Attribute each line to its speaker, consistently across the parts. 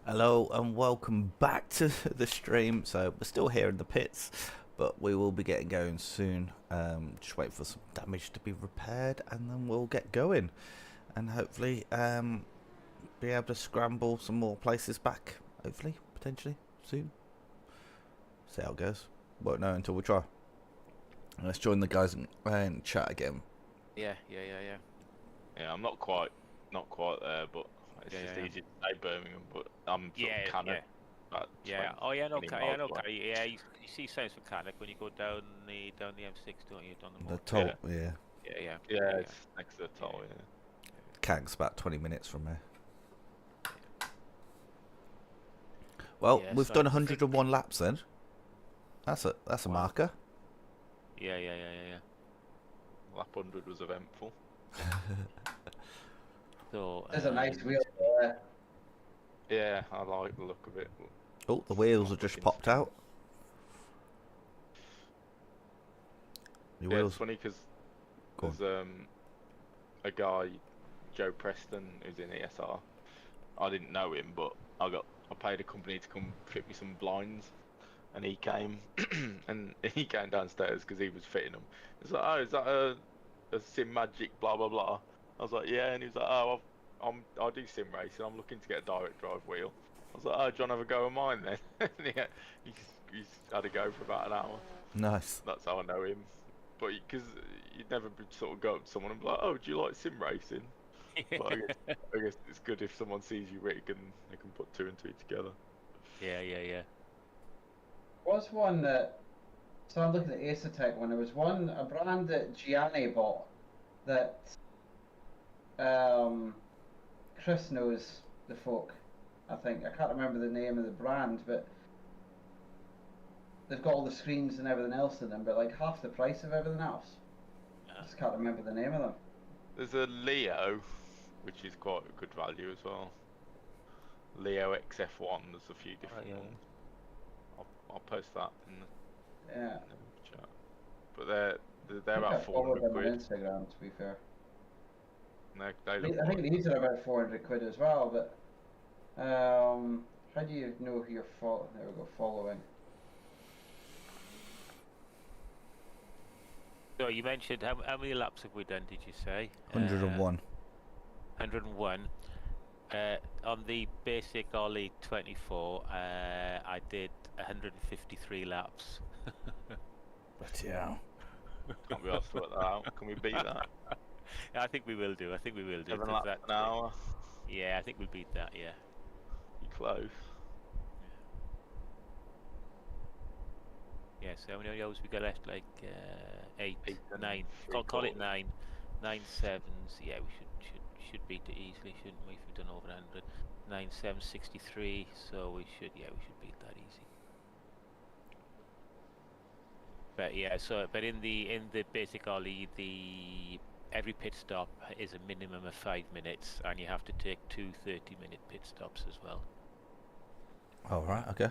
Speaker 1: Hello and welcome back to the stream. So we're still here in the pits, but we will be getting going soon. Just wait for some damage to be repaired and then we'll get going and hopefully be able to scramble some more places back, hopefully, potentially soon. See how it goes. Won't know until we try. Let's join the guys and chat again.
Speaker 2: Yeah.
Speaker 3: Yeah, I'm not quite there, but it's just easy to say Birmingham, but I'm sort of Cannock.
Speaker 2: Oh yeah, no,
Speaker 3: miles away.
Speaker 2: yeah. You see signs for Cannock when you go down the M6, don't you? Down the
Speaker 1: toll, yeah.
Speaker 3: Yeah, it's next to the toll, yeah.
Speaker 1: Cank's about 20 minutes from here. Well,
Speaker 2: Yeah,
Speaker 1: we've
Speaker 2: so
Speaker 1: done 101 laps then. That's a marker.
Speaker 2: Yeah.
Speaker 3: Lap 100 was eventful.
Speaker 2: So
Speaker 4: there's a nice wheel there.
Speaker 3: Yeah, I like the look of it.
Speaker 1: Oh, the wheels have just popped out. Your wheels.
Speaker 3: It's funny because there's a guy, Joe Preston, who's in ESR. I didn't know him, but I paid a company to come fit me some blinds, and he came and he came downstairs because he was fitting them. He's like, "Oh, is that a Sim Magic blah blah blah?" I was like, "Yeah," and he was like, "Oh, I do sim racing. I'm looking to get a direct drive wheel." I was like, "Oh, do you want to have a go of mine then?" And yeah, he's had a go for about an hour.
Speaker 1: Nice.
Speaker 3: That's how I know him. But because you'd never sort of go up to someone and be like, "Oh, do you like sim racing?" But I guess it's good if someone sees you rig and they can put two and two together.
Speaker 2: Yeah.
Speaker 4: Was one that, so I'm looking at Acertech one. There was a brand that Gianni bought that Chris knows the folk. I think I can't remember the name of the brand, but they've got all the screens and everything else in them, but like half the price of everything else. I just can't remember the name of them.
Speaker 3: There's a Leo, which is quite a good value as well. Leo XF1. There's a few different ones. I'll post that in the chat. But they're about 400 quid.
Speaker 4: On Instagram, to be fair.
Speaker 3: They look
Speaker 4: I think these are about 400 quid as well. But how do you know who you're following? There we go, following.
Speaker 2: So you mentioned how many laps have we done? Did you say
Speaker 1: 101.
Speaker 2: 101. On the basic Ollie 24, I did 153 laps.
Speaker 1: But yeah.
Speaker 3: Can't be asked to work that out. Can we beat that?
Speaker 2: I think we will do.
Speaker 3: 7 laps an hour.
Speaker 2: Yeah, I think we'll beat that. Yeah.
Speaker 3: You're close.
Speaker 2: Yeah. So how many hours we got left? Like 8, 9. Call it 9. 9 sevens. Yeah, we should beat it easily, shouldn't we? If we've done over 100. 9 7 63. So we should beat that easy. But yeah, but in the basic Ollie, every pit stop is a minimum of 5 minutes, and you have to take 2 30-minute pit stops as well.
Speaker 1: All right. Okay.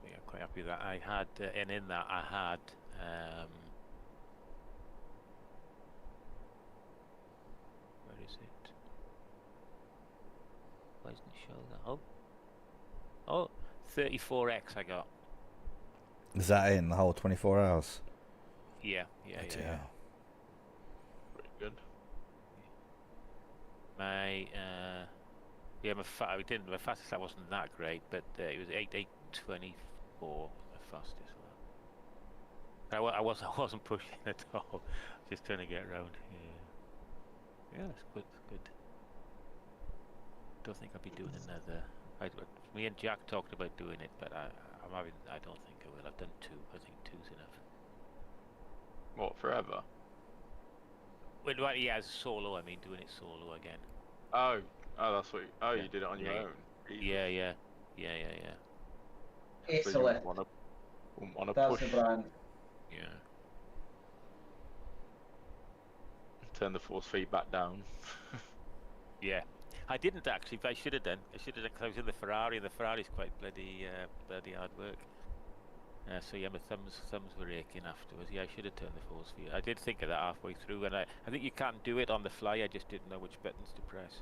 Speaker 2: So yeah, I'm quite happy with that. I had, and in that I had. Where is it? Why doesn't it show that? Oh, 34x I got.
Speaker 1: Is that in the whole 24 hours?
Speaker 2: Yeah.
Speaker 3: Pretty good.
Speaker 2: My fastest lap wasn't that great, but it was 8:24 the fastest one. I wasn't pushing at all. Just trying to get around. Yeah, it's good. Don't think I'll be doing another. Me and Jack talked about doing it, but I don't think I will. I've done 2. I think 2's enough.
Speaker 3: What, forever?
Speaker 2: Well, yeah, as solo. I mean, doing it solo again.
Speaker 3: Oh, that's what. You did it on your own.
Speaker 2: Yeah.
Speaker 4: Acertech.
Speaker 3: Want to
Speaker 4: That's
Speaker 3: push.
Speaker 4: the brand.
Speaker 2: Yeah.
Speaker 3: Turn the force feedback down.
Speaker 2: Yeah. I didn't actually, but I should have done. Because I was in the Ferrari, and the Ferrari's quite bloody hard work. So yeah, my thumbs were aching afterwards. Yeah, I should have turned the force feed. I did think of that halfway through, and I think you can't do it on the fly. I just didn't know which buttons to press.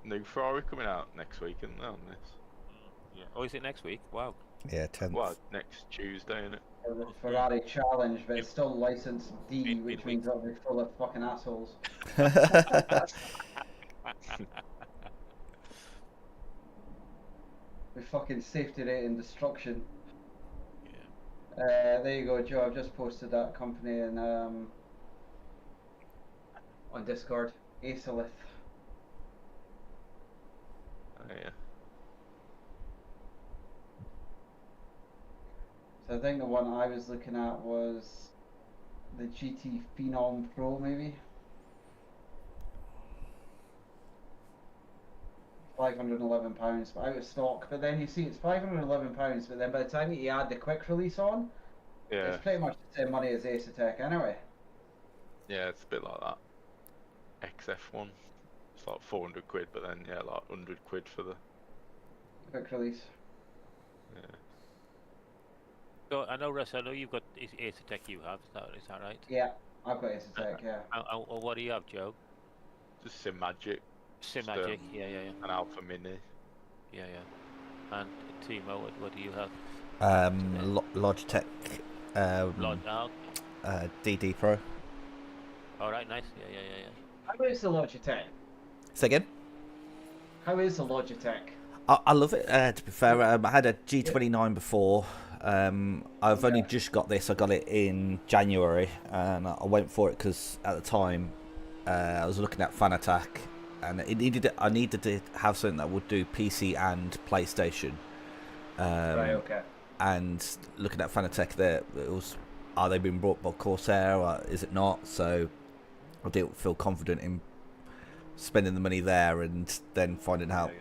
Speaker 3: New Ferrari coming out next week, isn't there, on this?
Speaker 2: Yeah. Oh, is it next week? Wow.
Speaker 1: Yeah, 10th.
Speaker 3: Well, next Tuesday, isn't it?
Speaker 4: For the Ferrari challenge, but it's still licensed D,
Speaker 2: Mid-
Speaker 4: which
Speaker 2: midweek.
Speaker 4: means it'll be full of fucking assholes. With fucking safety rate and destruction.
Speaker 2: Yeah.
Speaker 4: There you go, Joe. I've just posted that company in, on Discord. Acelith.
Speaker 3: Oh, yeah.
Speaker 4: So I think the one I was looking at was the GT Phenom Pro, maybe. £511, but out of stock. But then you see it's £511, but then by the time you add the quick release on,
Speaker 3: Yeah.
Speaker 4: it's pretty much the same money as Acertec anyway.
Speaker 3: Yeah, it's a bit like that. XF1. It's like 400 quid, but then, yeah, like 100 quid for the...
Speaker 4: Quick release.
Speaker 3: Yeah.
Speaker 2: So I know, Russ. I know you've got Acertec. You have. Is that right?
Speaker 4: Yeah, I've got Acertec, yeah.
Speaker 2: What do you have, Joe?
Speaker 3: Just Simagic.
Speaker 2: Simagic. Yeah.
Speaker 3: An Alpha Mini.
Speaker 2: Yeah. And Timo, what do you have?
Speaker 1: Logitech DD Pro.
Speaker 2: All right. Nice. Yeah.
Speaker 4: How is the Logitech?
Speaker 1: Say again?
Speaker 4: How is the Logitech?
Speaker 1: I love it, to be fair. I had a G29 before. I've only just got this. I got it in January, and I went for it because at the time I was looking at Fan Attack, and I needed to have something that would do PC and PlayStation.
Speaker 4: Right, okay.
Speaker 1: And looking at Fan Attack, there it was, are they being brought by Corsair or is it not? So I didn't feel confident in spending the money there, and then finding out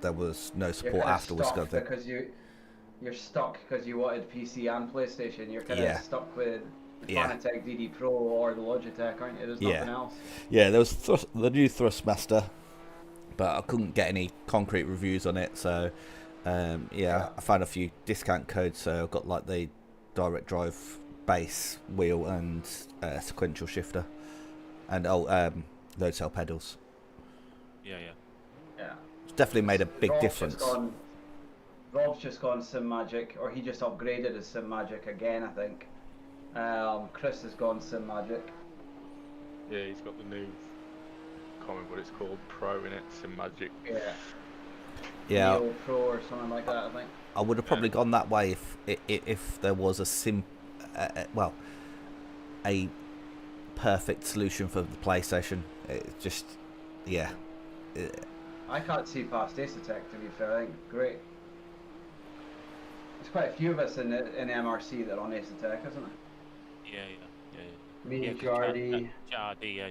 Speaker 1: there was no support afterwards.
Speaker 4: Because you're stuck because you wanted PC and PlayStation. You're kind of stuck with the Fanatec DD Pro or the Logitech, aren't you? There's nothing else.
Speaker 1: Yeah, there was the new Thrustmaster, but I couldn't get any concrete reviews on it. So I found a few discount codes. So I got like the direct drive base wheel and sequential shifter, and load cell pedals.
Speaker 2: Yeah.
Speaker 1: It's definitely made a big difference.
Speaker 4: Rob's just gone Simagic, or he just upgraded his Simagic again, I think. Chris has gone Simagic.
Speaker 3: Yeah, he's got the new, can't remember what it's called, Pro in it, Simagic.
Speaker 1: Yeah.
Speaker 4: Neo Pro or something like that, I think.
Speaker 1: I would have probably gone that way if there was a perfect solution for the PlayStation. It just,
Speaker 4: I can't see past Acertec, to be fair. I think great. There's quite a few of us in MRC that are on Acertec, isn't there?
Speaker 2: Yeah.
Speaker 4: Me,
Speaker 2: Jardy.
Speaker 4: Jardy,
Speaker 2: Yeah.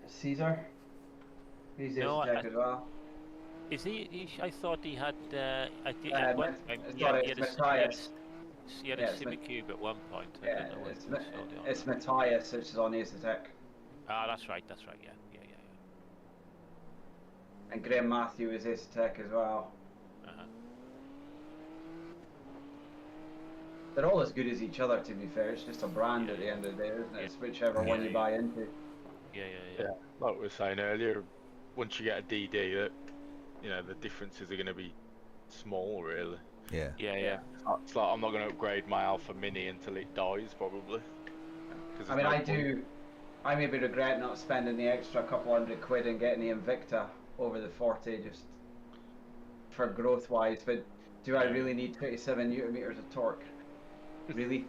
Speaker 4: Caesar. He's Acertec as well.
Speaker 2: Is he? I thought he had. I think
Speaker 4: Matthias.
Speaker 2: He had a Simicube at one point. I don't know
Speaker 4: it's Matthias, which is on Acertec.
Speaker 2: Ah, that's right. Yeah.
Speaker 4: And Graham Matthew is Acertec as well. They're all as good as each other, to be fair. It's just a brand at the end of the day, isn't it? It's whichever one you buy into.
Speaker 3: Yeah. Like we were saying earlier, once you get a DD, the differences are going to be small, really.
Speaker 1: Yeah.
Speaker 3: It's like I'm not going to upgrade my Alpha Mini until it dies, probably.
Speaker 4: I mean, I maybe regret not spending the extra couple £100 and getting the Invicta over the 40 just for growth wise, but do I really need 27 Newton meters of torque? Really?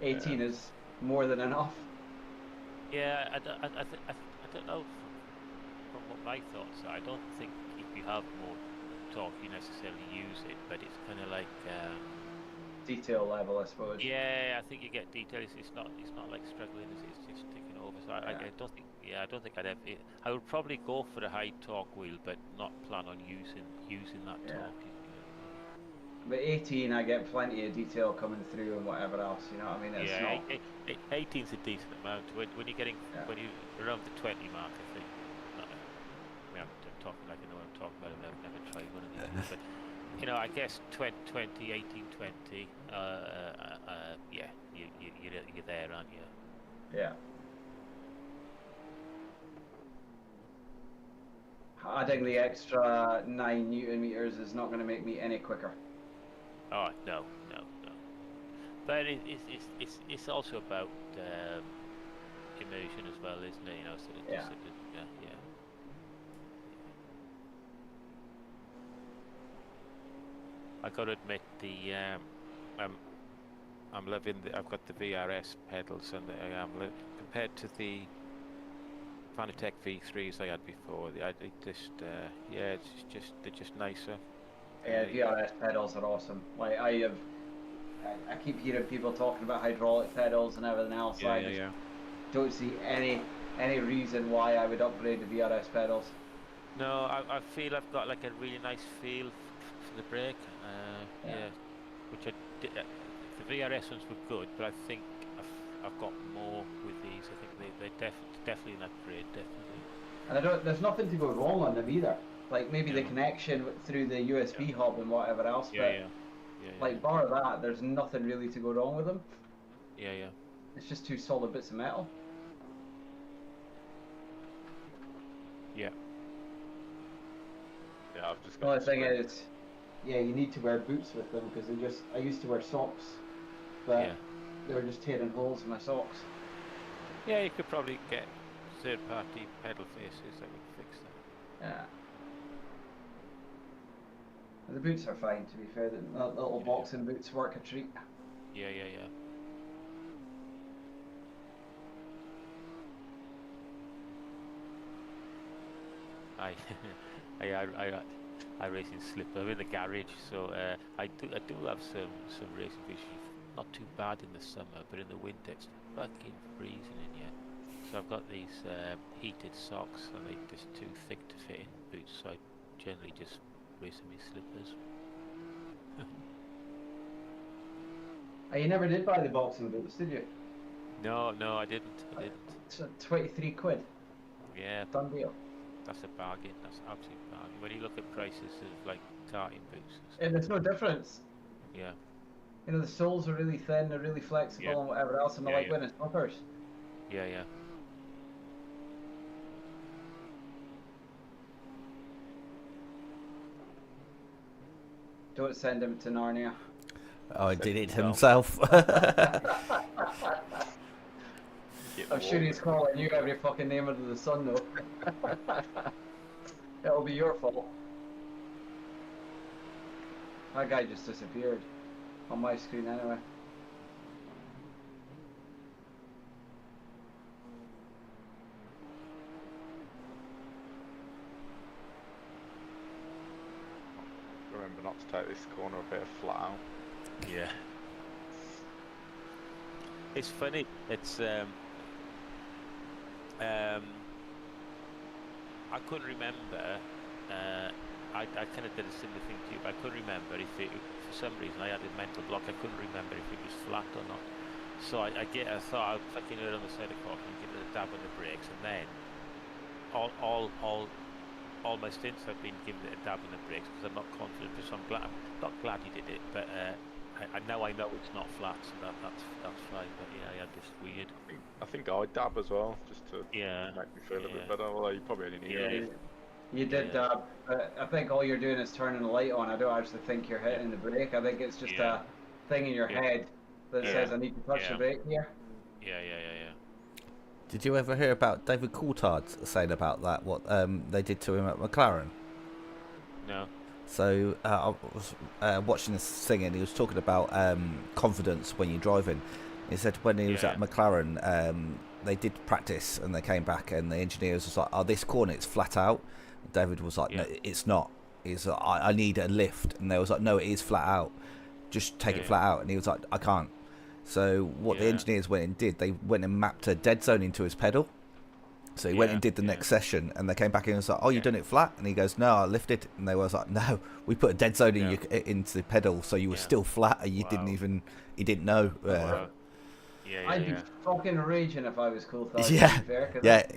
Speaker 4: 18 is more than enough.
Speaker 2: Yeah, I don't know from what my thoughts are. I don't think if you have more torque you necessarily use it, but it's kind of like
Speaker 4: detail level, I suppose.
Speaker 2: Yeah, I think you get detail. It's not like struggling. It's just taking over. So I don't think. Yeah, I don't think I'd have it. I would probably go for a high torque wheel, but not plan on using that torque.
Speaker 4: But 18, I get plenty of detail coming through and whatever else. You know what I mean? It's not...
Speaker 2: 18's a decent amount. When you're getting when you around the 20 mark, I think. I'm talking like I know what I'm talking about. I've never tried one of these, but. I guess 18, 20, you're there, aren't you?
Speaker 4: Yeah. adding the extra 9 Newton meters is not going to make me any quicker.
Speaker 2: Oh no. But it's also about immersion as well, isn't it? You know, sort of,
Speaker 4: Yeah.
Speaker 2: sort of, yeah. I got to admit, I'm loving I've got the VRS pedals, and compared to the Fanatec V3s I had before. They're just nicer.
Speaker 4: Yeah, VRS pedals are awesome. Like I keep hearing people talking about hydraulic pedals and everything else. I just don't see any reason why I would upgrade the VRS pedals.
Speaker 2: No, I feel I've got like a really nice feel for the brake. Which I did. The VRS ones were good, but I think I've got more with these. I think they're definitely an upgrade, definitely.
Speaker 4: And there's nothing to go wrong on them either. Like maybe the connection through the USB hub and whatever else, but bar that, there's nothing really to go wrong with them.
Speaker 2: Yeah.
Speaker 4: It's just two solid bits of metal.
Speaker 3: Yeah, I've just got.
Speaker 4: The only thing is, you need to wear boots with them because I used to wear socks, but they were just tearing holes in my socks.
Speaker 2: Yeah, you could probably get third-party pedal faces that would fix that.
Speaker 4: Yeah. The boots are fine, to be fair. The little boxing boots work a treat.
Speaker 2: Yeah. I racing slipper. I'm in the garage, so I do have some racing fish. Not too bad in the summer, but in the winter it's fucking freezing in here. So I've got these heated socks, and they're just too thick to fit in boots. So I generally just race in my slippers.
Speaker 4: You never did buy the boxing boots, did you?
Speaker 2: No, I didn't.
Speaker 4: It's 23 quid.
Speaker 2: Yeah.
Speaker 4: Done deal.
Speaker 2: That's a bargain. That's an absolute bargain. When you look at prices of like karting boots.
Speaker 4: And there's no difference.
Speaker 2: Yeah.
Speaker 4: You know, the soles are really thin, they're really flexible and whatever else, and they're like winning slippers.
Speaker 2: Yeah.
Speaker 4: Don't send him to Narnia.
Speaker 1: Oh, he did it himself.
Speaker 4: I'm sure he's calling you every fucking name under the sun, though. It'll be your fault. That guy just disappeared. On my screen, anyway.
Speaker 3: Remember not to take this corner a bit flat out.
Speaker 2: Yeah. It's funny. It's I couldn't remember. I kind of did a similar thing to you, but I couldn't remember if for some reason I had a mental block. I couldn't remember if it was flat or not. So I thought I'd fucking it on the side of the car and give it a dab on the brakes, and then all my stints I've been giving it a dab on the brakes because I'm not confident. So I'm not glad he did it, but I know it's not flat, so that's fine. But yeah, just weird.
Speaker 3: I think I dab as well, just to make me feel a bit better. Although you probably only need it.
Speaker 4: You did dab. I think all you're doing is turning the light on. I don't actually think you're hitting the brake. I think it's just a thing in your head that says I need to touch the brake here.
Speaker 2: Yeah.
Speaker 1: Did you ever hear about David Coulthard saying about that? What they did to him at McLaren?
Speaker 2: No.
Speaker 1: So I was watching this thing, and he was talking about confidence when you're driving. He said when he was at McLaren, they did practice, and they came back, and the engineers was like, "Oh, this corner it's flat out." David was like, "No, it's not. He's like, I need a lift," and they was like, "No, it is flat out. Just take it flat out." And he was like, "I can't." So what the engineers went and did, they went and mapped a dead zone into his pedal. So he went and did the next session, and they came back and was like, "Oh, you done it flat?" And he goes, "No, I lifted." And they was like, "No, we put a dead zone in into the pedal, so you were still flat, and you he didn't know."
Speaker 4: I'd be fucking raging if I was Coulthard.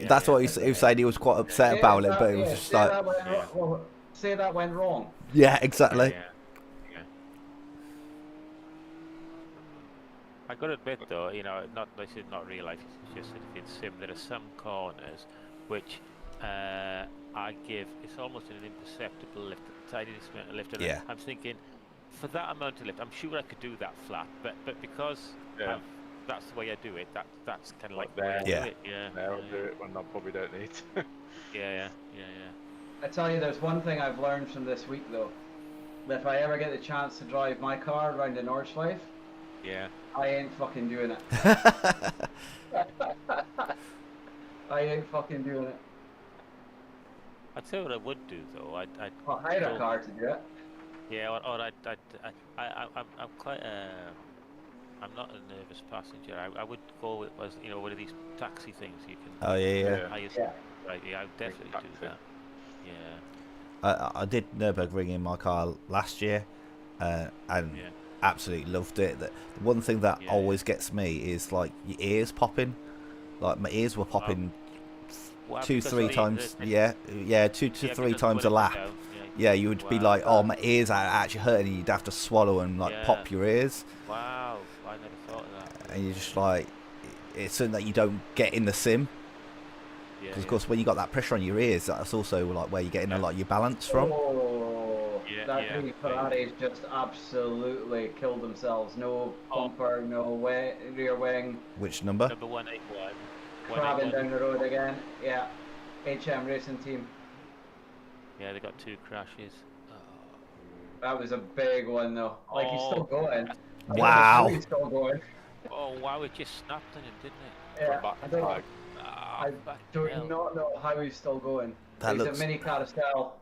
Speaker 1: That's what he was saying. He was quite upset about it, but it was just like,
Speaker 4: say that went wrong.
Speaker 1: Yeah, exactly.
Speaker 2: I got to admit though, you know, this is not real life, it's just in sim, there are some corners which I give, it's almost an imperceptible lift, the tiniest amount of lift. And
Speaker 1: Yeah.
Speaker 2: I'm thinking, for that amount of lift, I'm sure I could do that flat, but because
Speaker 3: Yeah.
Speaker 2: that's the way I do it, that's kind of like
Speaker 3: Like
Speaker 2: the way I
Speaker 1: there.
Speaker 2: do it. Yeah.
Speaker 3: Now I'll
Speaker 2: yeah,
Speaker 3: do it when I probably don't need to.
Speaker 2: yeah.
Speaker 4: I tell you, there's one thing I've learned from this week though. That if I ever get the chance to drive my car around in Nordschleife,
Speaker 2: Yeah.
Speaker 4: I ain't fucking doing it. I ain't fucking doing it.
Speaker 2: I'd say what I would do though. I'd
Speaker 4: I'll hire a
Speaker 2: go-
Speaker 4: car to do it.
Speaker 2: Yeah, or I'm quite I'm not a nervous passenger. I would go with one of these taxi things you can.
Speaker 1: Oh yeah.
Speaker 2: hire
Speaker 4: Yeah.
Speaker 2: Right. Yeah, I would definitely
Speaker 3: taxi.
Speaker 2: do that. Yeah.
Speaker 1: I did Nurburgring in my car last year, and
Speaker 2: Yeah.
Speaker 1: absolutely loved it. The one thing that
Speaker 2: Yeah,
Speaker 1: always gets me is like your ears popping. Like my ears were popping
Speaker 2: Well,
Speaker 1: 2-3
Speaker 2: because
Speaker 1: times.
Speaker 2: the-
Speaker 1: Yeah, 2 to
Speaker 2: yeah,
Speaker 1: 3
Speaker 2: because
Speaker 1: times a
Speaker 2: when it
Speaker 1: lap.
Speaker 2: goes,
Speaker 1: Yeah, you would be
Speaker 2: Wow.
Speaker 1: like, oh, my ears are actually hurting. And you'd have to swallow and like
Speaker 2: Yeah.
Speaker 1: pop your ears,
Speaker 2: Wow, I never thought of that.
Speaker 1: and you're just like, it's something that you don't get in the sim.
Speaker 2: Yeah,
Speaker 1: Because of course, when you got that pressure on your ears, that's also like where you're getting a
Speaker 2: Yeah.
Speaker 1: lot of your balance from.
Speaker 4: Oh,
Speaker 2: Yeah,
Speaker 4: that
Speaker 2: yeah,
Speaker 4: three
Speaker 2: yeah.
Speaker 4: Ferraris just absolutely killed themselves. No
Speaker 2: Oh.
Speaker 4: bumper, no rear wing,
Speaker 1: Which number?
Speaker 2: Number 181.
Speaker 4: crabbing down the road again. Yeah, HM Racing Team.
Speaker 2: Yeah, they got 2 crashes. Oh.
Speaker 4: That was a big one though. Like he's still
Speaker 2: Oh.
Speaker 4: going. I'm
Speaker 1: Wow.
Speaker 4: sure he's still going.
Speaker 2: Oh wow, it just snapped on him, didn't it?
Speaker 4: Yeah,
Speaker 3: Back
Speaker 4: I don't,
Speaker 3: tag.
Speaker 2: Ah,
Speaker 4: I
Speaker 2: fucking
Speaker 4: do
Speaker 2: hell.
Speaker 4: not know how he's still going.
Speaker 1: That
Speaker 4: He's
Speaker 1: looks.
Speaker 4: at Mini Carousel,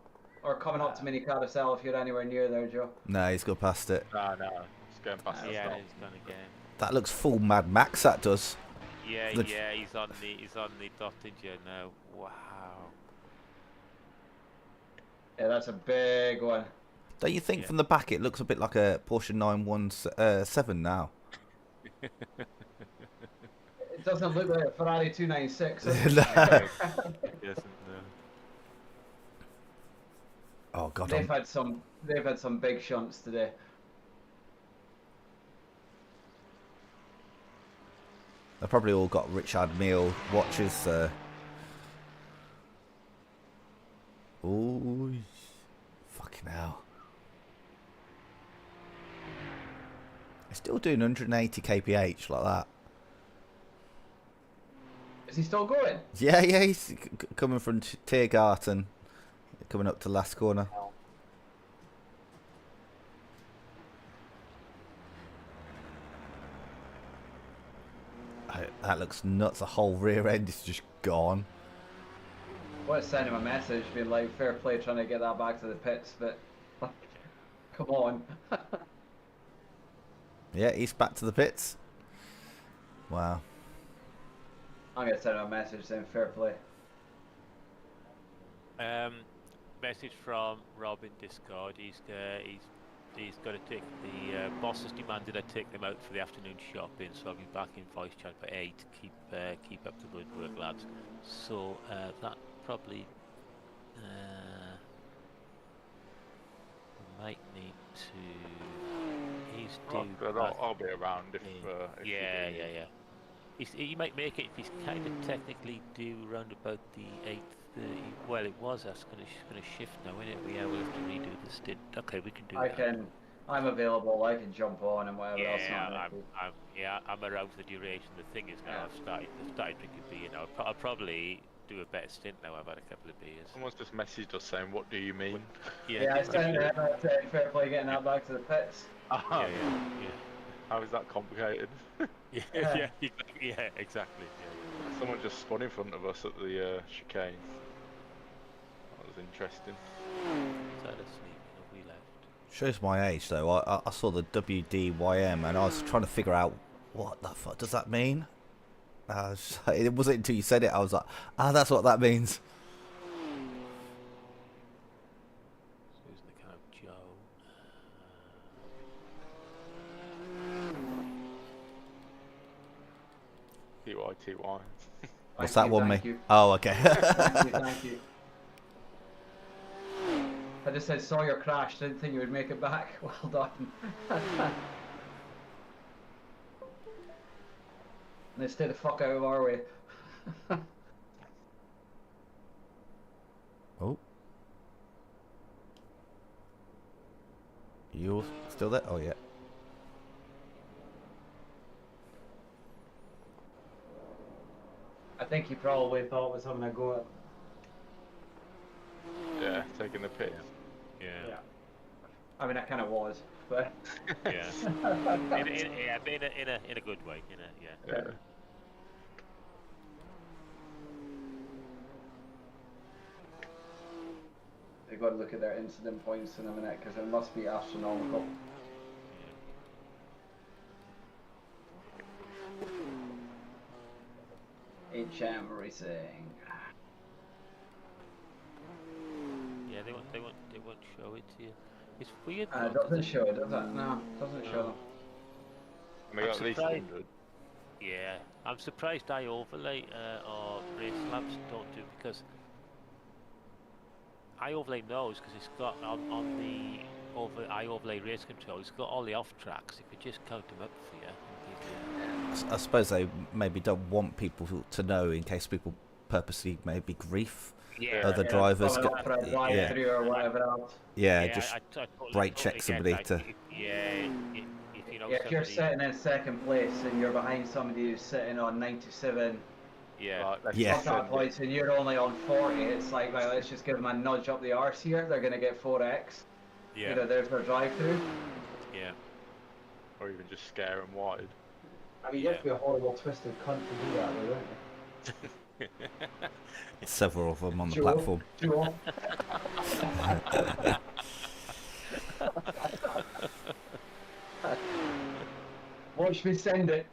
Speaker 4: or coming up to Mini Carousel if you're anywhere near there, Joe.
Speaker 1: No, he's got past it.
Speaker 3: No, it's going past the
Speaker 2: Yeah,
Speaker 3: stop.
Speaker 2: he's gone again.
Speaker 1: That looks full Mad Max. That does.
Speaker 2: Yeah,
Speaker 1: The-
Speaker 2: yeah, he's on the dotted now. Wow.
Speaker 4: Yeah, that's a big one.
Speaker 1: Don't you think
Speaker 2: Yeah.
Speaker 1: from the back it looks a bit like a Porsche 917 now?
Speaker 4: It doesn't look like a Ferrari 296.
Speaker 1: No.
Speaker 2: He doesn't know.
Speaker 1: Oh god,
Speaker 4: They've had some big shunts today.
Speaker 1: they've probably all got Richard Mille watches. Ooh, fucking hell! It's still doing 180 kph like that.
Speaker 4: Is he still going?
Speaker 1: Yeah, he's coming from Tiergarten, coming up to last corner. That looks nuts. The whole rear end is just gone.
Speaker 4: I want to send him a message being like, fair play trying to get that back to the pits, but like, come on.
Speaker 1: Yeah, he's back to the pits. Wow.
Speaker 4: I'm going to send him a message saying fair play.
Speaker 2: Message from Rob in Discord. He's got to take the boss has demanded I take them out for the afternoon shopping, so I'll be back in voice chat by 8. Keep up the good work, lads. So that probably might need to. He's due.
Speaker 3: I'll be around if you
Speaker 2: yeah,
Speaker 3: do.
Speaker 2: yeah. He might make it if he's kind of technically due round about the 8:30. Well, it was. That's going to shift now, isn't it? Yeah, we'll have to redo the stint. Okay, we can do that.
Speaker 4: I'm available. I can jump on and whatever else.
Speaker 2: I'm around for the duration. The thing is now I've started drinking beer now. I'll probably do a better stint now. I've had a couple of beers.
Speaker 3: Someone's just messaged us saying, "What do you mean?"
Speaker 4: Yeah, I sent him fair play getting that back to the pits.
Speaker 3: Ah,
Speaker 2: Yeah.
Speaker 3: How is that complicated?
Speaker 2: Yeah, exactly. Yeah.
Speaker 3: Someone just spun in front of us at the chicane. That was interesting.
Speaker 2: So let's see. We left.
Speaker 1: Shows my age though. I saw the WDYM and I was trying to figure out what the fuck does that mean. It wasn't until you said it I was like, that's what that means.
Speaker 2: Who's the kind of Joe?
Speaker 3: TY.
Speaker 1: What's
Speaker 4: Thank
Speaker 1: that
Speaker 4: you,
Speaker 1: one
Speaker 4: thank
Speaker 1: mean?
Speaker 4: you.
Speaker 1: Oh, okay.
Speaker 4: Thank you. I just said saw your crash, didn't think you would make it back. Well done. They stay the fuck out of our way.
Speaker 1: Still there? Oh yeah.
Speaker 4: I think he probably thought was having a go at.
Speaker 3: Yeah, taking the piss.
Speaker 2: Yeah.
Speaker 4: I mean, I kind of was, but.
Speaker 2: Yeah. in a good way.
Speaker 3: Yeah.
Speaker 4: They've got to look at their incident points in a minute because it must be astronomical. HM Racing.
Speaker 2: Yeah, they won't show it to you. It's weird.
Speaker 4: It doesn't show it, does it? No, it doesn't show them.
Speaker 3: We got at least
Speaker 2: surprised.
Speaker 3: 100.
Speaker 2: Yeah, I'm surprised I overlay or race labs don't do, because I overlay knows, because it's got on the I overlay race control. It's got all the off tracks. It could just count them up for you.
Speaker 1: I suppose they maybe don't want people to know in case people purposely maybe grief other drivers.
Speaker 4: For a drive through or whatever else.
Speaker 1: Just
Speaker 2: I totally,
Speaker 1: brake check somebody to.
Speaker 2: If you know
Speaker 4: if you're sitting in second place and you're behind somebody who's sitting on 97 contact points and you're only on 40, it's like, right, let's just give them a nudge up the arse here. They're going to get 4x.
Speaker 2: Yeah.
Speaker 4: You know, there's their drive through.
Speaker 2: Yeah.
Speaker 3: Or even just scare them wide.
Speaker 5: I mean, you have to be a horrible, twisted cunt to do that, though, don't you?
Speaker 1: Several of them on the platform.
Speaker 4: Watch me send it.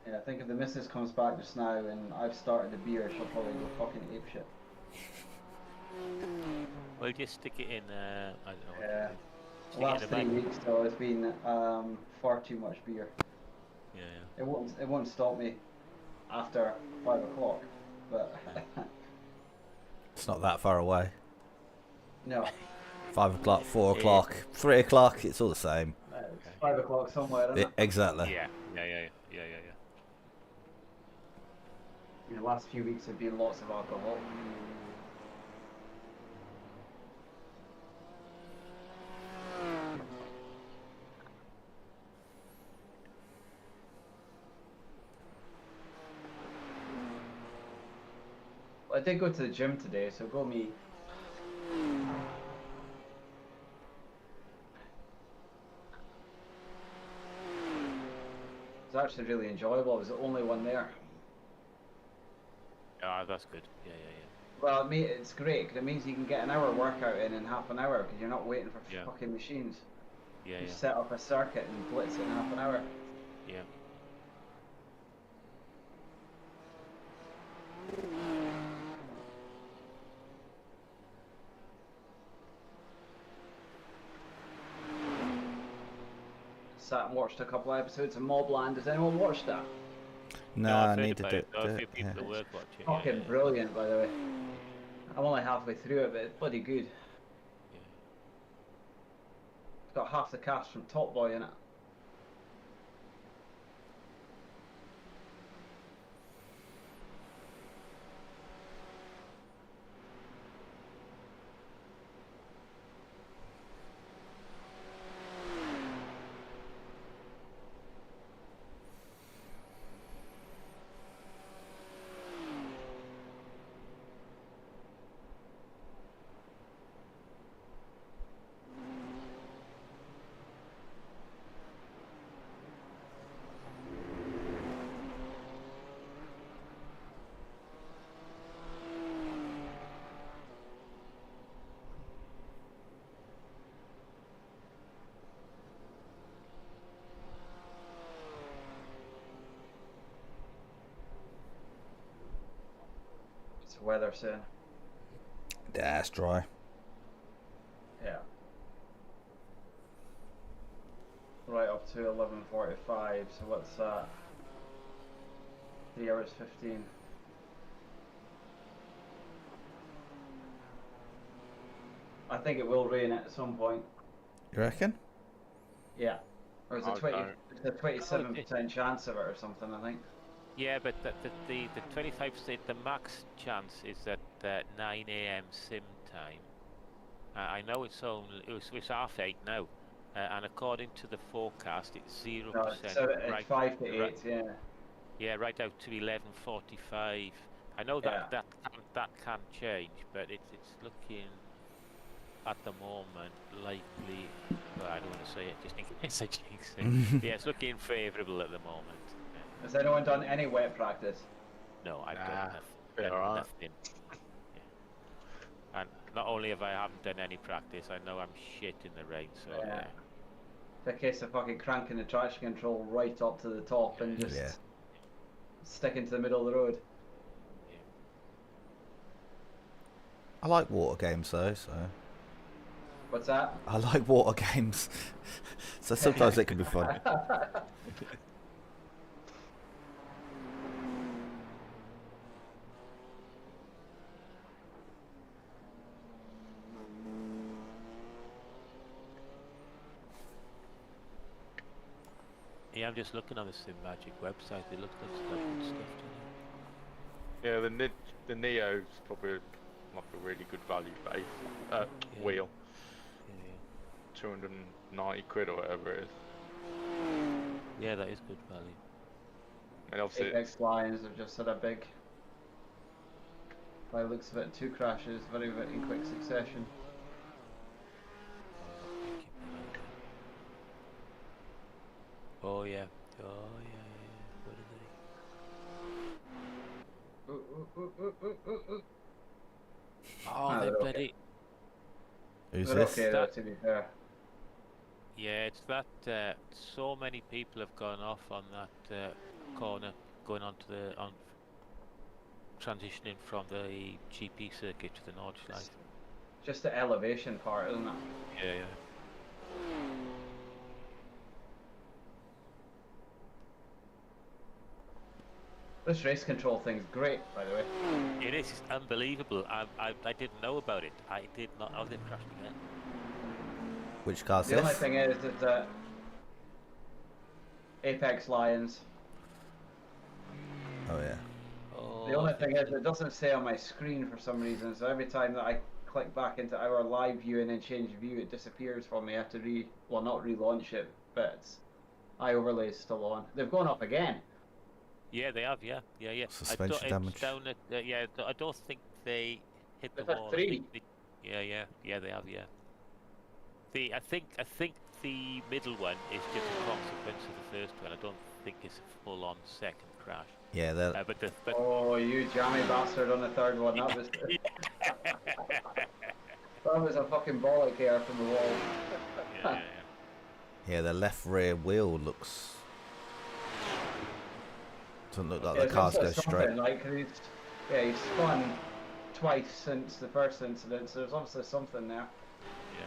Speaker 4: Yeah, I think if the missus comes back just now and I've started the beer, she'll probably go fucking apeshit.
Speaker 2: Well, just stick it in. I don't know.
Speaker 4: Yeah.
Speaker 2: Stick
Speaker 4: Last
Speaker 2: it in
Speaker 4: 3 weeks though, it's been far too much beer.
Speaker 2: Yeah.
Speaker 4: It won't stop me after 5 o'clock, but
Speaker 1: It's not that far away.
Speaker 4: no.
Speaker 1: 5 o'clock, 4 o'clock, 3 o'clock. It's all the same.
Speaker 4: It's 5 o'clock somewhere, isn't it?
Speaker 1: Exactly.
Speaker 2: Yeah.
Speaker 4: The last few weeks have been lots of alcohol. Well, I did go to the gym today, so go me. It was actually really enjoyable. I was the only one there.
Speaker 2: Ah, that's good. Yeah.
Speaker 4: Well, it's great 'cause it means you can get an hour workout in half an hour because you're not waiting for
Speaker 2: Yeah.
Speaker 4: fucking machines.
Speaker 2: Yeah.
Speaker 4: You set up a circuit and blitz it in half an hour.
Speaker 2: Yeah.
Speaker 4: Sat and watched a couple of episodes of Mobland. Has anyone watched that?
Speaker 1: No,
Speaker 2: I've
Speaker 1: I
Speaker 2: heard
Speaker 1: need to
Speaker 2: about
Speaker 1: do
Speaker 2: it. There are a
Speaker 1: it.
Speaker 2: few people that work watch it.
Speaker 4: Fucking brilliant, by the way. I'm only halfway through it, but it's bloody good.
Speaker 2: Yeah.
Speaker 4: It's got half the cast from Top Boy in it. weather soon.
Speaker 1: Yeah, it's dry.
Speaker 4: Yeah. Right up to 11:45. So what's that? 3 hours 15. I think it will rain at some point.
Speaker 1: You reckon?
Speaker 4: Yeah. Or is it
Speaker 3: Okay.
Speaker 4: it's a 27% chance of it or something, I think.
Speaker 2: Yeah, but the 25%, the max chance is at 9 a.m. sim time. I know it's only it's 8:30 now, and according to the forecast, it's 0%.
Speaker 4: No, it's 5 to 8, yeah.
Speaker 2: Yeah, right out to 11:45. I know that that can change, but it's looking at the moment likely. Well, I don't want to say it just in case I jinx it. Yeah, it's looking favourable at the moment.
Speaker 4: Has anyone done any wet practice?
Speaker 2: No, I've
Speaker 3: Nah,
Speaker 2: done
Speaker 3: been
Speaker 2: nothing.
Speaker 3: alright.
Speaker 2: Nothing. Yeah. And not only have I haven't done any practice, I know I'm shit in the rain. So
Speaker 4: Yeah. It's a case of fucking cranking the traction control right up to the top and just sticking to the middle of the road.
Speaker 1: I like water games though, so.
Speaker 4: What's that?
Speaker 1: I like water games. So sometimes it can be fun.
Speaker 2: yeah, I'm just looking on the SimMagic website. It looks like good stuff to
Speaker 3: Yeah, the Neo's probably like a really good value base wheel.
Speaker 2: Yeah.
Speaker 3: 290 quid or whatever it is.
Speaker 2: Yeah, that is good value.
Speaker 3: And obviously,
Speaker 4: Apex Lions have just had a big, by the looks of it, 2 crashes very in quick succession.
Speaker 2: Oh yeah. What are they? Oh, they
Speaker 4: they're
Speaker 2: bloody.
Speaker 4: okay.
Speaker 1: Who's
Speaker 4: They're
Speaker 1: this?
Speaker 4: okay though, to be fair.
Speaker 2: Yeah, it's that so many people have gone off on that corner, going on to the transitioning from the GP circuit to the Nordschleife.
Speaker 4: Just the elevation part, isn't it?
Speaker 2: Yeah.
Speaker 4: This race control thing's great, by the way.
Speaker 2: It is. It's unbelievable. I didn't know about it. I did not. I was in crashed again.
Speaker 1: Which car's
Speaker 4: The only
Speaker 1: this?
Speaker 4: thing is that Apex Lions.
Speaker 1: Oh yeah.
Speaker 2: Oh,
Speaker 4: The only thing is it doesn't say on my screen for some reason, so every time that I click back into our live view and then change view, it disappears from me. I have to not relaunch it, but it's iOverlay is still on. They've gone up again.
Speaker 2: Yeah, they have. Yeah.
Speaker 1: Suspension damage.
Speaker 2: Down at, I don't think they hit the
Speaker 4: They've had
Speaker 2: wall.
Speaker 4: 3.
Speaker 2: Yeah, they have. Yeah. I think the middle one is just a consequence of the first one. I don't think it's a full-on second crash.
Speaker 1: Yeah, they're
Speaker 4: Oh, you jammy bastard on the third one. That was that was a fucking bollock here from the wall.
Speaker 2: yeah.
Speaker 1: yeah, the left rear wheel looks doesn't look like
Speaker 4: Yeah,
Speaker 1: the cars go
Speaker 4: something
Speaker 1: straight.
Speaker 4: like he's spun twice since the first incident, so there's obviously something there.
Speaker 2: Yeah.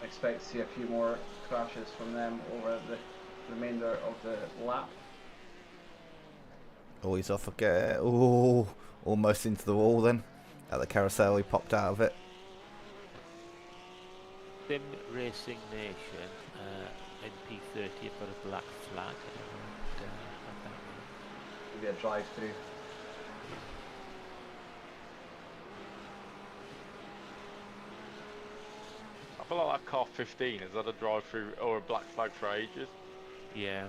Speaker 4: I expect to see a few more crashes from them over the remainder of the lap.
Speaker 1: Oh, he's off again. Oh, almost into the wall then. At the carousel, he popped out of it.
Speaker 2: Sim Racing Nation, NP30 have got a black flag. I don't know what that means.
Speaker 4: Maybe a drive-through.
Speaker 3: I feel like that car 15 is that a drive-through or a black flag for ages?
Speaker 2: Yeah.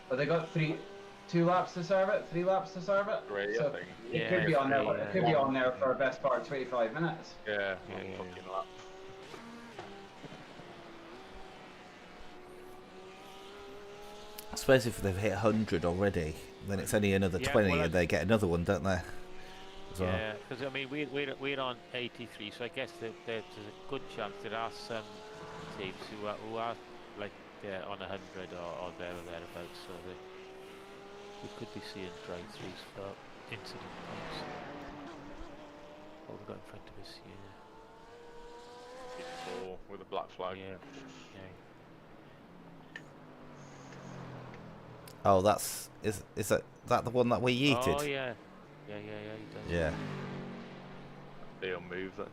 Speaker 4: But they got 2 laps to serve it, 3 laps to serve it.
Speaker 3: 3,
Speaker 4: So
Speaker 3: I think.
Speaker 4: it could be on there. It could be on there for a best part of 25 minutes.
Speaker 3: Yeah,
Speaker 2: Yeah.
Speaker 3: fucking lap.
Speaker 1: I suppose if they've hit 100 already, then it's only another 20
Speaker 2: well,
Speaker 1: and they get another one, don't they? as well.
Speaker 2: Yeah, because I mean we're on 83, so I guess there's a good chance there are some teams who are like on 100 or there or thereabouts, so we could be seeing drive-throughs for incident points. What we've got in front of us here?
Speaker 3: 4 with a black flag.
Speaker 2: Yeah.
Speaker 1: Oh, is that the one that we yeeted?
Speaker 2: Oh yeah. Yeah, he does.
Speaker 1: Yeah.
Speaker 3: They'll move that.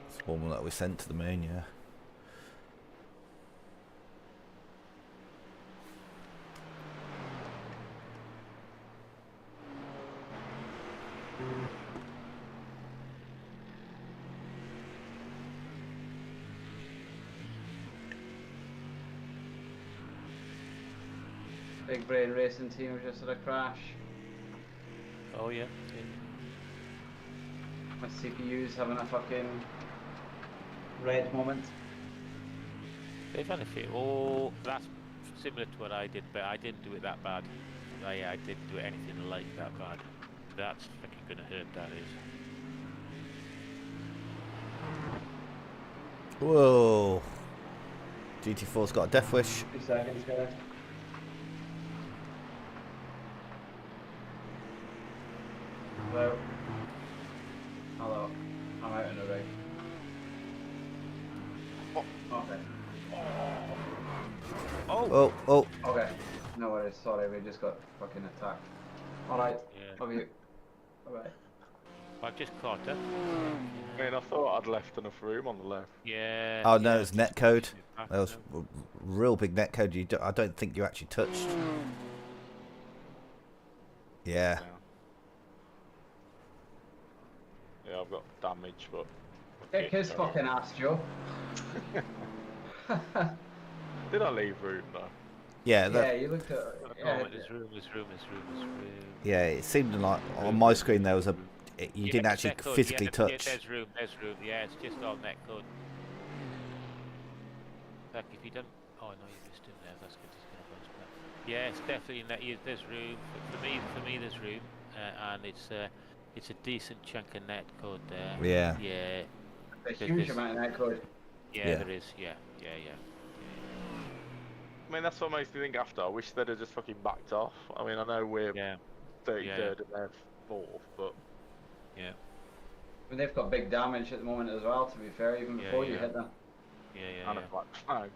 Speaker 1: It's the one that we sent to the moon, yeah.
Speaker 4: Big brain racing team just had a crash.
Speaker 2: Oh yeah.
Speaker 4: My CPU's having a fucking red moment.
Speaker 2: They've had a few. Oh, that's similar to what I did, but I didn't do it that bad. I didn't do anything like that bad. That's fucking gonna hurt, that is.
Speaker 1: Whoa. GT4's got a death wish.
Speaker 5: 2 seconds, guys.
Speaker 4: Hello. Hello. I'm out in the ring.
Speaker 3: Oh.
Speaker 4: Okay.
Speaker 1: Oh, oh.
Speaker 4: Okay. No worries. Sorry, we just got fucking attacked. Alright.
Speaker 2: Yeah.
Speaker 4: Love you. Alright.
Speaker 2: I've just caught her.
Speaker 3: I mean, I thought I'd left enough room on the left.
Speaker 2: Yeah.
Speaker 1: Oh no,
Speaker 2: yeah,
Speaker 1: it's netcode.
Speaker 2: back
Speaker 1: That was
Speaker 2: now.
Speaker 1: real big netcode. I don't think you actually touched. Yeah.
Speaker 3: Yeah, I've got damage, but.
Speaker 4: Kick his fucking ass, Joe.
Speaker 3: Did I leave room though?
Speaker 1: Yeah,
Speaker 4: Yeah, you looked at.
Speaker 2: Oh, there's room.
Speaker 1: yeah. It seemed like on my screen there was you didn't actually
Speaker 2: netcode,
Speaker 1: physically
Speaker 2: yeah,
Speaker 1: touch.
Speaker 2: there's room. Yeah, it's just all netcode. Like if you don't. Oh no, you missed him there. That's good. He's gonna bounce back. Yeah, it's definitely there's room. For me, there's room, and it's a decent chunk of netcode there.
Speaker 1: Yeah.
Speaker 2: Yeah.
Speaker 4: A huge amount of netcode.
Speaker 2: Yeah,
Speaker 1: Yeah.
Speaker 2: there is. Yeah.
Speaker 3: I mean, that's what makes me think after. I wish they'd have just fucking backed off. I mean, I know we're 33rd and they're 4th, but.
Speaker 2: Yeah.
Speaker 4: I mean, they've got big damage at the moment as well, to be fair, even before you hit them.
Speaker 2: Yeah.
Speaker 3: And a black flag.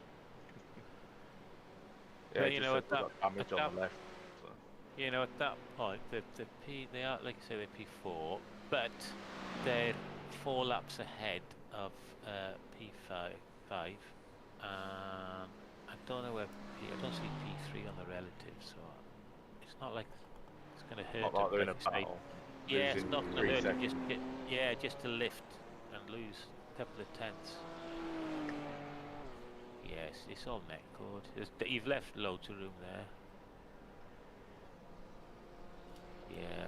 Speaker 3: Yeah,
Speaker 2: But, you know,
Speaker 3: at that damage on the left. So.
Speaker 2: You know, at that point, the they are, like I say, they're P4, but they're 4 laps ahead of P5. I don't know where I don't see P3 on the relative, so it's not like it's going to hurt.
Speaker 3: Not like they're in a
Speaker 2: like I say.
Speaker 3: battle.
Speaker 2: Yeah, it's
Speaker 3: losing
Speaker 2: not going
Speaker 3: 3
Speaker 2: to hurt.
Speaker 3: seconds.
Speaker 2: Just to lift and lose a couple of tenths. Yes, it's all netcode. You've left loads of room there. Yeah.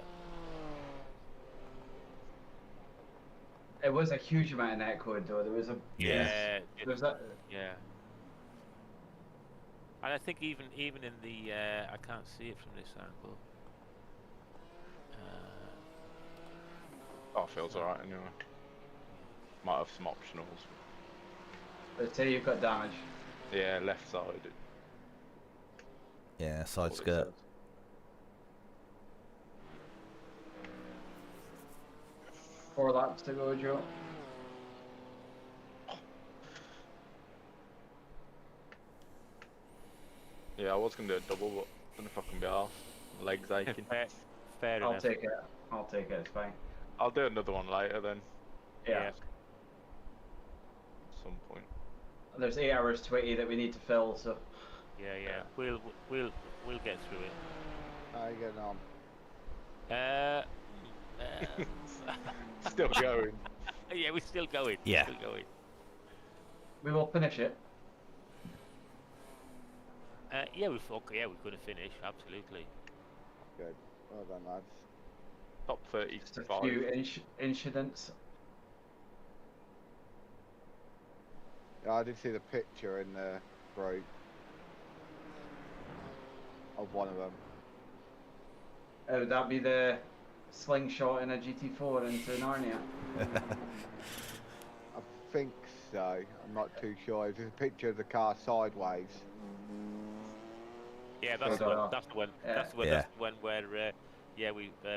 Speaker 4: It was a huge amount of netcode though. There was a
Speaker 2: Yeah.
Speaker 4: there was that.
Speaker 2: Yeah. And I think even in the I can't see it from this angle.
Speaker 3: Oh, feels alright anyway. Might have some optionals.
Speaker 4: Let's say you've got damage.
Speaker 3: Yeah, left side.
Speaker 1: Yeah, side
Speaker 3: what it
Speaker 1: skirt.
Speaker 3: says.
Speaker 4: Four laps to go, Joe.
Speaker 3: Yeah, I was gonna do a double, but I don't know if I can be arsed. Legs aching.
Speaker 2: Fair
Speaker 4: I'll
Speaker 2: enough.
Speaker 4: take it. I'll take it. It's fine.
Speaker 3: I'll do another one later then,
Speaker 4: Yeah.
Speaker 2: Yeah.
Speaker 3: at some point.
Speaker 4: There's 8 hours 20 that we need to fill, so.
Speaker 2: Yeah. We'll get through it.
Speaker 6: How you getting on?
Speaker 3: Still going.
Speaker 2: Yeah, we're still going.
Speaker 1: Yeah.
Speaker 2: Still going.
Speaker 4: We will finish it.
Speaker 2: Yeah, we're going to finish. Absolutely.
Speaker 6: Good. Well done, lads.
Speaker 3: Top
Speaker 4: Just a
Speaker 3: 35.
Speaker 4: few incidents.
Speaker 6: Yeah, I did see the picture in the group of one of them.
Speaker 4: Would that be the slingshot in a GT4 into Narnia.
Speaker 6: I think so. I'm not too sure. It's a picture of the car sideways.
Speaker 2: Yeah, that's the one. That's the one. That's the one.
Speaker 1: Yeah.
Speaker 2: That's the one where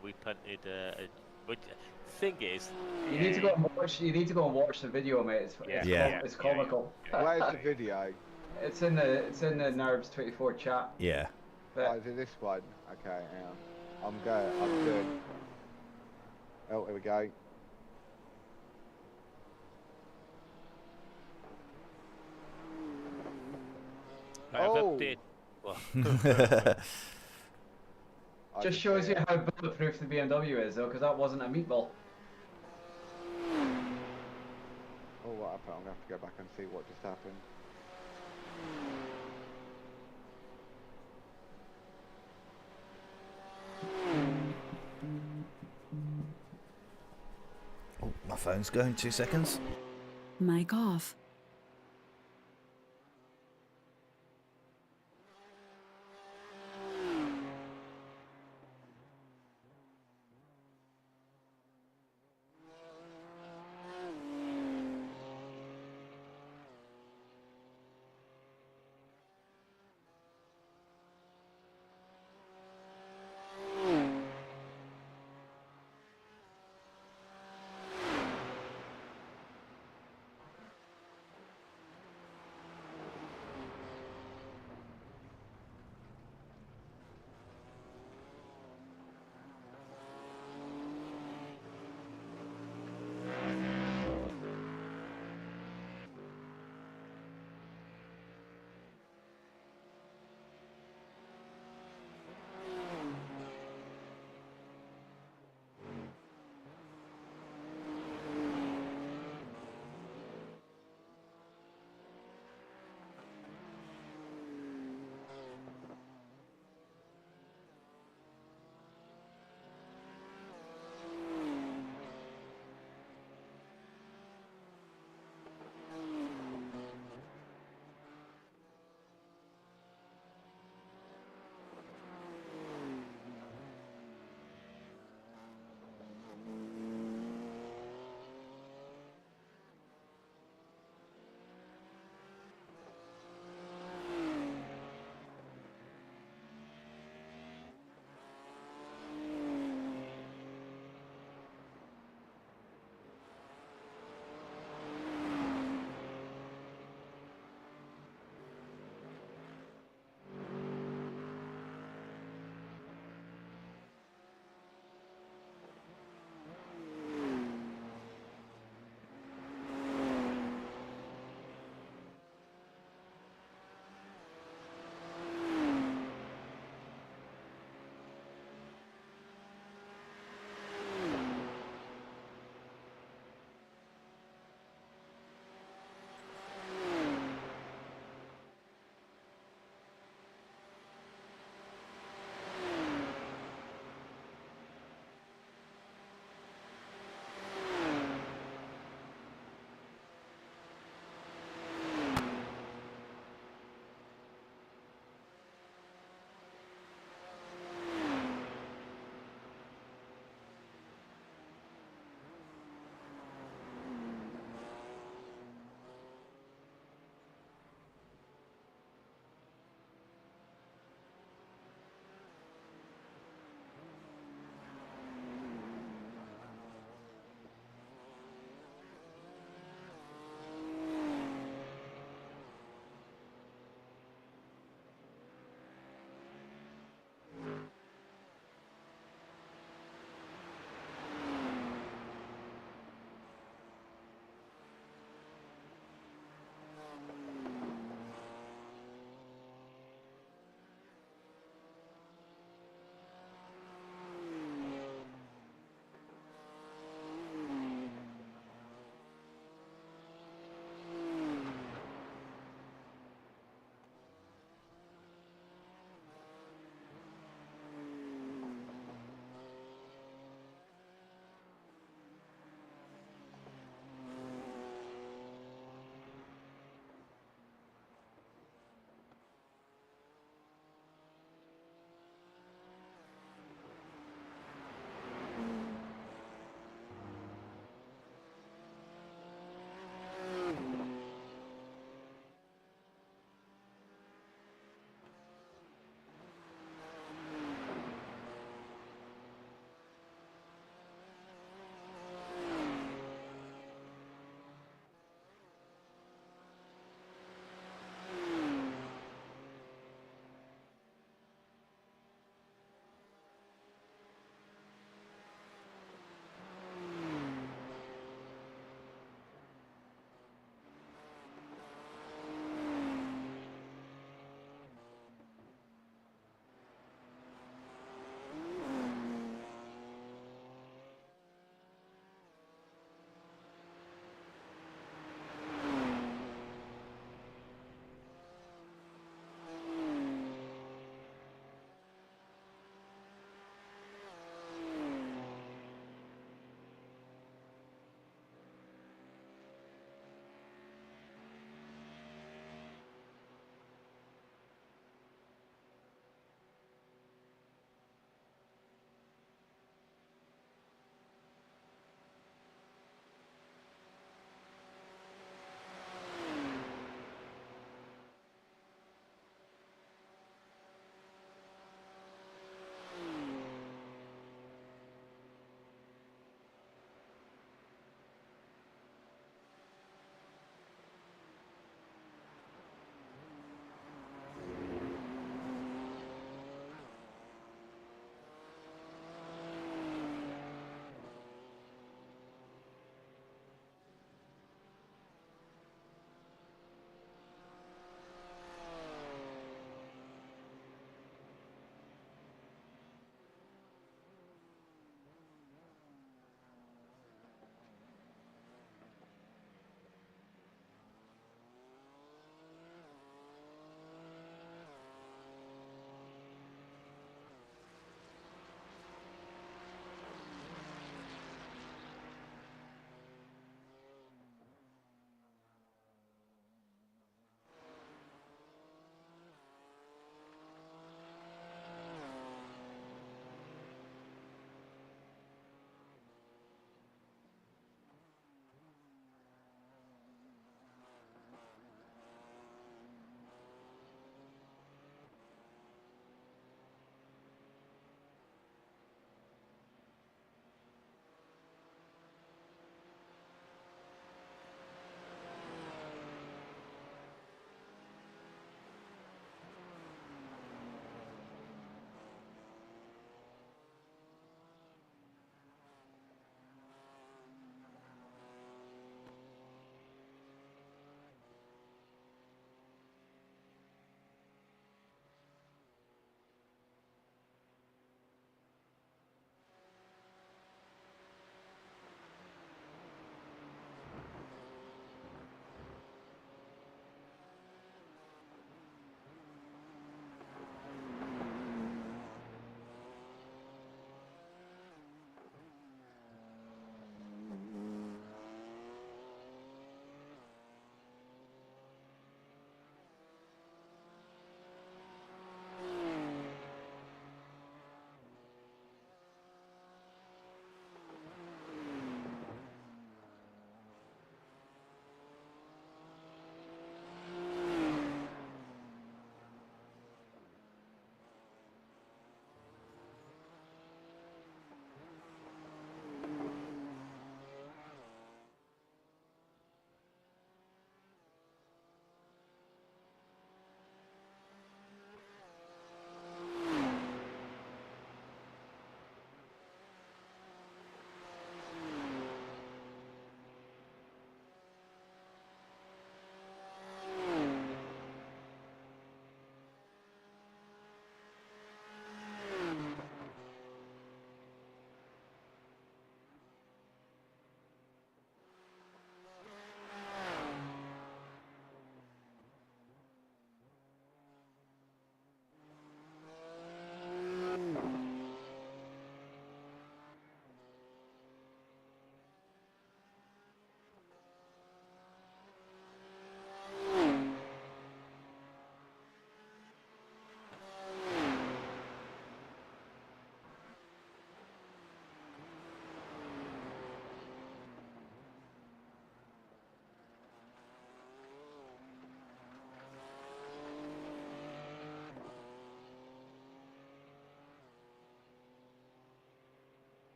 Speaker 2: we planted. But thing is,
Speaker 4: You need to go and watch. You need to go and watch the video, mate. It's comical.
Speaker 6: Where's the video?
Speaker 4: It's in the Nerves 24 chat.
Speaker 1: Yeah.
Speaker 4: But
Speaker 6: Oh, is it this one? Okay, hang on. I'm good. Oh, here we go. Oh!
Speaker 4: Just shows you how bulletproof the BMW is, though, because that wasn't a meatball.
Speaker 6: Oh, what happened? I'm going to have to go back and see what just happened.
Speaker 1: Oh, my phone's going. 2 seconds.
Speaker 7: Mic off.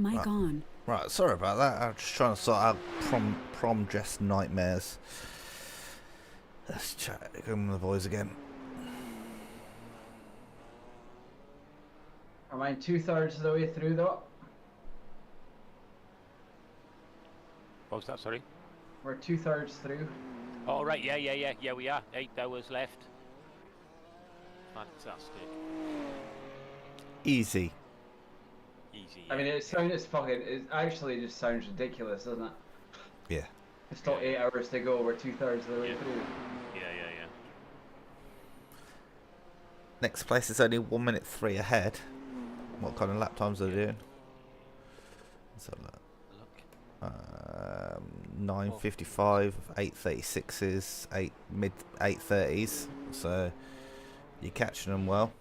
Speaker 7: Mic on.
Speaker 1: Right, sorry about that. I'm just trying to sort out prom dress nightmares. Let's chat with the boys again.
Speaker 4: Am I 2/3 of the way through though?
Speaker 2: What was that, sorry?
Speaker 4: We're 2/3 through.
Speaker 2: Oh, right, yeah, we are. 8 hours left. Fantastic.
Speaker 1: Easy.
Speaker 2: Easy,
Speaker 4: I mean, it actually just sounds ridiculous, doesn't it?
Speaker 1: Yeah.
Speaker 4: It's still 8 hours to go, we're 2/3 of the way
Speaker 2: Yeah.
Speaker 4: through.
Speaker 2: Yeah.
Speaker 1: Next place is only 1 minute 3 ahead. What kind of lap times are they doing? Let's have a look. 9:55, 8:36s, mid 8:30s. So you're catching them well.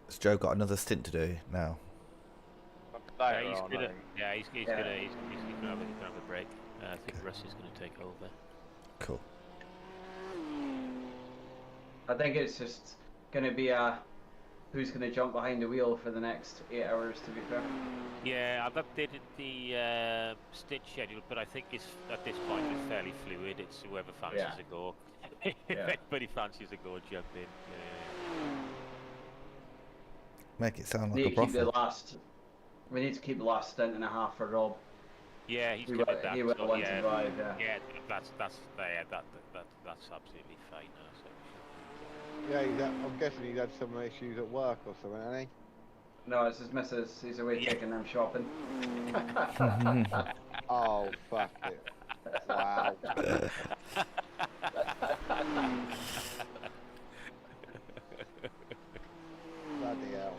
Speaker 1: Has Joe got another stint to do now?
Speaker 3: Later
Speaker 2: He's
Speaker 3: on, I
Speaker 2: gonna,
Speaker 3: think.
Speaker 2: yeah, he's gonna have a break. I think Russ is gonna take over.
Speaker 1: Cool.
Speaker 4: I think it's just gonna be who's gonna jump behind the wheel for the next 8 hours, to be fair.
Speaker 2: Yeah, I've updated the stint schedule, but I think it's at this point it's fairly fluid. It's whoever fancies
Speaker 4: Yeah.
Speaker 2: a go. If anybody fancies a go, jump in.
Speaker 1: Make it sound
Speaker 4: We
Speaker 1: like
Speaker 4: need
Speaker 1: a
Speaker 4: to keep the
Speaker 1: brothel.
Speaker 4: we need to keep the last stint and a half for Rob.
Speaker 2: Yeah, he's
Speaker 4: He
Speaker 2: good
Speaker 4: will,
Speaker 2: at that.
Speaker 4: he will
Speaker 2: so,
Speaker 4: want
Speaker 2: yeah,
Speaker 4: to drive, yeah.
Speaker 2: yeah, that's absolutely fine. So.
Speaker 6: Yeah, I'm guessing he's had some issues at work or something, hasn't
Speaker 4: No, it's his missus. He's away
Speaker 2: Yeah.
Speaker 4: taking them shopping.
Speaker 6: he? Oh, fuck it. Wow. Bloody hell.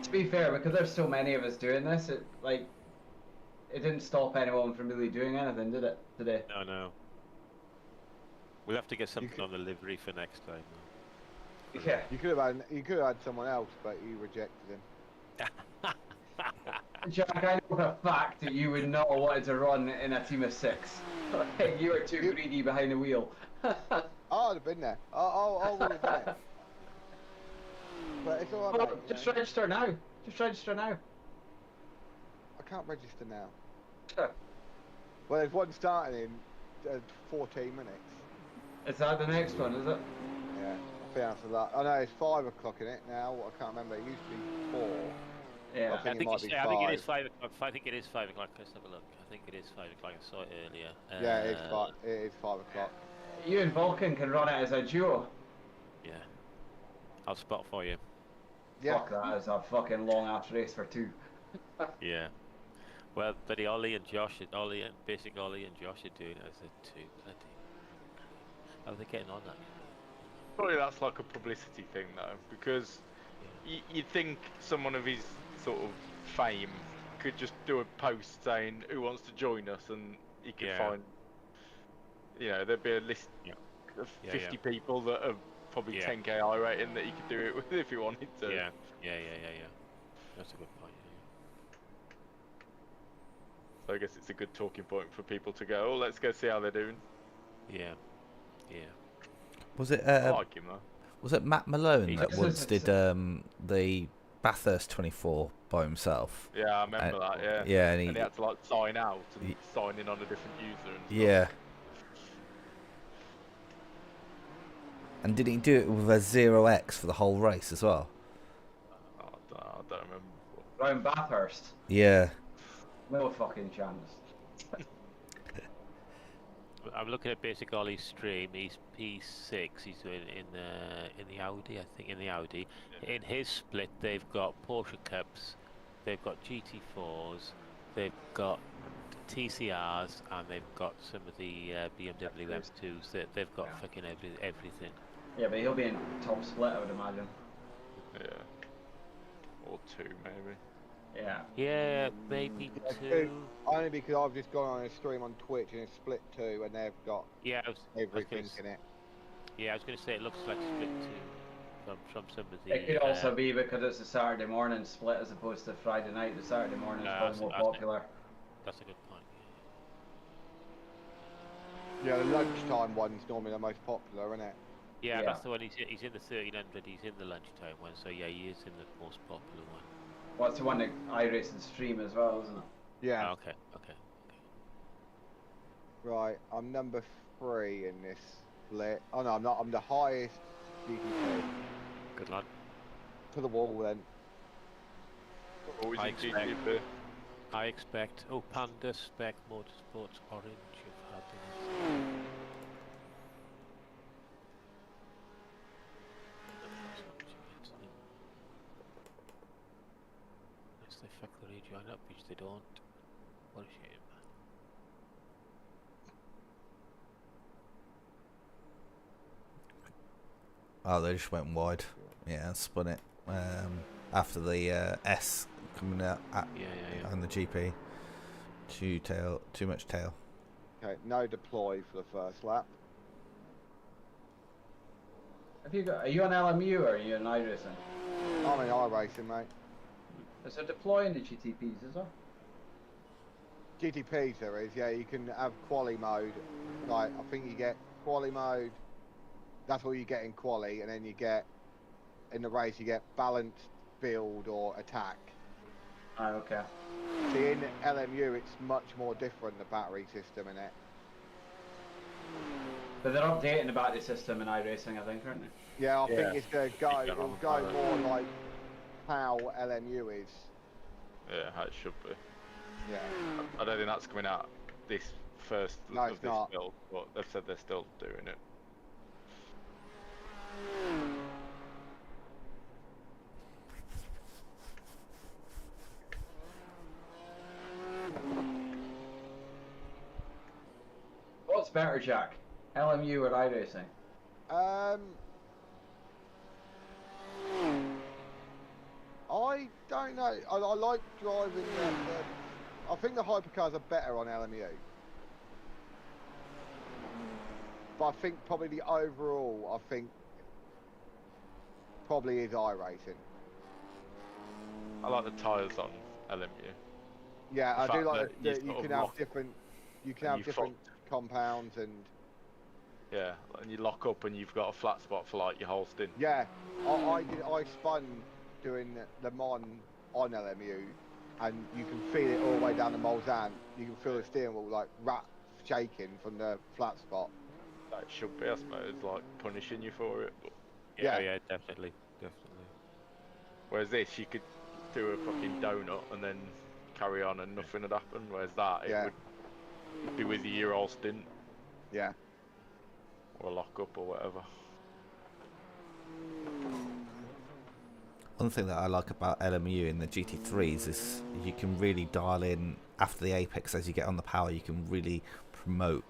Speaker 4: To be fair, because there's so many of us doing this, it didn't stop anyone from really doing anything, did it, today?
Speaker 2: No. We'll have to get something
Speaker 6: could-
Speaker 2: on the livery for next time.
Speaker 4: Yeah.
Speaker 6: You could have had someone else, but you rejected him.
Speaker 4: Jack, I know for a fact that you would not have wanted to run in a team of 6. You were too greedy behind the wheel.
Speaker 6: Oh, I'd have been there. I would have done it. But it's alright,
Speaker 4: Well,
Speaker 6: mate,
Speaker 4: just
Speaker 6: you know.
Speaker 4: register now. Just register now.
Speaker 6: I can't register now. Well, there's one starting in 14 minutes.
Speaker 4: Is that the next one, is it?
Speaker 6: Yeah, I think that's a lot. I know it's 5 o'clock in it now. I can't remember. It used to be 4.
Speaker 4: Yeah.
Speaker 6: I think it might be
Speaker 2: I think it is
Speaker 6: 5.
Speaker 2: 5 o'clock. I think it is 5 o'clock. Let's have a look. I think it is 5 o'clock. I saw it earlier.
Speaker 6: Yeah, it is 5 o'clock.
Speaker 4: You and Vulcan can run it as a duo.
Speaker 2: Yeah. I'll spot for you.
Speaker 6: Yeah.
Speaker 4: Fuck, that is a fucking long ass race for 2.
Speaker 2: Yeah. Well, buddy, Ollie and Josh and Josh are doing it as a 2. Bloody. How are they getting on that?
Speaker 3: Probably that's like a publicity thing though, because you'd think someone of his sort of fame could just do a post saying who wants to join us, and he could
Speaker 2: Yeah.
Speaker 3: find, there'd be a list of
Speaker 2: Yeah,
Speaker 3: 50 people that are probably
Speaker 2: Yeah.
Speaker 3: 10k I rating that he could do it with if he wanted to.
Speaker 2: Yeah. That's a good point.
Speaker 3: So I guess it's a good talking point for people to go, oh, let's go see how they're doing.
Speaker 2: Yeah.
Speaker 1: Was it
Speaker 3: I like him though.
Speaker 1: was it Matt Malone
Speaker 2: He's-
Speaker 1: that once did the Bathurst 24 by himself?
Speaker 3: Yeah, I remember that, yeah.
Speaker 1: Yeah,
Speaker 3: And he had to like sign out and sign in on a different user and stuff.
Speaker 1: yeah. And did he do it with a 0x for the whole race as well?
Speaker 3: Oh, I don't remember.
Speaker 4: Round Bathurst.
Speaker 1: Yeah.
Speaker 4: No fucking chance.
Speaker 2: I'm looking at Basic Ollie's stream. He's P6. He's doing it in the Audi, I think. In the Audi, in his split, they've got Porsche Cups, they've got GT4s, they've got TCRs, and they've got some of the BMW M2s. They've got fucking everything.
Speaker 4: Yeah, but he'll be in top split, I would imagine.
Speaker 3: Yeah. Or 2 maybe.
Speaker 4: Yeah.
Speaker 2: Yeah, maybe
Speaker 6: Yeah,
Speaker 2: 2.
Speaker 6: Only because I've just gone on a stream on Twitch and it's split 2 and they've got
Speaker 2: Yeah,
Speaker 6: everything in it.
Speaker 2: Yeah, I was going to say it looks like split two from some of the.
Speaker 4: It could also be because it's a Saturday morning split as opposed to Friday night. The Saturday morning is probably more popular.
Speaker 2: That's a good point.
Speaker 6: Yeah, the lunchtime one's normally the most popular, isn't it?
Speaker 2: Yeah, that's the one. He's in the 1300. He's in the lunchtime one. So yeah, he is in the most popular one.
Speaker 4: Well, it's the one that iRacing stream as well, isn't it?
Speaker 6: Yeah.
Speaker 2: Oh, okay.
Speaker 6: Right, I'm number 3 in this split. Oh no, I'm not. I'm the highest GTP.
Speaker 2: Good lad.
Speaker 6: To the wall then.
Speaker 3: Always
Speaker 2: I
Speaker 3: in
Speaker 2: expect-
Speaker 3: GTP.
Speaker 2: I expect. Oh, Panda Spec Motorsports Orange. You've had it. Unless they fuck the rejoin up, which they don't. What a shame.
Speaker 1: Oh, they just went wide. Yeah, and spun it after the S coming out on the GP. Too much tail.
Speaker 6: Okay, no deploy for the first lap.
Speaker 4: Are you on LMU or are you on iRacing?
Speaker 6: I'm in iRacing, mate.
Speaker 4: Is there deploy in the GTPs, is there?
Speaker 6: GTPs there is, yeah, you can have quali mode. Like, I think you get quali mode, that's all you get in quali, and then you get, in the race, you get balanced, build, or attack.
Speaker 4: Oh, okay.
Speaker 6: See, in LMU, it's much more different, the battery system in it.
Speaker 4: But they're updating the battery system in iRacing, I think, aren't they?
Speaker 6: Yeah, I think it's going to go, it'll go more like how LMU is.
Speaker 3: Yeah, how it should be.
Speaker 6: Yeah.
Speaker 3: I don't think that's coming out this first
Speaker 6: No,
Speaker 3: of
Speaker 6: it's
Speaker 3: this
Speaker 6: not.
Speaker 3: build, but they've said they're still doing it.
Speaker 4: What's better, Jack? LMU or iRacing?
Speaker 6: I don't know. I like driving I think the hypercars are better on LMU. But I think probably the overall, I think, probably is iRacing.
Speaker 3: I like the tyres on LMU.
Speaker 6: Yeah,
Speaker 3: The
Speaker 6: I do
Speaker 3: fact
Speaker 6: like
Speaker 3: that
Speaker 6: that
Speaker 3: you
Speaker 6: you
Speaker 3: sort
Speaker 6: can
Speaker 3: of
Speaker 6: have
Speaker 3: lock-
Speaker 6: different,
Speaker 3: you
Speaker 6: different compounds and
Speaker 3: Yeah, and you lock up and you've got a flat spot for like your whole stint.
Speaker 6: yeah. I spun doing Le Mans on LMU, and you can feel it all the way down the Mulsanne. You can feel the steering wheel like shaking from the flat spot.
Speaker 3: That should be, I suppose, like punishing you for it. But
Speaker 2: Yeah, definitely.
Speaker 3: whereas this, you could do a fucking donut and then carry on and nothing would happen. Whereas that, it would be with you your whole stint.
Speaker 6: Yeah.
Speaker 3: Or lock up or whatever.
Speaker 1: One thing that I like about LMU in the GT3s is you can really dial in after the apex as you get on the power. You can really promote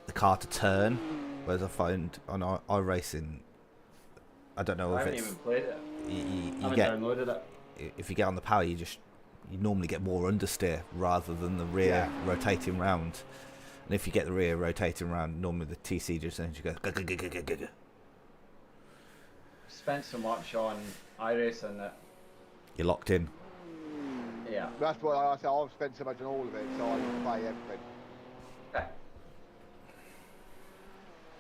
Speaker 1: the car to turn, whereas I find on iRacing, I don't know
Speaker 4: I
Speaker 1: if
Speaker 4: haven't
Speaker 1: it's
Speaker 4: even played it.
Speaker 1: you get
Speaker 4: downloaded it.
Speaker 1: If you get on the power, you normally get more understeer rather than the rear rotating round. And if you get the rear rotating round, normally the TC just then you go.
Speaker 4: Spent so much on iRacing that
Speaker 1: You're locked in.
Speaker 4: yeah.
Speaker 6: That's what I say. I've spent so much on all of it, so I can play everything.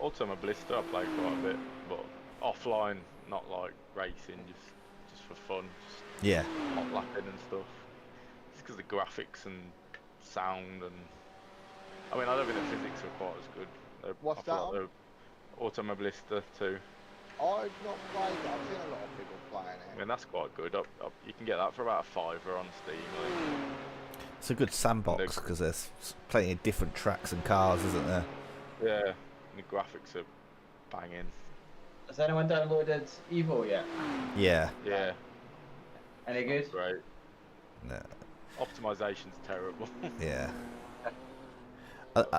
Speaker 3: Automobilista I play quite a bit, but offline, not like racing, just for fun,
Speaker 1: Yeah.
Speaker 3: hot lapping and stuff. It's because the graphics and sound and I mean I don't think the physics are quite as good.
Speaker 6: What's that on?
Speaker 3: Automobilista 2.
Speaker 6: I've not played it. I've seen a lot of people playing
Speaker 3: I
Speaker 6: it.
Speaker 3: mean that's quite good. You can get that for about a £5 on Steam. I think.
Speaker 1: It's a good sandbox because there's plenty of different tracks and cars, isn't there?
Speaker 3: Yeah, and the graphics are banging.
Speaker 4: Has anyone downloaded Evo yet?
Speaker 1: Yeah.
Speaker 3: Yeah.
Speaker 4: Any good?
Speaker 3: Great.
Speaker 1: No.
Speaker 3: Optimization's terrible.
Speaker 1: Yeah.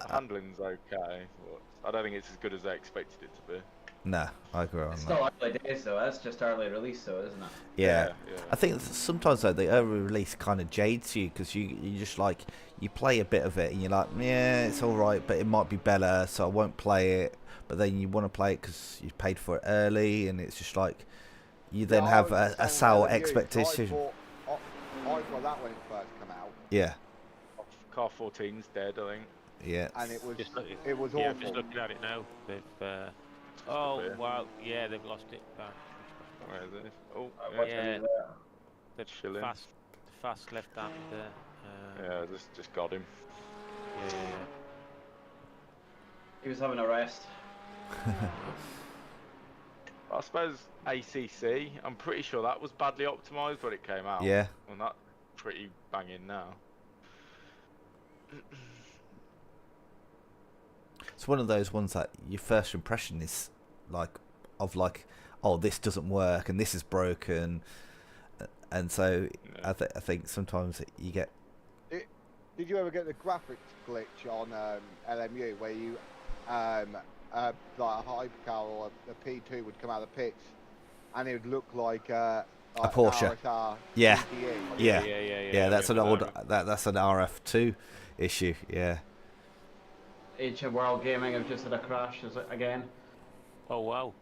Speaker 3: Handling's okay, but I don't think it's as good as they expected it to be.
Speaker 1: No, I agree on
Speaker 4: It's
Speaker 1: that.
Speaker 4: still early days though. That's just early release though, isn't it?
Speaker 1: Yeah.
Speaker 3: Yeah.
Speaker 1: I think sometimes though the early release kind of jades you because you just like you play a bit of it and you're like, yeah, it's all right, but it might be better, so I won't play it. but then you want to play it because you paid for it early, and it's just like you then
Speaker 6: Yeah, I
Speaker 1: have
Speaker 6: was the
Speaker 1: a
Speaker 6: same
Speaker 1: sour
Speaker 6: with LMU, so
Speaker 1: expectation.
Speaker 6: I got that when it first came out,
Speaker 1: Yeah,
Speaker 3: Car 14's dead, I think.
Speaker 1: yeah.
Speaker 6: and it was
Speaker 2: Just look,
Speaker 6: awful.
Speaker 2: yeah, I'm just looking at it now. They've oh
Speaker 3: here.
Speaker 2: wow, yeah, they've lost it back.
Speaker 3: Where is it? Oh,
Speaker 4: What
Speaker 3: yeah.
Speaker 4: time
Speaker 2: Yeah.
Speaker 4: is that?
Speaker 2: The
Speaker 3: Chilling.
Speaker 2: fast left-hander.
Speaker 3: Yeah, just got him.
Speaker 2: Yeah.
Speaker 4: He was having a rest.
Speaker 3: I suppose ACC, I'm pretty sure that was badly optimised when it came out.
Speaker 1: Yeah.
Speaker 3: And that's pretty banging now.
Speaker 1: It's one of those ones that your first impression is like of like, oh, this doesn't work and this is broken, and so
Speaker 3: Yeah.
Speaker 1: I think sometimes you get.
Speaker 6: Did you ever get the graphics glitch on LMU where you like a hypercar or a P2 would come out of the pits and it would look like a
Speaker 1: Porsche.
Speaker 6: an RSR
Speaker 1: Yeah.
Speaker 6: GTE?
Speaker 1: Yeah.
Speaker 2: Yeah.
Speaker 1: That's an old.
Speaker 3: remember
Speaker 1: That's an RF2 issue. Yeah.
Speaker 4: Ancient World Gaming have just had a crash again.
Speaker 2: Oh wow.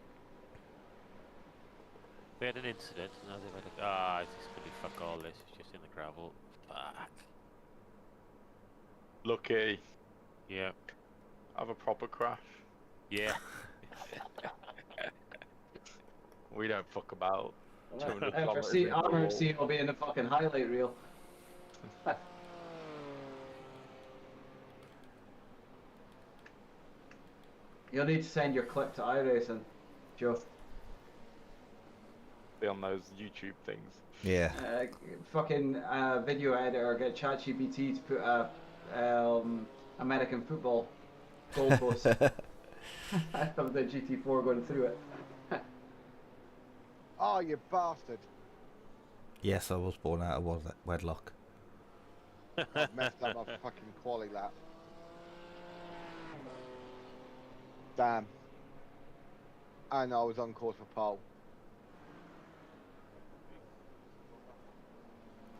Speaker 2: We had an incident, and now they've had it's just gonna be fuck all this. It's just in the gravel. Fuck.
Speaker 3: Lucky.
Speaker 2: Yeah.
Speaker 3: Have a proper crash.
Speaker 2: Yeah.
Speaker 3: We don't fuck about. 200
Speaker 4: FRC,
Speaker 3: kilometers into the wall.
Speaker 4: RFC will be in the fucking highlight reel. You'll need to send your clip to iRacing, Joe.
Speaker 3: Be on those YouTube things.
Speaker 1: Yeah.
Speaker 4: Fucking video editor, get ChatGPT to put a American football goalpost of the GT4 going through it.
Speaker 6: Oh, you bastard!
Speaker 1: Yes, I was born out of wedlock.
Speaker 6: I've messed up my fucking quali lap. Damn. And I was on course for pole.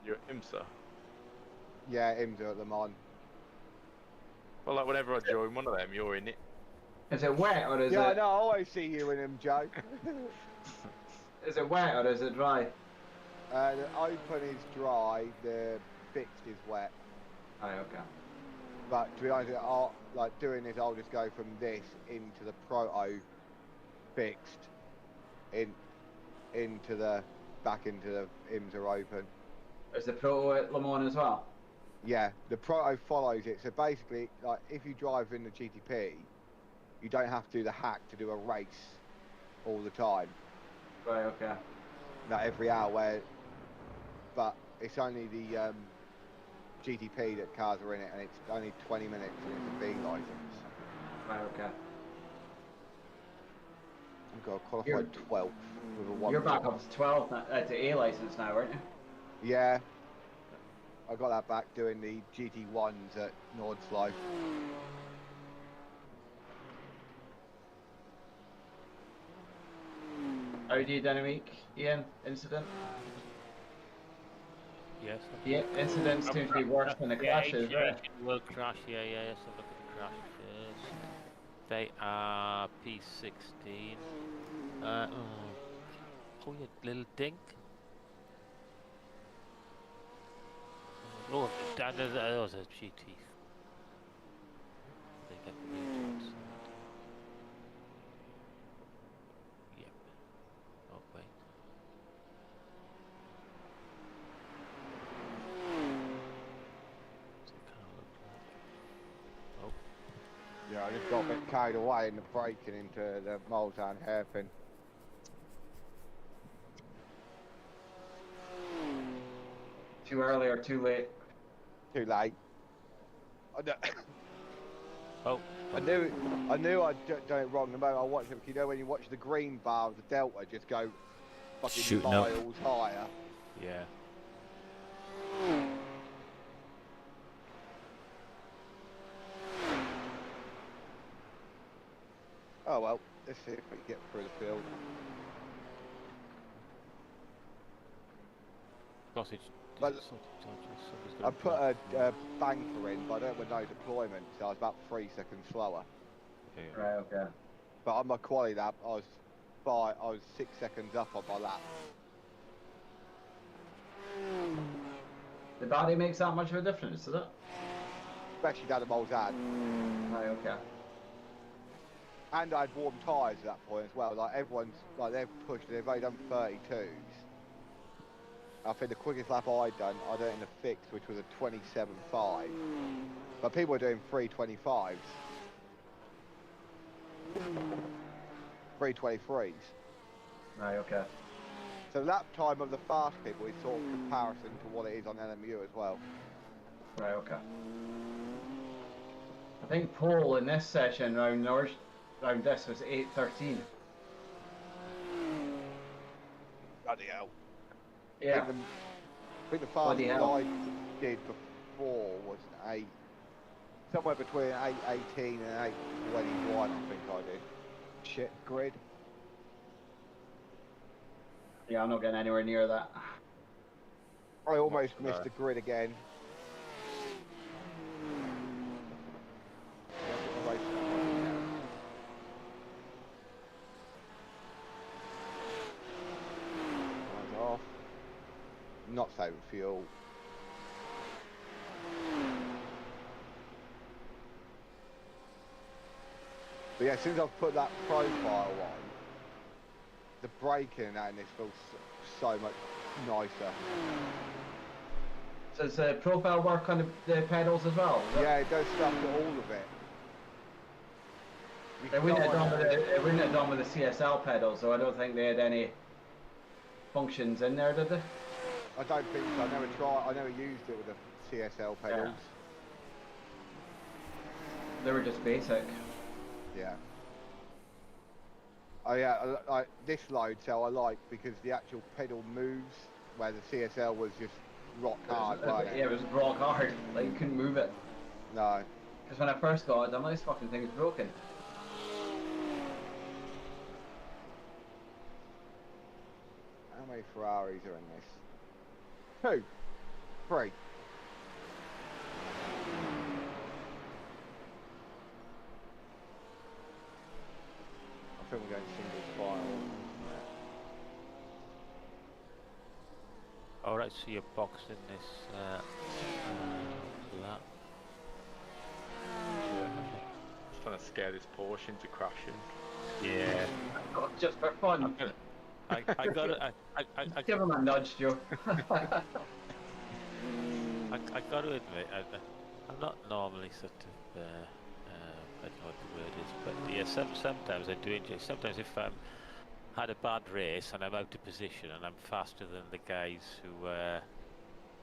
Speaker 3: You're IMSA.
Speaker 6: Yeah, IMSA at Le Mans.
Speaker 3: Well, like whenever I join one of them, you're in it.
Speaker 4: Is it wet or is
Speaker 6: Yeah, I
Speaker 4: it?
Speaker 6: know, I always see you in them, Joe.
Speaker 4: Is it wet or is it dry?
Speaker 6: The open is dry, the fixed is wet.
Speaker 4: Oh, okay.
Speaker 6: But to be honest, like doing this, I'll just go from this into the proto fixed, into the back into the IMSA open.
Speaker 4: Is the Pro at Le Mans as well?
Speaker 6: Yeah, the proto follows it. So basically, like if you drive in the GTP, you don't have to do the hack to do a race all the time.
Speaker 4: Right, okay.
Speaker 6: Not every hour, but it's only the GTP that cars are in it, and it's only 20 minutes, and it's a B license.
Speaker 4: Right, okay.
Speaker 6: I've got a qualified 12th with a 1.
Speaker 4: You're back up to 12 now, to A license now, aren't you?
Speaker 6: Yeah, I got that back doing the GT1s at Nordslow.
Speaker 4: Aerodynamic, Ian, incident?
Speaker 2: Yes.
Speaker 4: The incidents seem to be worse than the crashes,
Speaker 2: yeah,
Speaker 4: right?
Speaker 2: will crash. Yeah. Let's have a look at the crashes. They are P16. Oh, you little dink. Oh, that was a GT. They got the results. Yep. Oh, wait. What's it kind of look like? Oh.
Speaker 6: Yeah, I just got a bit carried away in the braking into the Mulsanne hairpin.
Speaker 4: Too early or too late?
Speaker 6: Too late.
Speaker 2: Oh.
Speaker 6: I knew I'd done it wrong the moment I watched it. You know when you watch the green bar of the Delta just go fucking
Speaker 1: Shooting up.
Speaker 6: miles higher.
Speaker 2: Yeah.
Speaker 6: Oh well, let's see if we get through the field.
Speaker 2: Sausage.
Speaker 6: But I put a banker in, but I don't with no deployment, so I was about 3 seconds slower.
Speaker 4: Right, okay.
Speaker 6: But on my quali lap, I was 6 seconds up on my lap.
Speaker 4: The battery makes that much of a difference, does it?
Speaker 6: Especially down the Mulsanne.
Speaker 4: Right, okay.
Speaker 6: And I had warm tyres at that point as well. Like everyone's, like they've pushed, they've only done 32s. I think the quickest lap I'd done in the fixed, which was a 27.5. But people were doing 325s. 323s.
Speaker 4: Right, okay.
Speaker 6: So lap time of the fast people is sort of comparison to what it is on LMU as well.
Speaker 4: Right, okay. I think pole in this session round this was 8:13.
Speaker 6: Bloody hell.
Speaker 4: Yeah.
Speaker 6: I think the fastest I did before was somewhere between 8:18 and 8:21. I think I did. Shit, grid.
Speaker 4: Yeah, I'm not getting anywhere near that.
Speaker 6: I almost missed the grid again. Off. Not saving fuel. But yeah, since I've put that profile on, the braking and that in this feels so much nicer.
Speaker 4: So does the profile work on the pedals as well?
Speaker 6: Yeah, it does stuff to all of it.
Speaker 4: It wouldn't have done with the CSL pedals, so I don't think they had any functions in there, did they?
Speaker 6: I don't think so. I never used it with the CSL pedals.
Speaker 4: Yeah. They were just basic.
Speaker 6: Yeah. Oh yeah, this load cell I like because the actual pedal moves, where the CSL was just rock hard.
Speaker 4: Yeah, it was rock hard. Like you couldn't move it.
Speaker 6: No.
Speaker 4: Because when I first got it, I'm like, this fucking thing is broken.
Speaker 6: How many Ferraris are in this? 2, 3. I think we're going single file.
Speaker 2: Alright, so you're boxing this lap.
Speaker 3: Yeah. Just trying to scare this Porsche into crashing.
Speaker 2: Yeah.
Speaker 4: Just for fun.
Speaker 2: I got it. I
Speaker 4: Give him a nudge, Joe.
Speaker 2: I got to admit, I'm not normally sort of, I don't know what the word is, but yeah, sometimes I do enjoy. Sometimes if I'm had a bad race and I'm out of position and I'm faster than the guys who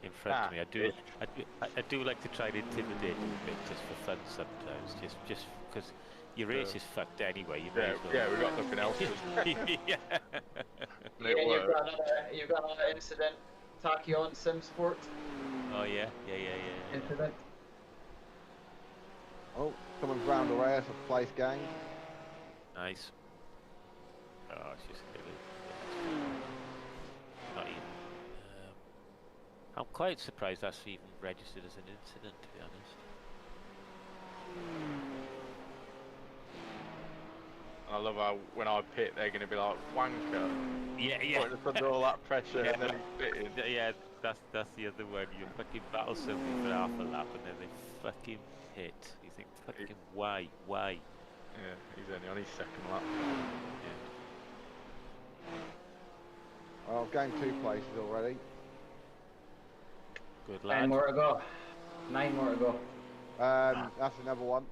Speaker 2: in front of me, I do like to try and intimidate them a bit just for fun sometimes, just because your race is fucked anyway. You may as well.
Speaker 3: Yeah, we've got nothing else.
Speaker 2: Yeah.
Speaker 4: You've got another incident. Tachyon Sim Sport.
Speaker 2: Oh yeah.
Speaker 4: Incident.
Speaker 6: Oh, someone's round the race of place gained.
Speaker 2: Nice. Oh, she's really. Not even. I'm quite surprised that's even registered as an incident, to be honest.
Speaker 3: I love how when I pit, they're going to be like, wanker.
Speaker 2: Yeah.
Speaker 3: Put under all that pressure and then he's pitting.
Speaker 2: Yeah, that's the other one. You fucking battle somebody for half a lap and then they fucking hit. You think, fucking why?
Speaker 3: Yeah, he's only on his second lap.
Speaker 2: Yeah.
Speaker 6: Well, I've gained 2 places already.
Speaker 2: Good lad.
Speaker 4: 9 more to go. 9 more to go.
Speaker 6: That's another one.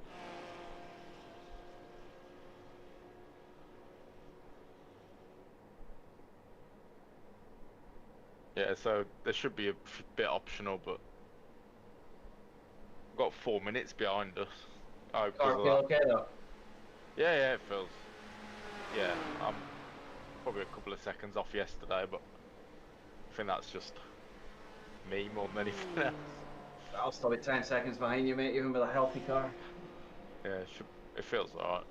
Speaker 3: Yeah, so there should be a bit optional, but we've got 4 minutes behind us. Oh,
Speaker 4: Car feel okay though?
Speaker 3: Yeah, it feels. Yeah, I'm probably a couple of seconds off yesterday, but I think that's just me more than anything else.
Speaker 4: I'll still be 10 seconds behind you, mate, even with a healthy car.
Speaker 3: Yeah, it feels alright.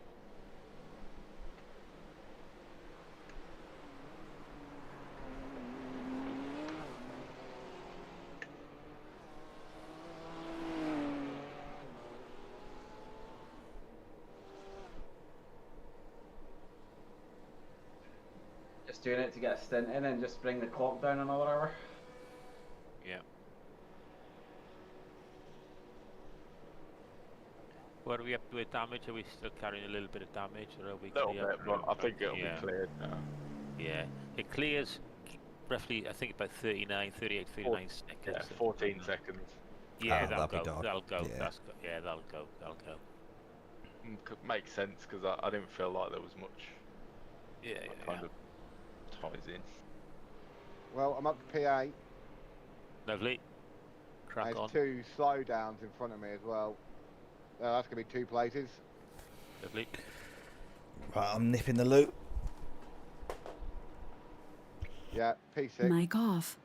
Speaker 4: just doing it to get a stint in and just bring the clock down another hour.
Speaker 2: Yeah. What are we up to with damage? Are we still carrying a little bit of damage, or are we
Speaker 3: Little
Speaker 2: clear?
Speaker 3: bit, but I think it'll be cleared now.
Speaker 2: Yeah, it clears roughly, I think, about 38, 39 seconds.
Speaker 3: Yeah, 14 seconds.
Speaker 2: Yeah,
Speaker 1: Ah,
Speaker 2: that'll
Speaker 1: that'll be
Speaker 2: go.
Speaker 1: done.
Speaker 2: That'll go.
Speaker 1: Yeah.
Speaker 2: That'll go. That'll go.
Speaker 3: Makes sense because I didn't feel like there was much.
Speaker 2: Yeah,
Speaker 3: That kind of ties in.
Speaker 6: Well, I'm up to P8.
Speaker 2: Lovely. Crack on.
Speaker 6: There's 2 slowdowns in front of me as well. That's going to be 2 places.
Speaker 2: Lovely.
Speaker 1: Right, I'm nipping the loop.
Speaker 6: Yeah, P6.
Speaker 7: Mic off.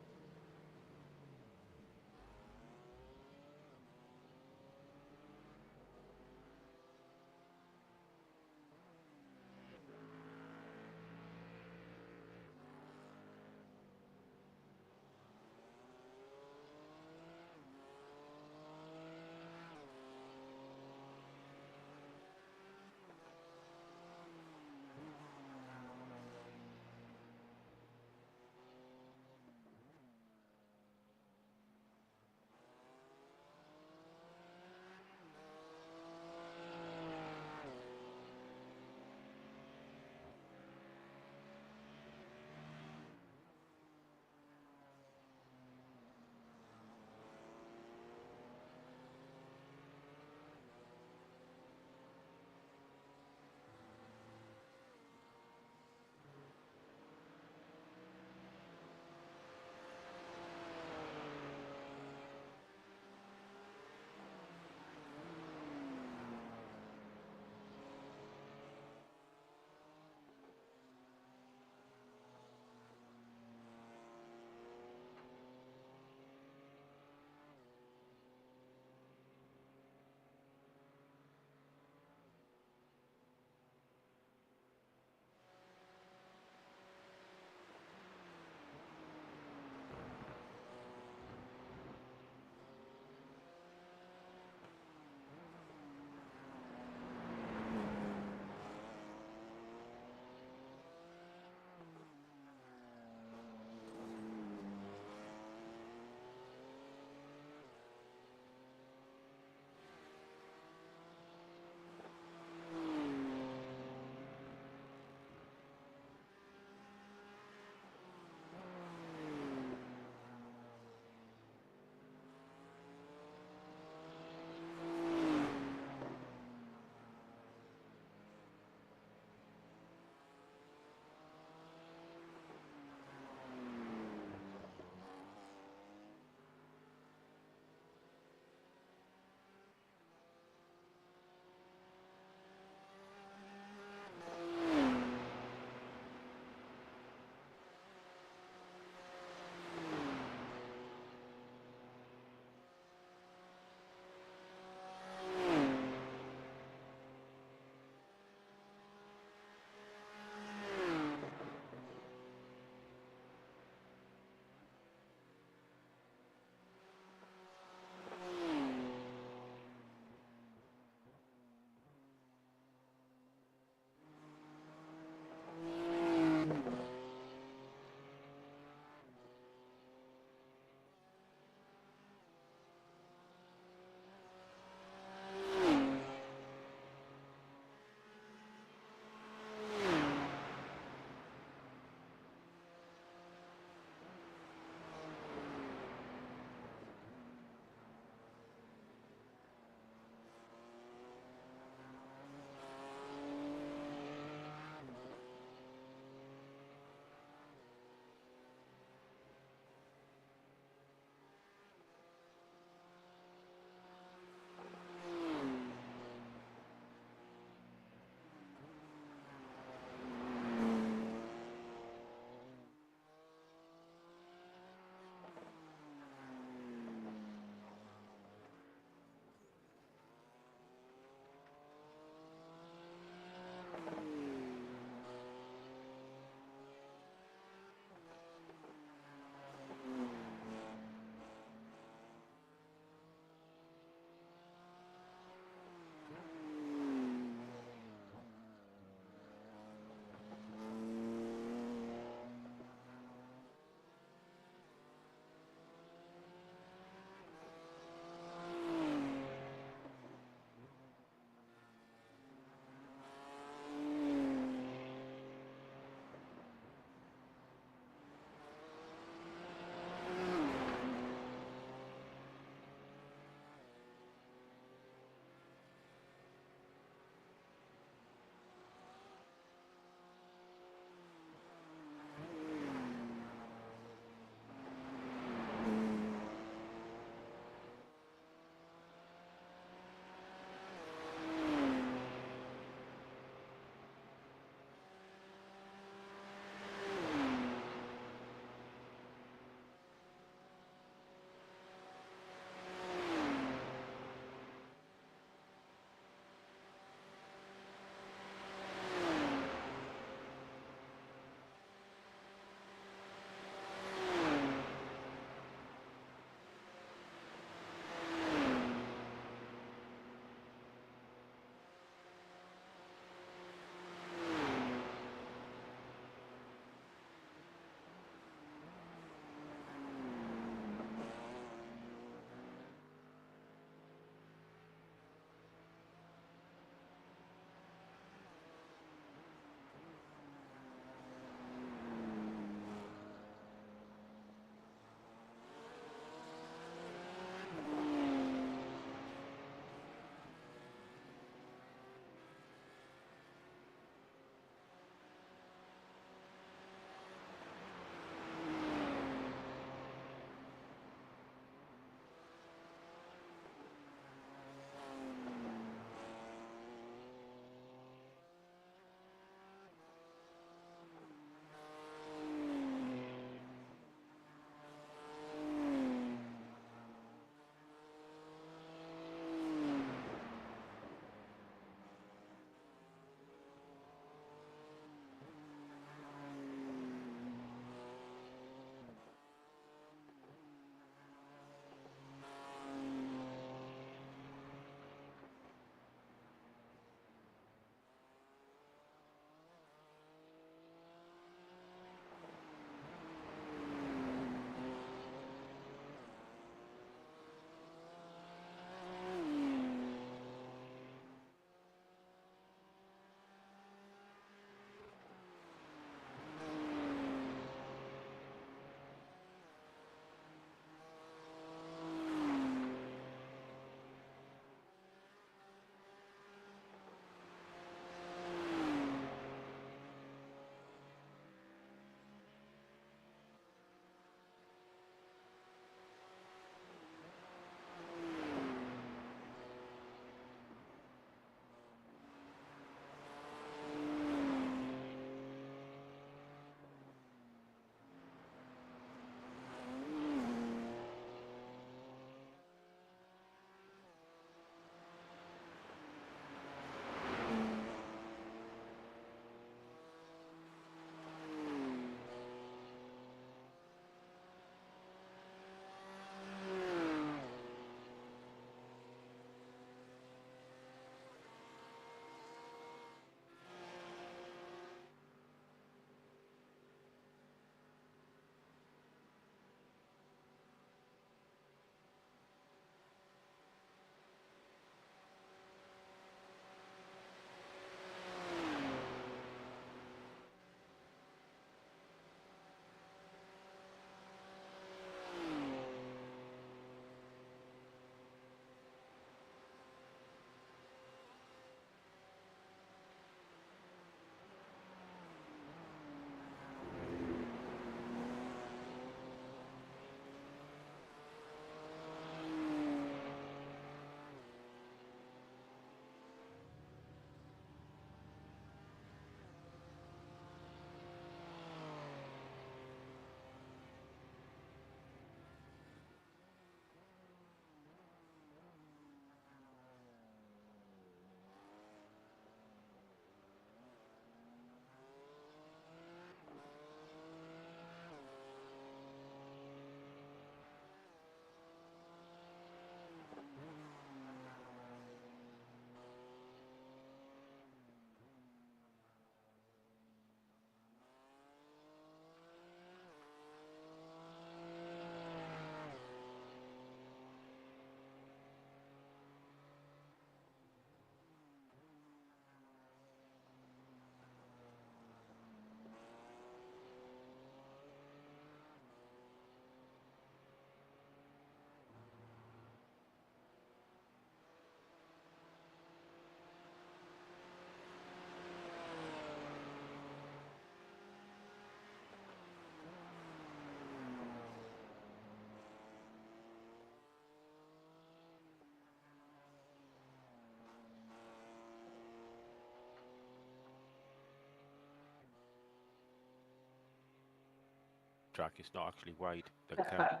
Speaker 2: track. It's not actually wide. The car.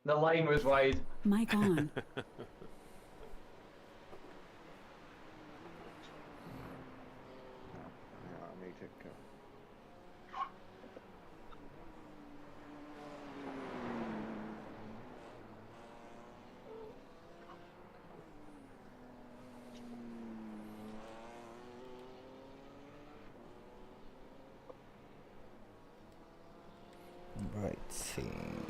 Speaker 4: The line was wide.
Speaker 7: Mic on.
Speaker 6: Yeah, I need to go.
Speaker 1: Right, team.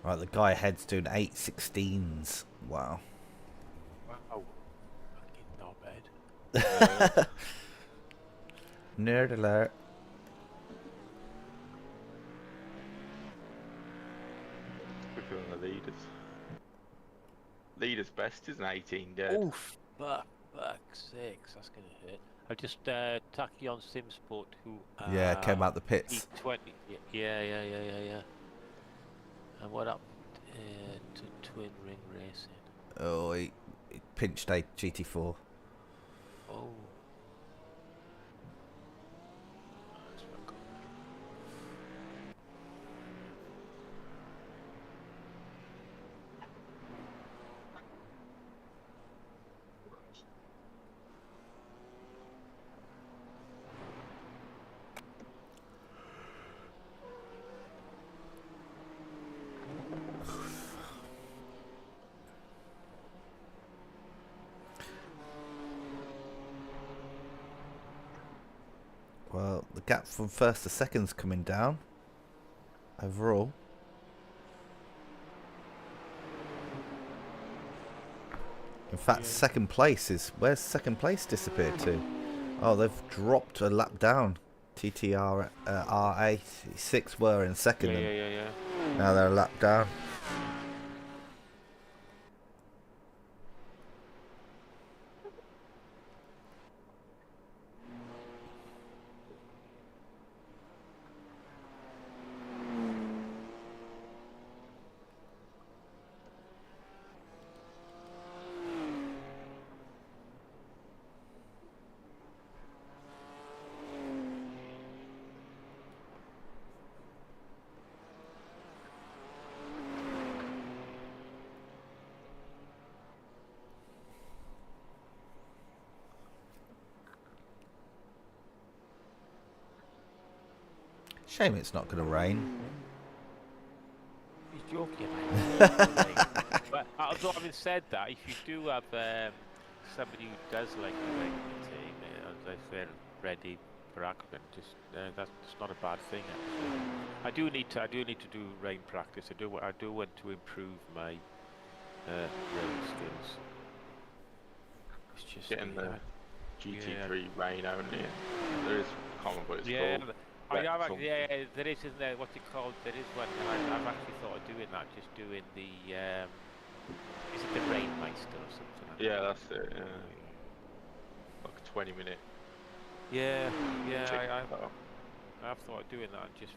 Speaker 1: Right, the guy ahead's doing 8:16s. Wow.
Speaker 2: Wow. Fucking not bad.
Speaker 1: Nerd alert.
Speaker 3: Quicker than the leaders. Leaders best is an 18 dead.
Speaker 2: Oh, fuck's sakes, that's gonna hurt. I just tacked you on SimSport who
Speaker 1: Yeah, came out the pits.
Speaker 2: E20. Yeah. And what up to Twin Ring Racing?
Speaker 1: Oh, he pinched a GT4.
Speaker 2: Oh. That's not good.
Speaker 1: Well, the gap from first to second's coming down. Overall. In fact, second place is... Where's second place disappeared to? Oh, they've dropped a lap down. TTR R86 were in second.
Speaker 2: Yeah.
Speaker 1: Now they're a lap down. Shame it's not going to rain.
Speaker 2: He's joking. But although having said that, if you do have somebody who does like the regular team, as I said, ready for accident, just that's not a bad thing. Actually. I do need to do rain practice. I do want to improve my rain skills. It's just
Speaker 3: Getting the GT3 rain only. There is, I can't remember what it's called.
Speaker 2: There is, isn't there, what's it called? There is one, and I've actually thought of doing that, just doing the, is it the Rainmeister or something like
Speaker 3: Yeah,
Speaker 2: that?
Speaker 3: that's it, yeah. Like a 20-minute.
Speaker 2: Yeah,
Speaker 3: Oh.
Speaker 2: I've thought of doing that and just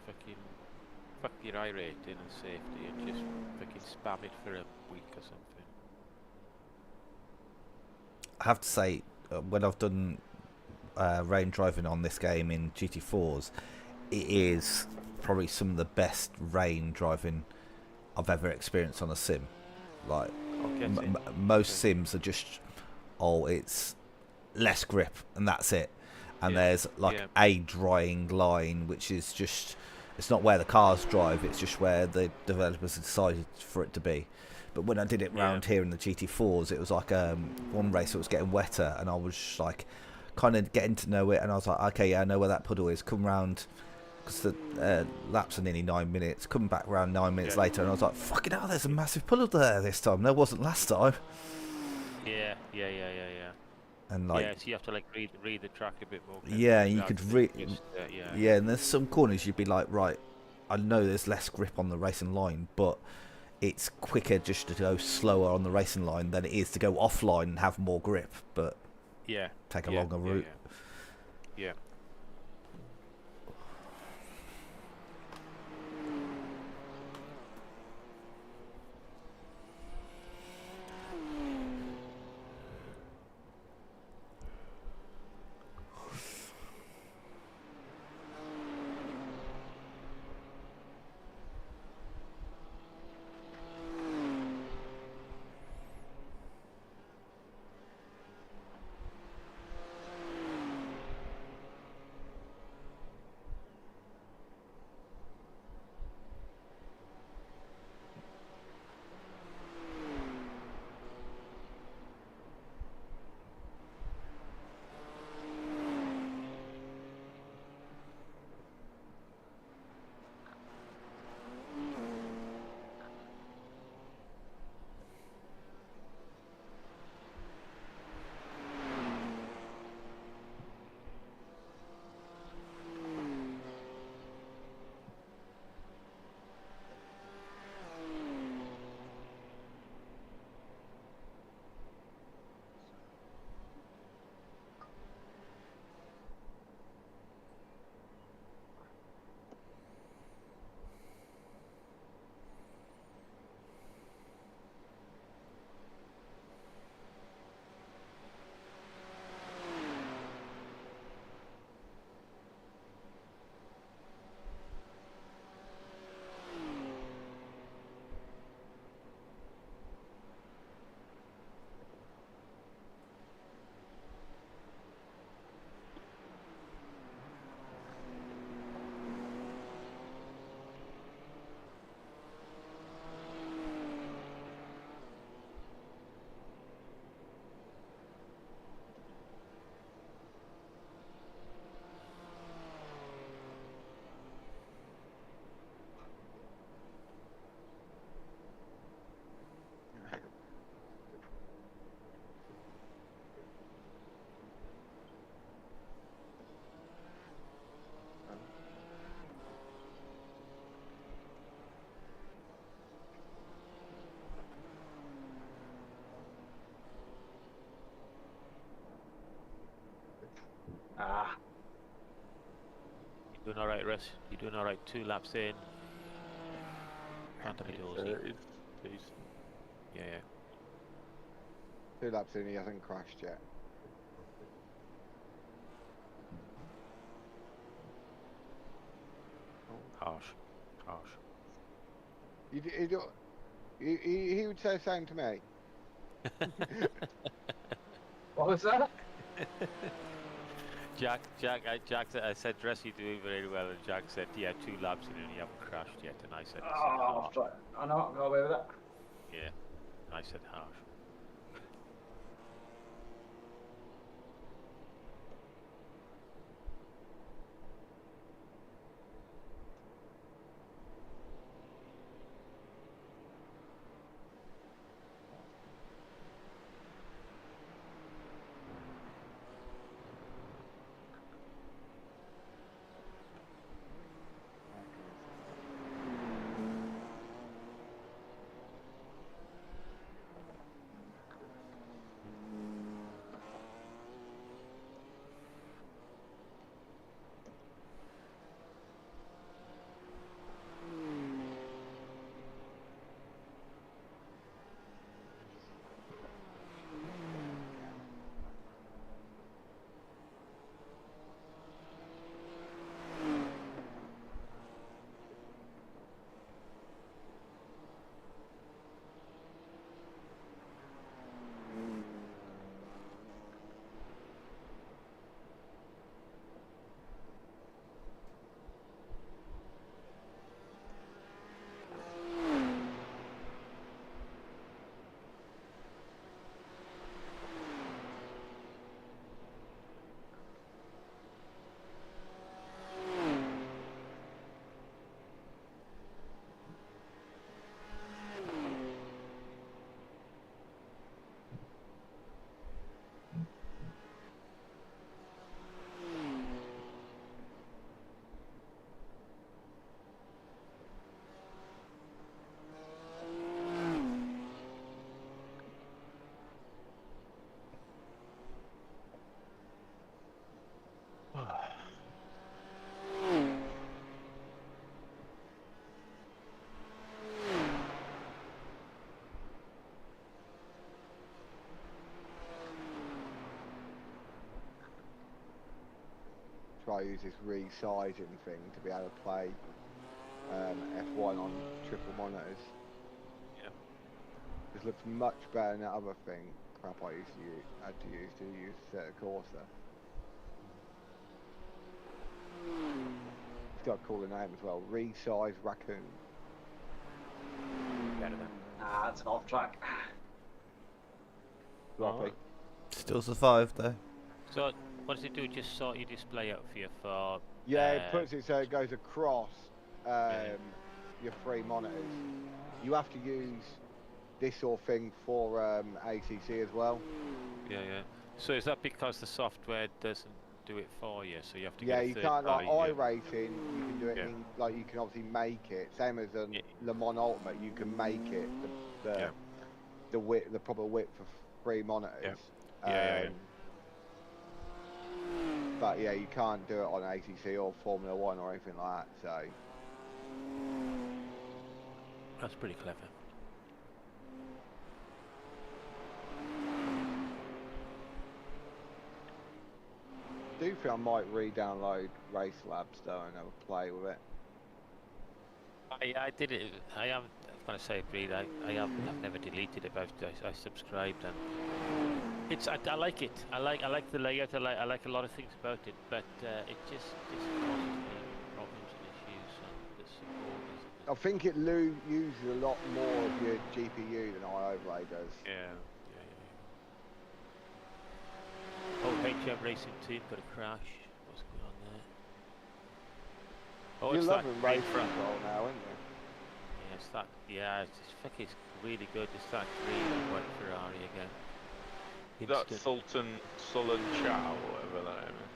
Speaker 2: fuck your iRating and safety and just fucking spam it for a week or something.
Speaker 1: I have to say, when I've done rain driving on this game in GT4s, it is probably some of the best rain driving I've ever experienced on a sim. Like most sims are just, it's less grip and that's it. And there's like a drying line, which is just, it's not where the cars drive, it's just where the developers have decided for it to be. But when I did it round here in the GT4s, it was like one race that was getting wetter, and I was just like kind of getting to know it, and I was like, okay, yeah, I know where that puddle is. Come round, because the laps are nearly 9 minutes. Come back around 9 minutes later, and I was like, fucking hell, there's a massive puddle there this time. There wasn't last time.
Speaker 2: Yeah.
Speaker 1: and like
Speaker 2: yeah, so you have to like read the track a bit more.
Speaker 1: yeah, you
Speaker 2: rather
Speaker 1: could
Speaker 2: than
Speaker 1: read
Speaker 2: just, yeah.
Speaker 1: yeah, and there's some corners you'd be like, right, I know there's less grip on the racing line, but it's quicker just to go slower on the racing line than it is to go offline and have more grip, but
Speaker 2: Yeah.
Speaker 1: take a
Speaker 2: yeah,
Speaker 1: longer
Speaker 2: yeah,
Speaker 1: route.
Speaker 2: Yeah.
Speaker 4: Ah,
Speaker 2: You doing all right, Russ? You doing all right? 2 laps in. Phantom Dorsey.
Speaker 3: It's decent.
Speaker 2: Yeah, yeah.
Speaker 6: 2 laps in, he hasn't crashed yet.
Speaker 2: Harsh. Harsh.
Speaker 6: He would say the same to me.
Speaker 5: What was that?
Speaker 2: Jack, I said, Dress, you're doing very well, and Jack said, yeah, 2 laps in and you haven't crashed yet, and I said,
Speaker 4: oh,
Speaker 2: harsh.
Speaker 4: I know, go away with it.
Speaker 2: Yeah, I said harsh.
Speaker 6: use this resizing thing to be able to play F1 on triple monitors.
Speaker 2: Yeah.
Speaker 6: This looks much better than that other thing crap I used to use Corsa. It's got a cooler name as well. Resize Raccoon.
Speaker 2: Better than.
Speaker 4: Nah, that's an off track.
Speaker 6: Floppy.
Speaker 1: Still survived though.
Speaker 2: So, what does it do? Just sort your display out for you for.
Speaker 6: Yeah, it puts it so it goes across your 3 monitors. You have to use this sort of thing for ACC as well.
Speaker 2: Yeah, yeah. So is that because the software doesn't do it for you? So you have to.
Speaker 6: Yeah,
Speaker 2: get a
Speaker 6: you
Speaker 2: third
Speaker 6: can't like
Speaker 2: party,
Speaker 6: iRacing. You can do it
Speaker 2: Yeah.
Speaker 6: in, like you can obviously make it. Same as Le Mans Ultimate, you can make it the width, the proper width for 3 monitors.
Speaker 2: Yeah.
Speaker 6: But yeah, you can't do it on ACC or Formula 1 or anything like that. So
Speaker 2: That's pretty clever.
Speaker 6: I do think I might re-download Race Labs though and have a play with it.
Speaker 2: I did it. I am. When I say read, I've never deleted it, but I subscribed and it's. I like it. I like the layout. I like a lot of things about it, but it just causes me problems and issues and the support.
Speaker 6: I think it uses a lot more of your GPU than iOverlay does.
Speaker 2: Yeah. Oh, HM Racing Team got a crash. What's going on there? Oh,
Speaker 6: You're
Speaker 2: it's that
Speaker 6: loving
Speaker 2: green
Speaker 6: race
Speaker 2: front.
Speaker 6: control now, aren't you?
Speaker 2: Yeah, it's that. Yeah, it's really good. It's that green and white Ferrari again.
Speaker 3: That
Speaker 2: Instant.
Speaker 3: Sullen Chow or whatever that name is.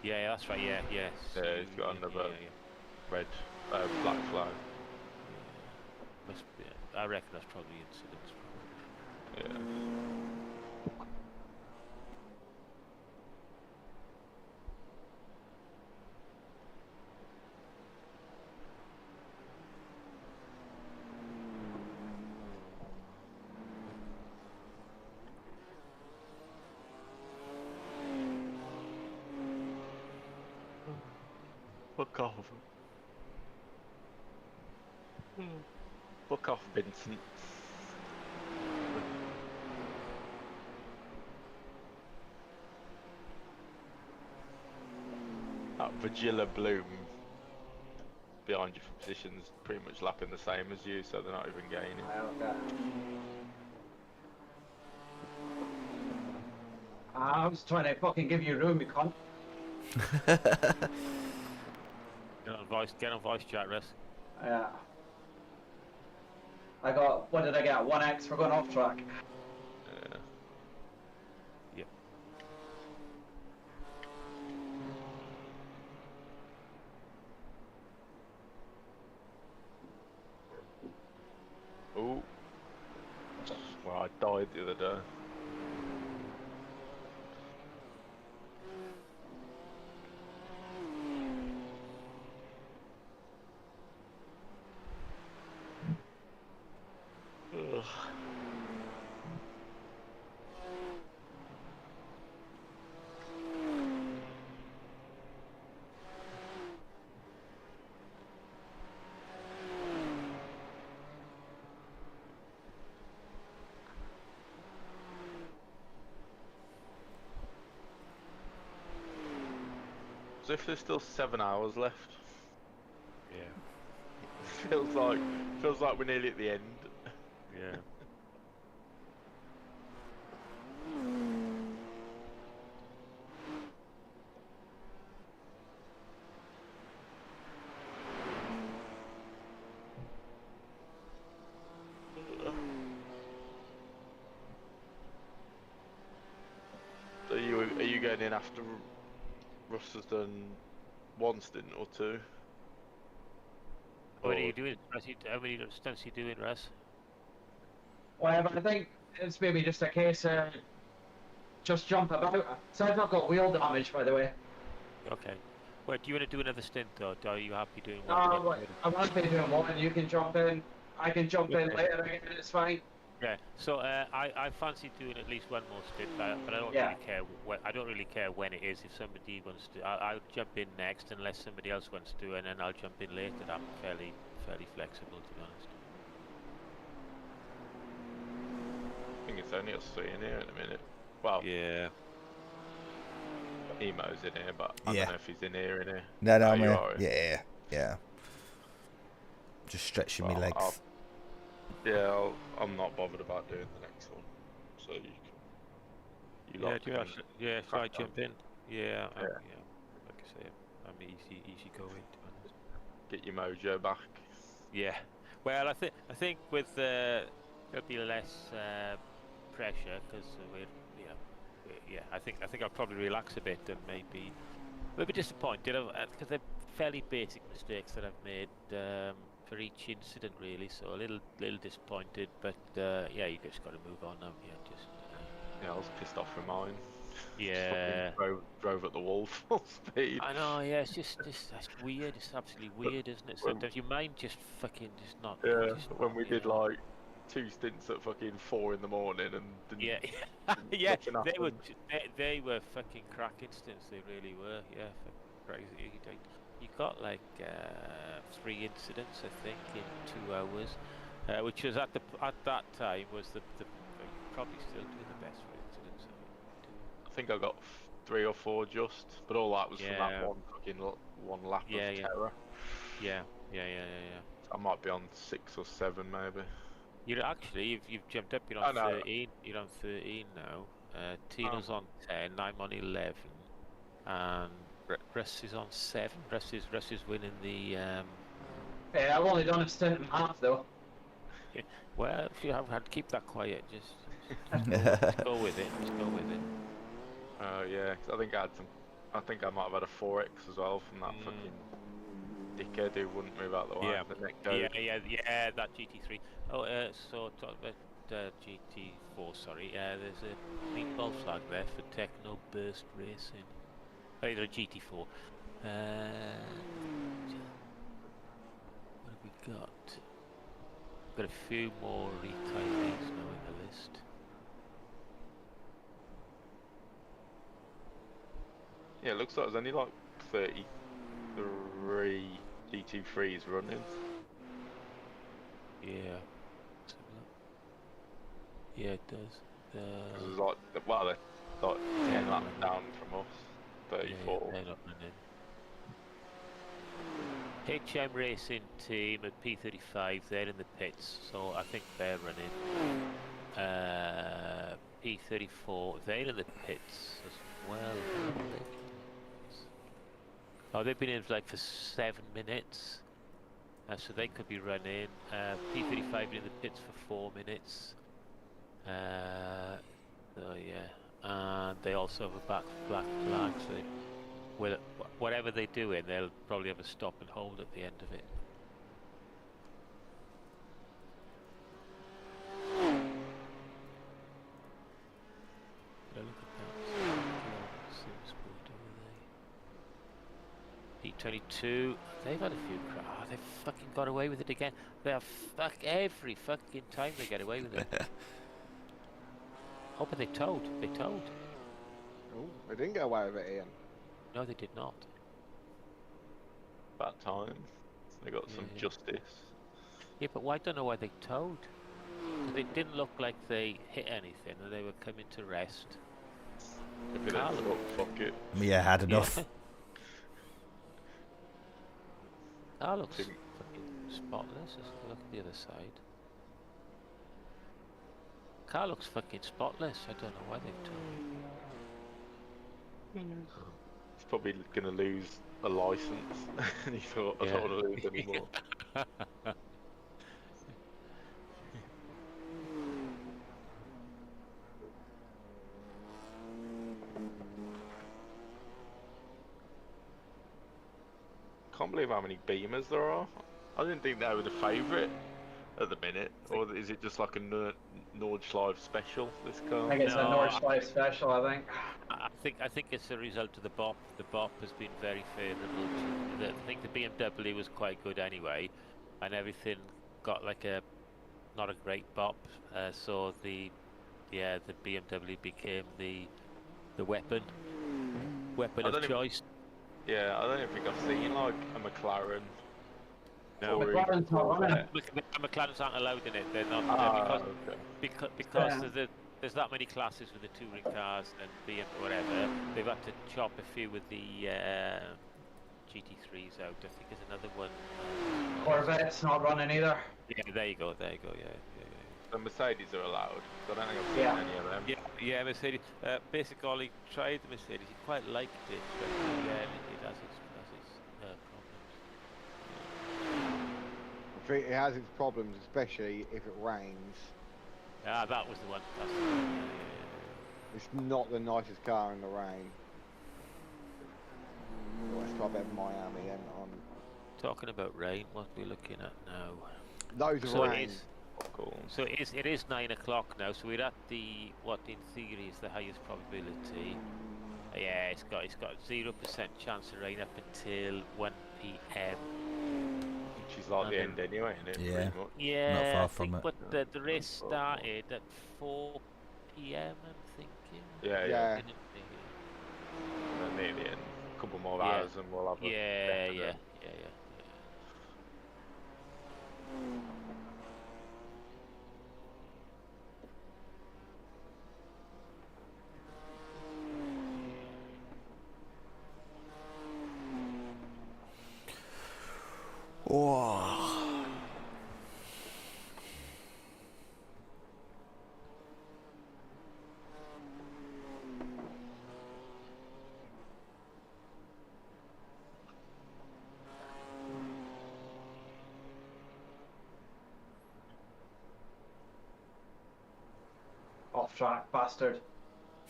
Speaker 2: Yeah, that's right. Yeah.
Speaker 3: Yeah, he's got another red, black flag.
Speaker 2: Must be, I reckon that's probably incidents.
Speaker 3: Yeah. Fuck off. Fuck off, Vincent. That Virgilla Bloom behind you for positions pretty much lapping the same as you, so they're not even gaining.
Speaker 4: I was trying to fucking give you room, you cunt.
Speaker 2: Get on voice chat, Russ.
Speaker 4: Yeah. I got, what did I get? 1x for going off track.
Speaker 3: Yeah.
Speaker 2: Yep.
Speaker 3: Ooh. Well, I died the other day. Ugh. So if there's still 7 hours left,
Speaker 2: Yeah.
Speaker 3: feels like we're nearly at the end.
Speaker 2: Yeah.
Speaker 3: So are you going in after Russ has done 1 stint or 2?
Speaker 2: What are you doing? How many stunts are you doing, Russ?
Speaker 4: Whatever, I think it's maybe just a case of just jump about. So I've not got wheel damage, by the way.
Speaker 2: Okay. Well, do you want to do another stint, or are you happy doing one?
Speaker 4: I want to be doing one, you can jump in. I can jump in later again, it's fine.
Speaker 2: Yeah. So I fancy doing at least one more stint, but I don't
Speaker 4: Yeah.
Speaker 2: really care. I don't really care when it is. If somebody wants to, I'll jump in next unless somebody else wants to, and then I'll jump in later. I'm fairly flexible, to be honest.
Speaker 3: I think it's only us three in here at the minute. Well,
Speaker 2: Yeah.
Speaker 3: Emo's in here, but I
Speaker 1: Yeah.
Speaker 3: don't know if he's in here.
Speaker 1: No,
Speaker 3: Oh,
Speaker 1: I'm
Speaker 3: you
Speaker 1: here.
Speaker 3: are here.
Speaker 1: Yeah. Just stretching my
Speaker 3: Well,
Speaker 1: legs.
Speaker 3: I'm not bothered about doing the next one. So you lot can
Speaker 2: Should I
Speaker 3: crack on.
Speaker 2: jump in? Yeah.
Speaker 3: Yeah.
Speaker 2: Like I say, I'm easy going, to be honest.
Speaker 3: Get your mojo back.
Speaker 2: Yeah. Well, I think with there'll be less pressure because I think I'll probably relax a bit and maybe disappointed because they're fairly basic mistakes that I've made for each incident really. So a little disappointed, but yeah, you just got to move on now. Yeah, just.
Speaker 3: Yeah, I was pissed off with mine.
Speaker 2: Yeah.
Speaker 3: drove at the wall full speed.
Speaker 2: I know, yeah, it's just that's weird. It's absolutely weird, isn't it? Sometimes your mind just fucking just not.
Speaker 3: Yeah,
Speaker 2: just
Speaker 3: when
Speaker 2: not,
Speaker 3: we
Speaker 2: you
Speaker 3: did
Speaker 2: know.
Speaker 3: like 2 stints at fucking 4 in the morning and didn't.
Speaker 2: Yeah, yeah, they were fucking cracking stints. They really were. Yeah, fucking crazy. You got like 3 incidents, I think, in 2 hours, which was at that time was the probably still doing the best for incidents.
Speaker 3: I think I got 3 or 4 just, but all that was from that one lap of terror.
Speaker 2: Yeah.
Speaker 3: I might be on 6 or 7 maybe.
Speaker 2: You're actually you've jumped up. You're on 13. You're on 13 now. Tino's on 10. I'm on 11, and Russ is on 7. Russ is winning the.
Speaker 4: Yeah, I've only done a stint and a half though.
Speaker 2: Well, if you had to keep that quiet, just go with it. Just go with it.
Speaker 3: Oh yeah, 'cause I think I might have had a 4X as well from that fucking dickhead who wouldn't move out the way.
Speaker 2: Yeah.
Speaker 3: The neck goat.
Speaker 2: Yeah, that GT3. Oh, so talk about GT4. Sorry. There's a meatball flag there for Techno Burst Racing. Either a GT4. What have we got? Got a few more retirees now in the list.
Speaker 3: Yeah, it looks like there's only like 33 GT3s running.
Speaker 2: Yeah. Yeah, it does.
Speaker 3: There's like, well, they're like 10 laps down from us. 34.
Speaker 2: Yeah, they're not running. HM Racing team at P35, they're in the pits, so I think they're running. P34, they're in the pits as well. Oh, they've been in like for 7 minutes, so they could be running. P35 in the pits for 4 minutes. Oh yeah, and they also have a black flag, so whatever they do in, they'll probably have a stop and hold at the end of it. Look at that. P22, they've had a few crashes. They've fucking got away with it again. They have every fucking time they get away with it. Oh, but they towed. They towed.
Speaker 6: Oh, they didn't get away with it, Ian.
Speaker 2: No, they did not.
Speaker 3: Bad time. They got some justice.
Speaker 2: Yeah, but I don't know why they towed. They didn't look like they hit anything, and they were coming to rest. The car looked...
Speaker 3: Fuck it.
Speaker 1: Yeah, had enough.
Speaker 2: Yeah. Car looks fucking spotless. Let's look at the other side. Car looks fucking spotless. I don't know why they've towed.
Speaker 3: He's probably going to lose a license. And he thought, I don't want to lose anymore. Can't believe how many Beamers there are. I didn't think they were the favourite at the minute, or is it just like a Nordschleife special? This car.
Speaker 4: I think it's a Nordschleife special.
Speaker 2: I think it's a result of the BOP. The BOP has been very favourable. I think the BMW was quite good anyway, and everything got like a not a great bop. So the BMW became the weapon
Speaker 3: I
Speaker 2: of
Speaker 3: don't even,
Speaker 2: choice.
Speaker 3: yeah, I don't think I've seen like a McLaren.
Speaker 2: No.
Speaker 3: or
Speaker 4: McLaren's not running.
Speaker 2: McLarens aren't allowed in it. They're not
Speaker 3: okay.
Speaker 2: because there's that many classes with the touring cars and the whatever. They've had to chop a few with the GT3s out. I think there's another one.
Speaker 4: Corvette's not running either.
Speaker 2: Yeah, there you go. Yeah.
Speaker 3: The Mercedes are allowed. So I don't think I've seen
Speaker 4: Yeah.
Speaker 3: any of them.
Speaker 2: Yeah, Mercedes. Basically, Ollie tried the Mercedes. He quite liked it, but yeah, it has its problems.
Speaker 6: I think it has its problems, especially if it rains.
Speaker 2: Ah, that was the one. That's the one. Yeah.
Speaker 6: It's not the nicest car in the rain. Let's try a bit of Miami then on.
Speaker 2: Talking about rain, what we're looking at now.
Speaker 6: Loads of
Speaker 2: So
Speaker 6: rain.
Speaker 3: Cool.
Speaker 2: So it is 9 o'clock now. So we're at the what in theory is the highest probability. Yeah, it's got 0% chance of rain up until 1 p.m.
Speaker 3: Which is like the end anyway, isn't it?
Speaker 1: Yeah.
Speaker 3: Pretty much.
Speaker 2: Yeah,
Speaker 1: Not far
Speaker 2: I
Speaker 1: from
Speaker 2: think,
Speaker 1: it.
Speaker 2: but the race started at 4 p.m. I'm thinking.
Speaker 6: Yeah.
Speaker 2: Didn't it?
Speaker 3: Near the end. A couple more
Speaker 2: Yeah.
Speaker 3: hours and we'll have a
Speaker 2: Yeah.
Speaker 3: definite.
Speaker 1: Whoa.
Speaker 4: Off track, bastard.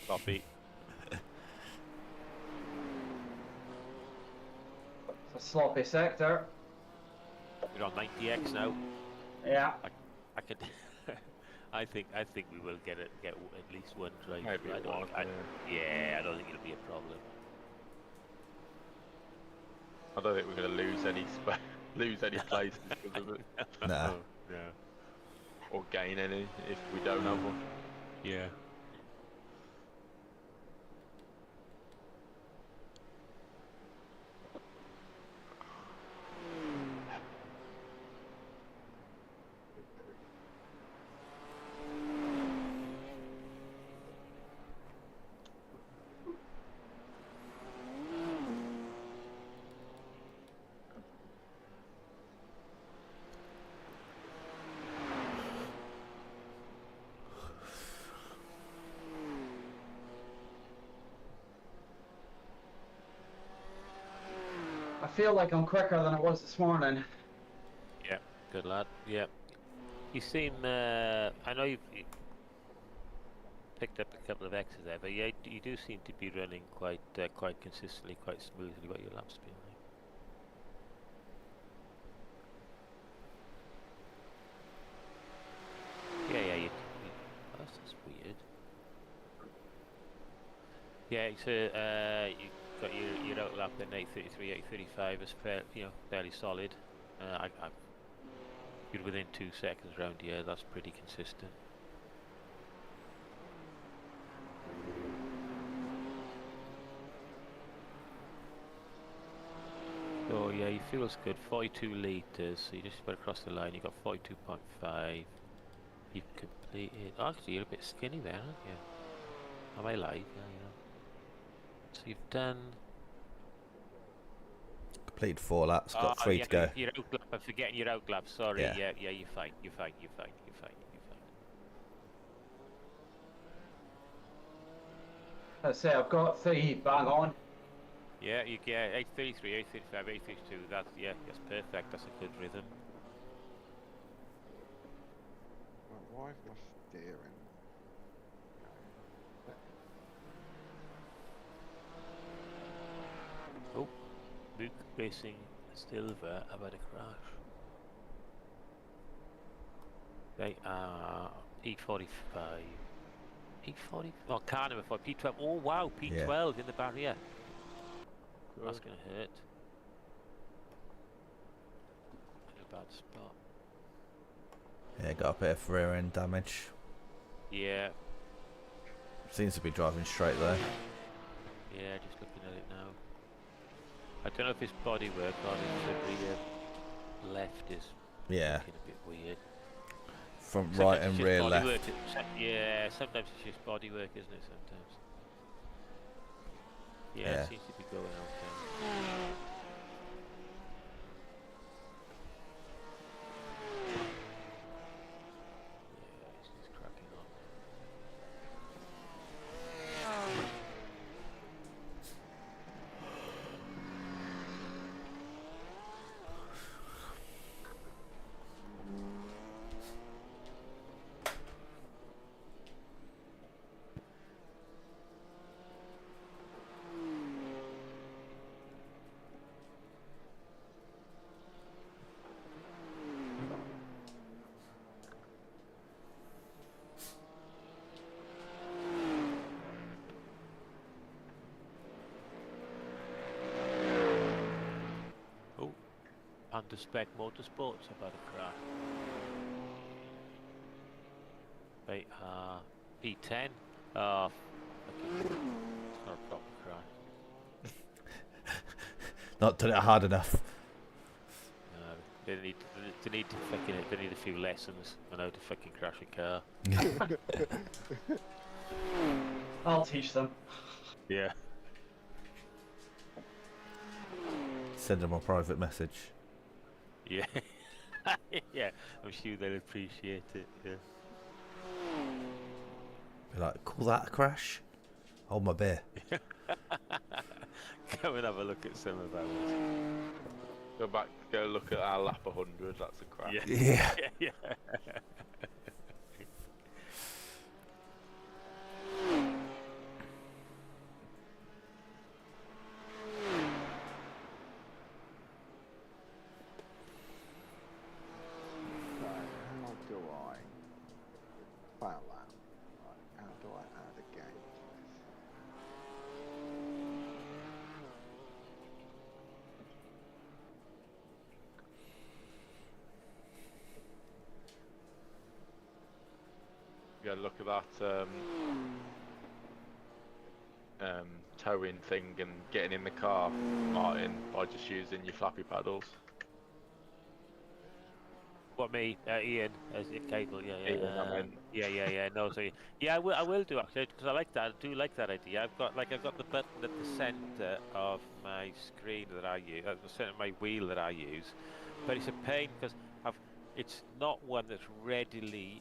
Speaker 2: Copy.
Speaker 4: It's a sloppy sector.
Speaker 2: We're on 90x now.
Speaker 4: Yeah.
Speaker 2: I could. I think we will get at least one drive.
Speaker 3: Maybe
Speaker 2: I
Speaker 3: one,
Speaker 2: don't, yeah, I don't think it'll be a problem.
Speaker 3: I don't think we're going to lose any places because of it.
Speaker 1: Nah.
Speaker 2: Yeah.
Speaker 3: Or gain any if we don't have one.
Speaker 2: Yeah.
Speaker 4: I feel like I'm quicker than I was this morning.
Speaker 2: Yeah. Good lad. Yeah. You seem. I know you've picked up a couple of X's there, but yeah, you do seem to be running quite consistently, quite smoothly. What your laps been like? Yeah. Oh, that's weird. Yeah. So you got your out lap at 8:33, 8:35 is fairly solid. You're within 2 seconds around here. That's pretty consistent. Oh yeah, he feels good. 42 litres, so you just about across the line. You got 42.5. You've completed. Oh, actually, you're a bit skinny there, aren't you? Am I live? Yeah. So you've done.
Speaker 1: Completed 4 laps, got 3 to go.
Speaker 2: You're out glove. I'm forgetting you're out glove. Sorry.
Speaker 1: Yeah.
Speaker 2: Yeah. You're fine. You're fine.
Speaker 4: I say I've got 3 bang on.
Speaker 2: Yeah, you get 8:33, 8:35, 8:32. That's perfect. That's a good rhythm.
Speaker 6: Why is my steering?
Speaker 2: Oh, Luke Racing Silver about a crash. They are P45. P40. Oh, car number 4. P12. Oh wow, P12 in the barrier. That's gonna hurt. In a bad spot.
Speaker 1: Yeah, got a bit of rear end damage.
Speaker 2: Yeah,
Speaker 1: Seems to be driving straight though.
Speaker 2: yeah, just looking at it now. I don't know if it's bodywork or if the rear left is
Speaker 1: Yeah,
Speaker 2: looking a bit weird.
Speaker 1: front
Speaker 2: Sometimes
Speaker 1: right
Speaker 2: it's
Speaker 1: and
Speaker 2: just
Speaker 1: rear
Speaker 2: bodywork.
Speaker 1: left.
Speaker 2: Yeah, sometimes it's just bodywork, isn't it? Sometimes. Yeah,
Speaker 1: Yeah.
Speaker 2: it seems to be going okay. Yeah, it's just cracking on. Under Spec Motorsports about a crash. Wait, P10. Oh, it's not a proper crash.
Speaker 1: Not done it hard enough.
Speaker 2: No, they need to fucking they need a few lessons on how to fucking crash a car.
Speaker 5: I'll teach them.
Speaker 2: Yeah.
Speaker 1: Send them a private message.
Speaker 2: Yeah. Yeah, I'm sure they'll appreciate it. Yeah.
Speaker 1: Be like, call that a crash? Hold my beer.
Speaker 2: Go and have a look at some of ours.
Speaker 3: Go look at our lap 100. That's a crash.
Speaker 2: Yeah.
Speaker 1: Yeah.
Speaker 2: Yeah.
Speaker 3: Yeah, look at that towing thing and getting in the car, Martin, by just using your flappy paddles.
Speaker 2: What me, Ian, as a cable, yeah, yeah,
Speaker 3: Ian, I meant.
Speaker 2: yeah. No, so yeah, I will do actually because I like that. I do like that idea. I've got the button at the centre of my screen that I use, at the centre of my wheel that I use, but it's a pain because it's not one that's readily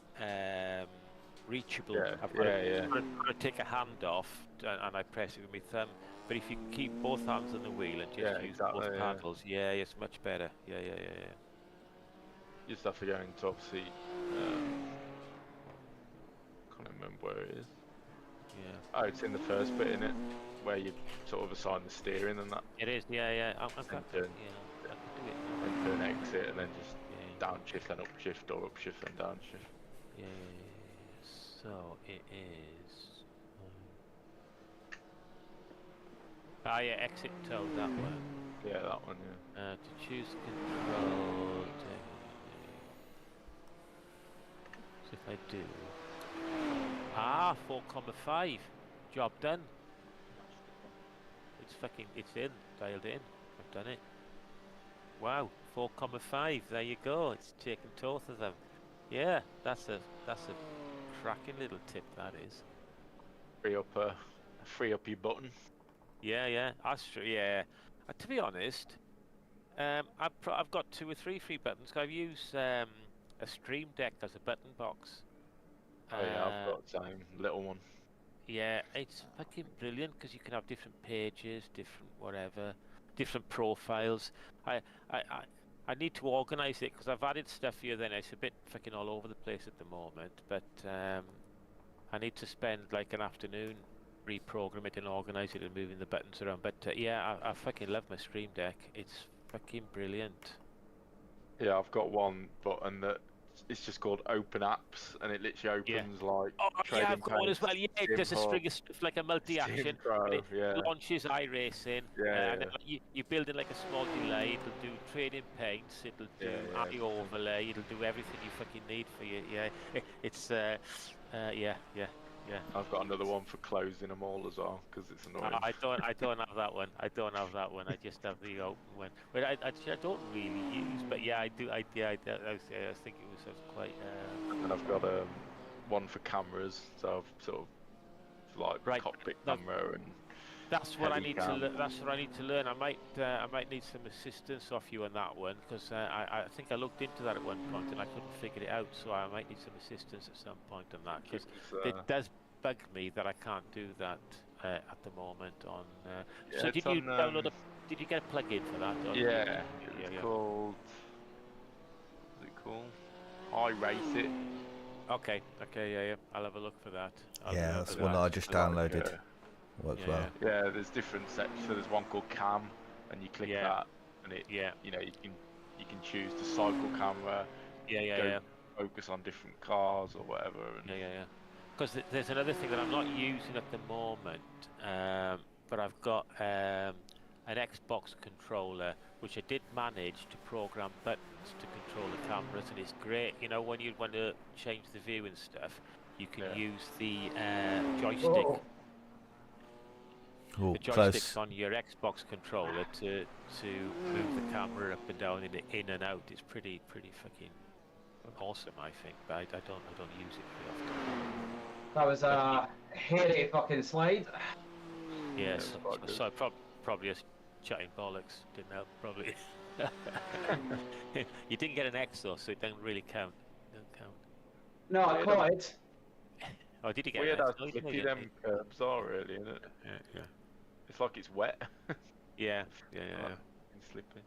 Speaker 2: reachable.
Speaker 3: Yeah,
Speaker 2: I've got
Speaker 3: yeah.
Speaker 2: got to take a hand off and I press it with my thumb. But if you can keep both hands on the wheel and just use both paddles, yeah, it's much better. Yeah.
Speaker 3: You just have to go into obviously. Can't remember where it is.
Speaker 2: Yeah.
Speaker 3: Oh, it's in the first bit in it, where you sort of assign the steering and that.
Speaker 2: It is. Yeah. I'm
Speaker 3: And
Speaker 2: got
Speaker 3: turn.
Speaker 2: yeah. I can do it.
Speaker 3: And turn exit and then just
Speaker 2: Yeah.
Speaker 3: downshift and upshift or upshift and downshift.
Speaker 2: Yeah. So it is. Yeah, exit toe that one.
Speaker 3: Yeah, that one. Yeah.
Speaker 2: To choose control. So if I do. 4,5. Job done. It's in, dialed in. I've done it. Wow, 4,5. There you go. It's taken both of them. Yeah, that's a cracking little tip. That is.
Speaker 3: Free up your button.
Speaker 2: Yeah. That's true. Yeah. To be honest, I've got 2 or 3 free buttons. I've used a Stream Deck as a button box.
Speaker 3: Oh yeah, I've got the same little one.
Speaker 2: Yeah, it's fucking brilliant because you can have different pages, different whatever, different profiles. I need to organise it because I've added stuff here. Then it's a bit fucking all over the place at the moment. But I need to spend like an afternoon reprogram it and organise it and moving the buttons around. But yeah, I fucking love my Stream Deck. It's fucking brilliant.
Speaker 3: Yeah, I've got one button that it's just called Open Apps, and it literally opens like
Speaker 2: Oh,
Speaker 3: trading
Speaker 2: yeah, I've got one as
Speaker 3: posts,
Speaker 2: well. Yeah,
Speaker 3: Steam
Speaker 2: there's a
Speaker 3: Hub,
Speaker 2: string of stuff like a multi-action.
Speaker 3: Steam
Speaker 2: And
Speaker 3: Pro,
Speaker 2: it
Speaker 3: yeah.
Speaker 2: launches iRacing,
Speaker 3: Yeah,
Speaker 2: and then you build in like a small delay. It'll do trading paints. It'll do
Speaker 3: Yeah,
Speaker 2: overlay. It'll do everything you fucking need for you. Yeah, it's yeah.
Speaker 3: I've got another one for closing them all as well, because it's annoying.
Speaker 2: I don't have that one. I don't have that one. I just have the open one. But I don't really use. But yeah, I do. I think it was quite.
Speaker 3: And I've got one for cameras, so I've sort of like cockpit camera and.
Speaker 2: That's what I need to.
Speaker 3: Headicam.
Speaker 2: That's what I need to learn. I might need some assistance off you on that one, because I think I looked into that at one point and I couldn't figure it out. So I might need some assistance at some point on that, because it does bug me that I can't do that at the moment on. So did you download did you get a plug-in for that? Or
Speaker 3: Yeah, it's called. What's it called? iRacing.
Speaker 2: Okay, yeah. I'll have a look for that.
Speaker 1: Yeah, that's one that I just downloaded. Works well.
Speaker 3: Yeah, there's different sections. So there's one called Cam, and you click that, and it. You know, you can choose to cycle camera. Focus on different cars or whatever. And
Speaker 2: Yeah. Because there's another thing that I'm not using at the moment, but I've got an Xbox controller which I did manage to program buttons to control the cameras, and it's great. You know, when you want to change the view and stuff, you can use the joystick.
Speaker 1: Ooh,
Speaker 2: the joysticks on your Xbox controller to move the camera up and down in and out. It's pretty fucking awesome, I think. But I don't use it very often.
Speaker 4: That was a hairy fucking slide.
Speaker 2: Yes, so probably just chatting bollocks didn't help. Probably. You didn't get an X though, so it doesn't really count.
Speaker 4: No, I caught it.
Speaker 2: Oh, did you get
Speaker 3: weird
Speaker 2: an
Speaker 3: how
Speaker 2: X? No, you didn't
Speaker 3: slippy
Speaker 2: get
Speaker 3: them curbs are, really, isn't it?
Speaker 2: Yeah.
Speaker 3: It's like it's wet.
Speaker 2: Yeah.
Speaker 3: It's slippy.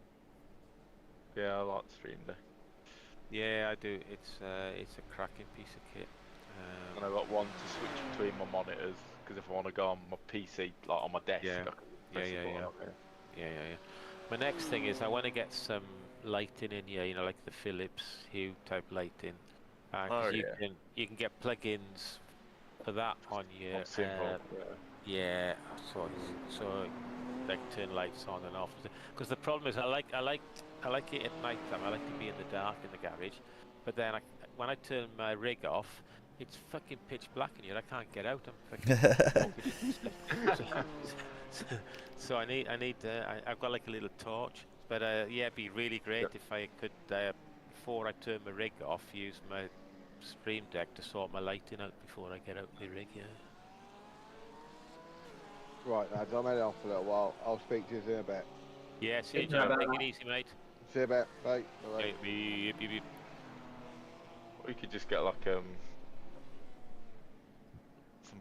Speaker 3: Yeah, I like the Stream Deck.
Speaker 2: Yeah, I do. It's a cracking piece of kit.
Speaker 3: And I got one to switch between my monitors, because if I want to go on my PC, like on my desk, I can press the button.
Speaker 2: Yeah. My next thing is I want to get some lighting in here, you know, like the Philips Hue type lighting. You can get plugins for that on your so like turn lights on and off. Because the problem is I like it at night time. I like to be in the dark in the garage, but then when I turn my rig off, it's fucking pitch black in here. I can't get out. I'm fucking so I've got like a little torch. But yeah, it'd be really great if I could before I turn my rig off, use my Stream Deck to sort my lighting out before I get out the rig. Yeah.
Speaker 6: Right, lads, I'm heading off for a little while. I'll speak to you in a bit.
Speaker 2: Yeah, see you, Joe. Take it easy, mate.
Speaker 6: See you in a bit. Bye. Bye.
Speaker 2: Beep.
Speaker 3: Or you could just get like some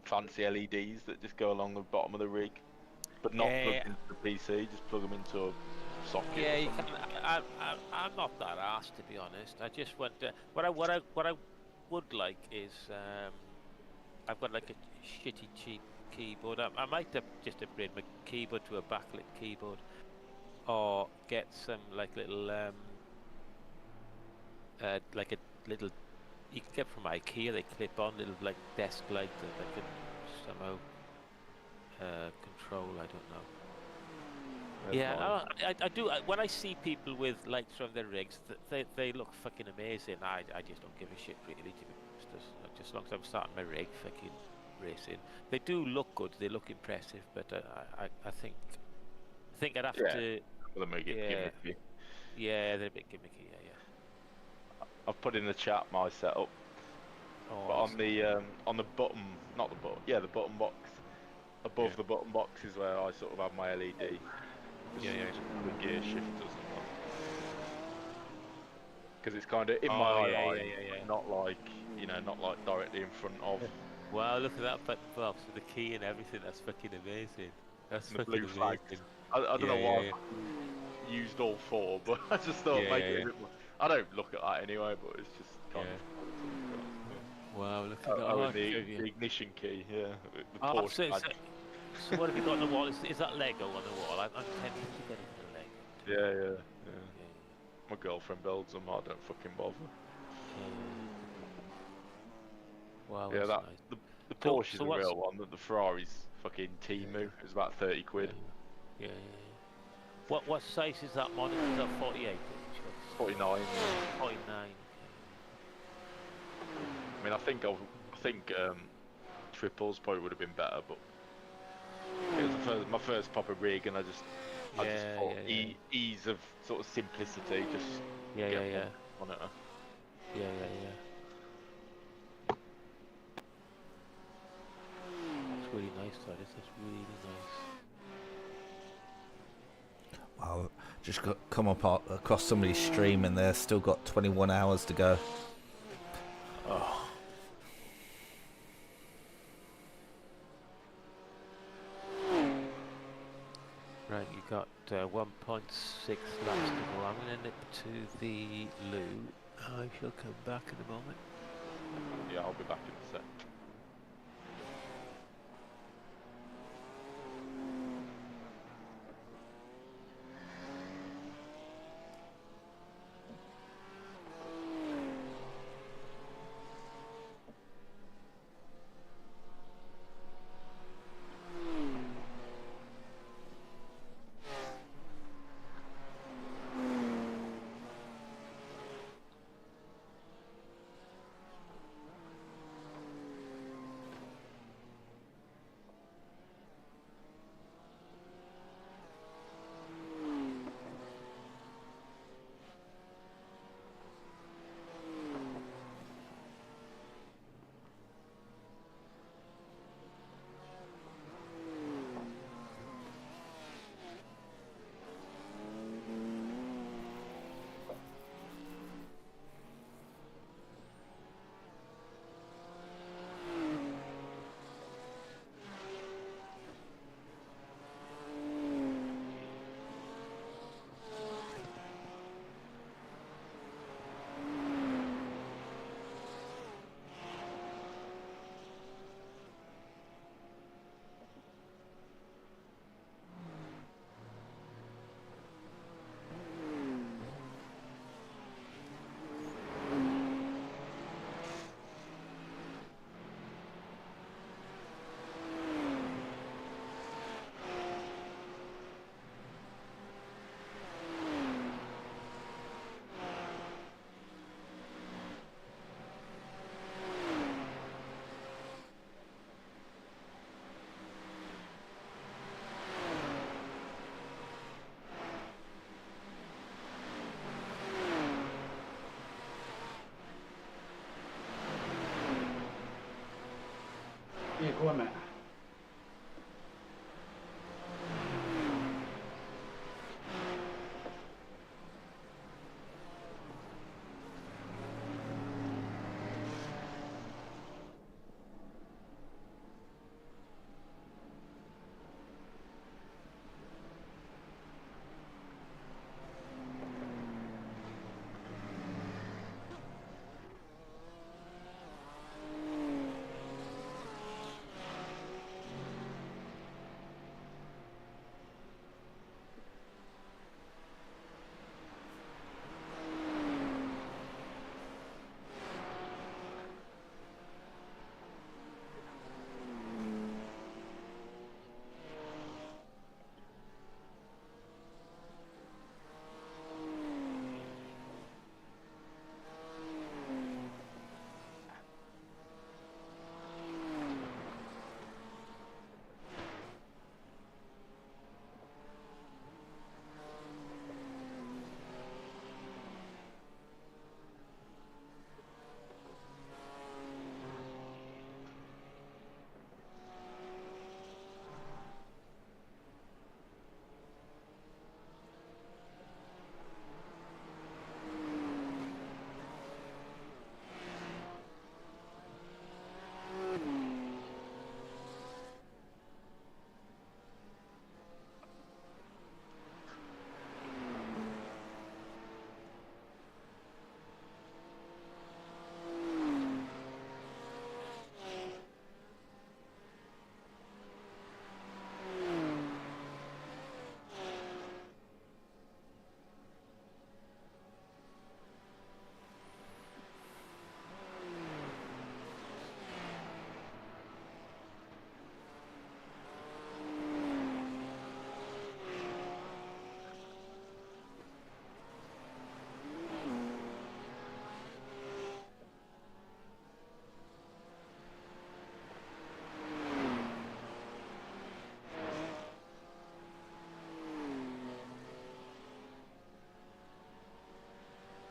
Speaker 3: fancy LEDs that just go along the bottom of the rig, but not plugged into the PC. Just plug them into a socket.
Speaker 2: Yeah, you can. I'm not that arsed, to be honest. I just want to, what I would like is I've got like a shitty cheap keyboard. I might have just upgrade my keyboard to a backlit keyboard, or get some like little like a little you can get from IKEA. They clip on little like desk light that I can somehow control. I don't know. Yeah, I do. When I see people with lights from their rigs, they look fucking amazing. I just don't give a shit really. To be honest, just as long as I'm starting my rig, fucking racing. They do look good. They look impressive, but I think I'd have to.
Speaker 3: Well, they get gimmicky.
Speaker 2: Yeah, they're a bit gimmicky. Yeah.
Speaker 3: I've put in the chat my setup.
Speaker 2: Oh,
Speaker 3: but on the button, not the button, the button box. Above the button box is where I sort of have my LED. The gear shifters and that. Because it's kind of in my eye, not like not like directly in front of.
Speaker 2: Wow, look at that button box with the key and everything. That's fucking amazing. That's
Speaker 3: the
Speaker 2: fucking
Speaker 3: blue flag.
Speaker 2: amazing.
Speaker 3: I don't know why I used all four, but I just thought make it a bit more. I don't look at that anyway, but it's just kind of.
Speaker 2: Wow, look at that.
Speaker 3: The ignition key, the
Speaker 2: Porsche badge. So what have you got on the wall? Is that Lego on the wall? I'm tempted to get into Lego.
Speaker 3: Yeah. My girlfriend builds them. I don't fucking bother.
Speaker 2: Wow,
Speaker 3: Yeah,
Speaker 2: that's
Speaker 3: that
Speaker 2: nice.
Speaker 3: the
Speaker 2: So-
Speaker 3: Porsche is
Speaker 2: so
Speaker 3: a
Speaker 2: what's-
Speaker 3: real one. The Ferrari's fucking Timu. It's about 30 quid.
Speaker 2: Yeah. What size is that monitor? Is that 48 inch?
Speaker 3: 49.
Speaker 2: 49.
Speaker 3: I mean, I think triples probably would have been better, but it was my first proper rig, and I just thought ease of sort of simplicity, just
Speaker 2: Yeah.
Speaker 3: get
Speaker 2: Yeah.
Speaker 3: one monitor.
Speaker 2: Yeah. That's really nice, that is. That's really nice.
Speaker 1: Wow, just come across somebody's stream and they're still got 21 hours to go.
Speaker 2: Oh. Right, you got 1.6 laps to go. I'm going to nip to the loo. I shall come back in a moment.
Speaker 3: Yeah, I'll be back in a sec.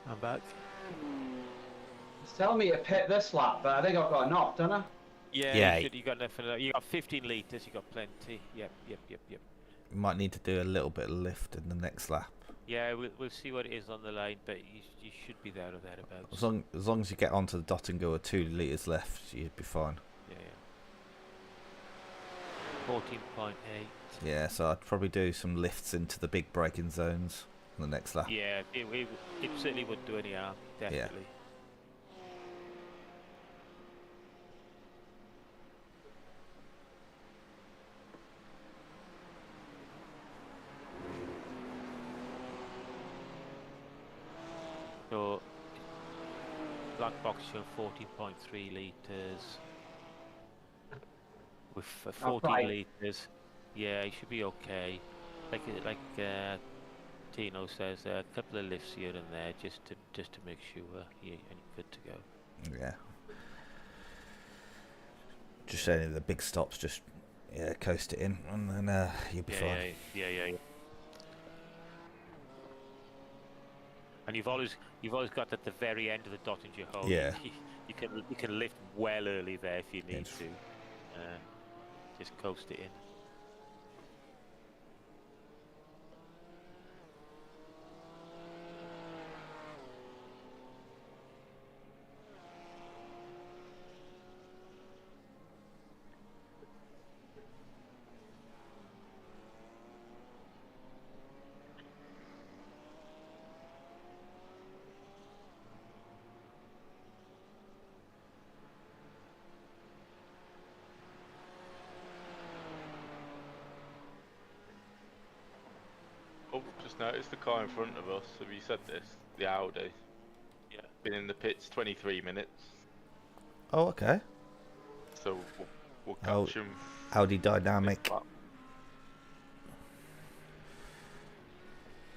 Speaker 2: I'm back.
Speaker 4: It's telling me to pit this lap, but I think I've got enough, don't I?
Speaker 2: Yeah,
Speaker 1: Yeah.
Speaker 2: you got enough. You got 15 litres. You got plenty. Yep.
Speaker 1: You might need to do a little bit of lift in the next lap.
Speaker 2: Yeah, we'll see what it is on the line, but you should be there or thereabouts.
Speaker 1: As long as you get onto the dot and go with 2 litres left, you'd be fine.
Speaker 2: Yeah. 14.8.
Speaker 1: Yeah, so I'd probably do some lifts into the big braking zones in the next lap.
Speaker 2: Yeah, it certainly wouldn't do any harm. Definitely. So, black box showing 14.3 litres. With 14 litres, yeah, it should be okay. Like Tino says, a couple of lifts here and there, just to make sure you're good to go.
Speaker 1: Yeah. Just saying the big stops, just coast it in, and then you'll be fine.
Speaker 2: Yeah. And you've always got at the very end of the dot and your hole.
Speaker 1: Yeah.
Speaker 2: You can lift well early there if you need to. Just coast it in.
Speaker 3: Oh, just noticed the car in front of us. Have you said this? The Audi.
Speaker 2: Yeah.
Speaker 3: Been in the pits 23 minutes.
Speaker 1: Oh, okay.
Speaker 3: So we'll catch him.
Speaker 1: Audi Dynamic.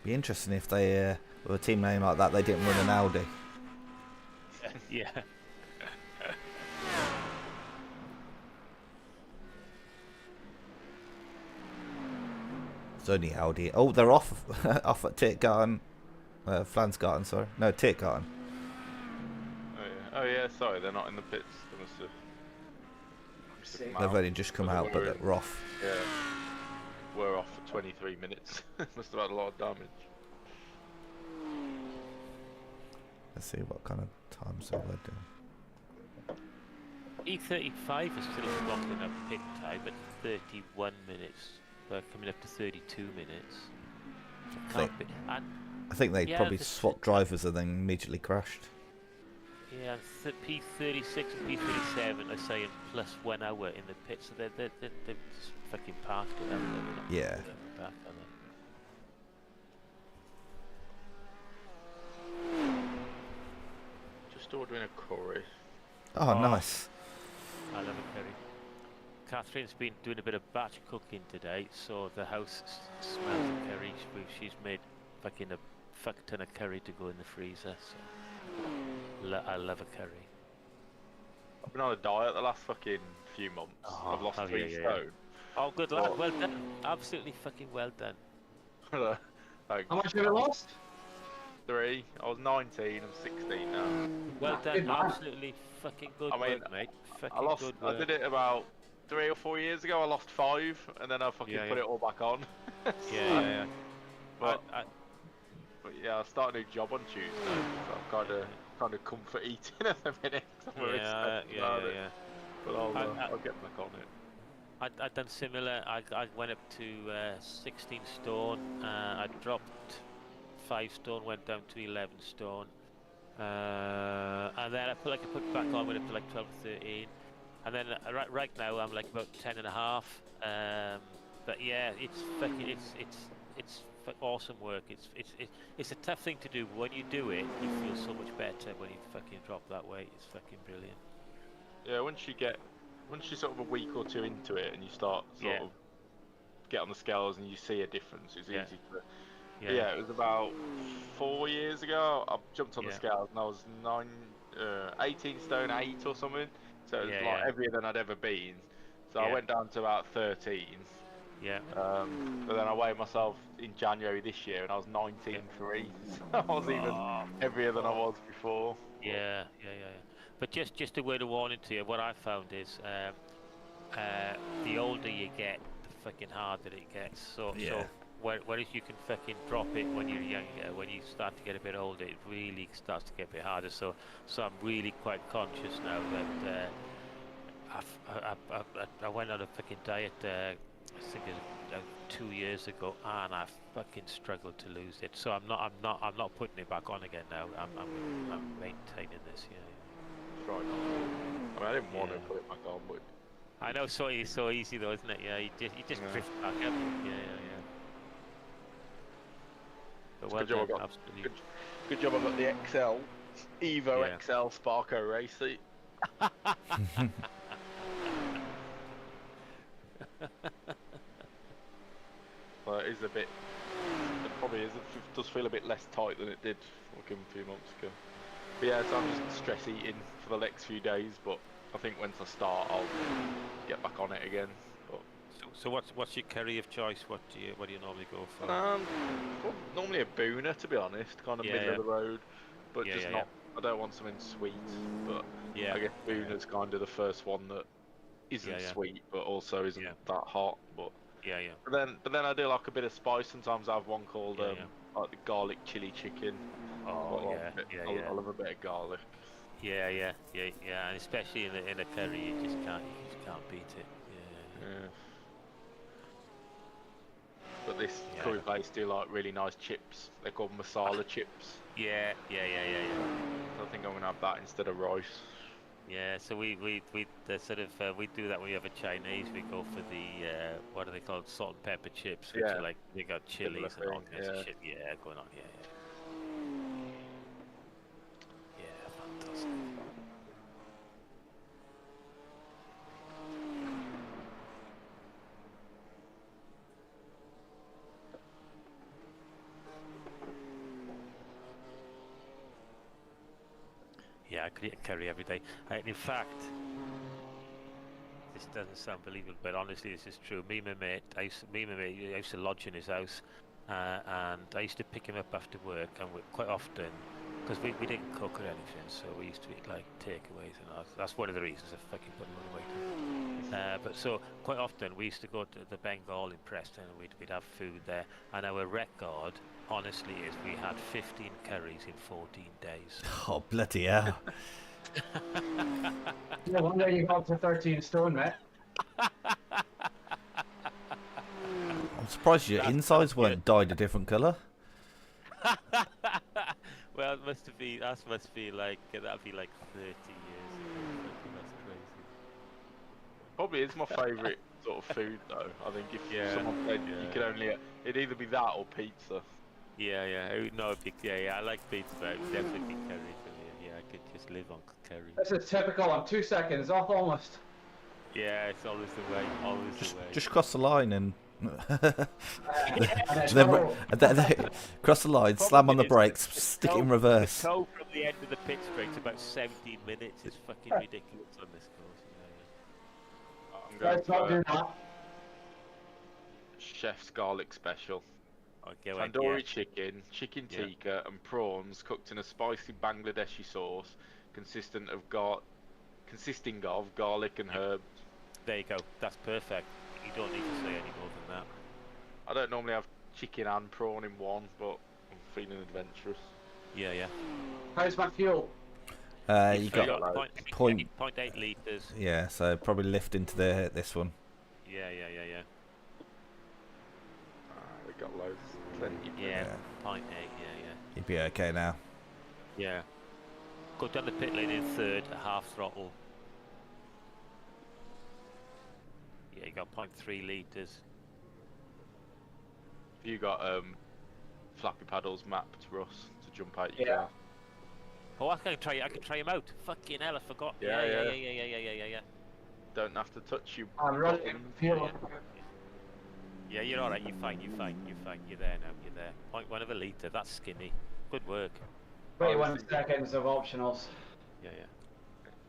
Speaker 1: Be interesting if they, with a team name like that, they didn't run an Audi.
Speaker 2: Yeah.
Speaker 1: It's only Audi. Oh, they're off off at Tiergarten. Flansgarten, sorry. No, Tiergarten.
Speaker 3: Oh yeah, sorry, they're not in the pits. They must have
Speaker 1: They've only just come out, but they're off.
Speaker 3: Yeah. We're off for 23 minutes. Must have had a lot of damage.
Speaker 1: Let's see what kind of times they were doing.
Speaker 2: E35 is still blocking up pit time at 31 minutes. We're coming up to 32 minutes.
Speaker 1: I think they probably swapped drivers and then immediately crashed.
Speaker 2: Yeah, and P36 and P37 are saying plus 1 hour in the pit, so they've just fucking parked it, haven't they?
Speaker 1: Yeah.
Speaker 2: Back,
Speaker 3: Just ordering a curry.
Speaker 1: Oh, nice.
Speaker 2: I love a curry. Catherine's been doing a bit of batch cooking today, so the house smells of curry. She's made fucking a fuck ton of curry to go in the freezer, so I love a curry.
Speaker 3: I've been on a diet the last fucking few months. I've lost 3 stone.
Speaker 2: Oh, good lad, well done. Absolutely fucking well done.
Speaker 3: Like,
Speaker 4: How much have you lost?
Speaker 3: 3. I was 19, I'm 16 now.
Speaker 2: Well done, absolutely fucking good work, mate. Fucking good work.
Speaker 3: I did it about 3 or 4 years ago. I lost 5, and then I fucking put it all back on.
Speaker 2: Yeah.
Speaker 3: But yeah, I start a new job on Tuesday, so I'm kind of comfort eating at the minute.
Speaker 2: Yeah.
Speaker 3: But I'll get back on it.
Speaker 2: I'd done similar. I went up to 16 stone. I dropped 5 stone, went down to 11 stone, and then I put back on, went up to like 12 to 13, and then right now I'm like about 10 and a half. But yeah, it's awesome work. It's a tough thing to do. But when you do it, you feel so much better when you fucking drop that weight. It's fucking brilliant.
Speaker 3: Yeah, once you're sort of a week or 2 into it and you start sort of get on the scales and you see a difference, it's easy to. Yeah, it was about 4 years ago. I jumped on the scales and I was 18 stone 8 or something. So it was like heavier than I'd ever been. So I went down to about 13,
Speaker 2: Yeah.
Speaker 3: But then I weighed myself in January this year, and I was 19.3. So I was even heavier than I was before.
Speaker 2: Yeah. But just a word of warning to you. What I found is, the older you get, the fucking harder it gets. So whereas you can fucking drop it when you're younger, when you start to get a bit older, it really starts to get a bit harder. So I'm really quite conscious now that I went on a fucking diet. I think it was 2 years ago, and I fucking struggled to lose it. So I'm not putting it back on again now. I'm maintaining this. Yeah.
Speaker 3: Right. I mean, I didn't want to put it back on, but
Speaker 2: I know, so easy though, isn't it? Yeah, you just drift back up. Yeah. But well done, absolutely.
Speaker 3: Good job I got the Evo XL Sparco race seat. Well, it is a bit. It probably is. It does feel a bit less tight than it did like a few months ago. But yeah, so I'm just stress eating for the next few days. But I think once I start, I'll get back on it again. But
Speaker 2: so what's your curry of choice? What do you normally go for?
Speaker 3: well, normally a booner, to be honest, kind of middle of the road, but just not. I don't want something sweet, but I guess booner's kind of the first one that isn't sweet, but also isn't that hot. But But then I do like a bit of spice. Sometimes I have one called like the garlic chili chicken.
Speaker 2: Oh
Speaker 3: I love a bit of garlic.
Speaker 2: Yeah, and especially in a curry, you just can't beat it. Yeah.
Speaker 3: But this curry place do like really nice chips. They're called masala chips.
Speaker 2: Yeah.
Speaker 3: So I think I'm gonna have that instead of rice.
Speaker 2: Yeah, so we do that when we have a Chinese. We go for the what are they called, salt and pepper chips, which are like they got chilies and all kinds of shit. Yeah, going on. Yeah, fantastic. Yeah, I could eat a curry every day. In fact, this doesn't sound believable, but honestly, this is true. Me and my mate, I used to lodge in his house, and I used to pick him up after work, and quite often, because we didn't cook or anything, so we used to eat like takeaways, and that's one of the reasons I fucking put a lot of weight on. But so quite often we used to go to the Bengal in Preston, and we'd have food there, and our record, honestly, is we had 15 curries in 14 days.
Speaker 1: Oh, bloody hell.
Speaker 4: No wonder you got to 13 stone, mate.
Speaker 1: I'm surprised your insides weren't dyed a different colour.
Speaker 2: Well, it must be like, that'd be like 30 years. That's crazy.
Speaker 3: Probably is my favourite sort of food though. I think if someone said you could only, it'd either be that or pizza.
Speaker 2: Yeah. No, I like pizza, but it would definitely be curry for me. Yeah, I could just live on curry.
Speaker 4: This is typical. I'm 2 seconds off almost.
Speaker 2: Yeah, it's always the way.
Speaker 1: Just cross the line and then cross the line, slam on the brakes, stick it in reverse.
Speaker 2: The tow from the end of the pit straight to about 17 minutes is fucking ridiculous on this course.
Speaker 3: I'm going
Speaker 4: Not do that.
Speaker 3: Chef's garlic special.
Speaker 2: Okay,
Speaker 3: Tandoori chicken, chicken tikka, and prawns cooked in a spicy Bangladeshi sauce consisting of garlic and herbs.
Speaker 2: There you go. That's perfect. You don't need to say any more than that.
Speaker 3: I don't normally have chicken and prawn in one, but I'm feeling adventurous.
Speaker 2: Yeah.
Speaker 4: How's my fuel?
Speaker 1: You got
Speaker 2: 0.8 litres.
Speaker 1: Yeah, so probably lift into this one.
Speaker 2: Yeah.
Speaker 3: We got loads. Plenty.
Speaker 2: Yeah, 0.8, yeah.
Speaker 1: You'd be okay now.
Speaker 2: Yeah. Go down the pit lane in third, at half throttle. Yeah, you got 0.3 litres.
Speaker 3: You got flappy paddles mapped, Russ, to jump out your car.
Speaker 2: Oh, I can try him out. Fucking hell, I forgot. Yeah.
Speaker 3: Don't have to touch you.
Speaker 4: I'm running fuel.
Speaker 2: Yeah, you're alright, you're fine. You're there now, you're there. 0.1 of a litre, that's skinny. Good work.
Speaker 4: 21 seconds of optionals.
Speaker 2: Yeah.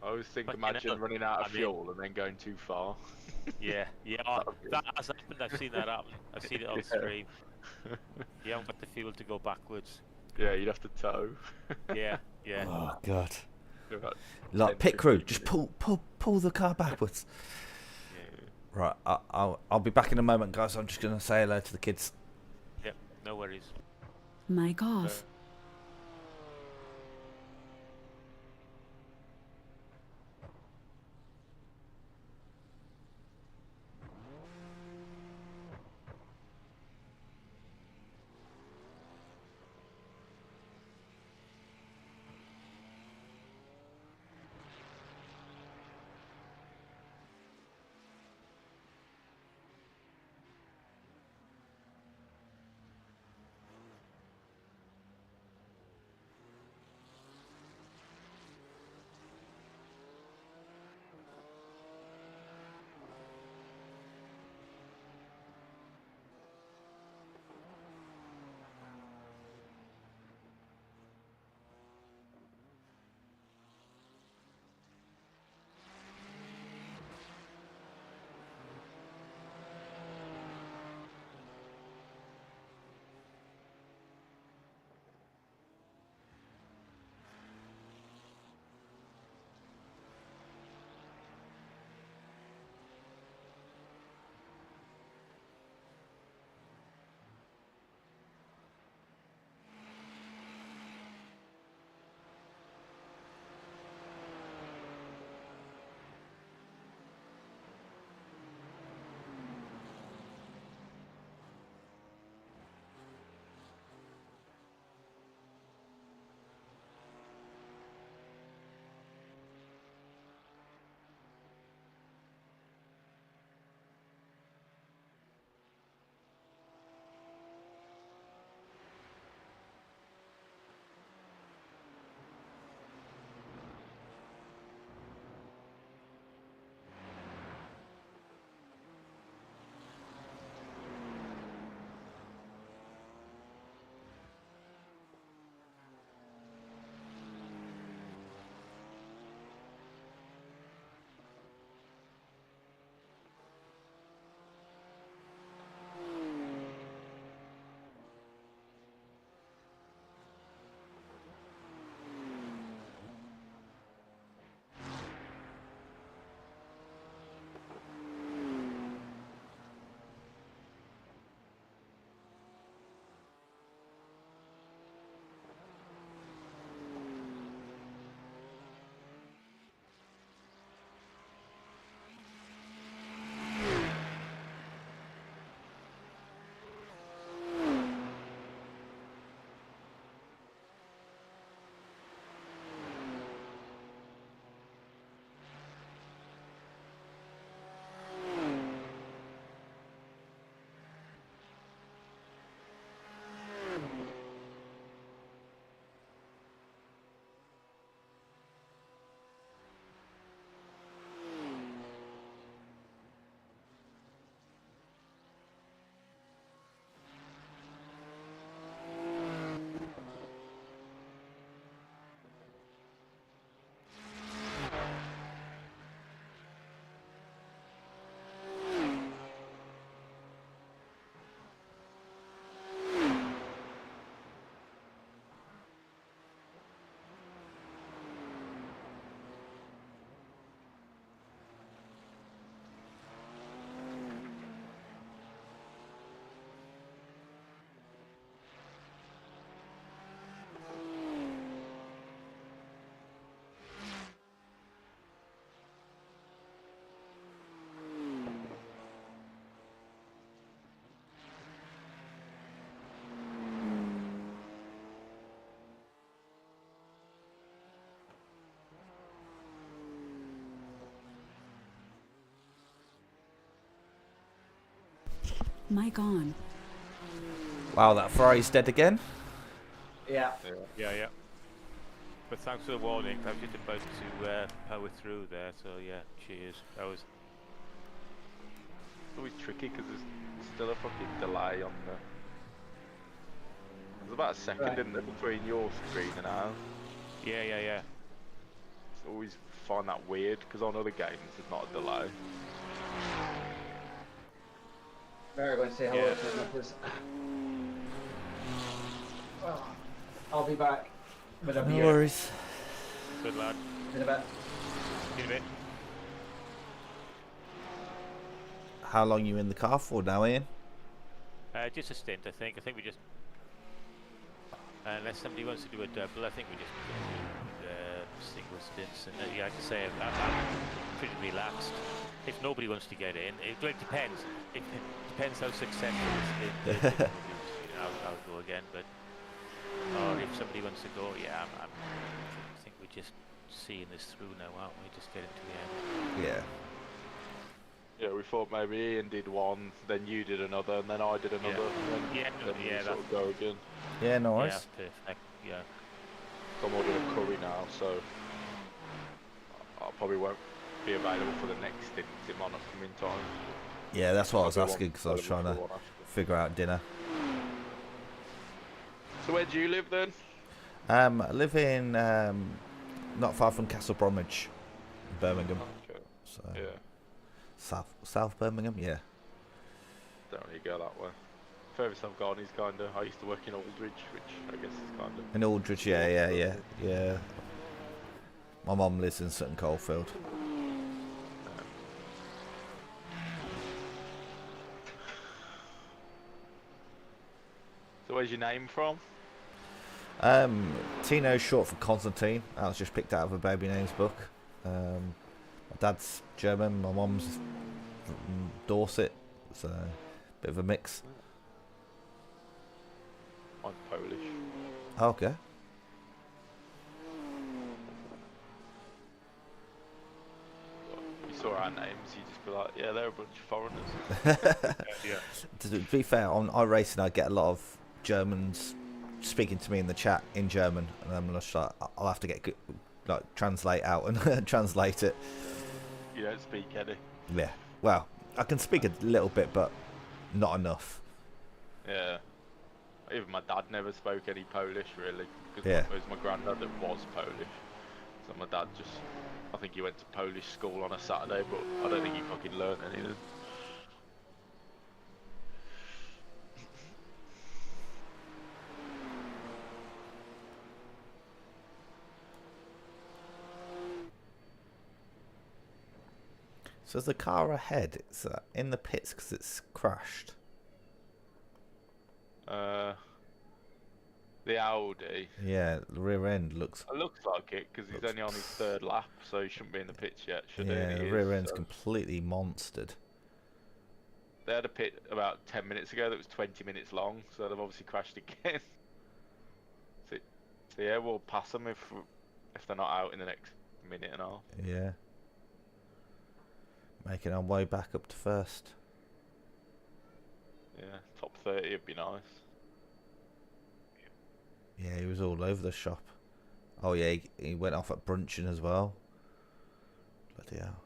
Speaker 3: I always think,
Speaker 2: Fucking
Speaker 3: imagine
Speaker 2: hell.
Speaker 3: running out of
Speaker 2: I mean-
Speaker 3: fuel and then going too far.
Speaker 2: Yeah, yeah, that has happened. I've seen that happen. I've seen it on
Speaker 3: Yeah.
Speaker 2: stream. You haven't got the fuel to go backwards.
Speaker 3: Yeah, you'd have to tow.
Speaker 2: Yeah, yeah.
Speaker 1: Oh god.
Speaker 3: About
Speaker 1: Like
Speaker 3: 10,
Speaker 1: pit crew,
Speaker 3: 15
Speaker 1: just
Speaker 3: minutes.
Speaker 1: pull the car backwards.
Speaker 2: Yeah.
Speaker 1: Right, I'll be back in a moment, guys. I'm just gonna say hello to the kids.
Speaker 2: Yep, no worries.
Speaker 7: Mic off. Mic on.
Speaker 1: Wow, that Ferrari's dead again.
Speaker 4: Yeah.
Speaker 2: Yeah, yeah. But thanks for the warning. I was just about to power through there, so yeah, cheers. That was...
Speaker 3: It's always tricky because there's still a fucking delay on the... There's about a second
Speaker 4: Right.
Speaker 3: in there between your screen and ours.
Speaker 2: Yeah, yeah, yeah.
Speaker 3: always find that weird because on other games there's not a delay.
Speaker 4: Better go and say hello to him because I'll be back with a
Speaker 1: No
Speaker 4: beer
Speaker 1: worries.
Speaker 2: Good lad.
Speaker 4: in a bit.
Speaker 2: See you in a bit.
Speaker 1: How long you in the car for now, Ian?
Speaker 2: Just a stint, I think. I think we just, unless somebody wants to do a double, I think we just single stints. And yeah, like I say, I'm pretty relaxed. If nobody wants to get in, it depends. It depends how successful the reviews. I'll go again. But or if somebody wants to go, yeah, I think we're just seeing this through now, aren't we? Just get into the end.
Speaker 1: Yeah.
Speaker 3: Yeah, we thought maybe Ian did one, then you did another, and then I did another.
Speaker 2: Yeah,
Speaker 3: then we sort of go again.
Speaker 1: Yeah, no worries.
Speaker 2: Yeah, perfect. Yeah.
Speaker 3: I'm ordering a curry now, so I probably won't be available for the next stint. It might not come in time.
Speaker 1: Yeah, that's what I was
Speaker 3: I'll be
Speaker 1: asking because I was
Speaker 3: available
Speaker 1: trying
Speaker 3: for
Speaker 1: to
Speaker 3: one after.
Speaker 1: figure out dinner.
Speaker 3: So where do you live then?
Speaker 1: I live in not far from Castle Bromwich, Birmingham.
Speaker 3: Okay.
Speaker 1: So
Speaker 3: Yeah,
Speaker 1: South Birmingham, yeah.
Speaker 3: don't really go that way. Furthest I've gone is kind of, I used to work in Aldridge, which I guess is kind of...
Speaker 1: In Aldridge, yeah. My mum lives in Sutton Coldfield.
Speaker 3: So where's your name from?
Speaker 1: Tino's short for Constantine. That was just picked out of a baby names book. My dad's German, my mum's from Dorset. It's a bit of a mix.
Speaker 3: I'm Polish.
Speaker 1: Okay.
Speaker 3: You saw our names, you just be like, yeah, they're a bunch of foreigners.
Speaker 2: Yeah.
Speaker 1: To be fair, on iRacing I get a lot of Germans speaking to me in the chat in German, and I'm just like, I'll have to get translate out and translate it.
Speaker 3: You don't speak any.
Speaker 1: Yeah. Well, I can speak a little bit, but not enough.
Speaker 3: Yeah. Even my dad never spoke any Polish, really. Because
Speaker 1: Yeah.
Speaker 3: it was my granddad that was Polish. So my dad just... I think he went to Polish school on a Saturday, but I don't think he fucking learnt anything.
Speaker 1: So is the car ahead? It's in the pits because it's crashed.
Speaker 3: The Audi.
Speaker 1: Yeah, the rear end looks.
Speaker 3: It looks like it, because he's only on his third lap, so he shouldn't be in the pits yet, should he?
Speaker 1: Yeah,
Speaker 3: And
Speaker 1: the
Speaker 3: he
Speaker 1: rear
Speaker 3: is,
Speaker 1: end's
Speaker 3: so.
Speaker 1: completely monstered.
Speaker 3: They had a pit about 10 minutes ago that was 20 minutes long, so they've obviously crashed again. So yeah, we'll pass them if they're not out in the next minute and a half.
Speaker 1: Yeah. Making our way back up to first.
Speaker 3: Yeah, top 30 would be nice.
Speaker 1: Yeah, he was all over the shop. Oh yeah, he went off at Brunchen as well. Bloody hell.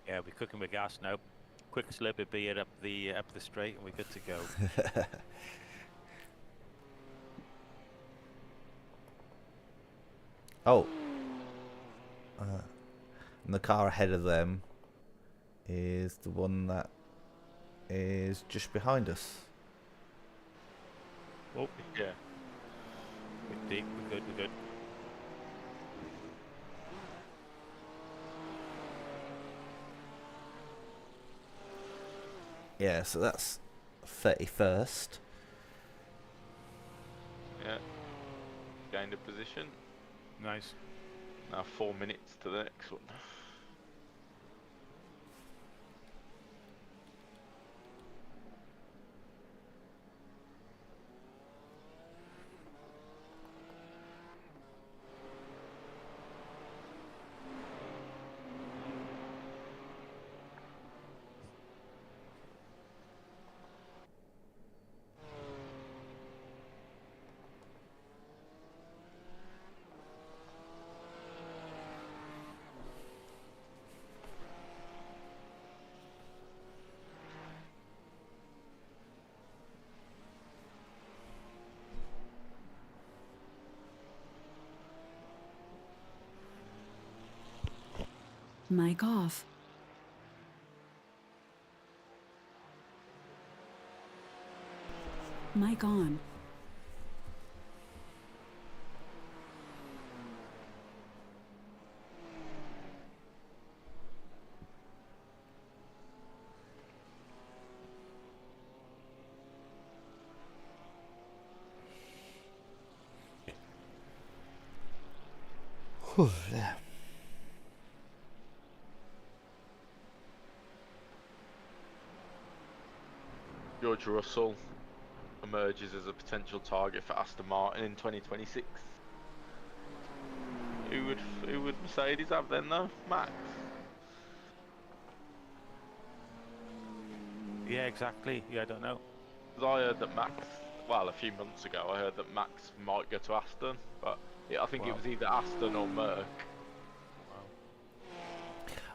Speaker 2: Yeah, we're cooking with gas now. Quick slip of beer up the straight, and we're good to go.
Speaker 1: Oh. And the car ahead of them is the one that is just behind us.
Speaker 2: Oh,
Speaker 3: Yeah.
Speaker 2: we're deep. We're good. We're good.
Speaker 1: Yeah, so that's 31st.
Speaker 3: Yeah. Gained a position.
Speaker 2: Nice.
Speaker 3: Now 4 minutes to the next one.
Speaker 7: Mic off. Mic on.
Speaker 1: Whew, yeah.
Speaker 3: George Russell emerges as a potential target for Aston Martin in 2026. Who would Mercedes have then though? Max?
Speaker 2: Yeah, exactly. Yeah, I don't know.
Speaker 3: 'Cause I heard that Max, well, a few months ago, I heard that Max might go to Aston, but yeah, I think it
Speaker 2: Wow.
Speaker 3: was either Aston or Merc.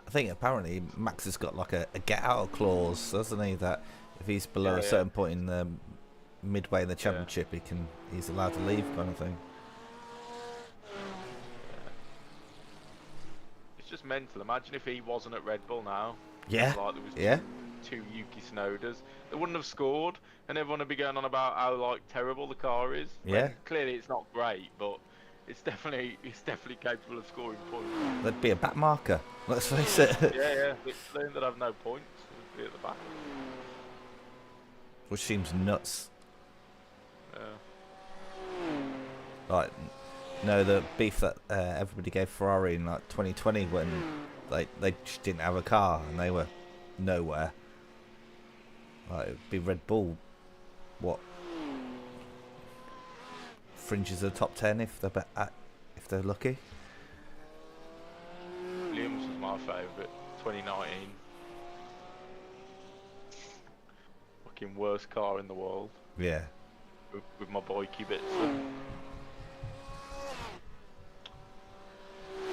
Speaker 1: I think apparently Max has got like a get out clause, doesn't he? That if he's below a
Speaker 3: Yeah.
Speaker 1: certain point in the midway in the championship, he's allowed to leave, kind of thing.
Speaker 3: It's just mental. Imagine if he wasn't at Red Bull now.
Speaker 1: Yeah,
Speaker 3: Like there was
Speaker 1: yeah.
Speaker 3: two Yuki Tsunodas. They wouldn't have scored, and everyone would be going on about how like terrible the car is.
Speaker 1: Yeah.
Speaker 3: When clearly it's not great, but it's definitely capable of scoring points.
Speaker 1: There'd be a back marker. Let's face it.
Speaker 3: Yeah. It's them that have no points would be at the back.
Speaker 1: Which seems nuts.
Speaker 3: Yeah.
Speaker 1: Like, no, the beef that everybody gave Ferrari in like 2020 when they just didn't have a car and they were nowhere. Like, it'd be Red Bull. What? Fringes of the top 10 if they're lucky.
Speaker 3: Williams was my favourite. 2019. Fucking worst car in the world.
Speaker 1: Yeah.
Speaker 3: With my boy Kubica.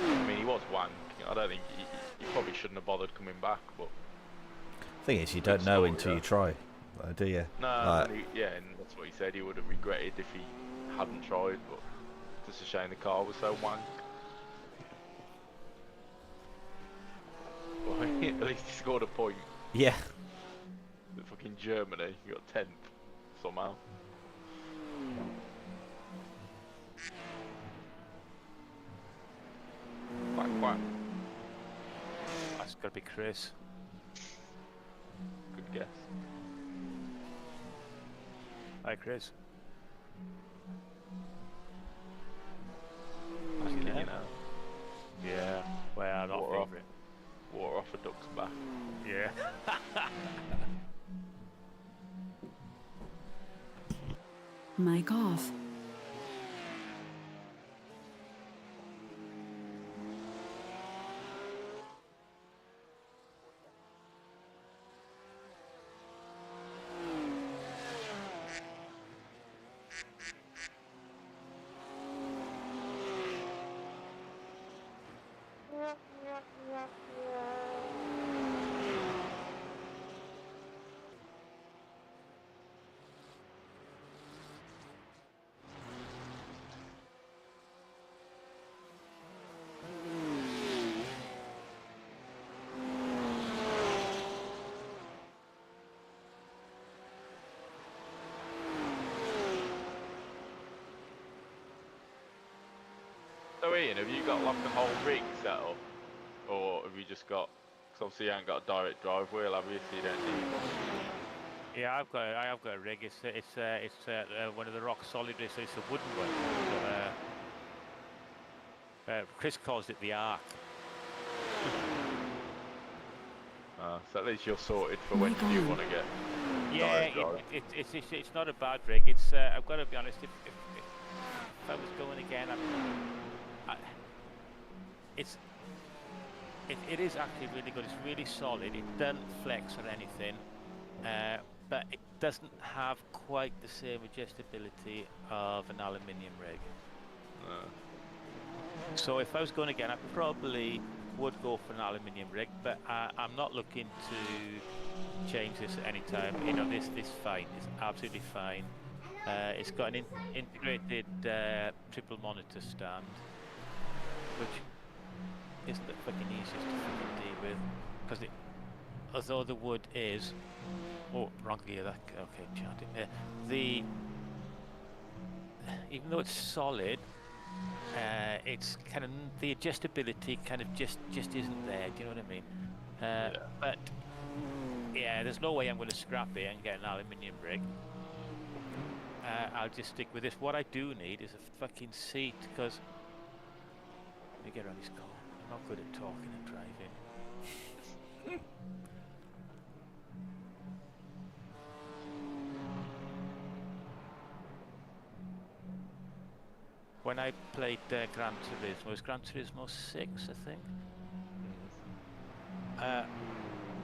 Speaker 3: I mean, he was wank. I don't think he probably shouldn't have bothered coming back, but
Speaker 1: Thing is, you don't know until you try, do you?
Speaker 3: no,
Speaker 1: Like,
Speaker 3: and that's what he said. He would have regretted if he hadn't tried, but it's just a shame the car was so wank. Well, at least he scored a point.
Speaker 1: yeah.
Speaker 3: In fucking Germany, he got 10th somehow. Quack.
Speaker 2: That's got to be Chris.
Speaker 3: Good guess.
Speaker 2: Hi, Chris.
Speaker 3: Actually,
Speaker 2: Yeah.
Speaker 3: you know,
Speaker 2: Yeah. Well, not
Speaker 3: Water off.
Speaker 2: favourite.
Speaker 3: water off a duck's back.
Speaker 2: Yeah.
Speaker 7: Mic off.
Speaker 3: So Ian, have you got like a whole rig set up? Or have you just got, because obviously you ain't got a direct drive wheel, have you? So you don't need one.
Speaker 2: Yeah, I have got a rig. It's one of the rock solid rigs, so it's a wooden one. Chris calls it the Ark.
Speaker 3: So at least you're sorted for when you do want to get
Speaker 2: Yeah,
Speaker 3: direct drive.
Speaker 2: it's not a bad rig. It's I've got to be honest. If I was going again, it is actually really good. It's really solid. It doesn't flex or anything, but it doesn't have quite the same adjustability of an aluminium rig. So if I was going again, I probably would go for an aluminium rig, but I'm not looking to change this at any time. You know, this fine. It's absolutely fine. It's got an integrated triple monitor stand, which isn't the fucking easiest to fucking deal with, because although the wood is, oh, wrong gear. That okay, chanting there. Even though it's solid, it's kind of the adjustability kind of just isn't there. Do you know what I mean? But yeah, there's no way I'm going to scrap it and get an aluminium rig. I'll just stick with this. What I do need is a fucking seat, because let me get around this car. I'm not good at talking and driving. When I played Gran Turismo, it was Gran Turismo 6, I think.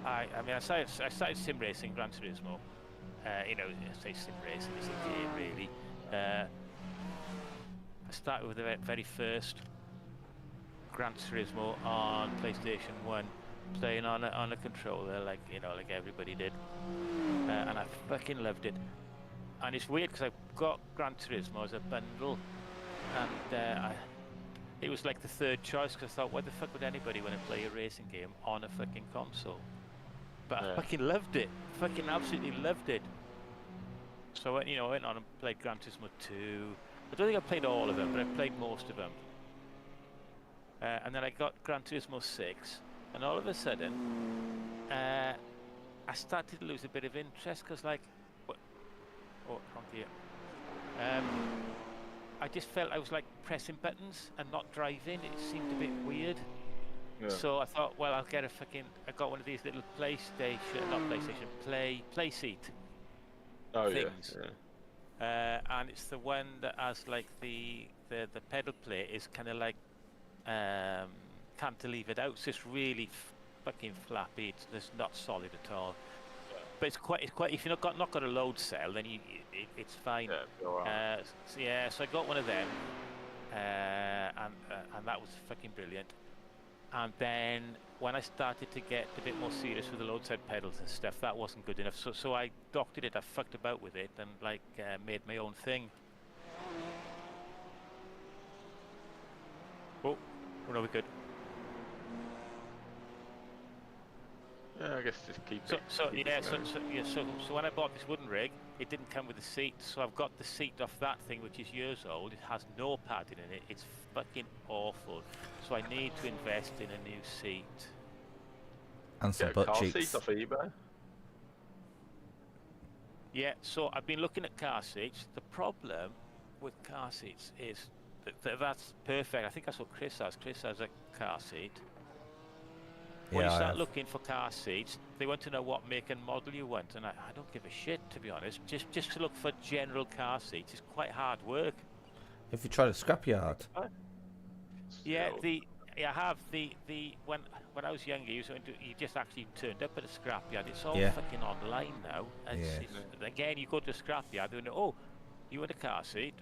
Speaker 2: I mean, I started sim racing Gran Turismo. You know, I say sim racing, it's a game really. I started with the very first Gran Turismo on PlayStation 1, playing on a controller, like, you know, like everybody did, and I fucking loved it. And it's weird because I got Gran Turismo as a bundle, and it was like the third choice, because I thought, why the fuck would anybody want to play a racing game on a fucking console? But I fucking loved it, fucking absolutely loved it. So I went on and played Gran Turismo 2. I don't think I played all of them, but I played most of them. And then I got Gran Turismo 6, and all of a sudden, I started to lose a bit of interest, because like, oh, wrong gear. I just felt I was like pressing buttons and not driving. It seemed a bit weird. Yeah. So I thought, well, I'll get I got one of these little play seat things. Yeah. And it's the one that has like the pedal plate is kind of like cantilevered out, so it's really fucking flappy. It's not solid at all. But it's quite. If you've not got a load cell, then it's fine. Yeah, right. So I got one of them, and that was fucking brilliant. And then when I started to get a bit more serious with the load cell pedals and stuff, that wasn't good enough. So I doctored it. I fucked about with it and like made my own thing. Oh, no, we're good.
Speaker 3: Yeah, I guess just keep
Speaker 2: it. So when I bought this wooden rig, it didn't come with a seat. So I've got the seat off that thing, which is years old. It has no padding in it. It's fucking awful. So I need to invest in a new seat.
Speaker 1: And some butt cheeks.
Speaker 3: Seats off eBay.
Speaker 2: Yeah. So I've been looking at car seats. The problem with car seats is that's perfect. I think that's what Chris has. Chris has a car seat. When you start looking for car seats, they want to know what make and model you want, and I don't give a shit, to be honest. Just to look for general car seats is quite hard work.
Speaker 1: If you try to scrapyard.
Speaker 2: Yeah, I have when I was younger, you just actually turned up at a scrapyard. It's all fucking online now. And again, you go to a scrapyard and oh, you want a car seat?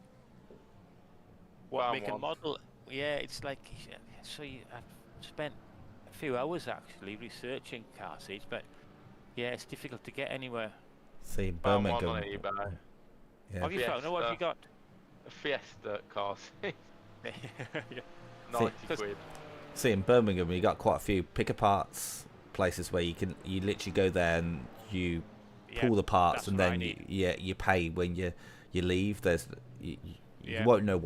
Speaker 2: What make and model? Yeah, it's like so. I've spent a few hours actually researching car seats, but yeah, it's difficult to get anywhere.
Speaker 1: See, Birmingham.
Speaker 2: Yeah. Have you found? What have you got?
Speaker 3: A Fiesta car seat. 90 quid.
Speaker 1: See, in Birmingham, you got quite a few pick-a-parts places where you literally go there and you pull the parts, and then you pay when you leave. You won't know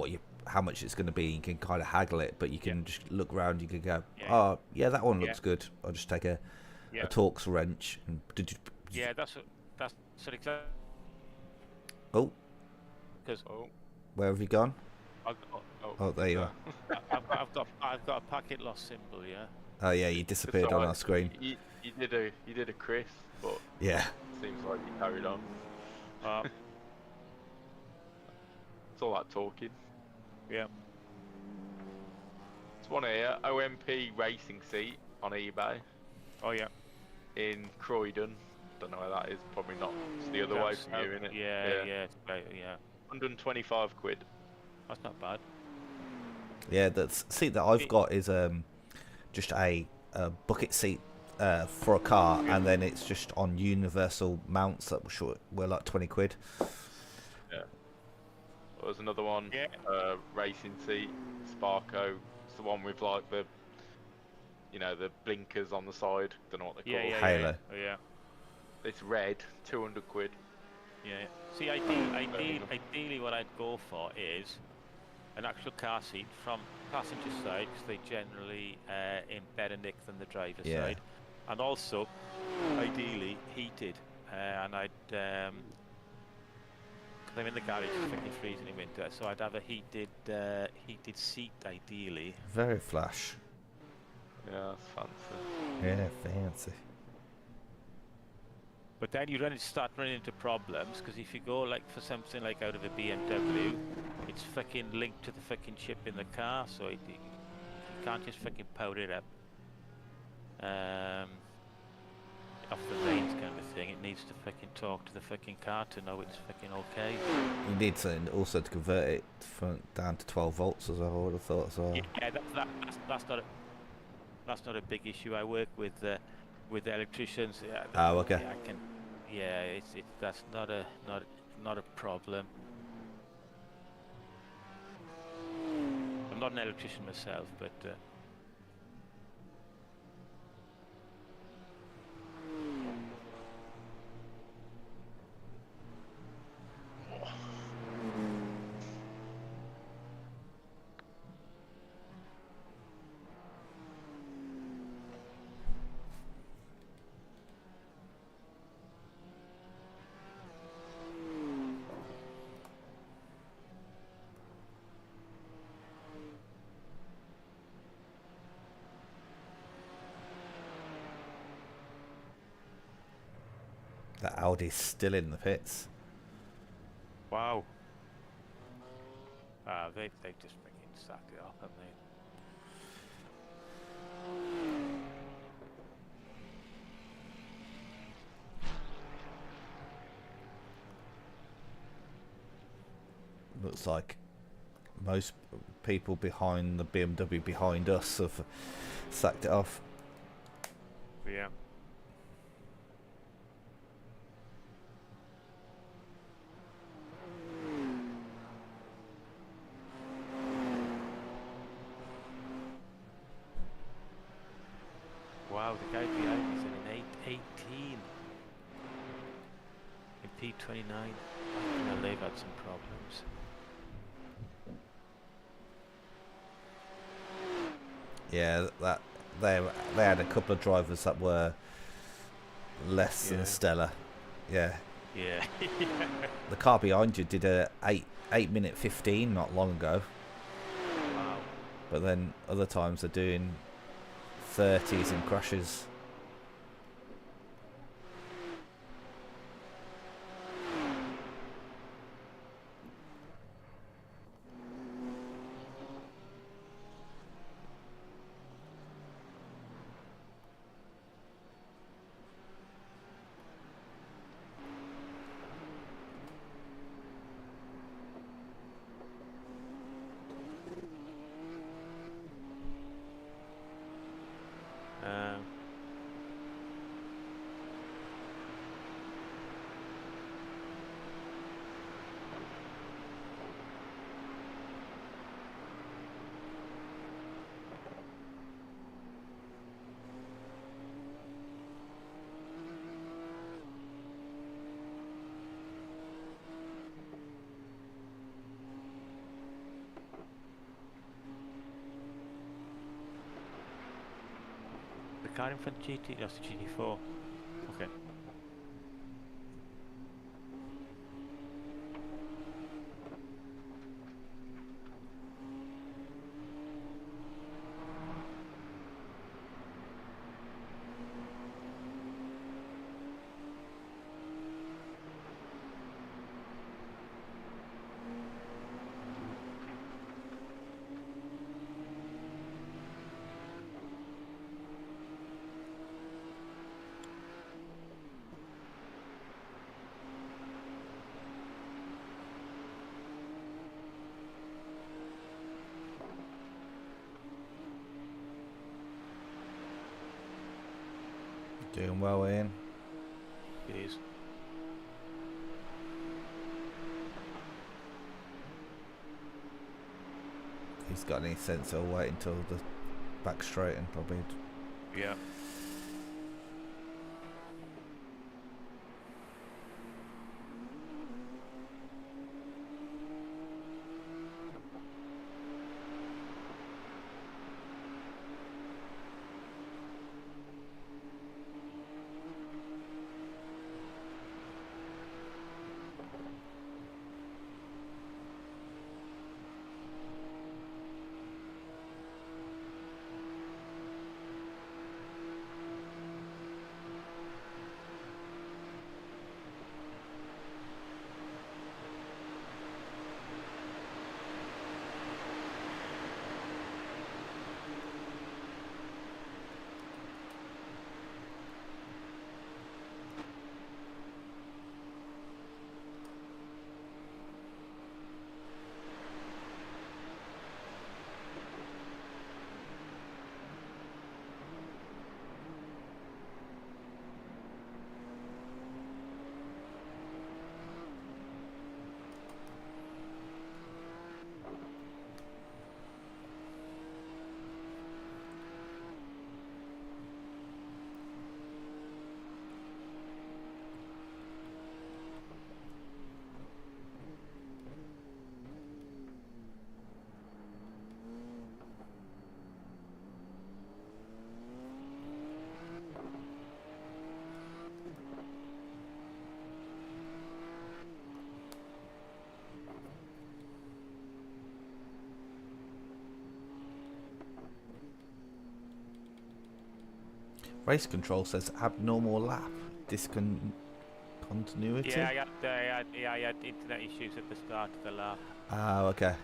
Speaker 1: how much it's going to be. You can kind of haggle it, but you can just look around. You can go, oh yeah, that one looks good. I'll just take a Torx wrench. And
Speaker 2: that's exactly.
Speaker 1: Oh. Where have you gone? Oh, there you are.
Speaker 2: I've got a packet loss symbol. Yeah.
Speaker 1: Oh yeah, you disappeared on our screen.
Speaker 3: You did a Chris, but seems like you carried on. It's all that talking.
Speaker 2: Yeah.
Speaker 3: It's one here, OMP racing seat on eBay.
Speaker 2: Oh yeah.
Speaker 3: In Croydon. Don't know where that is. Probably not. It's the other way from you, isn't it?
Speaker 2: Yeah.
Speaker 3: 125 quid.
Speaker 2: That's not bad.
Speaker 1: Yeah, the seat that I've got is just a bucket seat for a car, and then it's just on universal mounts that were like 20 quid.
Speaker 3: Yeah. There's another one, racing seat, Sparco. It's the one with like the you know, the blinkers on the side. Don't know what they're
Speaker 2: Yeah,
Speaker 3: called.
Speaker 2: yeah,
Speaker 1: Halo.
Speaker 2: Oh, yeah.
Speaker 3: It's red, 200 quid.
Speaker 2: Yeah. See, ideally, what I'd go for is an actual car seat from passenger side, because they generally in better nick than the driver's
Speaker 1: Yeah.
Speaker 2: side, and also ideally heated. And I'd, because I'm in the garage, it's fucking freezing in winter, so I'd have a heated seat ideally.
Speaker 1: Very flash.
Speaker 3: Yeah, that's fancy.
Speaker 1: Yeah, fancy.
Speaker 2: But then you start running into problems, because if you go like for something like out of a BMW, it's fucking linked to the fucking chip in the car, so you can't just fucking power it up off the lanes kind of thing. It needs to fucking talk to the fucking car to know it's fucking okay.
Speaker 1: You need something also to convert it down to 12 volts, as I would have thought as well.
Speaker 2: Yeah, that's not a big issue. I work with electricians.
Speaker 1: Oh, okay.
Speaker 2: Yeah, I can. Yeah, that's not a problem. I'm not an electrician myself, but.
Speaker 1: That Audi's still in the pits.
Speaker 2: Wow. They've just fucking sacked it up, haven't they?
Speaker 1: Looks like most people behind the BMW behind us have sacked it off.
Speaker 2: Yeah. Wow, the guy behind me is in an 818 in P29. Well, they've had some problems.
Speaker 1: Yeah, that they had a couple of drivers that were less than stellar. Yeah.
Speaker 2: Yeah.
Speaker 1: The car behind you did a 8-minute 15 not long ago.
Speaker 2: Wow.
Speaker 1: But then other times they're doing 30s and crashes. The car in front of GT, that's the GT4. Okay. Doing well, Ian.
Speaker 2: It is.
Speaker 1: He's got any sense, I'll wait until the back straight and probably
Speaker 2: Yeah.
Speaker 1: Race control says abnormal lap discontinuity.
Speaker 2: Yeah, I had internet issues at the start of the lap.
Speaker 1: Oh, okay.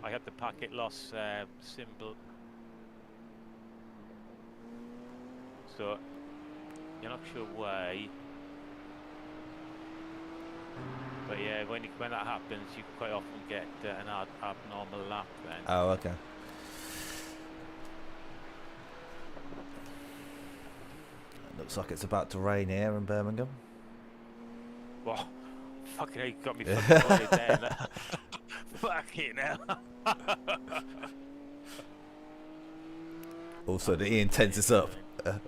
Speaker 2: I had the packet loss symbol. So you're not sure why. But yeah, when that happens, you quite often get an abnormal lap then.
Speaker 1: Oh, okay. Looks like it's about to rain here in Birmingham.
Speaker 2: Well, fucking hell, you got me fucking worried then. Fucking hell.
Speaker 1: Also, the Ian tenses up.
Speaker 2: Yeah.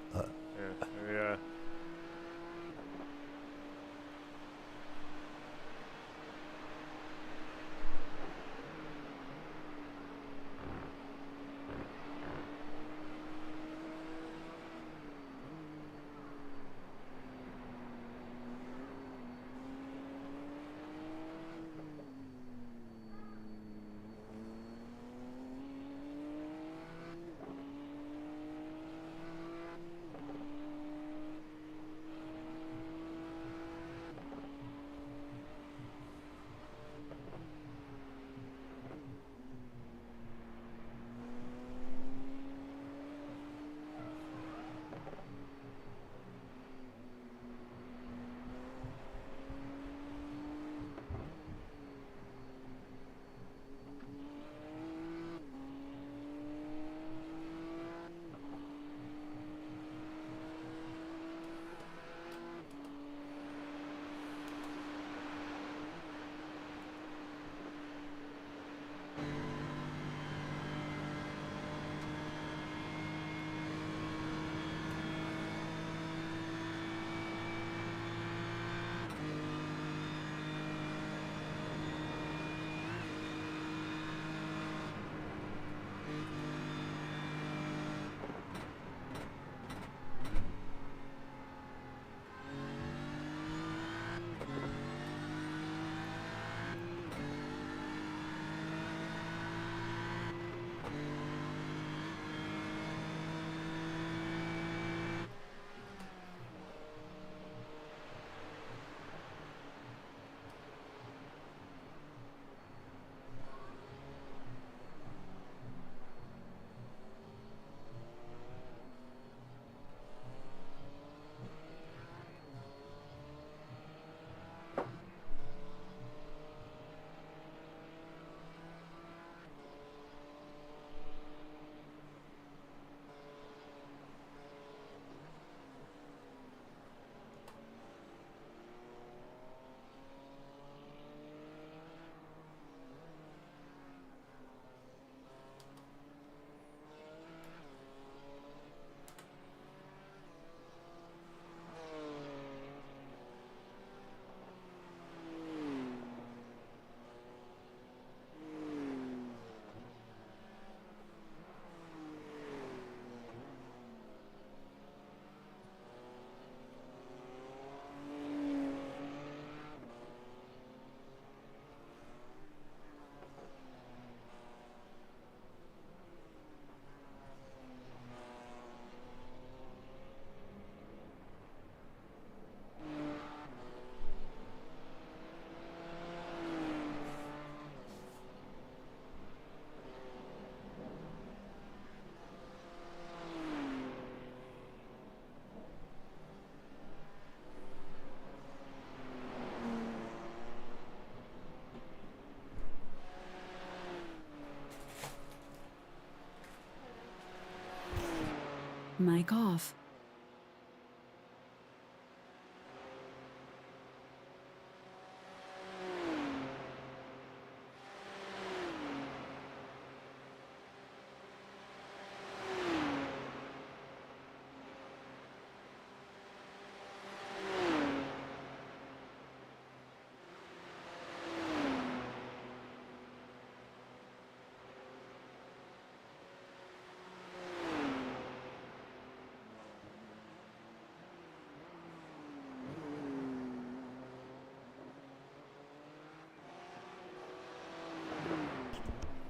Speaker 7: Mic off.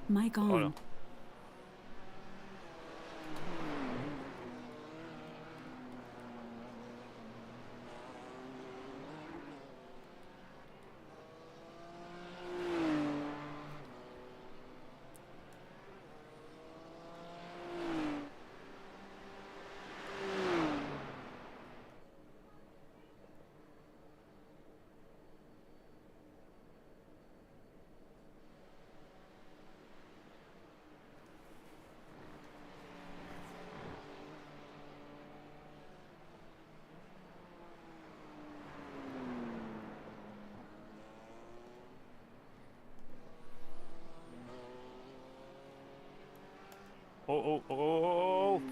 Speaker 7: Mic
Speaker 2: Hold
Speaker 7: on.
Speaker 2: on.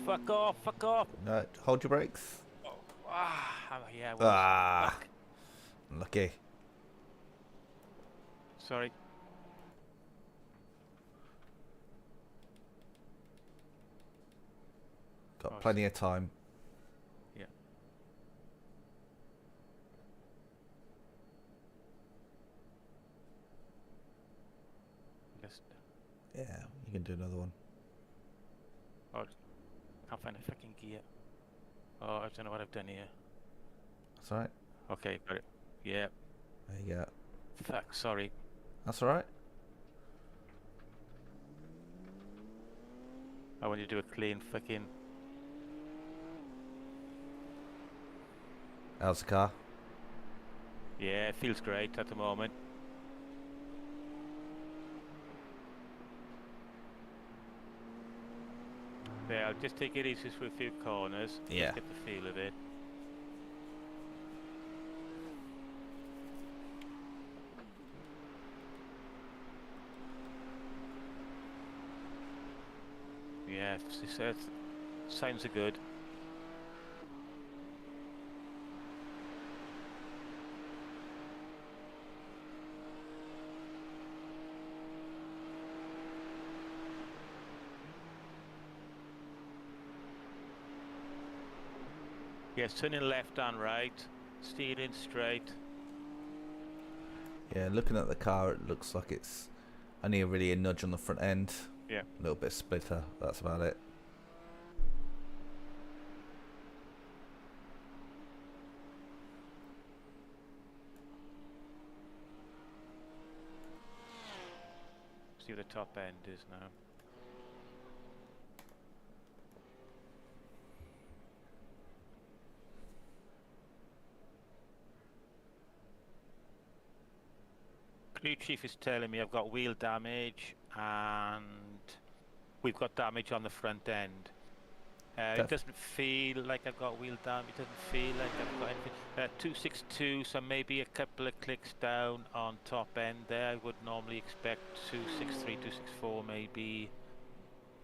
Speaker 2: Fuck off, fuck off.
Speaker 1: No, hold your brakes.
Speaker 2: Yeah, I was.
Speaker 1: Ah,
Speaker 2: Fuck.
Speaker 1: lucky.
Speaker 2: Sorry.
Speaker 1: Got
Speaker 2: Oh,
Speaker 1: plenty of time.
Speaker 2: Yeah. Just,
Speaker 1: Yeah, you can do another one.
Speaker 2: can't find a fucking gear. Oh, I don't know what I've done here.
Speaker 1: That's all right.
Speaker 2: Okay, got it. Yeah.
Speaker 1: There you go.
Speaker 2: Fuck, sorry.
Speaker 1: That's all right.
Speaker 2: I want you to do a clean fucking.
Speaker 1: How's the car?
Speaker 2: Yeah, it feels great at the moment. Yeah, I'll just take it easy through a few corners.
Speaker 1: Yeah.
Speaker 2: Just get the feel of it. Yeah, signs are good. Yes, turning left and right, steering straight.
Speaker 1: Yeah, looking at the car, it looks like it's only really a nudge on the front end.
Speaker 2: Yeah.
Speaker 1: A little bit splitter. That's about it.
Speaker 2: See what the top end is now. Crew chief is telling me I've got wheel damage and we've got damage on the front end. It doesn't feel like I've got wheel damage. It doesn't feel like I've got anything. 262, so maybe a couple of clicks down on top end there. I would normally expect 263, 264 maybe.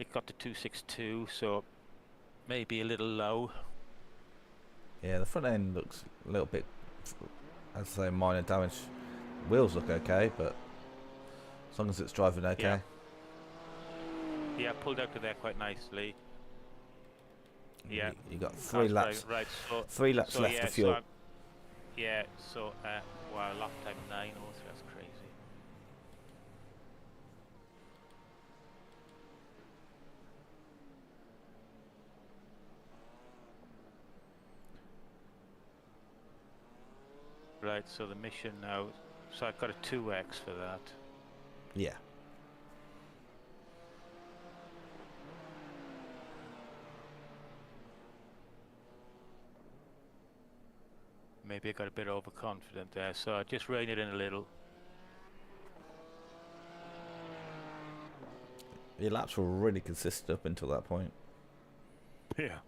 Speaker 2: It got to 262, so maybe a little low.
Speaker 1: Yeah, the front end looks a little bit, as I say, minor damage. Wheels look okay, but as long as it's driving okay.
Speaker 2: Yeah, pulled out of there quite nicely. Yeah,
Speaker 1: You got three laps.
Speaker 2: Right, so
Speaker 1: 3 laps left
Speaker 2: yeah,
Speaker 1: to fuel.
Speaker 2: Wow, lap time 9 also, that's crazy. Right, so the mission now, so I've got a 2x for that.
Speaker 1: Yeah.
Speaker 2: Maybe I got a bit overconfident there, so I just rein it in a little.
Speaker 1: Your laps were really consistent up until that point.
Speaker 2: Yeah.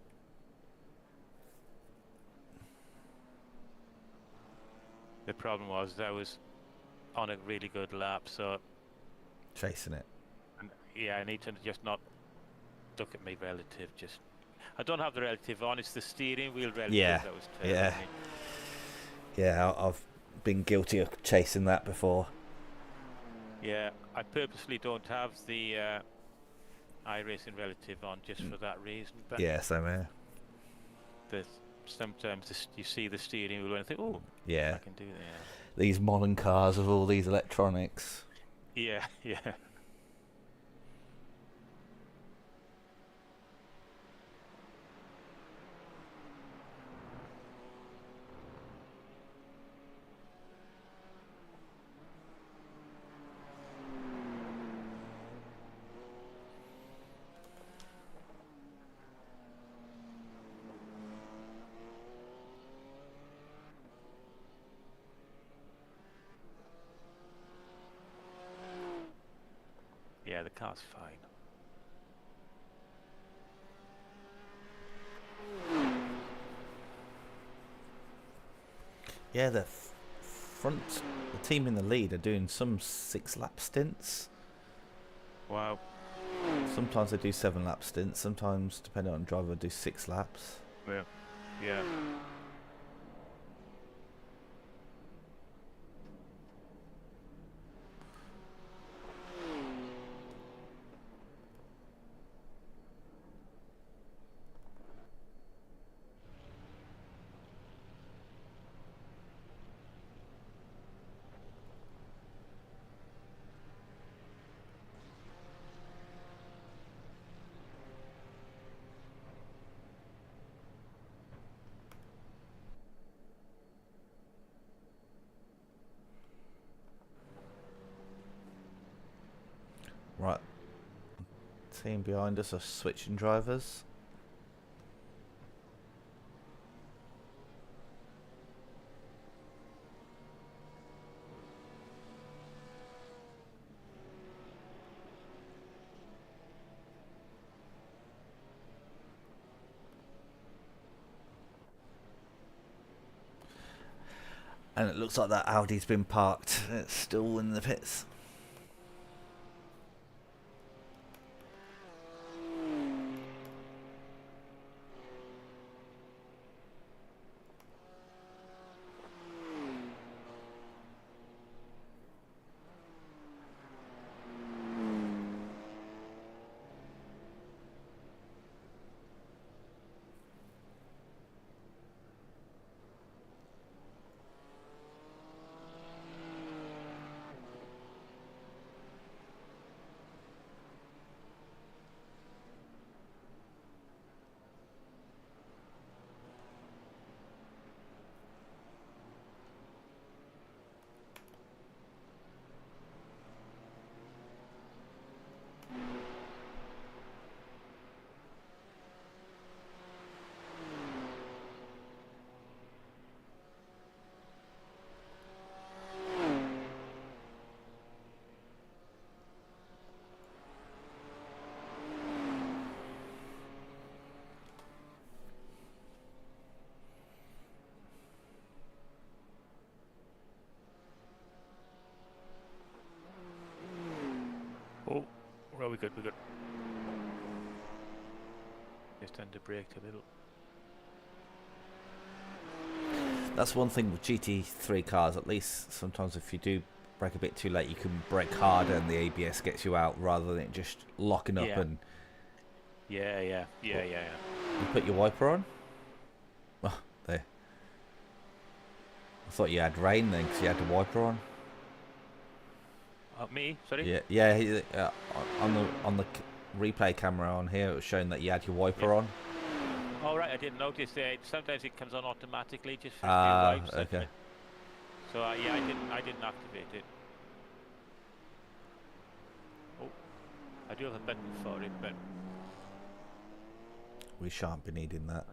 Speaker 2: The problem was I was on a really good lap, so
Speaker 1: Chasing it.
Speaker 2: yeah, I need to just not look at my relative. Just I don't have the relative on. It's the steering wheel relative
Speaker 1: Yeah,
Speaker 2: that was telling
Speaker 1: yeah.
Speaker 2: me.
Speaker 1: Yeah, I've been guilty of chasing that before.
Speaker 2: Yeah, I purposely don't have the iRacing relative on just for that reason. But
Speaker 1: Yeah, same here.
Speaker 2: sometimes you see the steering wheel and think, oh,
Speaker 1: Yeah.
Speaker 2: I can do that.
Speaker 1: These modern cars with all these electronics.
Speaker 2: Yeah, yeah. Yeah, the car's fine.
Speaker 1: Yeah, the team in the lead are doing some 6-lap stints.
Speaker 2: Wow.
Speaker 1: Sometimes they do 7-lap stints. Sometimes, depending on the driver, do 6 laps.
Speaker 2: Yeah. Yeah.
Speaker 1: Right. Team behind us are switching drivers. And it looks like that Audi's been parked. It's still in the pits.
Speaker 2: Oh, well, we're good, we're good. Just under braked a little.
Speaker 1: That's one thing with GT3 cars, at least sometimes if you do brake a bit too late, you can brake harder and the ABS gets you out rather than it just locking up.
Speaker 2: Yeah.
Speaker 1: And
Speaker 2: Yeah.
Speaker 1: you put your wiper on? Oh, there. I thought you had rain then because you had the wiper on.
Speaker 2: Me? Sorry?
Speaker 1: Yeah. On the replay camera on here, it was showing that you had your wiper on.
Speaker 2: Oh, right, I didn't notice that. Sometimes it comes on automatically just for a few wipes.
Speaker 1: Okay.
Speaker 2: So yeah, I didn't activate it. Oh, I do have a button for it, but
Speaker 1: We shan't be needing that.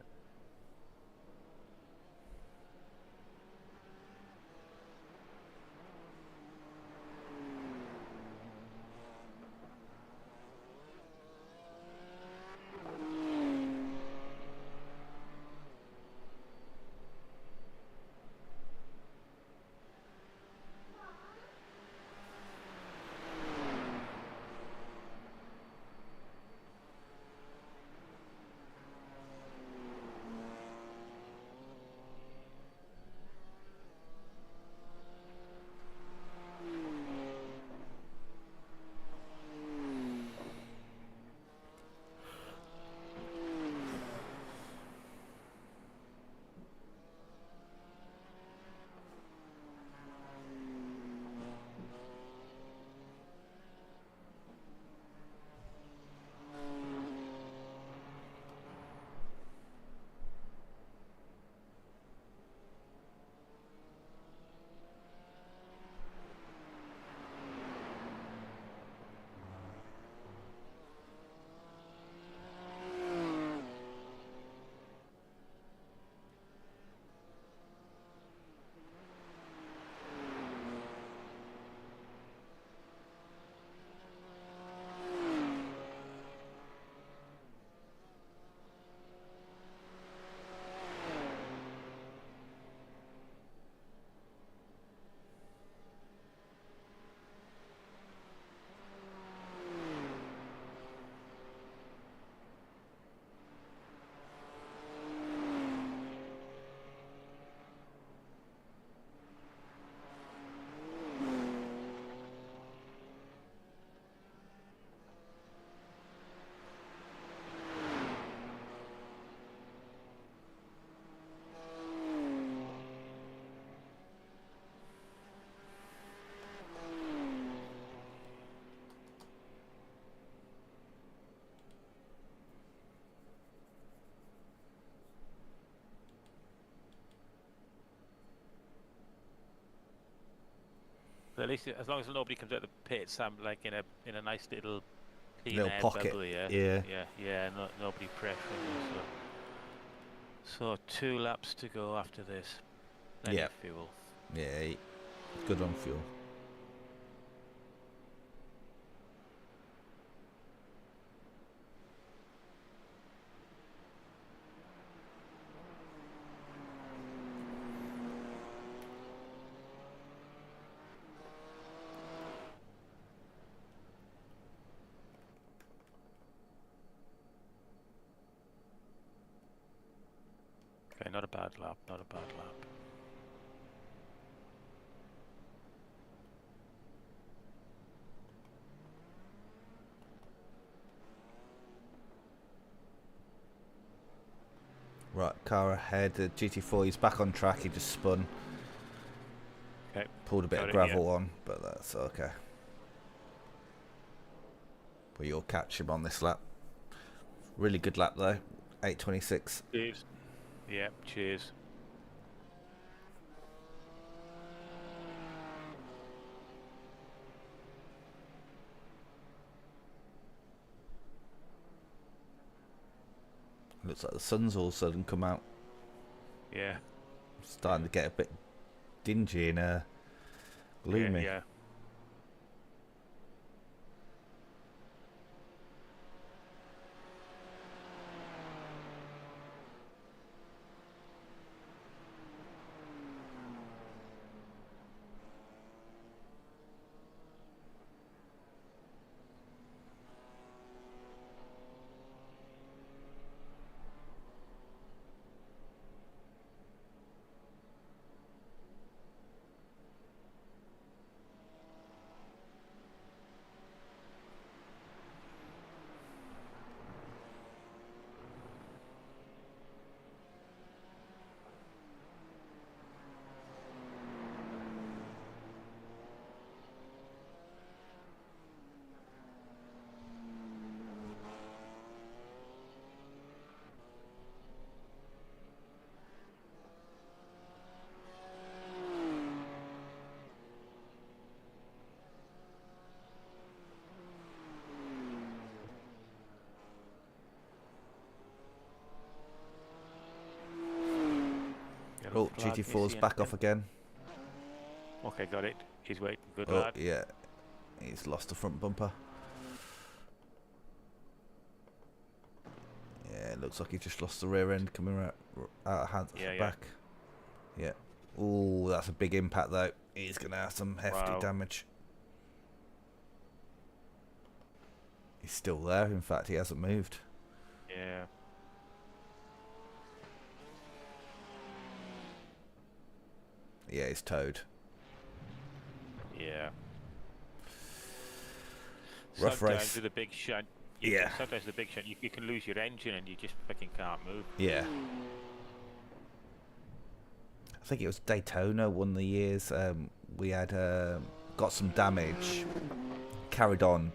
Speaker 2: But at least as long as nobody comes out the pits, I'm like in a nice little clean
Speaker 1: Little
Speaker 2: air
Speaker 1: pocket,
Speaker 2: bubble, yeah.
Speaker 1: yeah.
Speaker 2: Yeah. Nobody pressuring me. So 2 laps to go after this. Plenty
Speaker 1: Yeah.
Speaker 2: of fuel.
Speaker 1: Yeah, good on fuel.
Speaker 2: Okay, not a bad lap. Not a bad lap.
Speaker 1: Right, car ahead. The GT4, he's back on track. He just spun.
Speaker 2: Okay.
Speaker 1: Pulled a bit
Speaker 2: Got
Speaker 1: of
Speaker 2: it,
Speaker 1: gravel on, but that's okay. But you'll catch him on this lap. Really good lap though. 8:26.
Speaker 2: Cheers. Yeah, cheers.
Speaker 1: Looks like the sun's all of a sudden come out.
Speaker 2: Yeah.
Speaker 1: Starting to get a bit dingy and gloomy.
Speaker 2: Yeah.
Speaker 1: Oh, GT4's back off again.
Speaker 2: Okay, got it. He's waiting. Good
Speaker 1: Oh,
Speaker 2: lad.
Speaker 1: yeah. He's lost the front bumper. Yeah, it looks like he just lost the rear end coming out of hand back. Yeah. Oh, that's a big impact though. He's going to have some hefty damage. He's still there. In fact, he hasn't moved.
Speaker 2: Yeah.
Speaker 1: Yeah, he's towed.
Speaker 2: Yeah.
Speaker 1: Rough
Speaker 2: Sometimes
Speaker 1: race.
Speaker 2: with a big shunt, sometimes with a big shunt, you can lose your engine and you just fucking can't move.
Speaker 1: Yeah. I think it was Daytona one of the years. We had got some damage, carried on,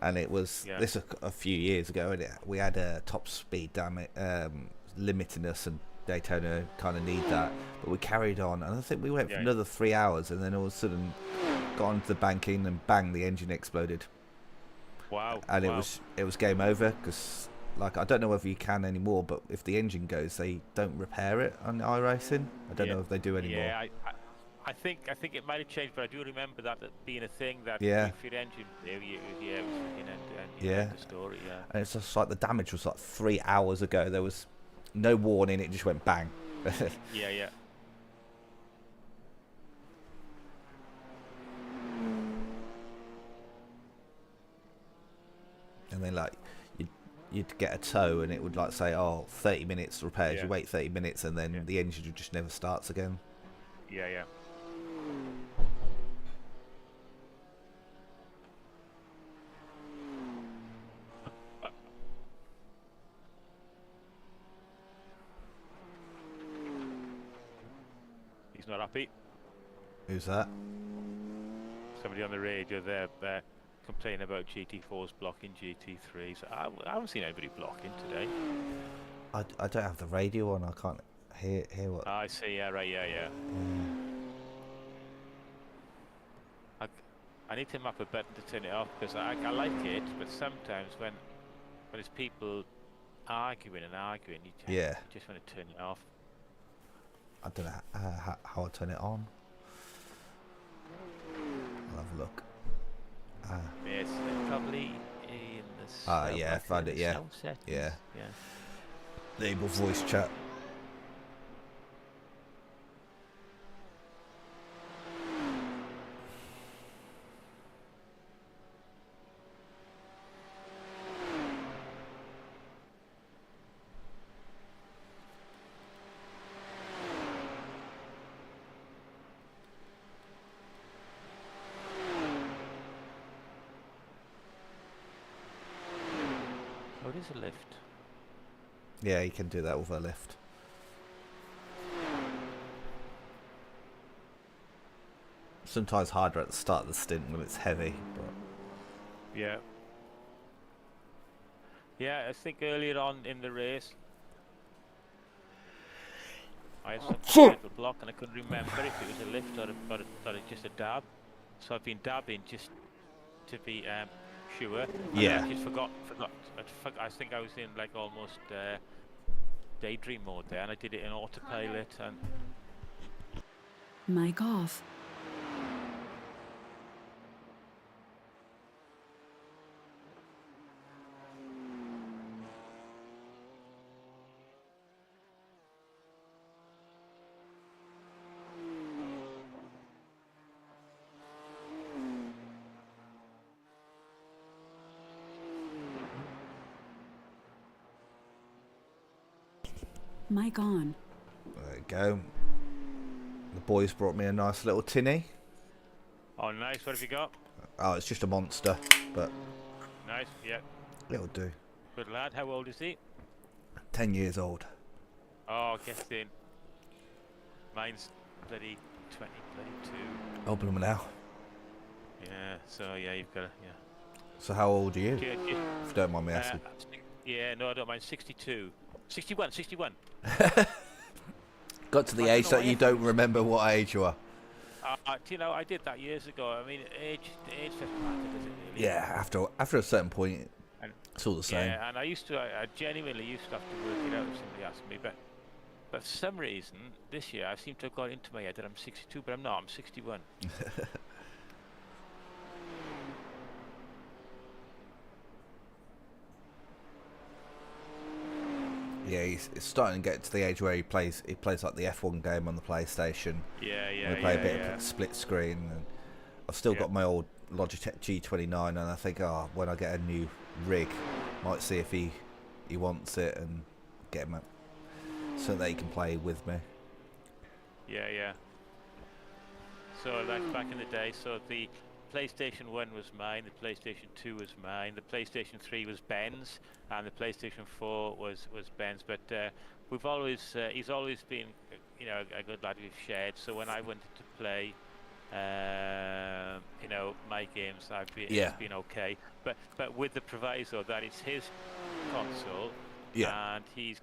Speaker 1: and it was this a few years ago. And we had a top speed damage limiting us, and Daytona kind of need that, but we carried on, and I think we went for another 3 hours, and then all of a sudden got onto the banking, and bang, the engine exploded.
Speaker 2: Wow!
Speaker 1: And it was game over, because like I don't know whether you can anymore, but if the engine goes, they don't repair it on iRacing. I don't know if they do anymore.
Speaker 2: Yeah, I think it might have changed, but I do remember that being a thing that
Speaker 1: Yeah.
Speaker 2: if your engine blew, it was fucking end the story. Yeah.
Speaker 1: And it's just like the damage was like 3 hours ago. There was no warning, it just went bang.
Speaker 2: Yeah.
Speaker 1: And then like you'd get a tow, and it would like say, oh, 30 minutes repairs. You wait 30 minutes, and then the engine just never starts again.
Speaker 2: Yeah. He's not happy.
Speaker 1: Who's that?
Speaker 2: Somebody on the radio there complaining about GT4s blocking GT3s. I haven't seen anybody blocking today.
Speaker 1: I don't have the radio on. I can't hear what.
Speaker 2: I see. Yeah, right. Yeah. I need to map a button to turn it off because I like it, but sometimes when it's people arguing, you just want to turn it off.
Speaker 1: I don't know how I turn it on. I'll have a look.
Speaker 2: Yeah, it's probably in the
Speaker 1: yeah, I found it, yeah.
Speaker 2: sound settings.
Speaker 1: Yeah.
Speaker 2: Yeah.
Speaker 1: Enable voice chat.
Speaker 2: Oh, it is a lift.
Speaker 1: Yeah, you can do that with a lift. Sometimes harder at the start of the stint when it's heavy, but
Speaker 2: Yeah. Yeah, I think earlier on in the race, I had some little block and I couldn't remember if it was a lift or just a dab. So I've been dabbing just to be sure. And
Speaker 1: yeah.
Speaker 2: I just forgot. I think I was in like almost daydream mode there, and I did it in autopilot. And
Speaker 7: Mic off. Mic on.
Speaker 1: There you go. The boys brought me a nice little tinny.
Speaker 2: oh, nice. What have you got?
Speaker 1: Oh, it's just a monster, but
Speaker 2: Nice. Yeah.
Speaker 1: it'll do.
Speaker 2: Good lad. How old is he?
Speaker 1: 10 years old.
Speaker 2: Oh, guess in. Mine's bloody 20, bloody 2.
Speaker 1: Oh, blooming hell.
Speaker 2: Yeah. So yeah, you've got to, yeah.
Speaker 1: So how old are you?
Speaker 2: Yeah,
Speaker 1: If you don't mind me asking.
Speaker 2: yeah, no, I don't mind. 62. 61.
Speaker 1: Got to the
Speaker 2: I don't
Speaker 1: age
Speaker 2: know
Speaker 1: that
Speaker 2: what
Speaker 1: you
Speaker 2: age
Speaker 1: don't remember what age you are.
Speaker 2: You know, I did that years ago. I mean, age doesn't matter, does it really?
Speaker 1: Yeah, after a certain point,
Speaker 2: And,
Speaker 1: it's all the same.
Speaker 2: yeah, and I genuinely used to have to work it out if somebody asked me, but for some reason, this year, I seem to have got into my head that I'm 62, but I'm not, I'm 61.
Speaker 1: Yeah, he's starting to get to the age where he plays like the F1 game on the PlayStation.
Speaker 2: Yeah,
Speaker 1: We play a bit of split screen, and I've still got my old Logitech G29, and I think, when I get a new rig, might see if he wants it and get him so that he can play with me.
Speaker 2: Yeah. So like back in the day, so the PlayStation 1 was mine, the PlayStation 2 was mine, the PlayStation 3 was Ben's, and the PlayStation 4 was Ben's. But we've always, he's always been, you know, a good lad we've shared. So when I wanted to play, you know, my games, it's been okay. But with the proviso that it's his console.
Speaker 1: Yeah.
Speaker 2: And he's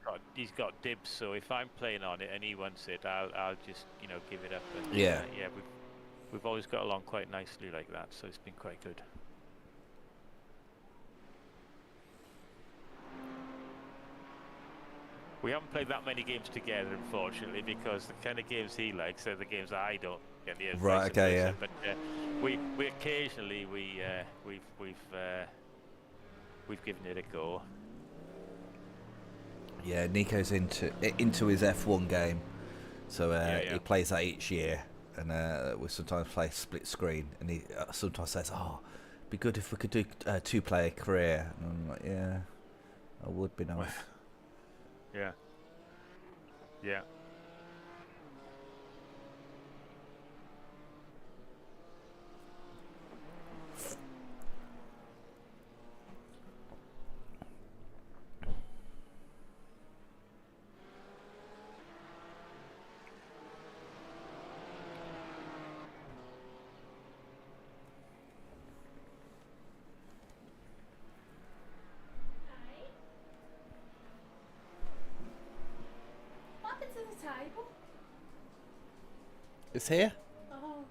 Speaker 2: got dibs, so if I'm playing on it and he wants it, I'll just, you know, give it up. And,
Speaker 1: Yeah.
Speaker 2: We've always got along quite nicely like that, so it's been quite good. We haven't played that many games together, unfortunately, because the kind of games he likes are the games I don't get the advice.
Speaker 1: Right. Okay. Yeah.
Speaker 2: But we occasionally we've given it a go.
Speaker 1: Yeah, Nico's into his F1 game, so he plays that each year, and we sometimes play split screen, and he sometimes says, "Oh, it'd be good if we could do a two-player career." And I'm like, "Yeah, that would be nice."
Speaker 2: Yeah.
Speaker 8: What happened to the table?
Speaker 1: It's here.
Speaker 8: Oh.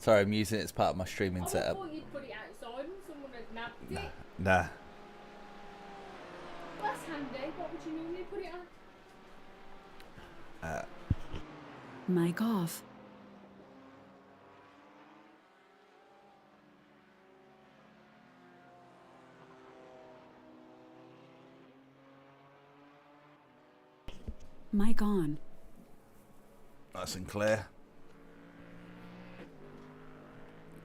Speaker 1: Sorry, I'm using it as part of my streaming
Speaker 8: I
Speaker 1: setup.
Speaker 8: thought you'd put it outside and someone had nabbed it.
Speaker 1: Nah.
Speaker 8: Well, that's handy. What would you normally put it on?
Speaker 7: Mic off. Mic on.
Speaker 1: Nice and clear.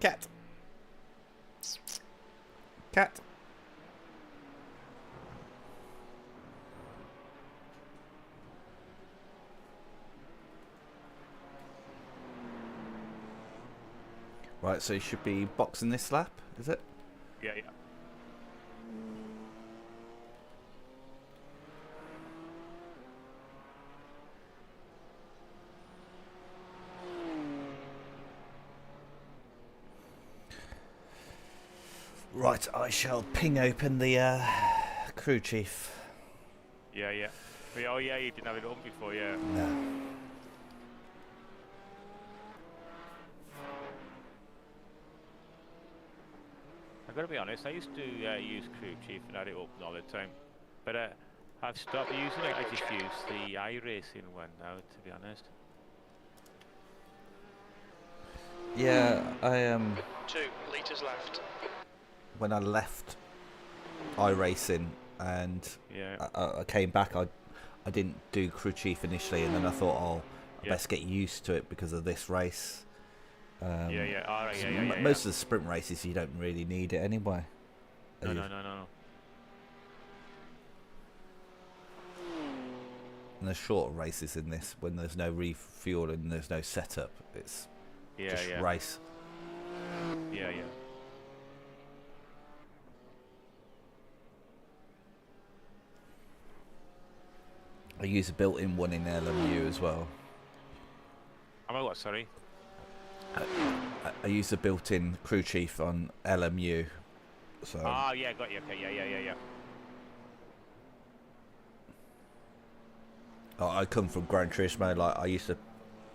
Speaker 1: Cat. Cat. Right, so you should be boxing this lap, is it?
Speaker 2: Yeah.
Speaker 1: Right, I shall ping open the crew chief.
Speaker 2: Yeah. Oh yeah, you didn't have it on before, yeah.
Speaker 1: No.
Speaker 2: I've got to be honest, I used to use Crew Chief and had it open all the time. But I've stopped using it, I just use the iRacing one now, to be honest.
Speaker 1: Yeah, I
Speaker 9: 2 litres left.
Speaker 1: when I left iRacing and
Speaker 2: Yeah.
Speaker 1: I came back, I didn't do crew chief initially, and then I thought, oh, I
Speaker 2: Yeah.
Speaker 1: best get used to it because of this race.
Speaker 2: Yeah. Alright,
Speaker 1: So
Speaker 2: yeah.
Speaker 1: most of the sprint races, you don't really need it anyway.
Speaker 2: No.
Speaker 1: And there's shorter races in this when there's no refuel and there's no setup. It's just race.
Speaker 2: Yeah.
Speaker 1: I use a built-in one in LMU as well.
Speaker 2: Am I what, sorry?
Speaker 1: I use a built-in crew chief on LMU. So
Speaker 2: Yeah, got you. Okay, yeah.
Speaker 1: I come from Gran Turismo. Like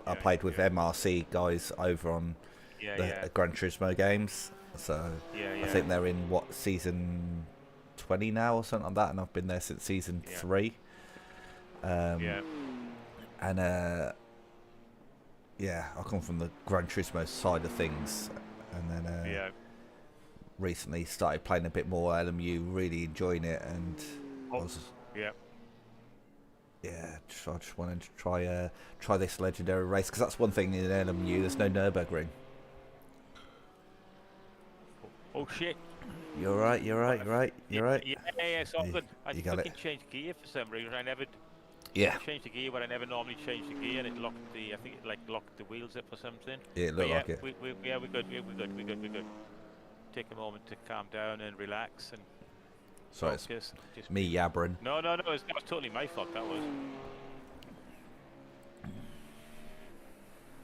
Speaker 1: I played with MRC guys over on the Gran Turismo games. So I think they're in season 20 now or something like that, and I've been there since season 3. And I come from the Gran Turismo side of things, and then recently started playing a bit more LMU, really enjoying it, and I just wanted to try this legendary race, because that's one thing in LMU, there's no Nurburgring.
Speaker 2: Oh shit.
Speaker 1: You're right.
Speaker 2: Yeah, it's all good. I
Speaker 1: you got
Speaker 2: fucking
Speaker 1: it.
Speaker 2: changed gear for some reason. I changed the gear, but I never normally change the gear, and it locked I think it locked the wheels up or something.
Speaker 1: Yeah, it looked like it.
Speaker 2: We're good. Take a moment to calm down and relax and
Speaker 1: Sorry,
Speaker 2: focus.
Speaker 1: it's me yabbering.
Speaker 2: No, that was totally my fault, that was.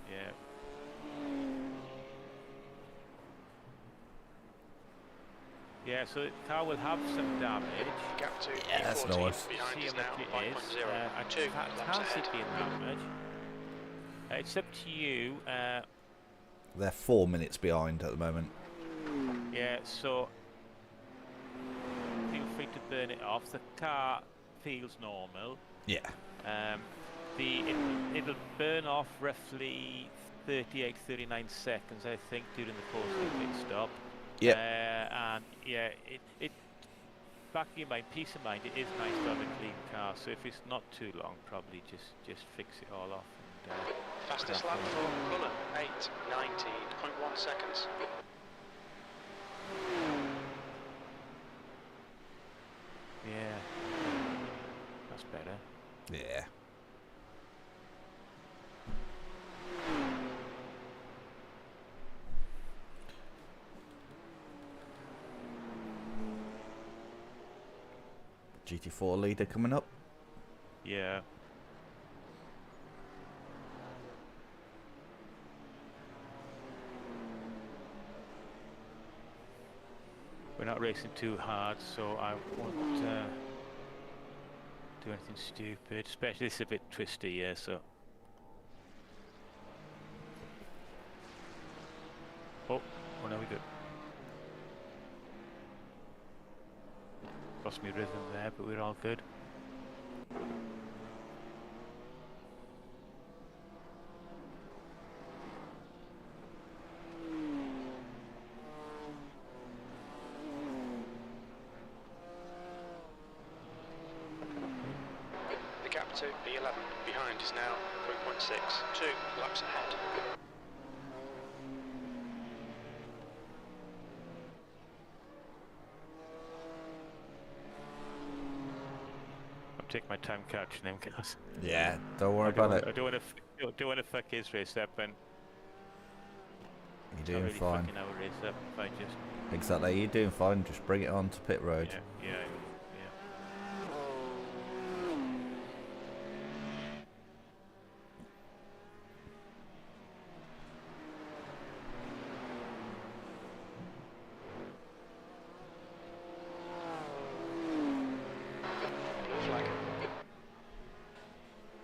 Speaker 2: Yeah. Yeah, so the car will have some damage.
Speaker 9: Gap to
Speaker 1: That's
Speaker 9: P14
Speaker 1: nice.
Speaker 9: behind
Speaker 2: See
Speaker 9: us
Speaker 2: how
Speaker 9: now,
Speaker 2: much it is.
Speaker 9: 5.0.
Speaker 2: I
Speaker 9: 2
Speaker 2: can't
Speaker 9: laps
Speaker 2: see
Speaker 9: ahead.
Speaker 2: it being that much. It's up to you.
Speaker 1: They're 4 minutes behind at the moment.
Speaker 2: Yeah, so feel free to burn it off. The car feels normal.
Speaker 1: Yeah.
Speaker 2: It'll burn off roughly 39 seconds, I think, during the course of the pit stop.
Speaker 1: Yeah.
Speaker 2: And yeah, it back in your mind, peace of mind. It is nice to have a clean car. So if it's not too long, probably just fix it all off. And,
Speaker 9: Fastest lap for Cullen, 8:19.1 seconds.
Speaker 2: Yeah, that's better.
Speaker 1: Yeah. GT4 leader coming up.
Speaker 2: Yeah. We're not racing too hard, so I won't do anything stupid. Especially it's a bit twisty, yeah. So Oh, no, we good. Lost me rhythm there, but we're all good.
Speaker 9: The gap to B11 behind is now 3.6, 2 laps ahead.
Speaker 2: Take my time catching him, guys.
Speaker 1: Yeah, don't worry about it.
Speaker 2: I don't want to fuck his race up, and
Speaker 1: You're doing
Speaker 2: really
Speaker 1: fine.
Speaker 2: fucking our race up if I just.
Speaker 1: Exactly, you're doing fine. Just bring it on to pit road.
Speaker 2: Yeah.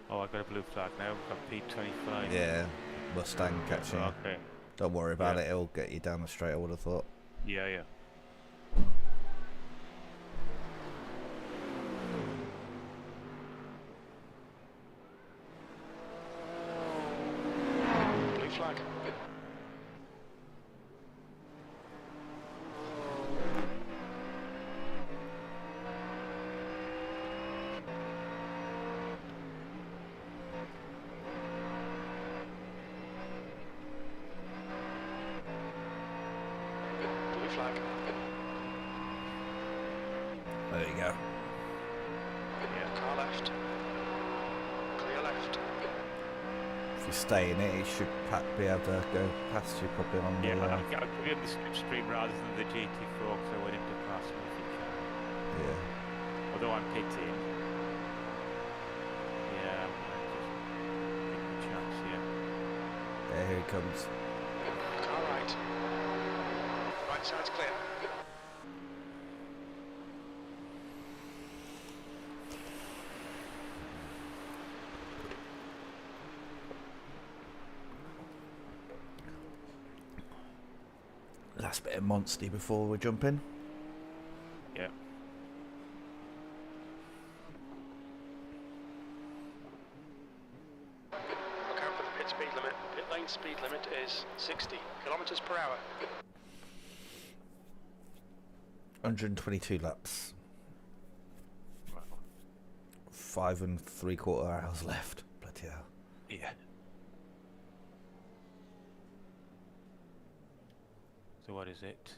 Speaker 2: Oh, I got a blue flag now. I've got P25.
Speaker 1: Yeah, Mustang catching.
Speaker 2: Okay.
Speaker 1: Don't worry about it. It'll get you down the straight. I would have thought.
Speaker 2: Yeah.
Speaker 9: Blue flag. Blue flag.
Speaker 1: There you go.
Speaker 9: Yeah, car left. Clear left.
Speaker 1: If you stay in it, it should be able to go past you probably on the.
Speaker 2: Yeah, I'll be on the slipstream rather than the GT4 because I want him to pass me if he can.
Speaker 1: Yeah.
Speaker 2: Although I'm pitting. Yeah, I'm just taking a chance here.
Speaker 1: Yeah, here he comes.
Speaker 9: Car right. Right side's clear.
Speaker 1: Last bit of Monsty before we jump in.
Speaker 2: Yeah.
Speaker 9: Look out for the pit speed limit. Pit lane speed limit is 60 kilometers per hour.
Speaker 1: 122 laps. 5 3/4 hours left. Bloody hell.
Speaker 2: Yeah. So what is it?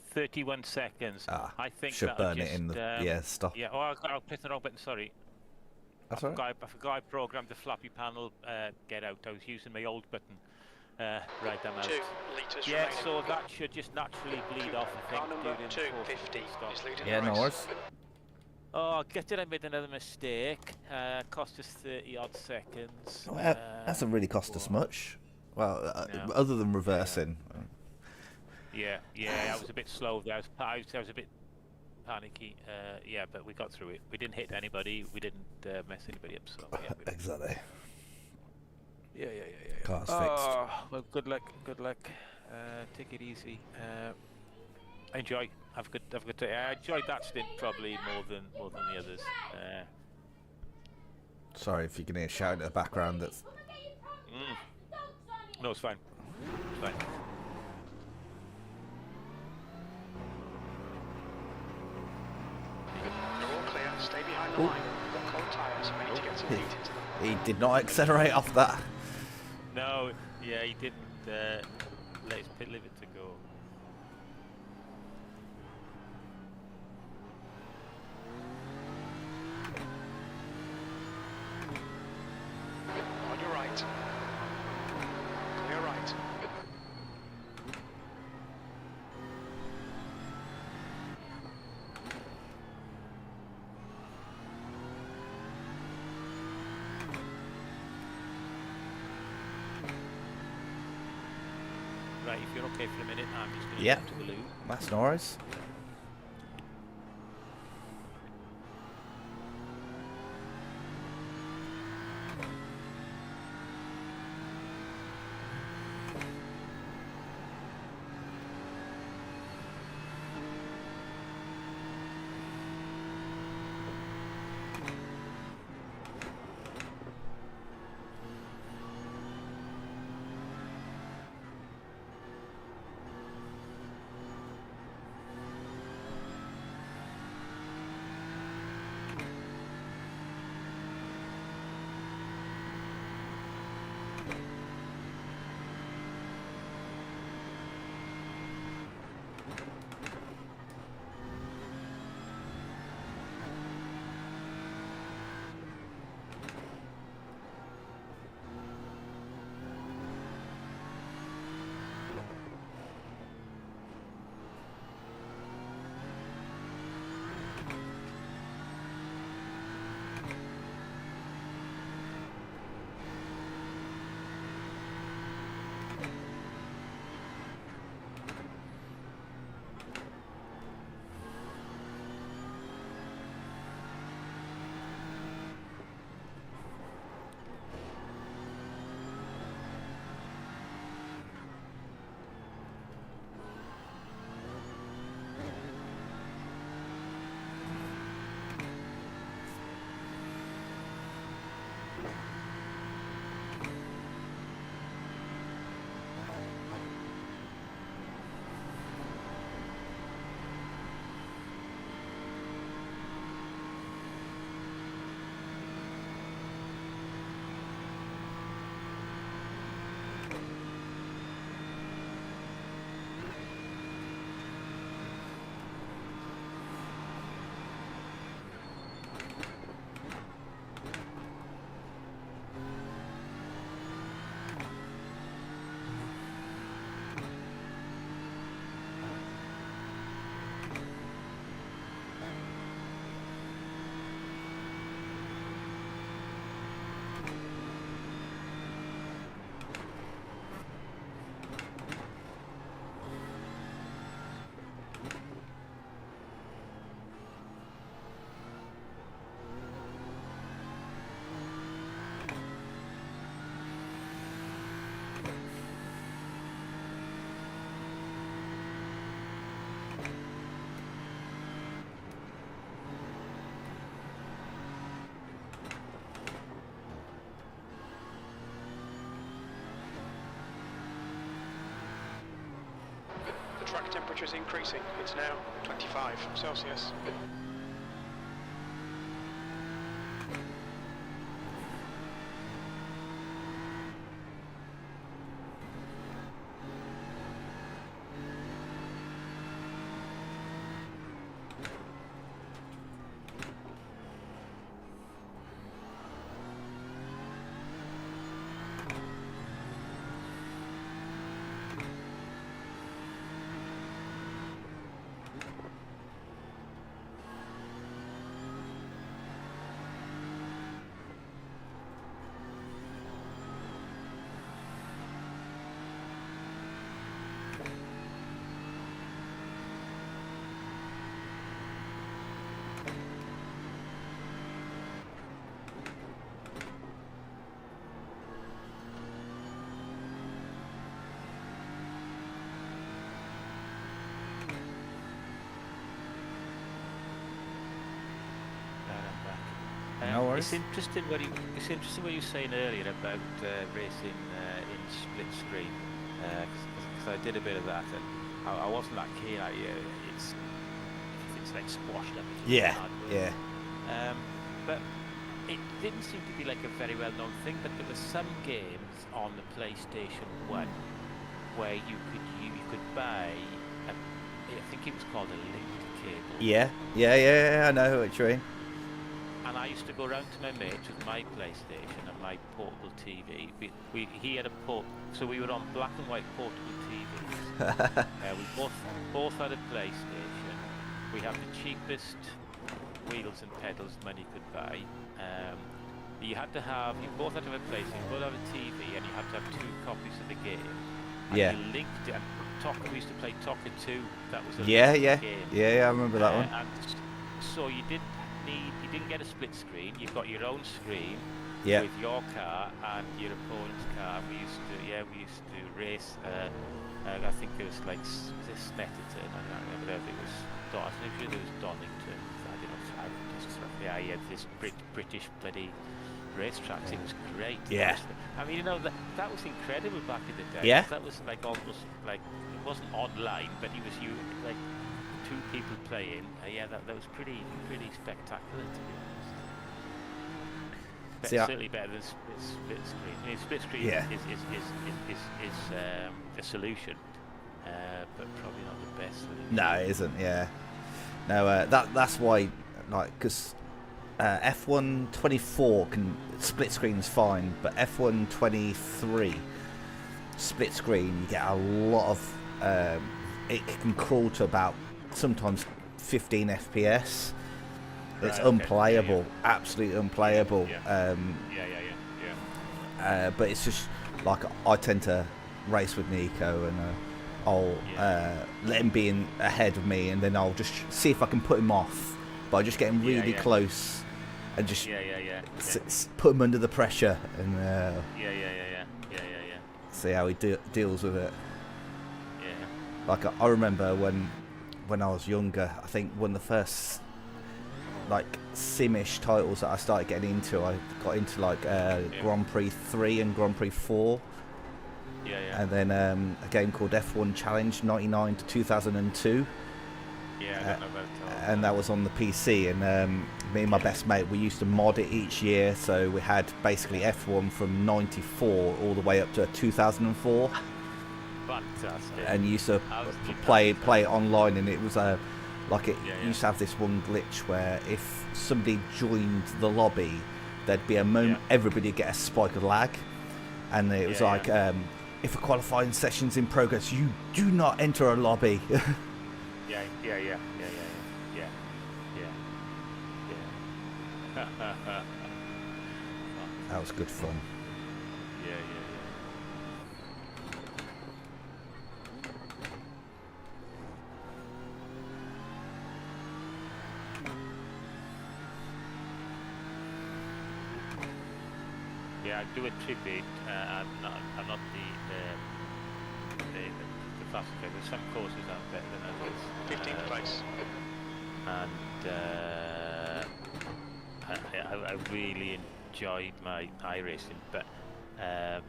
Speaker 2: 31 seconds. I think
Speaker 1: should
Speaker 2: that'll
Speaker 1: burn it in the stop.
Speaker 2: Yeah. Oh, I'll press the wrong button. Sorry.
Speaker 1: That's all right.
Speaker 2: I forgot I programmed the flappy panel get out. I was using my old button. Right, I'm out.
Speaker 9: 2 litres
Speaker 2: Yeah,
Speaker 9: remaining.
Speaker 2: so that should just naturally bleed off. I think.
Speaker 9: Car number
Speaker 2: during the
Speaker 9: 250
Speaker 2: stop.
Speaker 9: is leading
Speaker 1: Yeah,
Speaker 9: the
Speaker 1: no
Speaker 9: race.
Speaker 1: worries.
Speaker 2: Oh, gutted I made another mistake. Cost us 30 odd seconds.
Speaker 1: Well, hasn't really cost us much. Well,
Speaker 2: No.
Speaker 1: other than reversing.
Speaker 2: Yeah, I was a bit slow there. I was a bit panicky. Yeah, but we got through it. We didn't hit anybody. We didn't mess anybody up. So yeah,
Speaker 1: Exactly.
Speaker 2: Yeah.
Speaker 1: Car's
Speaker 2: fixed. Well, good luck. Take it easy. Enjoy. Have a good day. I enjoyed that stint probably more than the others.
Speaker 1: Sorry if you can hear shouting in the background. That's.
Speaker 2: No, it's fine. It's fine.
Speaker 9: You're all clear. Stay behind the line. We've got cold tyres. We need to get some heat into them.
Speaker 1: He did not accelerate off that.
Speaker 2: No, yeah, he didn't let his pit limit to go.
Speaker 9: On your right. Clear right.
Speaker 2: Right, if you're okay for a minute, I'm just going to
Speaker 1: Yeah.
Speaker 2: jump to the loo.
Speaker 1: That's no worries.
Speaker 9: track temperature is increasing. It's now 25 Celsius.
Speaker 1: No worries.
Speaker 2: It's interesting what you were saying earlier about racing in split screen, because I did a bit of that, and I wasn't that keen. It's like squashed everything.
Speaker 1: Yeah,
Speaker 2: hard work.
Speaker 1: yeah.
Speaker 2: But it didn't seem to be like a very well known thing. But there were some games on the PlayStation 1 where you could buy I think it was called a linked cable.
Speaker 1: Yeah, I know what you mean.
Speaker 2: And I used to go around to my mates with my PlayStation and my portable TV. He had a so we were on black and white portable TVs. We both had a PlayStation. We had the cheapest wheels and pedals money could buy. You both had to have a PlayStation, you both have a TV, and you had to have 2 copies of the game. And
Speaker 1: Yeah.
Speaker 2: you linked it. And we used to play Tokka 2. That was a
Speaker 1: Yeah,
Speaker 2: linked game.
Speaker 1: I remember that one.
Speaker 2: And so you didn't get a split screen. You've got your own screen
Speaker 1: Yeah.
Speaker 2: with your car and your opponent's car. We used to race. I think it was like Snetterton. I don't remember if it was Donington. I don't know. Yeah, he had this British bloody racetracks. It was great.
Speaker 1: Yeah.
Speaker 2: I mean, that was incredible back in the day.
Speaker 1: Yeah.
Speaker 2: That was like almost like it wasn't online, but it was like 2 people playing. That was pretty spectacular, to be honest. But
Speaker 1: See,
Speaker 2: certainly better than split screen. I mean, split screen
Speaker 1: Yeah.
Speaker 2: is a solution, but probably not the best solution.
Speaker 1: No, it isn't. Yeah. No, that's why, like, because F1 24 split screen's fine, but F1 23 split screen, you get a lot of. It can crawl to about sometimes 15 FPS. It's unplayable, absolutely unplayable. But it's just like I tend to race with Nico, and I'll let him be ahead of me, and then I'll just see if I can put him off by just getting really close and just put him under the pressure and see how he deals with it. Like I remember when I was younger, I think one of the first like sim-ish titles that I started getting into, I got into like Grand Prix 3 and Grand Prix 4. And then a game called F1 Challenge 99 to 2002. And that was on the PC, and me and my best mate, we used to mod it each year, so we had basically F1 from 94 all the way up to 2004.
Speaker 2: Fantastic.
Speaker 1: And you used to play it online, and it was used to have this one glitch where if somebody joined the lobby, there'd be a moment everybody would get a spike of lag, and it was if a qualifying session's in progress, you do not enter a lobby. That was good fun.
Speaker 2: I do a tribute. I'm not the fastest driver. Some courses are better than others.
Speaker 9: 15th place.
Speaker 2: And I really enjoyed my iRacing, but I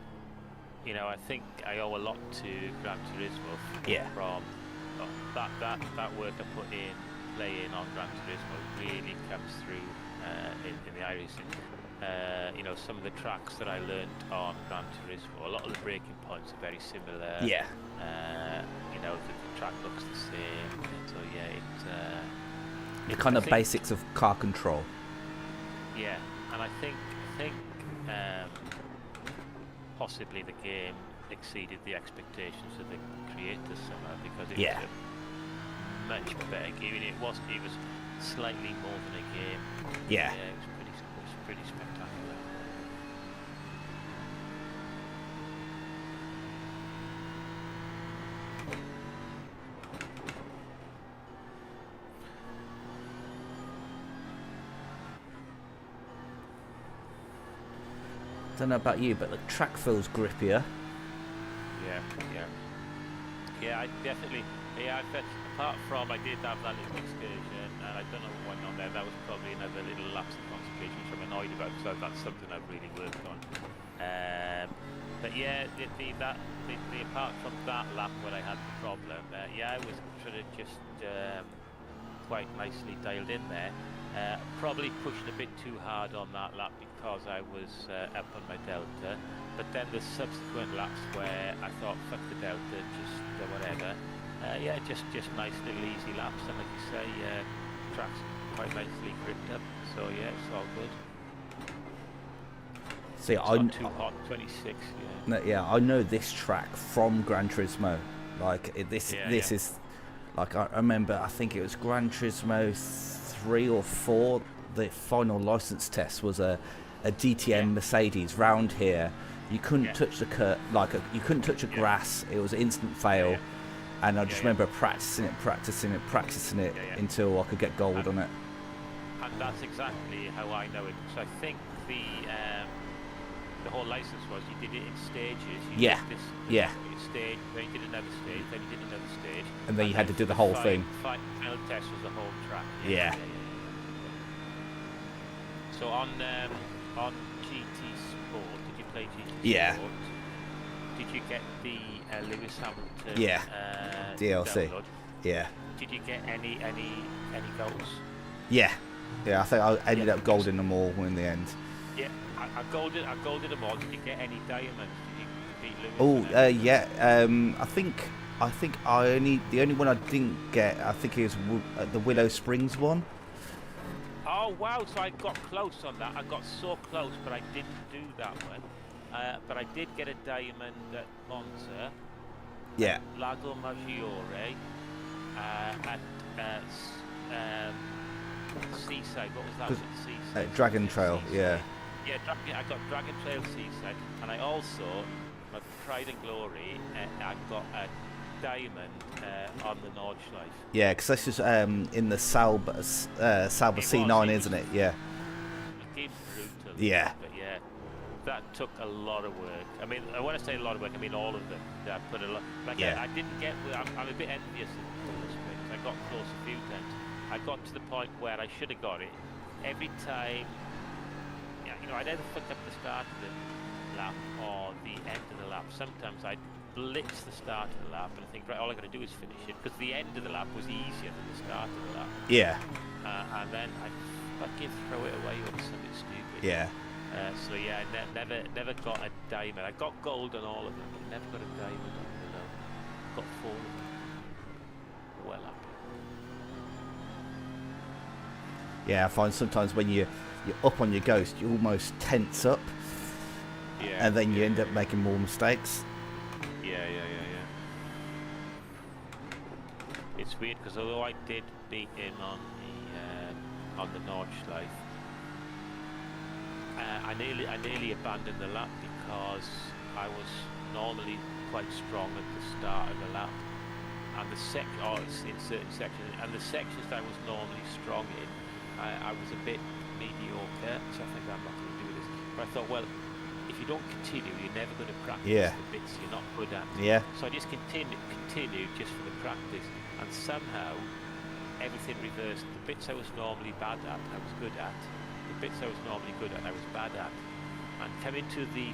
Speaker 2: think I owe a lot to Gran Turismo from that work I put in playing on Gran Turismo really comes through in the iRacing. You know, some of the tracks that I learned on Gran Turismo, a lot of the braking points are very similar.
Speaker 1: Yeah.
Speaker 2: You know, the track looks the same. So yeah,
Speaker 1: The kind of basics of car control.
Speaker 2: Yeah, and I think possibly the game exceeded the expectations of the creators somehow, because it was a much better game. It was slightly more than a game.
Speaker 1: Yeah.
Speaker 2: It was pretty spectacular.
Speaker 1: Don't know about you, but the track feels grippier.
Speaker 2: Yeah, I definitely. Yeah, apart from I did have that little excursion, and I don't know what went on there. That was probably another little lapse of concentration, which I'm annoyed about, because that's something I've really worked on. But yeah, the apart from that lap where I had the problem, yeah, I was sort of just quite nicely dialed in there. Probably pushed a bit too hard on that lap because I was up on my delta, but then the subsequent laps where I thought fuck the delta, just whatever. Yeah, just nice little easy laps, and like you say, track's quite nicely gripped up. So yeah, it's all good.
Speaker 1: See,
Speaker 2: it's not too hot, 26. Yeah.
Speaker 1: No, yeah, I know this track from Gran Turismo. Like this is like I remember. I think it was Gran Turismo 3 or 4. The final license test was a DTM Mercedes round here. You couldn't touch the you couldn't touch the grass. It was an instant fail. And I just remember practicing it until I could get gold on it.
Speaker 2: And that's exactly how I know it. So I think the whole license was you did it in stages. You did this stage, then you did another stage, then you did another stage.
Speaker 1: And then you had to do the whole thing.
Speaker 2: Final test was the whole track.
Speaker 1: Yeah.
Speaker 2: So on GT Sport, did you play GT
Speaker 1: Yeah.
Speaker 2: Sport? Did you get the Lewis Hamilton
Speaker 1: DLC?
Speaker 2: download?
Speaker 1: Yeah.
Speaker 2: Did you get any goals?
Speaker 1: Yeah. I think I ended up golding them all in the end.
Speaker 2: Yeah, I golded them all. Did you get any diamonds? Did you beat Lewis?
Speaker 1: Oh, yeah. I think the only one I didn't get, I think it was the Willow Springs one.
Speaker 2: Oh wow! So I got close on that. I got so close, but I didn't do that one. But I did get a diamond at Monza.
Speaker 1: Yeah.
Speaker 2: Lago Maggiore. At Seaside. What was that? Was it Seaside?
Speaker 1: Dragon Trail.
Speaker 2: Seaside. Yeah, I got Dragon Trail Seaside, and I also, my pride and glory, I got a diamond on the Nordschleife.
Speaker 1: Yeah, because this is in the Sauber C9, isn't it? Yeah.
Speaker 2: It came brutal.
Speaker 1: Yeah.
Speaker 2: But yeah, that took a lot of work. I mean, when I say a lot of work, I mean all of them. I put a lot. Like I didn't get. I'm a bit envious of the springs. I got close a few times. I got to the point where I should have got it. Every time, I'd either fuck up the start of the lap or the end of the lap. Sometimes I'd blitz the start of the lap and I think, right, all I got to do is finish it, because the end of the lap was easier than the start of the lap.
Speaker 1: Yeah.
Speaker 2: And then I'd fucking throw it away over something stupid.
Speaker 1: Yeah.
Speaker 2: So yeah, I never got a diamond. I got gold on all of them, but never got a diamond on them. Got 4 of them. Well up.
Speaker 1: Yeah, I find sometimes when you're up on your Ghost, you almost tense up, and then you end up making more mistakes.
Speaker 2: Yeah. It's weird because although I did beat him on the Nordschleife, I nearly abandoned the lap because I was normally quite strong at the start of the lap, and in certain sections, and the sections that I was normally strong in, I was a bit mediocre, so I think I'm not going to do this. But I thought, well, if you don't continue, you're never going to practice the bits you're not good at.
Speaker 1: Yeah.
Speaker 2: So I just continued just for the practice, and somehow everything reversed. The bits I was normally bad at, I was good at. The bits I was normally good at, I was bad at. And coming to the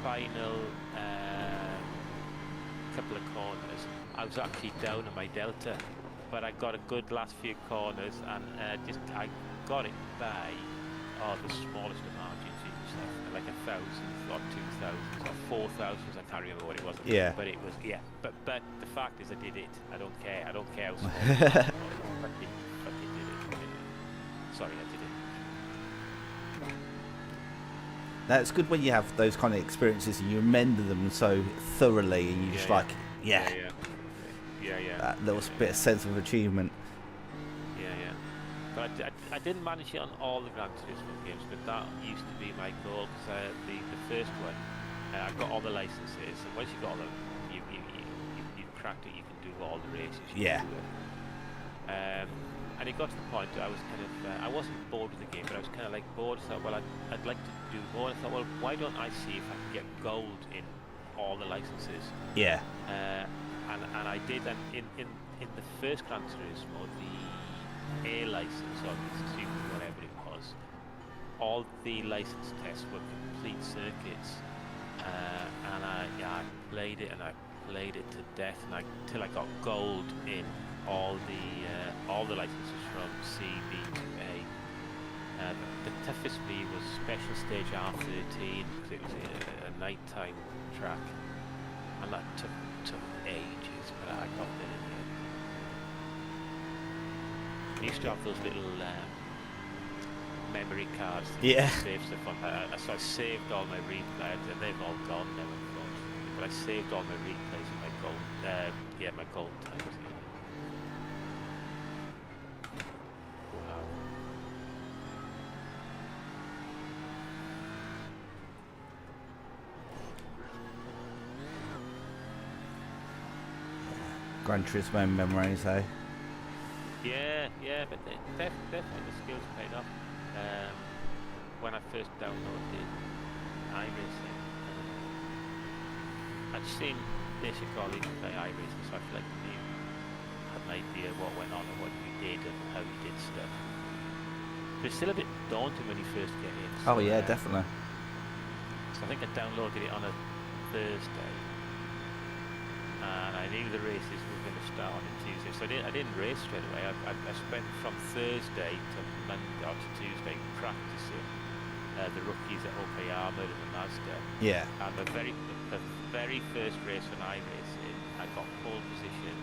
Speaker 2: final couple of corners, I was actually down on my delta, but I got a good last few corners, and I got it by the smallest of margins, like 1,000 or 2,000 or 4,000. I can't remember what it was.
Speaker 1: Yeah.
Speaker 2: But it was But the fact is, I did it. I don't care. I don't care how small. It was. Fucking did it. Sorry, I did it.
Speaker 1: That's good when you have those kind of experiences and you remember them so thoroughly, and you just
Speaker 2: Yeah.
Speaker 1: that little bit of sense of achievement.
Speaker 2: Yeah. But I didn't manage it on all the Gran Turismo games, but that used to be my goal, because the first one, I got all the licenses, and once you got all them, you've cracked it. You can do all the races.
Speaker 1: Yeah.
Speaker 2: And it got to the point I was kind of, I wasn't bored with the game, but I was kind of like bored. So well, I'd like to do more. I thought, well, why don't I see if I can get gold in all the licenses?
Speaker 1: Yeah.
Speaker 2: And I did. And in the first Gran Turismo, the A license or the whatever it was, all the license tests were complete circuits. And I played it, and I played it to death, and till I got gold in all the licenses from C, B to A. The toughest for me was special stage R13, because it was a nighttime track, and that took ages, but I got there in the end. I used to have those little memory cards that
Speaker 1: Yeah.
Speaker 2: save stuff on. So I saved all my replays, and they've all gone now, unfortunately. But I saved all my replays and my gold, my gold times. Wow.
Speaker 1: Gran Turismo memories, eh?
Speaker 2: Yeah, but definitely the skills paid off. When I first downloaded iRacing, I'd seen basic colleagues play iRacing, so I feel like I had an idea what went on and what you did and how you did stuff. But it's still a bit daunting when you first get in. So,
Speaker 1: Oh yeah, definitely.
Speaker 2: So I think I downloaded it on a Thursday, and I knew the races were going to start on a Tuesday, so I didn't race straight away. I spent from Thursday to Monday or to Tuesday practicing the rookies at OK Armour and the Mazda.
Speaker 1: Yeah.
Speaker 2: And the very first race when I raced in, I got pole position.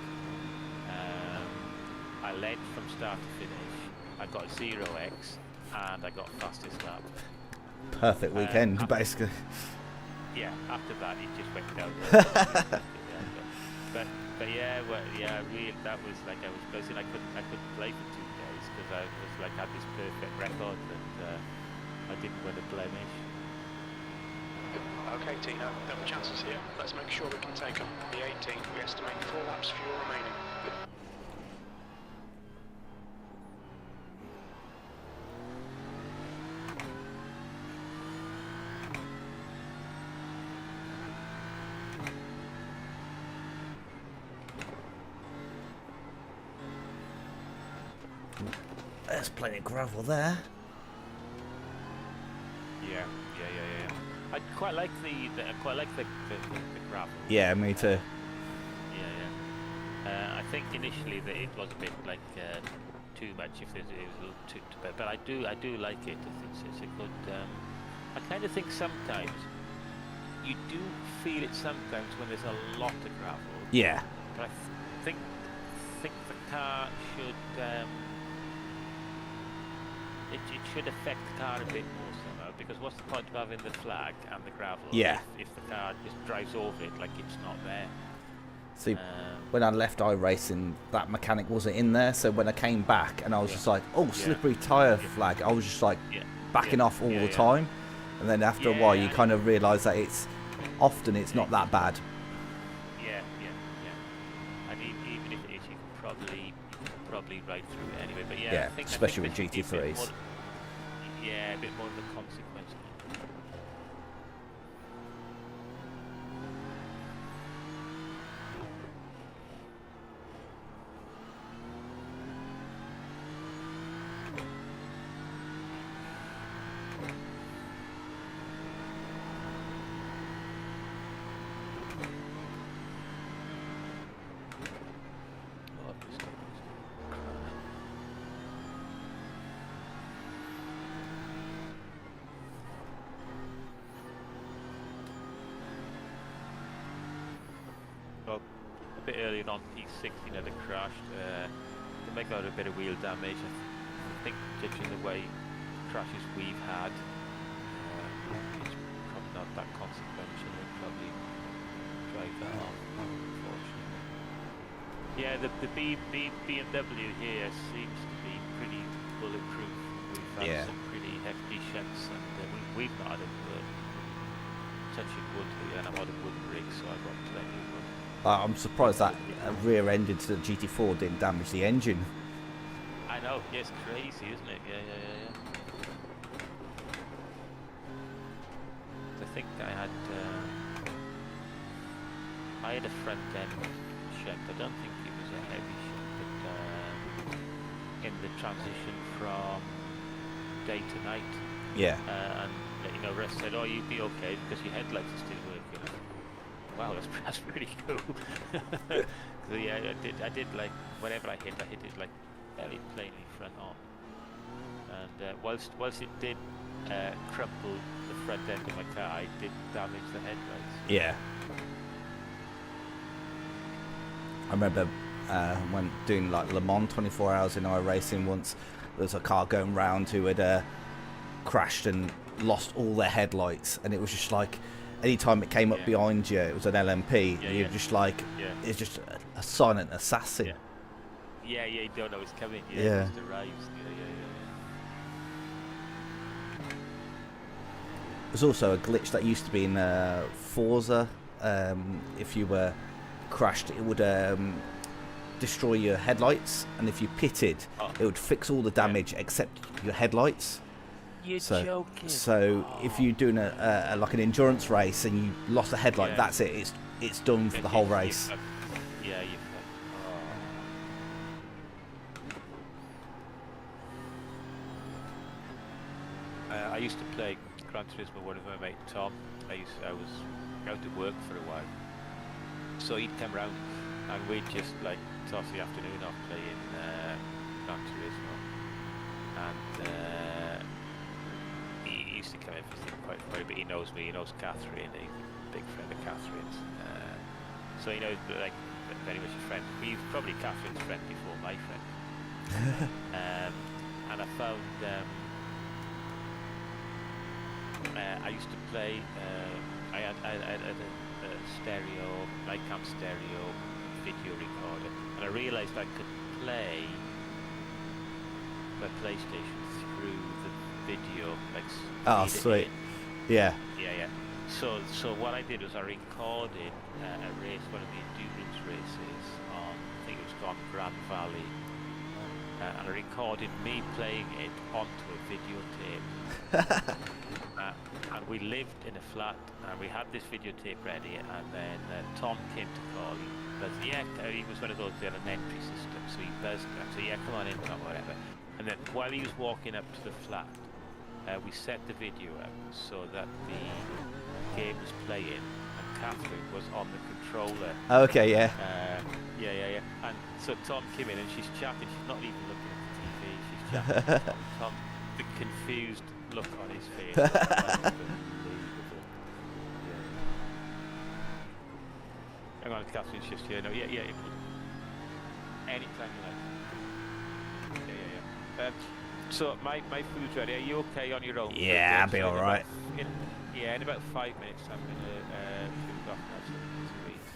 Speaker 2: I led from start to finish. I got 0x, and I got fastest lap.
Speaker 1: Perfect weekend, basically.
Speaker 2: Yeah, after that it just went down. But really, that was like I was buzzing. I couldn't play for 2 days because I was like had this perfect record, and I didn't win a blemish.
Speaker 9: Okay, Tino, double chances here. Let's make sure we can take up the 18. We estimate 4 laps fuel remaining.
Speaker 1: There's plenty of gravel there.
Speaker 2: Yeah. I quite like the gravel.
Speaker 1: Yeah, me too.
Speaker 2: Yeah. I think initially that it was a bit like too much. If it was a little too, but I do like it. It's a good. I kind of think sometimes you do feel it sometimes when there's a lot of gravel.
Speaker 1: Yeah.
Speaker 2: But I think the car should. It should affect the car a bit more somehow, because what's the point of having the flag and the gravel if the car just drives over it like it's not there?
Speaker 1: See, when I left iRacing, that mechanic wasn't in there, so when I came back and I was just like, oh, slippery tyre flag, I was just like backing off all the time. And then after a while you kind of realise that it's not that bad.
Speaker 2: Yeah. And even if it is, you can probably ride through it anyway. But
Speaker 1: yeah,
Speaker 2: I think
Speaker 1: especially with
Speaker 2: there should be
Speaker 1: GT3s.
Speaker 2: A bit more of a consequence. bit earlier on P16 had crashed. They may got a bit of wheel damage. I think judging the way crashes we've had, it's probably not that consequential. We'll probably drive that off, unfortunately. Yeah, the BMW here seems to be pretty bulletproof. We've had some pretty hefty sheds, and we've not had it. Touching wood here, and I'm on a wood rig, so I've got plenty of wood.
Speaker 1: I'm surprised that rear-ended to the GT4 didn't damage the engine.
Speaker 2: I know, yeah, it's crazy, isn't it? Yeah. I think I had a front end shed. I don't think it was a heavy shed, but in the transition from day to night.
Speaker 1: Yeah.
Speaker 2: And you know, Russ said, "Oh, you'd be okay because your headlights are still working." Wow, that's pretty cool. So yeah, I did like whenever I hit it like fairly plainly front on. And whilst it did crumple the front end of my car, it did damage the headlights.
Speaker 1: Yeah. I remember when doing like Le Mans 24 hours in iRacing once, there was a car going round who had crashed and lost all their headlights, and it was just like anytime it came up behind you, it was an LMP, you're just like it's just a silent assassin.
Speaker 2: Yeah, you don't know it's coming.
Speaker 1: Yeah.
Speaker 2: It just arrives.
Speaker 1: There's also a glitch that used to be in Forza. If you were crashed, it would destroy your headlights, and if you pitted, it would fix all the damage except your headlights.
Speaker 2: You're joking.
Speaker 1: So if you're doing a like an endurance race and you lost a headlight, that's it. It's done for the whole race.
Speaker 2: Yeah, I used to play Gran Turismo with my mate Tom. I was out at work for a while, so he'd come round and we'd just like toss the afternoon off playing Gran Turismo, and he used to come in for quite a bit. He knows me, he knows Catherine, he's a big friend of Catherine's, so he knows like very much a friend. He's probably Catherine's friend before my friend. And I found I used to play. I had a stereo, Nikon stereo video recorder, and I realised I could play my PlayStation through the video, like.
Speaker 1: Oh, sweet. Yeah.
Speaker 2: Yeah. So what I did was I recorded a race, one of the endurance races on, I think it was on Grand Valley, and I recorded me playing it onto a videotape. And we lived in a flat, and we had this videotape ready, and then Tom came to call. He was one of those, they had an entry system, so he buzzed and said, "Yeah, come on in, Tom," whatever. And then while he was walking up to the flat, we set the video up so that the game was playing, and Catherine was on the controller.
Speaker 1: Okay, yeah.
Speaker 2: Yeah. And so Tom came in, and she's chatting, she's not even looking at the TV, she's chatting to Tom, the confused look on his face. Hang on, Catherine's just here. No, yeah. Anytime you like. Yeah. So my food's ready. Are you okay on your own?
Speaker 1: Yeah, I'll be all right.
Speaker 2: In about 5 minutes, I'm gonna shoot off now to eat.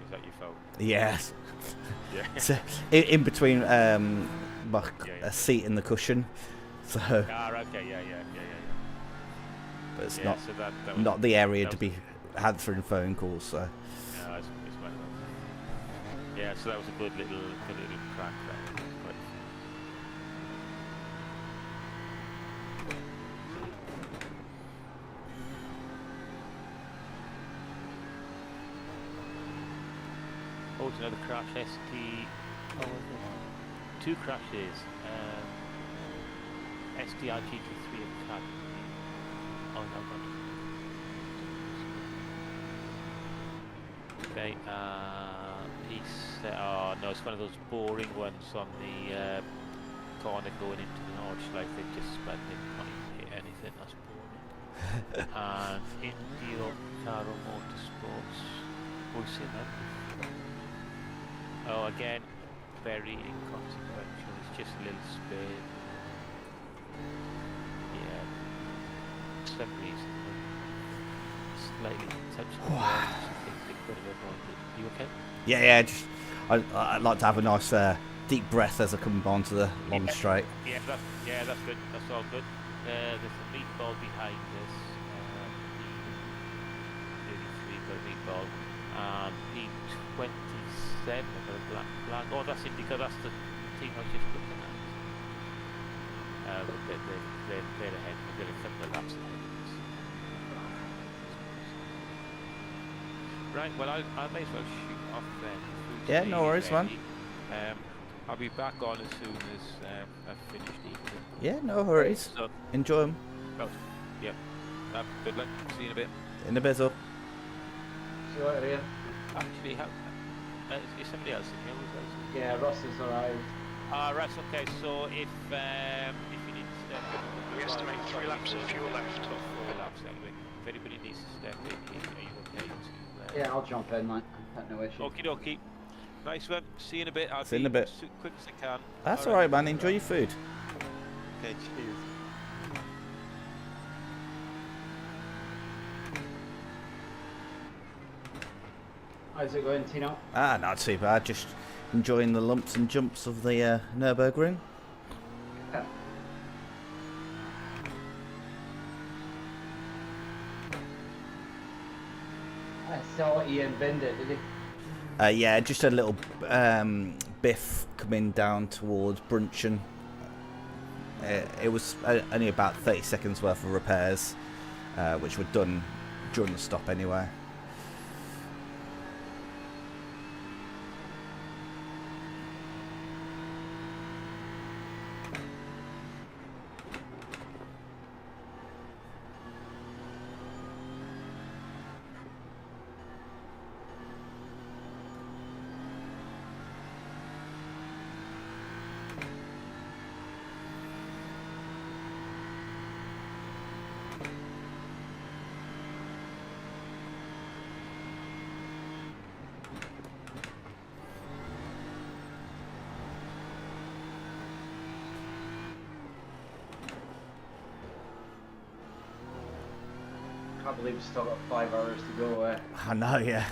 Speaker 2: Is that your phone?
Speaker 1: Yes.
Speaker 2: Yeah.
Speaker 1: So, in between a seat and the cushion. So.
Speaker 2: Okay. Yeah.
Speaker 1: But it's
Speaker 2: so that was,
Speaker 1: not the area to be answering phone calls. So.
Speaker 2: No, it's one of those. Yeah, so that was a good little crack there. Oh, it's another crash. Two crashes. SDR GT3 and Kart. Oh no, God. Okay, oh no, it's one of those boring ones on the corner going into the notch, like they just spent it, not even hit anything, that's boring. And Indio Taro Motorsports, we've seen that. Oh, again, very inconsequential, it's just a little spin. Yeah, some reason, slightly touched the ball, I think they could have avoided. You okay?
Speaker 1: Yeah, just I'd like to have a nice deep breath as I come onto the long straight.
Speaker 2: Yeah, that's good. That's all good. There's a meatball behind us. 33 got a meatball. P27 got a black flag. Oh, that's Indica. That's the team I was just looking at. They're ahead. They're a couple of laps ahead of us. Right. Well, I may as well shoot off then.
Speaker 1: Yeah, no worries, man.
Speaker 2: I'll be back on as soon as I've finished eating.
Speaker 1: Yeah, no worries.
Speaker 2: So,
Speaker 1: Enjoy them.
Speaker 2: oh, yeah. Good luck. See you in a bit.
Speaker 1: In a bit, up.
Speaker 5: See you later, Ian.
Speaker 2: Actually, is somebody else in here?
Speaker 5: Yeah, Ross has arrived.
Speaker 2: Right. Okay. So if you need to step in,
Speaker 9: We estimate 3 laps of fuel left.
Speaker 2: 4 laps anyway. If anybody needs to step in, are you okay to?
Speaker 5: Yeah, I'll jump in, mate. No issue.
Speaker 2: Okie dokie. Nice one. See you in a bit. I'll
Speaker 1: See you
Speaker 2: be
Speaker 1: in a bit.
Speaker 2: as quick as I can.
Speaker 1: That's alright, man. Enjoy your food.
Speaker 2: Okay. Cheers.
Speaker 5: How's it going, Tino?
Speaker 1: Not too bad. Just enjoying the lumps and jumps of the Nurburgring.
Speaker 5: Yeah. I saw Ian bend it, did he?
Speaker 1: Yeah, just a little biff coming down towards Brunchen. It was only about 30 seconds worth of repairs, which were done during the stop anyway.
Speaker 4: I can't believe we've still got 5 hours to go.
Speaker 1: I know, yeah.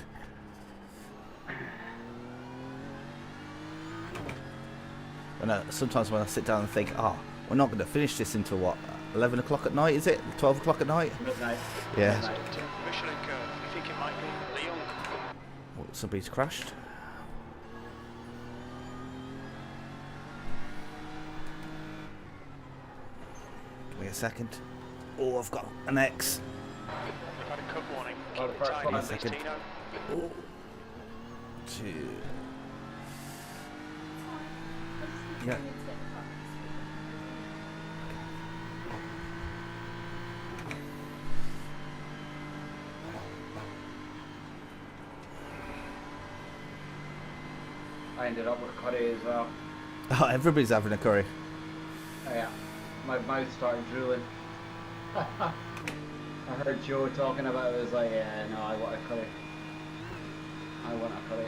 Speaker 1: And sometimes when I sit down and think, oh, we're not going to finish this until what, 11 o'clock at night, is it? 12 o'clock at night?
Speaker 4: Midnight.
Speaker 1: Yeah.
Speaker 4: Midnight.
Speaker 9: Michelin curve. I think it might be Leon.
Speaker 1: Oh, somebody's crashed. Give me a second. Oh, I've got an X.
Speaker 9: We've had a cut warning.
Speaker 4: Oh,
Speaker 9: Keep
Speaker 4: the
Speaker 9: it
Speaker 4: first
Speaker 9: tight,
Speaker 4: one,
Speaker 1: a
Speaker 9: please,
Speaker 1: second.
Speaker 9: Tino.
Speaker 1: Oh. 2. Yeah.
Speaker 4: I ended up with curry as well.
Speaker 1: Oh, everybody's having a curry.
Speaker 4: Oh, yeah, my mouth started drooling. I heard Joe talking about it. I was like, yeah, no, I want a curry. I want a curry.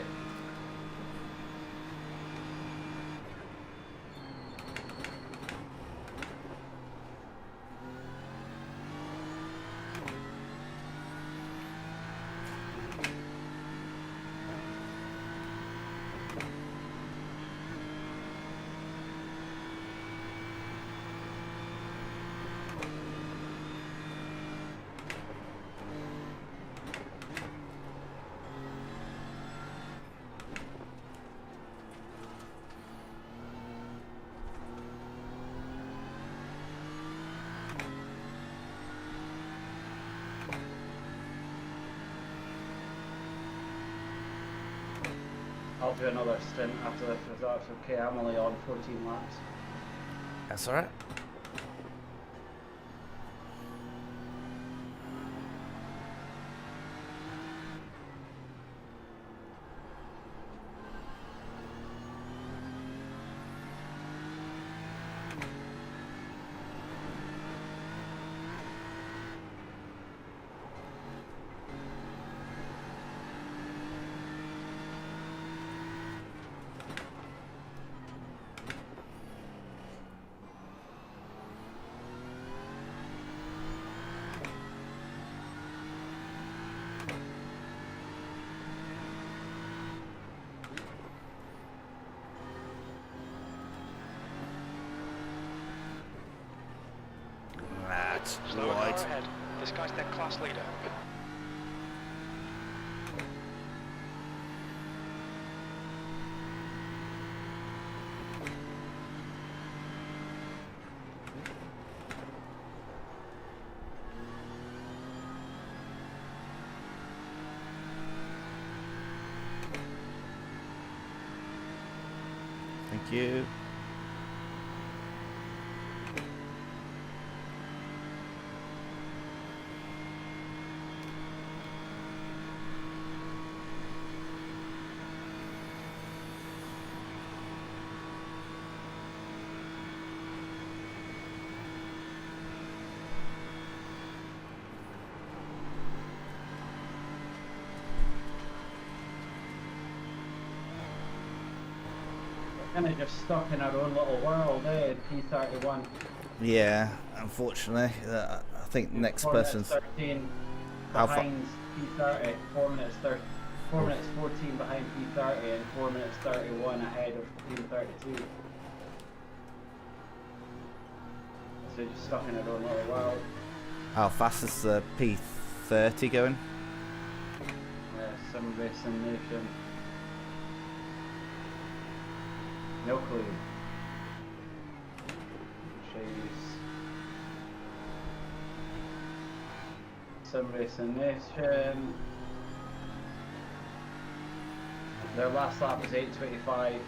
Speaker 4: I'll do another stint after this if that's okay. I'm only on 14 laps.
Speaker 1: That's alright.
Speaker 9: Slower car
Speaker 1: wide.
Speaker 9: ahead. This guy's their class leader.
Speaker 1: Thank you.
Speaker 4: Kind of just stuck in our own little world, eh? P31.
Speaker 1: Yeah, unfortunately, I think next
Speaker 4: 4
Speaker 1: person's
Speaker 4: minutes 13
Speaker 1: How fa-
Speaker 4: behind P30. 4 minutes 4 minutes 14 behind P30 and 4 minutes 31 ahead of P32. So just stuck in our own little world.
Speaker 1: how fast is the P30 going?
Speaker 4: Some racing nation. No clue. Jeez. Some racing nation. Their last lap was 8:25.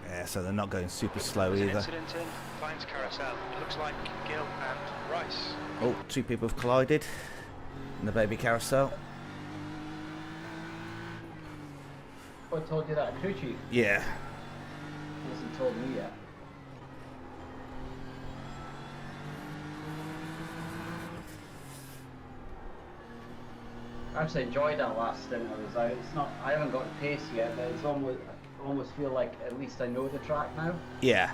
Speaker 1: Yeah, so they're not going super slow
Speaker 9: There's an
Speaker 1: either.
Speaker 9: incident in Vine's carousel. It looks like Gill and Rice.
Speaker 1: Oh, two people have collided in the baby carousel.
Speaker 4: What told you that? Crew chief?
Speaker 1: Yeah.
Speaker 4: He hasn't told me yet. I actually enjoyed that last stint I was out. It's not. I haven't got the pace yet, but it's almost. I almost feel like at least I know the track now.
Speaker 1: Yeah.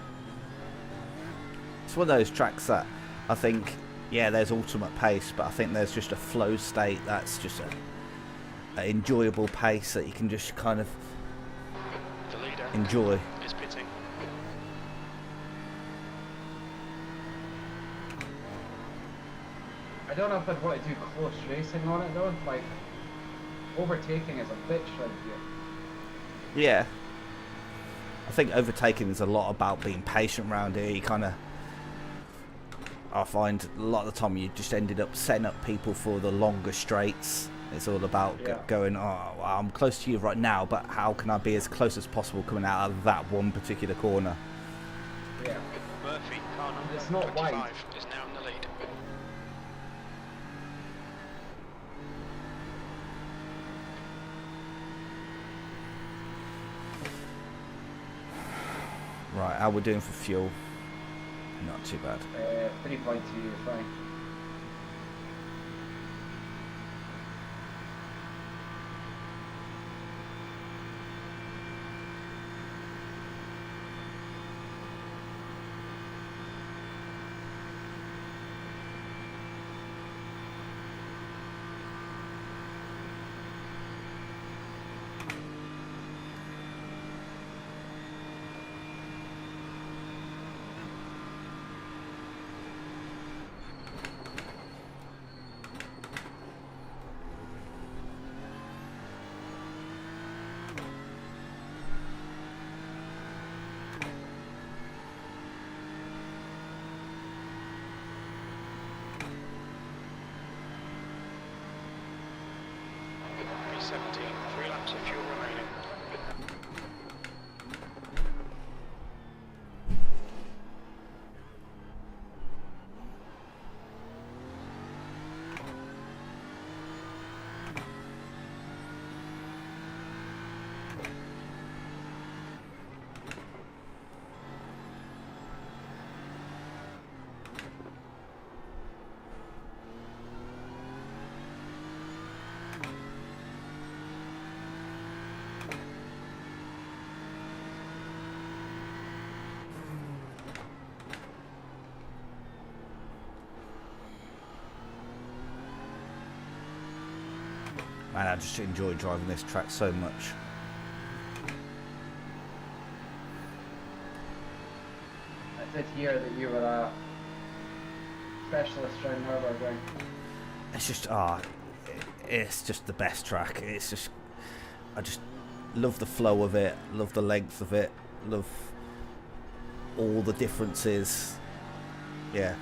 Speaker 1: It's one of those tracks that I think, yeah, there's ultimate pace, but I think there's just a flow state that's just a enjoyable pace that you can just kind of
Speaker 9: The leader
Speaker 1: enjoy.
Speaker 9: is pitting.
Speaker 4: I don't know if I'd want to do close racing on it though. Like, overtaking is a bitch right here.
Speaker 1: Yeah. I think overtaking is a lot about being patient around here. You kind of, I find a lot of the time you just ended up setting up people for the longer straights. It's all about going, oh, well, I'm close to you right now, but how can I be as close as possible coming out of that one particular corner?
Speaker 4: Yeah.
Speaker 9: Murphy, car number
Speaker 4: It's not
Speaker 9: 25,
Speaker 4: wide.
Speaker 9: is now in the lead.
Speaker 1: Right, how we're doing for fuel? Not too bad.
Speaker 4: 3.2 is fine.
Speaker 9: P17, 3 laps of fuel remaining.
Speaker 1: Man, I just enjoy driving this track so much.
Speaker 4: I did hear that you were specialist around Nurburgring.
Speaker 1: It's just it's just the best track. It's just, I just love the flow of it, love the length of it, love all the differences. Yeah.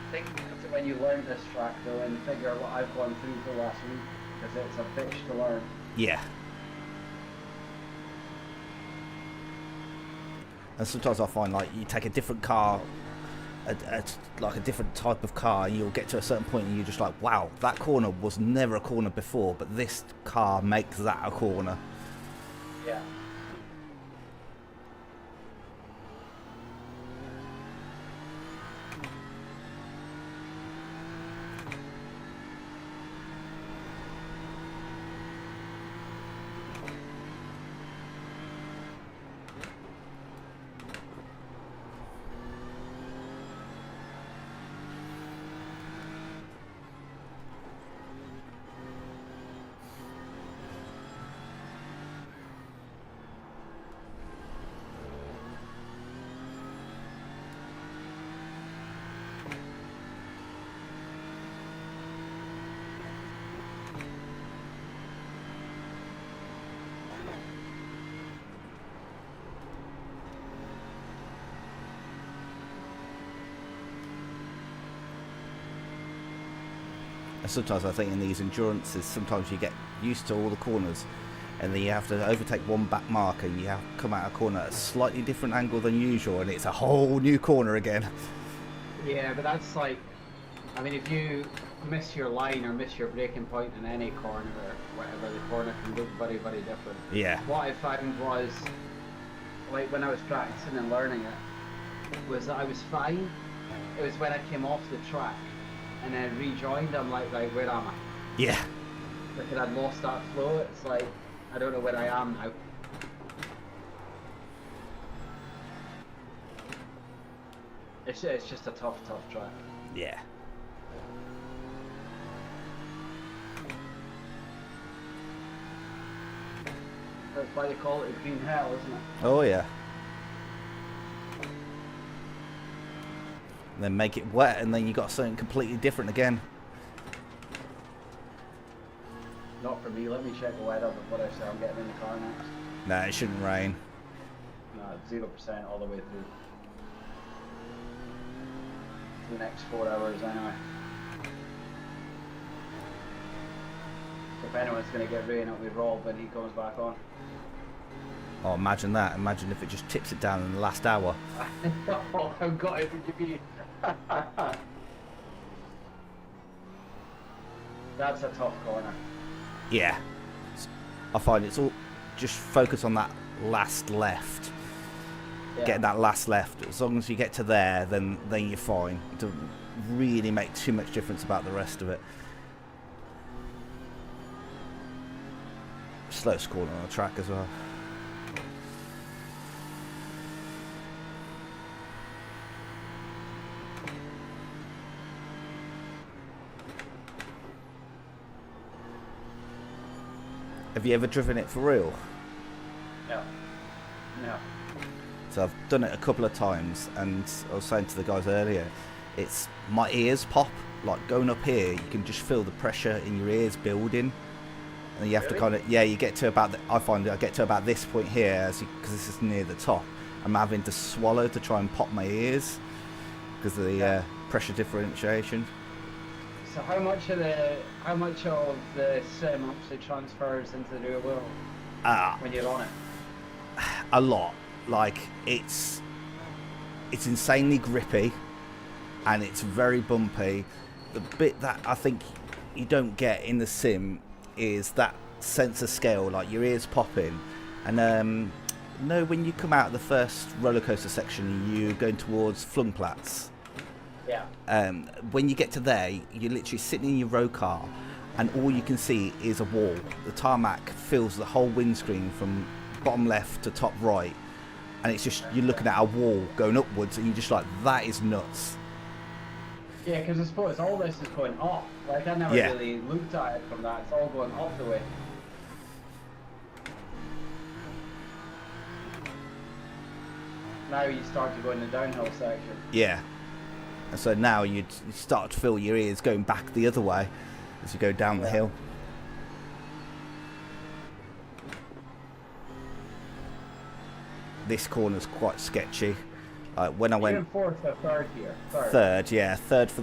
Speaker 4: I think when you learn this track though, and figure what I've gone through for the last week, because it's a bitch to learn.
Speaker 1: Yeah. And sometimes I find like you take a different car, like a different type of car, and you'll get to a certain point and you're just like, wow, that corner was never a corner before, but this car makes that a corner.
Speaker 4: Yeah.
Speaker 1: And sometimes I think in these endurances, sometimes you get used to all the corners, and then you have to overtake one back marker, and you have to come out a corner at a slightly different angle than usual, and it's a whole new corner again.
Speaker 4: Yeah, but that's like, I mean, if you miss your line or miss your braking point in any corner or whatever, the corner can look very, very different.
Speaker 1: Yeah.
Speaker 4: What I found was, like when I was practicing and learning it, was that I was fine. It was when I came off the track and then rejoined, I'm like, right, where am I?
Speaker 1: Yeah.
Speaker 4: Like, I'd lost that flow. It's like, I don't know where I am now. It's just a tough track.
Speaker 1: Yeah.
Speaker 4: That's why they call it green hell, isn't it?
Speaker 1: Oh yeah. And then make it wet, and then you got something completely different again.
Speaker 4: Not for me. Let me check the weather before I say I'm getting in the car next.
Speaker 1: No, it shouldn't rain.
Speaker 4: No, 0% all the way through. The next 4 hours anyway. If anyone's going to get rain, it'll be Rob when he comes back on.
Speaker 1: Oh, imagine that. Imagine if it just tips it down in the last hour.
Speaker 4: Oh, I've got it. What do you mean? That's a tough corner.
Speaker 1: Yeah. I find it's all just focus on that last left.
Speaker 4: Yeah.
Speaker 1: Getting that last left. As long as you get to there, then you're fine. It doesn't really make too much difference about the rest of it. Slowest corner on the track as well. Have you ever driven it for real?
Speaker 4: No. No.
Speaker 1: So I've done it a couple of times, and I was saying to the guys earlier, it's my ears pop. Like going up here, you can just feel the pressure in your ears building, and you have to kind of, yeah, you get to about I find I get to about this point here, because this is near the top. I'm having to swallow to try and pop my ears because of the pressure differentiation.
Speaker 4: So how much of the sim actually transfers into the real world when you're on it?
Speaker 1: A lot. Like it's insanely grippy, and it's very bumpy. The bit that I think you don't get in the sim is that sense of scale, like your ears popping, and when you come out of the first roller coaster section and you're going towards Flungplatz.
Speaker 4: Yeah.
Speaker 1: When you get to there, you're literally sitting in your row car, and all you can see is a wall. The tarmac fills the whole windscreen from bottom left to top right, and it's just you're looking at a wall going upwards, and you're just like, that is nuts.
Speaker 4: Yeah, because I suppose all this is going up. Like, I never really looked at it from that. It's all going up the way. Now you start to go in the downhill section.
Speaker 1: Yeah. And so now you start to feel your ears going back the other way as you go down the hill. This corner's quite sketchy. When I went...
Speaker 4: You're in fourth or third here?
Speaker 1: Third, yeah. Third for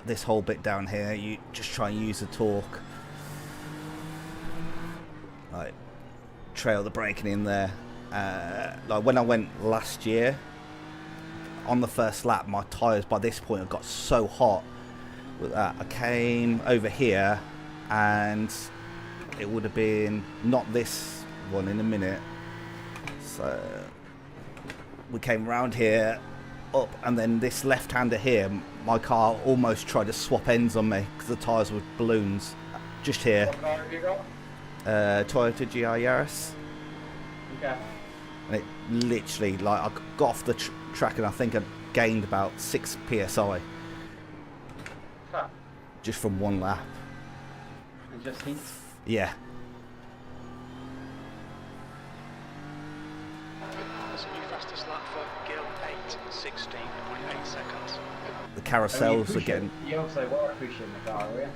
Speaker 1: this whole bit down here. You just try and use the torque. Like, trail the braking in there. Like when I went last year, on the first lap, my tyres by this point had got so hot with that. I came over here, and it would have been not this one in a minute. So we came around here, up, and then this left-hander here, my car almost tried to swap ends on me because the tyres were balloons. Just here.
Speaker 4: What car have you got?
Speaker 1: Toyota GR Yaris.
Speaker 4: Okay.
Speaker 1: And it literally, like, I got off the track and I think I gained about 6 psi
Speaker 4: Huh.
Speaker 1: just from one lap.
Speaker 4: And just heat.
Speaker 1: Yeah.
Speaker 9: That's a new fastest lap for Gil 8, 16.8 seconds.
Speaker 1: The carousels are getting...
Speaker 4: You obviously were pushing the car, were you?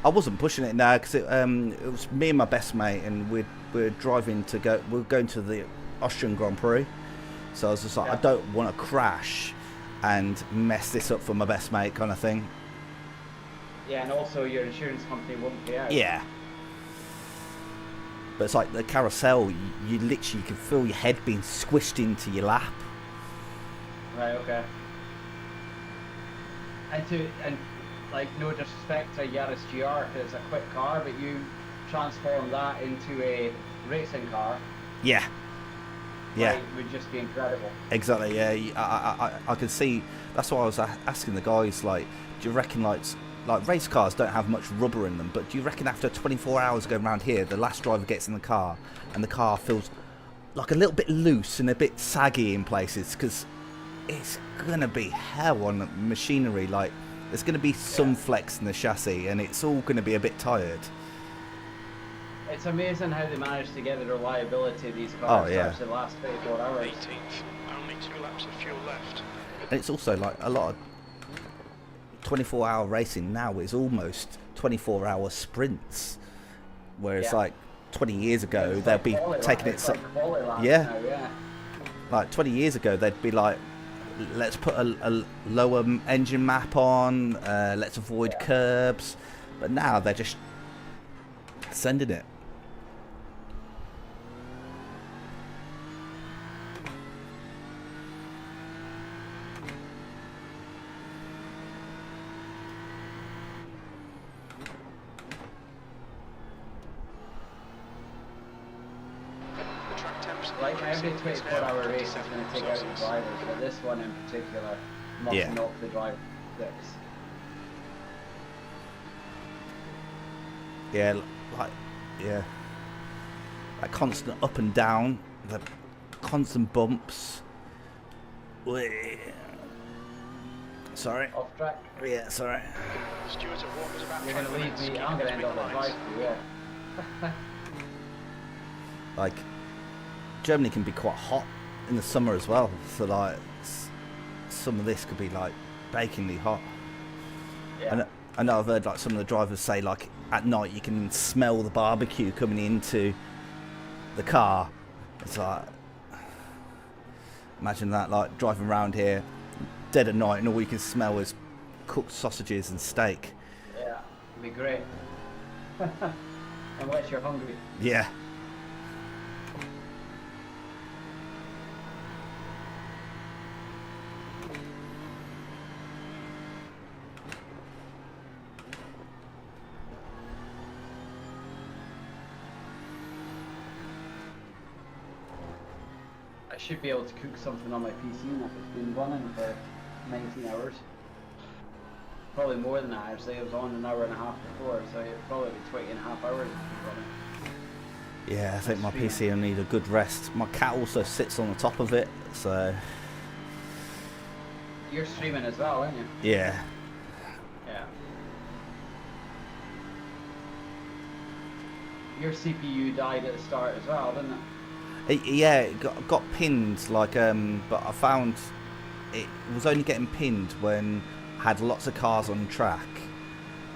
Speaker 1: I wasn't pushing it now because it was me and my best mate, and we're driving to go. We're going to the Austrian Grand Prix, so I was just like, I don't want to crash and mess this up for my best mate, kind of thing.
Speaker 4: Yeah, and also your insurance company won't pay out.
Speaker 1: Yeah. But it's like the carousel. You literally can feel your head being squished into your lap.
Speaker 4: Right. Okay. And like, no disrespect to Yaris GR, because it's a quick car, but you transform that into a racing car.
Speaker 1: Yeah. Yeah.
Speaker 4: Like, would just be incredible.
Speaker 1: Exactly. Yeah. I can see. That's why I was asking the guys. Like, do you reckon like race cars don't have much rubber in them, but do you reckon after 24 hours going around here, the last driver gets in the car and the car feels like a little bit loose and a bit saggy in places, because it's gonna be hell on machinery. Like, there's going to be some flex in the chassis, and it's all going to be a bit tired.
Speaker 4: It's amazing how they manage to get the reliability of these cars to last 24 hours.
Speaker 9: 18th, only 2 laps of fuel left.
Speaker 1: And it's also like a lot of 24-hour racing now is almost 24-hour sprints, whereas like 20 years ago they'd be taking it. Like 20 years ago they'd be like, let's put a lower engine map on, let's avoid curbs, but now they're just sending it.
Speaker 4: Like, every 24-hour race is going to take out the drivers, but this one in particular must knock the driver sticks.
Speaker 1: Yeah, that constant up and down, the constant bumps. Sorry.
Speaker 4: Off track?
Speaker 1: Yeah, sorry.
Speaker 4: You're going to leave me, I'm going to end up the drive through, yeah.
Speaker 1: Like, Germany can be quite hot in the summer as well, so like some of this could be like bakingly hot. Yeah. And I know I've heard like some of the drivers say like at night you can smell the barbecue coming into the car. It's like, imagine that, like driving around here dead at night and all you can smell is cooked sausages and steak.
Speaker 4: Yeah, it'd be great. Unless you're hungry.
Speaker 1: Yeah.
Speaker 4: I should be able to cook something on my PC now. It's been running for 19 hours. Probably more than that actually. It was on an hour and a half before, so it'd probably be 20 and a half hours it's been running.
Speaker 1: Yeah, I think my PC will need a good rest. My cat also sits on the top of it, so...
Speaker 4: You're streaming as well, aren't you?
Speaker 1: Yeah.
Speaker 4: Yeah. Your CPU died at the start as well, didn't it?
Speaker 1: Yeah, it got pinned, like, but I found it was only getting pinned when I had lots of cars on track,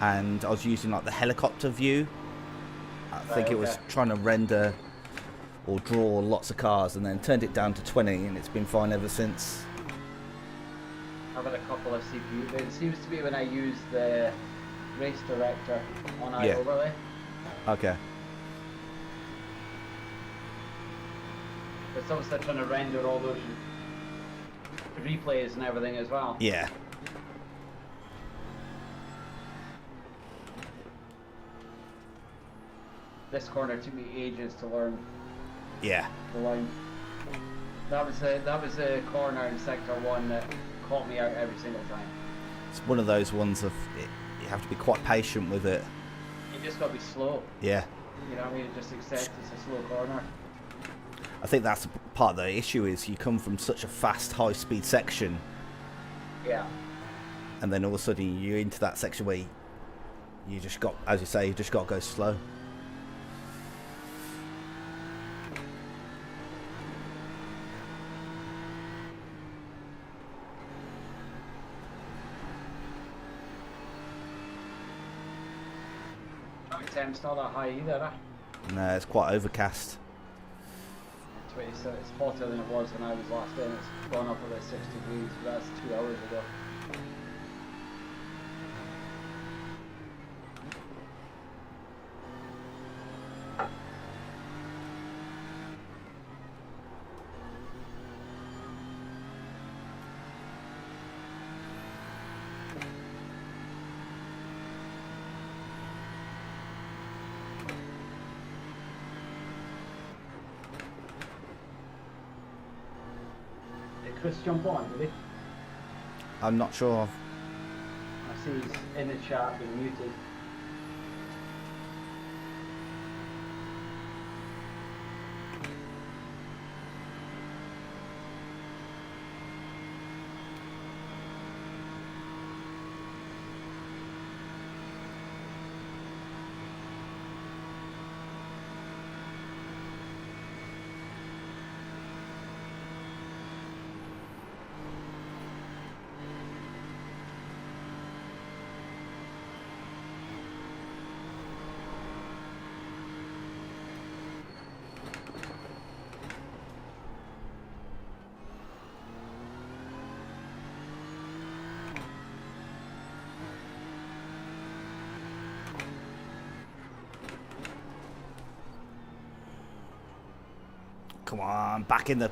Speaker 1: and I was using like the helicopter view. I think it was trying to render or draw lots of cars, and then turned it down to 20, and it's been fine ever since.
Speaker 4: I've had a couple of CPU, but it seems to be when I use the race director on iOverlay.
Speaker 1: Okay.
Speaker 4: It's obviously trying to render all those replays and everything as well.
Speaker 1: Yeah.
Speaker 4: This corner took me ages to learn
Speaker 1: Yeah.
Speaker 4: the line. That was a corner in sector 1 that caught me out every single time.
Speaker 1: It's one of those ones of you have to be quite patient with it.
Speaker 4: You just got to be slow.
Speaker 1: Yeah.
Speaker 4: You know what I mean? Just accept it's a slow corner.
Speaker 1: I think that's part of the issue is you come from such a fast, high-speed section,
Speaker 4: Yeah.
Speaker 1: and then all of a sudden you're into that section where you just got, as you say, you just got to go slow.
Speaker 4: Temp's not that high either, eh?
Speaker 1: No, it's quite overcast.
Speaker 4: It's hotter than it was when I was last in. It's gone up about 6 degrees, but that's 2 hours ago. Chris jump on, did he?
Speaker 1: I'm not sure.
Speaker 4: I see he's in the chat being muted.
Speaker 1: Come on, back in the...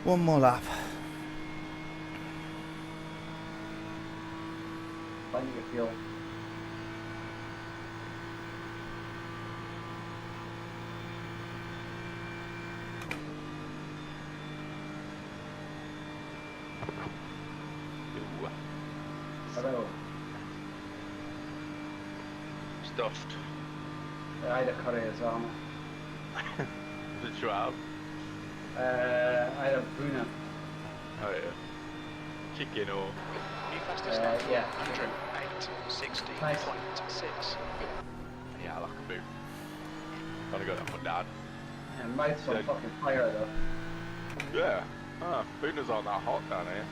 Speaker 1: One more lap.
Speaker 4: plenty of fuel.
Speaker 3: Ooh,
Speaker 4: Hello.
Speaker 3: stuffed.
Speaker 4: I had a curry as well.
Speaker 3: What did you have?
Speaker 4: I had a Buna.
Speaker 3: Oh yeah. Chicken or?
Speaker 9: New fastest lap for
Speaker 4: yeah.
Speaker 9: Andrew, 8:60.6.
Speaker 4: Nice.
Speaker 3: Yeah, I like a boot. Gotta go that one down.
Speaker 4: And mouth's on
Speaker 3: Yeah.
Speaker 4: fucking fire though.
Speaker 3: Yeah. Ah, Buna's aren't that hot down here.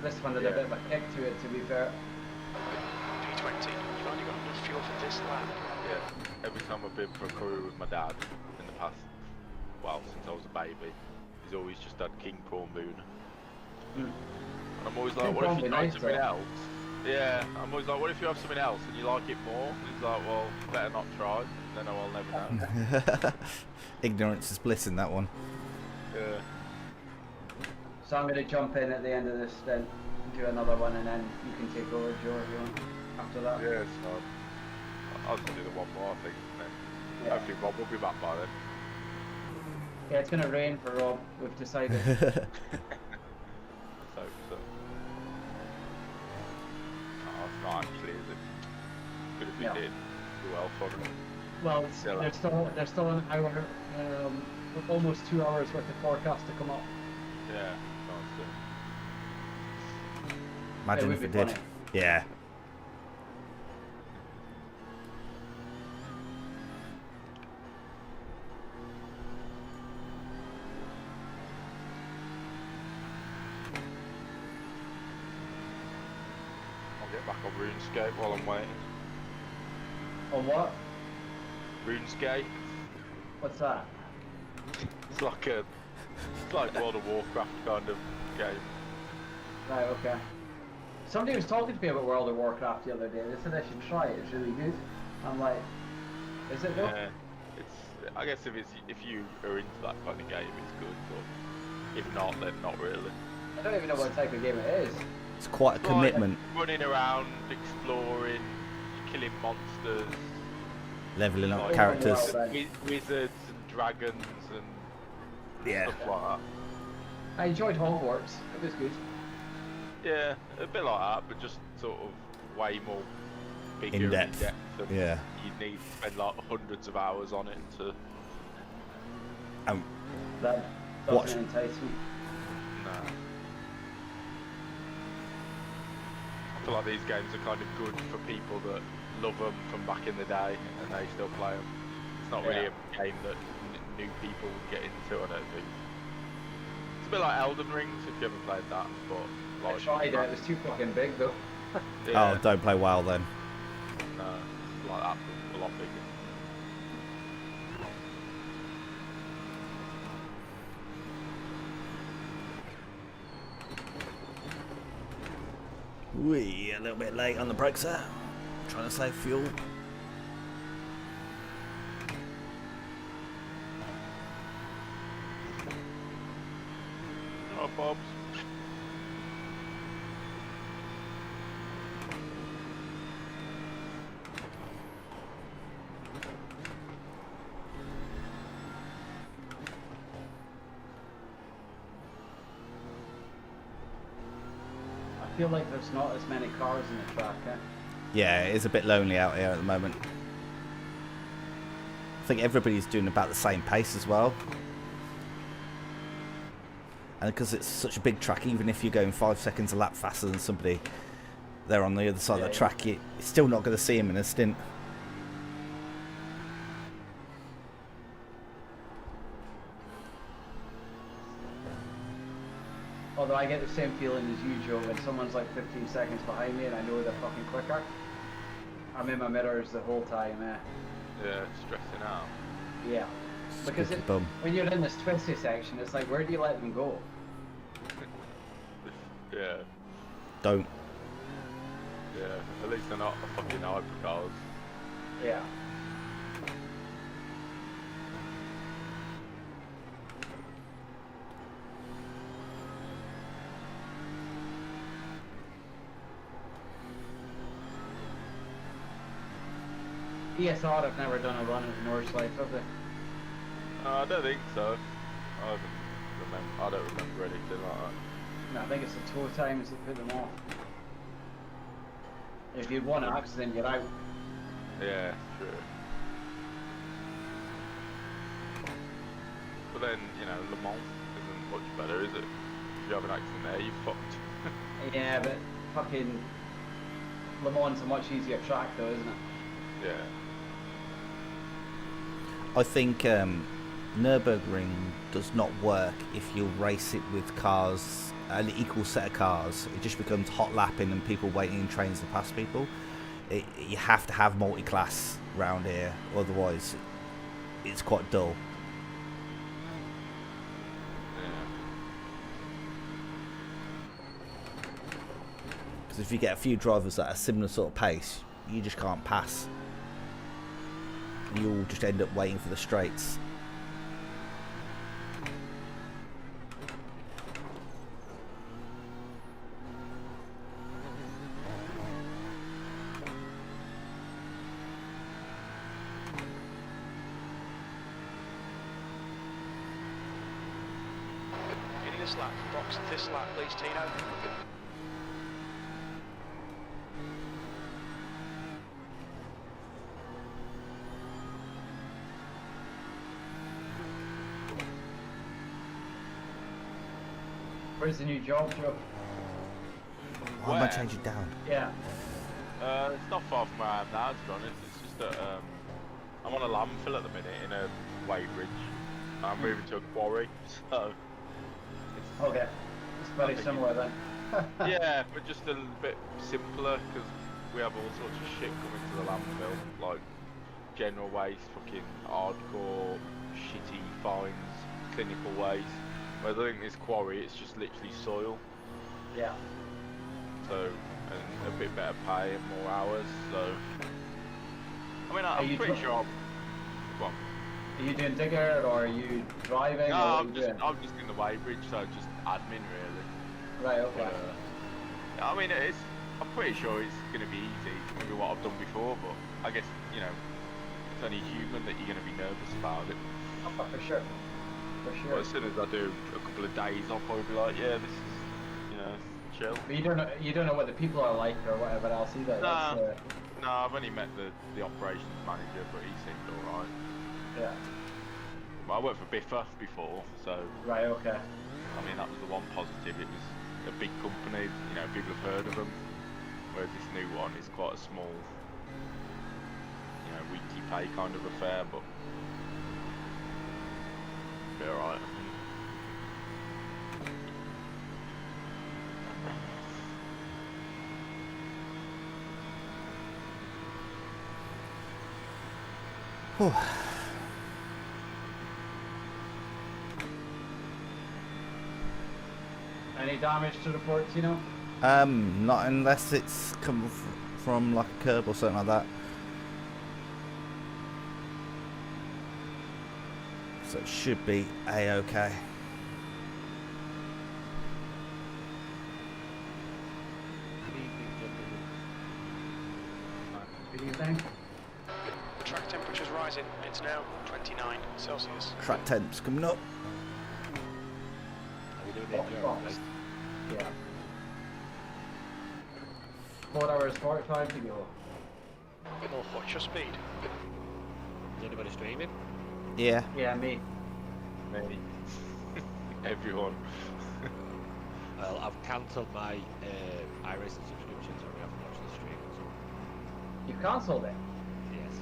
Speaker 4: This one had a
Speaker 3: Yeah.
Speaker 4: bit of a kick to it, to be fair.
Speaker 9: P20, you've only got enough fuel for this lap.
Speaker 3: Yeah. Every time I've been for a curry with my dad in the past, well, since I was a baby, he's always just had king prawn Buna. And I'm always like,
Speaker 4: King
Speaker 3: what if
Speaker 4: prawn
Speaker 3: you
Speaker 4: be
Speaker 3: try
Speaker 4: nice,
Speaker 3: something
Speaker 4: though.
Speaker 3: else? Yeah, I'm always like, what if you have something else and you like it more? And he's like, well, better not try, then I'll never know.
Speaker 1: Ignorance is bliss in that one.
Speaker 3: Yeah.
Speaker 4: So I'm going to jump in at the end of this stint, do another one, and then you can take over, Joe, if you want, after that.
Speaker 3: Yeah, so I'll just do the one more, I think. And then
Speaker 4: Yeah.
Speaker 3: hopefully Rob will be back by then.
Speaker 4: Yeah, it's going to rain for Rob, we've decided.
Speaker 3: So. Oh, it's not actually, is it? Good if we
Speaker 4: No.
Speaker 3: did. Do well for him.
Speaker 4: Well,
Speaker 3: Yeah.
Speaker 4: there's still an hour, almost 2 hours worth of forecast to come up.
Speaker 3: Yeah, nice.
Speaker 1: Imagine
Speaker 4: It
Speaker 1: if
Speaker 4: would
Speaker 1: it
Speaker 4: be
Speaker 1: did.
Speaker 4: funny.
Speaker 1: Yeah.
Speaker 3: I'll get back on RuneScape while I'm waiting.
Speaker 4: On what?
Speaker 3: RuneScape?
Speaker 4: What's that?
Speaker 3: It's like World of Warcraft kind of game.
Speaker 4: Right, okay. Somebody was talking to me about World of Warcraft the other day. They said I should try it. It's really good. I'm like, is it though?
Speaker 3: Yeah, it's. I guess if you are into that kind of game, it's good. But if not, then not really.
Speaker 4: I don't even know what type of game it is.
Speaker 1: It's quite a
Speaker 3: It's like
Speaker 1: commitment.
Speaker 3: running around, exploring, killing monsters,
Speaker 1: Leveling up
Speaker 3: like
Speaker 1: characters.
Speaker 4: Well,
Speaker 3: wizards and dragons and
Speaker 1: Yeah.
Speaker 3: stuff like that.
Speaker 4: I enjoyed Hogwarts. It was good.
Speaker 3: Yeah, a bit like that, but just sort of way more bigger
Speaker 1: In depth.
Speaker 3: and
Speaker 1: Yeah.
Speaker 3: you'd need to spend like hundreds of hours on it to.
Speaker 4: That
Speaker 1: Watch.
Speaker 4: doesn't entice me.
Speaker 3: Nah. I feel like these games are kind of good for people that love them from back in the day and they still play them. It's not really a game that new people would get into, I don't think. It's a bit like Elden Rings if you ever played that, but
Speaker 4: I
Speaker 3: like,
Speaker 4: tried it. It was too fucking big though.
Speaker 3: yeah,
Speaker 1: Oh, don't play WoW then.
Speaker 3: no, it's like that, but a lot bigger.
Speaker 1: We a little bit late on the brakes there. Trying to save fuel.
Speaker 3: Oh, Bob's.
Speaker 4: I feel like there's not as many cars in the track.
Speaker 1: Yeah, it is a bit lonely out here at the moment. I think everybody's doing about the same pace as well. And because it's such a big track, even if you're going 5 seconds a lap faster than somebody there on the other side of the track, you're still not going to see him in a stint.
Speaker 4: Although I get the same feeling as you, Joe, when someone's like 15 seconds behind me and I know they're fucking quicker. I'm in my mirrors the whole time,
Speaker 3: Yeah, stressing out.
Speaker 4: Yeah. Because
Speaker 1: Spooky bum.
Speaker 4: when you're in this twisty section, it's like, where do you let them go?
Speaker 3: Yeah,
Speaker 1: Don't.
Speaker 3: yeah. At least they're not fucking hypercars.
Speaker 4: Yeah. ESR have never done a run at Northlife, have they?
Speaker 3: I don't think so. I don't remember anything like that.
Speaker 4: No, I think it's the tow times that put them off. If you want an accident, you're out.
Speaker 3: Yeah, true. But then, you know, Le Mans isn't much better, is it? If you have an accident there, you're fucked.
Speaker 4: Yeah, but fucking Le Mans a much easier track though, isn't it?
Speaker 3: Yeah.
Speaker 1: I think Nurburgring does not work if you race it with cars, an equal set of cars. It just becomes hot lapping and people waiting in trains to pass people. You have to have multi-class round here, otherwise it's quite dull. Because if you get a few drivers at a similar sort of pace, you just can't pass. You'll just end up waiting for the straights.
Speaker 9: In this lap, box this lap, please, Tino.
Speaker 4: Where's the new job, Joe?
Speaker 1: Why am I changing down?
Speaker 4: Yeah.
Speaker 3: It's not far from where I am now, to be honest. It's just that I'm on a landfill at the minute in a weighbridge. I'm moving to a quarry, so...
Speaker 4: Okay. It's very similar then.
Speaker 3: Yeah, but just a little bit simpler, because we have all sorts of shit coming to the landfill, like general waste, fucking hardcore, shitty fines, clinical waste. Whereas I think this quarry, it's just literally soil.
Speaker 4: Yeah.
Speaker 3: So, and a bit better pay and more hours, so... I mean, I'm pretty sure Go on.
Speaker 4: Are you doing digger or are you driving?
Speaker 3: No,
Speaker 4: or what are you doing?
Speaker 3: I'm just in the weighbridge, so just admin really.
Speaker 4: Right, okay.
Speaker 3: I mean, I'm pretty sure it's going to be easy, maybe what I've done before, but I guess, you know, it's only human that you're going to be nervous about it.
Speaker 4: Oh, for sure. For sure.
Speaker 3: But as soon as I do a couple of days, I'll probably be like, yeah, this is, you know, chill.
Speaker 4: But you don't know what the people are like or whatever else either.
Speaker 3: Nah, I've only met the operations manager, but he seemed alright.
Speaker 4: Yeah.
Speaker 3: Well, I worked for Biffa before, so...
Speaker 4: Right, okay.
Speaker 3: I mean, that was the one positive. It was a big company, you know, people have heard of them. Whereas this new one is quite a small, you know, weekly pay kind of affair, but... be alright, I think.
Speaker 1: Whew.
Speaker 4: Any damage to report, Tino?
Speaker 1: Not unless it's come from like a curb or something like that. So it should be a-okay.
Speaker 4: Good evening.
Speaker 9: Track temperature's rising. It's now 29 Celsius.
Speaker 1: Track temps coming up.
Speaker 4: Box. Yeah. 4 hours 45 to go.
Speaker 9: Oh, what's your speed?
Speaker 10: Is anybody streaming?
Speaker 1: Yeah.
Speaker 4: Yeah, me.
Speaker 3: Me. Everyone.
Speaker 10: Well, I've cancelled my iRacing subscription, so we haven't watched the stream. So.
Speaker 4: You cancelled it?
Speaker 10: Yes.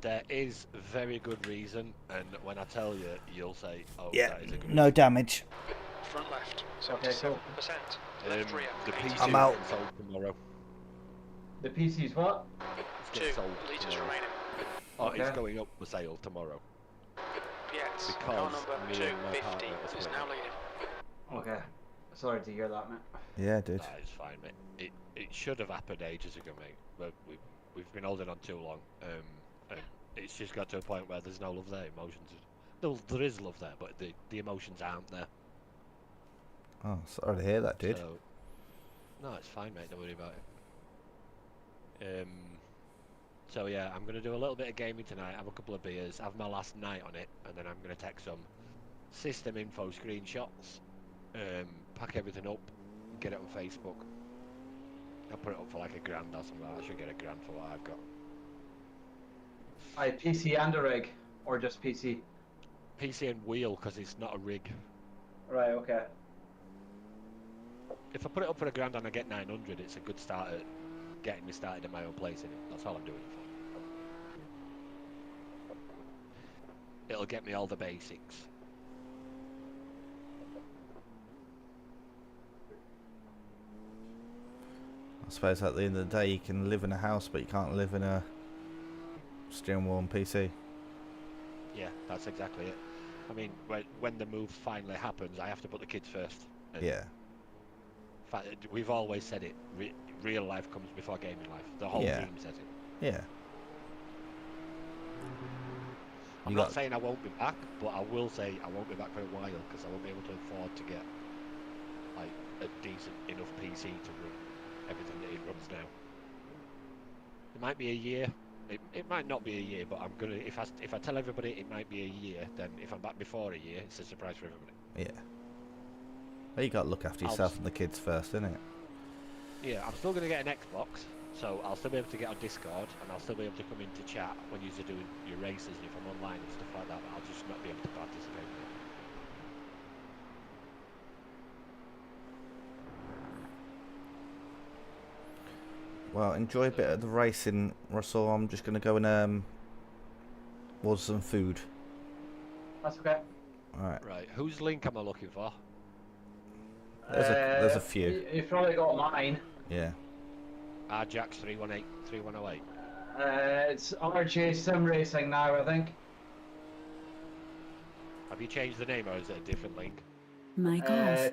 Speaker 10: There is very good reason, and when I tell you, you'll say, "Oh,
Speaker 1: Yeah.
Speaker 10: that is a good
Speaker 1: No
Speaker 10: reason."
Speaker 1: damage.
Speaker 9: Front left,
Speaker 4: Okay,
Speaker 9: 77%.
Speaker 4: cool.
Speaker 9: Left rear,
Speaker 10: The PC
Speaker 9: 82.
Speaker 1: I'm
Speaker 10: will
Speaker 1: out.
Speaker 10: get sold tomorrow.
Speaker 4: The PC's what?
Speaker 10: It's getting
Speaker 9: 2
Speaker 10: sold
Speaker 9: litres
Speaker 10: tomorrow.
Speaker 9: remaining.
Speaker 10: Oh, it's
Speaker 4: Okay.
Speaker 10: going up for sale tomorrow.
Speaker 9: Yes,
Speaker 10: Because
Speaker 9: car number
Speaker 10: me and my
Speaker 9: 250
Speaker 10: partner are
Speaker 9: is
Speaker 10: split.
Speaker 9: now leading.
Speaker 4: Okay. Sorry to hear that, mate.
Speaker 1: Yeah, dude.
Speaker 10: That is fine, mate. It should have happened ages ago, mate. But we've been holding on too long. And it's just got to a point where there's no love there. Emotions. No, there is love there, but the emotions aren't there.
Speaker 1: Oh, sorry to hear that, dude.
Speaker 10: So, no, it's fine, mate. Don't worry about it. So yeah, I'm going to do a little bit of gaming tonight, have a couple of beers, have my last night on it, and then I'm going to take some system info screenshots, pack everything up, and get it on Facebook. I'll put it up for like $1,000 or something. I should get $1,000 for what I've got.
Speaker 4: PC and a rig, or just PC?
Speaker 10: PC and wheel, because it's not a rig.
Speaker 4: Right, okay.
Speaker 10: If I put it up for $1,000 and I get 900, it's a good start at getting me started at my own place, innit? That's all I'm doing it for. It'll get me all the basics.
Speaker 1: I suppose at the end of the day you can live in a house, but you can't live in a steering wheel and PC.
Speaker 10: Yeah, that's exactly it. I mean, when the move finally happens, I have to put the kids first. And
Speaker 1: Yeah.
Speaker 10: in fact, we've always said it. Real life comes before gaming life. The whole
Speaker 1: Yeah.
Speaker 10: team says it.
Speaker 1: Yeah.
Speaker 10: I'm
Speaker 1: You
Speaker 10: not
Speaker 1: got-
Speaker 10: saying I won't be back, but I will say I won't be back for a while because I won't be able to afford to get like a decent enough PC to run everything that it runs now. It might be a year. It might not be a year, but I'm gonna. If I tell everybody it might be a year, then if I'm back before a year, it's a surprise for everybody.
Speaker 1: Yeah. Well, you got to look after yourself and the kids first, innit?
Speaker 10: Yeah, I'm still gonna get an Xbox, so I'll still be able to get on Discord, and I'll still be able to come into chat when you're doing your races, and if I'm online and stuff like that. But I'll just not be able to participate in it.
Speaker 1: Well, enjoy a bit of the racing, Russell. I'm just going to go and order some food.
Speaker 4: That's okay.
Speaker 1: Alright.
Speaker 10: Right, whose link am I looking for?
Speaker 1: There's a few.
Speaker 4: You've probably got mine.
Speaker 1: Yeah.
Speaker 10: Ajax 318 3108.
Speaker 4: It's RJ Sim Racing now, I think.
Speaker 10: Have you changed the name, or is it a different link?
Speaker 7: Mic off.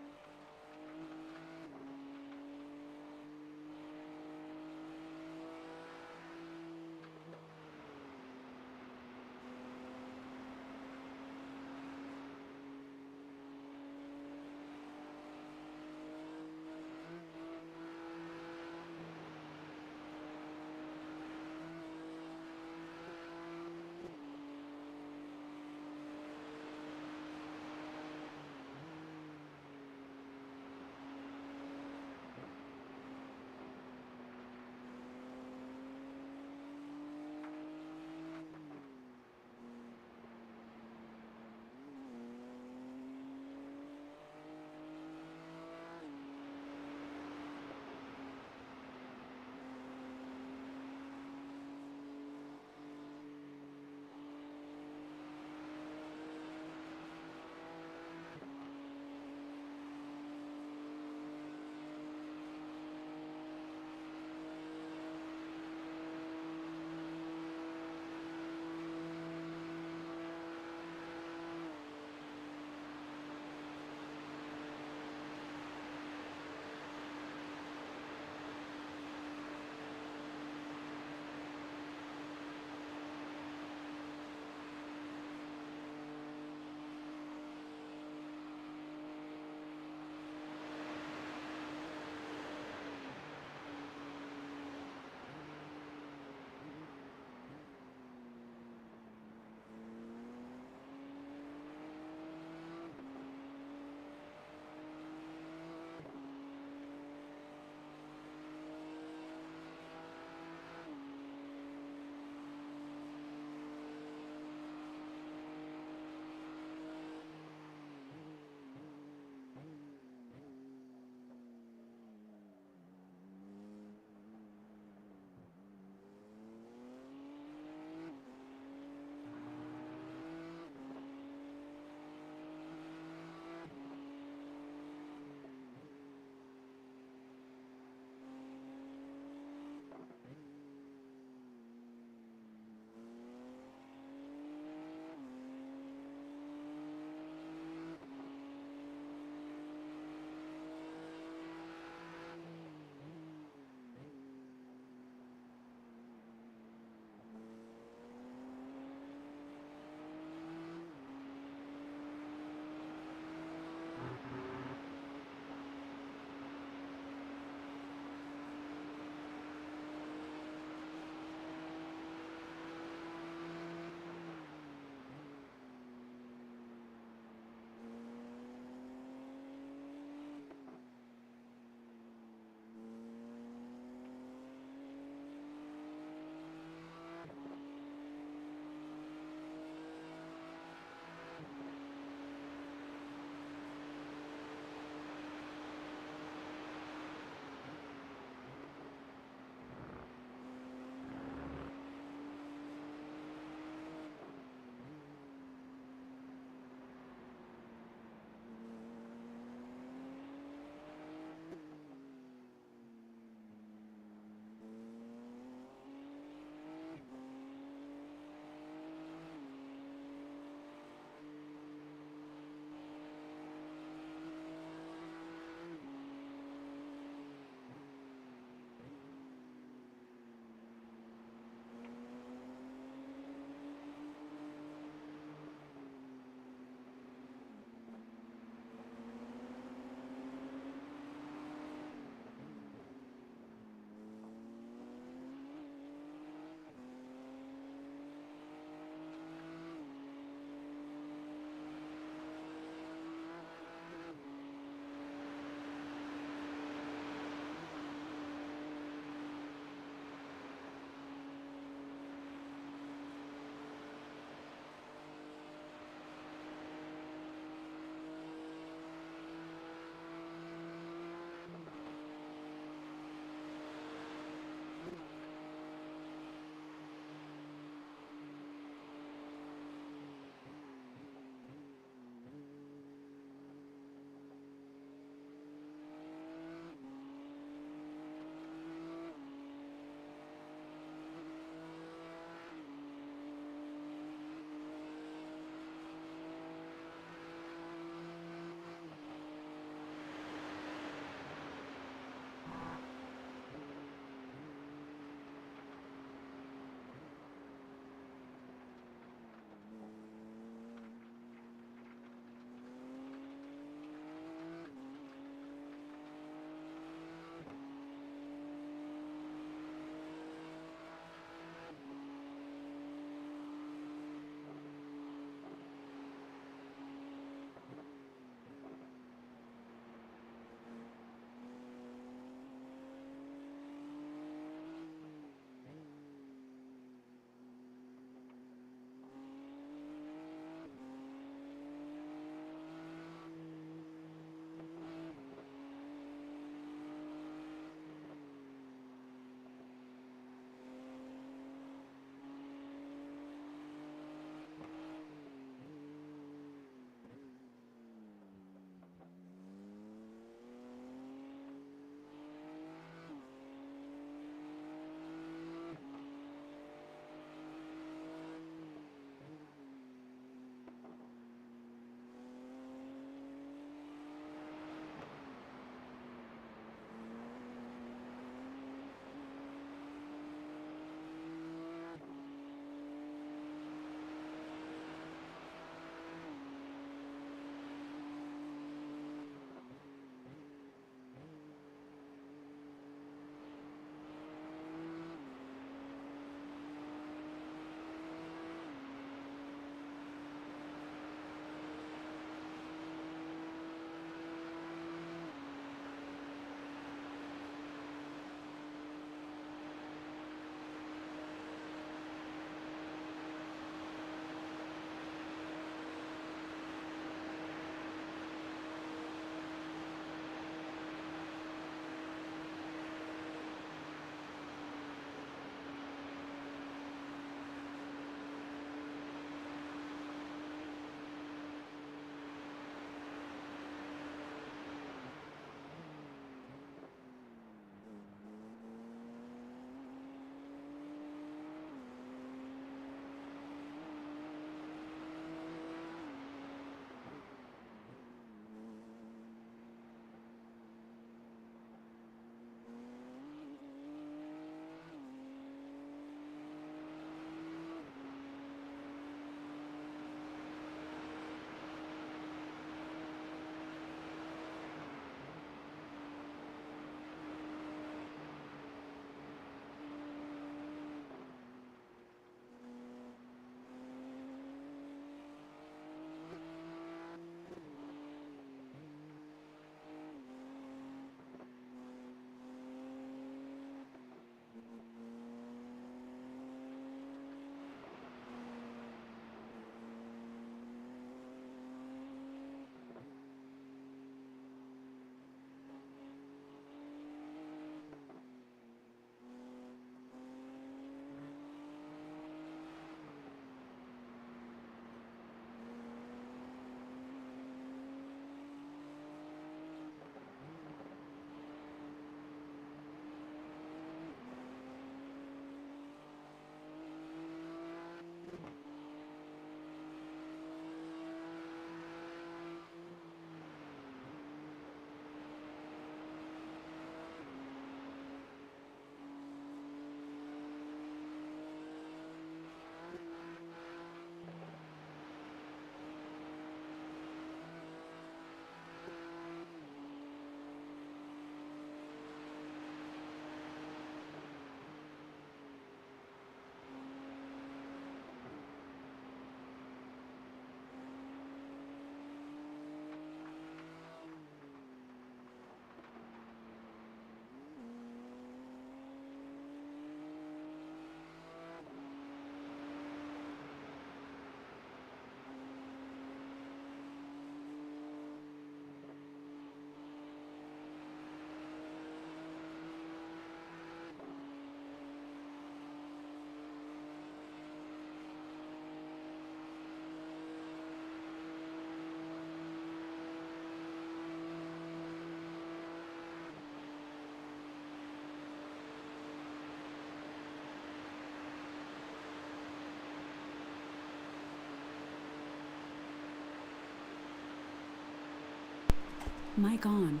Speaker 7: Mic on.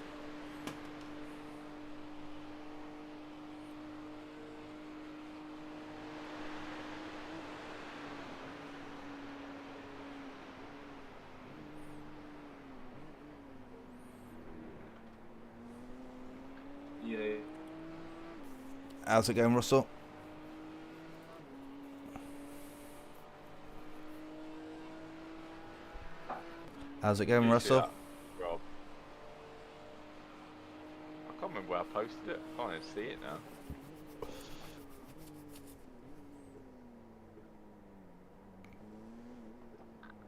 Speaker 11: Yeah.
Speaker 1: How's it going, Russell? How's it going,
Speaker 3: Did you see
Speaker 1: Russell?
Speaker 3: that, Rob? I can't remember where I posted it. I can't even see it now.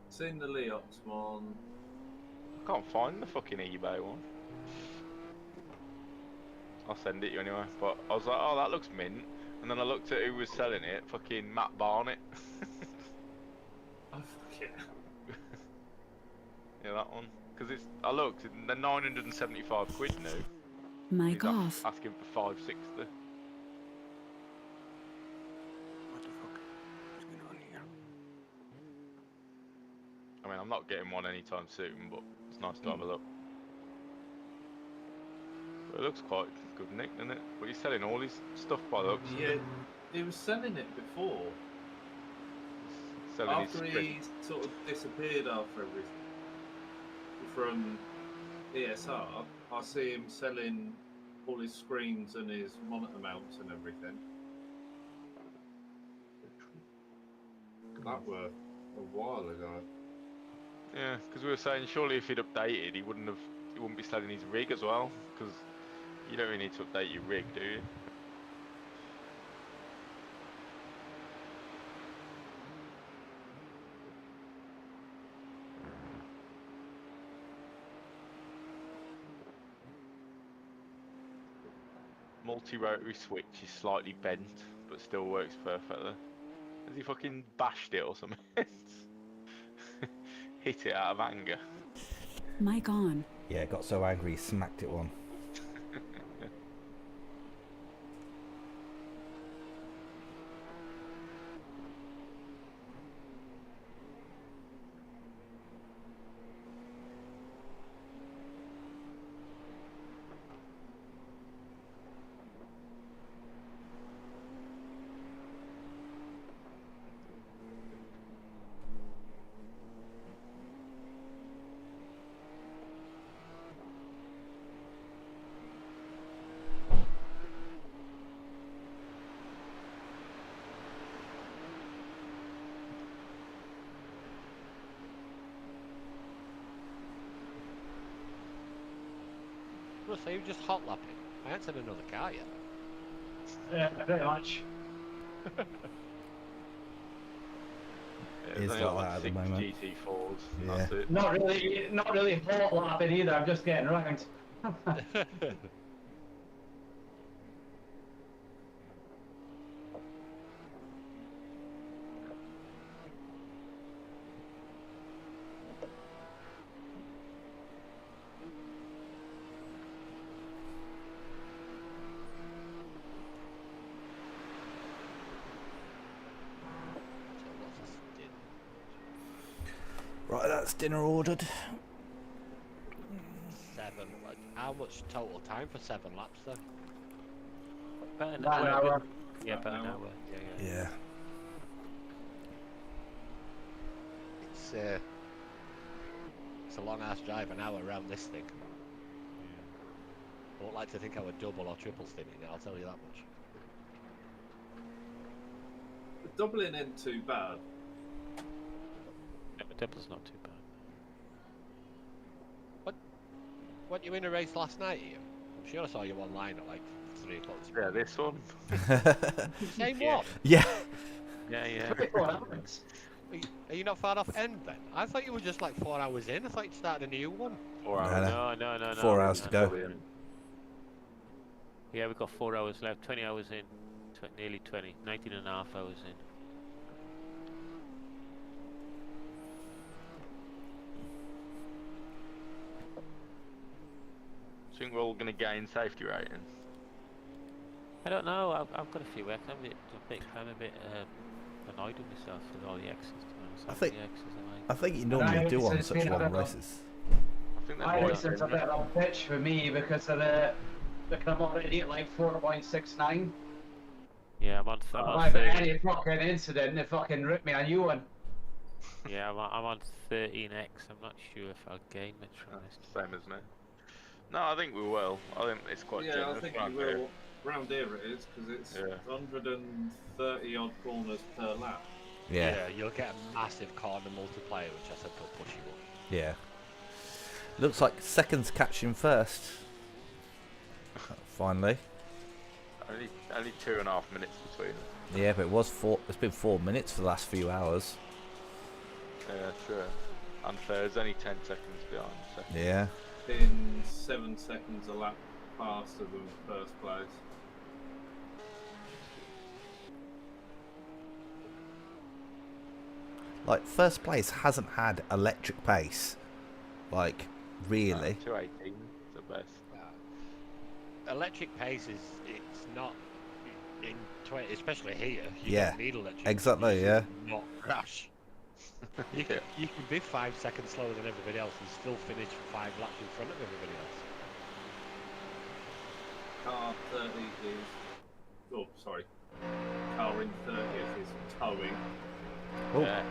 Speaker 11: Seen the Leox one.
Speaker 3: I can't find the fucking eBay one. I'll send it you anyway. But I was like, oh, that looks mint. And then I looked at who was selling it. Fucking Matt Barnett.
Speaker 11: Oh, fuck it.
Speaker 3: Yeah, that one. Because it's, I looked, they're 975 quid new.
Speaker 7: Mic
Speaker 3: He's
Speaker 7: off.
Speaker 3: asking for 560.
Speaker 2: What the fuck is going on here?
Speaker 3: I mean, I'm not getting one anytime soon, but it's nice to have a look. But it looks quite good, Nick, doesn't it? But he's selling all his stuff by the looks of
Speaker 11: Yeah,
Speaker 3: it.
Speaker 11: he was selling it before.
Speaker 3: He's selling
Speaker 11: After
Speaker 3: his
Speaker 11: he sort of disappeared after everything from ESR, I see him selling all his screens and his monitor mounts and everything. That were a while ago.
Speaker 3: Yeah, because we were saying surely if he'd updated, he wouldn't be selling his rig as well. Because you don't really need to update your rig, do you? Multi-rotary switch is slightly bent, but still works perfectly. Has he fucking bashed it or something? Hit it out of anger.
Speaker 7: Mic on.
Speaker 1: Yeah, got so angry he smacked it one.
Speaker 10: Russ, are you just hot lapping? I ain't seen another car yet.
Speaker 5: Yeah, pretty much.
Speaker 3: Yeah,
Speaker 1: Is
Speaker 3: there's
Speaker 1: like
Speaker 3: only
Speaker 1: that at the
Speaker 3: 6
Speaker 1: moment.
Speaker 3: GT4s. And
Speaker 1: Yeah.
Speaker 3: that's it.
Speaker 5: Not really hot lapping either. I'm just getting around.
Speaker 1: Right, that's dinner ordered.
Speaker 10: 7. How much total time for 7 laps then?
Speaker 2: About an
Speaker 5: About an hour.
Speaker 2: Yeah, about an hour. Yeah.
Speaker 1: Yeah.
Speaker 10: It's a long ass drive, an hour around this thing. I won't like to think I would double or triple stint it, I'll tell you that much.
Speaker 11: The doubling ain't too bad.
Speaker 2: Yeah, the double's not too bad.
Speaker 10: Weren't you in a race last night, Ian? I'm sure I saw you online at like 3 o'clock.
Speaker 3: Yeah, this one.
Speaker 10: Same
Speaker 2: Yeah.
Speaker 10: one?
Speaker 1: Yeah.
Speaker 2: Yeah.
Speaker 10: Are you not far off end then? I thought you were just like 4 hours in. I thought you'd started a new one.
Speaker 3: 4
Speaker 1: No,
Speaker 3: hours.
Speaker 2: No.
Speaker 1: 4 hours to go.
Speaker 2: Yeah, we've got 4 hours left. 20 hours in. Nearly 20. 19 and a half hours in.
Speaker 3: I think we're all going to gain safety rating.
Speaker 2: I don't know. I've got a few X's. I'm a bit annoyed with myself with all the X's. To be honest.
Speaker 1: I think-
Speaker 2: The X's
Speaker 1: I think you normally do on
Speaker 5: it's
Speaker 1: such
Speaker 5: been
Speaker 1: long
Speaker 5: about-
Speaker 1: races.
Speaker 3: I think they're
Speaker 4: iRacing's a bit of a bitch for me because of I'm already at like 4.69.
Speaker 2: Yeah, I'm on
Speaker 4: If
Speaker 2: 30.
Speaker 4: any fucking incident, they fucking rip me a new one.
Speaker 2: Yeah, I'm on 13x. I'm not sure if I'll gain much from this.
Speaker 3: Same as me. No, I think we will. I think it's quite
Speaker 11: Yeah,
Speaker 3: generous
Speaker 11: I think
Speaker 3: round
Speaker 11: we
Speaker 3: here.
Speaker 11: will. Round here it is, because it's 130 odd corners per lap.
Speaker 1: Yeah.
Speaker 10: You'll get a massive corner multiplier, which I said will push you up.
Speaker 1: Yeah. Looks like seconds catching first. Finally.
Speaker 3: Only 2.5 minutes between.
Speaker 1: Yeah, but it's been 4 minutes for the last few hours.
Speaker 3: Yeah, true. Unfair. There's only 10 seconds behind. So.
Speaker 1: Yeah.
Speaker 11: In 7 seconds a lap faster than first place.
Speaker 1: Like, first place hasn't had electric pace. Like, really.
Speaker 3: 218 is the best.
Speaker 10: Electric pace it's not in 20, especially here. You
Speaker 1: Yeah,
Speaker 10: don't need electric.
Speaker 1: exactly,
Speaker 10: You
Speaker 1: yeah.
Speaker 10: should not crash. you can be 5 seconds slower than everybody else and still finish 5 laps in front of everybody else.
Speaker 11: Car 30 is... Oh, sorry. Car in 30th is towing.
Speaker 1: Oh.
Speaker 3: Yeah.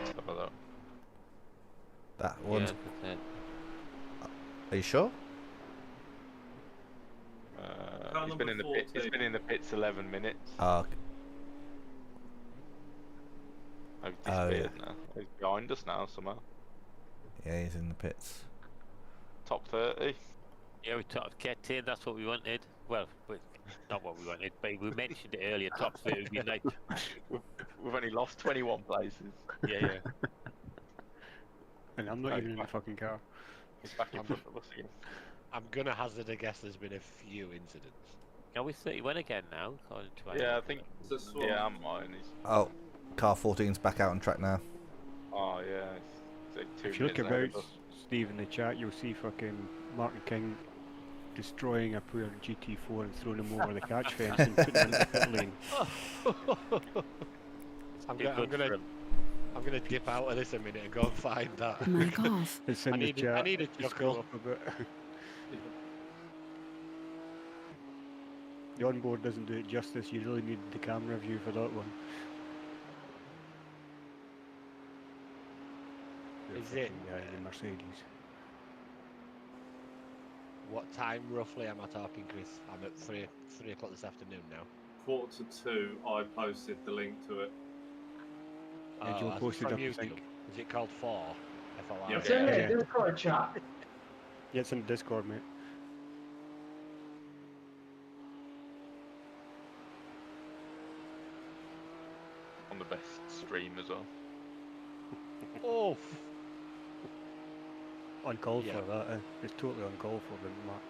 Speaker 3: Stuff like that.
Speaker 1: That one's...
Speaker 2: Yeah,
Speaker 1: Are you sure?
Speaker 3: He's been in the pit. He's been in the pits 11 minutes.
Speaker 1: Oh,
Speaker 3: I've disappeared now. He's behind us now somehow.
Speaker 1: yeah, he's in the pits.
Speaker 3: Top 30.
Speaker 2: Yeah, we top kept in. That's what we wanted. Well, not what we wanted, but we mentioned it earlier. Top 30 would be nice.
Speaker 3: We've only lost 21 places.
Speaker 2: Yeah.
Speaker 12: And I'm not even in the fucking car.
Speaker 3: He's back in front of us again.
Speaker 10: I'm gonna hazard a guess there's been a few incidents.
Speaker 2: Are we 31 again now?
Speaker 3: Yeah, I think. Yeah, I'm mine.
Speaker 1: Oh, car 14's back out on track now.
Speaker 3: Oh yeah. It's like 2
Speaker 12: If you look
Speaker 3: minutes ahead of
Speaker 12: about
Speaker 3: us.
Speaker 12: Steve in the chat, you'll see fucking Martin King destroying a poor GT4 and throwing him over the catch fence and putting him in the pit lane.
Speaker 10: I'm gonna dip out of this a minute and go and find that.
Speaker 7: Mic off.
Speaker 12: It's in
Speaker 10: I
Speaker 12: the
Speaker 10: need
Speaker 12: chat.
Speaker 10: a
Speaker 12: Just scroll
Speaker 10: chuckle.
Speaker 12: up a bit. The onboard doesn't do it justice. You really need the camera view for that one.
Speaker 10: Is it?
Speaker 12: The Mercedes.
Speaker 10: What time roughly am I talking, Chris? I'm at 3 o'clock this afternoon now.
Speaker 11: 1:45, I posted the link to it.
Speaker 12: Yeah, Joe posted
Speaker 10: from
Speaker 12: up, I
Speaker 10: YouTube.
Speaker 12: think.
Speaker 10: Is it called 4? FLR?
Speaker 11: Yeah.
Speaker 4: It's in the
Speaker 12: Yeah.
Speaker 4: Discord chat.
Speaker 12: Yeah, it's in the Discord, mate.
Speaker 3: On the best stream as well.
Speaker 10: Oh!
Speaker 12: Uncalled
Speaker 10: Yeah.
Speaker 12: for that, eh? It's totally uncalled for, but Mark.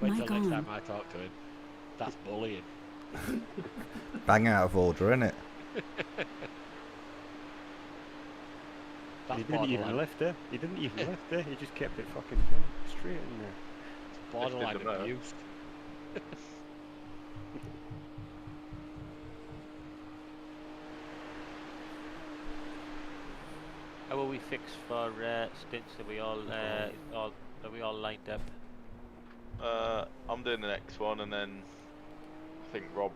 Speaker 10: Wait
Speaker 7: Mic
Speaker 10: till next
Speaker 7: on.
Speaker 10: time I talk to him. That's bullying.
Speaker 1: Bang out of order, innit?
Speaker 10: That's
Speaker 12: He didn't even
Speaker 10: borderline.
Speaker 12: lift, eh? He didn't even lift, eh? He just kept it fucking straight in there.
Speaker 10: It's borderline
Speaker 3: Lifted them up.
Speaker 10: abuse.
Speaker 2: How are we fixed for stints? Are we all lined up?
Speaker 3: I'm doing the next one, and then I think Rob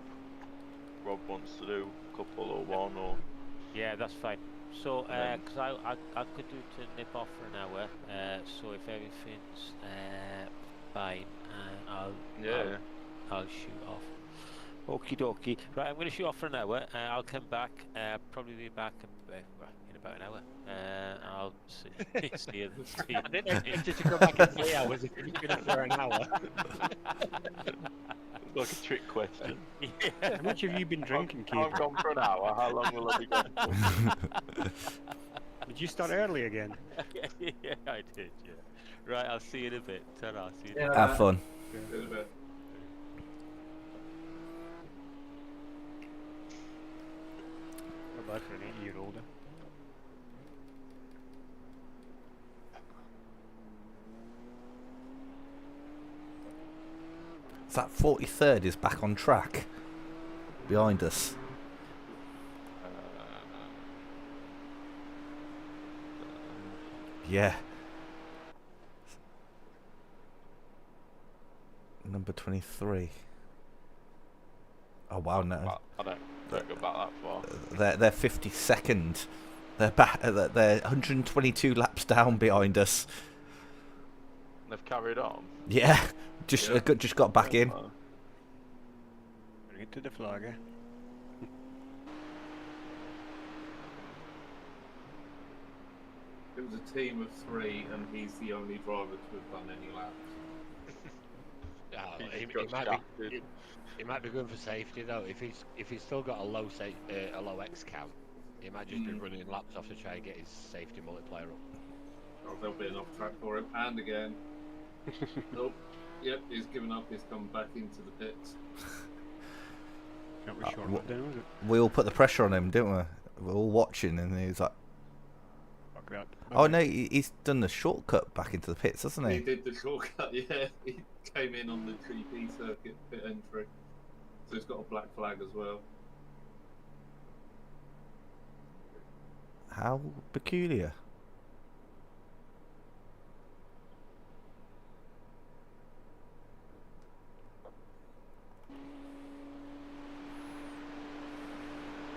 Speaker 3: wants to do a couple or one or.
Speaker 2: Yeah, that's fine. So,
Speaker 3: then-
Speaker 2: because I could do to nip off for an hour. So if everything's fine, I'll shoot off. Okie dokie. Right, I'm going to shoot off for an hour. I'll come back. Probably be back in about an hour. I'll see you.
Speaker 10: I didn't expect you to go back in 3 hours if you're going for an hour.
Speaker 3: It's like a trick question.
Speaker 12: How much have you been drinking, Keith?
Speaker 3: I've gone for an hour. How long will I be gone for?
Speaker 12: Did you start early again?
Speaker 2: Yeah, I did. Yeah. Right, I'll see you in a bit. Ta-ra, see you.
Speaker 4: Yeah.
Speaker 1: Have fun.
Speaker 11: In a bit.
Speaker 12: Not bad for an 80-year-old.
Speaker 1: That 43rd is back on track. Behind us. Yeah. Number 23. Oh wow, no.
Speaker 3: I don't go back that far.
Speaker 1: They're 52nd. They're back. They're 122 laps down behind us.
Speaker 3: They've carried on.
Speaker 1: Yeah, just got back in.
Speaker 12: Bring it to the flagger.
Speaker 11: It was a team of 3, and he's the only driver to have done any laps.
Speaker 10: He might be good for safety though. If he's still got a low X count, he might just be running laps off to try and get his safety multiplier up.
Speaker 11: Oh, there'll be enough track for him. And again. Nope. Yep, he's given up. He's come back into the pits.
Speaker 12: Can't be short down, was it?
Speaker 1: We all put the pressure on him, didn't we? We're all watching, and he's like,
Speaker 12: Fuck that.
Speaker 1: "Oh no, he's done the shortcut back into the pits, hasn't
Speaker 11: He
Speaker 1: he?"
Speaker 11: did the shortcut, yeah. He came in on the GP circuit pit entry. So he's got a black flag as well.
Speaker 1: How peculiar.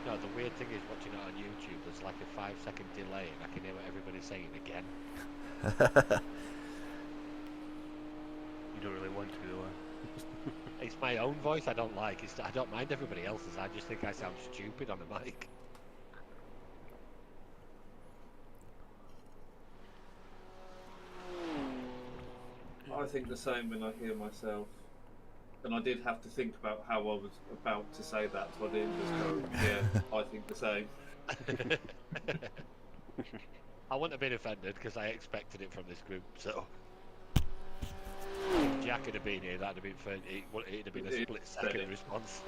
Speaker 10: No, the weird thing is watching it on YouTube, there's like a 5-second delay and I can hear what everybody's saying again.
Speaker 12: You don't really want to, though.
Speaker 10: It's my own voice I don't like. I don't mind everybody else's, I just think I sound stupid on the mic.
Speaker 11: I think the same when I hear myself. And I did have to think about how I was about to say that, so I didn't just go, yeah, I think the same.
Speaker 10: I wouldn't have been offended because I expected it from this group, so... If Jack had been here, that'd have been fair. It'd have been a split-second response.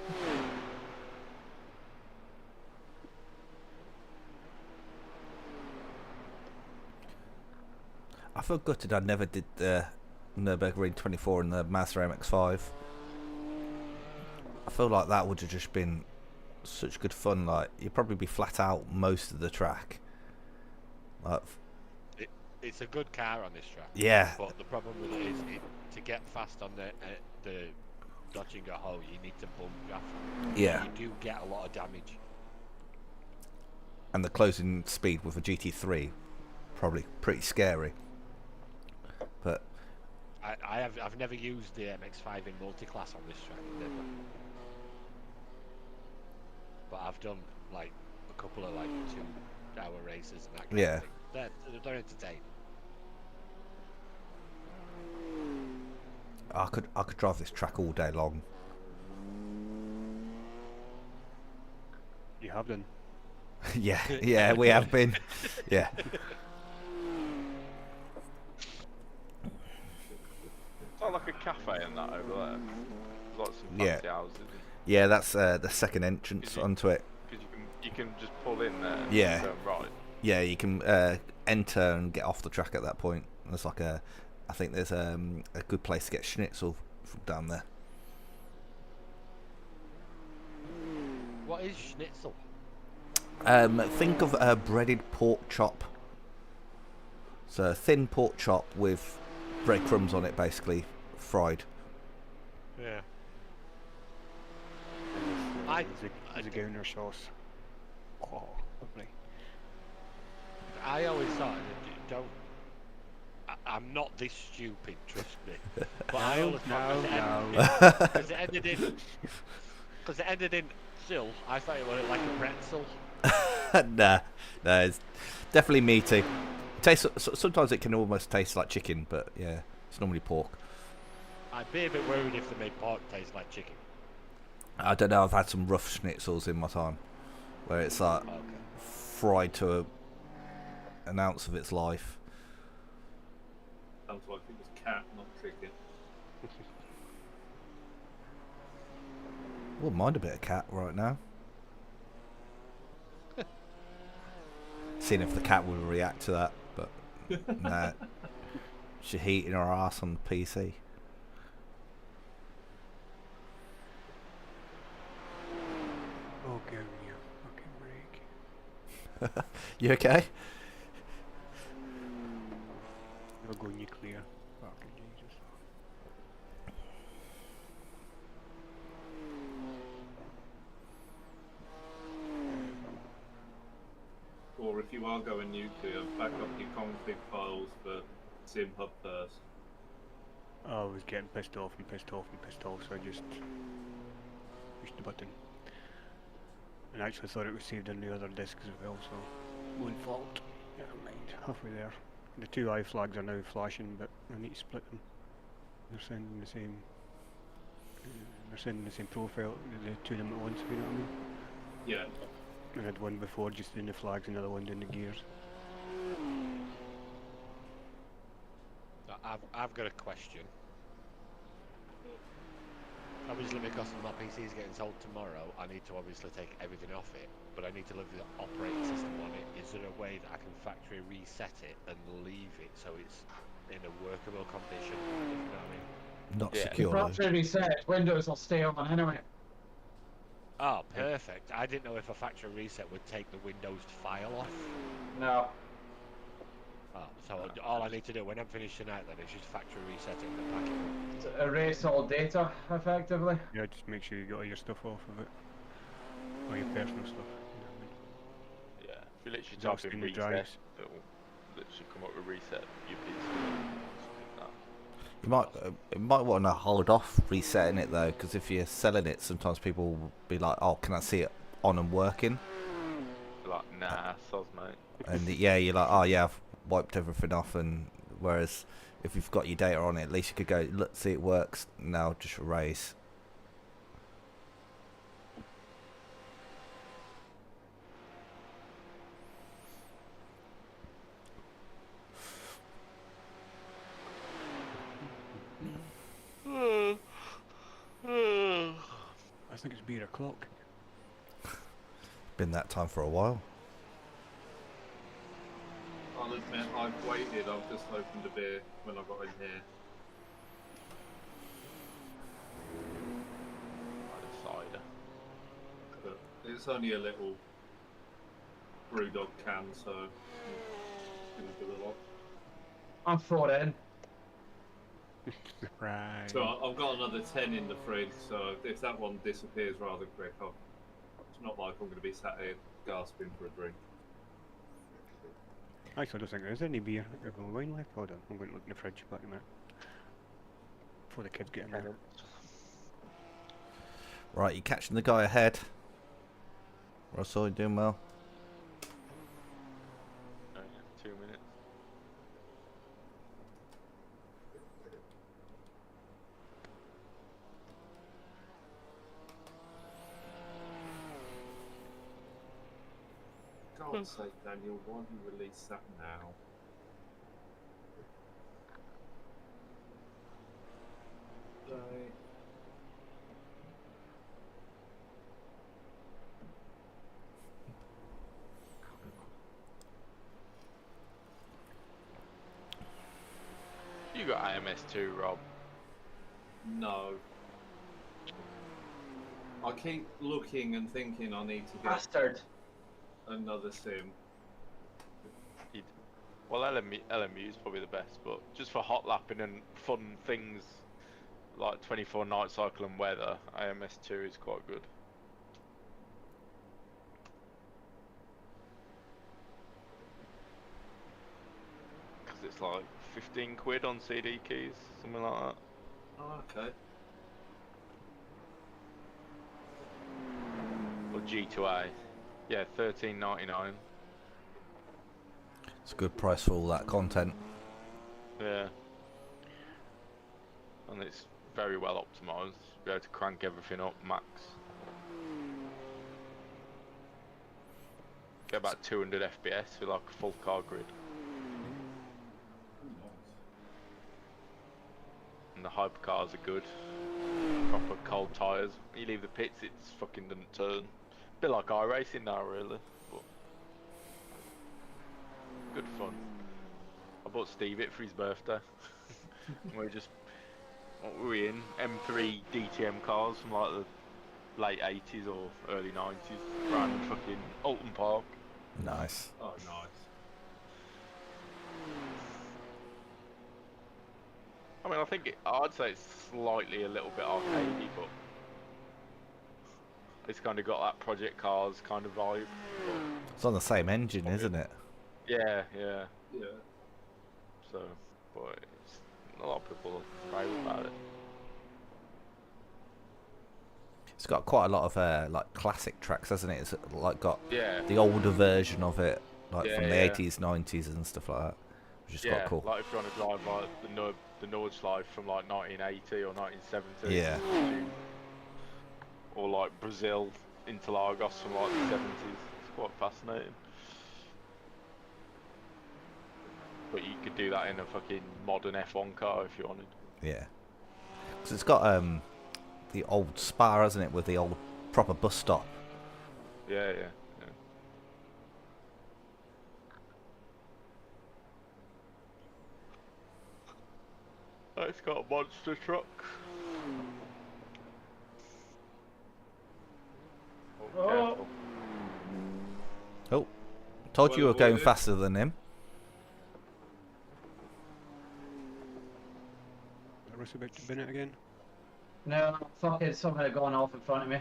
Speaker 1: I feel gutted I never did the Nurburgring 24 and the Mazda MX-5. I feel like that would have just been such good fun. Like, you'd probably be flat out most of the track. Like,
Speaker 10: It's a good car on this track.
Speaker 1: Yeah.
Speaker 10: But the problem with it is, to get fast on the dodging a hole, you need to bump draft.
Speaker 1: Yeah.
Speaker 10: You do get a lot of damage.
Speaker 1: And the closing speed with a GT3, probably pretty scary. But
Speaker 10: I've never used the MX-5 in multi-class on this track, never. But I've done like a couple of like 2-hour races and that kind of thing. They're entertaining.
Speaker 1: I could drive this track all day long.
Speaker 12: You have done.
Speaker 1: yeah, we have been. Yeah.
Speaker 3: It's not like a cafe and that over there. There's lots of fancy houses.
Speaker 1: Yeah, that's the second entrance onto it.
Speaker 3: Because you can just pull in there and turn right.
Speaker 1: Yeah, you can enter and get off the track at that point. There's like I think there's a good place to get schnitzel from down there.
Speaker 10: What is schnitzel?
Speaker 1: Think of a breaded pork chop. So a thin pork chop with breadcrumbs on it, basically fried.
Speaker 10: Yeah.
Speaker 12: There's a Gouner sauce. Oh, lovely.
Speaker 10: I always thought, I'm not this stupid, trust me. But I always thought, because it ended in sill, I thought it was like a pretzel.
Speaker 1: Nah, it's definitely meaty. Sometimes it can almost taste like chicken, but yeah, it's normally pork.
Speaker 10: I'd be a bit worried if they made pork taste like chicken.
Speaker 1: I don't know, I've had some rough schnitzels in my time, where it's like fried to an ounce of its life.
Speaker 11: Sounds like it was cat, not chicken.
Speaker 1: Wouldn't mind a bit of cat right now. Seeing if the cat would react to that, but nah. She's heating her ass on the PC.
Speaker 12: Oh, give me a fucking break.
Speaker 1: You okay?
Speaker 12: go nuclear. Fucking Jesus.
Speaker 11: Or if you are going nuclear, back up your config files for SimHub first.
Speaker 12: I was getting pissed off and pissed off and pissed off, so I just pushed the button. And I actually thought it was saved on the other disk as well, so won't fault. Never mind, halfway there. The two eye flags are now flashing, but I need to split them. They're sending the same. They're sending the same profile. The two of them at once. If you know what I mean?
Speaker 11: Yeah.
Speaker 12: I had one before just doing the flags, another one doing the gears.
Speaker 10: I've got a question. Obviously, because my PC is getting sold tomorrow, I need to obviously take everything off it, but I need to leave the operating system on it. Is there a way that I can factory reset it and leave it so it's in a workable condition? If you know what I mean?
Speaker 1: Not
Speaker 4: If
Speaker 1: secure.
Speaker 4: factory reset, Windows will stay on anyway.
Speaker 10: Oh, perfect. I didn't know if a factory reset would take the Windows file off.
Speaker 4: No.
Speaker 10: Oh, so all I need to do when I'm finished tonight then is just factory reset it and pack it up.
Speaker 4: Erase all data, effectively.
Speaker 12: Yeah, just make sure you got all your stuff off of it. All your personal stuff. You know what I mean?
Speaker 3: Yeah, if you literally
Speaker 12: Exhaust
Speaker 3: type in
Speaker 12: in the
Speaker 3: reset,
Speaker 12: drives.
Speaker 3: it'll literally come up with reset your PC.
Speaker 1: You might want to hold off resetting it though, because if you're selling it, sometimes people will be like, "Oh, can I see it on and working?"
Speaker 3: Like, nah, soz mate.
Speaker 1: And yeah, you're like, "Oh yeah, I've wiped everything off." And whereas if you've got your data on it, at least you could go, "Look, see it works now. Just erase."
Speaker 12: I think it's beer o'clock.
Speaker 1: Been that time for a while.
Speaker 11: I'll admit, I've waited. I've just opened a beer when I got in here.
Speaker 3: Cider.
Speaker 11: But it's only a little brewdog can, so it's gonna do a lot.
Speaker 4: I'm 4 in.
Speaker 12: Right.
Speaker 11: So I've got another 10 in the fridge, so if that one disappears rather quick, it's not like I'm going to be sat here gasping for a drink.
Speaker 12: Actually, I don't think there's any beer. There's no wine left. Hold on, I'm going to look in the fridge back in a minute. Before the kids get in there.
Speaker 1: Right, you're catching the guy ahead. Russell, you're doing well.
Speaker 3: 2 minutes.
Speaker 11: God's sake, Daniel, why do you release that now? Right.
Speaker 3: You got AMS2, Rob?
Speaker 11: No. I keep looking and thinking I need to get
Speaker 4: Bastard.
Speaker 11: another sim.
Speaker 3: Well, LMU is probably the best, but just for hot lapping and fun things like 24 night cycle and weather, AMS2 is quite good. Because it's like 15 quid on CD keys, something like that.
Speaker 11: Oh, okay.
Speaker 3: Or G2A. Yeah, 13.99.
Speaker 1: It's a good price for all that content.
Speaker 3: Yeah. And it's very well optimised. Be able to crank everything up max. Get about 200 FPS with like a full car grid. And the hypercars are good. Proper cold tyres. When you leave the pits, it's fucking doesn't turn. Bit like iRacing now, really. But good fun. I bought Steve it for his birthday. We just, what were we in? M3 DTM cars from like the late 80s or early 90s. Around fucking Alton Park.
Speaker 1: Nice.
Speaker 11: Oh, nice.
Speaker 3: I mean, I think I'd say it's slightly a little bit arcadey, but it's kind of got that Project Cars kind of vibe.
Speaker 1: It's on the same engine, isn't it?
Speaker 3: Yeah, yeah.
Speaker 11: Yeah.
Speaker 3: So, but a lot of people rave about it.
Speaker 1: It's got quite a lot of like classic tracks, hasn't it? It's like got
Speaker 3: Yeah.
Speaker 1: the older version of it, like
Speaker 3: Yeah,
Speaker 1: from the
Speaker 3: yeah.
Speaker 1: 80s, 90s, and stuff like that, which is
Speaker 3: Yeah,
Speaker 1: quite cool.
Speaker 3: like if you want to drive like the Nordschleife from like 1980 or 1970.
Speaker 1: Yeah.
Speaker 3: Or like Brazil Interlagos from like the 70s. It's quite fascinating. But you could do that in a fucking modern F1 car if you wanted.
Speaker 1: Yeah. Because it's got the old Spa, hasn't it, with the old proper bus stop.
Speaker 3: Yeah, yeah, yeah. It's got a monster truck. Oh, careful.
Speaker 1: Oh, told
Speaker 11: Well
Speaker 1: you were going
Speaker 11: avoided.
Speaker 1: faster than him.
Speaker 12: Russ about to bin it again.
Speaker 4: No, fucking something had gone off in front of me.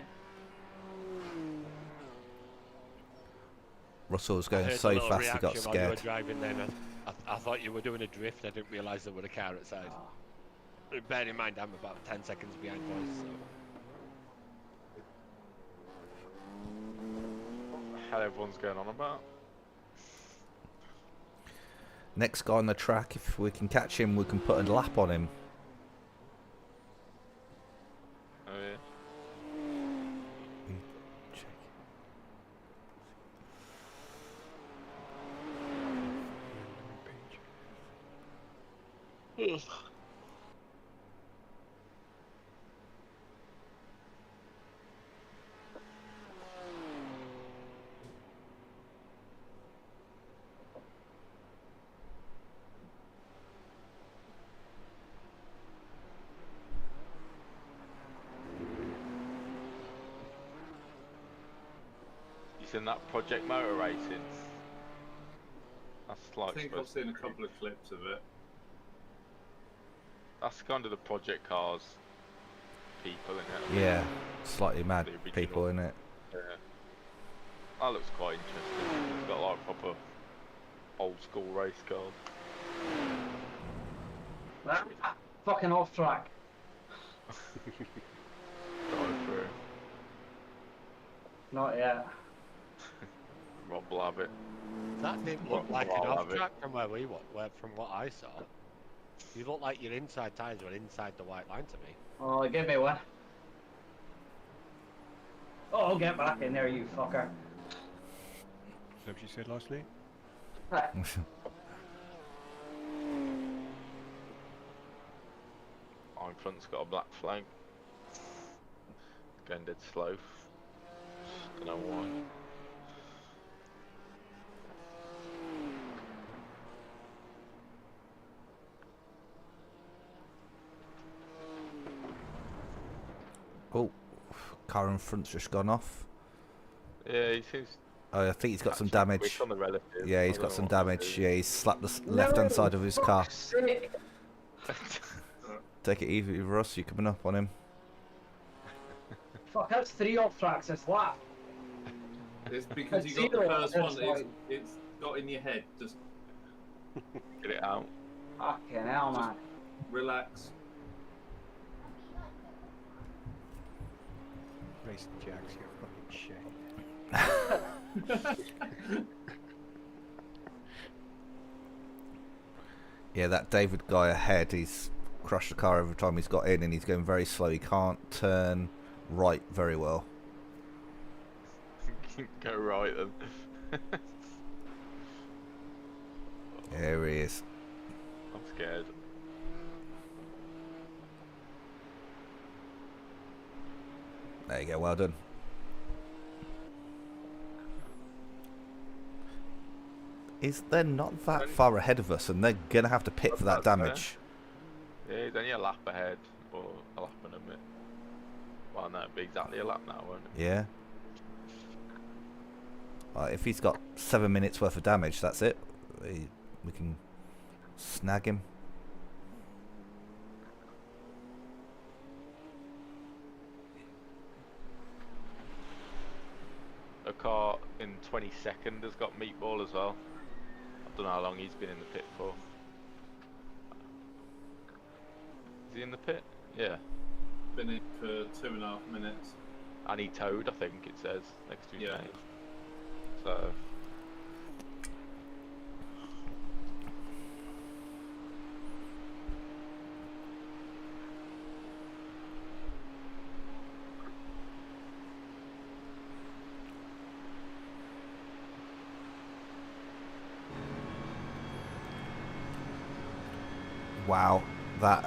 Speaker 1: Russell was
Speaker 10: I
Speaker 1: going
Speaker 10: heard
Speaker 1: so
Speaker 10: a little
Speaker 1: fast he got
Speaker 10: reaction while you were
Speaker 1: scared.
Speaker 10: driving then. I thought you were doing a drift. I didn't realise there was a car outside. Bear in mind, I'm about 10 seconds behind boys, so...
Speaker 3: What the hell everyone's going on about?
Speaker 1: Next guy on the track, if we can catch him, we can put a lap on him.
Speaker 3: Oh yeah. You seen that Project Motor Racing? That's
Speaker 11: I
Speaker 3: like
Speaker 11: think I've seen a couple of clips of it.
Speaker 3: That's kind of the Project Cars people, isn't it?
Speaker 1: Yeah, slightly mad
Speaker 3: The original.
Speaker 1: people in it.
Speaker 3: Yeah. That looks quite interesting. It's got like proper old school race cars.
Speaker 4: Ah, fucking off track.
Speaker 3: Drive through.
Speaker 4: Not yet.
Speaker 3: Rob will have it.
Speaker 10: That didn't look
Speaker 3: Rob
Speaker 10: like an
Speaker 3: will have
Speaker 10: off
Speaker 3: it.
Speaker 10: track from where we were, from what I saw. You look like your inside tyres were inside the white line to me.
Speaker 4: Oh, give me one. Oh, get back in there, you fucker.
Speaker 12: Is that what you said last night?
Speaker 3: In front's got a black flag. Going dead slow. Don't know why.
Speaker 1: Oh, car in front's just gone off.
Speaker 3: Yeah, he seems.
Speaker 1: Oh, I think he's got some
Speaker 3: actually
Speaker 1: damage.
Speaker 3: quick on the relative.
Speaker 1: Yeah, he's
Speaker 3: I
Speaker 1: got
Speaker 3: don't
Speaker 1: some
Speaker 3: know what to
Speaker 1: damage.
Speaker 3: do.
Speaker 1: Yeah, he's slapped the left-hand side of his car.
Speaker 4: Fuck's sake.
Speaker 1: Take it easy, Russ. You're coming up on him.
Speaker 4: Fuck, that's 3 off tracks this lap.
Speaker 11: It's because you got the first one. It's got in your head. Just
Speaker 3: Get it out.
Speaker 4: Fucking hell, man.
Speaker 11: relax.
Speaker 12: Racing Jacks, you're fucking shit.
Speaker 1: Yeah, that David guy ahead, he's crushed the car every time he's got in, and he's going very slow. He can't turn right very well.
Speaker 3: Go right then.
Speaker 1: There he is.
Speaker 3: I'm scared.
Speaker 1: There you go, well done. They're not that far ahead of us, and they're going to have to pit for that
Speaker 3: That's fair.
Speaker 1: damage.
Speaker 3: Yeah, he's only a lap ahead, or a lap and a bit. Well, no, it'll be exactly a lap now, won't it?
Speaker 1: Yeah. If he's got 7 minutes worth of damage, that's it. We can snag him.
Speaker 3: a car in 22nd has got meatball as well. I don't know how long he's been in the pit for. Is he in the pit? Yeah.
Speaker 11: Been in for 2.5 minutes.
Speaker 3: And he towed, I think it says, next to his
Speaker 11: Yeah.
Speaker 3: name. So.
Speaker 1: Wow, that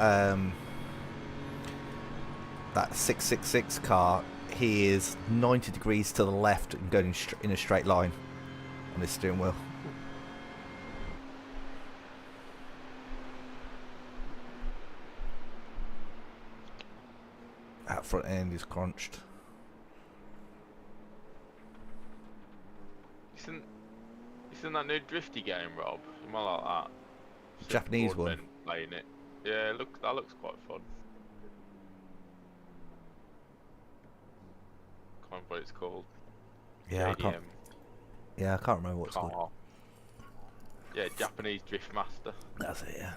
Speaker 1: 666 car, he is 90 degrees to the left and going in a straight line on his steering wheel. That front end is crunched.
Speaker 3: Isn't that new drifty game, Rob? You might like that.
Speaker 1: Japanese one.
Speaker 3: Playing it. Yeah, that looks quite fun. Can't remember what it's called.
Speaker 1: Yeah,
Speaker 3: JDM.
Speaker 1: I can't remember what it's called.
Speaker 3: Yeah, Japanese Drift Master.
Speaker 1: That's it. Yeah.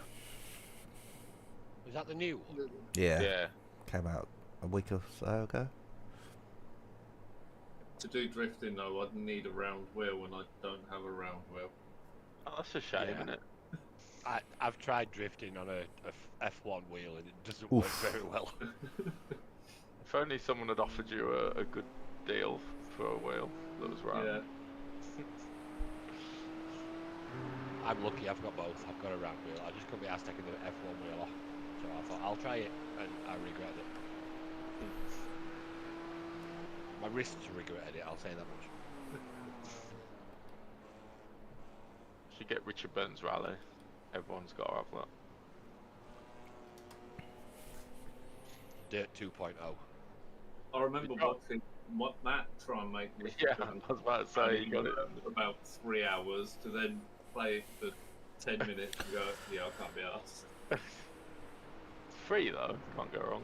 Speaker 10: Is that the new one?
Speaker 1: Yeah.
Speaker 3: Yeah.
Speaker 1: Came out a week or so ago.
Speaker 11: To do drifting though, I'd need a round wheel and I don't have a round wheel.
Speaker 3: Oh, that's a shame, isn't it?
Speaker 10: I've tried drifting on a F1 wheel and it doesn't work very well.
Speaker 3: If only someone had offered you a good deal for a wheel that was round.
Speaker 11: Yeah.
Speaker 10: I'm lucky I've got both. I've got a round wheel. I just couldn't be asked taking the F1 wheel off. So I thought I'll try it and I regret it. My wrists regretted it, I'll say that much.
Speaker 3: Should get Richard Burton's Rally. Everyone's got to have that.
Speaker 10: Dirt 2.0.
Speaker 11: I remember watching Matt try and make this.
Speaker 3: Yeah, I was about to say, you got it.
Speaker 11: About 3 hours to then play it for 10 minutes and go, yeah, I can't be asked.
Speaker 3: It's free though, can't go wrong.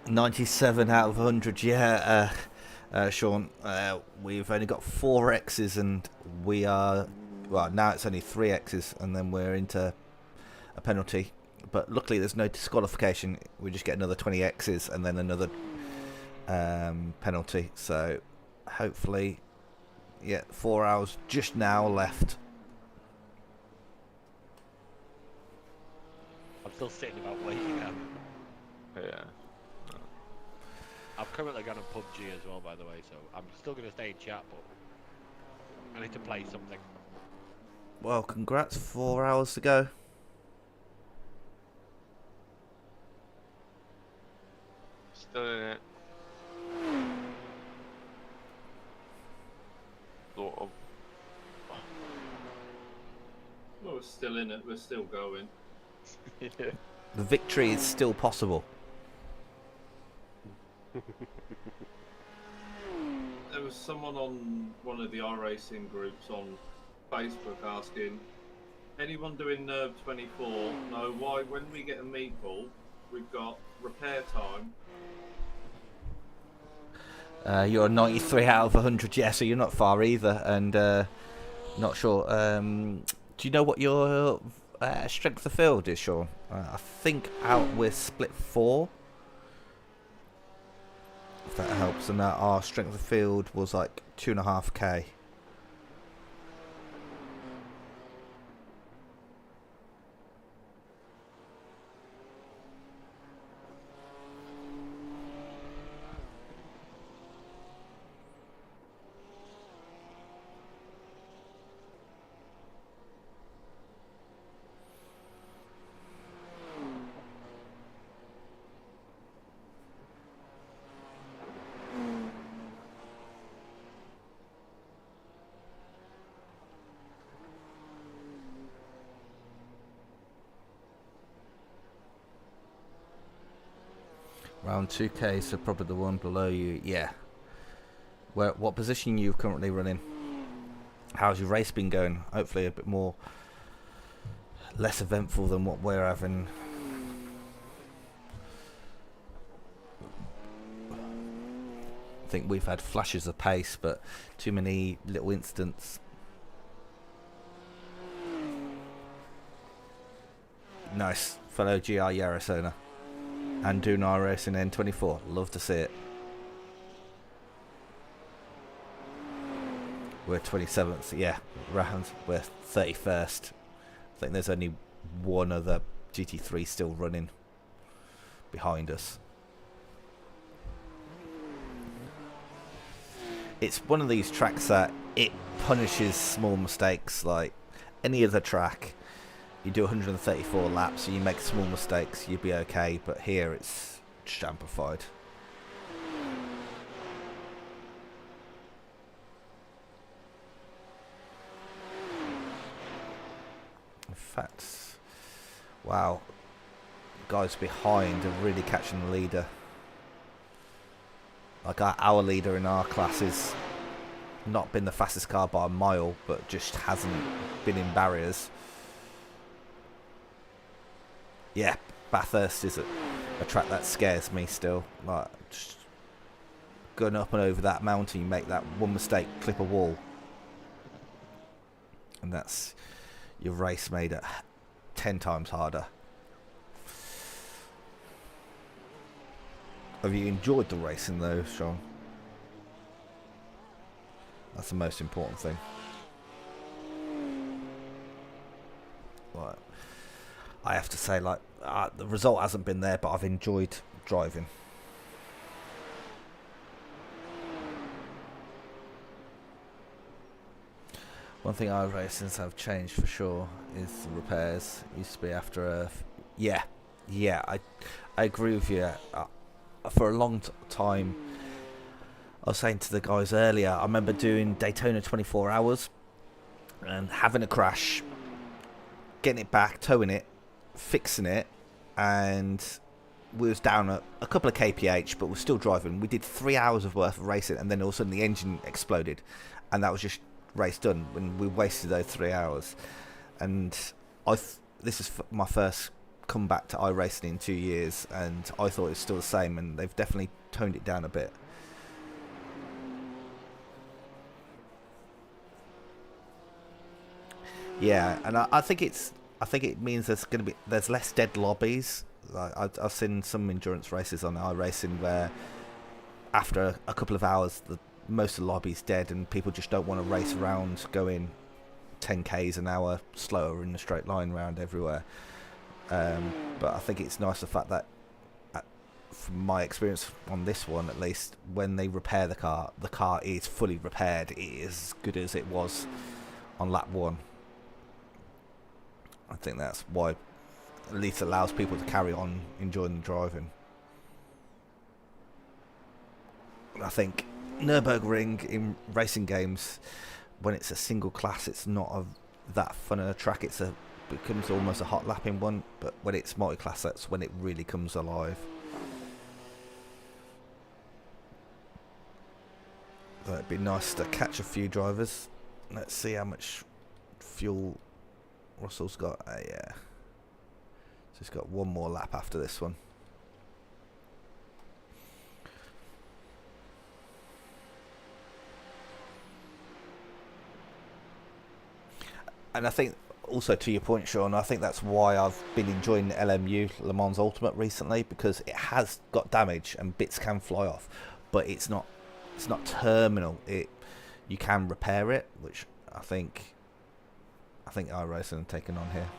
Speaker 1: $97 out of 100, yeah, Sean. We've only got 4 X's and we are, well, now it's only 3 X's and then we're into a penalty. But luckily there's no disqualification. We just get another 20 X's and then another penalty. So hopefully, yeah, 4 hours just now left.
Speaker 10: I'm still sitting about waiting now.
Speaker 3: Yeah.
Speaker 10: I've currently got on PUBG as well, by the way, so I'm still going to stay in chat, but I need to play something.
Speaker 1: Well, congrats, 4 hours to go.
Speaker 3: Still in it. Sort of.
Speaker 11: Well, we're still in it, we're still going.
Speaker 3: Yeah.
Speaker 1: The victory is still possible.
Speaker 11: There was someone on one of the iRacing groups on Facebook asking, anyone doing Nerve 24 know why when we get a meatball, we've got repair time?
Speaker 1: You're 93 out of 100, yeah, so you're not far either, and not sure. Do you know what your strength of field is, Sean? I think out we're split 4. If that helps, and our strength of field was like 2.5k. Around 2k, so probably the one below you. Yeah. What position are you currently running? How's your race been going? Hopefully a bit more, less eventful than what we're having. I think we've had flashes of pace, but too many little incidents. Nice, fellow GR Yaris owner. And doing iRacing N24. Love to see it. We're 27th, yeah, round. We're 31st. I think there's only one other GT3 still running behind us. It's one of these tracks that it punishes small mistakes. Like any other track, you do 134 laps and you make small mistakes, you'd be okay, but here it's just amplified. In fact, wow, guys behind are really catching the leader. Like our leader in our class has not been the fastest car by a mile, but just hasn't been in barriers. Yeah, Bathurst is a track that scares me still. Like, just going up and over that mountain, you make that one mistake, clip a wall, and that's your race made it 10 times harder. Have you enjoyed the racing though, Sean? That's the most important thing. Right. I have to say, like, the result hasn't been there, but I've enjoyed driving. One thing iRacings have changed for sure is the repairs. It used to be after a... Yeah, I agree with you. For a long time, I was saying to the guys earlier, I remember doing Daytona 24 hours and having a crash, getting it back, towing it, fixing it, and we was down a couple of kph, but we're still driving. We did 3 hours of worth of racing, and then all of a sudden the engine exploded, and that was just race done when we wasted those 3 hours. And this is my first come back to iRacing in 2 years, and I thought it was still the same, and they've definitely toned it down a bit. Yeah, and I think it means there's less dead lobbies. Like I've seen some endurance races on iRacing where after a couple of hours most of the lobby's dead and people just don't want to race around going 10k's an hour slower in a straight line around everywhere. But I think it's nice the fact that, from my experience on this one at least, when they repair the car is fully repaired. It is as good as it was on lap 1. I think that's why at least allows people to carry on enjoying the driving. I think Nurburgring in racing games, when it's a single class, it's not that fun of a track. It becomes almost a hot lapping one, but when it's multi-class, that's when it really comes alive. So it'd be nice to catch a few drivers. Let's see how much fuel Russell's got. Yeah, so he's got one more lap after this one. And I think also, to your point, Sean, I think that's why I've been enjoying LMU, Le Mans Ultimate, recently, because it has got damage and bits can fly off, but it's not terminal. You can repair it, which I think iRacing have taken on here.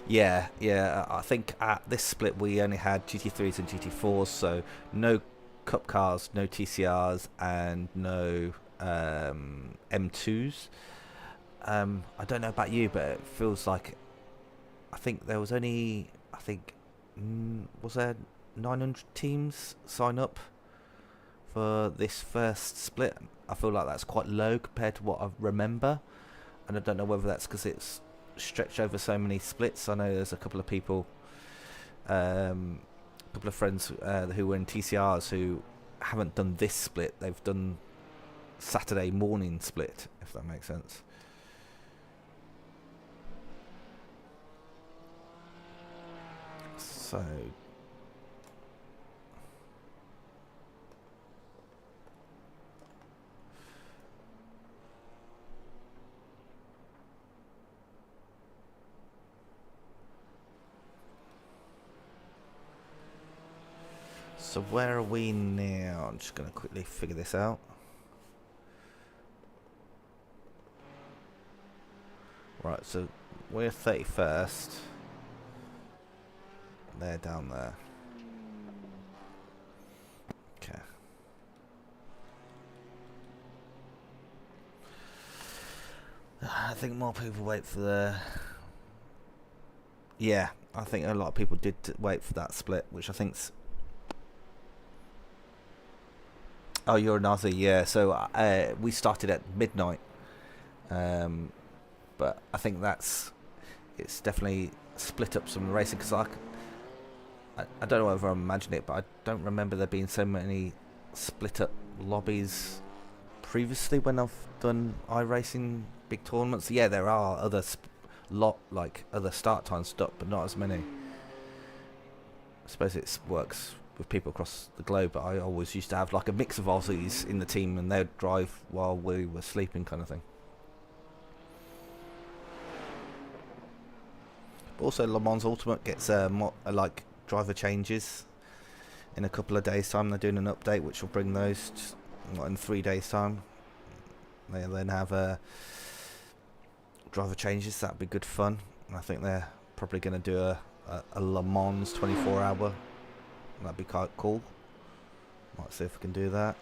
Speaker 1: Yeah, I think at this split we only had GT3s and GT4s, so no Cup cars, no TCRs, and no M2s. I don't know about you, but it feels like I think there was only was there 900 teams sign up for this first split. I feel like that's quite low compared to what I remember, and I don't know whether that's because it's stretched over so many splits. I know there's a couple of people, couple of friends who were in TCRs who haven't done this split. They've done Saturday morning split, if that makes sense. So where are we now? I'm just going to quickly figure this out. Right, so we're 31st. They're down there. Okay. I think more people wait for the... Yeah, I think a lot of people did wait for that split, which I think's... Oh, you're an Aussie, yeah. So we started at midnight. But I think it's definitely split up some racing, because I don't know whether I imagine it, but I don't remember there being so many split up lobbies previously when I've done iRacing big tournaments. Yeah, there are other other start time stuff, but not as many. I suppose it works with people across the globe, but I always used to have like a mix of Aussies in the team, and they'd drive while we were sleeping, kind of thing. But also, Le Mans Ultimate gets like driver changes in a couple of days' time. They're doing an update which will bring those in 3 days' time. They then have driver changes. That'd be good fun. And I think they're probably going to do a Le Mans 24-hour. That'd be quite cool. Might see if we can do that.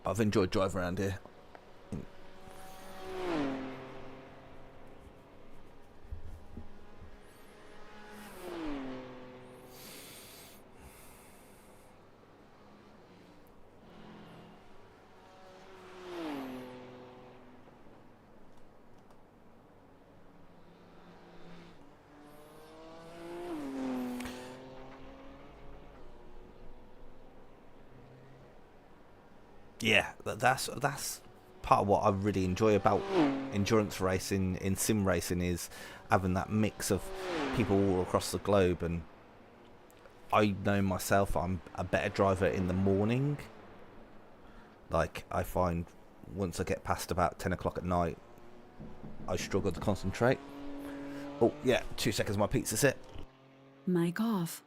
Speaker 1: I've enjoyed driving around here. Yeah, that's part of what I really enjoy about endurance racing in sim racing, is having that mix of people all across the globe. And I know myself, I'm a better driver in the morning. Like, I find once I get past about 10 o'clock at night, I struggle to concentrate. Oh yeah, 2 seconds, my pizza's hit.
Speaker 7: Mic off.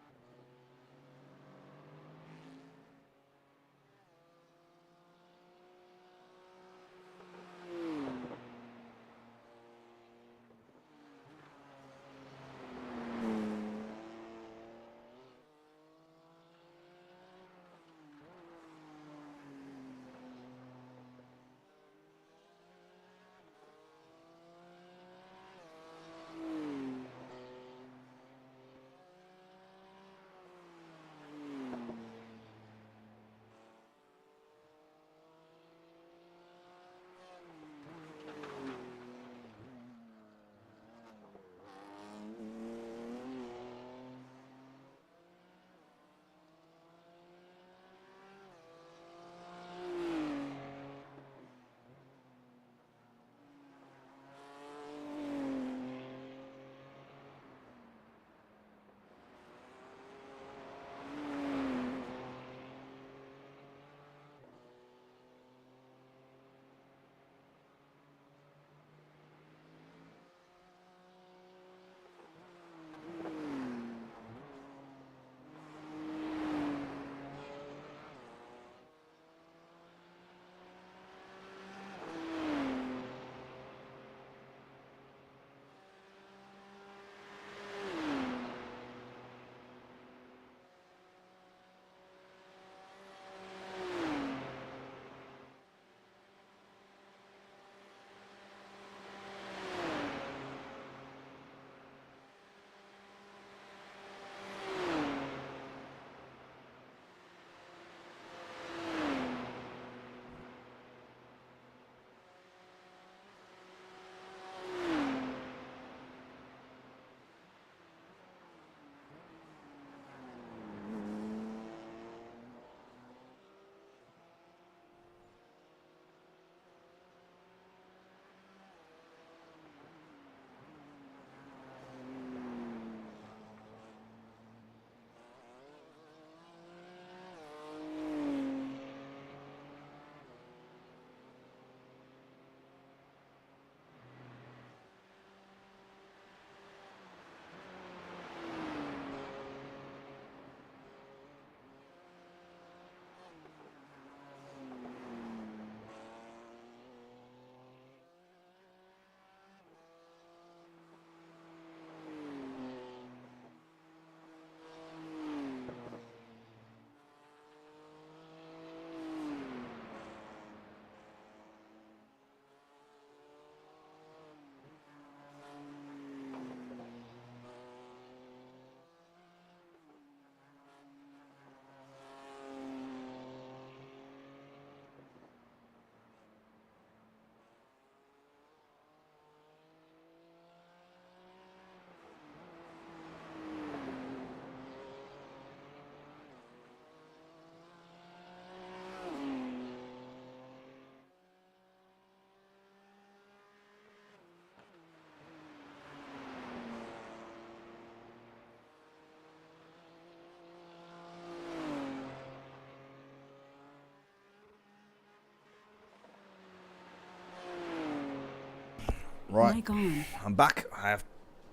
Speaker 1: Right,
Speaker 7: Mic on.
Speaker 1: I'm back. I have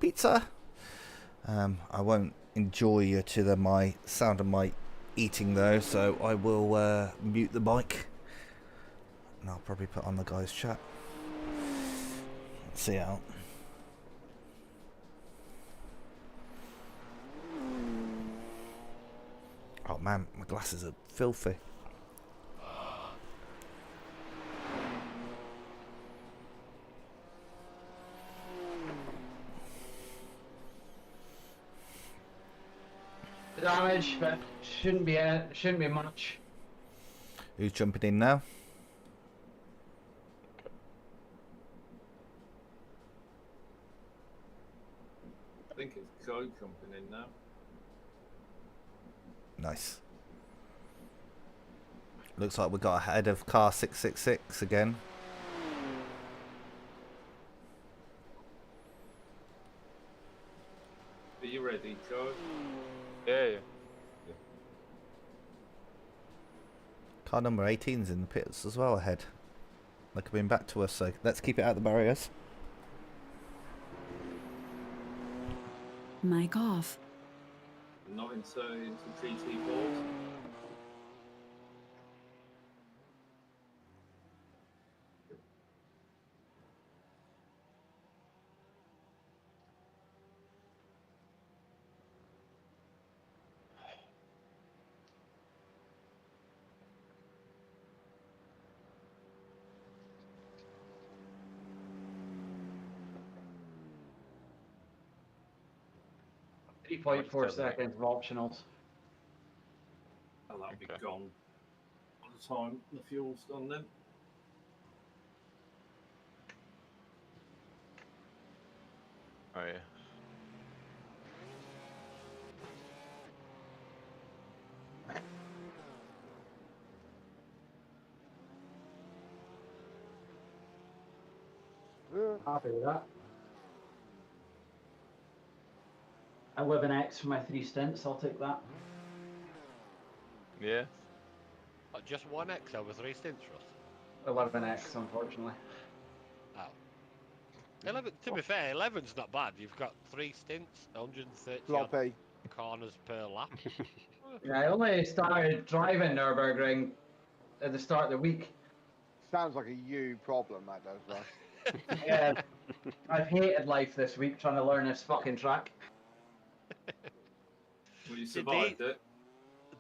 Speaker 1: pizza. I won't enjoy you to my sound of my eating though, so I will mute the mic, and I'll probably put on the guys' chat. See you out. Oh man, my glasses are filthy.
Speaker 4: Damage, but shouldn't be much.
Speaker 1: Who's jumping in now?
Speaker 11: I think it's Joe jumping in now.
Speaker 1: Nice. Looks like we got ahead of car 666 again.
Speaker 11: Are you ready, Joe?
Speaker 3: Yeah.
Speaker 1: Car number 18's in the pits as well ahead. They're coming back to us, so let's keep it out the barriers.
Speaker 7: Mic off.
Speaker 11: Not inserted into GT4s.
Speaker 4: .4 seconds of optionals.
Speaker 11: Oh, that'll be gone by the time the fuel's done then.
Speaker 3: Oh yeah.
Speaker 4: Happy with that. I live an X for my 3 stints, I'll take that.
Speaker 3: Yeah.
Speaker 10: Oh, just one X over 3 stints, Russ?
Speaker 4: 11X, unfortunately.
Speaker 10: Oh. 11, to be fair, 11's not bad. You've got 3 stints, 130
Speaker 6: Floppy.
Speaker 10: corners per lap.
Speaker 4: Yeah, I only started driving Nurburgring at the start of the week.
Speaker 6: Sounds like a you problem, that does, Russ.
Speaker 4: Yeah, I've hated life this week trying to learn this fucking track.
Speaker 11: Well, you survived it.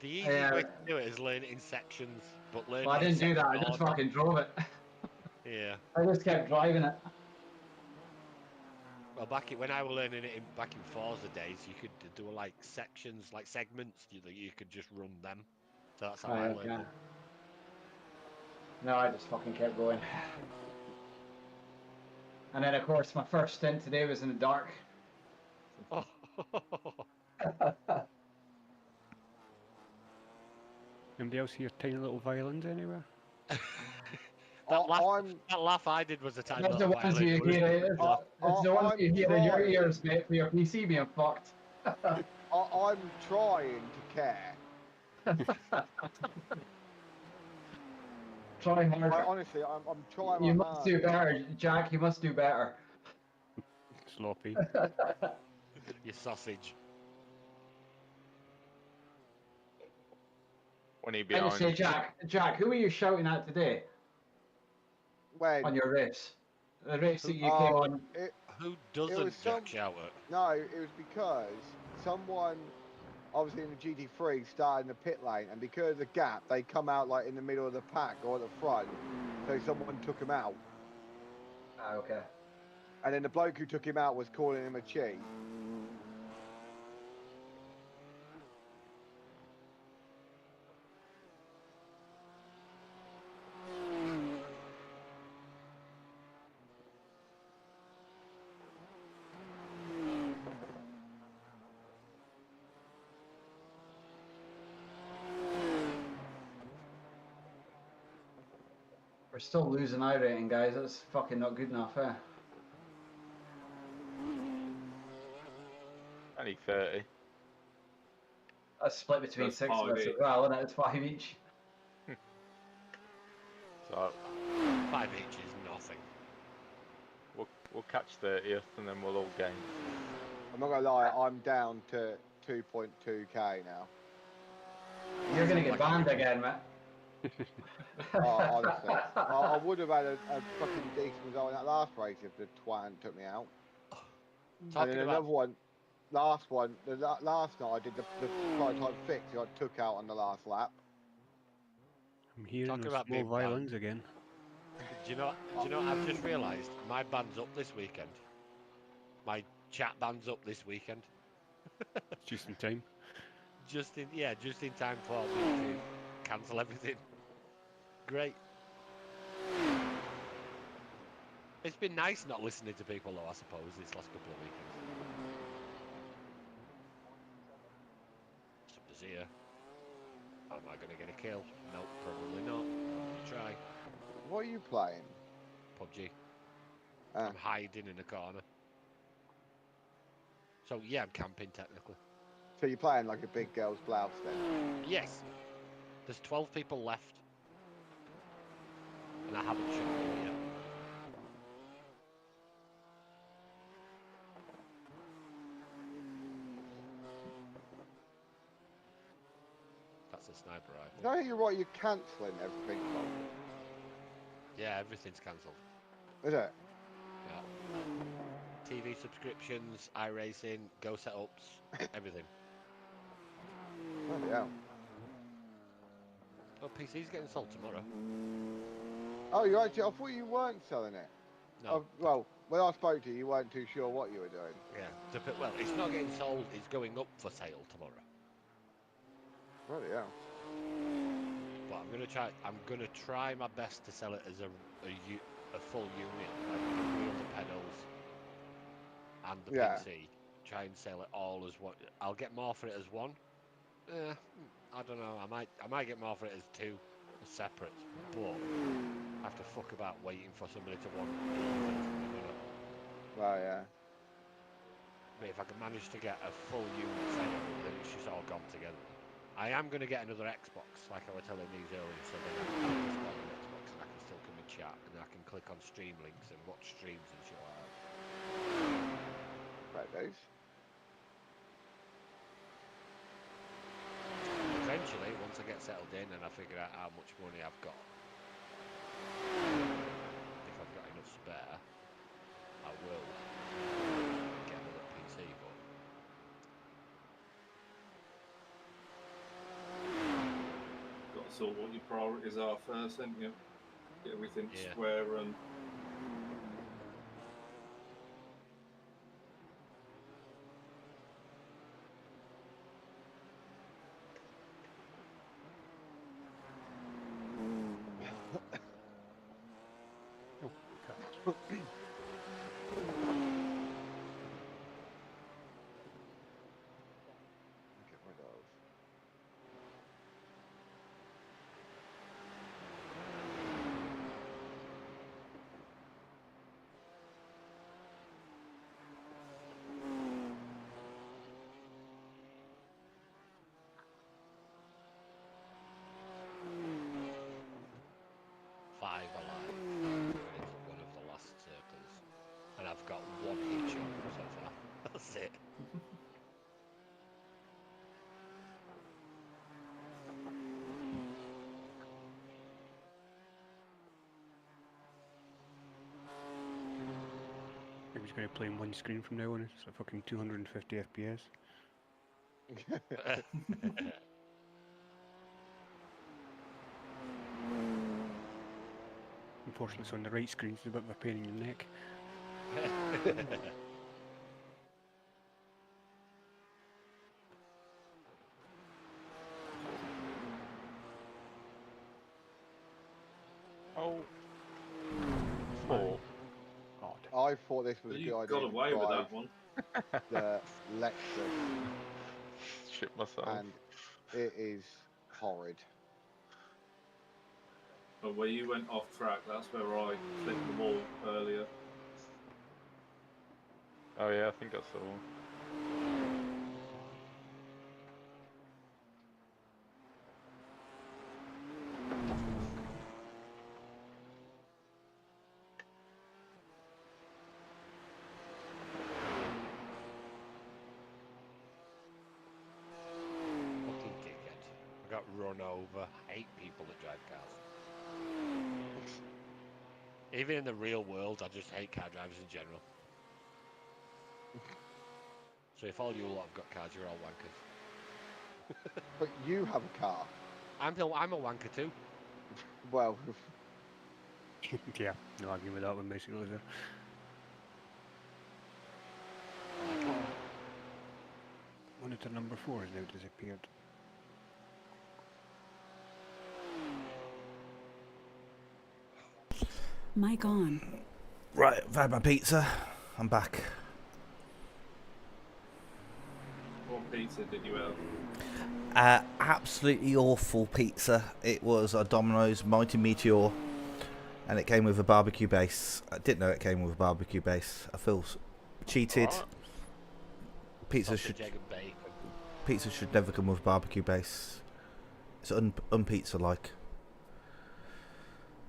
Speaker 10: The easiest way to do it is learn it in sections, but learn
Speaker 4: Well, I
Speaker 10: it in
Speaker 4: didn't do that, I
Speaker 10: section
Speaker 4: just
Speaker 10: order.
Speaker 4: fucking drove it.
Speaker 10: Yeah.
Speaker 4: I just kept driving it.
Speaker 10: Well, when I was learning it back in Forza days, you could do like sections, like segments. You could just run them. So that's how I learned it.
Speaker 4: No, I just fucking kept going. And then, of course, my first stint today was in the dark.
Speaker 12: Anybody else hear tiny little violins anywhere?
Speaker 10: That laugh I did was a tiny
Speaker 4: That's
Speaker 10: little
Speaker 4: the ones
Speaker 10: violin.
Speaker 4: you hear. It's the ones you hear in your ears, mate, for your PC being fucked.
Speaker 6: I'm trying to care.
Speaker 4: Try harder.
Speaker 6: Honestly, I'm trying.
Speaker 4: You must do better, Jack. You must do better.
Speaker 12: Sloppy.
Speaker 10: You sausage.
Speaker 3: When he
Speaker 4: I
Speaker 3: behind.
Speaker 4: just say, Jack, who were you shouting at today?
Speaker 6: When?
Speaker 4: On your race. The race that you came on.
Speaker 10: Who doesn't Jack shout at?
Speaker 6: No, it was because someone, obviously in the GT3, started in the pit lane, and because of the gap, they come out like in the middle of the pack or at the front, so someone took him out.
Speaker 4: Ah, okay.
Speaker 6: And then the bloke who took him out was calling him a cheat.
Speaker 4: We're still losing iRacing, guys. That's fucking not good enough, eh?
Speaker 3: Only 30.
Speaker 4: That's split between
Speaker 11: That's
Speaker 4: 6 of us
Speaker 11: each.
Speaker 4: as well, isn't it? It's 5 each.
Speaker 3: So
Speaker 10: 5 each is nothing.
Speaker 3: we'll We'll catch 30th and then we'll all gain.
Speaker 6: I'm not gonna lie, I'm down to 2.2k now.
Speaker 4: You're gonna get banned again, Matt.
Speaker 6: Honestly, I would have had a fucking decent result in that last race if the twat took me out. And then another one, last night I did the prototype fix I took out on the last lap.
Speaker 12: I'm hearing those small violins again.
Speaker 10: Do you know? I've just realised my band's up this weekend. My chat band's up this weekend.
Speaker 12: Just in time.
Speaker 10: Just in time for me to cancel everything. Great. It's been nice not listening to people though, I suppose, this last couple of weekends. Somebody's here. Am I going to get a kill? Nope, probably not. I'll try.
Speaker 6: What are you playing?
Speaker 10: PUBG. I'm hiding in a corner. So yeah, I'm camping technically.
Speaker 6: So you're playing like a big girl's blouse then?
Speaker 10: Yes. There's 12 people left. And I haven't shot them yet. That's a sniper rifle.
Speaker 6: Did I hear you right? You're cancelling everything, Tom?
Speaker 10: Yeah, everything's cancelled.
Speaker 6: Is it?
Speaker 10: Yeah. TV subscriptions, iRacing, Go setups, everything.
Speaker 6: Bloody hell.
Speaker 10: Oh, PC's getting sold tomorrow.
Speaker 6: Oh, you actually? I thought you weren't selling it.
Speaker 10: No.
Speaker 6: Oh, well, when I spoke to you, you weren't too sure what you were doing.
Speaker 10: Yeah. Well, it's not getting sold. It's going up for sale tomorrow.
Speaker 6: Bloody hell.
Speaker 10: But I'm gonna try my best to sell it as a full unit, like the wheels, the pedals, and the PC. Try and sell it all as one. I'll get more for it as one. I don't know. I might get more for it as two, as separate. But I have to fuck about waiting for somebody to want.
Speaker 6: Well, yeah.
Speaker 10: But if I can manage to get a full unit set up, then it's just all gone together. I am going to get another Xbox, like I was telling these earlier, so then I can install an Xbox and I can still come and chat, and I can click on stream links and watch streams and shit like that.
Speaker 6: Right, days.
Speaker 10: Eventually, once I get settled in and I figure out how much money I've got, if I've got enough spare, I will get another PC, but
Speaker 11: got to sort what your priorities are first, haven't you? Get everything square and.
Speaker 6: Get rid of.
Speaker 10: alive. Going into one of the last circles. And I've got one hit shot so far. That's it.
Speaker 12: I'm just going to play on one screen from now on. It's a fucking 250 FPS. Unfortunately, it's on the right screen, so it's a bit of a pain in your neck.
Speaker 3: Oh. Four.
Speaker 6: I thought this was a good idea.
Speaker 11: Got away with that one.
Speaker 6: The Lexus.
Speaker 3: Shit myself.
Speaker 6: And it is horrid.
Speaker 11: But where you went off track, that's where I flipped the wall earlier.
Speaker 3: Oh yeah, I think I saw one.
Speaker 10: run over. I hate people that drive cars. Even in the real world, I just hate car drivers in general. So if all you lot have got cars, you're all wankers.
Speaker 6: But you have a car.
Speaker 10: I'm a wanker too.
Speaker 6: Well,
Speaker 12: Yeah, no arguing with that one basically, is there? Monitor number 4 has now disappeared.
Speaker 7: Mic on.
Speaker 1: Right, I've had my pizza. I'm back.
Speaker 11: What pizza did you have?
Speaker 1: Absolutely awful pizza. It was a Domino's Mighty Meteor, and it came with a barbecue base. I didn't know it came with a barbecue base. I feel cheated.
Speaker 10: What?
Speaker 1: Pizza
Speaker 10: Sausage,
Speaker 1: should
Speaker 10: egg and bacon.
Speaker 1: pizza should never come with a barbecue base. It's unpizza like,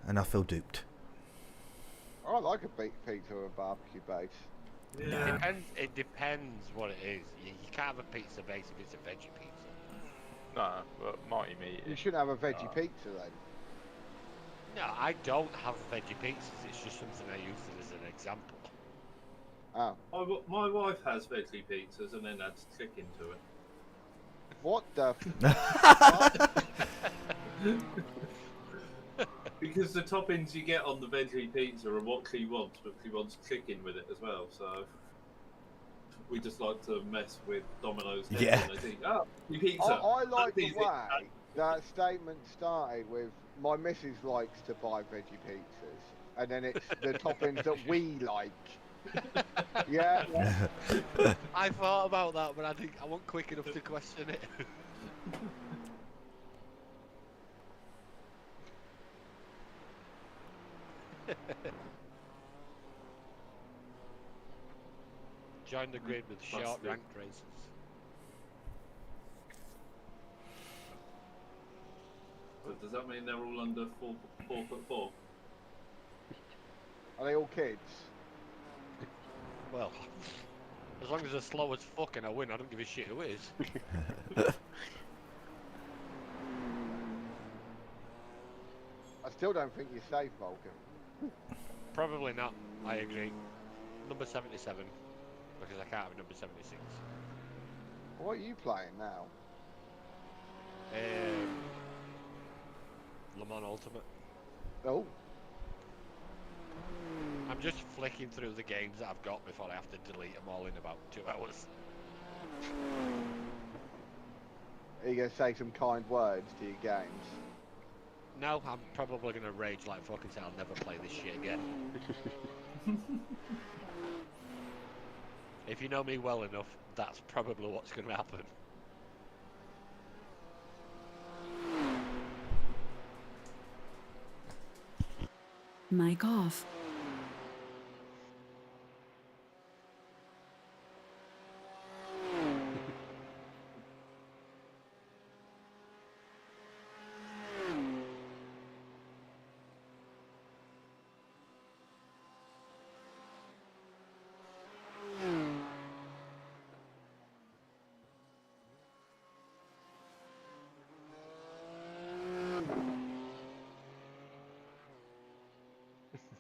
Speaker 1: and I feel duped.
Speaker 6: I like a pizza with a barbecue base.
Speaker 11: Yeah.
Speaker 10: It depends what it is. You can't have a pizza base if it's a veggie pizza.
Speaker 3: No, but Mighty Meat.
Speaker 6: You shouldn't have a veggie pizza then.
Speaker 10: No, I don't have veggie pizzas. It's just something I use it as an example.
Speaker 6: Oh.
Speaker 11: My wife has veggie pizzas and then adds chicken to it.
Speaker 6: What the?
Speaker 11: Because the toppings you get on the veggie pizza are what she wants, but she wants chicken with it as well. So we just like to mess with Domino's.
Speaker 1: Yeah.
Speaker 11: And they think, oh, your pizza.
Speaker 6: I like the
Speaker 11: That's easy.
Speaker 6: way that statement started with my missus likes to buy veggie pizzas, and then it's the toppings that we like. Yeah.
Speaker 10: I thought about that, but I wasn't quick enough to question it. Join the grid with short ranked races.
Speaker 11: But does that mean they're all under 4'4"?
Speaker 6: Are they all kids?
Speaker 10: Well, as long as they're slow as fuck and I win, I don't give a shit who is.
Speaker 6: I still don't think you're safe, Vulcan.
Speaker 10: Probably not, I agree. Number 77, because I can't have number 76.
Speaker 6: What are you playing now?
Speaker 10: Le Mans Ultimate.
Speaker 6: Oh.
Speaker 10: I'm just flicking through the games that I've got before I have to delete them all in about 2 hours.
Speaker 6: Are you going to say some kind words to your games?
Speaker 10: No, I'm probably going to rage like fucking say I'll never play this shit again. If you know me well enough, that's probably what's going to happen.
Speaker 7: Mic off.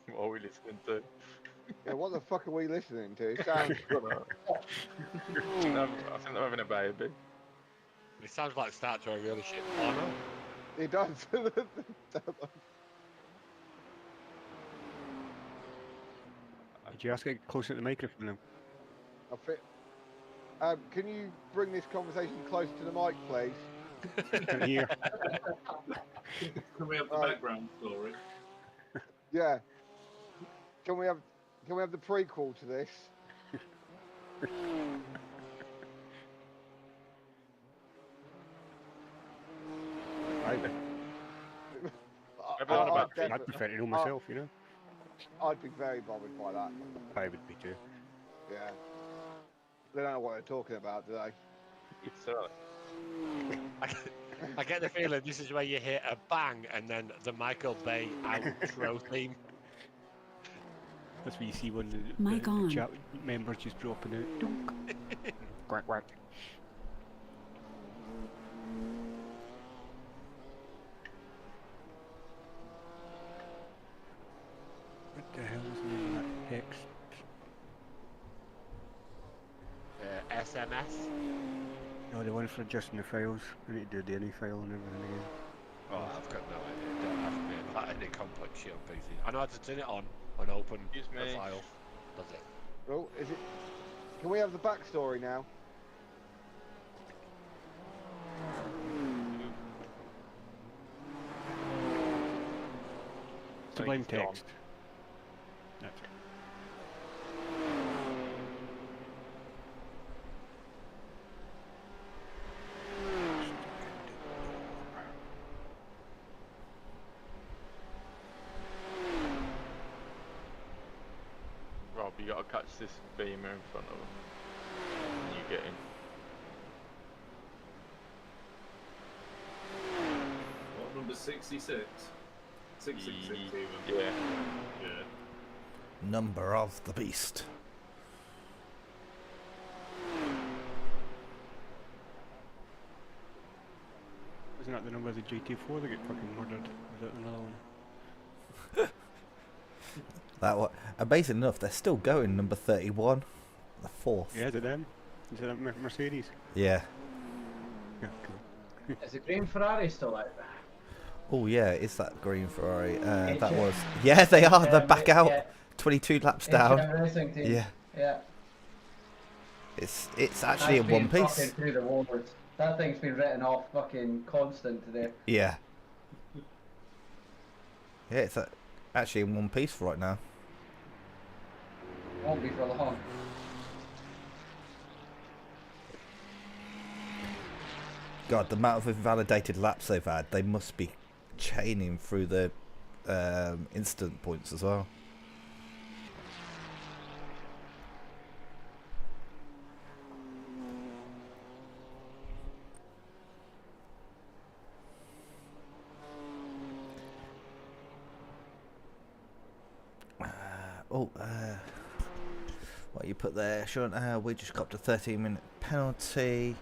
Speaker 3: What are we listening to?
Speaker 6: Yeah, what the fuck are we listening to? It sounds good.
Speaker 3: I think they're having a baby.
Speaker 10: It sounds like start to a really shit porno.
Speaker 6: It does.
Speaker 12: Did you ask to get closer to the microphone now?
Speaker 6: I fit. Can you bring this conversation closer to the mic, please?
Speaker 12: Can hear.
Speaker 11: Can we have the background story?
Speaker 6: Yeah. Can we have the prequel to this?
Speaker 12: I'd prefer to know myself, you know.
Speaker 6: I'd be very bothered by that.
Speaker 12: I would be too.
Speaker 6: Yeah. They don't know what they're talking about, do they?
Speaker 10: I get the feeling this is where you hear a bang and then the Michael Bay outro theme.
Speaker 12: That's what you see when
Speaker 7: Mic
Speaker 12: the
Speaker 7: on.
Speaker 12: chat members just dropping out. Dunk. Quack quack. the hell is the name of that text?
Speaker 10: SMS?
Speaker 12: No, the one for adjusting the files. I need to do the any file and everything again.
Speaker 10: Oh, I've got no idea. Don't have me that any complex shit on PC. I know how to turn it on and open a file. That's it.
Speaker 6: Well, is it? Can we have the backstory now?
Speaker 12: Sublime text. That's it.
Speaker 3: Rob, you gotta catch this beamer in front of him. And you get in.
Speaker 11: What, number 66? 666 even.
Speaker 3: Yeah.
Speaker 11: Yeah.
Speaker 1: Number of the beast.
Speaker 12: Isn't that the number of the GT4 that get fucking murdered? Is that another one?
Speaker 1: That one. Amazing enough, they're still going. Number 31, the fourth.
Speaker 12: Yeah, is it them? Is it that Mercedes?
Speaker 1: Yeah.
Speaker 12: Yeah, cool.
Speaker 4: Is the green Ferrari still out there?
Speaker 1: Oh yeah, it's that green Ferrari. That was. Yeah, they are. They're back out.
Speaker 4: Yeah.
Speaker 1: 22 laps down.
Speaker 4: Racing team.
Speaker 1: Yeah.
Speaker 4: Yeah.
Speaker 1: It's actually in one piece.
Speaker 4: Fucking through the wars. That thing's been written off fucking constant today.
Speaker 1: Yeah. Yeah, it's actually in one piece for right now.
Speaker 4: Won't be for long.
Speaker 1: God, the amount of invalidated laps they've had, they must be chaining through the instant points as well. What you put there, Sean? We just got a 13-minute penalty.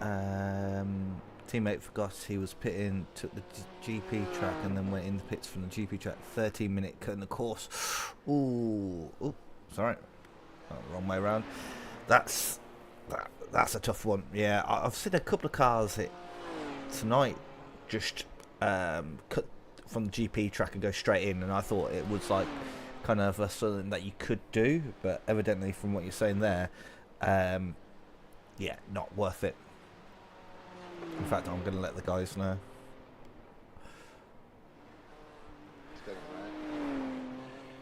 Speaker 1: Teammate forgot he was pitting, took the GP track and then went in the pits from the GP track. 13-minute cut in the course. Ooh, sorry, wrong way around. That's a tough one. Yeah, I've seen a couple of cars hit tonight just cut from the GP track and go straight in, and I thought it was like kind of something that you could do, but evidently from what you're saying there, yeah, not worth it. In fact, I'm going to let the guys know.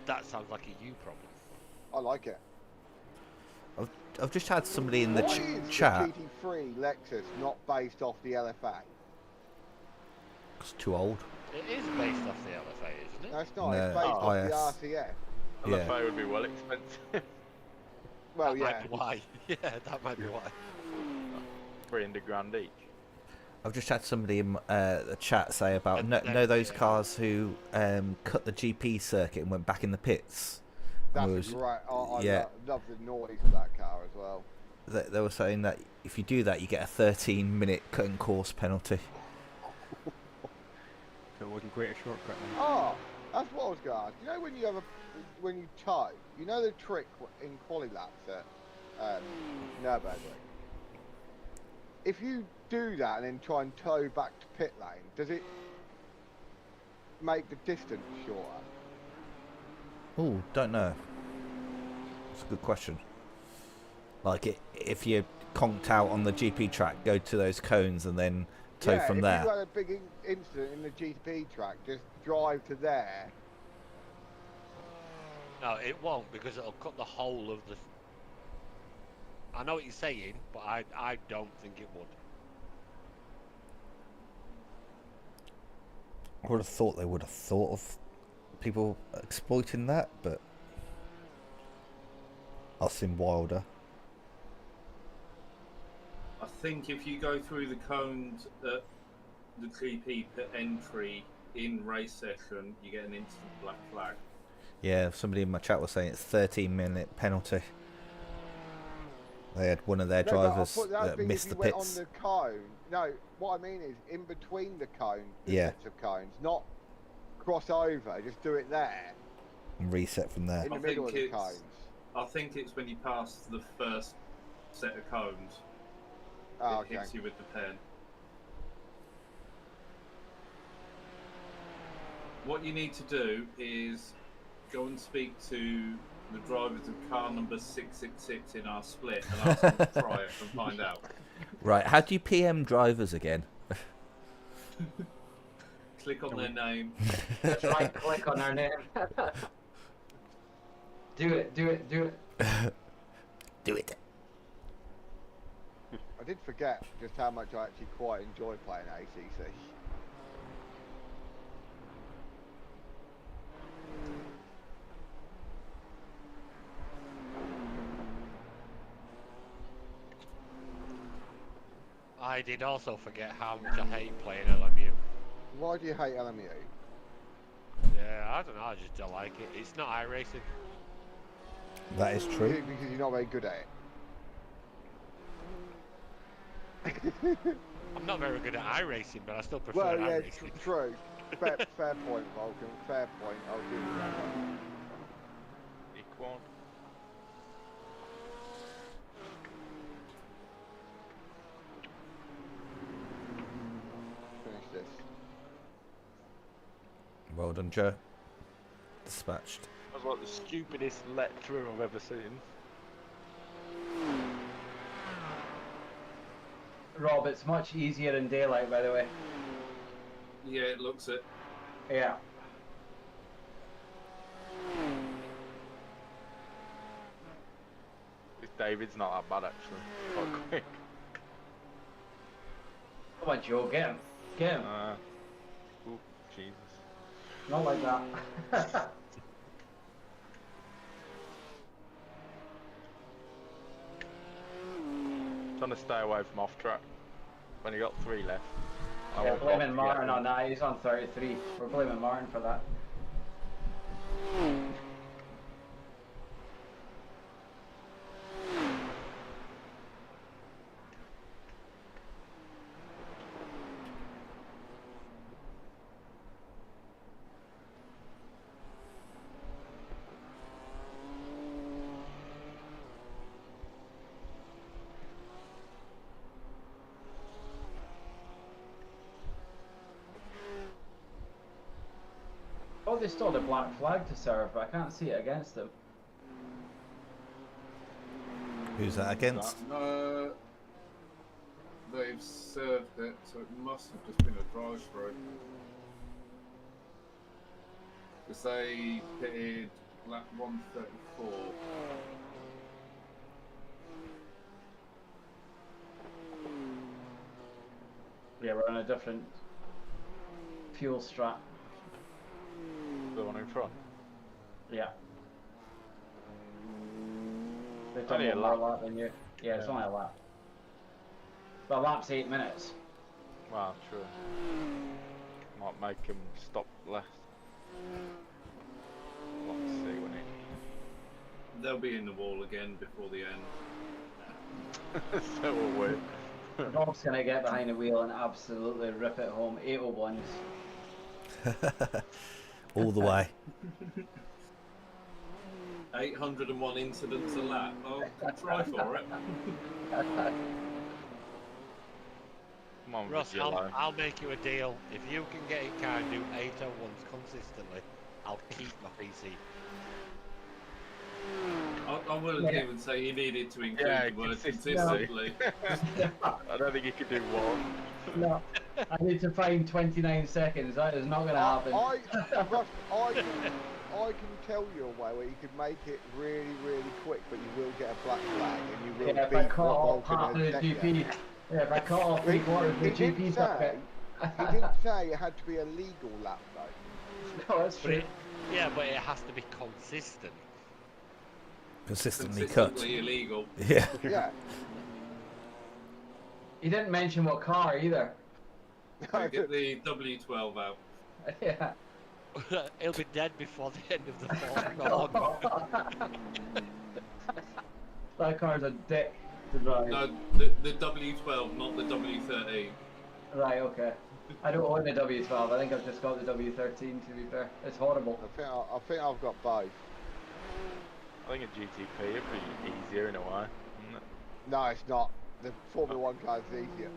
Speaker 10: That sounds like a you problem.
Speaker 6: I like it.
Speaker 1: I've just had somebody in the chat.
Speaker 6: The GT3 Lexus not based off the LFA?
Speaker 1: It's too old.
Speaker 10: It is based off the LFA, isn't it?
Speaker 6: No, it's not.
Speaker 1: No,
Speaker 6: it's based off
Speaker 1: IS.
Speaker 6: the RCF.
Speaker 1: Yeah.
Speaker 3: LFA would be well expensive.
Speaker 6: Well,
Speaker 10: That
Speaker 6: yeah.
Speaker 10: might be why. Yeah, that might be why.
Speaker 3: 300 grand each.
Speaker 1: I've just had somebody in the chat say about know those cars who cut the GP circuit and went back in the pits.
Speaker 6: That's right. I
Speaker 1: yeah.
Speaker 6: love the noise of that car as well.
Speaker 1: They were saying that if you do that, you get a 13-minute cut and course penalty.
Speaker 12: So it wasn't quite a shortcut then.
Speaker 6: Oh, that's what I was going to ask. You know when you have when you tow, you know the trick in quali laps at Nurburgring? If you do that and then try and tow back to pit lane, does it make the distance shorter?
Speaker 1: Oh, don't know. That's a good question. Like if you conked out on the GP track, go to those cones and then tow from there.
Speaker 6: If you had a big incident in the GP track, just drive to there.
Speaker 10: No, it won't, because it'll cut the whole of the... I know what you're saying, but I don't think it would.
Speaker 1: I would have thought they would have thought of people exploiting that, but I've seen wilder.
Speaker 11: I think if you go through the cones at the GP pit entry in race session, you get an instant black flag.
Speaker 1: Yeah, somebody in my chat was saying it's 13-minute penalty. They had one of their drivers that missed the pits.
Speaker 6: On the cone. No, what I mean is in between the cone, the
Speaker 1: yeah,
Speaker 6: sets of cones, not cross over, just do it there.
Speaker 1: And reset from there.
Speaker 6: In the middle of the cones.
Speaker 11: I think it's when you pass the first set of cones.
Speaker 6: Oh,
Speaker 11: it hits you with the pen. What you need to do is go and speak to the drivers of car number 666 in our split and ask them to try it and find out.
Speaker 1: Right, how do you PM drivers again?
Speaker 11: Click on their name.
Speaker 4: That's right, click on their name. Do it.
Speaker 1: Do it.
Speaker 6: I did forget just how much I actually quite enjoy playing ACC.
Speaker 10: I did also forget how much I hate playing LMU.
Speaker 6: Why do you hate LMU?
Speaker 10: Yeah, I don't know, I just don't like it. It's not iRacing.
Speaker 1: That is true.
Speaker 6: Because you're not very good at it.
Speaker 10: I'm not very good at iRacing, but I still prefer
Speaker 6: Well, yeah,
Speaker 10: iRacing.
Speaker 6: true. Fair point, Vulcan. Fair point. I'll give you that one.
Speaker 3: Equal.
Speaker 6: Finish this.
Speaker 1: Well done, Joe. Dispatched.
Speaker 3: That was like the stupidest let through I've ever seen.
Speaker 4: Rob, it's much easier in daylight, by the way.
Speaker 11: Yeah, it looks it.
Speaker 4: Yeah.
Speaker 3: This David's not that bad actually. Quite quick.
Speaker 4: Come on, Joe, get him. Get him.
Speaker 3: Oh, Jesus.
Speaker 4: Not like that.
Speaker 3: Trying to stay away from off track. When you got 3 left. I
Speaker 4: Yeah,
Speaker 3: won't
Speaker 4: blaming
Speaker 3: bother to
Speaker 4: Martin
Speaker 3: get
Speaker 4: on that. He's on 33. We're blaming Martin for that. Oh, they stole the black flag to serve, but I can't see it against them.
Speaker 1: Who's that against?
Speaker 11: They've served it, so it must have just been a drive-through. Because they pitted lap 134.
Speaker 4: Yeah, we're on a different fuel strat.
Speaker 3: The one in front.
Speaker 4: Yeah. They've done
Speaker 3: Only a
Speaker 4: one more
Speaker 3: lap.
Speaker 4: lap than you. Yeah, it's only a lap. But a lap's 8 minutes.
Speaker 3: Well, true. Might make him stop less. Let's see when he.
Speaker 11: They'll be in the wall again before the end.
Speaker 3: So will we.
Speaker 4: Rob's gonna get behind the wheel and absolutely rip it home. 801s.
Speaker 1: All the way.
Speaker 11: 801 incidents a lap. Oh, try for it.
Speaker 3: Come on,
Speaker 10: Ross,
Speaker 3: Vigillo.
Speaker 10: I'll make you a deal. If you can get a car and do 801s consistently, I'll keep my PC.
Speaker 11: I wouldn't even say he needed to include the word consistently.
Speaker 3: I don't think he could do one.
Speaker 4: No, I need to find 29 seconds. That is not gonna happen.
Speaker 6: Russ, I can tell you a way where you could make it really, really quick, but you will get a black flag and you will
Speaker 4: Yeah, if
Speaker 6: beat
Speaker 4: I cut off
Speaker 6: Vulcan
Speaker 4: half of
Speaker 6: and
Speaker 4: the
Speaker 6: Tekka.
Speaker 4: GP. Yeah, if I cut off 3/4 of the
Speaker 6: He didn't
Speaker 4: GP
Speaker 6: say-
Speaker 4: circuit.
Speaker 6: He didn't say it had to be a legal lap though.
Speaker 4: No, that's
Speaker 10: But
Speaker 4: true.
Speaker 10: yeah, but it has to be consistent.
Speaker 1: Consistently cut.
Speaker 11: Consistently illegal.
Speaker 1: Yeah.
Speaker 6: Yeah.
Speaker 4: He didn't mention what car either.
Speaker 11: Get the W12 out.
Speaker 4: Yeah.
Speaker 10: He'll be dead before the end of the fourth corner.
Speaker 4: That car's a dick to drive.
Speaker 11: No, the W12, not the W13.
Speaker 4: Right, okay. I don't own the W12. I think I've just got the W13. To be fair, it's horrible.
Speaker 6: I think I've got both.
Speaker 3: I think a GTP would be easier in a way, isn't it?
Speaker 6: No, it's not. The Formula 1 car's easier.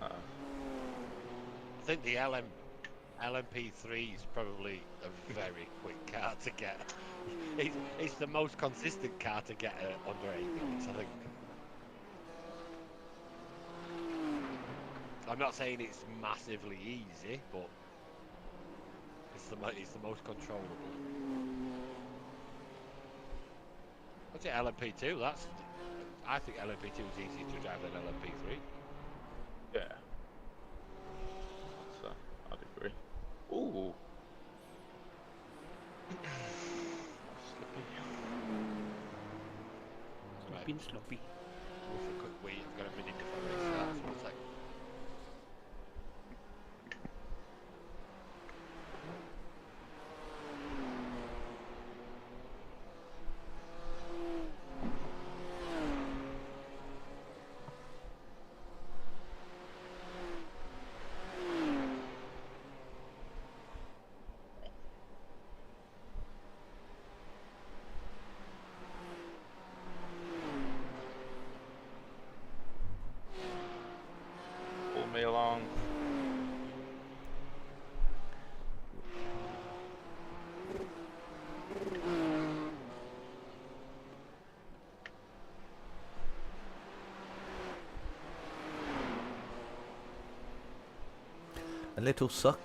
Speaker 3: Uh,
Speaker 10: I think the LMP3 is probably a very quick car to get. It's the most consistent car to get under 8 minutes, I think. I'm not saying it's massively easy, but it's the most controllable. What's it, LMP2? I think LMP2 is easier to drive than LMP3.
Speaker 3: yeah. So, I'd agree. Ooh.
Speaker 10: Right.
Speaker 12: Been sloppy.
Speaker 10: Go for a quick wait. I've got a minute before race starts. 1 sec.
Speaker 3: Pull me along.
Speaker 1: A little suck.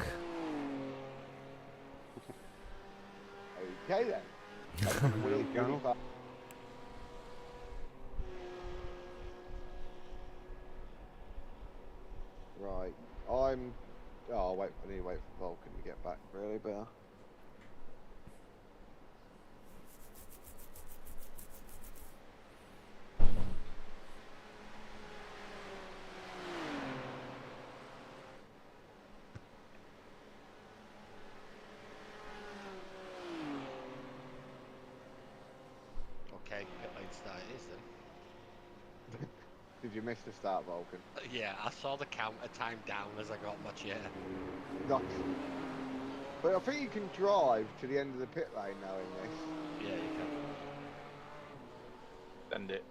Speaker 6: Okay then. That's really fun. Right, oh, I need to wait for Vulcan to get back, really, but...
Speaker 10: Okay, pit lane start it is then.
Speaker 6: Did you miss the start, Vulcan?
Speaker 10: Yeah, I saw the counter time down as I got my chair.
Speaker 6: Nice. But I think you can drive to the end of the pit lane now in this.
Speaker 10: Yeah, you can.
Speaker 3: Send it.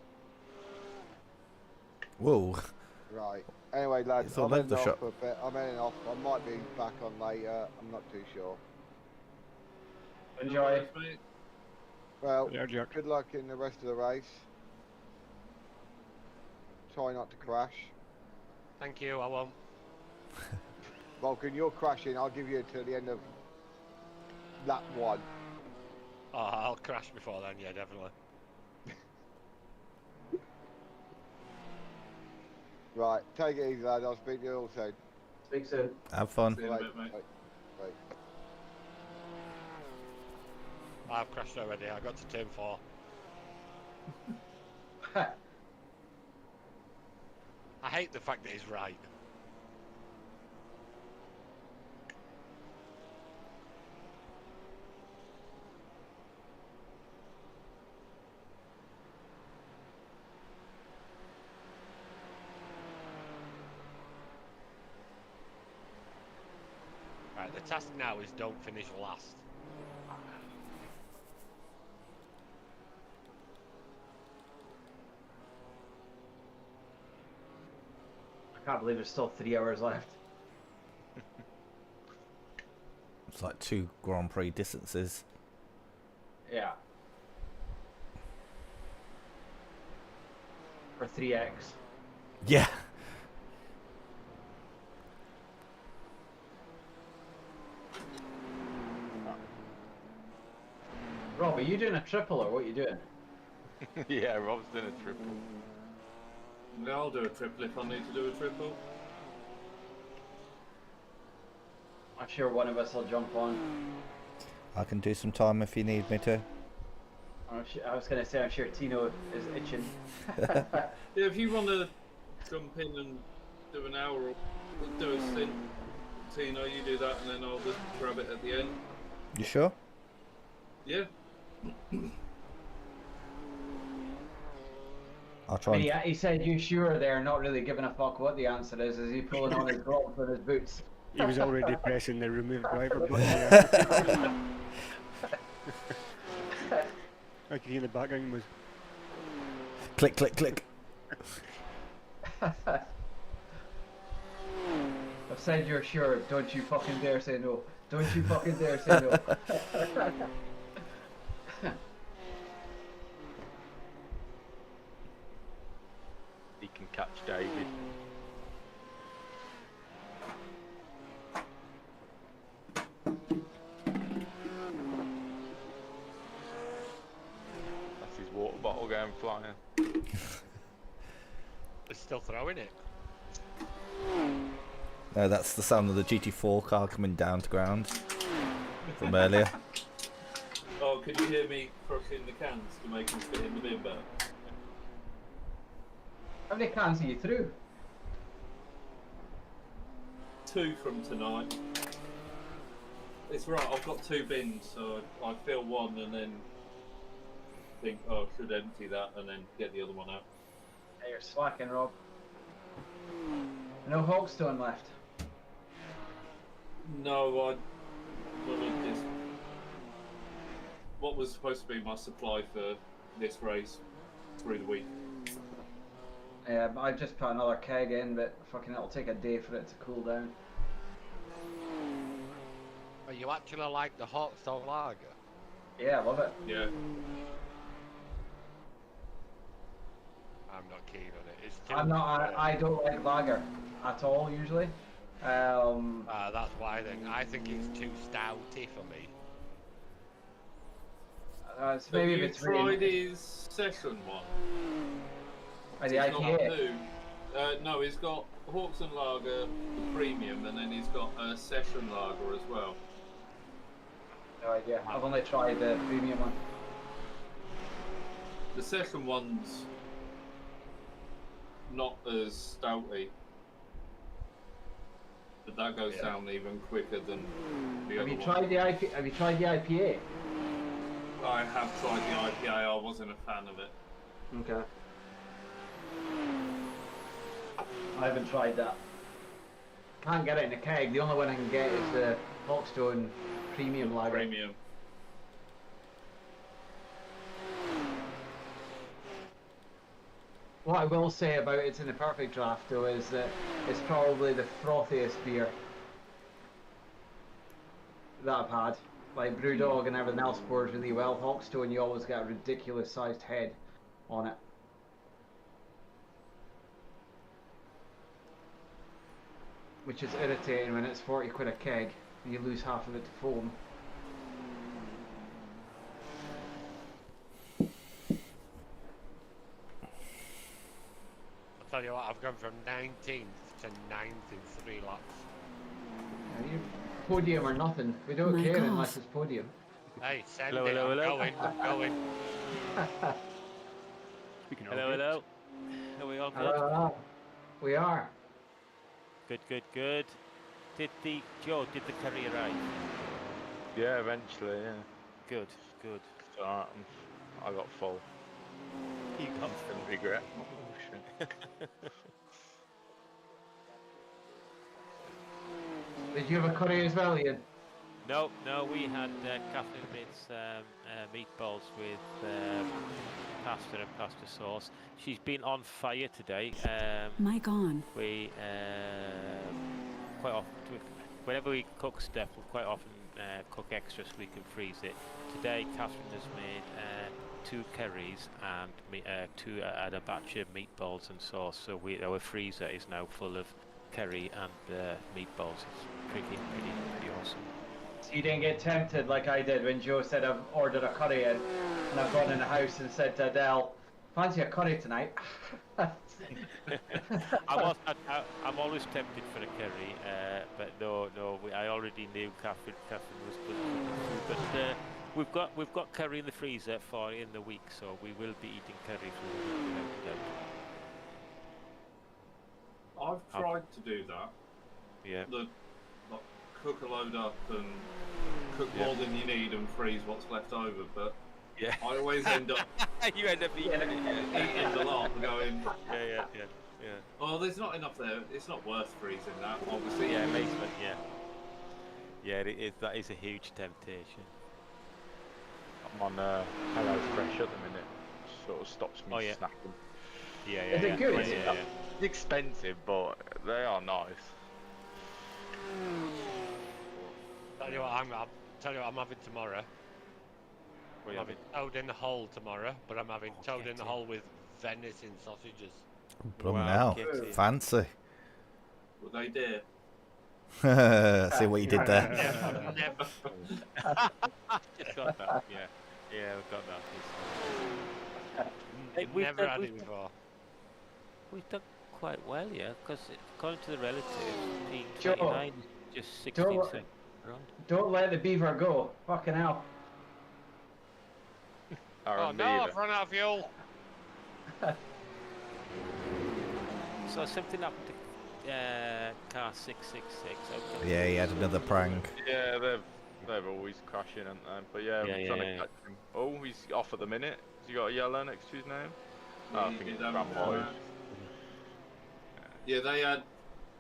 Speaker 1: Whoa.
Speaker 6: Right. Anyway, lads,
Speaker 1: It's all
Speaker 6: I'm
Speaker 1: over
Speaker 6: heading
Speaker 1: the
Speaker 6: off
Speaker 1: shop.
Speaker 6: for a bit. I'm heading off. I might be back on later. I'm not too sure.
Speaker 4: Enjoy.
Speaker 6: Well,
Speaker 12: Yeah, Jack.
Speaker 6: good luck in the rest of the race. Try not to crash.
Speaker 10: Thank you, I won't.
Speaker 6: Vulcan, you're crashing. I'll give you till the end of lap 1.
Speaker 10: Oh, I'll crash before then, yeah, definitely.
Speaker 6: Right, take it easy, lad. I'll speak to you all soon.
Speaker 4: Speak soon.
Speaker 1: Have fun.
Speaker 11: See you in a
Speaker 6: Right,
Speaker 11: bit, mate.
Speaker 6: right.
Speaker 10: I've crashed already, I got to turn 4. I hate the fact that he's right. Right, the task now is don't finish last.
Speaker 4: I can't believe there's still 3 hours left.
Speaker 1: It's like 2 Grand Prix distances.
Speaker 4: Yeah. For 3x.
Speaker 1: Yeah.
Speaker 4: Rob, are you doing a triple or what are you doing?
Speaker 3: Yeah, Rob's doing a triple.
Speaker 11: Yeah, I'll do a triple if I need to do a triple.
Speaker 4: I'm sure one of us will jump on.
Speaker 1: I can do some time if you need me to.
Speaker 4: I was going to say, I'm sure Tino is itching.
Speaker 11: Yeah, if you want to jump in and do an hour or do a stint, Tino, you do that and then I'll just grab it at the end.
Speaker 1: You sure?
Speaker 11: Yeah.
Speaker 1: I'll try. And...
Speaker 4: He said, "You sure?" They're not really giving a fuck what the answer is. Is he pulling on his gloves and his boots?
Speaker 12: He was already pressing the remove driver button there. I could hear the background was
Speaker 1: click, click, click.
Speaker 4: I've said you're sure. Don't you fucking dare say no. Don't you fucking dare say no.
Speaker 3: He can catch David. That's his water bottle going flying.
Speaker 10: They're still throwing it.
Speaker 1: No, that's the sound of the GT4 car coming down to ground from earlier.
Speaker 11: Oh, can you hear me crushing the cans to make them fit in the bin better?
Speaker 4: How many cans are you through?
Speaker 11: 2 from tonight. It's right, I've got 2 bins, so I fill one and then think, oh, I should empty that and then get the other one out.
Speaker 4: Hey, you're slacking, Rob. No Hawkstone left.
Speaker 11: No, this. What was supposed to be my supply for this race through the week.
Speaker 4: Yeah, I just put another keg in, but fucking it'll take a day for it to cool down.
Speaker 10: Oh, you actually like the Hawkstone lager?
Speaker 4: Yeah, I love it.
Speaker 11: Yeah.
Speaker 10: I'm not keen on it. It's too,
Speaker 4: I'm not. I don't like lager at all usually.
Speaker 10: that's why then. I think it's too stouty for me.
Speaker 4: It's maybe
Speaker 11: Have you tried his session one?
Speaker 4: The
Speaker 11: It's not
Speaker 4: IPA.
Speaker 11: new. No, he's got Hawkstone Lager, the premium, and then he's got a session lager as well.
Speaker 4: No idea. I've only tried the premium one.
Speaker 11: The session one's not as stouty, but that goes down even quicker than the
Speaker 4: Have
Speaker 11: other
Speaker 4: you
Speaker 11: one.
Speaker 4: tried the IPA? Have you tried the IPA?
Speaker 11: I have tried the IPA. I wasn't a fan of it.
Speaker 4: Okay. I haven't tried that. Can't get it in a keg. The only one I can get is the Hawkstone Premium Lager.
Speaker 11: Premium.
Speaker 4: What I will say about it's in the perfect draft though is that it's probably the frothiest beer that I've had. Like Brewdog and everything else pours really well. Hawkstone, you always get a ridiculous sized head on it. Which is irritating when it's 40 quid a keg and you lose half of it to foam.
Speaker 10: I'll tell you what, I've gone from 19th to 9th in 3 laps.
Speaker 4: Yeah, you podium or nothing. We don't
Speaker 7: My
Speaker 4: care
Speaker 7: God.
Speaker 4: unless it's podium.
Speaker 10: Hey, send
Speaker 2: Hello,
Speaker 10: it,
Speaker 2: hello,
Speaker 10: I'm
Speaker 2: hello.
Speaker 10: going, I'm going.
Speaker 12: speaking of
Speaker 2: Hello,
Speaker 12: it.
Speaker 2: hello. Are we all good?
Speaker 4: We are.
Speaker 2: Good, good, good. Did the curry arrive?
Speaker 3: Yeah, eventually, yeah.
Speaker 2: Good, good.
Speaker 3: So, I got full.
Speaker 2: You got
Speaker 3: Instant regret. Oh, shit.
Speaker 4: Did you have a curry as well, Ian?
Speaker 2: No, we had Catherine made some meatballs with pasta and pasta sauce. She's been on fire today.
Speaker 7: Mic on.
Speaker 2: We quite often, whenever we cook stuff, we quite often cook extra so we can freeze it. Today, Catherine has made 2 curries and a batch of meatballs and sauce. So our freezer is now full of curry and meatballs. It's pretty awesome.
Speaker 4: So you didn't get tempted like I did when Joe said I've ordered a curry in, and I've gone in the house and said to Adele, fancy a curry tonight?
Speaker 2: I'm always tempted for a curry, but no, I already knew Catherine was good. But we've got curry in the freezer for in the week, so we will be eating curry for the week without a doubt.
Speaker 11: I've tried to do that.
Speaker 2: Yeah.
Speaker 11: Cook a load up and cook more than you need and freeze what's left over, but
Speaker 2: Yeah.
Speaker 11: I always end up
Speaker 2: You end up eating it.
Speaker 11: eating the lot and going,
Speaker 2: Yeah.
Speaker 11: oh, there's not enough there. It's not worth freezing that, obviously.
Speaker 2: Yeah, amazement. Yeah. Yeah, it is. That is a huge temptation.
Speaker 3: I'm on Hello Fresh at the minute. Sort of stops me snacking.
Speaker 2: Yeah.
Speaker 4: Is it good?
Speaker 2: Yeah.
Speaker 3: It's expensive, but they are nice.
Speaker 10: Tell you what I'm having tomorrow. I'm having toad in the hole tomorrow, but I'm having toad in the hole with venison sausages.
Speaker 1: Blooming hell. Fancy.
Speaker 11: Well, they did.
Speaker 1: See what you did there.
Speaker 2: Just got that. Yeah, we've got that.
Speaker 10: We've never had it before.
Speaker 2: We've done quite well, yeah, because according to the relatives, P29 is just 16 cents.
Speaker 4: Don't let the beaver go. Fucking hell.
Speaker 10: Oh no, I've run out of fuel.
Speaker 2: So something happened to car 666. Okay.
Speaker 1: Yeah, he had another prank.
Speaker 3: Yeah, they're always crashing, aren't they? But yeah, I'm trying to catch him. Oh, he's off at the minute. Has he got a yellow next to his name? Oh, I think it's Ramboy.
Speaker 11: Yeah, they had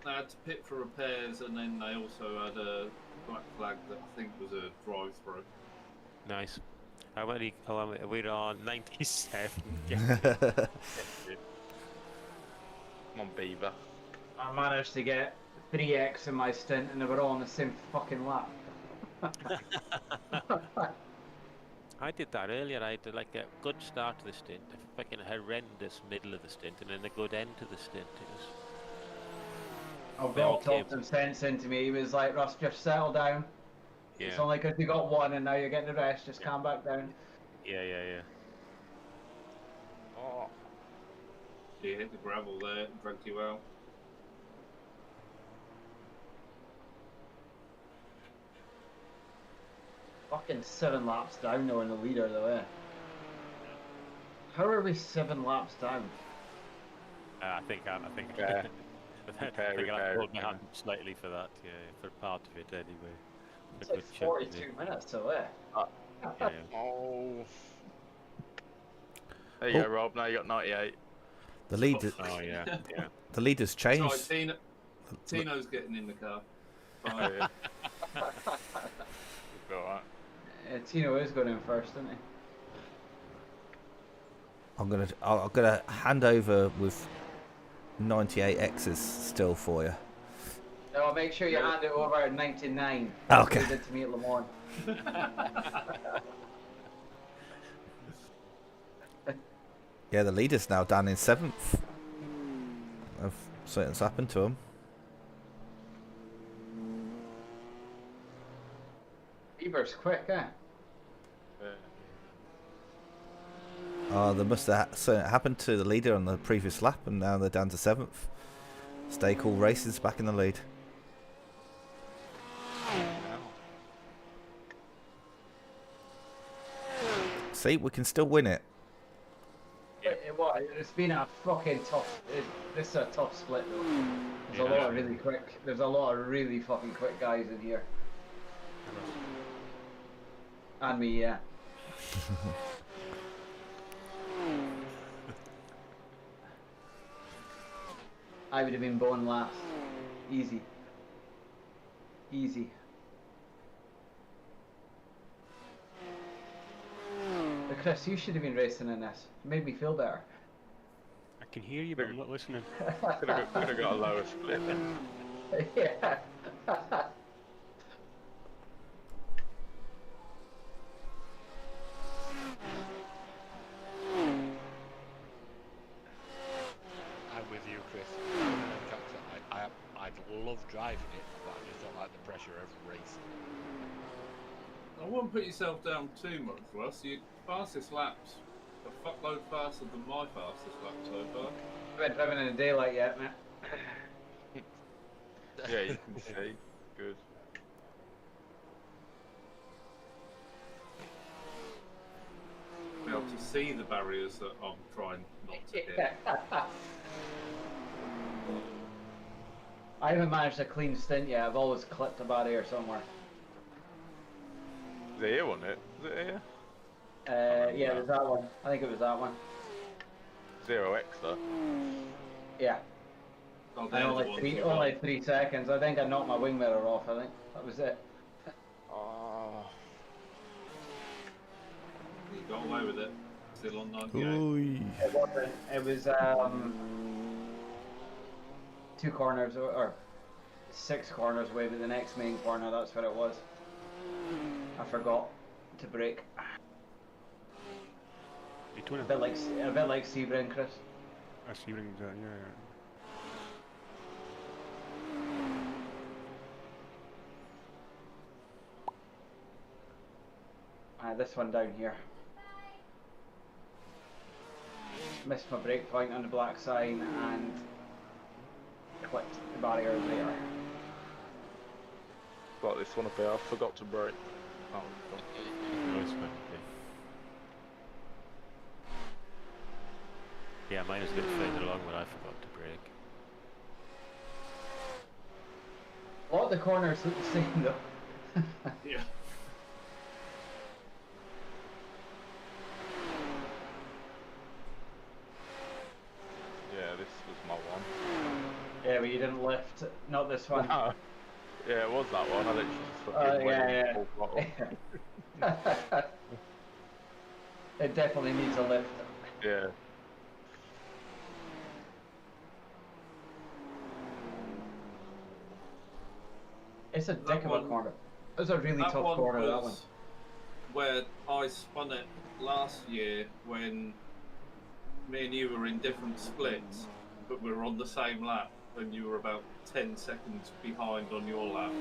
Speaker 11: to pit for repairs, and then they also had a black flag that I think was a drive-through.
Speaker 2: Nice. We're on 97.
Speaker 3: Come on, Beaver.
Speaker 4: I managed to get 3x in my stint, and they were all on the same fucking lap.
Speaker 2: I did that earlier. I had like a good start to the stint, a fucking horrendous middle of the stint, and then a good end to the stint. It was.
Speaker 4: Oh, Bill talked some sense into me. He was like, "Russ, just settle down.
Speaker 2: Yeah.
Speaker 4: It's only because you got one, and now you're getting the rest. Just calm back down."
Speaker 2: Yeah.
Speaker 3: Oh.
Speaker 11: You hit the gravel there, dragged you out.
Speaker 4: Fucking 7 laps down though in the leader though, eh? How are we 7 laps down?
Speaker 2: I think
Speaker 3: Yeah.
Speaker 2: I think I pulled my hand slightly for that, yeah, for part of it anyway.
Speaker 4: It's like 42 minutes away.
Speaker 2: Yeah.
Speaker 3: Oh. There you go, Rob. Now you got 98.
Speaker 1: The leader.
Speaker 2: Oh yeah.
Speaker 1: The leader's changed.
Speaker 11: Sorry, Tino's getting in the car.
Speaker 3: Oh, yeah. Alright.
Speaker 4: Tino is going in first, isn't he?
Speaker 1: I'm gonna hand over with 98 X's still for you.
Speaker 4: No, make sure you hand it over at 99.
Speaker 1: Okay.
Speaker 4: Like you did to me at Le Mans.
Speaker 1: Yeah, the leader's now down in 7th. Something's happened to him.
Speaker 4: Beaver's quick, eh?
Speaker 1: Oh, there must have something happened to the leader on the previous lap, and now they're down to 7th. Stay Cool Racing's back in the lead. See, we can still win it.
Speaker 4: What? It's been a fucking tough. This is a tough split though. There's a lot of really quick. There's a lot of really fucking quick guys in here. And me, yeah. I would have been born last. Easy. Easy. But Chris, you should have been racing in this. It made me feel better.
Speaker 12: I can hear you, but I'm not listening.
Speaker 3: Could have got a lower split then.
Speaker 4: Yeah.
Speaker 10: I'm with you, Chris. I'd love driving it, but I just don't like the pressure of racing.
Speaker 11: I wouldn't put yourself down too much, Russ. Your fastest laps a fuckload faster than my fastest lap so far.
Speaker 4: I haven't driven in the daylight yet, man.
Speaker 3: Yeah, you can see. Good.
Speaker 11: Be able to see the barriers that I'm trying not to hit.
Speaker 4: I haven't managed a clean stint yet. I've always clipped a barrier somewhere.
Speaker 3: Is it here, wasn't it? Is it here?
Speaker 4: Yeah, it was that one. I think it was that one.
Speaker 3: 0x though.
Speaker 4: Yeah.
Speaker 11: Oh,
Speaker 4: And
Speaker 11: they're the
Speaker 4: only
Speaker 11: ones
Speaker 4: three,
Speaker 11: you
Speaker 4: only
Speaker 11: got.
Speaker 4: 3 seconds. I think I knocked my wing mirror off. I think that was it.
Speaker 3: Oh.
Speaker 11: You got away with it. Still on 98.
Speaker 1: Ooh.
Speaker 4: It wasn't. It was 2 corners or 6 corners away, but the next main corner, that's what it was. I forgot to brake. A bit like Sebring, Chris.
Speaker 12: Sebring, yeah.
Speaker 4: This one down here. Missed my brake point on the black sign and clipped the barrier later.
Speaker 3: Got this one up here. I forgot to brake. Oh,
Speaker 2: Yeah, mine was a bit further along when I forgot to brake.
Speaker 4: A lot of the corners look the same though.
Speaker 11: Yeah.
Speaker 3: Yeah, this was my one.
Speaker 4: Yeah, but you didn't lift. Not this one.
Speaker 3: No. Yeah, it was that one. I literally just fucking went full throttle.
Speaker 4: It definitely needs a lift.
Speaker 3: Yeah.
Speaker 4: It's a
Speaker 11: That
Speaker 4: dick of a
Speaker 11: one-
Speaker 4: corner. It was a really
Speaker 11: That
Speaker 4: tough
Speaker 11: one
Speaker 4: corner, that one.
Speaker 11: was where I spun it last year when me and you were in different splits, but we were on the same lap, and you were about 10 seconds behind on your lap.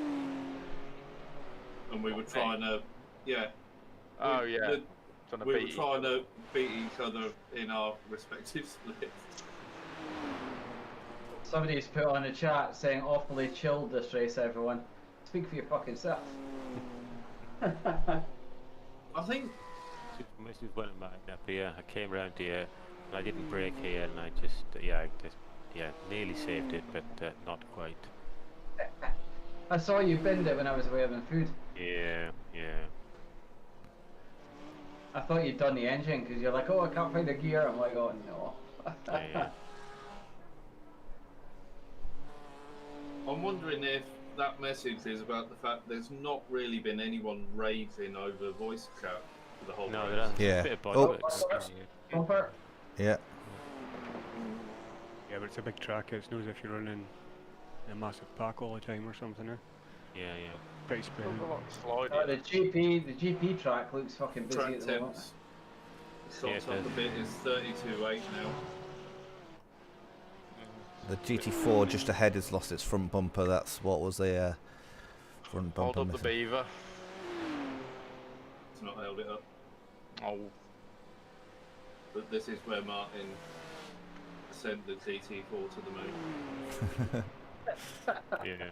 Speaker 11: And we were trying to, yeah.
Speaker 3: Oh, yeah. Trying to
Speaker 11: We were
Speaker 3: beat
Speaker 11: trying to beat each other in our respective splits.
Speaker 4: Somebody's put on the chat saying awfully chilled this race, everyone. Speak for your fucking self.
Speaker 11: I think
Speaker 2: This is one of mine up here. I came round here and I didn't brake here and I just, nearly saved it, but not quite.
Speaker 4: I saw you bend it when I was away having food.
Speaker 2: Yeah.
Speaker 4: I thought you'd done the engine because you're like, oh, I can't find a gear. I'm like, oh no.
Speaker 2: Yeah.
Speaker 11: I'm wondering if that message is about the fact there's not really been anyone raving over voice chat for the whole
Speaker 2: No,
Speaker 11: race.
Speaker 2: there hasn't.
Speaker 1: Yeah.
Speaker 2: A bit of
Speaker 1: Oh.
Speaker 2: bollocks.
Speaker 4: Bumper.
Speaker 1: Yeah.
Speaker 12: Yeah, but it's a big track. It's not as if you're running a massive pack all the time or something.
Speaker 2: Yeah.
Speaker 12: Pretty spread.
Speaker 4: The GP track looks fucking busy
Speaker 11: Track
Speaker 4: at the moment.
Speaker 11: temps. Shot up a bit is 32.8 now.
Speaker 1: The GT4 just ahead has lost its front bumper. That's what was the front bumper
Speaker 3: Hold up the
Speaker 1: missing.
Speaker 3: beaver.
Speaker 11: It's not held it up.
Speaker 3: Oh.
Speaker 11: But this is where Martin sent the GT4 to the moon.
Speaker 2: Yeah.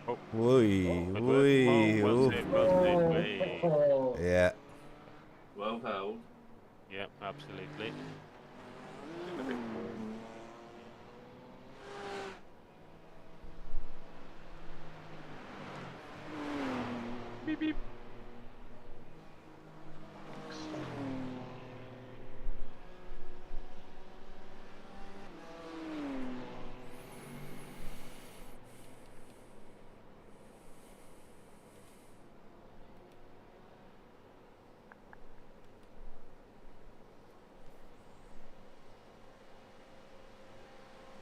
Speaker 1: Oh. Wee.
Speaker 4: Oh.
Speaker 1: Yeah.
Speaker 11: Well held.
Speaker 2: Yeah, absolutely.
Speaker 3: Beep beep.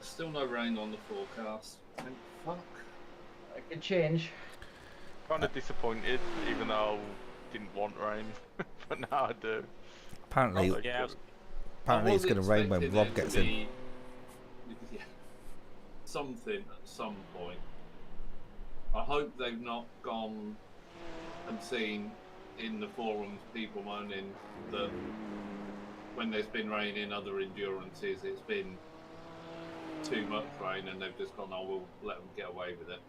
Speaker 11: Still no rain on the forecast. Thank fuck.
Speaker 4: It could change.
Speaker 3: Kind of disappointed, even though I didn't want rain, but now I do.
Speaker 1: Apparently,
Speaker 2: Yeah.
Speaker 1: apparently it's going to rain when Rob gets in.
Speaker 11: Yeah, something at some point. I hope they've not gone and seen in the forums people moaning that when there's been rain in other endurances, it's been too much rain, and they've just gone, "Oh, we'll let them get away with it."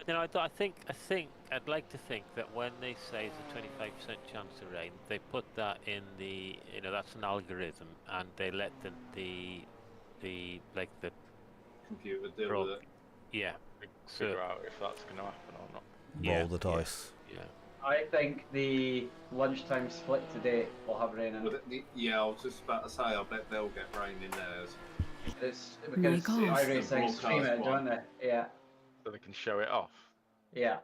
Speaker 2: You know, I think I'd like to think that when they say it's a 25% chance of rain, they put that in the, that's an algorithm, and they let the
Speaker 11: computer deal with it.
Speaker 2: Yeah.
Speaker 3: Figure out if that's going to happen or not.
Speaker 1: Roll the dice.
Speaker 2: Yeah.
Speaker 4: I think the lunchtime split today will have rain in it.
Speaker 11: Yeah, I was just about to say, I bet they'll get rain in theirs.
Speaker 4: It's because
Speaker 7: Mic off.
Speaker 4: iRacing stream it, don't they? Yeah.
Speaker 3: So they can show it off.
Speaker 4: Yeah.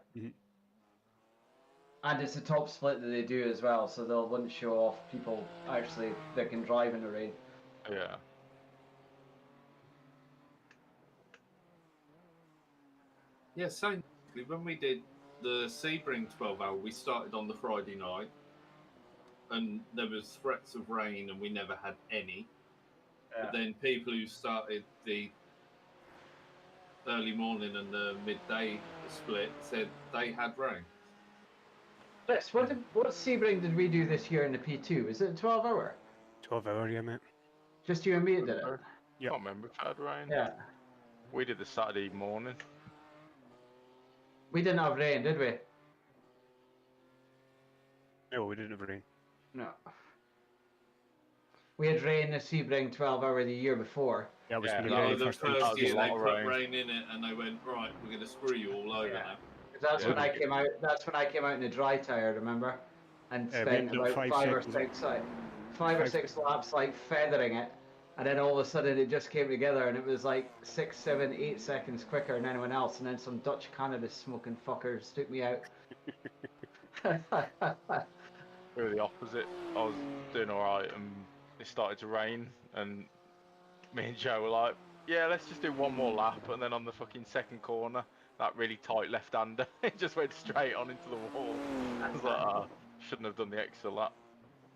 Speaker 4: And it's a top split that they do as well, so they'll wouldn't show off people actually that can drive in the rain.
Speaker 3: Yeah.
Speaker 11: Yeah, same. When we did the Sebring 12-hour, we started on the Friday night, and there was threats of rain, and we never had any.
Speaker 4: Yeah.
Speaker 11: But then people who started the early morning and the midday split said they had rain.
Speaker 4: Chris, what Sebring did we do this year in the P2? Was it a 12-hour?
Speaker 12: 12-hour, yeah, mate.
Speaker 4: Just you and me did it?
Speaker 12: Yep.
Speaker 3: Can't remember if I had rain.
Speaker 4: Yeah.
Speaker 3: We did the Saturday morning.
Speaker 4: We didn't have rain, did we?
Speaker 12: No, we didn't have rain.
Speaker 4: No. We had rain the Sebring 12-hour the year before.
Speaker 12: That was
Speaker 3: Yeah,
Speaker 12: the
Speaker 11: No,
Speaker 12: very
Speaker 11: the
Speaker 12: first
Speaker 11: first
Speaker 12: time.
Speaker 11: year
Speaker 3: a lot
Speaker 11: they
Speaker 3: of
Speaker 11: put
Speaker 3: rain.
Speaker 11: rain in it, and they went, right, we're going to screw you all over
Speaker 4: Yeah.
Speaker 11: now.
Speaker 4: That's
Speaker 3: Yeah.
Speaker 4: when I came out. That's when I came out in a dry tire, remember? And
Speaker 12: Yeah, we
Speaker 4: spent
Speaker 12: did
Speaker 4: about
Speaker 12: 5
Speaker 4: five or
Speaker 12: seconds.
Speaker 4: six, five or six laps, like feathering it, and then all of a sudden it just came together, and it was like 6, 7, 8 seconds quicker than anyone else, and then some Dutch cannabis smoking fuckers took me out.
Speaker 3: We were the opposite. I was doing alright and it started to rain and me and Joe were like, yeah, let's just do one more lap, and then on the fucking second corner, that really tight left-hander, it just went straight on into the wall. I was like, shouldn't have done the extra lap.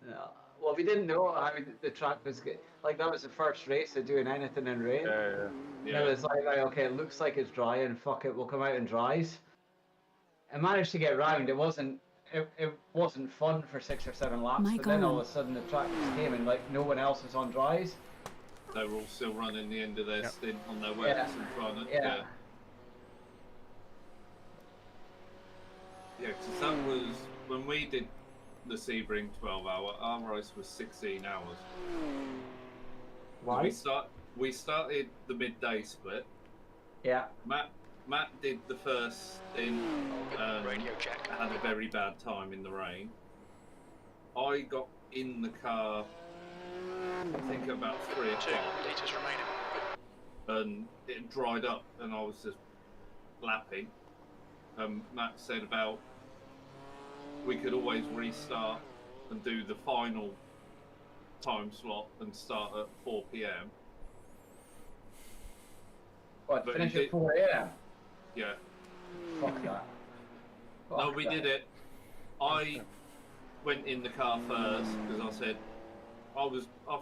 Speaker 4: No. Well, we didn't know. I mean, the track was good. Like, that was the first race of doing anything in rain.
Speaker 3: Yeah.
Speaker 4: And it was like, okay, it looks like it's dry, and fuck it, we'll come out in dries. I managed to get round. It wasn't fun for 6 or 7 laps,
Speaker 7: Mic
Speaker 4: but then all
Speaker 7: on.
Speaker 4: of a sudden the track just came, and like no one else was on dries.
Speaker 11: They were all still running the end of their
Speaker 12: Yep.
Speaker 11: stint on their wets and trying to.
Speaker 4: Yeah.
Speaker 11: Yeah, because that was when we did the Sebring 12-hour. Our race was 16 hours.
Speaker 4: Why?
Speaker 11: We started the midday split.
Speaker 4: Yeah.
Speaker 11: Matt did the first stint.
Speaker 9: Radio check.
Speaker 11: Had a very bad time in the rain. I got in the car, I think about 3
Speaker 9: 2
Speaker 11: o'clock,
Speaker 9: litres remaining.
Speaker 11: and it dried up, and I was just lapping. Matt said about we could always restart and do the final time slot and start at 4 p.m.
Speaker 4: What,
Speaker 11: But
Speaker 4: finish
Speaker 11: you
Speaker 4: at
Speaker 11: did-
Speaker 4: 4 a.m.?
Speaker 11: Yeah.
Speaker 4: Fuck that.
Speaker 11: No,
Speaker 4: Fuck
Speaker 11: we
Speaker 4: that.
Speaker 11: did it. I went in the car first because I said I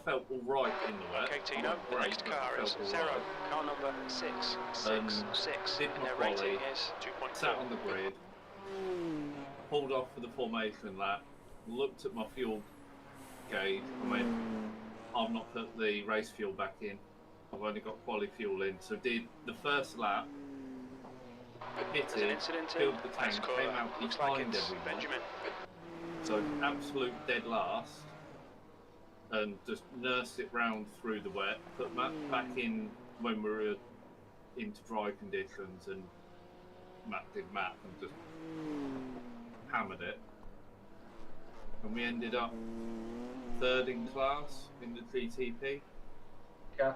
Speaker 11: felt all right in the wet.
Speaker 9: Okay, Tino,
Speaker 11: Not
Speaker 9: the
Speaker 11: great,
Speaker 9: next
Speaker 11: but
Speaker 9: car is
Speaker 11: felt all
Speaker 9: 0,
Speaker 11: right.
Speaker 9: car number 666,
Speaker 11: Did
Speaker 9: and
Speaker 11: my
Speaker 9: their rating
Speaker 11: quali,
Speaker 9: is 2.4.
Speaker 11: sat on the grid, pulled off for the formation lap, looked at my fuel gauge and went, I've not put the race fuel back in. I've only got quali fuel in. So did the first lap, hit
Speaker 9: There's an
Speaker 11: it,
Speaker 9: incident
Speaker 11: filled
Speaker 9: in
Speaker 11: the tank,
Speaker 9: ice
Speaker 11: came
Speaker 9: caller.
Speaker 11: out
Speaker 9: Looks like
Speaker 11: behind
Speaker 9: it's
Speaker 11: everyone.
Speaker 9: Benjamin.
Speaker 11: So absolute dead last, and just nursed it round through the wet. Put Matt back in when we were into dry conditions, and Matt did Matt and just hammered it. And we ended up 3rd in class in the GTP.
Speaker 4: Yeah.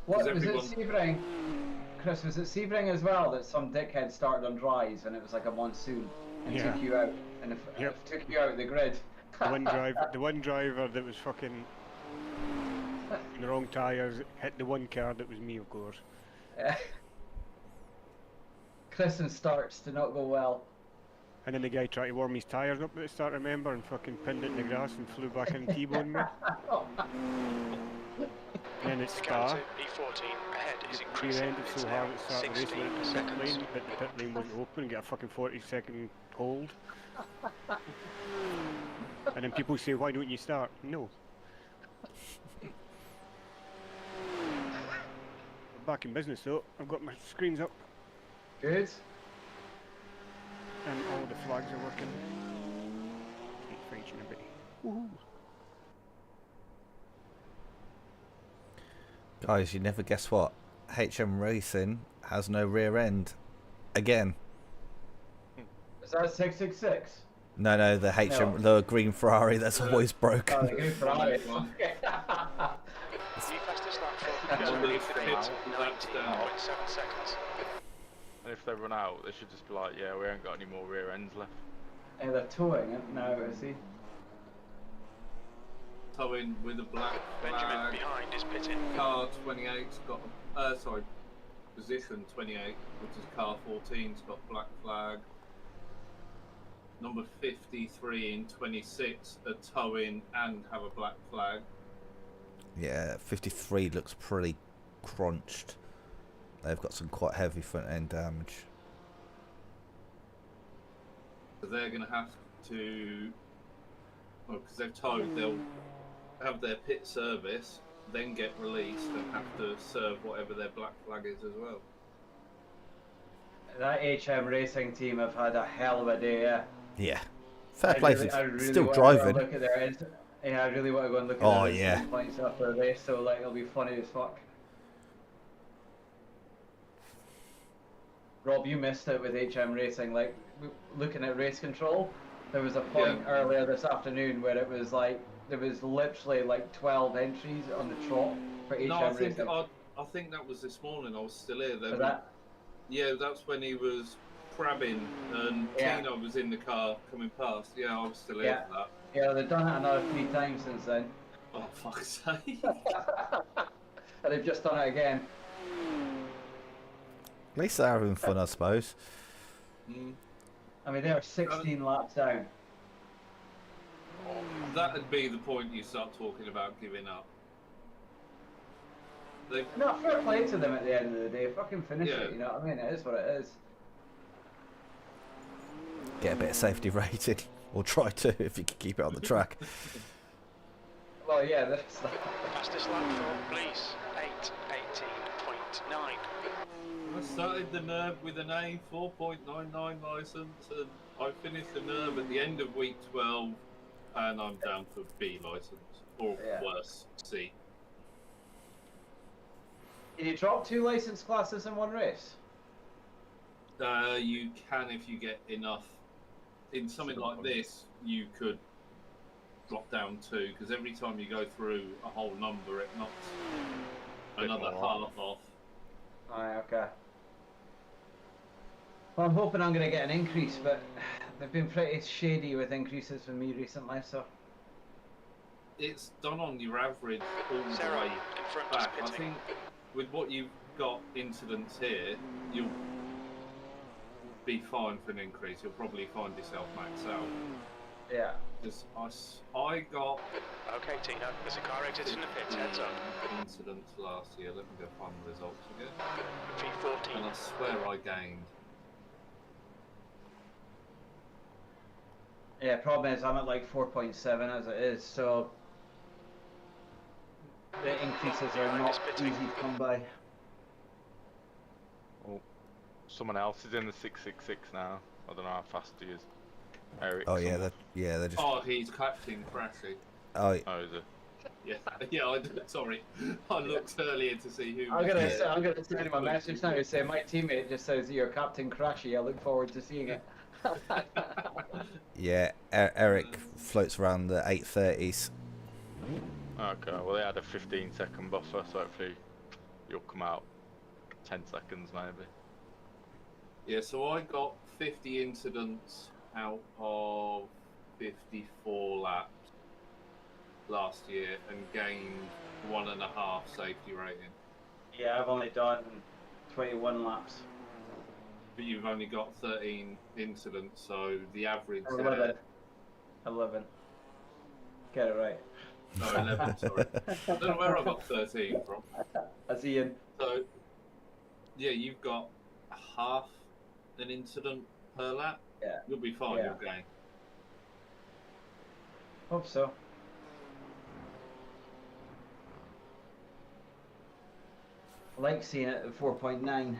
Speaker 4: What was
Speaker 11: everyone-
Speaker 4: it Sebring? Chris, was it Sebring as well that some dickhead started on dries and it was like a monsoon and
Speaker 12: Yeah.
Speaker 4: took you out and
Speaker 12: Yep.
Speaker 4: took you out of the grid?
Speaker 12: The one driver that was fucking in the wrong tyres hit the one car that was me, of course.
Speaker 4: Chris and starts did not go well.
Speaker 12: And then the guy tried to warm his tyres up at the start, remember, and fucking pinned it in the grass and flew back and T-boned me. And then it's Spa.
Speaker 9: E14 ahead is
Speaker 12: He
Speaker 9: increasing.
Speaker 12: ended
Speaker 9: It's
Speaker 12: so
Speaker 9: now
Speaker 12: hard at the start of the race
Speaker 9: 16
Speaker 12: went into the pit
Speaker 9: seconds.
Speaker 12: lane, but the pit lane wasn't open and get a fucking 40-second hold. And then people say, why don't you start? No. I'm back in business though. I've got my screens up
Speaker 4: Good.
Speaker 12: and all the flags are working. Can't find you in a bit. Woohoo!
Speaker 1: Guys, you never guess what? HM Racing has no rear end. Again.
Speaker 4: Is that 666?
Speaker 1: No, the HM, the green Ferrari that's always broken.
Speaker 4: Oh, the green Ferrari.
Speaker 9: The fastest lap for Germany for the pit, 19.7 seconds.
Speaker 3: And if they run out, they should just be like, yeah, we ain't got any more rear ends left.
Speaker 4: And they're towing it now, is he?
Speaker 11: Towing with a black
Speaker 9: Benjamin
Speaker 11: flag.
Speaker 9: behind is pitting.
Speaker 11: Car 28's got, position 28, which is car 14's got black flag. Number 53 and 26 are towing and have a black flag.
Speaker 1: Yeah, 53 looks pretty crunched. They've got some quite heavy front end damage.
Speaker 11: So they're going to have to, well, because they've towed, they'll have their pit service, then get released and have to serve whatever their black flag is as well.
Speaker 4: That HM racing team have had a hell of a day, yeah.
Speaker 1: Yeah. Fair play for still
Speaker 4: want
Speaker 1: driving.
Speaker 4: To look at their yeah, I really want to go and look at their points after the race, so like it'll be funny as fuck. Rob, you missed it with HM racing. Like looking at race control, there was a point earlier this afternoon where it was like there was literally like 12 entries on the trot for HM racing.
Speaker 11: I think that was this morning. I was still here.
Speaker 4: For that?
Speaker 11: Yeah, that's when he was crabbing and Tino was in the car coming past. Yeah, I was still here for that.
Speaker 4: Yeah, they've done it another 3 times since then.
Speaker 11: Oh, fuck's sake.
Speaker 4: And they've just done it again.
Speaker 1: At least they're having fun, I suppose.
Speaker 4: I mean, they're 16 laps down.
Speaker 11: That'd be the point you start talking about giving up.
Speaker 4: No, fair play to them at the end of the day. Fucking finish it, you know what I mean? It is what it is.
Speaker 1: Get a bit of safety rating, or try to if you can keep it on the track.
Speaker 4: Well, yeah, that's
Speaker 9: The fastest lap for Blease, 8:18.9.
Speaker 11: I started the NURB with an A 4.99 license, and I finished the NURB at the end of week 12, and I'm down for B license, or worse, C.
Speaker 4: Can you drop 2 license classes in one race?
Speaker 11: You can if you get enough. In something like this, you could drop down 2, because every time you go through a whole number, it knocks another half off.
Speaker 4: Alright, okay. Well, I'm hoping I'm going to get an increase, but they've been pretty shady with increases for me recently, so...
Speaker 11: It's done on your average all the way back. I think with what you've got incidents here, you'll be fine for an increase. You'll probably find yourself maxed out.
Speaker 4: Yeah.
Speaker 11: Because I got...
Speaker 9: Okay, Tino, there's a car exiting the pits, heads up.
Speaker 11: Incidents last year. Let me go find the results again.
Speaker 9: P14.
Speaker 11: And I swear I gained.
Speaker 4: Yeah, problem is I'm at like 4.7 as it is, so... The increases are not easy to come by.
Speaker 3: Oh, someone else is in the 666 now. I don't know how fast he is. Eric.
Speaker 1: Oh yeah, they're just.
Speaker 11: Oh, he's Captain Crashy.
Speaker 1: Oh.
Speaker 3: Oh, is it?
Speaker 11: Yeah, yeah. Sorry, I looked earlier to see who.
Speaker 4: I'm gonna send him a message now to say my teammate just says you're Captain Crashy. I look forward to seeing it.
Speaker 1: Yeah, Eric floats around the 830s.
Speaker 3: Okay, well they had a 15-second buffer, so hopefully you'll come out 10 seconds maybe.
Speaker 11: Yeah, so I got 50 incidents out of 54 laps last year and gained 1.5 safety rating.
Speaker 4: Yeah, I've only done 21 laps.
Speaker 11: But you've only got 13 incidents, so the average
Speaker 4: 11. Get it right.
Speaker 11: No, 11, sorry. I don't know where I got 13 from.
Speaker 4: That's Ian.
Speaker 11: So, yeah, you've got half an incident per lap.
Speaker 4: Yeah.
Speaker 11: You'll be fine, you'll gain.
Speaker 4: Hope so. I like seeing it at 4.9.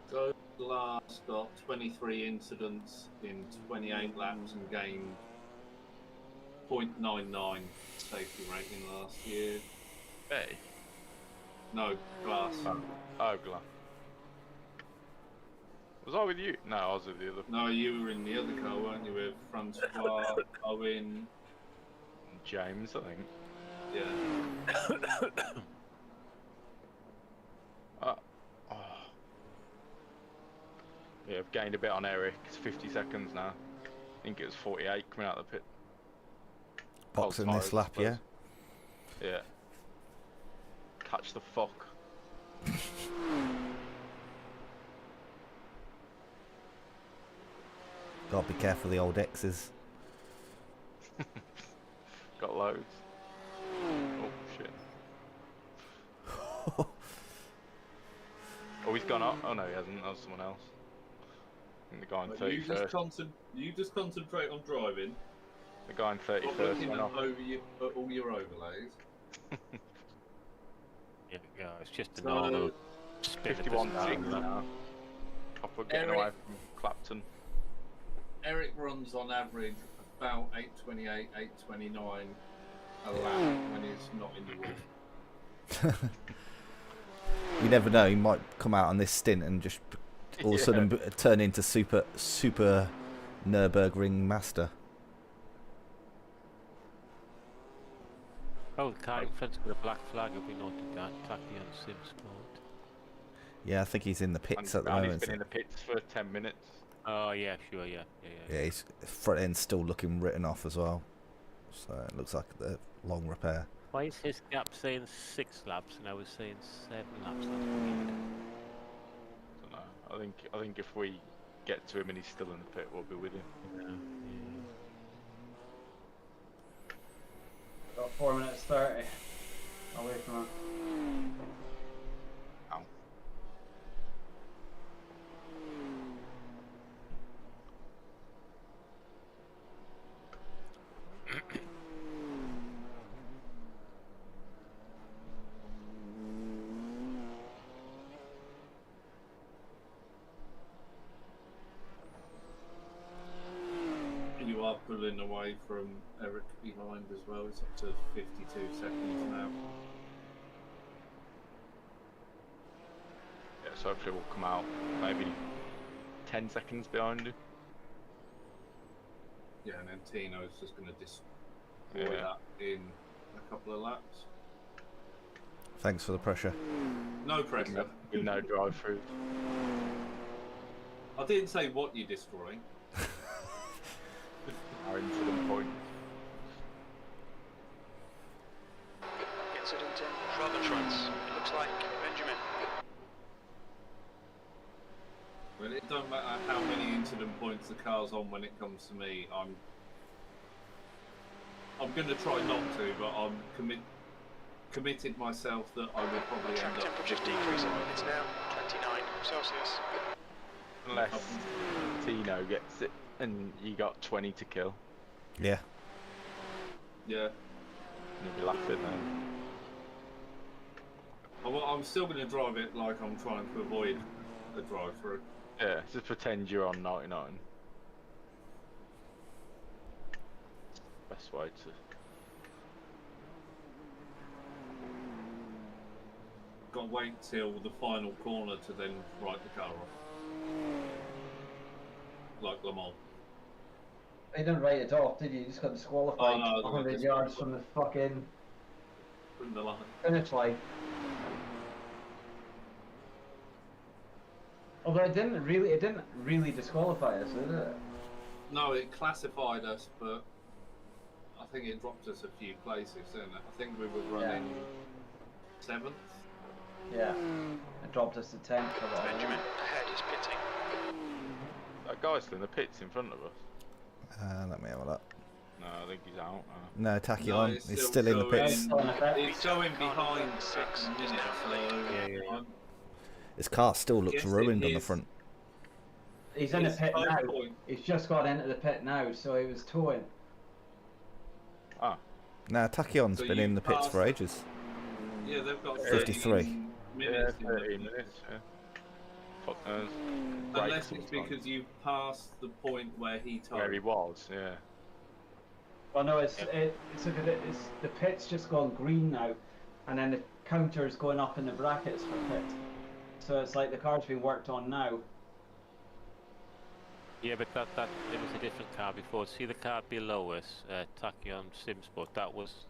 Speaker 11: So last got 23 incidents in 28 laps and gained 0.99 safety rating last year.
Speaker 3: Hey?
Speaker 11: No, glass.
Speaker 3: Oh, glass. Was I with you? No, I was with the other.
Speaker 11: No, you were in the other car, weren't you? With Francois, Owen,
Speaker 3: James, I think.
Speaker 11: Yeah.
Speaker 3: Yeah, I've gained a bit on Eric. It's 50 seconds now. I think it was 48 coming out of the pit.
Speaker 1: Boxing this lap, yeah.
Speaker 3: Yeah. Catch the fuck.
Speaker 1: Gotta be careful of the old X's.
Speaker 3: Got loads. Oh shit. Oh, he's gone up. Oh no, he hasn't. That was someone else. I think the guy in 31st.
Speaker 11: You just concentrate on driving.
Speaker 3: The guy in 31st.
Speaker 11: Stop looking at all your overlays.
Speaker 2: Yeah, it's just a normal spin.
Speaker 3: 51.6 now. Copper getting away from Clapton.
Speaker 11: Eric runs on average about 8:28, 8:29 a lap when he's not in the wall.
Speaker 1: You never know, he might come out on this stint and just all of a sudden turn into super Nurburgring master.
Speaker 2: Oh, the car in front's got a black flag, have we noted that? Tacky on Sim Sport.
Speaker 1: Yeah, I think he's in the pits at the moment.
Speaker 3: He's been in the pits for 10 minutes.
Speaker 2: Oh yeah, sure, yeah.
Speaker 1: Yeah, his front end's still looking written off as well. So it looks like the long repair.
Speaker 2: Why is his gap saying 6 laps and I was saying 7 laps? That's weird.
Speaker 3: I don't know. I think if we get to him and he's still in the pit, we'll be with him.
Speaker 2: Yeah.
Speaker 4: Got 4 minutes 30 away from him.
Speaker 3: Ow.
Speaker 11: You are pulling away from Eric behind as well. It's up to 52 seconds now.
Speaker 3: Yeah, so hopefully we'll come out maybe 10 seconds behind him.
Speaker 11: Yeah, and then Tino's just going to destroy that in a couple of laps.
Speaker 1: Thanks for the pressure.
Speaker 11: No pressure.
Speaker 3: With no drive-through.
Speaker 11: I didn't say what you're destroying.
Speaker 3: Our incident point.
Speaker 9: Incident in Drfitworks. It looks like Benjamin.
Speaker 11: Well, it don't matter how many incident points the car's on when it comes to me. I'm going to try not to, but I'm committed myself that I will probably
Speaker 9: Track
Speaker 11: end up.
Speaker 9: temperature's decreasing. It's now 29 Celsius.
Speaker 3: Unless Tino gets it and you got 20 to kill.
Speaker 1: Yeah.
Speaker 11: Yeah.
Speaker 3: You'll be laughing then.
Speaker 11: Well, I'm still going to drive it like I'm trying to avoid a drive-through.
Speaker 3: Yeah, just pretend you're on 99. Best way to.
Speaker 11: Got to wait till the final corner to then write the car off. Like Le Mans.
Speaker 4: You didn't write it off, did you? You just got disqualified
Speaker 11: Oh, no,
Speaker 4: 100 yards from the fucking
Speaker 11: From the line.
Speaker 4: finish line. Although it didn't really disqualify us, did it?
Speaker 11: No, it classified us, but I think it dropped us a few places, didn't it? I think we were running 7th.
Speaker 4: Yeah. It dropped us to 10th for that.
Speaker 9: Benjamin ahead is pitting.
Speaker 3: That guy's still in the pits in front of us.
Speaker 1: Let me have a look.
Speaker 3: No, I think he's out.
Speaker 1: No, tacky
Speaker 11: No,
Speaker 1: on.
Speaker 11: it's
Speaker 1: He's still in the pits.
Speaker 11: It's going behind 6 minutes, so
Speaker 1: His car still looks
Speaker 11: Yes, it
Speaker 1: ruined on the
Speaker 11: is.
Speaker 1: front.
Speaker 4: He's in the
Speaker 11: It's
Speaker 4: pit
Speaker 11: no
Speaker 4: now.
Speaker 11: point.
Speaker 4: He's just got into the pit now, so he was towing.
Speaker 3: Ah.
Speaker 1: Nah, Tachyon's
Speaker 11: So
Speaker 1: been
Speaker 11: you
Speaker 1: in the pits
Speaker 11: passed-
Speaker 1: for ages.
Speaker 11: Yeah, they've got
Speaker 1: 53.
Speaker 11: minutes.
Speaker 3: Yeah, 13 minutes, yeah. Fuck knows.
Speaker 11: Unless
Speaker 3: Break
Speaker 11: it's
Speaker 3: sometimes.
Speaker 11: because you passed the point where he told.
Speaker 3: Where he was, yeah.
Speaker 4: Well, no, it's the pit's just gone green now, and then the counter's going up in the brackets for pit. So it's like the car's been worked on now.
Speaker 2: Yeah, but that it was a different car before. See the car below us, Tachyon Simsport.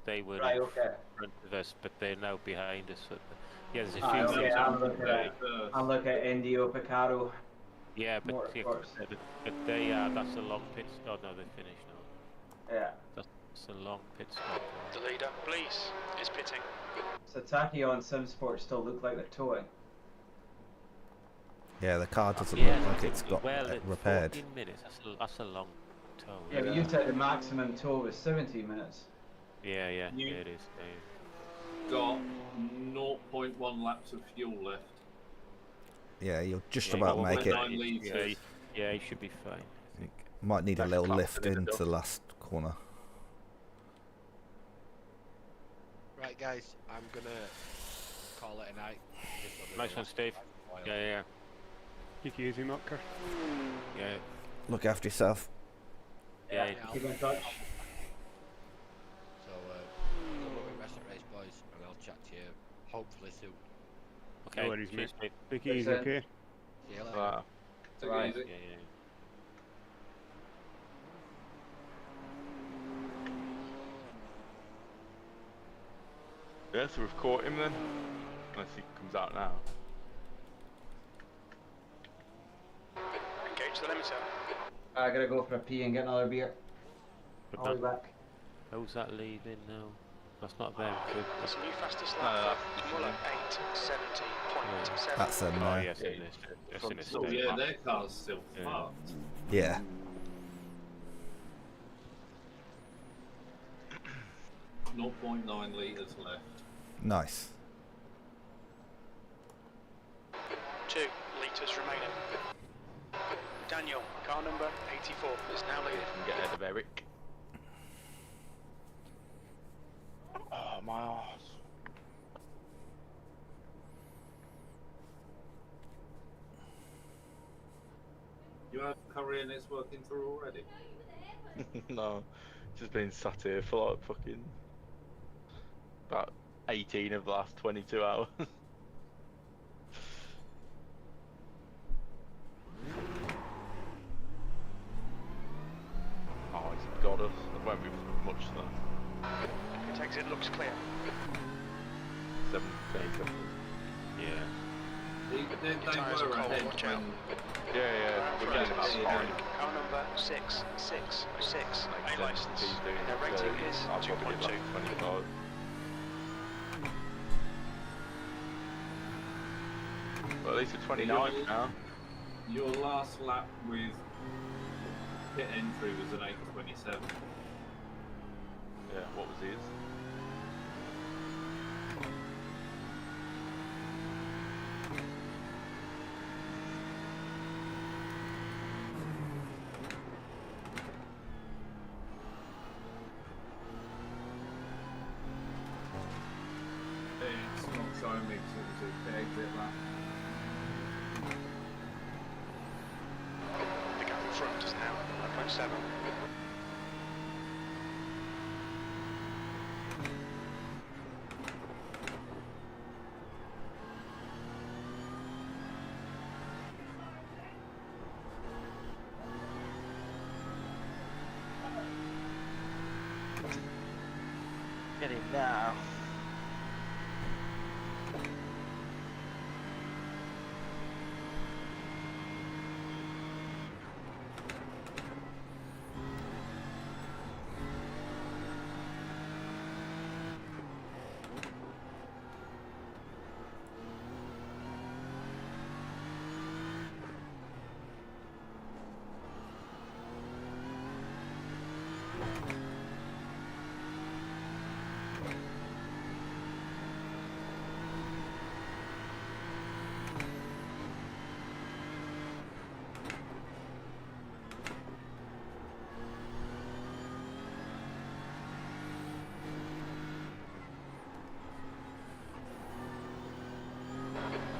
Speaker 2: They were
Speaker 4: Right,
Speaker 2: in
Speaker 4: okay.
Speaker 2: front of us, but they're now behind us. Yeah, there's a
Speaker 4: Ah,
Speaker 2: few
Speaker 4: okay,
Speaker 2: things.
Speaker 4: I'm looking at Indio Picaro.
Speaker 2: Yeah, but
Speaker 4: Motorsports.
Speaker 2: but they are. That's a long pit stop. No, they're finished now.
Speaker 4: Yeah.
Speaker 2: That's a long pit stop.
Speaker 9: The leader, please, is pitting.
Speaker 4: So Tachyon Simsport still look like they're towing.
Speaker 1: Yeah, the car doesn't
Speaker 2: Yeah,
Speaker 1: look like it's got
Speaker 2: it's
Speaker 1: repaired.
Speaker 2: 14 minutes. That's a long tow.
Speaker 4: Yeah, but you said the maximum tow was 17 minutes.
Speaker 2: Yeah,
Speaker 11: You-
Speaker 2: it is.
Speaker 11: Got 0.1 laps of fuel left.
Speaker 1: Yeah, you'll just
Speaker 2: Yeah,
Speaker 1: about
Speaker 2: well,
Speaker 1: make it.
Speaker 11: 9 litres.
Speaker 2: Yeah, he should be fine. I think.
Speaker 1: Might need a
Speaker 3: That's
Speaker 1: little
Speaker 3: clapped
Speaker 1: lift
Speaker 3: in the
Speaker 1: into
Speaker 3: dust.
Speaker 1: the last corner.
Speaker 10: Right, guys, I'm gonna call it a night.
Speaker 2: Nice one, Steve. Yeah.
Speaker 12: Take it easy, Marker.
Speaker 2: Yeah.
Speaker 1: Look after yourself.
Speaker 2: Yeah.
Speaker 4: Keep in touch.
Speaker 10: So, good luck with rest of the race, boys, and I'll chat to you hopefully soon.
Speaker 2: Okay.
Speaker 12: No worries,
Speaker 2: cheers,
Speaker 12: mate.
Speaker 2: mate.
Speaker 12: Take it easy, okay?
Speaker 10: See you later.
Speaker 3: Wow.
Speaker 11: Take
Speaker 4: Right.
Speaker 11: it easy.
Speaker 2: Yeah.
Speaker 3: Yeah, so we've caught him then. Unless he comes out now.
Speaker 9: Engage the limiter.
Speaker 4: I gotta go for a pee and get another beer.
Speaker 2: But
Speaker 4: I'll be back.
Speaker 2: Who's that leaving now? That's not them.
Speaker 9: That's a new fastest lap for Muller, 8:70.7.
Speaker 1: That's a
Speaker 2: Oh,
Speaker 1: no.
Speaker 2: yes, it is. It's in a
Speaker 11: Oh
Speaker 2: state.
Speaker 11: yeah, their car's still
Speaker 2: Yeah.
Speaker 11: fucked.
Speaker 1: Yeah.
Speaker 11: Zero 0.9 litres left.
Speaker 1: Nice.
Speaker 9: 2 litres remaining. Daniel, car number 84, is now leading.
Speaker 3: Can get ahead of Eric. Oh, my arse.
Speaker 11: You have Korean that's working through already?
Speaker 3: No, just been sat here for like fucking about 18 of the last 22 hours. Oh, he's got us. There won't be much though.
Speaker 9: Pit exit looks clear.
Speaker 3: 17 seconds.
Speaker 2: Yeah.
Speaker 11: They
Speaker 9: Tyres are
Speaker 11: were
Speaker 9: cold,
Speaker 11: ahead
Speaker 9: watch
Speaker 11: when...
Speaker 9: out.
Speaker 3: Yeah, we're getting about
Speaker 11: Front.
Speaker 3: fine.
Speaker 9: Car number 666,
Speaker 3: Makes
Speaker 9: A
Speaker 3: sense.
Speaker 9: license.
Speaker 3: He's doing
Speaker 9: Their rating is
Speaker 3: I'll probably
Speaker 9: 2.2.
Speaker 3: get like 25. Well, at least we're 29 now.
Speaker 11: Your last lap with pit entry was an 8:27.
Speaker 3: Yeah, what was his?
Speaker 11: It's not showing me because it was a exit lap.
Speaker 9: The gap in front is now 1.7.
Speaker 3: Get him now.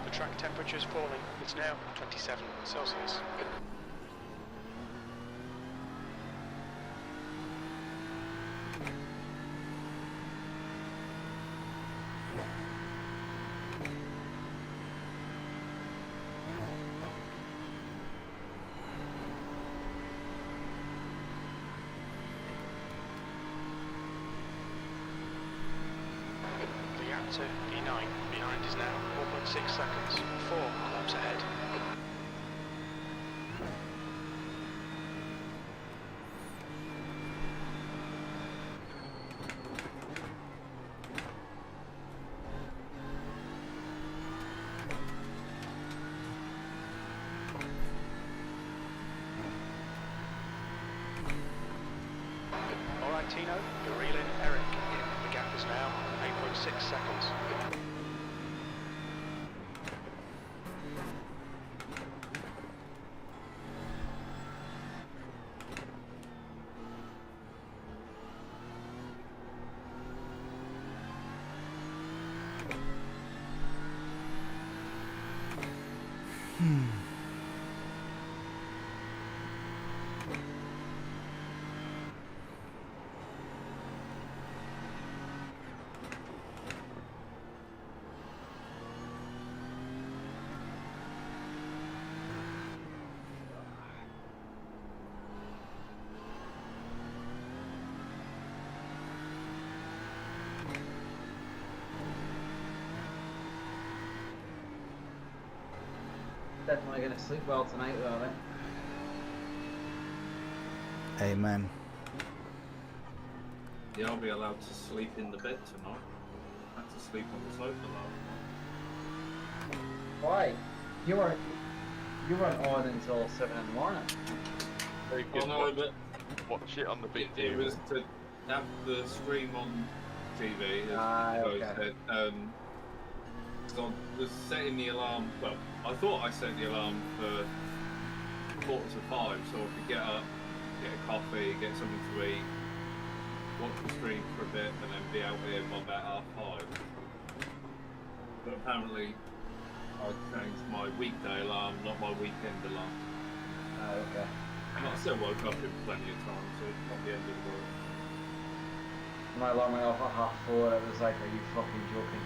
Speaker 9: The track temperature is falling. It's now 27 Celsius. gap to E9. Behind is now 4.6 seconds. 4 laps ahead. Alright Tino, you're reeling Eric in. The gap is now 8.6 seconds.
Speaker 4: Definitely gonna sleep well tonight though, I think.
Speaker 1: Amen.
Speaker 11: Yeah, I'll be allowed to sleep in the bed tonight. I had to sleep on the sofa though.
Speaker 4: Why? You weren't on until 7 in the morning.
Speaker 3: Very
Speaker 11: Oh
Speaker 3: good.
Speaker 11: no, but
Speaker 3: Watch it on the big
Speaker 11: it was to have the stream on TV, as Joe
Speaker 4: okay.
Speaker 11: said. So I was setting the alarm, well, I thought I set the alarm for 4:45 so I could get up, get a coffee, get something to eat, watch the stream for a bit and then be out here by about 5:30. But apparently I changed my weekday alarm, not my weekend alarm.
Speaker 4: Okay.
Speaker 11: And I still woke up in plenty of time, so it's not the end of the world.
Speaker 4: My alarm went off at 4:30. It was like, are you fucking joking?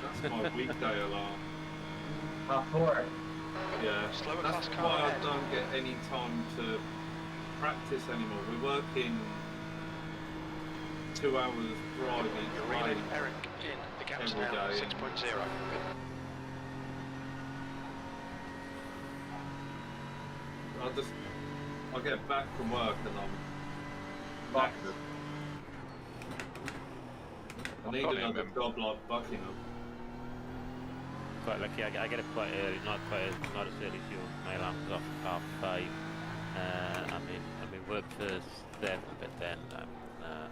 Speaker 11: That's my weekday alarm.
Speaker 4: 4:30.
Speaker 11: Yeah,
Speaker 9: Slower
Speaker 11: that's
Speaker 9: class car
Speaker 11: why I
Speaker 9: ahead.
Speaker 11: don't get any time to practice anymore. We're working 2 hours driving
Speaker 9: You're
Speaker 11: away
Speaker 9: reeling Eric in. The gap's
Speaker 11: every
Speaker 9: now
Speaker 11: day.
Speaker 9: 6.0.
Speaker 11: I get back from work and I'm knackered. I need another job like Buckingham.
Speaker 2: Quite lucky. I get up quite early, not as early as you. My alarm goes off at 5:30. I'm in work first, then, but then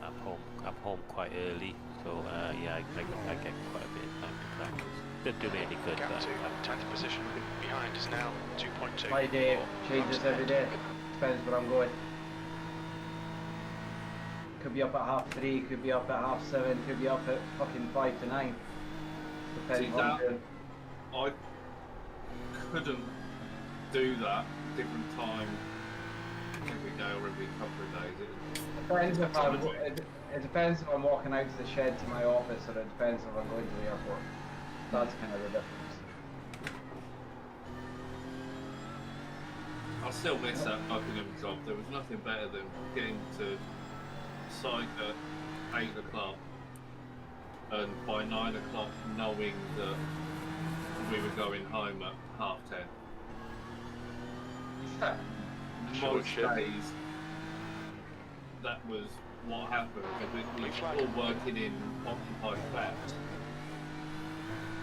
Speaker 2: I'm home quite early. So yeah, I get quite a bit of time to practice. Doesn't do me any good.
Speaker 9: Gap
Speaker 2: But
Speaker 9: to 10th position. Behind is now 2.2.
Speaker 4: My day
Speaker 9: 4
Speaker 4: changes
Speaker 9: laps
Speaker 4: every
Speaker 9: ahead.
Speaker 4: day. Depends where I'm going. Could be up at 3:30, could be up at 7:30, could be up at fucking 5 to 9. Depends
Speaker 11: See,
Speaker 4: what I'm
Speaker 11: that-
Speaker 4: doing.
Speaker 11: I couldn't do that different time every day or every couple of days.
Speaker 4: Depends if I'm, it depends if I'm walking out to the shed to my office, or it depends if I'm going to the airport. That's kind of the difference.
Speaker 11: I still miss that Buckingham job. There was nothing better than getting to site at 8 o'clock and by 9 o'clock knowing that we were going home at 10:30. Most days that was what happened. We were all working in occupied flats.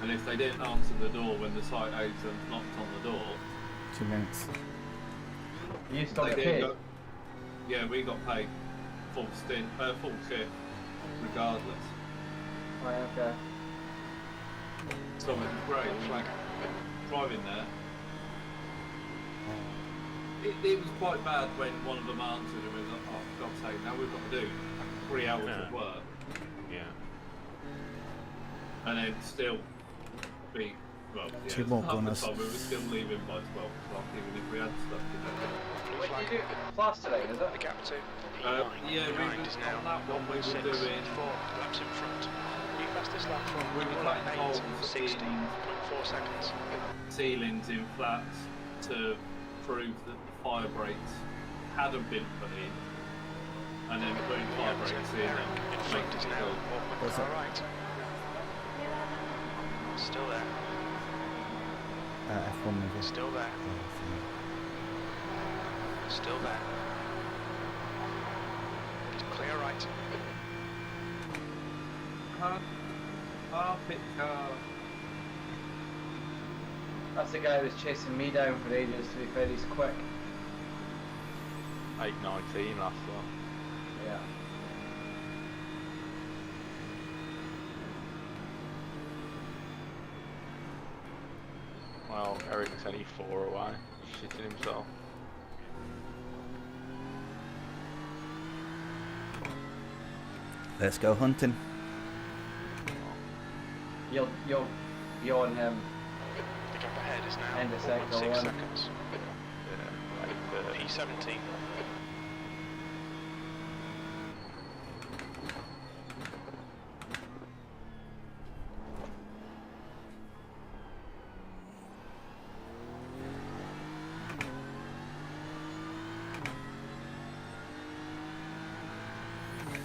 Speaker 11: And if they didn't answer the door when the site agent knocked on the door,
Speaker 1: 2 minutes.
Speaker 4: You still
Speaker 11: they
Speaker 4: get
Speaker 11: didn't
Speaker 4: paid?
Speaker 11: go. Yeah, we got paid full shift, regardless.
Speaker 4: Right, okay.
Speaker 11: So it was great. Driving there. It was quite bad when one of them answered and we was like, oh, for God's sake, now we've got to do 3 hours of work.
Speaker 2: yeah.
Speaker 11: And then still be, well, yeah,
Speaker 1: 2 more
Speaker 11: half the
Speaker 1: corners.
Speaker 11: time we were still leaving by 12 o'clock, even if we had stuff to do.
Speaker 4: What do you do? Plastering, is it?
Speaker 9: The gap to
Speaker 11: Yeah,
Speaker 9: behind
Speaker 11: we
Speaker 9: is
Speaker 11: was
Speaker 9: now
Speaker 11: on that one we were
Speaker 9: 1.6.
Speaker 11: doing.
Speaker 9: 4 laps in front. New fastest lap from
Speaker 11: We were
Speaker 9: line
Speaker 11: cutting
Speaker 9: 8,
Speaker 11: holes
Speaker 9: 16.4 seconds.
Speaker 11: ceilings in flats to prove that the fire breaks hadn't been put in. and then putting fire brakes in and
Speaker 9: front is now
Speaker 1: What's
Speaker 9: all
Speaker 1: that?
Speaker 9: right. Still there.
Speaker 1: F1 maybe.
Speaker 9: Still there. Still there. It's clear right.
Speaker 11: Pit car.
Speaker 4: That's the guy who was chasing me down for ages, to be fair, he's quick.
Speaker 3: 8:19 last one.
Speaker 4: Yeah.
Speaker 3: Well, Eric's only 4 away. Shitting himself.
Speaker 1: Let's go hunting.
Speaker 4: You'll be on him.
Speaker 9: The gap ahead is now
Speaker 4: End of sector
Speaker 9: 4.6
Speaker 4: one.
Speaker 9: seconds.
Speaker 3: Yeah,
Speaker 9: P17.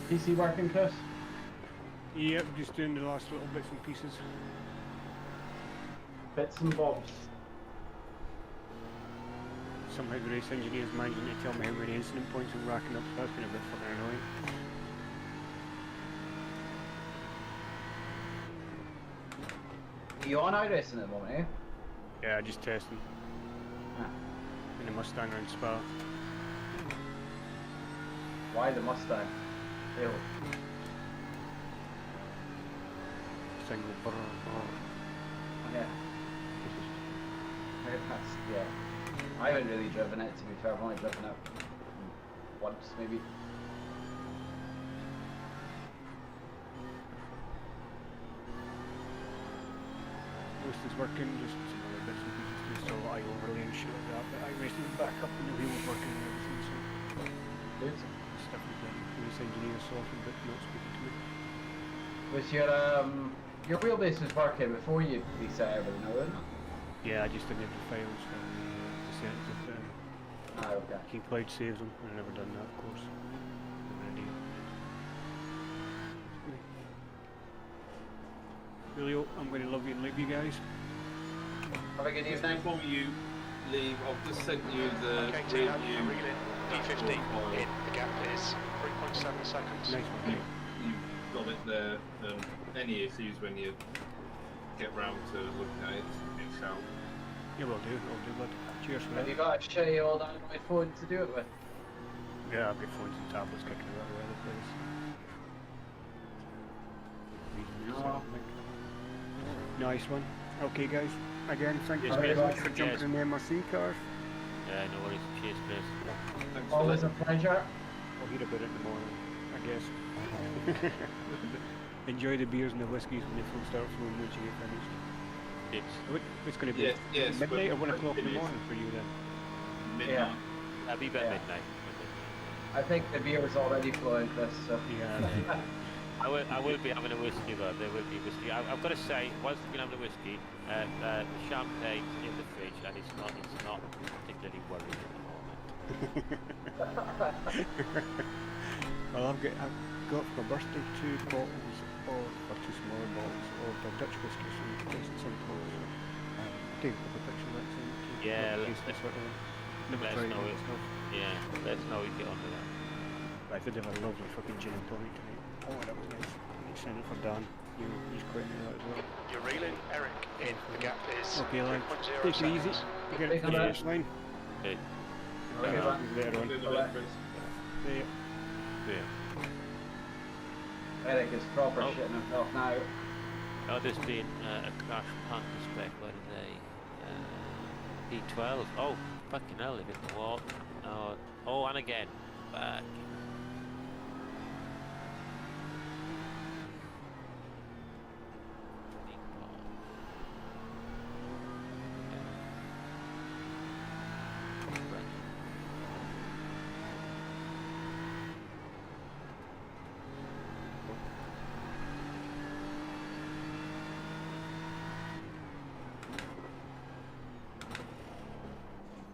Speaker 5: PC working, Chris?
Speaker 12: Yep, just doing the last little bits and pieces.
Speaker 5: Bits and bobs.
Speaker 12: Somehow the race engineer's managing to tell me how many incident points I'm racking up, so that's been a bit fucking annoying.
Speaker 4: Are you on iRacing at the moment, eh?
Speaker 12: Yeah, just testing.
Speaker 4: Ah.
Speaker 12: In the Mustang around Spa.
Speaker 4: Why the Mustang? Ew.
Speaker 12: Single brr, brr.
Speaker 4: Yeah. Yeah. I haven't really driven it, to be fair. I've only driven it once, maybe.
Speaker 12: Most is working, just some other bits and pieces to install overlay and shit like that, but iRacing is back up and the wheel's working and everything, so
Speaker 4: Good.
Speaker 12: stuff is done. Race engineer sorted, but not speaking to me.
Speaker 4: Was your wheelbase was working before you reset everything, wasn't it?
Speaker 12: Yeah, I just didn't have the files from the settings of them.
Speaker 4: Ah, okay.
Speaker 12: King Cloud saves them, and I've never done that, of course. Never did. Julio, I'm going to love you and leave you guys.
Speaker 4: Have a good
Speaker 11: Just
Speaker 4: evening.
Speaker 11: before you leave, I've just sent you the
Speaker 9: Okay, Tino,
Speaker 11: review.
Speaker 9: reel in. P15 in. The gap is 3.7 seconds.
Speaker 12: Nice one, mate.
Speaker 11: You've got it there, and any issues when you get round to looking at it, it's out.
Speaker 12: Yeah, will do, bud. Cheers for
Speaker 4: Have
Speaker 12: that.
Speaker 4: you got a shitty old Android phone to do it with?
Speaker 12: Yeah, I've got phones and tablets kicking around the other place.
Speaker 4: No.
Speaker 12: Nice one. Okay, guys. Again, thank you
Speaker 2: Yes,
Speaker 12: very
Speaker 4: Chris.
Speaker 12: much for jumping
Speaker 2: Yes.
Speaker 12: in the MRC cars.
Speaker 2: Yeah, no worries. Cheers, Chris.
Speaker 11: Thanks for
Speaker 4: Always a
Speaker 11: that.
Speaker 4: pleasure.
Speaker 12: I'll hear about it in the morning, I guess. Enjoy the beers and the whiskies when they start flowing once you get finished. It's going to be
Speaker 11: Yes,
Speaker 12: midnight or 1
Speaker 11: but
Speaker 12: o'clock in the
Speaker 11: it is.
Speaker 12: morning for you then.
Speaker 11: Midnight.
Speaker 2: That'll be about
Speaker 4: Yeah.
Speaker 2: midnight.
Speaker 4: I think the beer is already flowing, Chris, so.
Speaker 12: Yeah.
Speaker 2: I will be having a whiskey though. There will be whiskey. I've got to say, whilst I've been having a whiskey, the champagne's in the fridge and it's not particularly worrying at the moment.
Speaker 12: Well, I've got for my birthday 2 bottles or 2 smaller bottles of Dutch whiskey, so you can taste at some point. So, take a picture of that thing.
Speaker 2: Yeah,
Speaker 12: taste this sort of never
Speaker 2: let us
Speaker 12: tried
Speaker 2: know
Speaker 12: it
Speaker 2: it.
Speaker 12: myself.
Speaker 2: Yeah, let us know we get on with that.
Speaker 12: Right, I did have a lovely fucking gin and tonic tonight. Oh, that was nice. You sent it for Dan. He's quite into that as well.
Speaker 9: You're reeling, Eric in. The gap is
Speaker 12: Okay, line.
Speaker 9: 3.0
Speaker 12: Take it easy.
Speaker 9: seconds.
Speaker 12: You get it to the
Speaker 4: Take
Speaker 12: finish line.
Speaker 2: Okay.
Speaker 4: Okay,
Speaker 12: Yeah,
Speaker 4: man.
Speaker 12: later on.
Speaker 11: Good night, Chris.
Speaker 12: See ya.
Speaker 4: Eric is proper shitting himself now.
Speaker 2: Oh, there's been a crash plant spec. What are they? P12. Oh, fucking hell, they've hit the wall. Oh, and again. Back.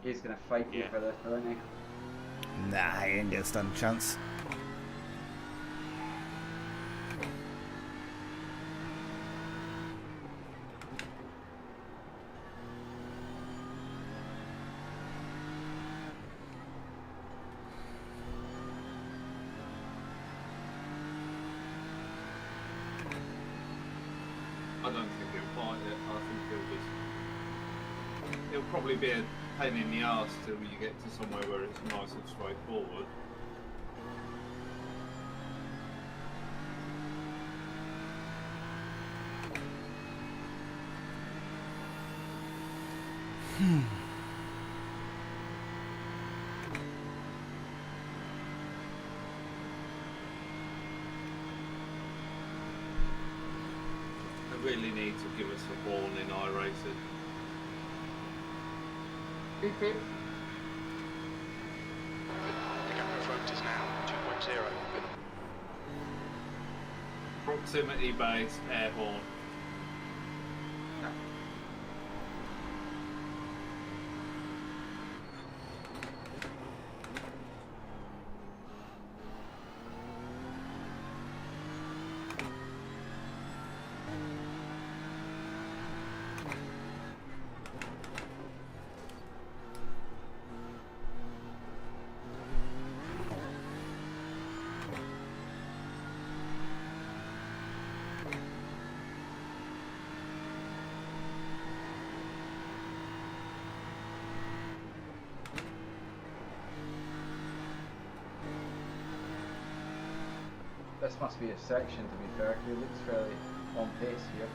Speaker 4: He's gonna fight you
Speaker 2: Yeah.
Speaker 4: for this, isn't he?
Speaker 1: Nah, he ain't gonna stand a chance.
Speaker 11: I think it'll probably be a pain in the arse till you get to somewhere where it's nice and straightforward. They really need to give us a horn in iRacing.
Speaker 4: Beep beep.
Speaker 9: The gap in front is now 2.0.
Speaker 11: Proximity based air horn.
Speaker 4: This must be a section, to be fair, 'cause it looks fairly on pace here.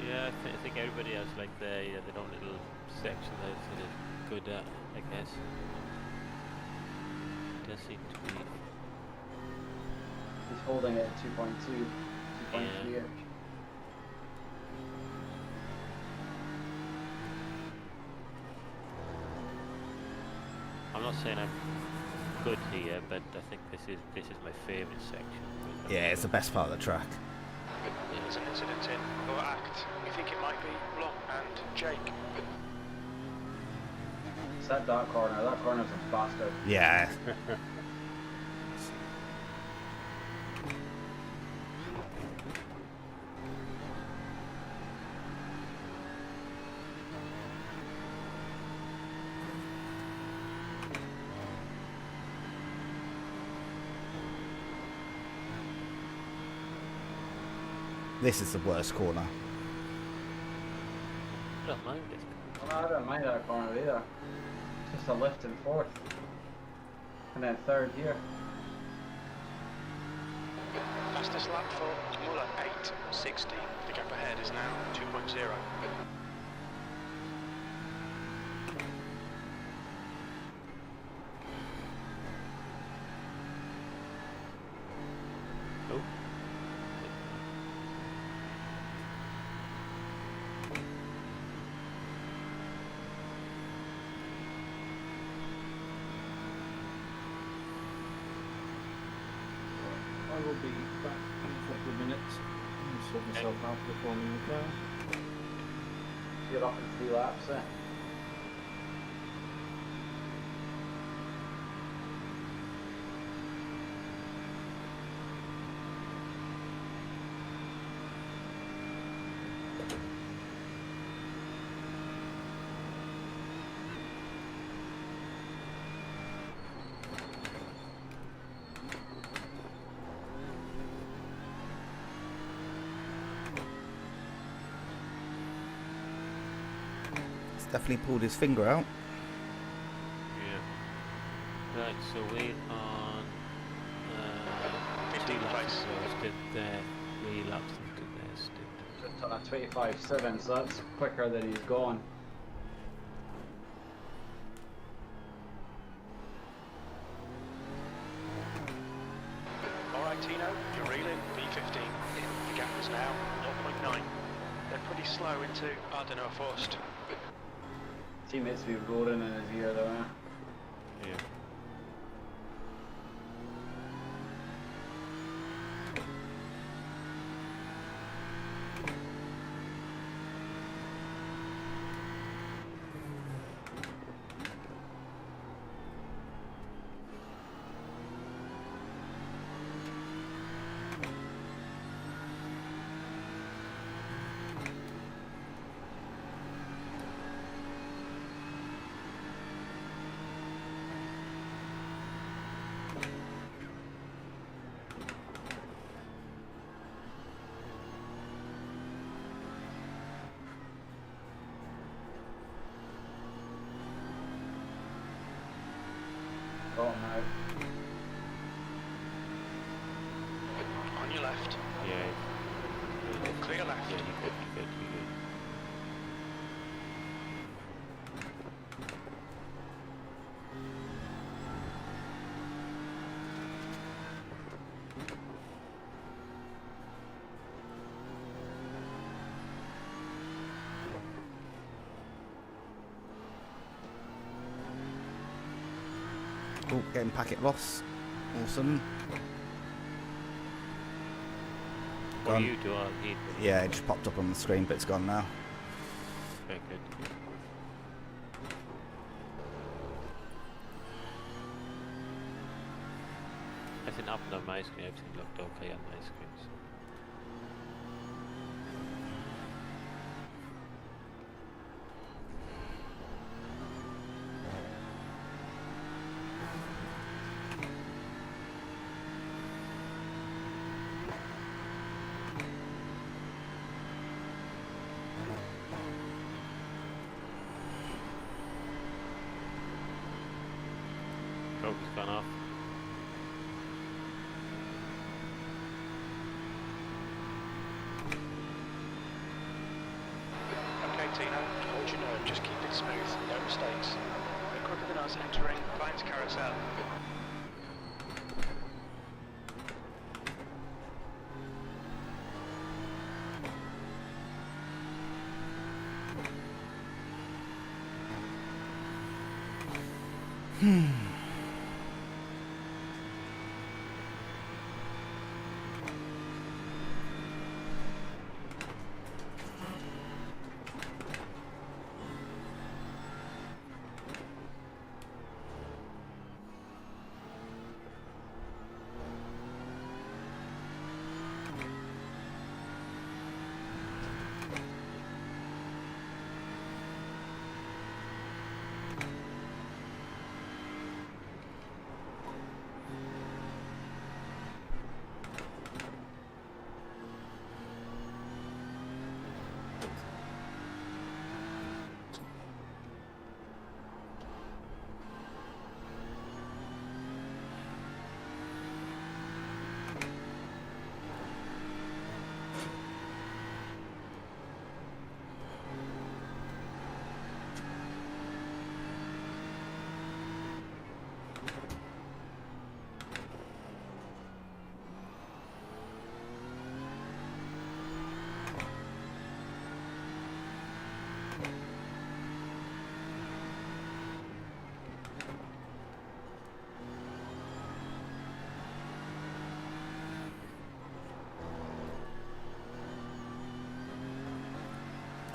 Speaker 2: Yeah, I think everybody has like their own little section they're sort of good at, I guess. Does seem to be.
Speaker 4: He's holding it at 2.2, 2.3 inch.
Speaker 2: I'm not saying I'm good here, but I think this is my favourite section.
Speaker 1: Yeah, it's the best part of the track.
Speaker 9: There's an incident in Lower Act. We think it might be Long and Jake.
Speaker 4: It's that dark corner. That corner's a bastard.
Speaker 1: Yeah. This is the worst corner.
Speaker 2: I don't mind this.
Speaker 4: Well, I don't mind that corner either. Just a lift and fourth. And then third here.
Speaker 9: Fastest lap for Muller 8.60. The gap ahead is now 2.0.
Speaker 2: Oh.
Speaker 11: I will be back in a couple of minutes. I'll sort myself out before I'm in the car.
Speaker 4: You're up in 3 laps, eh?
Speaker 1: Definitely pulled his finger out.
Speaker 2: Yeah. Right, so we're on 2 laps, so it's did 3 laps into this.
Speaker 4: Just on a 25.7, so that's quicker than he's gone.
Speaker 9: Alright Tino, you're reeling, V15. The gap is now 0.9. They're pretty slow into Ardeno Forst.
Speaker 4: Teammates be roaring in his ear though, eh?
Speaker 2: Yeah.
Speaker 1: Oh, getting packet loss. Awesome.
Speaker 2: What
Speaker 1: Gone.
Speaker 2: do you do?
Speaker 1: Yeah, it just popped up on the screen, but it's gone now.
Speaker 2: Very good. Nothing happened on my screen. Everything looked okay on my screens. Oh, he's gone off.
Speaker 9: Okay, Tino, hold your nerve, just keep it smooth, no mistakes. Bit quicker than us entering, trying to carry us out.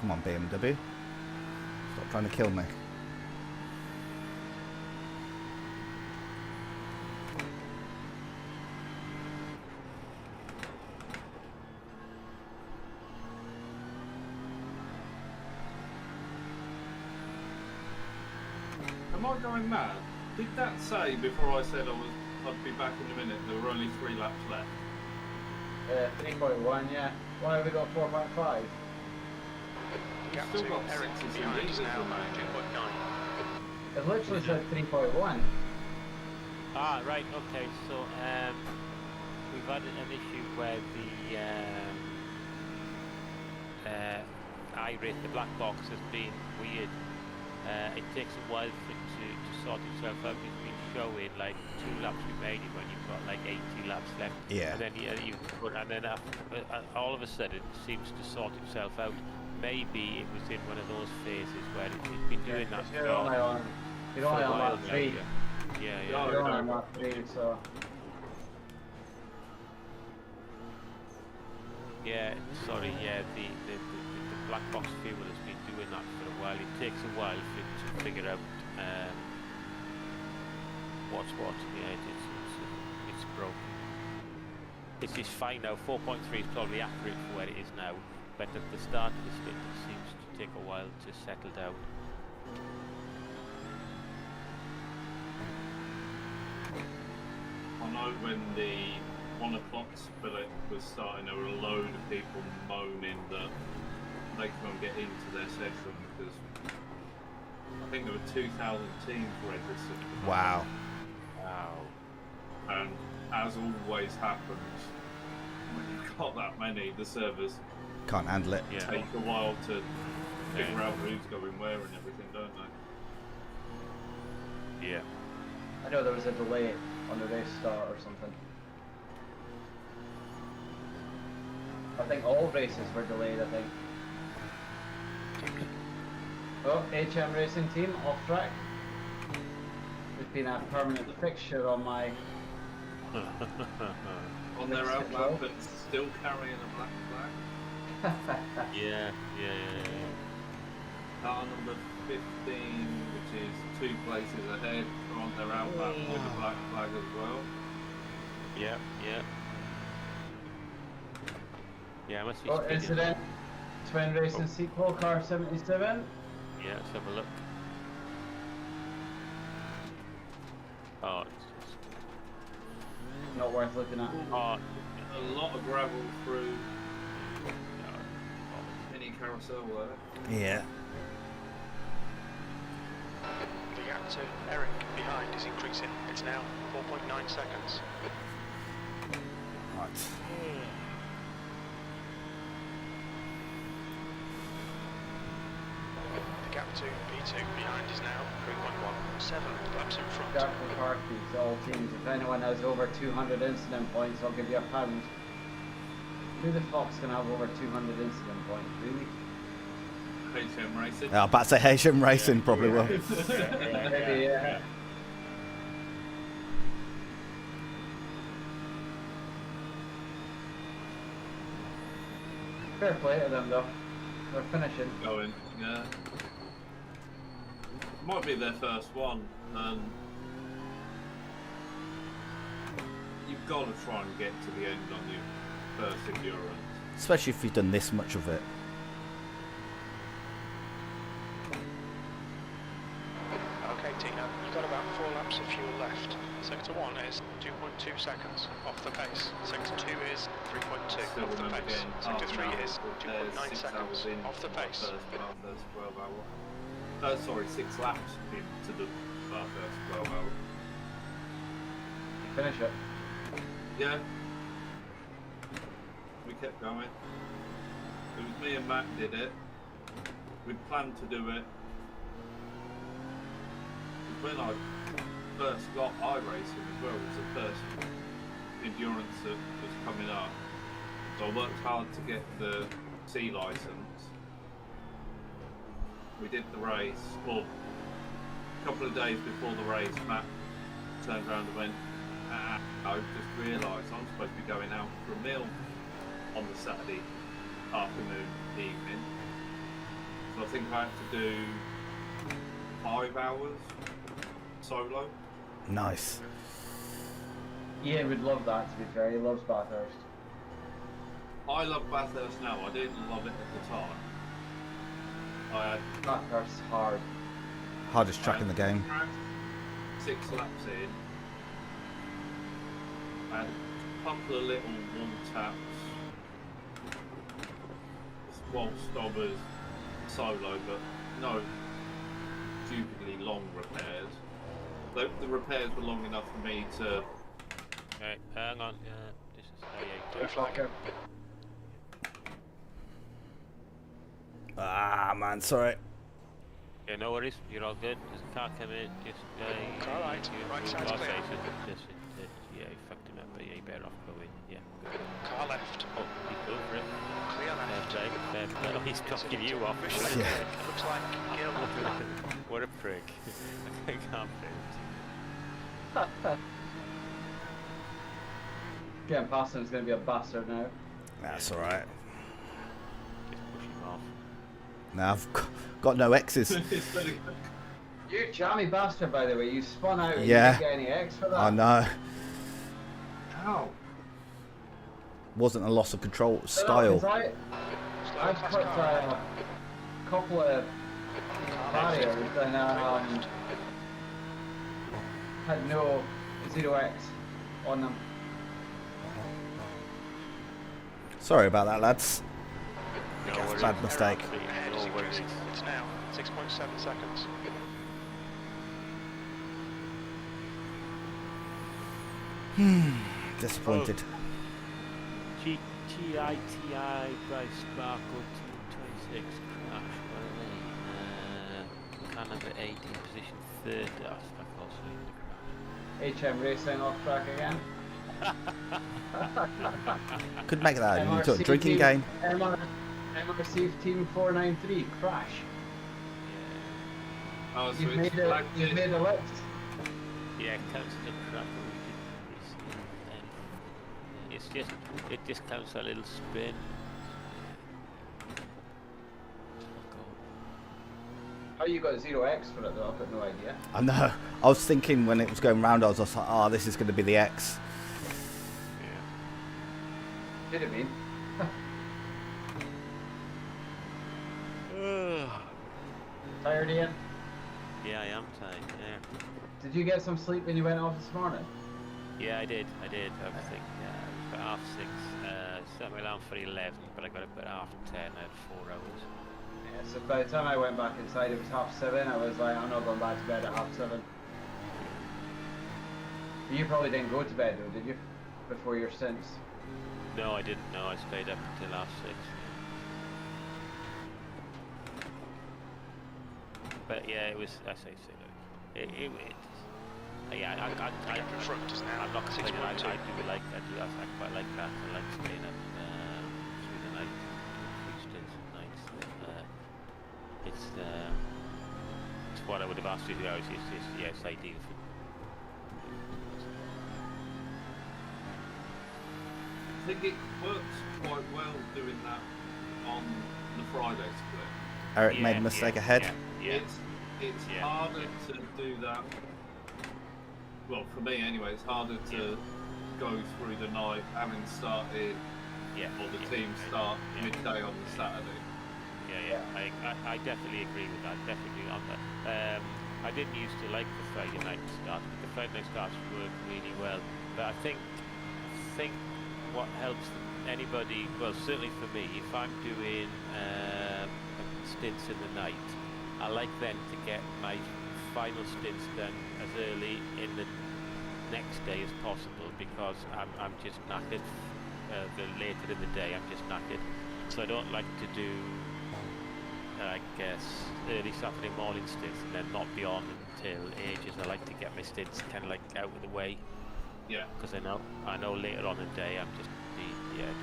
Speaker 1: Come on, BMW. Stop trying to kill me.
Speaker 11: Am I going mad? Did that say before I said I'd be back in a minute? There were only 3 laps left.
Speaker 4: 3.1, yeah. Why have we got 4.5?
Speaker 11: We've still got 60 meters remaining.
Speaker 4: It literally said 3.1.
Speaker 2: Ah, right, okay, so we've had an issue where the iRacing, the black box, has been weird. It takes a while for it to sort itself out. It's been showing like 2 laps remaining when you've got like 80 laps left.
Speaker 1: Yeah.
Speaker 2: And then all of a sudden it seems to sort itself out. Maybe it was in one of those phases where it's been doing that
Speaker 4: You're only on lap 3.
Speaker 2: Yeah.
Speaker 4: You're only on lap 3, so...
Speaker 2: Yeah, sorry, yeah, the black box fuel has been doing that for a while. It takes a while for it to figure out what's what. Yeah, it's broken. This is fine now. 4.3 is probably accurate for where it is now, but at the start of the split it seems to take a while to settle down.
Speaker 11: I know when the 1 o'clock split was starting, there were a load of people moaning that they couldn't get into their session because I think there were 2,000 teams registered.
Speaker 1: Wow.
Speaker 11: And as always happens, when you've got that many, the servers
Speaker 1: Can't handle it.
Speaker 11: take a while to figure out who's going where and everything, don't they?
Speaker 2: Yeah.
Speaker 4: I know there was a delay on the race start or something. I think all races were delayed, I think. Oh, HM Racing team off track. It's been a permanent fixture on my.
Speaker 11: On their outlap, but still carrying a black flag.
Speaker 2: Yeah.
Speaker 11: Car number 15, which is 2 places ahead, are on their outlap with a black flag as well.
Speaker 2: Yeah. Yeah, must be
Speaker 4: Oh,
Speaker 2: speeding.
Speaker 4: incident. Twin racing sequel, car 77.
Speaker 2: Yeah, let's have a look. Oh, it's just...
Speaker 4: Not worth looking at.
Speaker 2: Oh,
Speaker 11: A lot of gravel through any carousel there.
Speaker 1: Yeah.
Speaker 9: The gap to Eric behind is increasing. It's now 4.9 seconds.
Speaker 1: Right.
Speaker 9: The gap to P2 behind is now 3.17 laps in front.
Speaker 4: Careful car keys, all teams. If anyone has over 200 incident points, I'll give you £1. Who the fuck's gonna have over 200 incident points? Really?
Speaker 11: HM Racing.
Speaker 1: I'm about to say HM Racing probably will.
Speaker 4: Maybe, yeah. Fair play to them though. They're finishing.
Speaker 11: Going, yeah. Might be their first one, and you've got to try and get to the end on your first endurance.
Speaker 1: Especially if you've done this much of it.
Speaker 9: Okay, Tina, you've got about 4 laps of fuel left. Sector 1 is 2.2 seconds off the pace. Sector 2 is 3.2
Speaker 11: Still
Speaker 9: off the
Speaker 11: remember
Speaker 9: pace.
Speaker 11: getting
Speaker 9: Sector
Speaker 11: half
Speaker 9: 3
Speaker 11: an hour,
Speaker 9: is 2.9
Speaker 11: 6
Speaker 9: seconds
Speaker 11: hours in
Speaker 9: off the
Speaker 11: our
Speaker 9: pace.
Speaker 11: first 12 hour. Sorry, 6 laps into the first 12 hours.
Speaker 4: Finish it.
Speaker 11: Yeah. We kept going. It was me and Matt did it. We'd planned to do it. When I first got iRacing as well, it was the first endurance that was coming up. So I worked hard to get the C license. We did the race, or a couple of days before the race, Matt turned around and went, I just realised I'm supposed to be going out for a meal on the Saturday afternoon, evening. So I think I had to do 5 hours solo.
Speaker 1: Nice.
Speaker 4: Ian would love that, to be fair. He loves Bathurst.
Speaker 11: I love Bathurst now. I didn't love it at the time. I had
Speaker 4: Bathurst's hard.
Speaker 1: Hardest track in the game.
Speaker 11: 6 laps in. I had a couple of little wall taps whilst I was solo, but no stupidly long repairs. The repairs were long enough for me to...
Speaker 2: Okay, hang on. This is
Speaker 9: Blue flag.
Speaker 1: Ah, man, sorry.
Speaker 2: Yeah, no worries. You're all good. There's a car coming. Just
Speaker 9: Car right. Right side's clear.
Speaker 2: Yeah, you fucked him up, but yeah, you better off going. Yeah.
Speaker 9: Car left.
Speaker 2: Oh, he's going for it.
Speaker 9: Clear left.
Speaker 2: Fair play. Oh, he's cocking you off.
Speaker 1: Yeah.
Speaker 9: Looks like Gil.
Speaker 2: What a prick. I can't
Speaker 4: Getting past him is going to be a bastard now.
Speaker 1: That's alright.
Speaker 2: Just push him off.
Speaker 1: Now I've got no X's.
Speaker 4: You jammy bastard, by the way. You spun out and
Speaker 1: Yeah.
Speaker 4: you didn't get any X for that.
Speaker 1: I know.
Speaker 11: How?
Speaker 1: Wasn't a loss of control, it was
Speaker 4: No,
Speaker 1: style.
Speaker 4: 'cause I put a couple of barriers and had no 0x on them.
Speaker 1: Sorry about that, lads.
Speaker 2: No
Speaker 9: Gap
Speaker 2: worries.
Speaker 1: Bad mistake.
Speaker 9: Ahead is
Speaker 2: No worries.
Speaker 9: increasing. It's now 6.7 seconds.
Speaker 1: Disappointed.
Speaker 2: GTI by Sparco 226 crash. What are they? Car number 18, position 30. Oh, Sparco also in the crash.
Speaker 4: HM Racing off track again.
Speaker 1: Could make that into a
Speaker 4: MRC
Speaker 1: drinking
Speaker 4: team-
Speaker 1: game.
Speaker 4: MRC Team 493 crash.
Speaker 11: Oh, so
Speaker 4: You've
Speaker 11: it's
Speaker 4: made a
Speaker 11: flagged
Speaker 4: you've
Speaker 11: in.
Speaker 4: made a list.
Speaker 2: Yeah, it counts as a crack, but we didn't receive any. It's just, it just counts a little spin.
Speaker 4: How you got 0x for it though? I've got no idea.
Speaker 1: I know. I was thinking when it was going round, I was just like, oh, this is going to be the X.
Speaker 4: Could have been. Tired, Ian?
Speaker 2: Yeah, I am tired. Yeah.
Speaker 4: Did you get some sleep when you went off this morning?
Speaker 2: Yeah, I did. I think it was about 6:30. Set my alarm for 11, but I got up at 10:30. I had 4 hours.
Speaker 4: Yeah, so by the time I went back inside, it was 7:30. I was like, I'm not going back to bed at 7:30. You probably didn't go to bed though, did you? Before your stints?
Speaker 2: No, I didn't. No, I stayed up until 6:30. But yeah, it was, as I say, yeah, I'm not complaining. I do like, I quite like that. I like staying up through the night, through stints at nights. It's what I would have asked you to do. It's ideal for.
Speaker 11: I think it works quite well doing that on the Friday split.
Speaker 1: Eric made a mistake ahead.
Speaker 2: Yeah.
Speaker 11: It's harder to do that. Well, for me anyway, it's harder to go through the night having started, or the team start midday on the Saturday.
Speaker 2: I definitely agree with that. Definitely on that. I didn't used to like the Friday night start, but the Friday night starts work really well. But I think what helps anybody, well, certainly for me, if I'm doing stints in the night, I like then to get my final stints done as early in the next day as possible, because I'm just knackered. The later in the day, I'm just knackered. So I don't like to do early Saturday morning stints and then not be on until ages. I like to get my stints kind of like out of the way.
Speaker 11: Yeah.
Speaker 2: Because I know later on in the day I'm just too tired.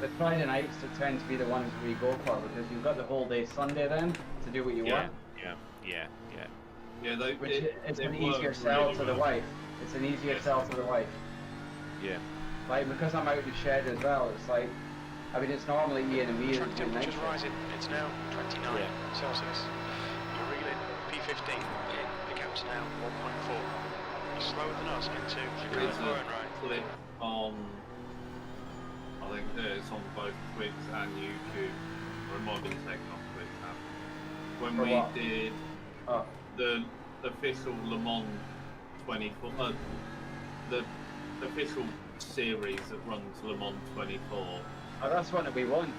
Speaker 4: The Friday nights tend to be the ones we go for, because you've got the whole day Sunday then to do what you want.
Speaker 11: Yeah,
Speaker 4: Which is an easier sell to the wife. It's an easier sell to the wife.
Speaker 2: Yeah.
Speaker 4: Like, because I'm out in the shed as well, it's like, I mean, it's normally Ian and me.
Speaker 9: Track temperature's rising. It's now 29 Celsius. You're reeling P15 in. The count's now 1.4. You're slower than us into
Speaker 11: There is a clip on, I think it's on both Twitch and YouTube, or it might have been taken off Twitch now. When
Speaker 4: For
Speaker 11: we
Speaker 4: what?
Speaker 11: did the official Le Mans 24, the official series that runs Le Mans 24.
Speaker 4: Oh, that's one that we won.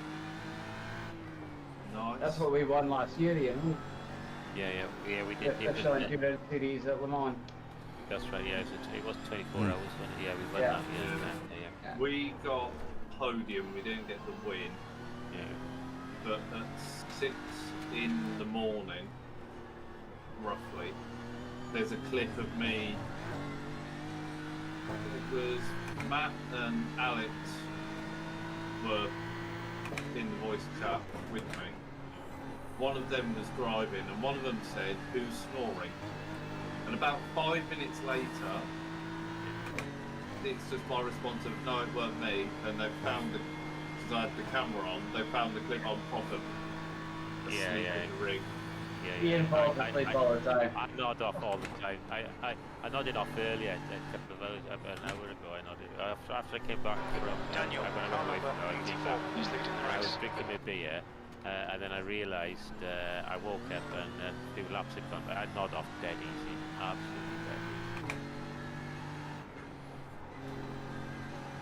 Speaker 11: Nice.
Speaker 4: That's what we won last year, Ian.
Speaker 2: Yeah, we
Speaker 4: The
Speaker 2: did.
Speaker 4: official endurance series at Le Mans.
Speaker 2: That's right. Yeah, it was 24 hours. Wasn't it? Yeah, we won that. Yeah.
Speaker 11: We got podium. We didn't get the win.
Speaker 2: Yeah.
Speaker 11: But at 6 in the morning, roughly, there's a clip of me. It was Matt and Alex were in the voice chat with me. One of them was driving, and one of them said, "Who's snoring?" And about 5 minutes later, it's just my response of, "No, it weren't me." And they found it, because I had the camera on, they found the clip on proper asleep in the rig.
Speaker 4: Ian falls asleep all the time.
Speaker 2: I nod off all the time. I nodded off earlier, a couple of hours, about an hour ago. I nodded after I came back from
Speaker 9: Daniel,
Speaker 2: when I went away from
Speaker 9: he's leading the
Speaker 2: I was
Speaker 9: race.
Speaker 2: drinking my beer, and then I realised I woke up and a few laps had gone by. I'd nod off dead easy, absolutely dead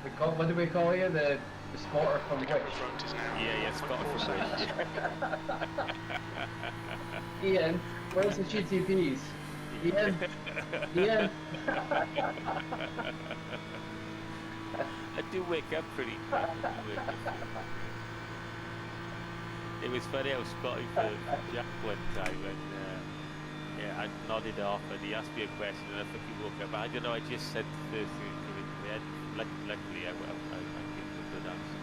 Speaker 2: easy.
Speaker 4: What do we call you? The spotter from which?
Speaker 2: Yeah, spotter from which.
Speaker 4: Ian, where's the GTPs? Ian?
Speaker 2: I do wake up pretty quick. It was funny, I was spotting for Jack one time and I nodded off and he asked me a question and I think he woke up. I don't know, I just said the first thing that came into my head. Luckily I gave a good answer.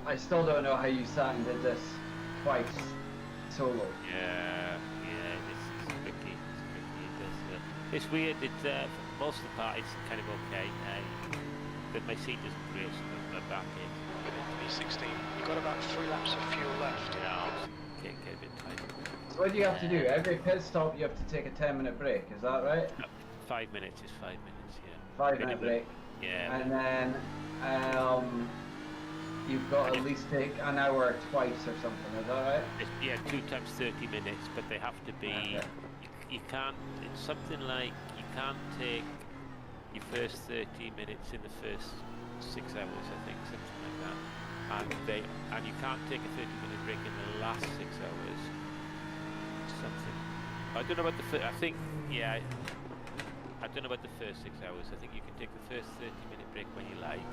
Speaker 4: I still don't know how you sat and did this twice solo.
Speaker 2: Yeah, this is tricky. It's weird. Most of the part it's kind of okay, but my seat isn't great, so my back is.
Speaker 9: P16. You've got about 3 laps of fuel left.
Speaker 2: Get a bit tight.
Speaker 4: So what do you have to do? Every pit stop you have to take a 10-minute break, is that right?
Speaker 2: 5 minutes is 5 minutes, yeah.
Speaker 4: 5-minute break.
Speaker 2: Yeah.
Speaker 4: And then you've got to at least take an hour twice or something, is that right?
Speaker 2: Yeah, 2 times 30 minutes, but they have to be.
Speaker 4: Okay.
Speaker 2: You can't. It's something like you can't take your first 30 minutes in the first 6 hours, I think, something like that. And you can't take a 30-minute break in the last 6 hours. Something. I don't know about the first. I think I don't know about the first 6 hours. I think you can take the first 30-minute break when you like.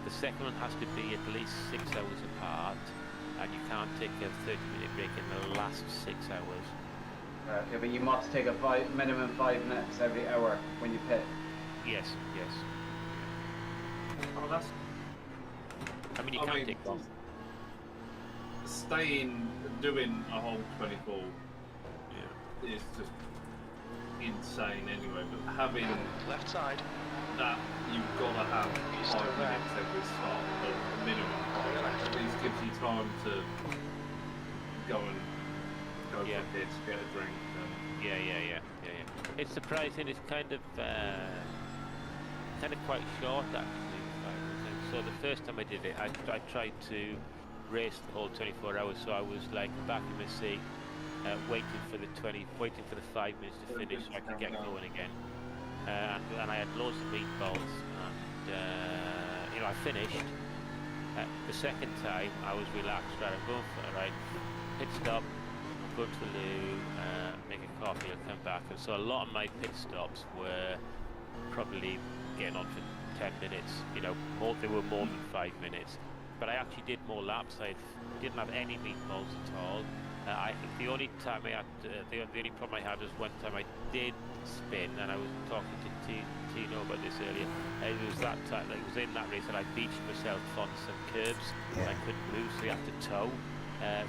Speaker 2: The second one has to be at least 6 hours apart, and you can't take a 30-minute break in the last 6 hours.
Speaker 4: Okay, but you must take a minimum 5 minutes every hour when you pit.
Speaker 2: Yes.
Speaker 11: Oh, that's.
Speaker 2: I mean, you can't take both.
Speaker 11: Staying, doing a whole 24 is just insane anyway, but having
Speaker 9: Left side.
Speaker 11: that, you've got to have 5 minutes every stop at the minimum. At least gives you time to go for bits, get a drink.
Speaker 2: Yeah. It's surprising. It's kind of quite short actually. So the first time I did it, I tried to race the whole 24 hours. So I was like back in my seat, waiting for the 5 minutes to finish so I could get going again. And I had loads of meatballs, and I finished. The second time I was relaxed. Right, I'm going for it. Right, pit stop. Go to the loo, make a coffee, I'll come back. And so a lot of my pit stops were probably getting on for 10 minutes, they were more than 5 minutes. But I actually did more laps. I didn't have any meatballs at all. I think the only time I had, the only problem I had was one time I did spin, and I was talking to Tino about this earlier. It was that time, it was in that race that I beached myself on some curbs, and I couldn't move, so you have to tow.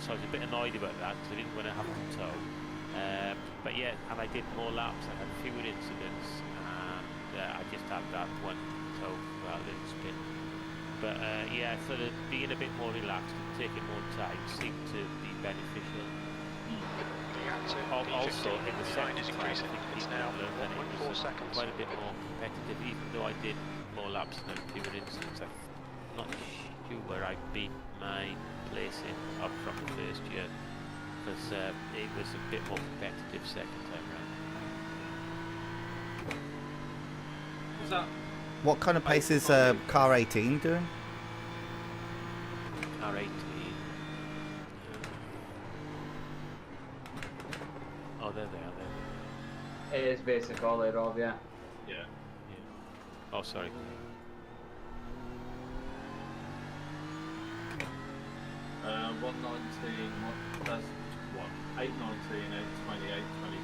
Speaker 2: So I was a bit annoyed about that because I didn't want to have to tow. But yeah, and I did more laps. I had fewer incidents, and I just had that one tow rather than spin. But yeah, sort of being a bit more relaxed and taking more time seemed to be beneficial. Also, in the second time, I think people learned that it was quite a bit more competitive, even though I did more laps and fewer incidents. I'm not sure where I beat my placing up from the first year, because it was a bit more competitive second time round.
Speaker 1: What kind of pace is car 18 doing?
Speaker 2: Car 18. Oh, there they are.
Speaker 4: It is basic all out of, yeah.
Speaker 11: Yeah.
Speaker 2: Oh, sorry.
Speaker 11: 119, that's what, 819, 820,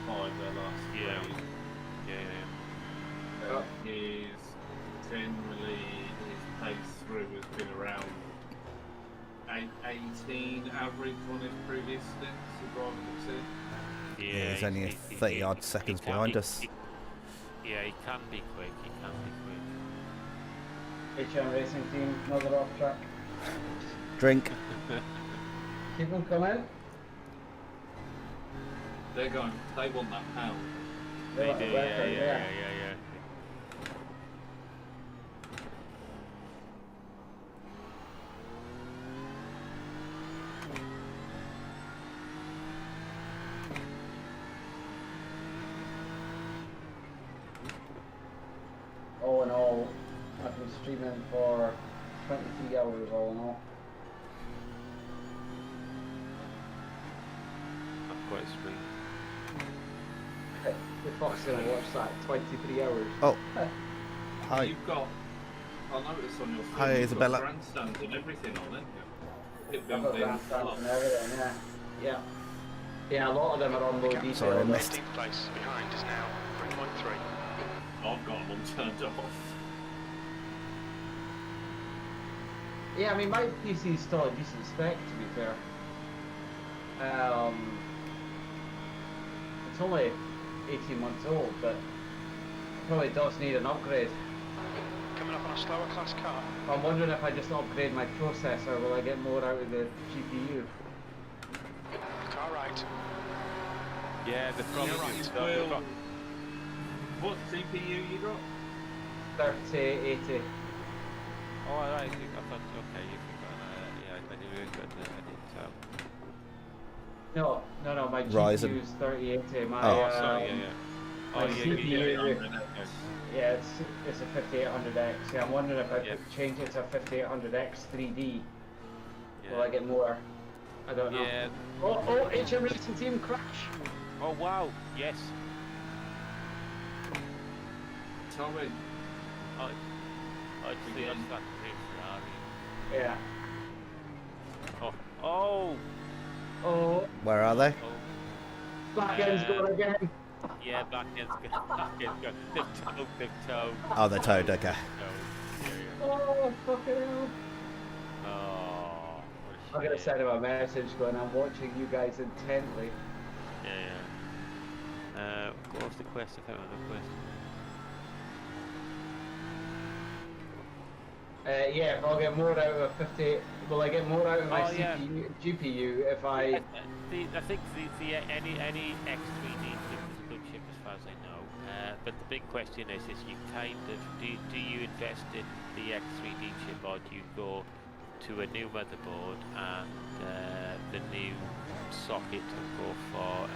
Speaker 11: 825 their last three. His generally, his pace through has been around 818 average on his previous stints, the driver can see.
Speaker 1: Yeah, he's only 30 odd seconds behind us.
Speaker 2: Yeah, he can be quick,
Speaker 4: HM Racing Team, another off track.
Speaker 1: Drink.
Speaker 4: Keep them coming.
Speaker 11: They want that pound.
Speaker 2: They do, yeah.
Speaker 4: All in all, I've been streaming for 23 hours all in all.
Speaker 2: Quite sweet.
Speaker 5: The Fox gonna watch that 23 hours.
Speaker 1: Oh. Hi.
Speaker 11: You've got, I noticed on your stream,
Speaker 1: Hi,
Speaker 11: you've
Speaker 1: Isabella.
Speaker 11: got grandstands and everything on it.
Speaker 4: I've got grandstands and everything, yeah. Yeah, a lot of them are on low detail.
Speaker 1: Sorry, I missed.
Speaker 9: 15th place behind is now 3.3.
Speaker 11: I've got them all turned off.
Speaker 4: Yeah, I mean, my PC is still a decent spec, to be fair. It's only 18 months old, but it probably does need an upgrade.
Speaker 9: Coming up on a slower class car.
Speaker 4: I'm wondering if I just upgrade my processor, will I get more out of the GPU?
Speaker 9: Car right.
Speaker 2: Yeah, the problem is
Speaker 11: What CPU you got?
Speaker 4: 3080.
Speaker 2: Oh, I thought, okay, you forgot, yeah, I didn't tell.
Speaker 4: No, my
Speaker 1: Ryzen.
Speaker 4: GPU is 3080. My,
Speaker 2: Oh, sorry, yeah.
Speaker 4: My
Speaker 2: Oh, yeah,
Speaker 4: CPU, yeah, it's a 5800X. Yeah, I'm wondering if I change it to a 5800X 3D, will I get more? I don't know.
Speaker 2: Yeah.
Speaker 4: Oh, HM Racing Team crash!
Speaker 2: Oh, wow, yes.
Speaker 11: Tommy.
Speaker 2: I'd see us that Ferrari.
Speaker 4: Yeah.
Speaker 2: Oh.
Speaker 1: Where are they?
Speaker 4: Black end's going again.
Speaker 2: Yeah, black end's good. They've towed.
Speaker 1: Oh, they're towed, okay.
Speaker 4: Oh, fucking hell.
Speaker 2: Oh.
Speaker 4: I'm gonna send him a message going, I'm watching you guys intently.
Speaker 2: Yeah. What was the question? I can't remember the question.
Speaker 4: Yeah, if I'll get more out of a 50, will I get more out of my GPU if I...
Speaker 2: I think any X3D chip is a good chip as far as I know. But the big question is you kind of, do you invest in the X3D chip or do you go to a new motherboard and the new socket and go for,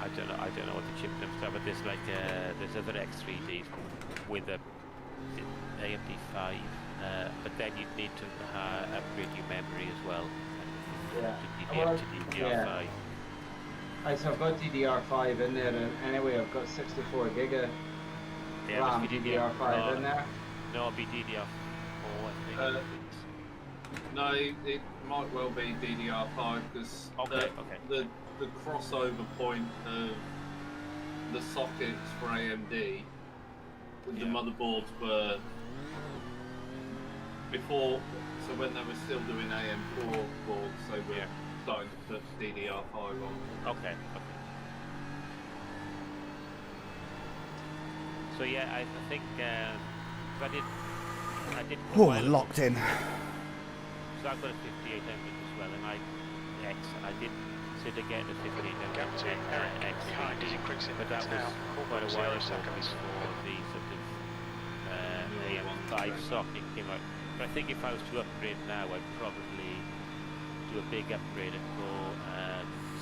Speaker 2: I don't know what the chip names are, but there's like, there's other X3Ds with a AMD 5, but then you'd need to upgrade your memory as well. To DDR5.
Speaker 4: So I've got DDR5 in there, and anyway I've got 64 gig of RAM DDR5 in there.
Speaker 2: No, it'll be DDR4 I think.
Speaker 11: No, it might well be DDR5 because the crossover point of the sockets for AMD with the motherboards were before, so when they were still doing AM4 boards, they were starting to put DDR5 on.
Speaker 2: Okay. So yeah, I think I did.
Speaker 1: Oh, locked in.
Speaker 2: So I've got a 5800 as well, and I did consider getting a 5800 X, but that was quite a while ago before the sort of AM5 socket came out. But I think if I was to upgrade now, I'd probably do a big upgrade and go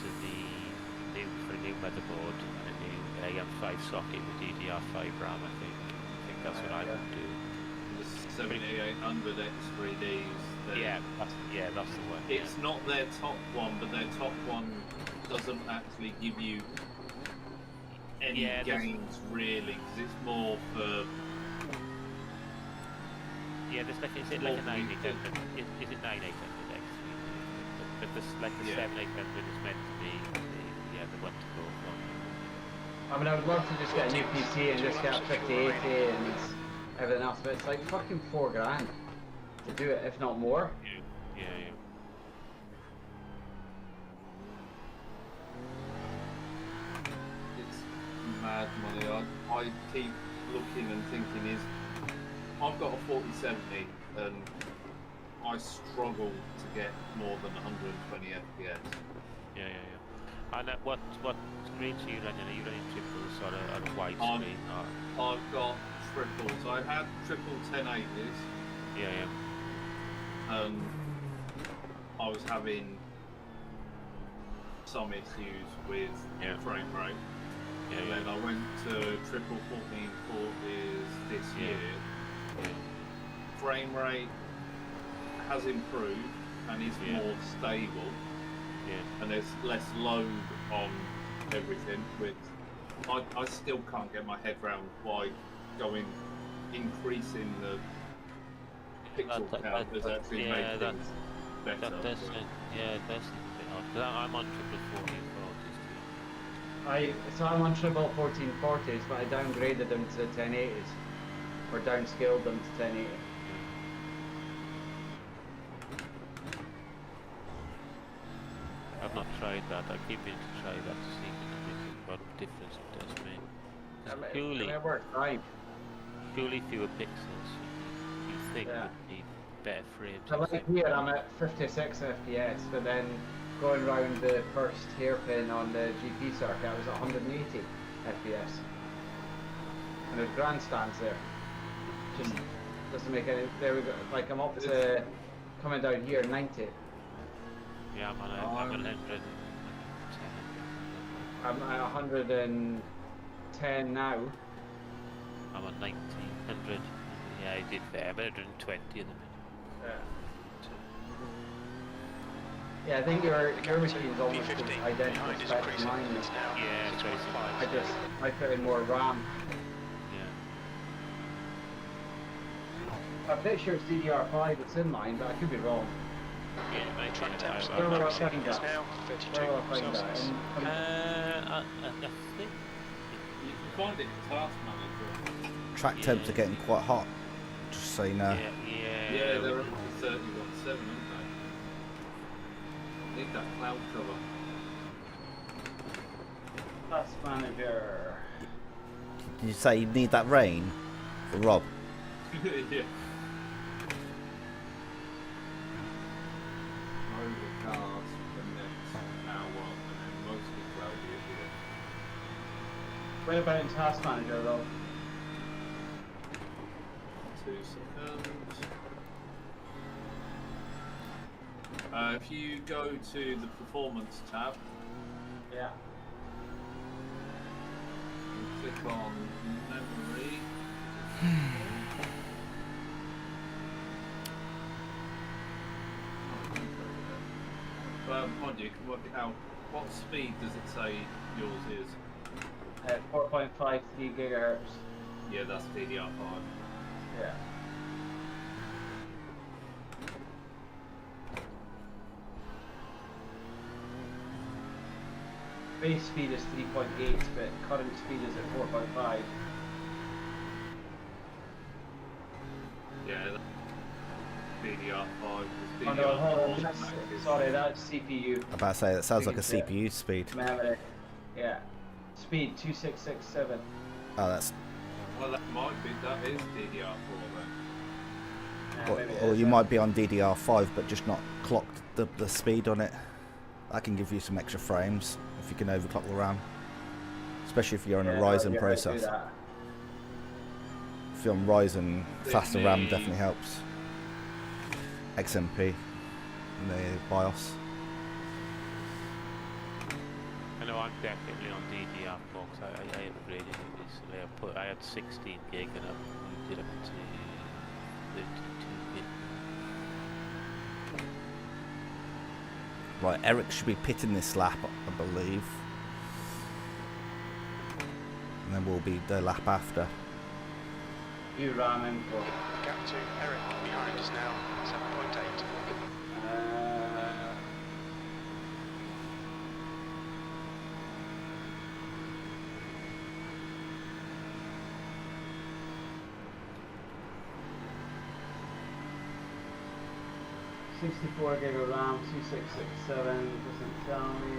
Speaker 2: to for a new motherboard and a new AM5 socket with DDR5 RAM. I think that's what I would do.
Speaker 11: The 7800 X3Ds.
Speaker 2: That's the one.
Speaker 11: It's not their top one, but their top one doesn't actually give you any gains really, because it's more for. Yeah, there's like, is it like a 9800? Is it 9800 X3? But this, like the 7800 is meant to be the one to go from.
Speaker 4: I mean, I would love to just get a new PC and just get a 5080 and everything else, but it's like fucking $4 grand to do it, if not more.
Speaker 2: Yeah.
Speaker 11: It's mad money. I keep looking and thinking I've got a 4070 and I struggle to get more than 120 FPS.
Speaker 2: Yeah. And what screens are you running? Are you running triples or a widescreen?
Speaker 11: I've got triples. I had triple 1080s.
Speaker 2: Yeah.
Speaker 11: And I was having some issues with frame rate. And then I went to triple 1440s this year. Frame rate has improved and is more stable. And there's less load on everything, which I still can't get my head around why increasing the pixel count has actually made things better.
Speaker 2: It does I'm on triple 1440s.
Speaker 4: So I'm on triple 1440s, but I downgraded them to 1080s, or downscaled them to 1080.
Speaker 2: I've not tried that. I keep meaning to try that to see what difference it does make.
Speaker 4: It works fine.
Speaker 2: Purely fewer pixels. You think would need better frames.
Speaker 4: So like here I'm at 56 FPS, but then going round the first hairpin on the GP circuit I was at 180 FPS. And there's grandstands there. Just doesn't make any. There we go. Like I'm up to coming down here 90.
Speaker 2: Yeah, I'm on 110.
Speaker 4: I'm at 110 now.
Speaker 2: I'm on 90, 100. Yeah, I did there. I'm at 120 in the minute.
Speaker 4: Yeah, I think your machine's almost identical spec to mine.
Speaker 2: Yeah, it's very
Speaker 4: I put in more RAM. I'm pretty sure it's DDR5 that's in mine, but I could be wrong.
Speaker 2: Yeah, maybe.
Speaker 9: Track temps
Speaker 4: Where will I find
Speaker 9: is
Speaker 4: that?
Speaker 9: now 32
Speaker 4: Where will I find
Speaker 9: Celsius.
Speaker 2: I think
Speaker 11: You can find it in Task Manager.
Speaker 1: Track temps are getting quite hot, just so you know.
Speaker 11: Yeah, they're up to 31.7, aren't they? Need that cloud cover.
Speaker 4: Task Manager.
Speaker 1: Did you say you need that rain for Rob?
Speaker 11: Yeah. Overcast for the next hour and then mostly cloudy at the end.
Speaker 4: What about in Task Manager though?
Speaker 11: 2 seconds. If you go to the Performance tab,
Speaker 4: yeah,
Speaker 11: and click on Memory. Mind you, you can work it out. What speed does it say yours is?
Speaker 4: 4.53 gigahertz.
Speaker 11: Yeah, that's DDR5.
Speaker 4: Yeah. Base speed is 3.8, but current speed is at 4.5.
Speaker 11: Yeah, DDR5.
Speaker 4: Oh no, hold on. Sorry, that's CPU.
Speaker 1: I'm about to say, that sounds like a CPU speed.
Speaker 4: Memory. Yeah. Speed 2667.
Speaker 1: Oh, that's...
Speaker 11: Well, that might be, that is DDR4 then.
Speaker 1: Or you might be on DDR5 but just not clocked the speed on it. That can give you some extra frames if you can overclock the RAM. Especially if you're on a Ryzen processor. If you're on Ryzen, faster RAM definitely helps. XMP in the BIOS.
Speaker 2: I know I'm definitely on DDR4 because I upgraded it recently. I had 16 gig and I moved it up to 32 gig.
Speaker 1: Right, Eric should be pitting this lap, I believe. And then we'll be the lap after.
Speaker 4: You RAM info.
Speaker 9: Gap to Eric behind us now, 7.8.
Speaker 4: $64 gig of RAM, 2667, doesn't tell me.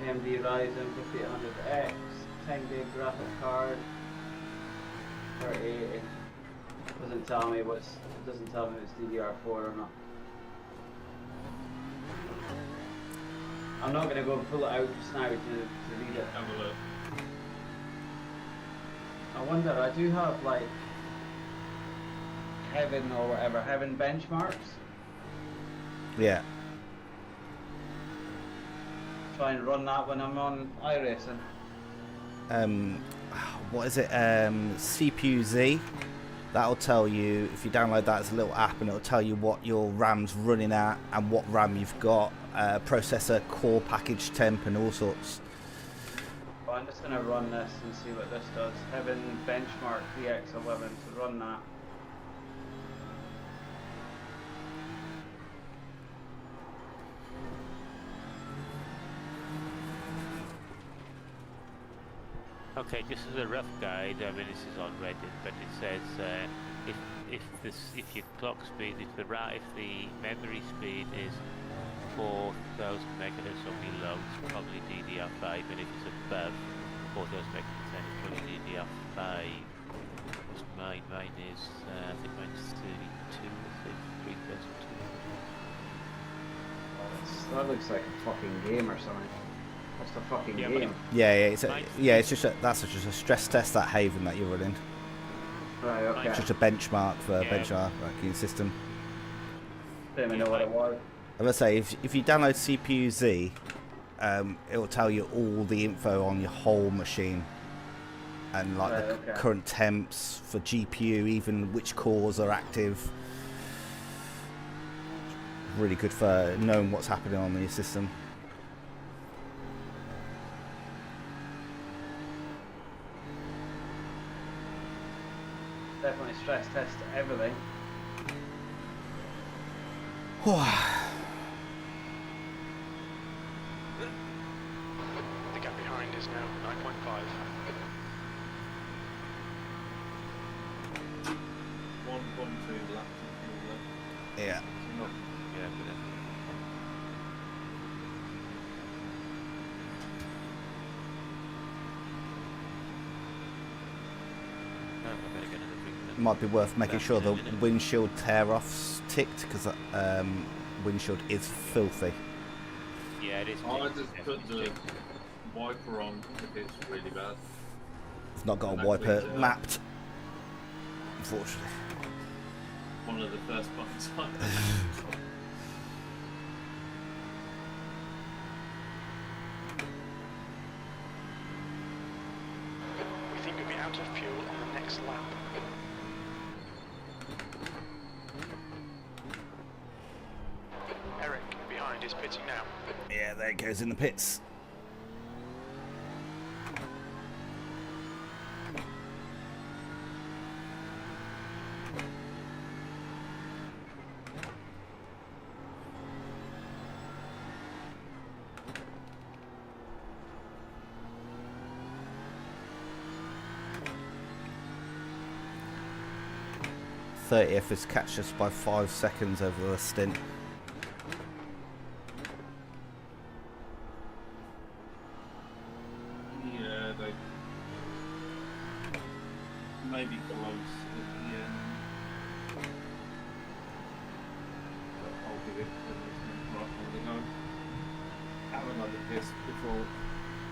Speaker 4: AMD Ryzen 5800X, 10 gig graphic card, 3080. Doesn't tell me if it's DDR4 or not. I'm not gonna go and pull it out just now to read it.
Speaker 11: Have a look.
Speaker 4: I wonder, I do have like Heaven or whatever, Heaven benchmarks.
Speaker 1: Yeah.
Speaker 4: Try and run that when I'm on iRacing.
Speaker 1: What is it? CPU-Z. That'll tell you, if you download that as a little app, and it'll tell you what your RAM's running at and what RAM you've got, processor, core package temp, and all sorts.
Speaker 4: Well, I'm just going to run this and see what this does. Heaven benchmark 3x11 to run that.
Speaker 2: Okay, just as a rough guide, I mean this is on Reddit, but it says if your clock speed, if the memory speed is 4,000 megahertz or below, it's probably DDR5, and if it's above 4,000 megahertz, then it's probably DDR5. Mine is I think mine's 32, 3200.
Speaker 4: That looks like a fucking game or something. What's the fucking game?
Speaker 1: It's just that's just a stress test, that Haven that you're running.
Speaker 4: Right, okay.
Speaker 1: It's just a benchmark for benchmarking system.
Speaker 4: Didn't even know what it was.
Speaker 1: I was gonna say, if you download CPU Z, it will tell you all the info on your whole machine, and like the current temps for GPU, even which cores are active. Really good for knowing what's happening on your system.
Speaker 4: Definitely stress test everything.
Speaker 9: The gap behind is now 9.5.
Speaker 11: 1.2 laps.
Speaker 1: Yeah. Might be worth making sure the windshield tear-offs ticked, because windshield is filthy.
Speaker 2: Yeah, it is.
Speaker 11: I just put the wiper on if it's really bad.
Speaker 1: It's not got a wiper mapped, unfortunately.
Speaker 11: One of the first buttons I
Speaker 9: We think we'll be out of fuel on the next lap. Eric, behind, is pitting now.
Speaker 1: Yeah, there it goes in the pits. '30th has catch us by 5 seconds over the stint.
Speaker 11: Yeah, they may be close at the end. But I'll give it to right on the go. Have another piss before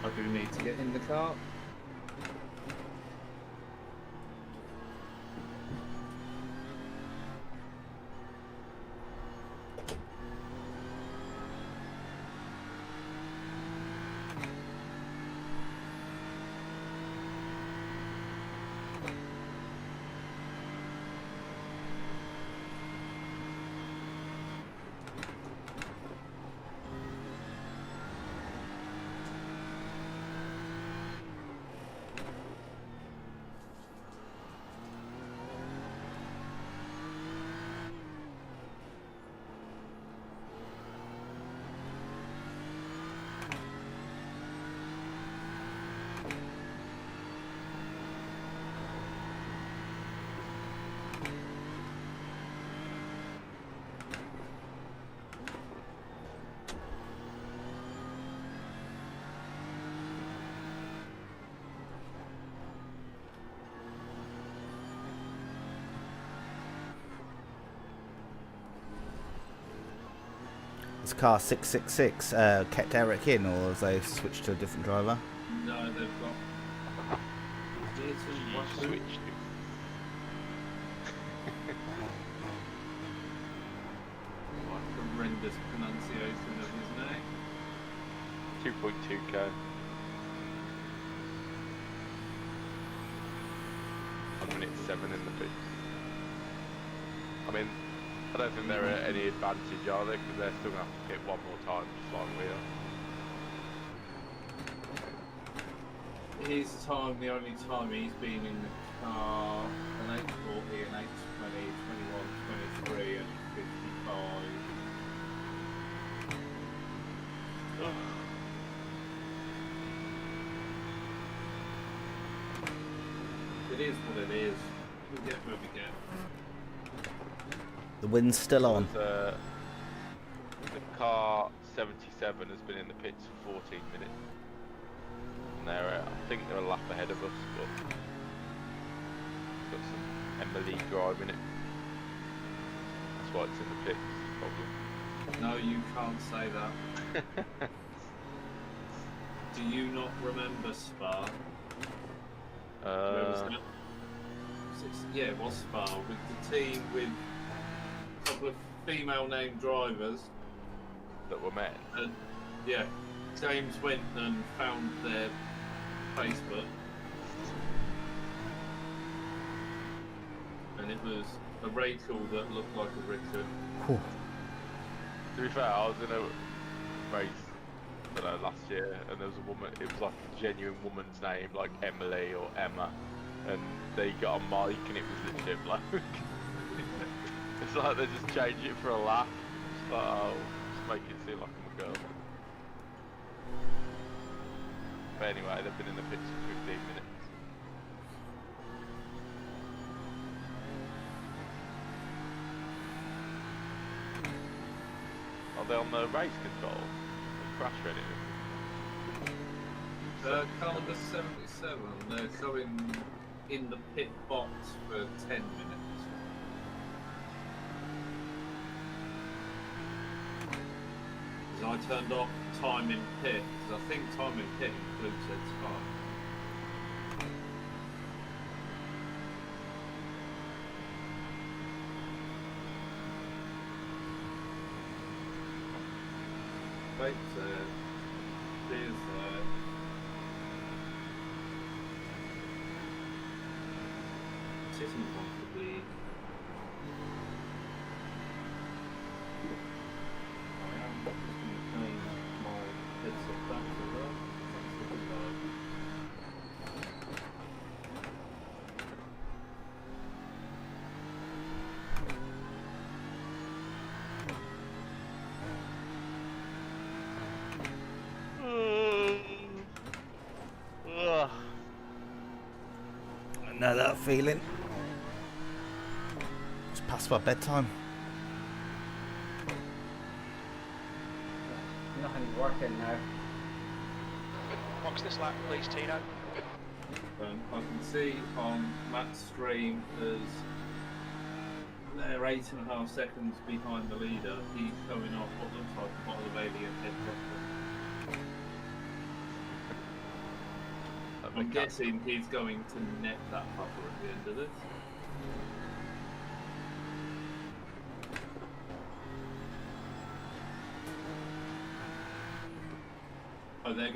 Speaker 11: I do need to get in the car.
Speaker 1: Is car 666 kept Eric in, or has they switched to a different driver?
Speaker 11: No, they've got.
Speaker 3: Switched.
Speaker 11: Horrendous pronunciation of his name.
Speaker 3: 2.2k. I'm minute 7 in the pits. I mean, I don't think they're at any advantage, are they? Because they're still going to have to hit one more time, just like we are.
Speaker 11: His time, the only time he's been in the car, an 840, an 820, 21, 23, and 55. It is what it is. We'll get where we get.
Speaker 1: The wind's still on.
Speaker 3: The car 77 has been in the pits for 14 minutes. And I think they're a lap ahead of us, but got some Emily driving it. That's why it's in the pits, probably.
Speaker 11: No, you can't say that. Do you not remember Spa? Where was that? Yeah, it was Spa, with the team with a couple of female named drivers.
Speaker 3: That were men?
Speaker 11: And, yeah, James went and found their Facebook. And it was a Rachel that looked like a Richard.
Speaker 1: Whew.
Speaker 3: To be fair, I was in a race, I don't know, last year, and there was a woman, it was like a genuine woman's name, like Emily or Emma, and they got a mic and it was literally a bloke. It's like they just change it for a laugh. It's like, oh, just make it seem like I'm a girl. But anyway, they've been in the pits for 15 minutes. Are they on the race control? Crash ready?
Speaker 11: Car number 77, they're showing in the pit box for 10 minutes. Because I turned off time in pit, because I think time in pit includes their time. Right there, there's sitting comfortably. I am just going to change my headset back to that.
Speaker 1: I know that feeling. It's past my bedtime.
Speaker 4: Nothing's working now.
Speaker 9: Box this lap, please, Tino.
Speaker 11: I can see on Matt's stream as they're 8.5 seconds behind the leader. He's showing off what looks like a bottle of alien head pressure. I'm guessing he's going to net that buffer at the end of this. Oh, they're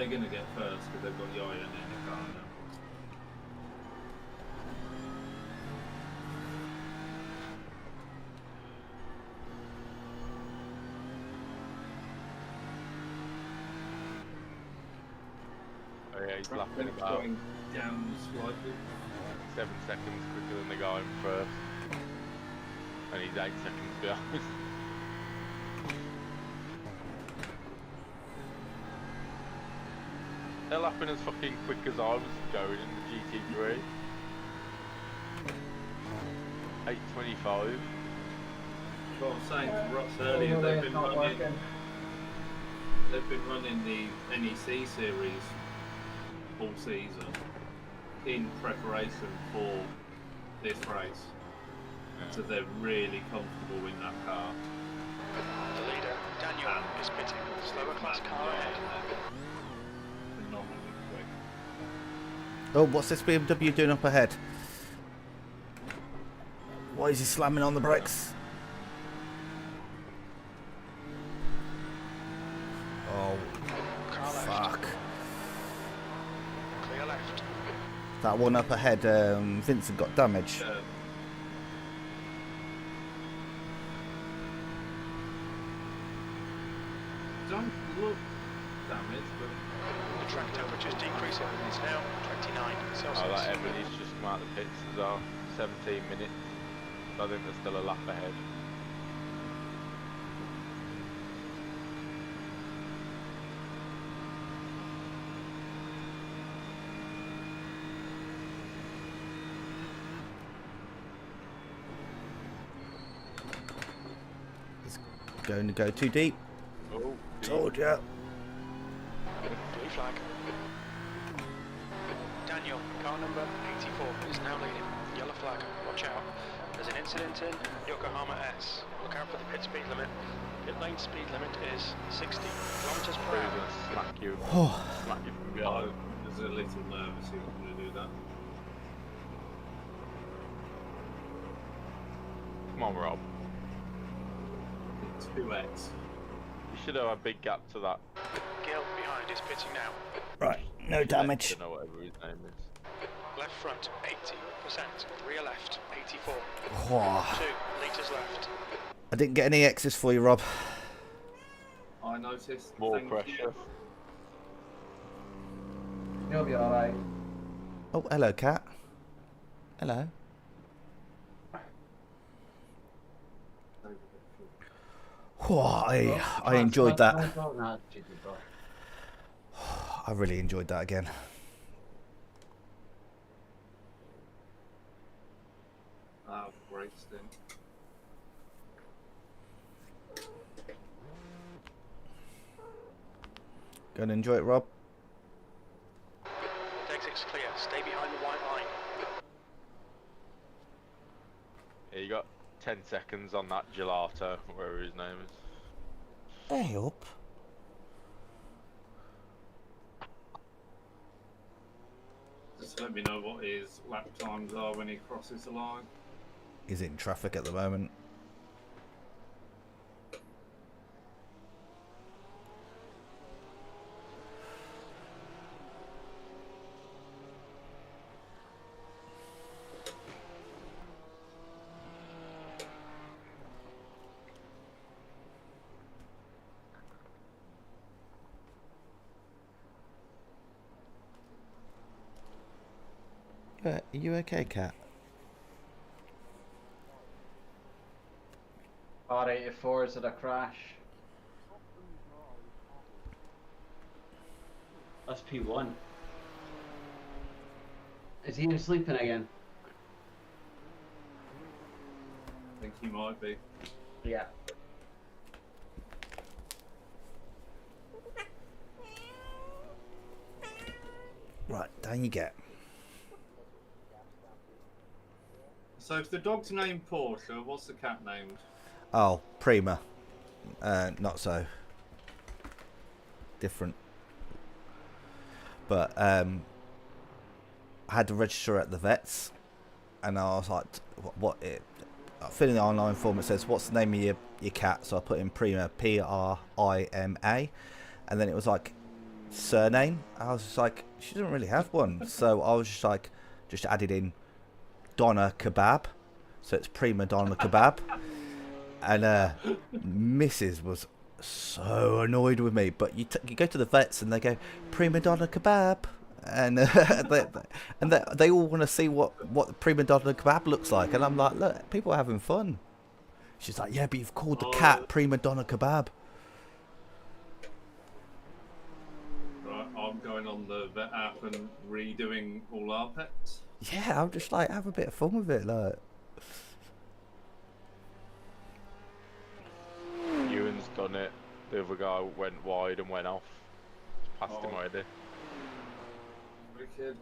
Speaker 11: gonna get first because they've got Yayan in the car now.
Speaker 3: Oh yeah, he's lapping about
Speaker 11: going down slightly.
Speaker 3: 7 seconds quicker than the guy in first. And he's 8 seconds behind. They're lapping as fucking quick as I was going in the GT3. 8:25.
Speaker 11: What I was saying to Ross earlier, they've been running the NEC series all season in preparation for this race.
Speaker 3: Yeah.
Speaker 11: So they're really comfortable in that car.
Speaker 9: The leader, Daniel, is pitting. Slower class car ahead.
Speaker 11: Phenomenally quick.
Speaker 1: Oh, what's this BMW doing up ahead? Why is he slamming on the brakes? Oh,
Speaker 9: Car left.
Speaker 1: fuck.
Speaker 9: Clear left.
Speaker 1: That one up ahead, Vincent got damaged.
Speaker 11: Don't look damaged, but
Speaker 9: The track temperature is decreasing. It's now 29 Celsius.
Speaker 3: Oh, that Emily's just come out of the pits as well. 17 minutes. So I think there's still a lap ahead.
Speaker 1: going to go too deep.
Speaker 3: Oh,
Speaker 1: Told ya.
Speaker 9: Blue flag. Daniel, car number 84 is now leading. Yellow flag, watch out. There's an incident in Yokohama S. Look out for the pit speed limit. Pit lane speed limit is 60 kilometers per hour.
Speaker 3: Smack you. Smack you from
Speaker 11: I
Speaker 3: behind.
Speaker 11: was a little nervous he was going to do that.
Speaker 3: Come on, Rob.
Speaker 11: 2x.
Speaker 3: You should have a big gap to that.
Speaker 9: Gil behind is pitting now.
Speaker 1: Right, no damage.
Speaker 3: I don't know whatever his name is.
Speaker 9: Left front 80%. Rear left 84.
Speaker 1: Whoa.
Speaker 9: 2 litres left.
Speaker 1: I didn't get any X's for you, Rob.
Speaker 11: I noticed.
Speaker 3: More
Speaker 11: Thank
Speaker 3: pressure.
Speaker 11: you.
Speaker 4: You'll be alright.
Speaker 1: Oh, hello, cat. Hello. Whoa, I enjoyed that. I really enjoyed that again.
Speaker 11: Oh, great stint.
Speaker 1: Go and enjoy it, Rob.
Speaker 9: Exit's clear. Stay behind the white line.
Speaker 3: Yeah, you got 10 seconds on that gelato, whatever his name is.
Speaker 1: Hey up.
Speaker 11: Just let me know what his lap times are when he crosses the line.
Speaker 1: He's in traffic at the moment. Are you okay, cat?
Speaker 4: R84 is at a crash.
Speaker 13: That's P1.
Speaker 4: Is he sleeping again?
Speaker 11: I think he might be.
Speaker 4: Yeah.
Speaker 1: Right, down you get.
Speaker 11: So if the dog's named Porsche, what's the cat named?
Speaker 1: Oh, Prima. Not so. Different. But I had to register at the vets, and I was like, "What?" I fill in the online form. It says, "What's the name of your cat?" So I put in Prima, Prima, and then it was like surname. I was just like, she doesn't really have one, so I was just like, just added in Donna Kebab, so it's Prima Donna Kebab. And Mrs. was so annoyed with me. But you go to the vets and they go Prima Donna Kebab, and they all want to see what Prima Donna Kebab looks like. And I'm like, look, people are having fun. She's like, yeah, but you've called the cat Prima Donna Kebab.
Speaker 11: Right, I'm going on the vet app and redoing all our pets.
Speaker 1: Yeah, I'm just like, have a bit of fun with it, like.
Speaker 3: Ewan's done it. The other guy went wide and went off. Passed him already.
Speaker 11: Wicked.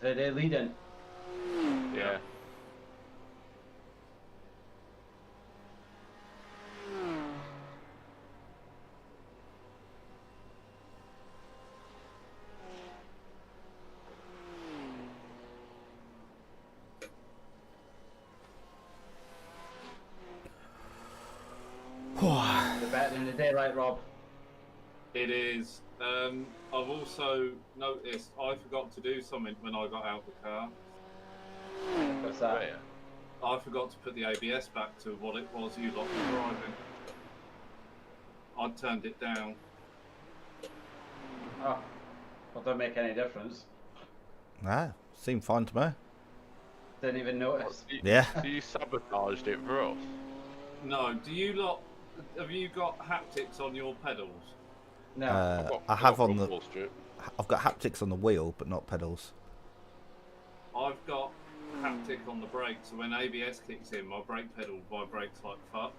Speaker 4: So they're leading.
Speaker 3: Yeah.
Speaker 4: They're better in the daylight, Rob.
Speaker 11: It is. I've also noticed I forgot to do something when I got out of the car.
Speaker 4: What's that?
Speaker 11: I forgot to put the ABS back to what it was you lot were driving. I turned it down.
Speaker 4: Oh, well, don't make any difference.
Speaker 1: Ah, seemed fine to me.
Speaker 4: Didn't even notice.
Speaker 1: Yeah.
Speaker 3: So you sabotaged it for us?
Speaker 11: No, do you lot, have you got haptics on your pedals?
Speaker 4: No.
Speaker 1: I have on the. I've got haptics on the wheel, but not pedals.
Speaker 11: I've got haptic on the brake, so when ABS kicks in, my brake pedal vibrates like fuck.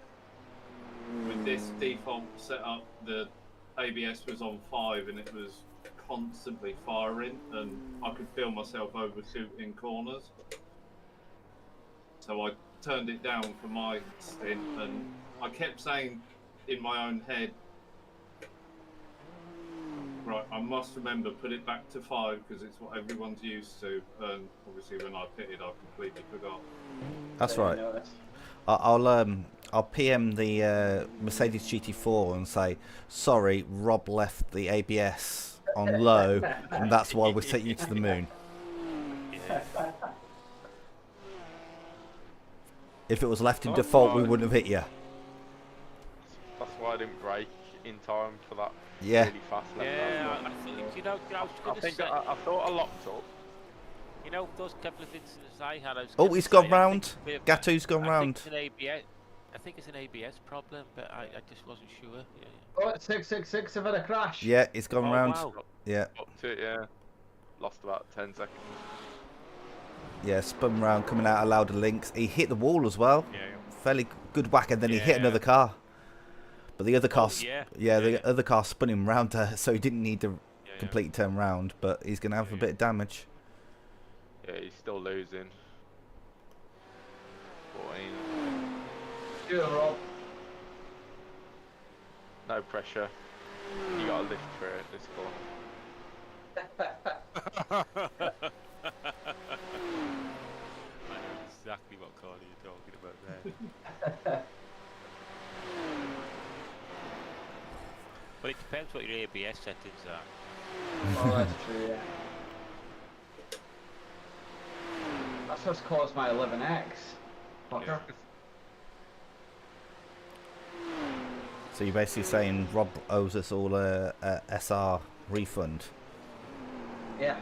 Speaker 11: With this default setup, the ABS was on 5 and it was constantly firing, and I could feel myself overshooting corners. So I turned it down for my stint, and I kept saying in my own head, right, I must remember, put it back to 5 because it's what everyone's used to, and obviously when I pitted I completely forgot.
Speaker 1: That's right. I'll PM the Mercedes GT4 and say, sorry, Rob left the ABS on low, and that's why we're taking you to the moon. If it was left in default, we wouldn't have hit you.
Speaker 3: That's why I didn't brake in time for that
Speaker 1: Yeah.
Speaker 3: really fast left.
Speaker 2: Yeah, I think, you know, I was going to say...
Speaker 3: I thought I locked up.
Speaker 2: You know, those couple of incidents I had, I was
Speaker 1: Oh,
Speaker 2: gonna
Speaker 1: he's
Speaker 2: say,
Speaker 1: gone
Speaker 2: I
Speaker 1: round.
Speaker 2: think
Speaker 1: Gato's gone round.
Speaker 2: I think it's an ABS problem, but I just wasn't sure. Yeah.
Speaker 4: Oh, it's 666, I've had a crash.
Speaker 1: Yeah, he's gone round.
Speaker 2: Wow.
Speaker 1: Yeah.
Speaker 3: Up to it, yeah. Lost about 10 seconds.
Speaker 1: Yeah, spun round, coming out of louder links. He hit the wall as well.
Speaker 2: Yeah.
Speaker 1: Fairly good whack, and then he hit another car. But the other car, the other car spun him round, so he didn't need to completely turn round. But he's going to have a bit of damage.
Speaker 3: Yeah, he's still losing. 14.
Speaker 4: Do it, Rob.
Speaker 3: No pressure. You got to lift for it this corner.
Speaker 2: I know exactly what corner you're talking about there. But it depends what your ABS settings are.
Speaker 4: Oh, that's true, yeah. That's what's caused my 11X. Fucker.
Speaker 1: So you're basically saying Rob owes us all a SR refund?
Speaker 4: Yeah.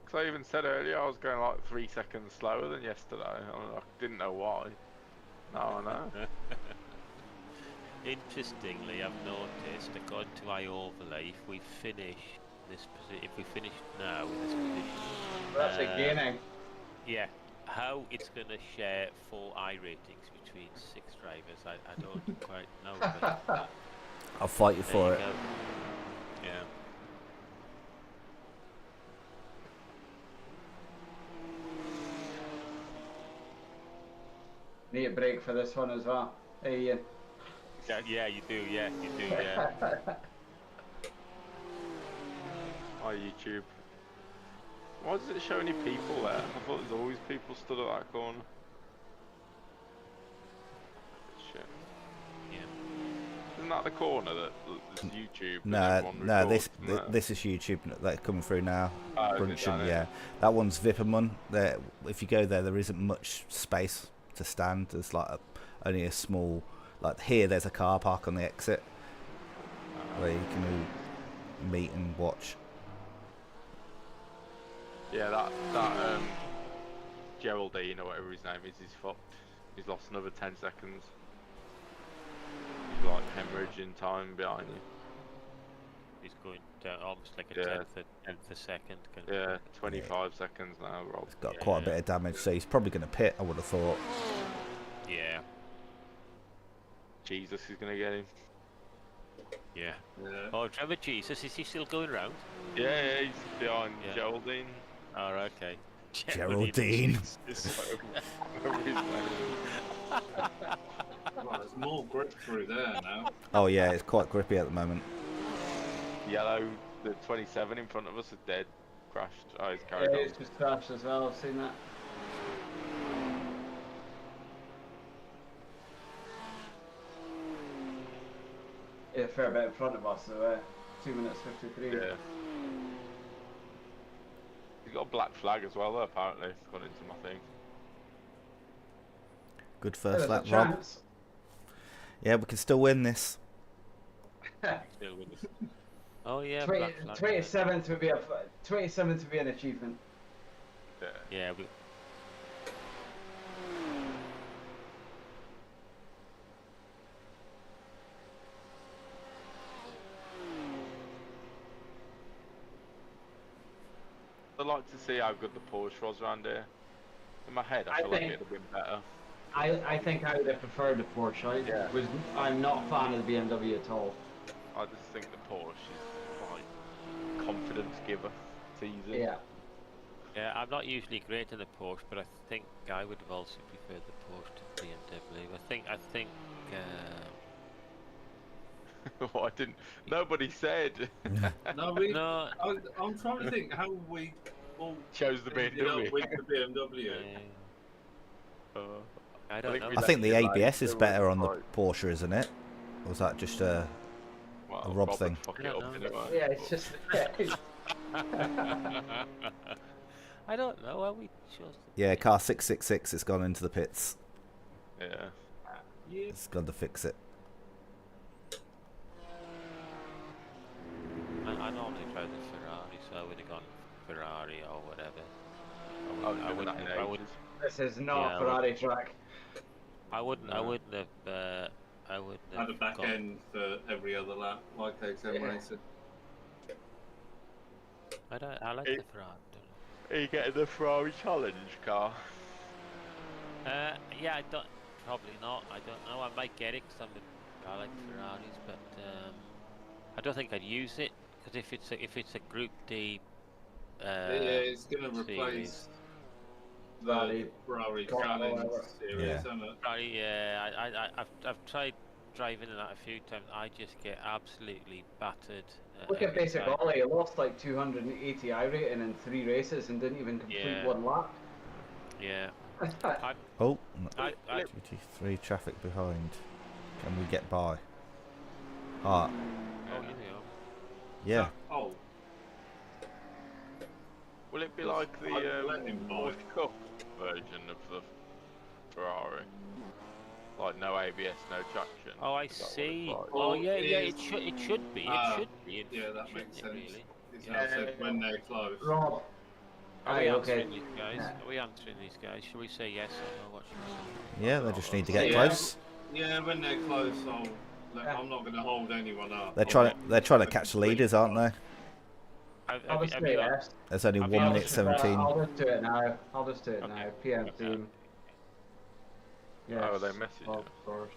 Speaker 3: Because I even said earlier I was going like 3 seconds slower than yesterday. I didn't know why. Now I know.
Speaker 2: Interestingly, I've noticed, according to iOverlay, if we finish now in this position,
Speaker 4: That's a gaining.
Speaker 2: Yeah, how it's going to share full iRatings between 6 drivers, I don't quite know. But,
Speaker 1: I'll fight you for it.
Speaker 2: Go. Yeah.
Speaker 4: Need a break for this one as well. Hey, Ian.
Speaker 2: Yeah, you do. Yeah, you do. Yeah.
Speaker 3: Hi YouTube. Why does it show any people there? I thought there's always people stood at that corner. Shit.
Speaker 2: Yeah.
Speaker 3: Isn't that the corner that's YouTube?
Speaker 1: No, this is YouTube that's coming through now. Bruncheon, yeah. That one's Vipperman. There, if you go there isn't much space to stand. There's like only a small, like here. There's a car park on the exit where you can meet and watch.
Speaker 3: Yeah, that Geraldine or whatever his name is fucked. He's lost another 10 seconds. He's like hemorrhaging time behind you.
Speaker 2: He's going down almost like a tenth a second.
Speaker 3: Yeah, 25 seconds now, Rob.
Speaker 1: He's got quite a bit of damage, so he's probably going to pit, I would have thought.
Speaker 2: Yeah.
Speaker 3: Jesus is going to get him.
Speaker 2: Yeah. Oh, Trevor Jesus, is he still going round?
Speaker 3: Yeah, he's behind Geraldine.
Speaker 2: Oh, okay.
Speaker 1: Geraldine.
Speaker 11: Well, there's more grip through there now.
Speaker 1: Oh yeah, it's quite grippy at the moment.
Speaker 3: Yellow, the 27 in front of us is dead. Crashed. Oh, he's carried
Speaker 4: Yeah,
Speaker 3: on.
Speaker 4: it's just crashed as well, I've seen that. Yeah, a fair bit in front of us, so 2 minutes 53.
Speaker 3: Yeah. He's got a black flag as well, though, apparently, according to my thing.
Speaker 1: Good first lap, Rob. Yeah, we can still win this.
Speaker 2: Still with us. Oh yeah.
Speaker 4: 27th would be 27th would be an achievement.
Speaker 2: Yeah.
Speaker 3: I'd like to see how good the Porsche was around here. In my head, I feel like it'd have been better.
Speaker 4: I think I would have preferred the Porsche. I'm not a fan of the BMW at all.
Speaker 3: I just think the Porsche is like confidence giver. It's easy.
Speaker 4: Yeah.
Speaker 2: Yeah, I'm not usually great in the Porsche, but I think I would have also preferred the Porsche to BMW. I think.
Speaker 3: Well, I didn't. Nobody said.
Speaker 2: No.
Speaker 11: I'm trying to think how we all
Speaker 3: chose the
Speaker 11: ended up
Speaker 3: BMW.
Speaker 11: with the BMW.
Speaker 2: I don't know.
Speaker 1: I think the ABS is better on the Porsche, isn't it? Or was that just a Rob thing?
Speaker 4: Yeah, it's just.
Speaker 2: I don't know. Are we chose?
Speaker 1: Yeah, car 666 has gone into the pits.
Speaker 3: Yeah.
Speaker 1: It's gone to fix it.
Speaker 2: I normally drive the Ferrari, so I would have gone Ferrari or whatever. I wouldn't.
Speaker 4: This is not a Ferrari track.
Speaker 2: I wouldn't have.
Speaker 11: Had a back end for every other lap, like XM Racing.
Speaker 2: I like the Ferrari.
Speaker 3: Are you getting the Ferrari challenge car?
Speaker 2: Yeah, I don't. Probably not. I don't know. I might get it because I like Ferraris, but I don't think I'd use it because if it's a Group D.
Speaker 11: Yeah, it's gonna replace the Ferrari Challenge series, isn't it?
Speaker 2: Ferrari, yeah. I've tried driving in that a few times. I just get absolutely battered.
Speaker 4: Look at Basic Ollie. He lost like 280 iRating in 3 races and didn't even complete 1 lap.
Speaker 2: Yeah.
Speaker 1: Oh, GT3 traffic behind. Can we get by? Ah. Yeah.
Speaker 11: Oh.
Speaker 3: Will it be like the World Cup version of the Ferrari? Like no ABS, no traction.
Speaker 2: Oh, I see. Oh, yeah. It should be. It should be.
Speaker 11: Yeah, that makes sense.
Speaker 2: Really.
Speaker 11: It's now said when they're close.
Speaker 4: Rob.
Speaker 2: Are we answering these guys? Are we answering these guys? Should we say yes or no? What should we say?
Speaker 1: Yeah, they just need to get close.
Speaker 11: Yeah, when they're close, I'm not going to hold anyone up.
Speaker 1: They're trying to catch the leaders, aren't they?
Speaker 4: I'll just do it.
Speaker 1: There's only 1 minute 17.
Speaker 4: I'll just do it now. Now. PM team.
Speaker 3: Yeah. Oh, they messaged.
Speaker 4: Of course.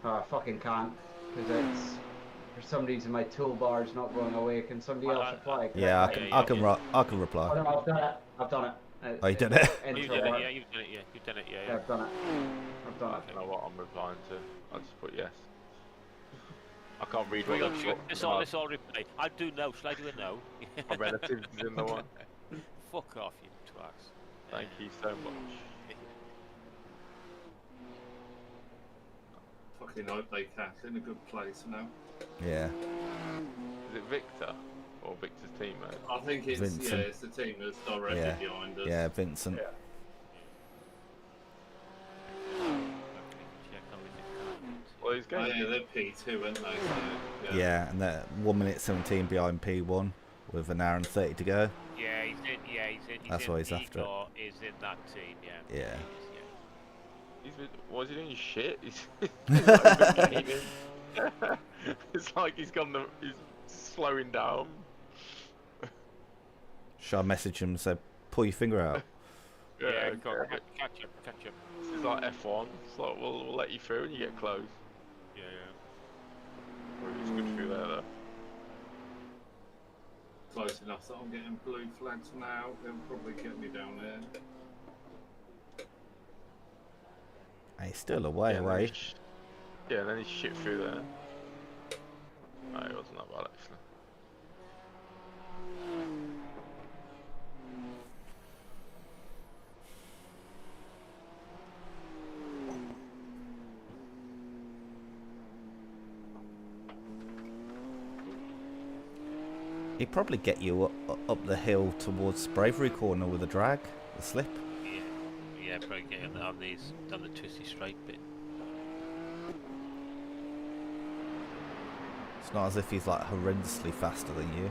Speaker 4: Oh, I fucking can't because it's for some reason my toolbar's not going away. Can somebody else reply?
Speaker 1: Yeah, I can reply.
Speaker 4: Oh, no, I've done it.
Speaker 1: Oh, you done it?
Speaker 2: You've done it, yeah. You've done it, yeah.
Speaker 4: I've done it.
Speaker 3: I don't know what I'm replying to. I'll just put yes. I can't read what
Speaker 2: Let's all reply. I'll do no. Shall I do a no?
Speaker 3: My relatives is in the one.
Speaker 2: Fuck off, you twats.
Speaker 3: Thank you so much.
Speaker 11: Fucking hope they catch in a good place now.
Speaker 1: Yeah.
Speaker 3: Is it Victor or Victor's teammate?
Speaker 11: I think it's
Speaker 1: Vincent.
Speaker 11: it's the team that's directly behind us.
Speaker 1: Yeah, Vincent.
Speaker 11: Yeah.
Speaker 3: Well, he's going.
Speaker 11: Yeah, they're P2, aren't they? So,
Speaker 1: Yeah, and they're 1 minute 17 behind P1 with an hour and 30 to go.
Speaker 2: Yeah, he's in.
Speaker 1: That's why he's after it.
Speaker 2: Is in that team, yeah.
Speaker 1: Yeah.
Speaker 3: What's he doing? Shit. He's it's like he's slowing down.
Speaker 1: Shall I message him and say, pull your finger out?
Speaker 2: Yeah, catch up.
Speaker 3: This is like F1. It's like we'll let you through and you get close.
Speaker 2: Yeah.
Speaker 3: Well, it's good through there though.
Speaker 11: Close enough that I'm getting blue flags now. They'll probably get me down there.
Speaker 1: He's still a way away.
Speaker 3: Yeah, and then he's shit through there. No, it wasn't that bad actually.
Speaker 1: He'd probably get you up the hill towards Bravery Corner with a drag, the slip.
Speaker 2: Yeah, probably getting on the twisty straight bit.
Speaker 1: It's not as if he's like horrendously faster than you.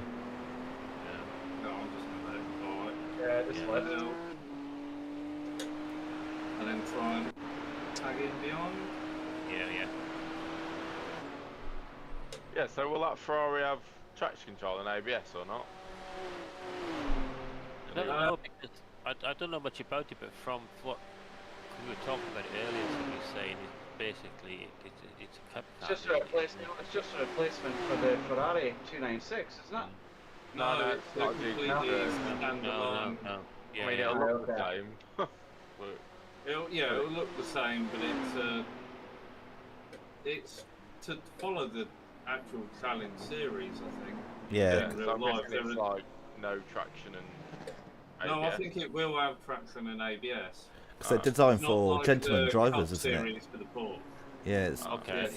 Speaker 11: No, I'm just gonna let it go.
Speaker 4: Yeah, just let it.
Speaker 11: And then try and tag in beyond.
Speaker 2: Yeah.
Speaker 3: Yeah, so will that Ferrari have traction control and ABS or not?
Speaker 2: I don't know because I don't know much about it, but from what we were talking about it earlier, somebody was saying basically it's a cup car.
Speaker 4: It's just a replacement. It's just a replacement for the Ferrari 296, isn't it?
Speaker 3: No, it's not
Speaker 11: completely standalone.
Speaker 2: No. Yeah,
Speaker 3: I mean,
Speaker 2: yeah.
Speaker 3: it'll look the same.
Speaker 11: It'll look the same, but it's to follow the actual challenge series, I think.
Speaker 1: Yeah.
Speaker 11: In
Speaker 3: So
Speaker 11: real
Speaker 3: I'm
Speaker 11: life,
Speaker 3: guessing it's like no traction and ABS.
Speaker 11: no, I think it will have traction and ABS.
Speaker 1: Because they're designed
Speaker 11: It's not
Speaker 1: for
Speaker 11: like
Speaker 1: gentlemen
Speaker 11: the
Speaker 1: drivers,
Speaker 11: Cup
Speaker 1: isn't it?
Speaker 11: series for the Porsche.
Speaker 1: Yeah, it's,
Speaker 2: Okay,
Speaker 11: Yes,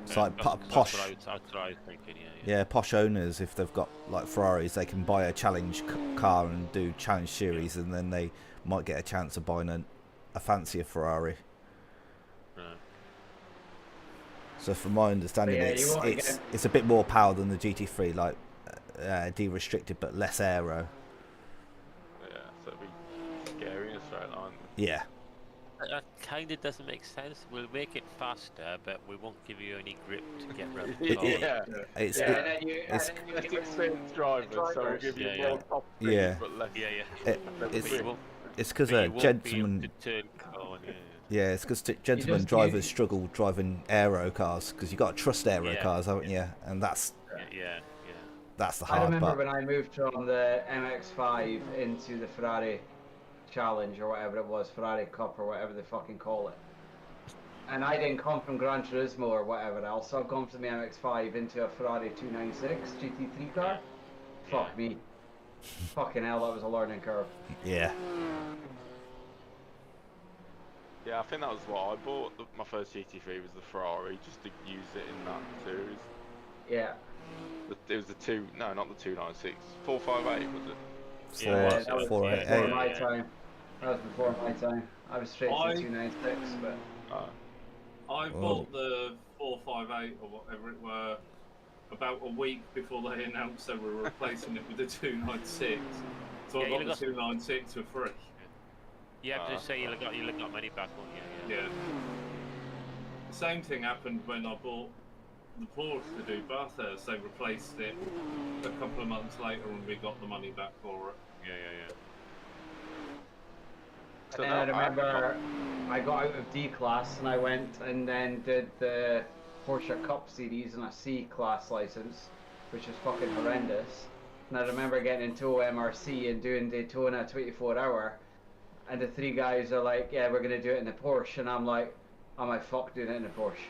Speaker 1: it's like posh.
Speaker 2: That's what I was thinking. Yeah.
Speaker 1: Yeah, posh owners, if they've got like Ferraris, they can buy a challenge car and do challenge series, and then they might get a chance of buying a fancier Ferrari.
Speaker 2: Right.
Speaker 1: So from my understanding, it's a bit more power than the GT3, like de-restricted but less aero.
Speaker 3: Yeah, so it'd be scary in a straight line.
Speaker 1: Yeah.
Speaker 2: That kind of doesn't make sense. We'll make it faster, but we won't give you any grip to get around the corner.
Speaker 1: It's
Speaker 3: Less experienced drivers, so we'll give you more top speed,
Speaker 1: yeah.
Speaker 3: but less.
Speaker 1: It's because gentlemen. Yeah, it's because gentlemen drivers struggle driving aero cars because you got to trust aero cars, haven't you? And that's that's the hard part.
Speaker 4: I remember when I moved from the MX-5 into the Ferrari Challenge or whatever it was, Ferrari Cup or whatever they fucking call it. And I didn't come from Gran Turismo or whatever else, so I've gone from the MX-5 into a Ferrari 296 GT3 car. Fuck me. Fucking hell, that was a learning curve.
Speaker 1: Yeah.
Speaker 3: Yeah, I think that was what I bought. My first GT3 was the Ferrari, just to use it in that series.
Speaker 4: Yeah.
Speaker 3: It was the not the 296, 458 was it?
Speaker 4: Yeah, that was before my time. That was before my time. I was straight to 296, but...
Speaker 11: I bought the 458 or whatever it were about a week before they announced they were replacing it with the 296. So I got the 296 for free.
Speaker 2: Yeah, I have to say you'll have got money back, won't you?
Speaker 11: Yeah. The same thing happened when I bought the Porsche to do Bathurst. They replaced it a couple of months later and we got the money back for it.
Speaker 2: Yeah.
Speaker 4: And then I remember I got out of D class and I went and then did the Porsche Cup series on a C class license, which was fucking horrendous. And I remember getting into MRC and doing Daytona 24-hour, and the three guys are like, yeah, we're gonna do it in the Porsche, and I'm like, oh my fuck, doing it in the Porsche.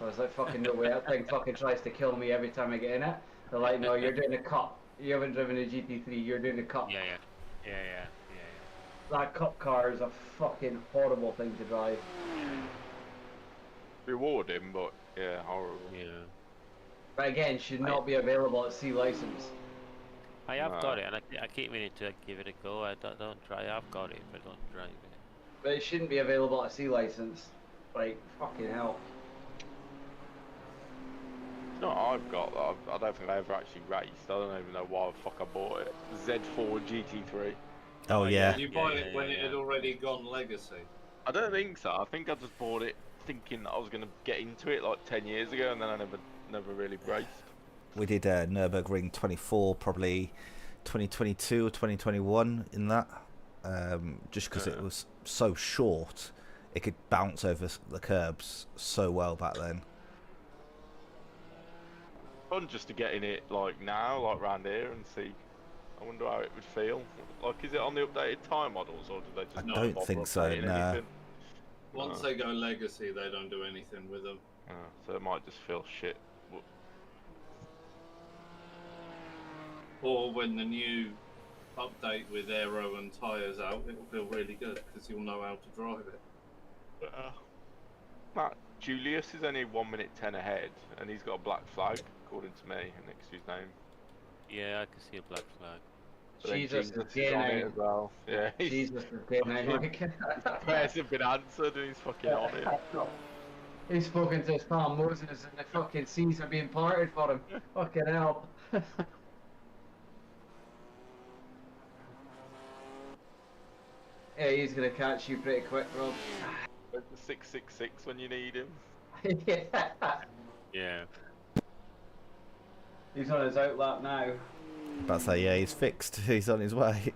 Speaker 4: I was like, fucking no way, that thing fucking tries to kill me every time I get in it. They're like, no, you're doing a Cup. You haven't driven a GT3, you're doing a Cup.
Speaker 2: Yeah.
Speaker 4: That Cup car is a fucking horrible thing to drive.
Speaker 3: Rewarding, but yeah, horrible.
Speaker 2: Yeah.
Speaker 4: But again, should not be available at C license.
Speaker 2: I have got it, and I keep meaning to give it a go. I don't try. I've got it, but don't drive it.
Speaker 4: But it shouldn't be available at C license. Like, fucking hell.
Speaker 3: No, I've got that. I don't think I ever actually raced. I don't even know why the fuck I bought it. Z4 GT3.
Speaker 1: Oh yeah.
Speaker 11: Did you buy it when it had already gone legacy?
Speaker 3: I don't think so. I think I just bought it thinking that I was going to get into it like 10 years ago, and then I never really raced.
Speaker 1: We did Nurburgring 24, probably 2022 or 2021 in that. Just because it was so short, it could bounce over the curbs so well back then.
Speaker 3: Fun just to get in it like now, like round here, and see. I wonder how it would feel. Like, is it on the updated tyre models, or do they just?
Speaker 1: I don't think so. No.
Speaker 11: Once they go legacy, they don't do anything with them.
Speaker 3: So it might just feel shit.
Speaker 11: Or when the new update with aero and tyres out, it'll feel really good because you'll know how to drive it.
Speaker 3: Matt Julius is only 1 minute 10 ahead, and he's got a black flag according to me next to his name.
Speaker 2: Yeah, I can see a black flag.
Speaker 4: Jesus is
Speaker 3: on it as well. Yeah,
Speaker 4: Jesus is getting out.
Speaker 3: Prayers have been answered, and he's fucking on it.
Speaker 4: He's spoken to his pal Moses, and the fucking seas are being parted for him. Fucking hell. Yeah, he's gonna catch you pretty quick, Rob.
Speaker 3: The 666 when you need him.
Speaker 4: Yeah.
Speaker 2: Yeah.
Speaker 4: He's on his outlap now.
Speaker 1: About to say, yeah, he's fixed. He's on his way.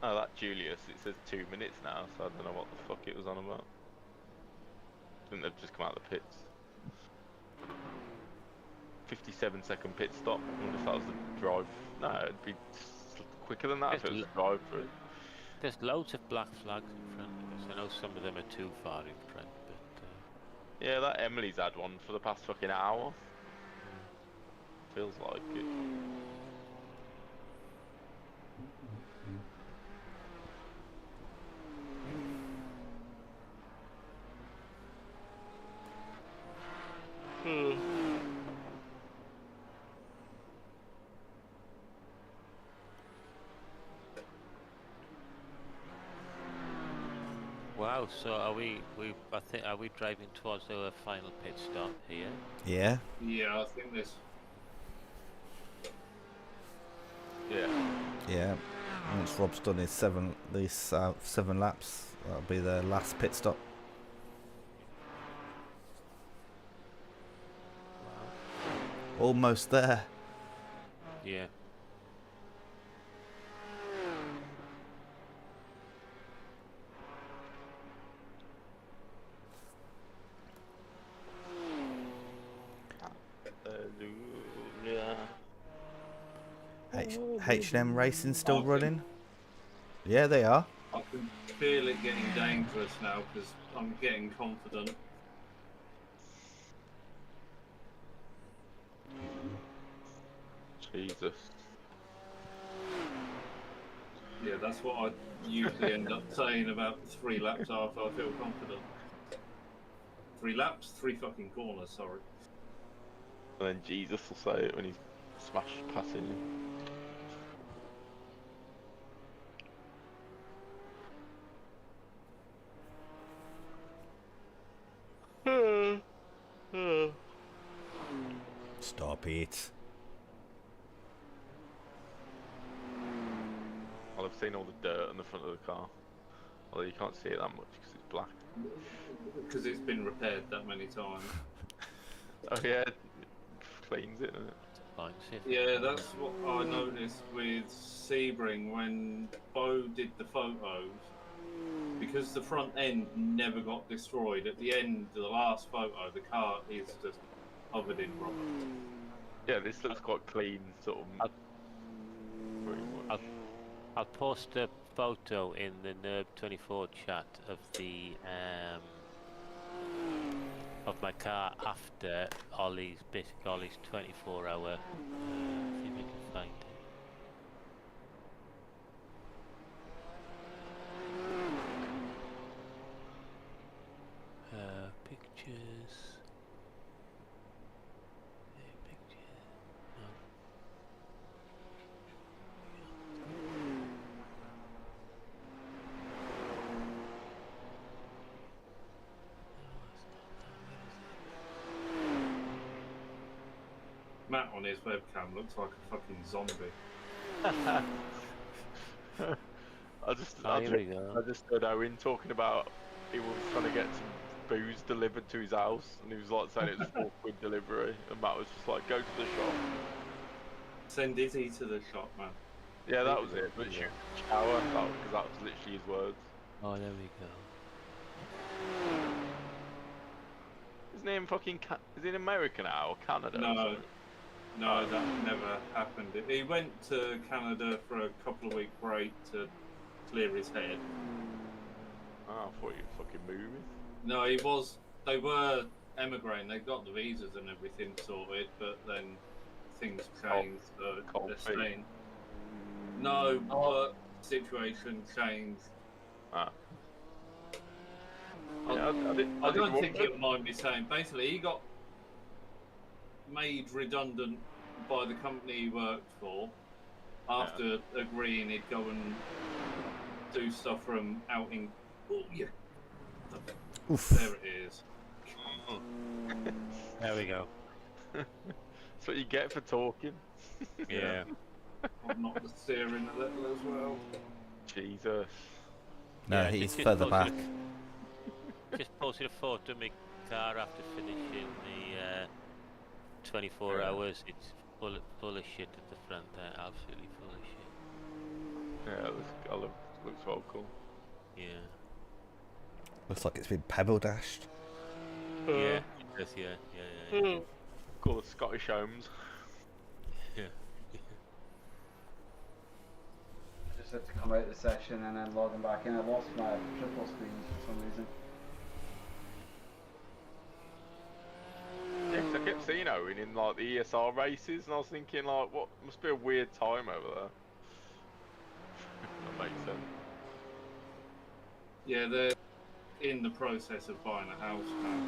Speaker 3: Oh, that Julius, it says 2 minutes now, so I don't know what the fuck it was on about. I think they've just come out of the pits. 57-second pit stop. I wonder if that was the drive. No, it'd be quicker than that if it was the drive through.
Speaker 2: There's loads of black flags in front of us. I know some of them are too far in front, but...
Speaker 3: Yeah, that Emily's had one for the past fucking hour. Feels like it.
Speaker 2: Wow, so are we driving towards our final pit stop here?
Speaker 1: Yeah.
Speaker 11: Yeah, I think this.
Speaker 3: Yeah.
Speaker 1: Yeah. Once Rob's done his 7 laps, that'll be the last pit stop. Almost there.
Speaker 2: Yeah.
Speaker 1: H&M Racing still running? Yeah, they are.
Speaker 11: I can feel it getting dangerous now because I'm getting confident.
Speaker 3: Jesus.
Speaker 11: Yeah, that's what I usually end up saying about 3 laps after I feel confident. 3 laps, 3 fucking corners, sorry.
Speaker 3: And then Jesus will say it when he's smashed passing you.
Speaker 1: Stop it.
Speaker 3: Well, I've seen all the dirt on the front of the car. Although you can't see it that much because it's black.
Speaker 11: Because it's been repaired that many times.
Speaker 3: Oh yeah, it cleans it, doesn't it?
Speaker 11: Yeah, that's what I noticed with Sebring when Bo did the photos. Because the front end never got destroyed, at the end of the last photo, the car is just covered in rubber.
Speaker 3: Yeah, this looks quite clean, sort of.
Speaker 2: I'll post a photo in the Nurb24 chat of the of my car after Ollie's 24-hour. See if I can find it. Pictures.
Speaker 11: Matt on his webcam looks like a fucking zombie.
Speaker 3: I just heard Owen talking about he was trying to get some booze delivered to his house, and he was like saying it was £4 delivery, and Matt was just like, go to the shop.
Speaker 11: Send Izzy to the shop, man.
Speaker 3: Yeah, that was it. But shower, because that was literally his words.
Speaker 2: Oh, there we go.
Speaker 3: Isn't he in fucking? Is he in America now or Canada?
Speaker 11: No, that never happened. He went to Canada for a couple of week break to clear his head.
Speaker 3: Oh, I thought you were fucking moving.
Speaker 11: No, he was. They were emigrating. They got the visas and everything sorted, but then things changed. So they're staying. No, but situation changed.
Speaker 3: Ah.
Speaker 11: I don't think he'll mind me saying. Basically, he got made redundant by the company he worked for after agreeing he'd go and do stuff from out in. Oh yeah.
Speaker 1: Oof.
Speaker 11: There it is.
Speaker 2: There we go.
Speaker 3: That's what you get for talking.
Speaker 2: Yeah.
Speaker 11: I've knocked the steering a little as well.
Speaker 3: Jesus.
Speaker 1: No,
Speaker 2: Yeah,
Speaker 1: he's
Speaker 2: just
Speaker 1: further back.
Speaker 2: Just posted a photo of my car after finishing the 24
Speaker 3: Yeah.
Speaker 2: hours, it's full of shit at the front there, absolutely full of shit.
Speaker 3: Yeah, looks well cool.
Speaker 2: Yeah.
Speaker 1: Looks like it's been pebble dashed.
Speaker 2: Yeah, it does, yeah.
Speaker 3: Call it Scottish Homes.
Speaker 2: Yeah.
Speaker 4: I just had to come out of the session and then log back in. I lost my triple screens for some reason.
Speaker 3: Yeah, 'cause I kept seeing Owen in like the ESR races, and I was thinking like, what must be a weird time over there. That makes sense.
Speaker 11: Yeah, they're in the process of buying a house now.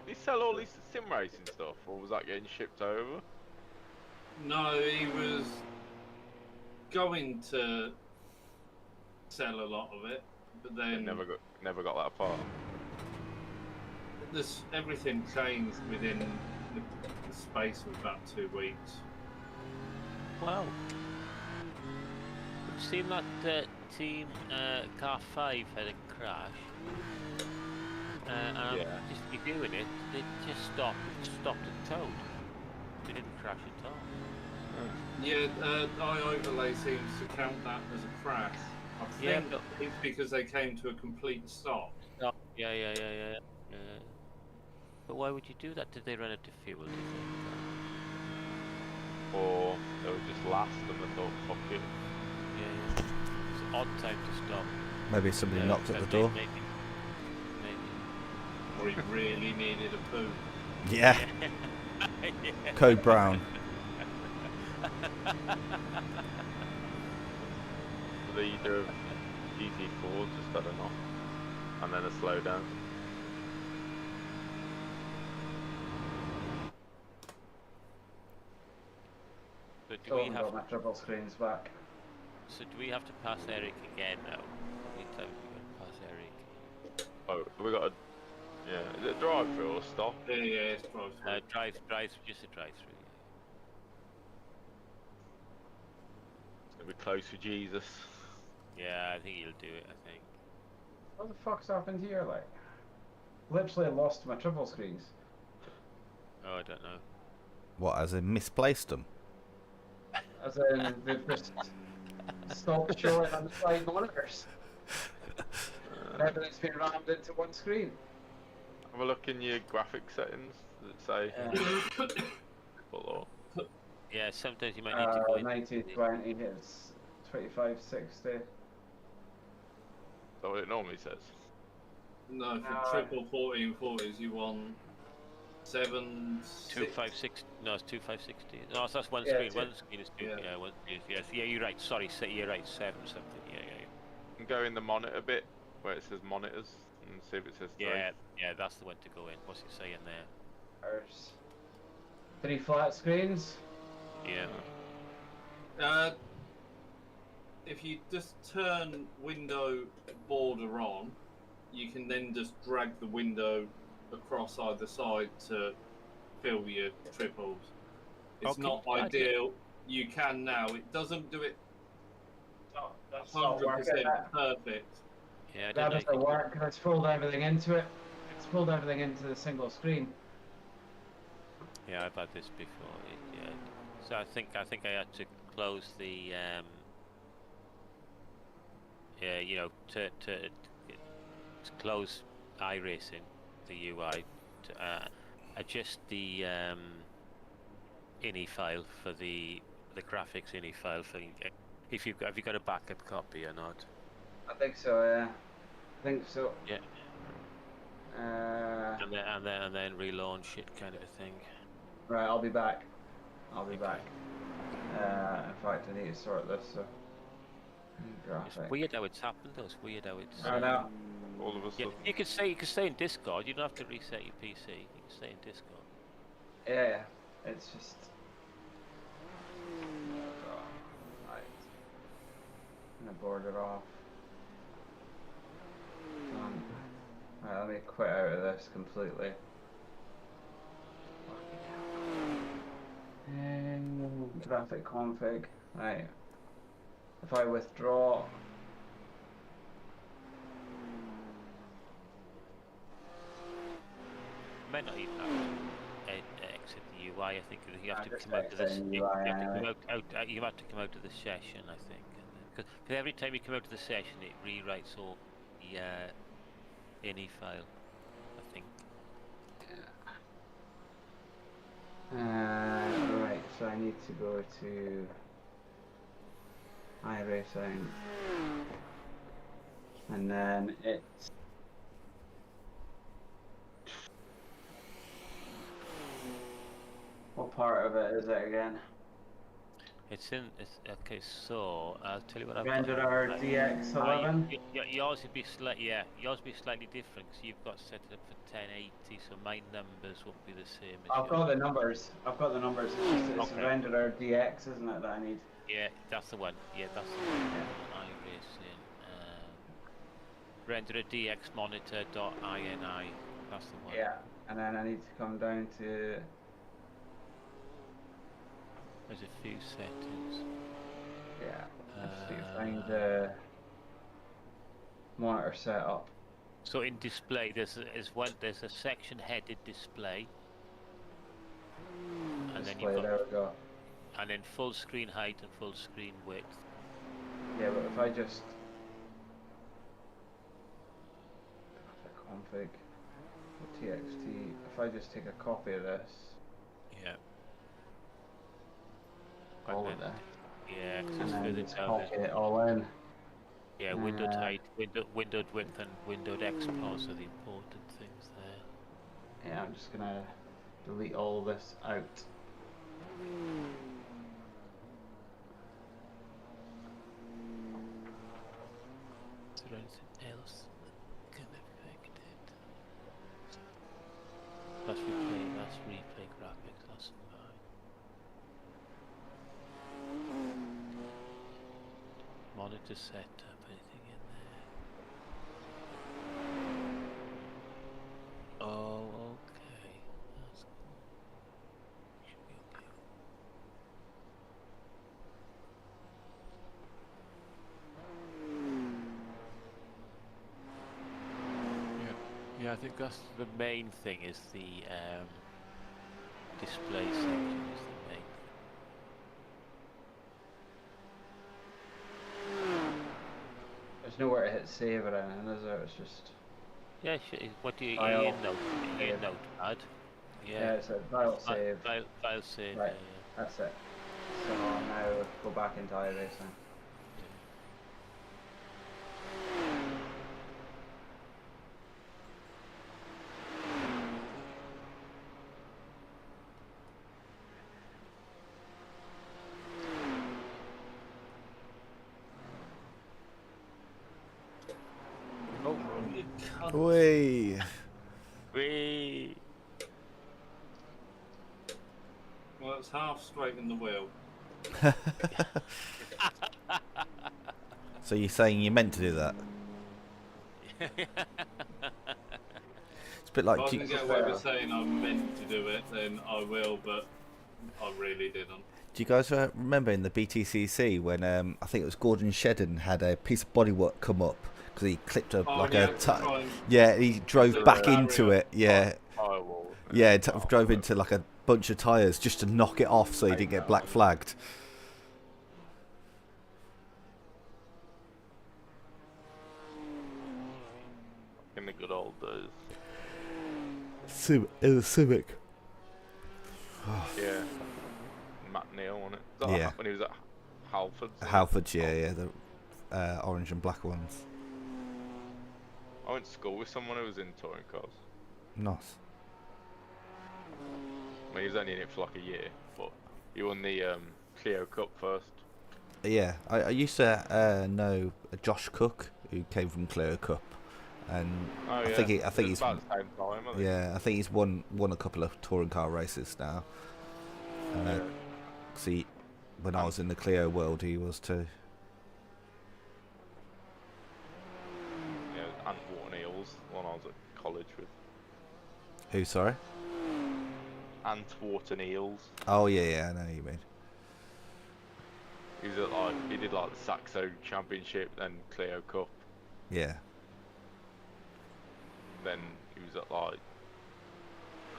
Speaker 3: Did he sell all his sim racing stuff, or was that getting shipped over?
Speaker 11: No, he was going to sell a lot of it, but then
Speaker 3: Never got that far.
Speaker 11: everything changed within the space of about 2 weeks.
Speaker 2: Wow. It seemed that team car 5 had a crash. And I'm just reviewing it, they just stopped and towed. They didn't crash at all.
Speaker 11: Yeah, iOverlay seems to count that as a crash. I think it's because they came to a complete stop.
Speaker 2: Oh, yeah. But why would you do that? Did they run out of fuel, do you think?
Speaker 3: Or they were just last and they thought, fuck it.
Speaker 2: Yeah. It's an odd time to stop.
Speaker 1: Maybe somebody knocked at the door.
Speaker 2: Maybe.
Speaker 11: Or he really needed a poo.
Speaker 1: Yeah. Code Brown.
Speaker 3: The leader of GT4 just had a knock and then a slowdown.
Speaker 2: But do we have
Speaker 4: got my triple screens back.
Speaker 2: So do we have to pass Eric again now? Anytime we got to pass Eric.
Speaker 3: Oh, we got a... Yeah, is it a drive-through or a stop?
Speaker 11: Yeah, it's drive-through.
Speaker 2: Just a drive-through.
Speaker 3: It's gonna be close for Jesus.
Speaker 2: Yeah, I think he'll do it, I think.
Speaker 4: What the fuck's happened here, like? Literally lost my triple screens.
Speaker 2: Oh, I don't know.
Speaker 1: What, as in misplaced them?
Speaker 4: As in, they've just stopped showing on the side monitors. And everything's been rammed into one screen.
Speaker 3: Have a look in your graphic settings. Does it say... Or...
Speaker 2: Yeah, sometimes you might need to go in.
Speaker 4: 1920, it's 2560.
Speaker 3: Is that what it normally says?
Speaker 11: No, for triple 1440s you want
Speaker 2: 256. No, it's 2560. No, that's one
Speaker 4: Yeah,
Speaker 2: screen.
Speaker 4: two.
Speaker 2: One screen is two. Yeah, one screen. Yes. Yeah, you're right. Sorry, you're right. 7 something. Yeah.
Speaker 3: And go in the monitor bit where it says monitors and see if it says 3.
Speaker 2: Yeah, that's the one to go in. What's it saying there?
Speaker 4: There's 3 flat screens.
Speaker 2: Yeah.
Speaker 11: If you just turn window border on, you can then just drag the window across either side to fill your triples. It's not ideal. You can now. It doesn't do it 100% perfect.
Speaker 2: Yeah,
Speaker 4: that doesn't work because it's pulled everything into it. It's pulled everything into the single screen.
Speaker 2: Yeah, I've had this before. Yeah. So I think I had to close the to close iRacing, the UI, to adjust the ini file for the graphics ini file for have you got a backup copy or not?
Speaker 4: I think so. Yeah, I think so.
Speaker 2: Yeah. And then relaunch it, kind of a thing.
Speaker 4: Right, I'll be back. In fact, I need to sort this. So.
Speaker 2: It's weird how it's happened. Though. It's weird how it's.
Speaker 4: I know.
Speaker 3: All of a sudden.
Speaker 2: You could stay in Discord. You don't have to reset your PC. You can stay in Discord.
Speaker 4: Yeah, it's just. Right. I'm gonna board it off. Right, let me quit out of this completely. Graphic config. Right. If I withdraw.
Speaker 2: Might not even have to exit the UI. I think you have to
Speaker 4: just
Speaker 2: come out of this.
Speaker 4: saying
Speaker 2: You
Speaker 4: UI
Speaker 2: have to
Speaker 4: anyway.
Speaker 2: you have to come out of the session, I think, because every time you come out of the session, it rewrites all the ini file, I think.
Speaker 4: Right, so I need to go to iRacing, and then it's what part of it is it again?
Speaker 2: It's okay. So I'll tell you what I've
Speaker 4: Renderer
Speaker 2: got.
Speaker 4: DX11.
Speaker 2: Yours would be yours would be slightly different because you've got set it up for 1080, so my numbers won't be the same as
Speaker 4: I've got the numbers. It's just it's
Speaker 2: Okay.
Speaker 4: Renderer DX, isn't it, that I need?
Speaker 2: Yeah, that's the one. Yeah, that's the one. iRacing. Renderer DX monitor.ini. That's the one.
Speaker 4: Yeah, and then I need to come down to.
Speaker 2: There's a few settings.
Speaker 4: Yeah, I just need to find the monitor setup.
Speaker 2: So in display, there's a section headed display, and then
Speaker 4: Display,
Speaker 2: you've
Speaker 4: there we go.
Speaker 2: and then full screen height and full screen width.
Speaker 4: Yeah, but if I just config txt, if I just take a copy of this,
Speaker 2: Yeah.
Speaker 4: all
Speaker 2: And
Speaker 4: of
Speaker 2: then-
Speaker 4: this,
Speaker 2: Yeah, 'cause
Speaker 4: and
Speaker 2: it's
Speaker 4: then
Speaker 2: further
Speaker 4: just
Speaker 2: down.
Speaker 4: copy it all in.
Speaker 2: Yeah, windowed
Speaker 4: Uh,
Speaker 2: height, windowed width, and windowed expos are the important things there.
Speaker 4: Yeah, I'm just gonna delete all this out.
Speaker 2: Is there anything else that can affect it? That's replay graphics, that's fine. Monitor setup, anything in there? Oh, okay. That's cool. Should be okay. Yeah, I think that's the main thing. Is the display section is the main thing.
Speaker 4: There's nowhere to hit save or anything, is there? It's just.
Speaker 2: Yeah, what do you
Speaker 4: File.
Speaker 2: in Notepad?
Speaker 4: Yeah, it's a file save.
Speaker 2: File save.
Speaker 4: Right.
Speaker 2: Yeah.
Speaker 4: That's it. So I'll now go back into iRacing.
Speaker 1: Whee!
Speaker 2: Whee!
Speaker 11: Well, it's half straighten the wheel.
Speaker 1: So you're saying you meant to do that? It's a bit
Speaker 11: If
Speaker 1: like.
Speaker 11: I can get away with saying I meant to do it, then I will, but I really didn't.
Speaker 1: Do you guys remember in the BTCC when I think it was Gordon Shedden had a piece of bodywork come up because he clipped a he drove back into it. Yeah, drove into like a bunch of tires just to knock it off so he didn't get black flagged.
Speaker 3: In the good old days.
Speaker 1: It was Civic.
Speaker 3: Yeah. Matt Neal on it.
Speaker 1: Yeah.
Speaker 3: When he was at Halford's.
Speaker 1: Halfords, yeah, the orange and black ones.
Speaker 3: I went to school with someone who was in touring cars.
Speaker 1: Nice.
Speaker 3: I mean, he was only in it for like a year, but he won the Clio Cup first.
Speaker 1: Yeah, I used to know Josh Cook who came from Clio Cup, and I think he's
Speaker 3: about the same time, I think.
Speaker 1: Yeah, I think he's won a couple of touring car races now. See, when I was in the Clio world, he was too.
Speaker 3: Yeah, and Wharton Eels, one I was at college with.
Speaker 1: Who, sorry?
Speaker 3: Antwerpen Eels.
Speaker 1: Oh yeah, I know who you mean.
Speaker 3: He was at he did like the Saxo Championship, then Clio Cup.
Speaker 1: Yeah.
Speaker 3: Then he was at like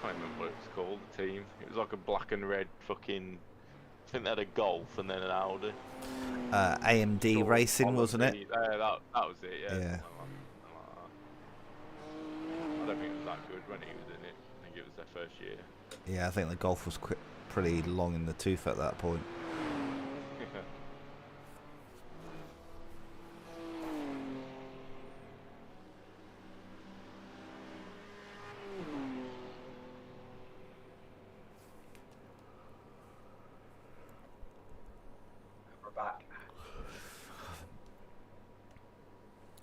Speaker 3: can't remember what it was called, the team. It was like a black and red fucking, I think they had a Golf and then an Audi.
Speaker 1: AMD
Speaker 3: Sure,
Speaker 1: Racing, wasn't it?
Speaker 3: that was it, yeah.
Speaker 1: Yeah.
Speaker 3: I don't think it was that good when he was in it. I think it was their first year.
Speaker 1: Yeah, I think the Golf was pretty long in the tooth at that point.
Speaker 4: We're back.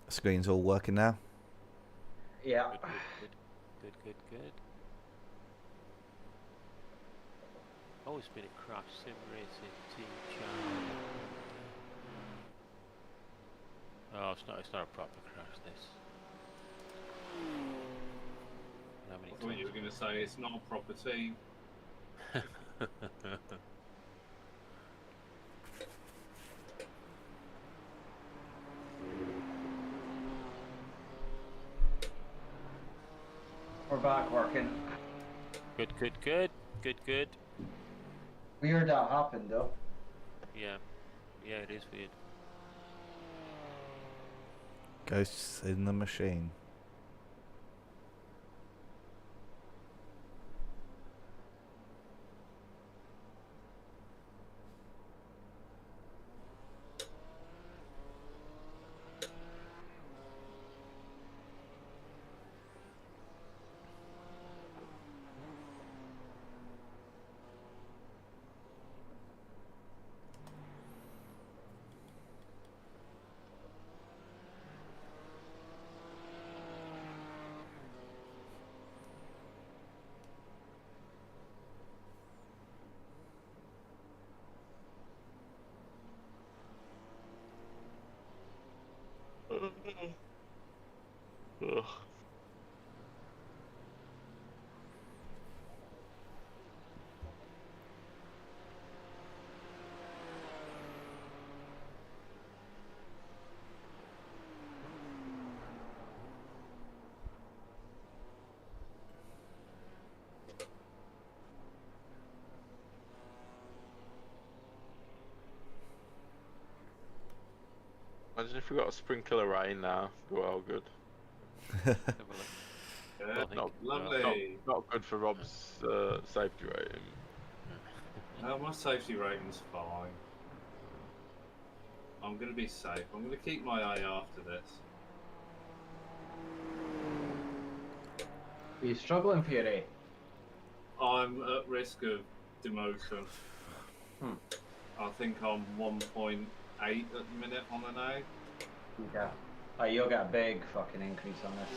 Speaker 1: Screen's all working now.
Speaker 4: Yeah.
Speaker 2: Good. Always been a crash sim racing team channel. Oh, it's not a proper crash. This. How many
Speaker 11: I thought you were going to say it's not a proper team.
Speaker 4: We're back working.
Speaker 2: Good.
Speaker 4: Weird that happened though.
Speaker 2: Yeah, it is weird.
Speaker 1: Ghosts in the machine.
Speaker 3: Ugh. Imagine if we got a sprinkle of rain now. Go all good.
Speaker 11: Lovely.
Speaker 3: Not good for Rob's safety rating.
Speaker 11: No, my safety rating's fine. I'm going to be safe. I'm going to keep my eye after this.
Speaker 4: Are you struggling, Fury?
Speaker 11: I'm at risk of demotion. I think I'm 1.8 at the minute on an A.
Speaker 4: Okay. Oh, you'll get a big fucking increase on this.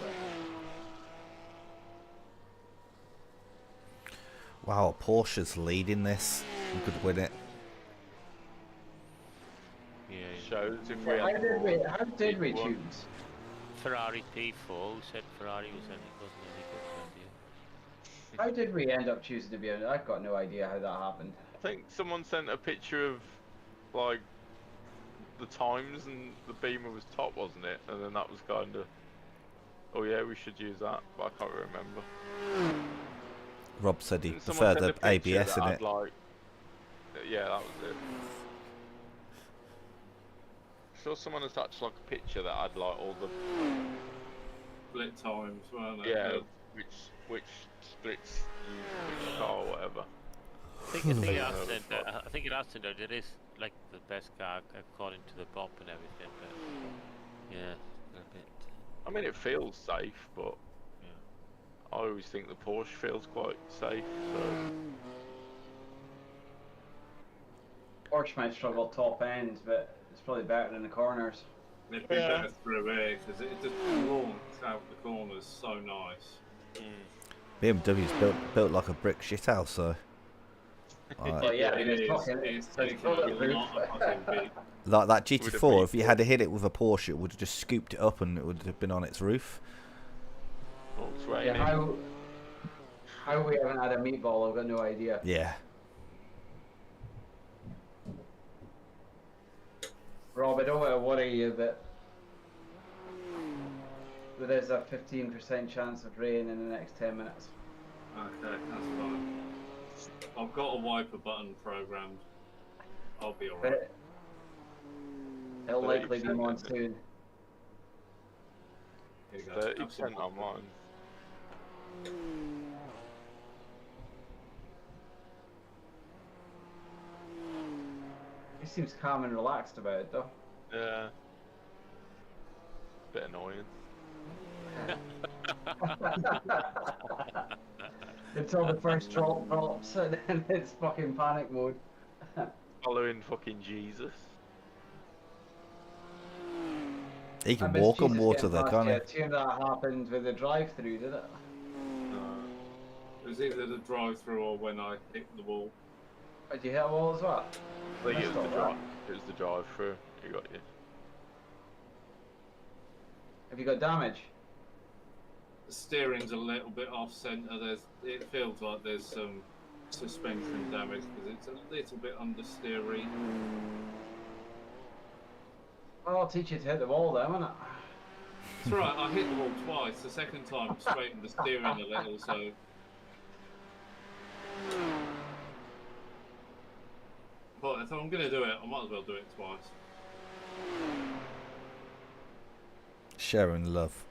Speaker 1: Wow, Porsche's leading this. We could win it.
Speaker 2: Yeah.
Speaker 3: Shows if
Speaker 4: How did we
Speaker 3: won.
Speaker 4: choose?
Speaker 2: Ferrari P4. Who said Ferrari wasn't any good?
Speaker 4: How did we end up choosing to be on it? I've got no idea how that happened.
Speaker 3: I think someone sent a picture of like the times and the Beamer was top, wasn't it? And then that was kind of, oh yeah, we should use that, but I can't remember.
Speaker 1: Rob said he
Speaker 3: Didn't someone
Speaker 1: preferred
Speaker 3: send
Speaker 1: the
Speaker 3: a picture
Speaker 1: ABS
Speaker 3: that
Speaker 1: in
Speaker 3: had,
Speaker 1: it.
Speaker 3: like, yeah, that was it. Sure, someone attached like a picture that had like all the
Speaker 11: split times, weren't they?
Speaker 3: yeah, which splits which car or whatever.
Speaker 2: I think it has to know it is like the best car according to the bump and everything, but yeah, a bit.
Speaker 3: I mean, it feels safe, but I always think the Porsche feels quite safe. So.
Speaker 4: Porsche might struggle top ends, but it's probably better in the corners.
Speaker 11: It'd be better through here because it just launches out the corners so nice.
Speaker 1: BMW's built like a brick shithouse, so.
Speaker 4: Well, yeah, I mean, it's
Speaker 1: like that GT4, if you had hit it with a Porsche, it would have just scooped it up and it would have been on its roof.
Speaker 3: Oh, it's raining.
Speaker 4: Yeah, how we haven't had a meatball, I've got no idea.
Speaker 1: Yeah.
Speaker 4: Rob, I don't want to worry you, but there is a 15% chance of rain in the next 10 minutes.
Speaker 11: Okay, that's fine. I've got a wiper button programmed. I'll be alright.
Speaker 4: But it'll likely be
Speaker 3: 30%
Speaker 4: monsoon.
Speaker 11: Here you go. Have some
Speaker 3: 30% on mine.
Speaker 4: He seems calm and relaxed about it, though.
Speaker 3: Yeah. Bit annoying.
Speaker 4: Until the first drop drops, and then it's fucking panic mode.
Speaker 3: Following fucking Jesus.
Speaker 1: He can walk on water though, can't he?
Speaker 4: I assume that happened with the drive-through, did it?
Speaker 11: It was either the drive-through or when I hit the wall.
Speaker 4: Did you hit a wall as well?
Speaker 3: I think it was the drive-through. You got you.
Speaker 4: Have you got damage?
Speaker 11: The steering's a little bit off centre. It feels like there's some suspension damage because it's a little bit understeery.
Speaker 4: Well, I'll teach you to hit the wall then, won't it?
Speaker 11: It's right. I hit the wall twice. The second time straightened the steering a little, so. But if I'm going to do it, I might as well do it twice.
Speaker 1: Sharing love.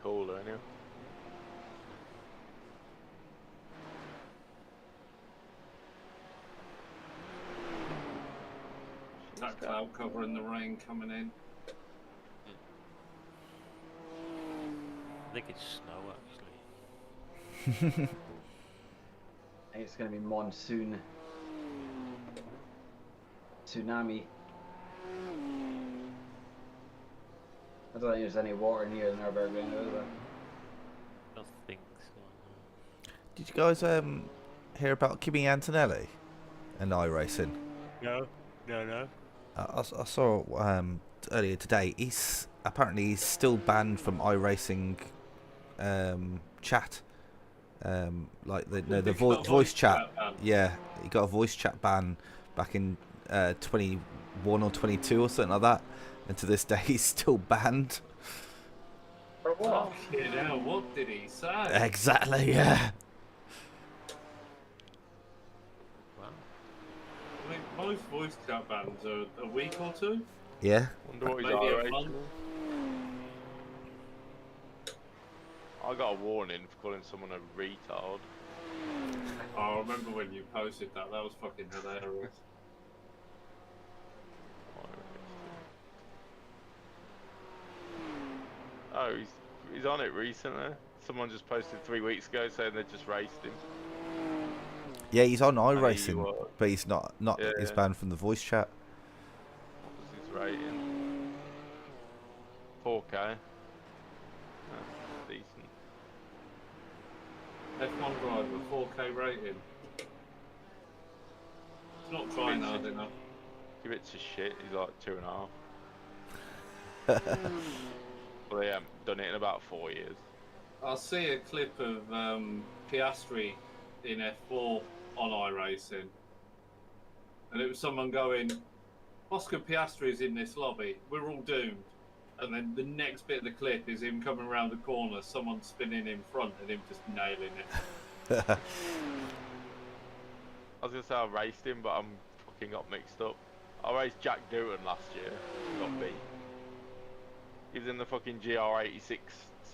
Speaker 3: Cooler, anyway.
Speaker 11: That cloud cover and the rain coming in.
Speaker 2: I think it's snow actually.
Speaker 4: I think it's going to be monsoon. Tsunami. I don't think there's any water near Nurburgring, is there?
Speaker 2: I don't think so.
Speaker 1: Did you guys hear about Kimi Antonelli and iRacing?
Speaker 12: No.
Speaker 1: I saw earlier today. He's still banned from iRacing chat. Like the voice chat. Yeah, he got a voice chat ban back in 21 or 22 or something like that. And to this day, he's still banned.
Speaker 4: For what?
Speaker 11: Oh, shit, hell, what did he say?
Speaker 1: Exactly, yeah.
Speaker 11: I mean, most voice chat bans are a week or two.
Speaker 1: Yeah.
Speaker 3: Wonder what he's
Speaker 11: Maybe a
Speaker 3: iRacing.
Speaker 11: month.
Speaker 3: I got a warning for calling someone a retard.
Speaker 11: Oh, I remember when you posted that. That was fucking hilarious.
Speaker 3: Oh, he's on it recently. Someone just posted 3 weeks ago saying they just raced him.
Speaker 1: Yeah, he's on
Speaker 3: he
Speaker 1: iRacing,
Speaker 3: was.
Speaker 1: but he's not.
Speaker 3: Yeah,
Speaker 1: He's
Speaker 3: yeah.
Speaker 1: banned from the voice chat.
Speaker 3: What was his rating? 4K. Decent.
Speaker 11: F1 driver, 4K rating. It's not trying hard enough.
Speaker 3: Give it to shit. He's like 2.5. Well, they haven't done it in about 4 years.
Speaker 11: I'll see a clip of Piastri in F4 on iRacing, and it was someone going, Oscar Piastri is in this lobby, we're all doomed. And then the next bit of the clip is him coming around the corner, someone spinning in front and him just nailing it.
Speaker 3: I was gonna say I raced him, but I'm fucking got mixed up. I raced Jack Dutton last year, got beat. He was in the fucking GR86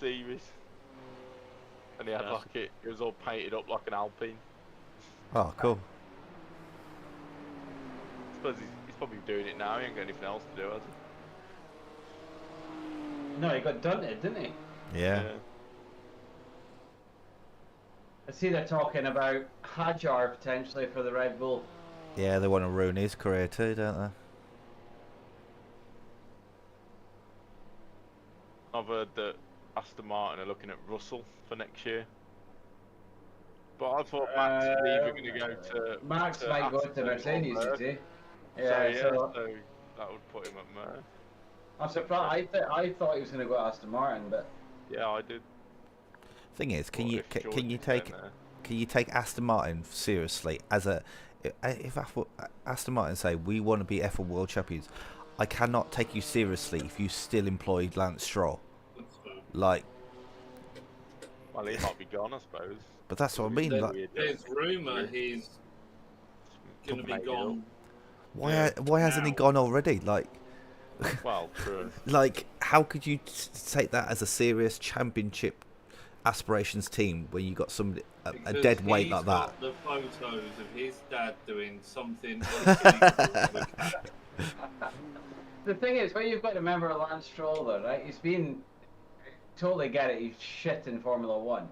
Speaker 3: series. And he had like it was all painted up like an Alpine.
Speaker 1: Oh, cool.
Speaker 3: I suppose he's probably doing it now, he ain't got anything else to do, has he?
Speaker 4: No, he got dunted, didn't he?
Speaker 1: Yeah.
Speaker 4: I see they're talking about Hajar potentially for the Red Bull.
Speaker 1: Yeah, they want to ruin his career too, don't they?
Speaker 3: I've heard that Aston Martin are looking at Russell for next year. But I thought Max was either going to go to.
Speaker 4: Max
Speaker 3: to
Speaker 4: might go to
Speaker 3: Aston or
Speaker 4: Mercedes, you
Speaker 3: Merc.
Speaker 4: see.
Speaker 3: So that would put him at Merc.
Speaker 4: I'm surprised. I thought he was going to go to Aston Martin, but
Speaker 3: Yeah, I did.
Speaker 1: Thing is, can
Speaker 3: Well,
Speaker 1: you
Speaker 3: if
Speaker 1: can
Speaker 3: Jordan's
Speaker 1: you
Speaker 3: going
Speaker 1: take
Speaker 3: there.
Speaker 1: can you take Aston Martin seriously as a if Aston Martin say we want to be F1 World Champions, I cannot take you seriously if you still employed Lance Stroll. Like,
Speaker 3: Well, he might be gone, I suppose.
Speaker 1: but that's what I mean. Like,
Speaker 11: There's rumour he's going to be gone.
Speaker 1: why hasn't he gone already? Like,
Speaker 3: Well, true.
Speaker 1: like how could you take that as a serious championship aspirations team when you got somebody a
Speaker 11: Because
Speaker 1: dead weight
Speaker 11: he's
Speaker 1: like
Speaker 11: got
Speaker 1: that?
Speaker 11: the photos of his dad doing something unbelievable with that.
Speaker 4: the thing is, what you've got to remember, Lance Stroll, though, right? He's been totally get it. He's shit in Formula One,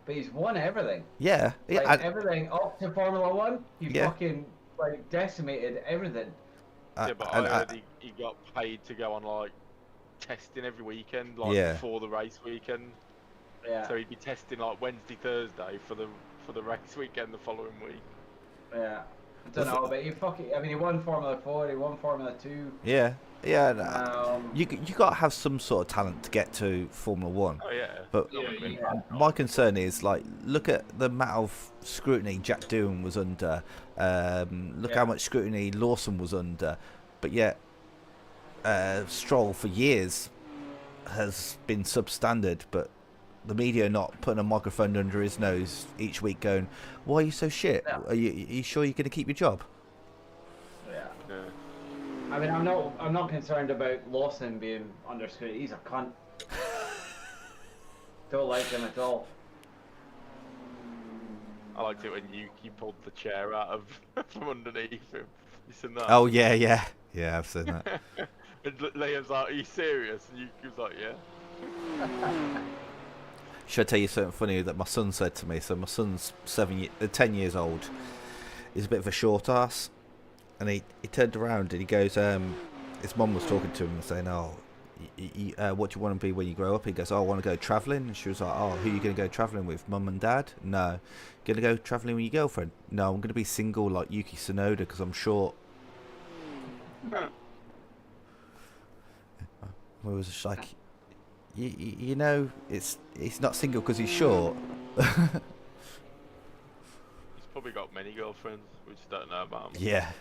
Speaker 4: but he's won everything.
Speaker 1: Yeah, yeah.
Speaker 4: Like, everything up to Formula One, he
Speaker 1: Yeah.
Speaker 4: fucking like decimated everything.
Speaker 3: Yeah, but I heard he got paid to go on like testing every weekend, like
Speaker 1: Yeah.
Speaker 3: before the race weekend.
Speaker 4: Yeah.
Speaker 3: So he'd be testing like Wednesday, Thursday for the race weekend the following week.
Speaker 4: Yeah. I don't know, but he fucking. I mean, he won Formula 4, he won Formula 2.
Speaker 1: Yeah, yeah. You got to have some sort of talent to get to Formula One.
Speaker 3: Oh yeah.
Speaker 1: But
Speaker 11: Yeah,
Speaker 1: my concern is, like, look at the amount of scrutiny Jack Doohan was under. Look how much scrutiny Lawson was under. But yet, Stroll for years has been substandard. But the media not putting a microphone under his nose each week, going, "Why are you so shit?
Speaker 4: Yeah.
Speaker 1: Are you sure you're going to keep your job?"
Speaker 4: Yeah.
Speaker 3: Yeah.
Speaker 4: I mean, I'm not concerned about Lawson being under scrutiny. He's a cunt. Don't like him at all.
Speaker 3: I liked it when you pulled the chair out of from underneath him. You seen that?
Speaker 1: Oh yeah. I've seen that.
Speaker 3: And Liam's like, "Are you serious?" And he was like, "Yeah."
Speaker 1: Should I tell you something funny that my son said to me? So my son's 10 years old. He's a bit of a short ass, and he turned around and he goes, his mum was talking to him and saying, "Oh, what do you want to be when you grow up?" He goes, "Oh, I want to go travelling." And she was like, "Oh, who are you going to go travelling with? Mum and dad?" "No." "Going to go travelling with your girlfriend?" "No, I'm going to be single like Yuki Tsunoda because I'm short." I was just like, you know, he's not single because he's short.
Speaker 3: He's probably got many girlfriends. We just don't know about him.
Speaker 1: Yeah.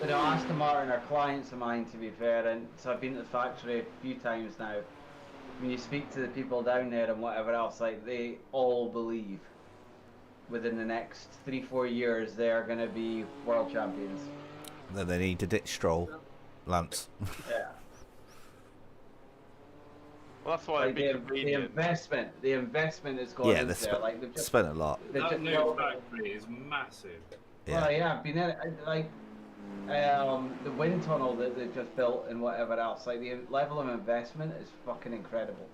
Speaker 4: But Aston Martin are clients of mine, to be fair, and so I've been to the factory a few times now. When you speak to the people down there and whatever else, like, they all believe within the next 3-4 years they are going to be world champions.
Speaker 1: Then they need to ditch Stroll, Lance.
Speaker 4: Yeah.
Speaker 3: Well, that's why
Speaker 4: Like the investment is going
Speaker 1: Yeah,
Speaker 4: into
Speaker 1: they
Speaker 4: there. Like they've just
Speaker 1: spent a lot.
Speaker 4: they've
Speaker 11: That
Speaker 4: just
Speaker 11: new
Speaker 4: built-
Speaker 11: factory is massive.
Speaker 1: Yeah.
Speaker 4: Well, yeah, I've been in it, like the wind tunnel that they've just built and whatever else. Like the level of investment is fucking incredible.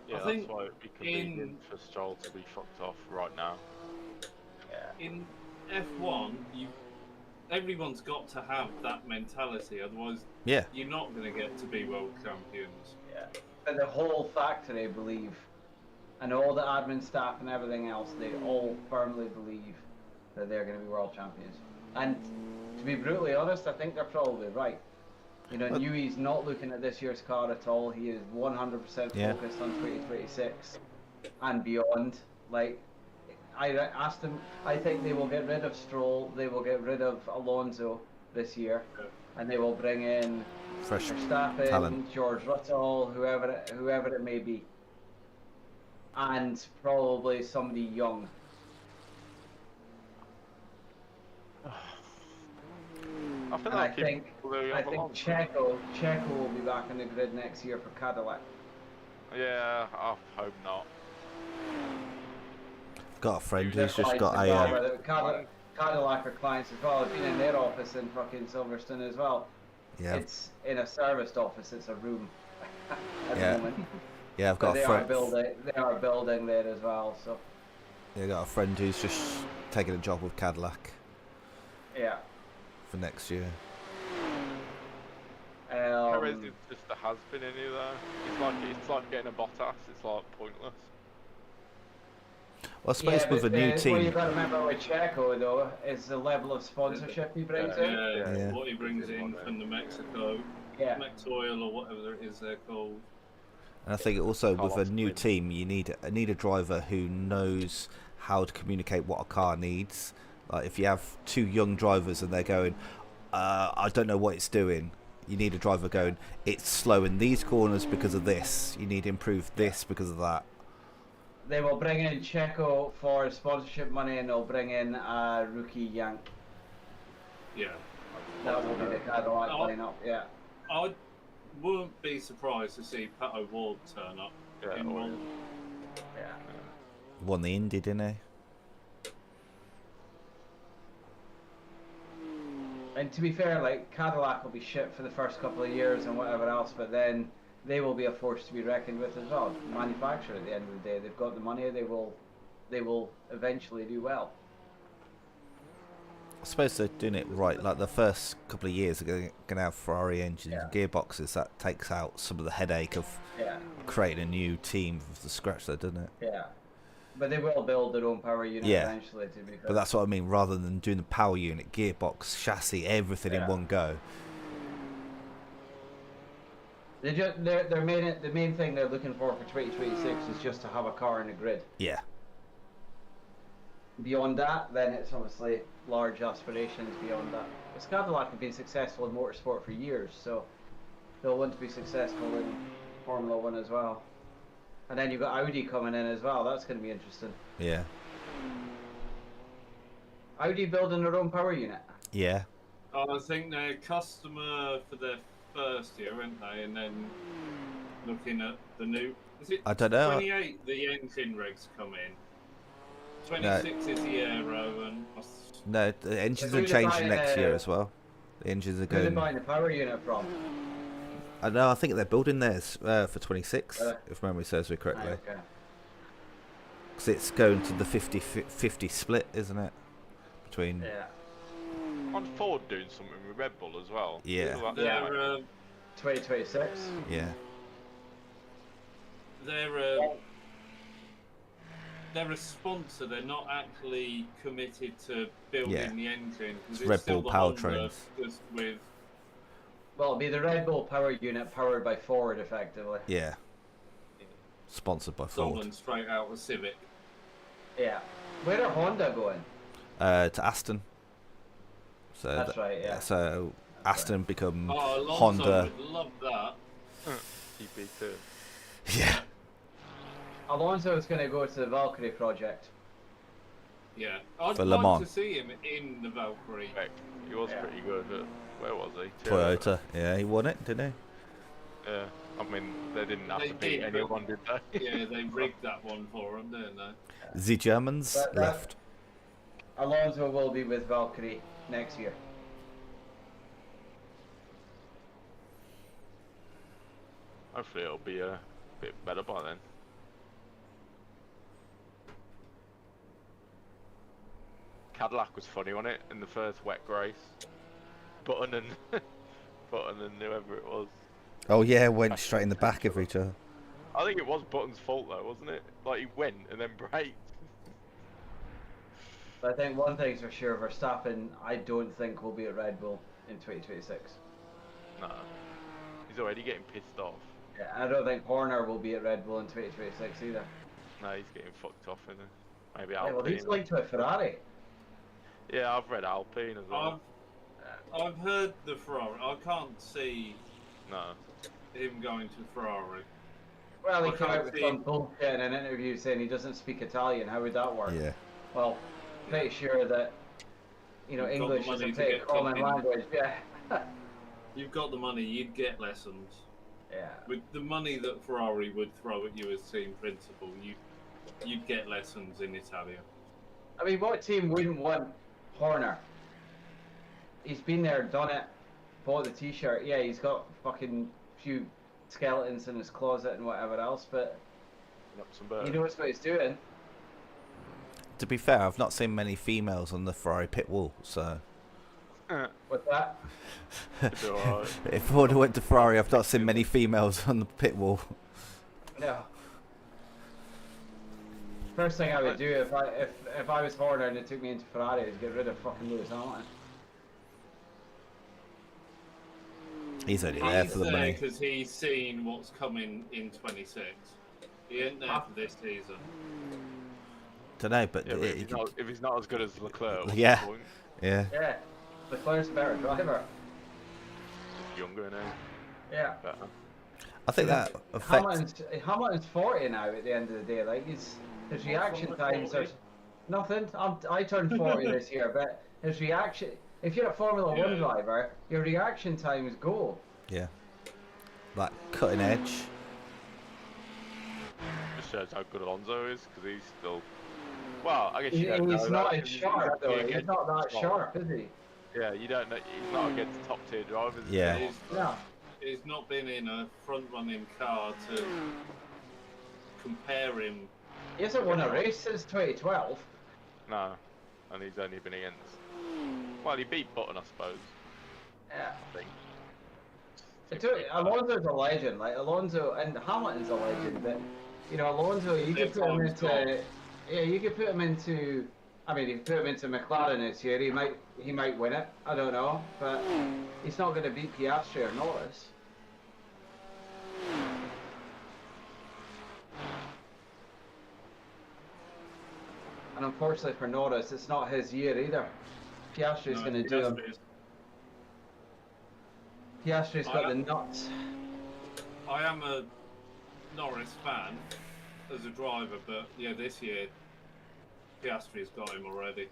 Speaker 3: Yeah,
Speaker 11: I
Speaker 3: that's
Speaker 11: think
Speaker 3: why it'd be convenient for Stroll to be fucked off right now.
Speaker 11: In F1, everyone's got to have that mentality, otherwise
Speaker 1: Yeah.
Speaker 11: you're not going to get to be world champions.
Speaker 4: Yeah. But the whole factory believe, and all the admin staff and everything else, they all firmly believe that they're going to be world champions. And to be brutally honest, I think they're probably right. You know, Newey's not looking at this year's car at all. He is 100%
Speaker 1: Yeah.
Speaker 4: focused on 2026 and beyond. Like, I asked him, I think they will get rid of Stroll, they will get rid of Alonso this year, and they will bring in
Speaker 1: Fresh
Speaker 4: Verstappen,
Speaker 1: talent.
Speaker 4: George Russell, whoever it may be, and probably somebody young.
Speaker 3: I think
Speaker 4: And
Speaker 3: they'll
Speaker 4: I
Speaker 3: keep
Speaker 4: think
Speaker 3: Louis
Speaker 4: I
Speaker 3: on the
Speaker 4: think
Speaker 3: long.
Speaker 4: Checo will be back on the grid next year for Cadillac.
Speaker 3: Yeah, I hope not.
Speaker 1: Got a friend
Speaker 4: They're
Speaker 1: who's just
Speaker 4: clients
Speaker 1: got
Speaker 4: as well,
Speaker 1: a.
Speaker 4: but Cadillac are clients as well. I've been in their office in fucking Silverstone as well.
Speaker 1: Yeah.
Speaker 4: It's in a serviced office. It's a room at
Speaker 1: Yeah.
Speaker 4: the moment.
Speaker 1: Yeah, I've
Speaker 4: But
Speaker 1: got
Speaker 4: they
Speaker 1: a
Speaker 4: are
Speaker 1: friend.
Speaker 4: building. They are building there as well. So
Speaker 1: Yeah, I got a friend who's just taking a job with Cadillac
Speaker 4: yeah.
Speaker 1: for next year.
Speaker 3: Perez is just a has-been in here though. It's like getting a Bottas. It's like pointless.
Speaker 1: Well, I suppose with a new
Speaker 4: What
Speaker 1: team.
Speaker 4: you got to remember with Checo though is the level of sponsorship he brings in.
Speaker 11: Yeah, what he brings in from the Mexico, Mex Oil or whatever it is they're called.
Speaker 1: And I think also with a new team, you need a driver who knows how to communicate what a car needs. Like if you have two young drivers and they're going, I don't know what it's doing. You need a driver going, it's slow in these corners because of this. You need to improve this because of that.
Speaker 4: They will bring in Checo for sponsorship money, and they'll bring in a rookie Yank.
Speaker 11: Yeah.
Speaker 4: That will be the Cadillac lineup. Yeah.
Speaker 11: I wouldn't be surprised to see Pato Ward turn up in one.
Speaker 4: Yeah.
Speaker 1: Won the Indy, didn't he?
Speaker 4: And to be fair, like Cadillac will be shit for the first couple of years and whatever else, but then they will be a force to be reckoned with as well. Manufacturer at the end of the day, they've got the money. They will eventually do well.
Speaker 1: I suppose they're doing it right. Like the first couple of years, they're going to have Ferrari engines and gearboxes. That takes out some of the headache of creating a new team from the scratch, though, doesn't it?
Speaker 4: Yeah. But they will build their own power unit eventually, to be fair.
Speaker 1: But that's what I mean. Rather than doing the power unit, gearbox, chassis, everything in one go.
Speaker 4: They just the main thing they're looking for 2026 is just to have a car in the grid.
Speaker 1: Yeah.
Speaker 4: Beyond that, then it's obviously large aspirations beyond that. But Cadillac have been successful in motorsport for years, so they'll want to be successful in Formula 1 as well. And then you've got Audi coming in as well. That's going to be interesting.
Speaker 1: Yeah.
Speaker 4: Audi building their own power unit.
Speaker 1: Yeah.
Speaker 11: I think they're customer for their first year, aren't they? And then looking at the new. Is it
Speaker 1: I don't know.
Speaker 11: 28 the engine regs come in? 26 is the aero and.
Speaker 1: No, the engines are changing next year as well. The engines are
Speaker 4: Who are they
Speaker 1: going.
Speaker 4: buying the power unit from?
Speaker 1: I know. I think they're building theirs for 26, if memory serves me correctly.
Speaker 4: Okay.
Speaker 1: Because it's going to the 50-50 split, isn't it? Between.
Speaker 3: Yeah. Aren't Ford doing something with Red Bull as well?
Speaker 1: Yeah.
Speaker 11: They're
Speaker 4: 2026.
Speaker 1: Yeah.
Speaker 11: They're a sponsor. They're not actually committed to building the engine.
Speaker 1: It's Red Bull powertrains.
Speaker 11: Just with.
Speaker 4: Well, it'll be the Red Bull power unit powered by Ford, effectively.
Speaker 1: Yeah. Sponsored by Ford.
Speaker 11: Stolen straight out of Civic.
Speaker 4: Yeah. Where are Honda going?
Speaker 1: To Aston. So
Speaker 4: That's right, yeah.
Speaker 1: So Aston become
Speaker 11: Alonso
Speaker 1: Honda.
Speaker 11: would love that.
Speaker 3: GP2.
Speaker 1: Yeah.
Speaker 4: Alonso is going to go to the Valkyrie project.
Speaker 11: Yeah, I'd
Speaker 1: For Le
Speaker 11: like
Speaker 1: Mans.
Speaker 11: to see him in the Valkyrie.
Speaker 3: He was pretty good. Where was he?
Speaker 1: Toyota. Yeah, he won it, didn't he?
Speaker 3: Yeah. I mean, they didn't have
Speaker 11: They
Speaker 3: to beat
Speaker 11: did,
Speaker 3: anyone, did they?
Speaker 11: Yeah, they rigged that one for him, didn't they?
Speaker 1: The Germans left.
Speaker 4: Alonso will be with Valkyrie next year.
Speaker 3: Hopefully it'll be a bit better by then. Cadillac was funny, wasn't it? In the first wet race. Button and whoever it was.
Speaker 1: Oh yeah, went straight in the back of each other.
Speaker 3: I think it was Button's fault though, wasn't it? Like he went and then braked.
Speaker 4: But I think one thing's for sure, Verstappen, I don't think will be at Red Bull in 2026.
Speaker 3: Nah. He's already getting pissed off.
Speaker 4: Yeah, and I don't think Horner will be at Red Bull in 2026 either.
Speaker 3: No, he's getting fucked off, isn't he? Maybe
Speaker 4: Yeah,
Speaker 3: Alpine.
Speaker 4: well, he's linked to a Ferrari.
Speaker 3: Yeah, I've read Alpine as well.
Speaker 11: I've heard the Ferrari. I can't see
Speaker 3: No.
Speaker 11: him going to Ferrari.
Speaker 4: Well, he
Speaker 11: I
Speaker 4: came
Speaker 11: can't
Speaker 4: out with
Speaker 11: see
Speaker 4: some
Speaker 11: him-
Speaker 4: bullshit in an interview saying he doesn't speak Italian. How would that work?
Speaker 1: Yeah.
Speaker 4: Well, pretty sure that,
Speaker 11: You've got the
Speaker 4: English is
Speaker 11: money
Speaker 4: a
Speaker 11: to
Speaker 4: pretty
Speaker 11: get
Speaker 4: common
Speaker 11: fucking-
Speaker 4: language. Yeah.
Speaker 11: You've got the money, you'd get lessons.
Speaker 4: Yeah.
Speaker 11: With the money that Ferrari would throw at you as team principal, you'd get lessons in Italian.
Speaker 4: I mean, what team wouldn't want Horner? He's been there, done it, bought the t-shirt. Yeah, he's got fucking few skeletons in his closet and whatever else, but he knows what he's doing.
Speaker 1: To be fair, I've not seen many females on the Ferrari pit wall, so.
Speaker 4: What's that?
Speaker 1: If I would have went to Ferrari, I've not seen many females on the pit wall.
Speaker 4: No. First thing I would do if I was Horner and it took me into Ferrari is get rid of fucking Lewis Hamilton.
Speaker 1: He's only there for the money.
Speaker 11: Because he's seen what's coming in 26. He ain't there for this season.
Speaker 1: Don't know, but,
Speaker 3: yeah, but if he's not as good as Leclerc, what's
Speaker 1: yeah,
Speaker 3: the point?
Speaker 1: yeah.
Speaker 4: Yeah, Leclerc's a better driver.
Speaker 3: Just younger now.
Speaker 4: Yeah.
Speaker 3: Better.
Speaker 1: I think that affects.
Speaker 4: Hamilton's 40 now. At the end of the day, like his reaction times are nothing. I turned 40 this year, but his reaction. If you're a Formula 1 driver, your reaction time is go.
Speaker 1: Yeah. Like cutting edge.
Speaker 3: Just shows how good Alonso is, because he's still. Well, I guess you
Speaker 4: He's
Speaker 3: don't know
Speaker 4: not
Speaker 3: that,
Speaker 4: as sharp though. He's not that sharp, is he?
Speaker 3: Yeah, you don't know. He's not against top tier drivers.
Speaker 1: Yeah.
Speaker 11: He's not been in a front running car to compare him.
Speaker 4: He hasn't won a race since 2012.
Speaker 3: No, and he's only been against. Well, he beat Button, I suppose.
Speaker 4: Yeah.
Speaker 3: I think.
Speaker 4: Alonso's a legend. Like Alonso and Hamilton's a legend, but you know Alonso, you could put him into. Yeah, you could put him into. I mean, if you put him into McLaren this year, he might win it. I don't know, but he's not going to beat Piastri or Norris. And unfortunately for Norris, it's not his year either. Piastri's going to do him. Piastri's got the nuts.
Speaker 11: I am a Norris fan as a driver, but yeah, this year Piastri's got him already.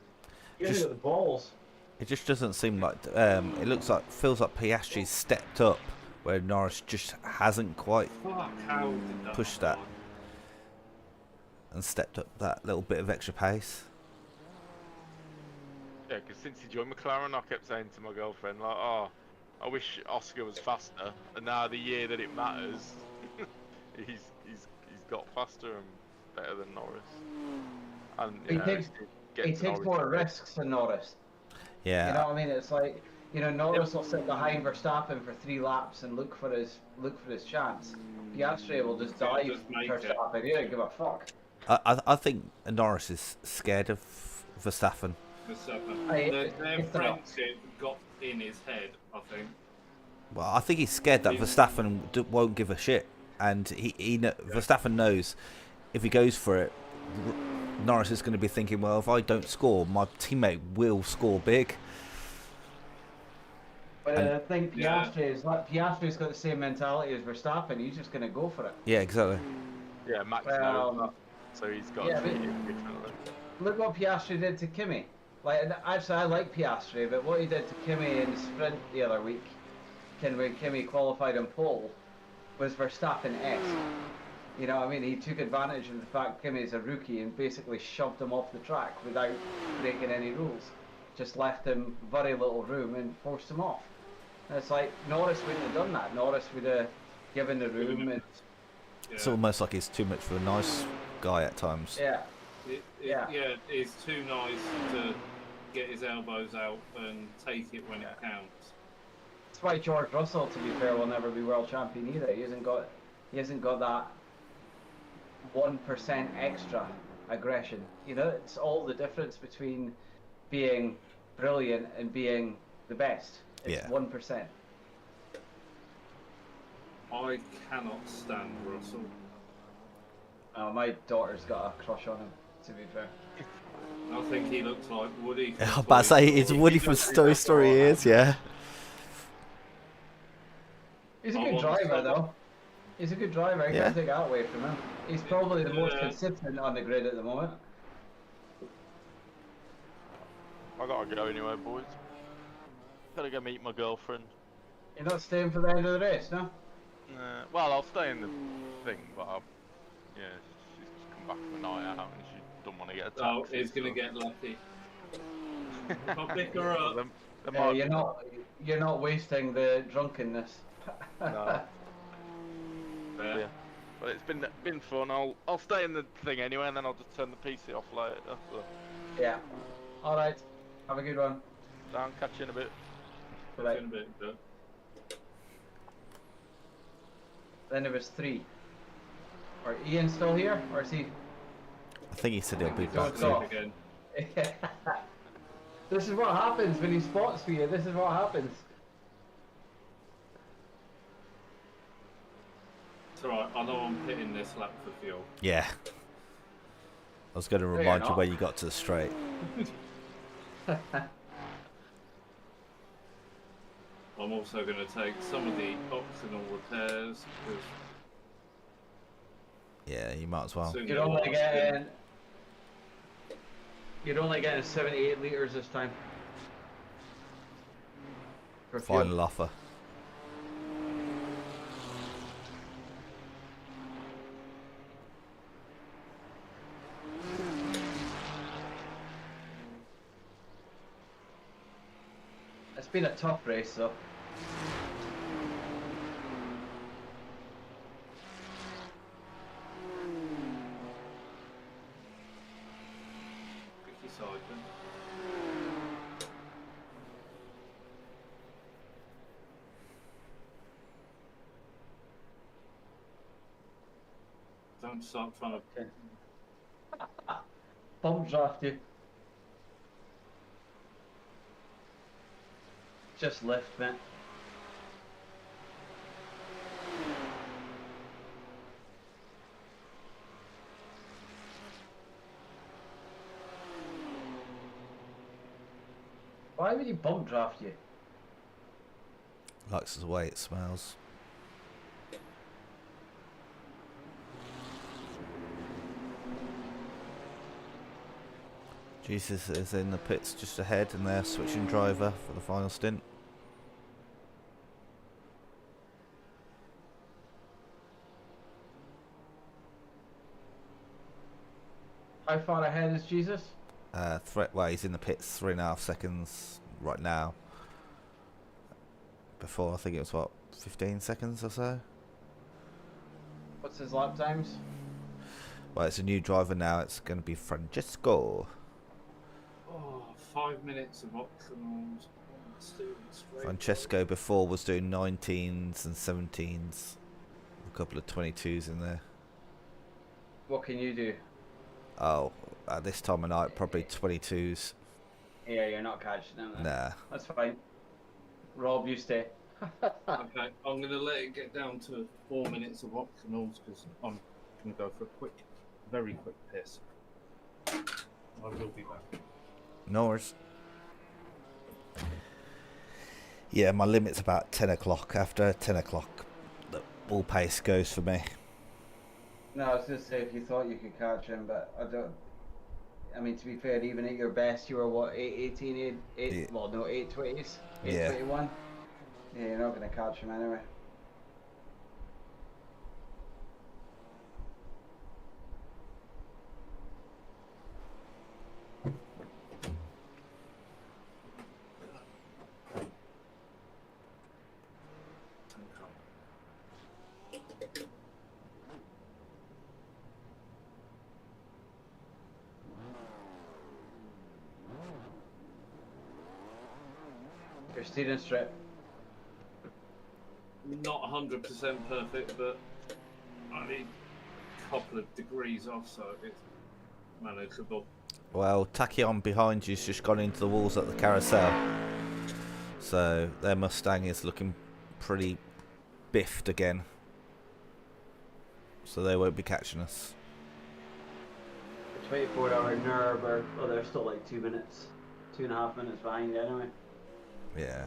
Speaker 5: He's got the balls.
Speaker 1: It just doesn't seem like. Feels like Piastri's stepped up, where Norris just hasn't quite pushed that and stepped up that little bit of extra pace.
Speaker 3: Yeah, because since he joined McLaren, I kept saying to my girlfriend, like, oh, I wish Oscar was faster. And now the year that it matters, he's got faster and better than Norris. And
Speaker 4: he takes more risks than Norris.
Speaker 1: Yeah.
Speaker 4: You know what I mean? It's like, you know, Norris will sit behind Verstappen for 3 laps and look for his chance. Piastri will just dive Verstappen. He don't give a fuck.
Speaker 1: I think Norris is scared of Verstappen.
Speaker 11: Their friendship got in his head, I think.
Speaker 1: Well, I think he's scared that Verstappen won't give a shit, and Verstappen knows if he goes for it, Norris is going to be thinking, well, if I don't score, my teammate will score big.
Speaker 4: But I think Piastri's got the same mentality as Verstappen. He's just going to go for it.
Speaker 1: Yeah, exactly.
Speaker 3: Yeah, Max knows, so he's got to treat him differently.
Speaker 4: Look what Piastri did to Kimi. Like, actually, I like Piastri, but what he did to Kimi in the sprint the other week, when Kimi qualified on pole, was Verstappen-esque. You know what I mean? He took advantage of the fact Kimi's a rookie and basically shoved him off the track without breaking any rules. Just left him very little room and forced him off. And it's like, Norris wouldn't have done that. Norris would have given the room and...
Speaker 1: It's almost like he's too much for a nice guy at times.
Speaker 4: Yeah.
Speaker 11: Yeah, it's too nice to get his elbows out and take it when it counts.
Speaker 4: That's why George Russell, to be fair, will never be world champion either. He hasn't got that 1% extra aggression. You know, it's all the difference between being brilliant and being the best. It's 1%.
Speaker 11: I cannot stand Russell.
Speaker 4: Oh, my daughter's got a crush on him, to be fair.
Speaker 11: I think he looks like Woody.
Speaker 1: I was about to say, it's Woody from Toy Story is, yeah.
Speaker 4: He's a good driver, though. He's a good driver. You can't take that away from him. He's probably the most consistent on the grid at the moment.
Speaker 3: I gotta go anyway, boys. Gotta go meet my girlfriend.
Speaker 4: You're not staying for the end of the race, no?
Speaker 3: Well, I'll stay in the thing, but she's just come back from a night out and she don't want to get a taxi.
Speaker 11: Oh, he's gonna get lucky. I'll pick her up.
Speaker 4: you're not wasting the drunkenness.
Speaker 3: No. Yeah. But it's been fun. I'll stay in the thing anyway, and then I'll just turn the PC off later. So.
Speaker 4: Yeah. All right. Have a good one.
Speaker 3: Down. Catch you in a bit.
Speaker 4: Right.
Speaker 11: In a bit, Joe.
Speaker 4: Then there was 3. Are Ian still here, or is he?
Speaker 1: I think he said he'll be
Speaker 4: he's
Speaker 1: back
Speaker 4: on
Speaker 1: soon.
Speaker 4: off.
Speaker 11: Again.
Speaker 4: This is what happens when he spots for you. This is what happens.
Speaker 11: It's alright, I know I'm hitting this lap for fuel.
Speaker 1: Yeah. I was going to
Speaker 4: you're
Speaker 1: remind you
Speaker 4: not.
Speaker 1: where you got to the straight.
Speaker 11: I'm also going to take some of the optional repairs because
Speaker 1: Yeah, you might as well.
Speaker 11: soon
Speaker 4: You're
Speaker 11: get
Speaker 4: only
Speaker 11: lost in-
Speaker 4: getting. You're only getting 78 litres this time. For fuel.
Speaker 1: Final offer.
Speaker 4: It's been a tough race though.
Speaker 11: Ricky Sargent. Don't start trying to.
Speaker 4: Bump draft you. Just lift, mate. Why would he bump draft you?
Speaker 1: Likes the way it smells. Jesus is in the pits just ahead, and they're switching driver for the final stint.
Speaker 4: How far ahead is Jesus?
Speaker 1: Well, he's in the pits 3.5 seconds right now. Before, I think it was what, 15 seconds or so.
Speaker 4: What's his lap times?
Speaker 1: Well, it's a new driver now. It's going to be Francesco.
Speaker 11: Oh, 5 minutes of optionals. Steering straight.
Speaker 1: Francesco before was doing 19s and 17s. A couple of 22s in there.
Speaker 4: What can you do?
Speaker 1: Oh, at this time of night, probably 22s.
Speaker 4: Yeah, you're not catching him. Then.
Speaker 1: Nah.
Speaker 4: That's fine. Rob, you stay.
Speaker 11: Okay, I'm going to let it get down to 4 minutes of optionals because I'm going to go for a quick, very quick piss. I will be back.
Speaker 1: No worries. Yeah, my limit's about 10 o'clock. After 10 o'clock, the all pace goes for me.
Speaker 4: No, I was just say if you thought you could catch him, but I don't. I mean, to be fair, even at your best, you were what, 818, 8,
Speaker 1: Yeah.
Speaker 4: well, no, 820s,
Speaker 1: Yeah.
Speaker 4: 821. Yeah, you're not going to catch him anyway. Your steering strip.
Speaker 11: Not 100% perfect, but I need a couple of degrees off, so it's manageable.
Speaker 1: Well, Tachyon behind you's just gone into the walls at the carousel. So their Mustang is looking pretty biffed again. So they won't be catching us.
Speaker 4: 24-hour Nurburgring. Oh, they're still like 2 minutes, 2.5 minutes behind anyway.
Speaker 1: Yeah.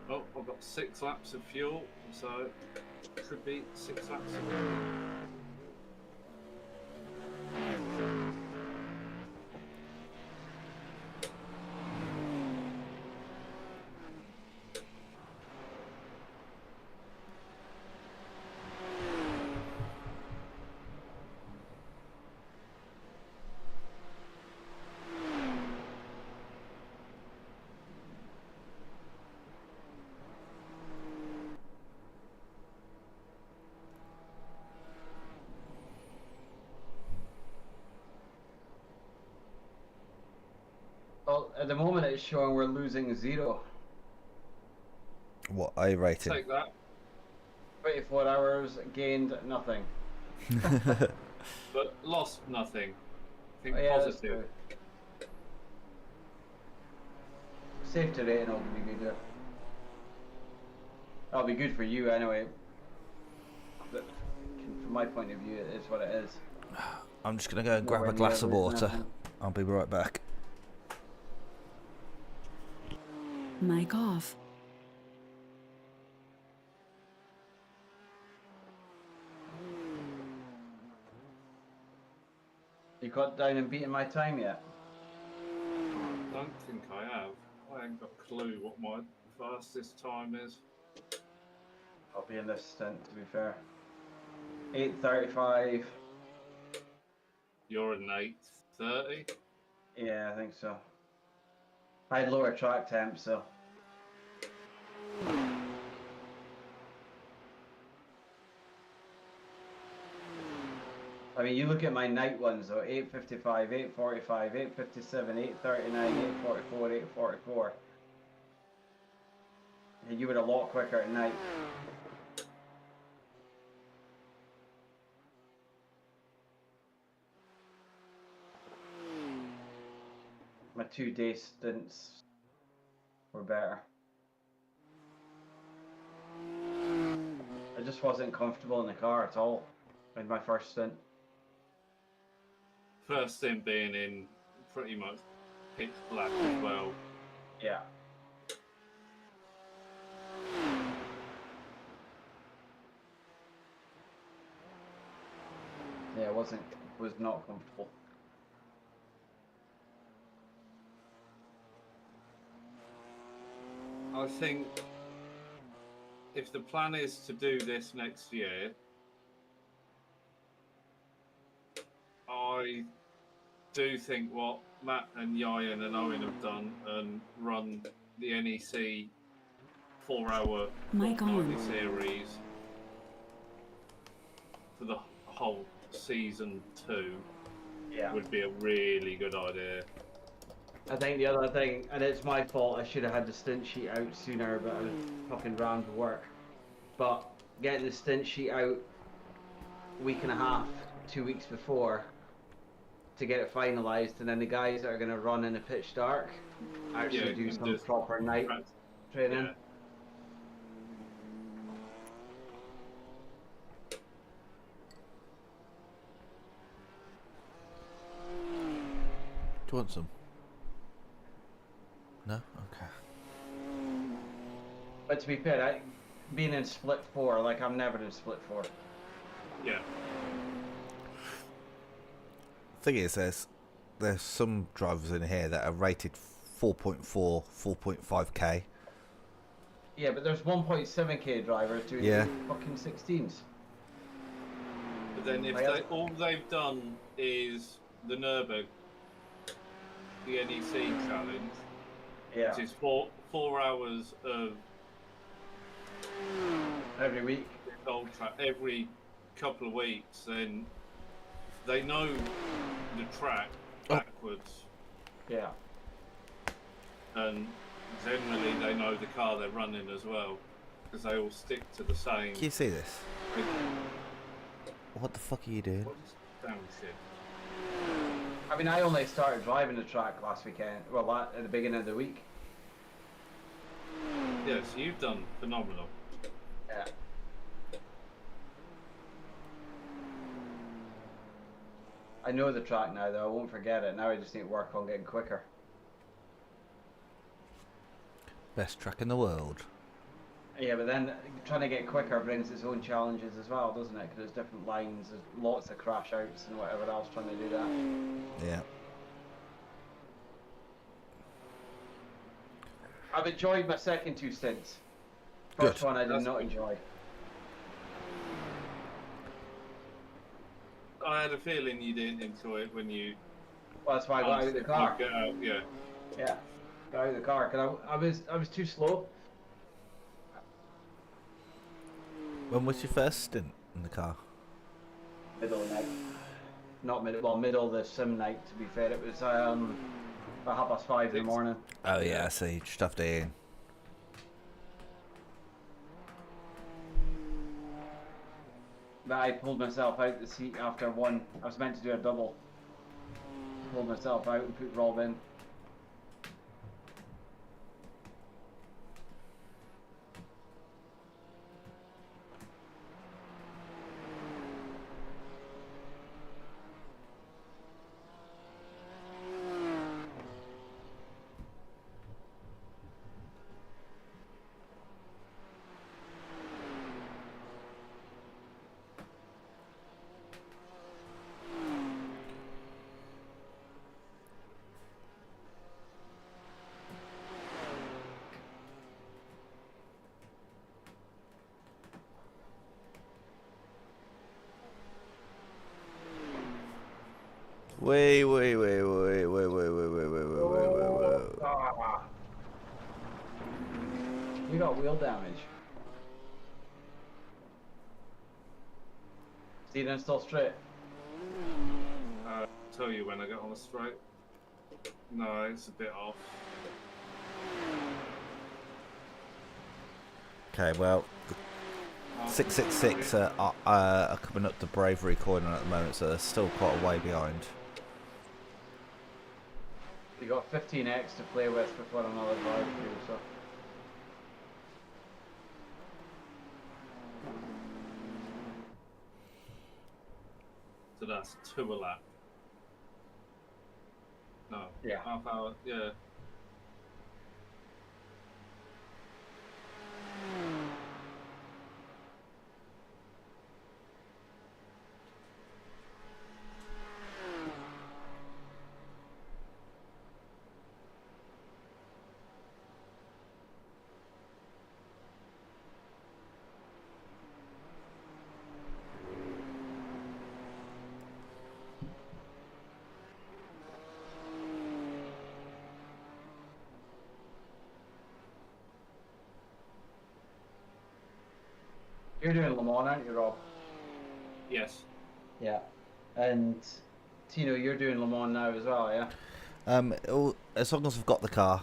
Speaker 11: Oh, I've got 6 laps of fuel, so it should be 6 laps of fuel.
Speaker 4: At the moment, it's showing we're losing 0.
Speaker 1: What iRacing?
Speaker 11: Take that.
Speaker 4: 24 hours, gained nothing.
Speaker 11: But lost nothing. Think
Speaker 4: Yeah, that's
Speaker 11: positive.
Speaker 4: true. Safety rating will be good there. That'll be good for you anyway. But from my point of view, it is what it is.
Speaker 1: I'm just gonna go and grab
Speaker 4: Nowhere
Speaker 1: a glass
Speaker 4: near
Speaker 1: of
Speaker 4: losing
Speaker 1: water.
Speaker 4: nothing.
Speaker 1: I'll be right back.
Speaker 7: Mic off.
Speaker 4: You got down and beaten my time yet?
Speaker 11: I don't think I have. I ain't got a clue what my fastest time is.
Speaker 4: I'll be in this stint, to be fair. 8:35.
Speaker 11: You're an 8:30.
Speaker 4: Yeah, I think so. I had lower track temps, so. I mean, you look at my night ones though, 8:55, 8:45, 8:57, 8:39, 8:44, 8:44. Yeah, you were a lot quicker at night. My 2-day stints were better. I just wasn't comfortable in the car at all in my first stint.
Speaker 11: First thing being in pretty much pitch black as well.
Speaker 4: Yeah. Yeah, was not comfortable.
Speaker 11: I think if the plan is to do this next year, I do think what Matt and Ryan and Owen have done and run the NEC 4-hour
Speaker 7: Mic on.
Speaker 11: fortnightly series for the whole season 2 would be a really good idea.
Speaker 4: I think the other thing, and it's my fault, I should have had the stint sheet out sooner, but I was fucking rammed with work. But getting the stint sheet out a week and a half, 2 weeks before to get it finalised, and then the guys that are going to run in the pitch dark actually do some proper night training.
Speaker 1: Do you want some? No? Okay.
Speaker 4: But to be fair, being in split 4, like I'm never in split 4.
Speaker 11: Yeah.
Speaker 1: Thing is, there's some drivers in here that are rated 4.4, 4.5k.
Speaker 4: Yeah, but there's 1.7k drivers doing fucking 16s.
Speaker 11: But then if all they've done is the Nurburgring, the NEC challenge, which is 4 hours of
Speaker 4: every week,
Speaker 11: every couple of weeks, then they know the track backwards.
Speaker 4: Yeah.
Speaker 11: And generally they know the car they're running as well, because they all stick to the same.
Speaker 1: Can you see this? What the fuck are you doing?
Speaker 11: Damn shit.
Speaker 4: I mean, I only started driving the track last weekend, well, at the beginning of the week.
Speaker 11: Yes, you've done phenomenal.
Speaker 4: Yeah. I know the track now, though. I won't forget it. Now I just need to work on getting quicker.
Speaker 1: Best track in the world.
Speaker 4: Yeah, but then trying to get quicker brings its own challenges as well, doesn't it? Because there's different lines, there's lots of crash outs and whatever else trying to do that.
Speaker 1: Yeah.
Speaker 4: I've enjoyed my second 2 stints. First one I did not enjoy.
Speaker 11: I had a feeling you didn't enjoy it when you...
Speaker 4: Well, that's why I got out of the car.
Speaker 11: Get out, yeah.
Speaker 4: Yeah, got out of the car because I was too slow.
Speaker 1: When was your first stint in the car?
Speaker 4: Middle of the night. Not middle, well, middle of the sim night, to be fair. It was About 5:30 in the morning.
Speaker 1: Oh yeah, so you just have to.
Speaker 4: But I pulled myself out the seat after one. I was meant to do a double. Pulled myself out and put Rob in.
Speaker 1: Wait.
Speaker 4: You got wheel damage. Steering still straight.
Speaker 11: I'll tell you when I get on the straight. No, it's a bit off.
Speaker 1: Okay, well, 666 are coming up the Bravery corner at the moment, so they're still quite a way behind.
Speaker 4: You got 15x to play with before another drive through, so.
Speaker 11: So that's 2 a lap. No.
Speaker 4: Yeah.
Speaker 11: Half hour. Yeah.
Speaker 4: You're doing Le Mans, aren't you, Rob?
Speaker 11: Yes.
Speaker 4: Yeah. And Tino, you're doing Le Mans now as well, yeah?
Speaker 1: As long as I've got the car.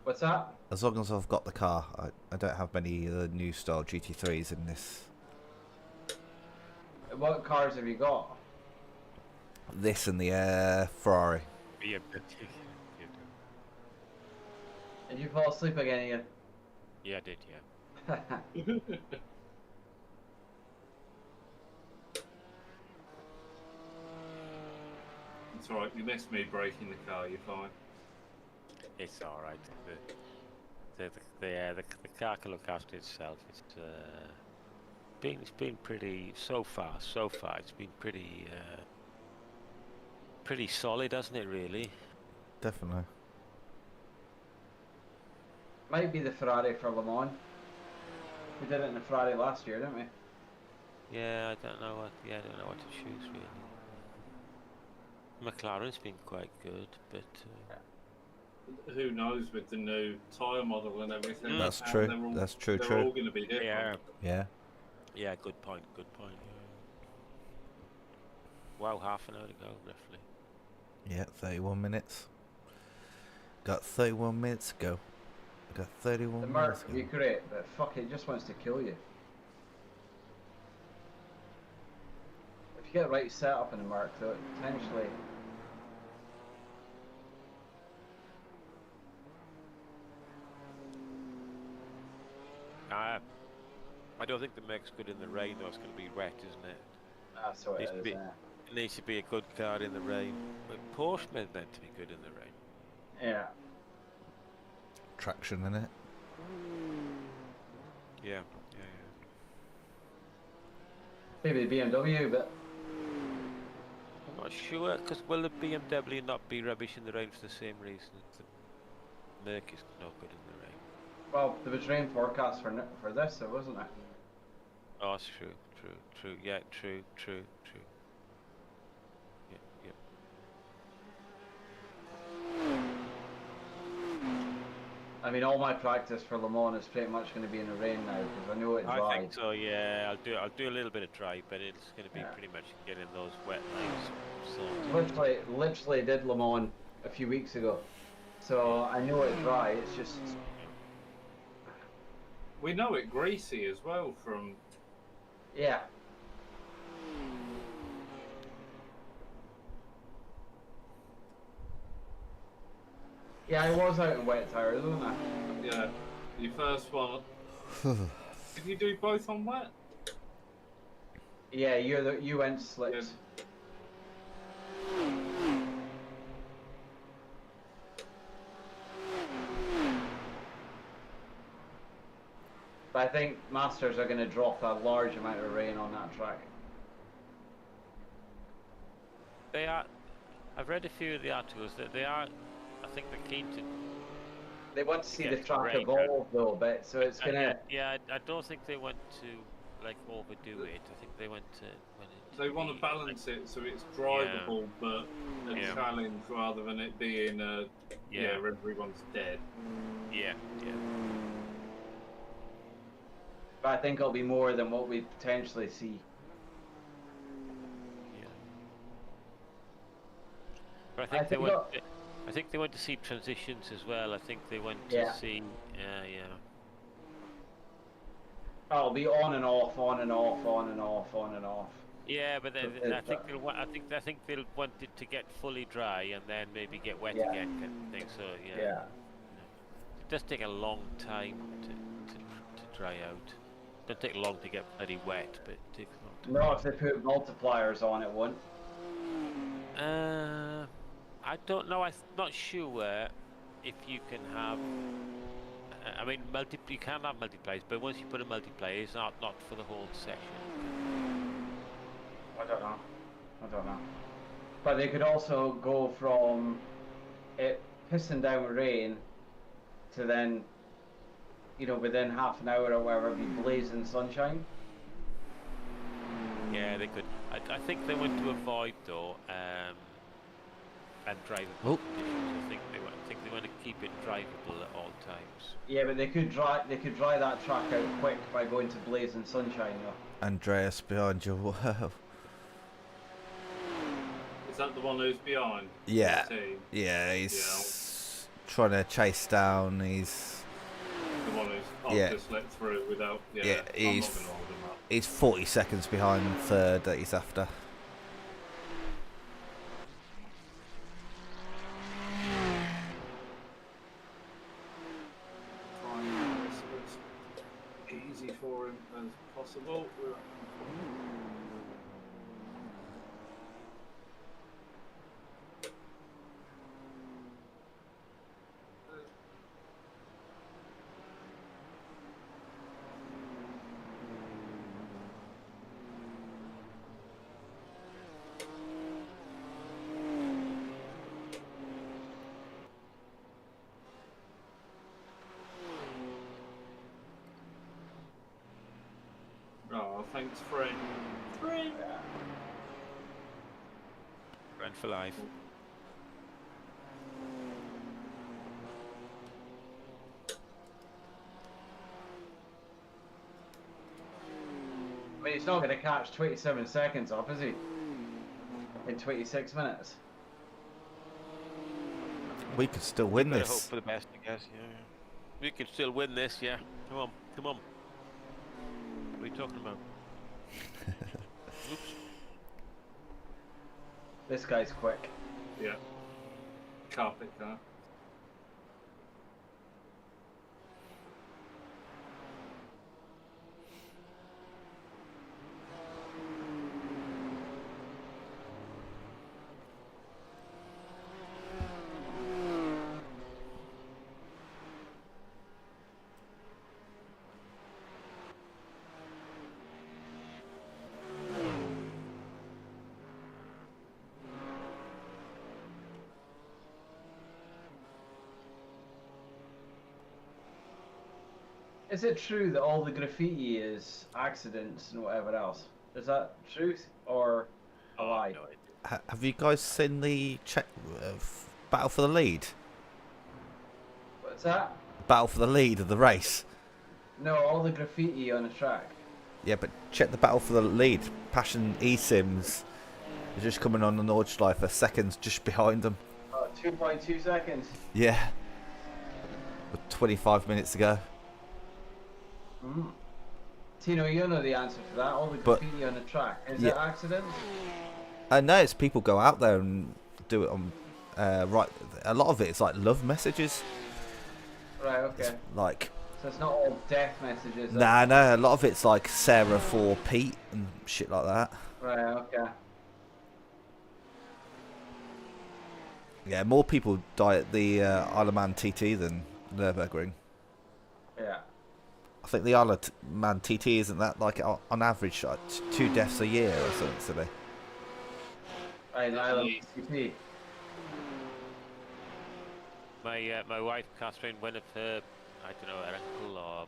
Speaker 4: What's that?
Speaker 1: As long as I've got the car. I don't have many of the new style GT3s in this.
Speaker 4: What cars have you got?
Speaker 1: This and the Ferrari.
Speaker 10: BMW.
Speaker 4: Did you fall asleep again, Ian?
Speaker 10: Yeah, I did, yeah.
Speaker 11: It's alright, you missed me breaking the car, you're fine.
Speaker 2: It's alright. The car can look after itself. It's been pretty so far. It's been pretty solid, hasn't it? Really.
Speaker 1: Definitely.
Speaker 4: Might be the Ferrari for Le Mans. We did it in the Ferrari last year, didn't we?
Speaker 2: Yeah, I don't know what. Yeah, I don't know what to choose really. McLaren's been quite good, but
Speaker 11: who knows with the new tyre model and everything.
Speaker 1: That's
Speaker 11: and
Speaker 1: true.
Speaker 11: they're all,
Speaker 1: That's true.
Speaker 11: They're
Speaker 1: True.
Speaker 11: all going to be different.
Speaker 2: yeah,
Speaker 1: Yeah.
Speaker 2: yeah. Good point. Good point. Wow, half an hour to go, roughly.
Speaker 1: Yeah, 31 minutes. Got 31 minutes to go. Got 31
Speaker 4: The
Speaker 1: minutes
Speaker 4: Merc
Speaker 1: to
Speaker 4: would be
Speaker 1: go.
Speaker 4: great, but fuck it just wants to kill you. If you get right set up in the Merc, though, potentially.
Speaker 2: I don't think the Merc's good in the rain, though. It's going to be wet, isn't it?
Speaker 4: That's what it is, yeah.
Speaker 2: It needs to be a good car in the rain. But Porsche meant to be good in the rain.
Speaker 4: Yeah.
Speaker 1: Traction in it.
Speaker 2: Yeah.
Speaker 4: Maybe the BMW, but
Speaker 2: I'm not sure, because will the BMW not be rubbish in the rain for the same reason? The Merc is not good in the rain.
Speaker 4: well, there was rain forecast for this, there wasn't there?
Speaker 2: Oh, that's true. Yeah, true. Yeah.
Speaker 4: I mean, all my practice for Le Mans is pretty much going to be in the rain now because I know it dries.
Speaker 2: I think so. Yeah, I'll do a little bit of dry, but it's going to be pretty much getting those wet lines. So
Speaker 4: Literally did Le Mans a few weeks ago, so I know it's dry. It's just
Speaker 11: We know it greasy as well from.
Speaker 4: yeah. Yeah, I was out in wet tires, wasn't I?
Speaker 11: Yeah, your first one. Did you do both on wet?
Speaker 4: Yeah, you went slips. But I think Masters are going to drop a large amount of rain on that track.
Speaker 2: They are. I've read a few of the articles that they are. I think they're keen to.
Speaker 4: They want to see the
Speaker 2: get
Speaker 4: track
Speaker 2: rain,
Speaker 4: evolve though a bit, so it's gonna.
Speaker 2: Yeah, I don't think they want to like overdo it. I think they want to.
Speaker 11: They want to balance it so it's drivable, but a challenge rather than it being everyone's dead.
Speaker 2: Yeah.
Speaker 4: But I think it'll be more than what we potentially see.
Speaker 2: But I think they want to see transitions as well. I think they want to see.
Speaker 4: It'll be on and off, on and off, on and off, on and off.
Speaker 2: Yeah, but then I think they'll want. I think they'll want it to get fully dry and then maybe get wet again, kind of thing. So
Speaker 4: yeah.
Speaker 2: It does take a long time to dry out. It doesn't take long to get bloody wet, but it takes a long time.
Speaker 4: No, if they put multipliers on, it won't.
Speaker 2: I don't know. I'm not sure if you can have. I mean, you can have multipliers, but once you put a multiplier, it's not for the whole session.
Speaker 4: I don't know. But they could also go from it pissing down rain to then, within half an hour or whatever, be blazing sunshine.
Speaker 2: Yeah, they could. I think they want to avoid though, and drivable conditions. I think they want to keep it drivable at all times.
Speaker 4: Yeah, but they could dry that track out quick by going to blazing sunshine though.
Speaker 1: Andreas behind you. Wow.
Speaker 11: Is that the one who's behind?
Speaker 1: Yeah. Yeah, he's trying to chase down. He's
Speaker 11: the one who's just let through without. Yeah,
Speaker 1: he's 40 seconds behind third that he's after.
Speaker 11: Easy for him as possible. Oh, thanks, friend. Friend
Speaker 2: for life.
Speaker 4: I mean, he's not going to catch 27 seconds up, is he? In 26 minutes.
Speaker 1: We could still win this.
Speaker 2: Hope for the best, I guess. Yeah. We can still win this. Yeah. Come on. What are you talking about? Oops.
Speaker 4: This guy's quick.
Speaker 11: Yeah. Carpet car.
Speaker 4: Is it true that all the graffiti is accidents and whatever else? Is that truth or a lie?
Speaker 2: No,
Speaker 1: Have you guys seen the battle for the lead?
Speaker 4: What's that?
Speaker 1: Battle for the lead of the race.
Speaker 4: No, all the graffiti on the track.
Speaker 1: Yeah, but check the battle for the lead. Passion eSims is just coming on the Nordschleife seconds just behind them.
Speaker 4: Oh, 2.2 seconds.
Speaker 1: Yeah. With 25 minutes to go.
Speaker 4: Mm. Tino, you know the answer to that. All the
Speaker 1: But-
Speaker 4: graffiti on the track. Is
Speaker 1: yeah.
Speaker 4: it accidents?
Speaker 1: No, it's people go out there and do it on. Right, a lot of it is like love messages.
Speaker 4: Right, okay.
Speaker 1: Like,
Speaker 4: So it's not all death messages.
Speaker 1: nah, no, a lot of it's like Sarah for Pete and shit like that.
Speaker 4: Right, okay.
Speaker 1: Yeah, more people die at the Isle of Man TT than Nurburgring.
Speaker 4: Yeah.
Speaker 1: I think the Isle of Man TT isn't that like on average like 2 deaths a year or something silly.
Speaker 4: Right, Island CP.
Speaker 2: My wife Catherine, one of her, I don't know, her uncle or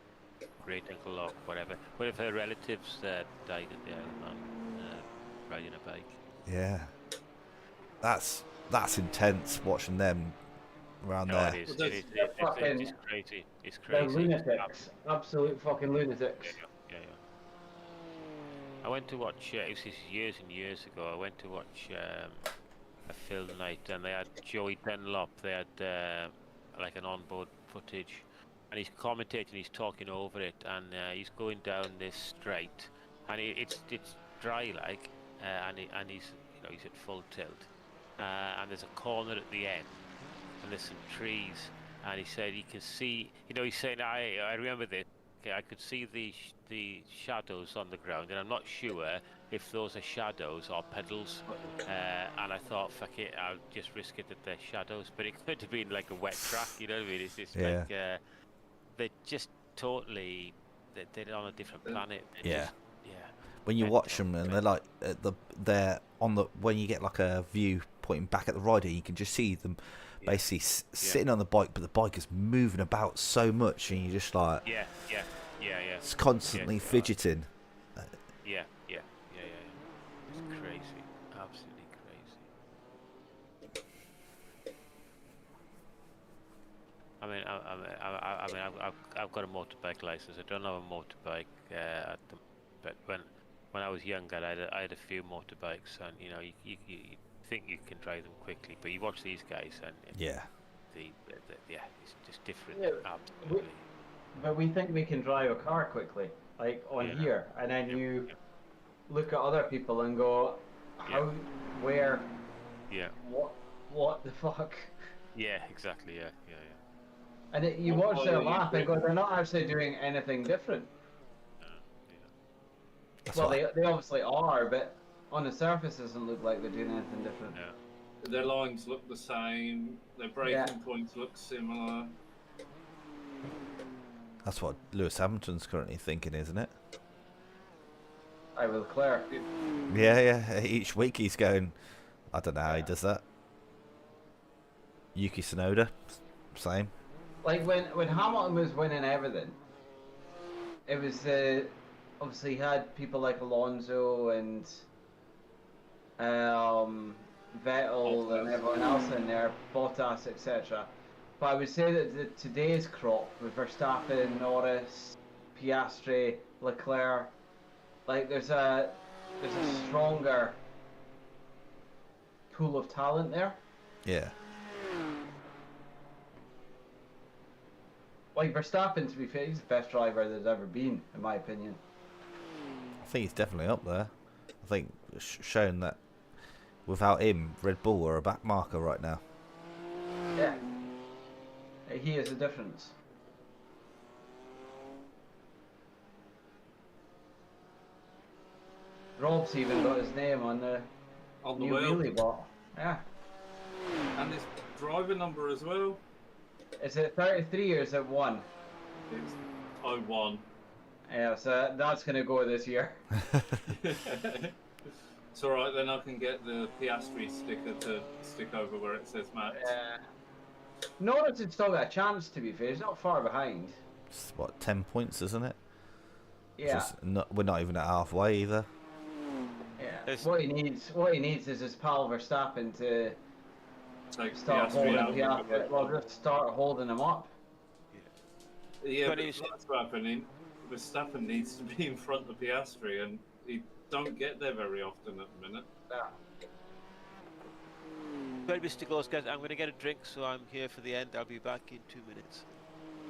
Speaker 2: great uncle or whatever, one of her relatives died at the Isle of Man, riding a bike.
Speaker 1: Yeah, that's intense watching them around
Speaker 2: No,
Speaker 1: there.
Speaker 2: it is.
Speaker 4: Well,
Speaker 2: It is.
Speaker 4: fucking-
Speaker 2: It's crazy. It's
Speaker 4: They're
Speaker 2: crazy.
Speaker 4: lunatics. Absolute fucking lunatics.
Speaker 2: Yeah. I went to watch. It was years and years ago. I went to watch a film night, and they had Joey Dunlop. They had like an onboard footage, and he's commentating. He's talking over it, and he's going down this straight, and it's dry like, and he's he's at full tilt, and there's a corner at the end, and there's some trees, and he said he can see. He's saying I remember this. Okay, I could see the shadows on the ground, and I'm not sure if those are shadows or pedals. And I thought, fuck it, I'll just risk it that they're shadows. But it could have been like a wet track, you know what I mean? It's just like they're just totally they're on a different planet.
Speaker 1: Yeah.
Speaker 2: Just,
Speaker 1: When you watch them and they're like they're on the when you get like a view pointing back at the rider, you can just see them basically sitting on the bike, but the bike is moving about so much, and you're just like
Speaker 2: yeah.
Speaker 1: It's constantly fidgeting.
Speaker 2: Yeah. It's crazy, absolutely crazy. I mean, I've got a motorbike license. I don't have a motorbike but when I was younger, I had a few motorbikes, and you think you can drive them quickly, but you watch these guys, and it's just different.
Speaker 4: Yeah,
Speaker 2: absolutely.
Speaker 4: But we think we can drive a car quickly, like on here, and then you look at other people and go, how, where, what the fuck?
Speaker 2: Yeah, exactly. Yeah.
Speaker 4: And you watch their lap and go, they're not actually doing anything different. Well, they obviously are, but on the surface it doesn't look like they're doing anything different.
Speaker 2: Yeah.
Speaker 11: Their lines look the same. Their braking points look similar.
Speaker 1: That's what Lewis Hamilton's currently thinking, isn't it?
Speaker 4: I will clear.
Speaker 1: Yeah. Each week he's going. I don't know how he does that. Yuki Tsunoda, same.
Speaker 4: Like when Hamilton was winning everything, it was obviously he had people like Alonso and Vettel and everyone else in there, Bottas, etc. But I would say that today's crop with Verstappen, Norris, Piastri, Leclerc, like there's a stronger pool of talent there.
Speaker 1: Yeah.
Speaker 4: Like Verstappen, to be fair, he's the best driver there's ever been, in my opinion.
Speaker 1: I think he's definitely up there. I think it's shown that without him, Red Bull are a back marker right now.
Speaker 4: Yeah. He is a difference. Rob's even got his name on the new
Speaker 11: wheel.
Speaker 4: wheelie bot. Yeah.
Speaker 11: And his driver number as well.
Speaker 4: Is it 33 or is it 1?
Speaker 11: It's 01.
Speaker 4: Yeah, so that's going to go this year.
Speaker 11: It's alright, then I can get the Piastri sticker to stick over where it says Max.
Speaker 4: Yeah. Norris had still got a chance, to be fair. He's not far behind.
Speaker 1: It's what, 10 points, isn't it?
Speaker 4: Yeah.
Speaker 1: We're not even at halfway either.
Speaker 4: Yeah. What he needs is his pal Verstappen to start
Speaker 11: Piastri
Speaker 4: holding
Speaker 11: out.
Speaker 4: Piastri. Well, just start holding him up.
Speaker 11: Yeah, but that's happening. Verstappen needs to be in front of Piastri, and he don't get there very often at the minute.
Speaker 2: 20 minutes to go, guys. I'm going to get a drink, so I'm here for the end. I'll be back in 2 minutes.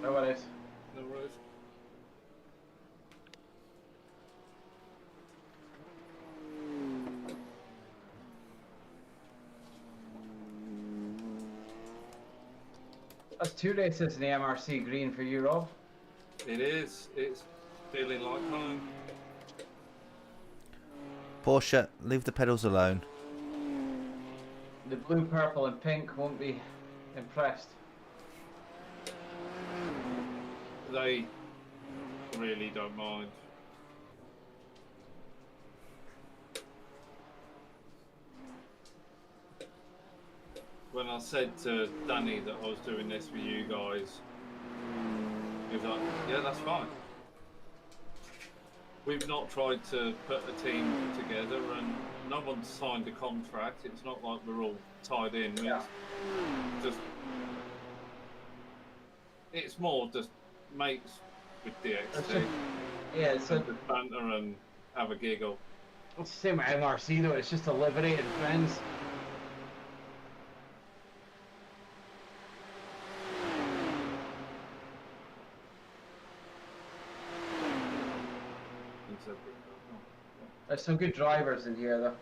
Speaker 4: No worries.
Speaker 11: No worries.
Speaker 4: That's 2 races in the MRC green for you, Rob.
Speaker 11: It is. It's feeling like home.
Speaker 1: Porsche, leave the pedals alone.
Speaker 4: The blue, purple, and pink won't be impressed.
Speaker 11: They really don't mind. When I said to Danny that I was doing this for you guys, he was like, yeah, that's fine. We've not tried to put a team together and no one's signed a contract. It's not like we're all tied in.
Speaker 4: Yeah.
Speaker 11: It's more just mates with DXT.
Speaker 4: Yeah, it's
Speaker 11: just banter and have a giggle.
Speaker 4: It's the same with MRC though, it's just a liberated friends. There's some good drivers in here though.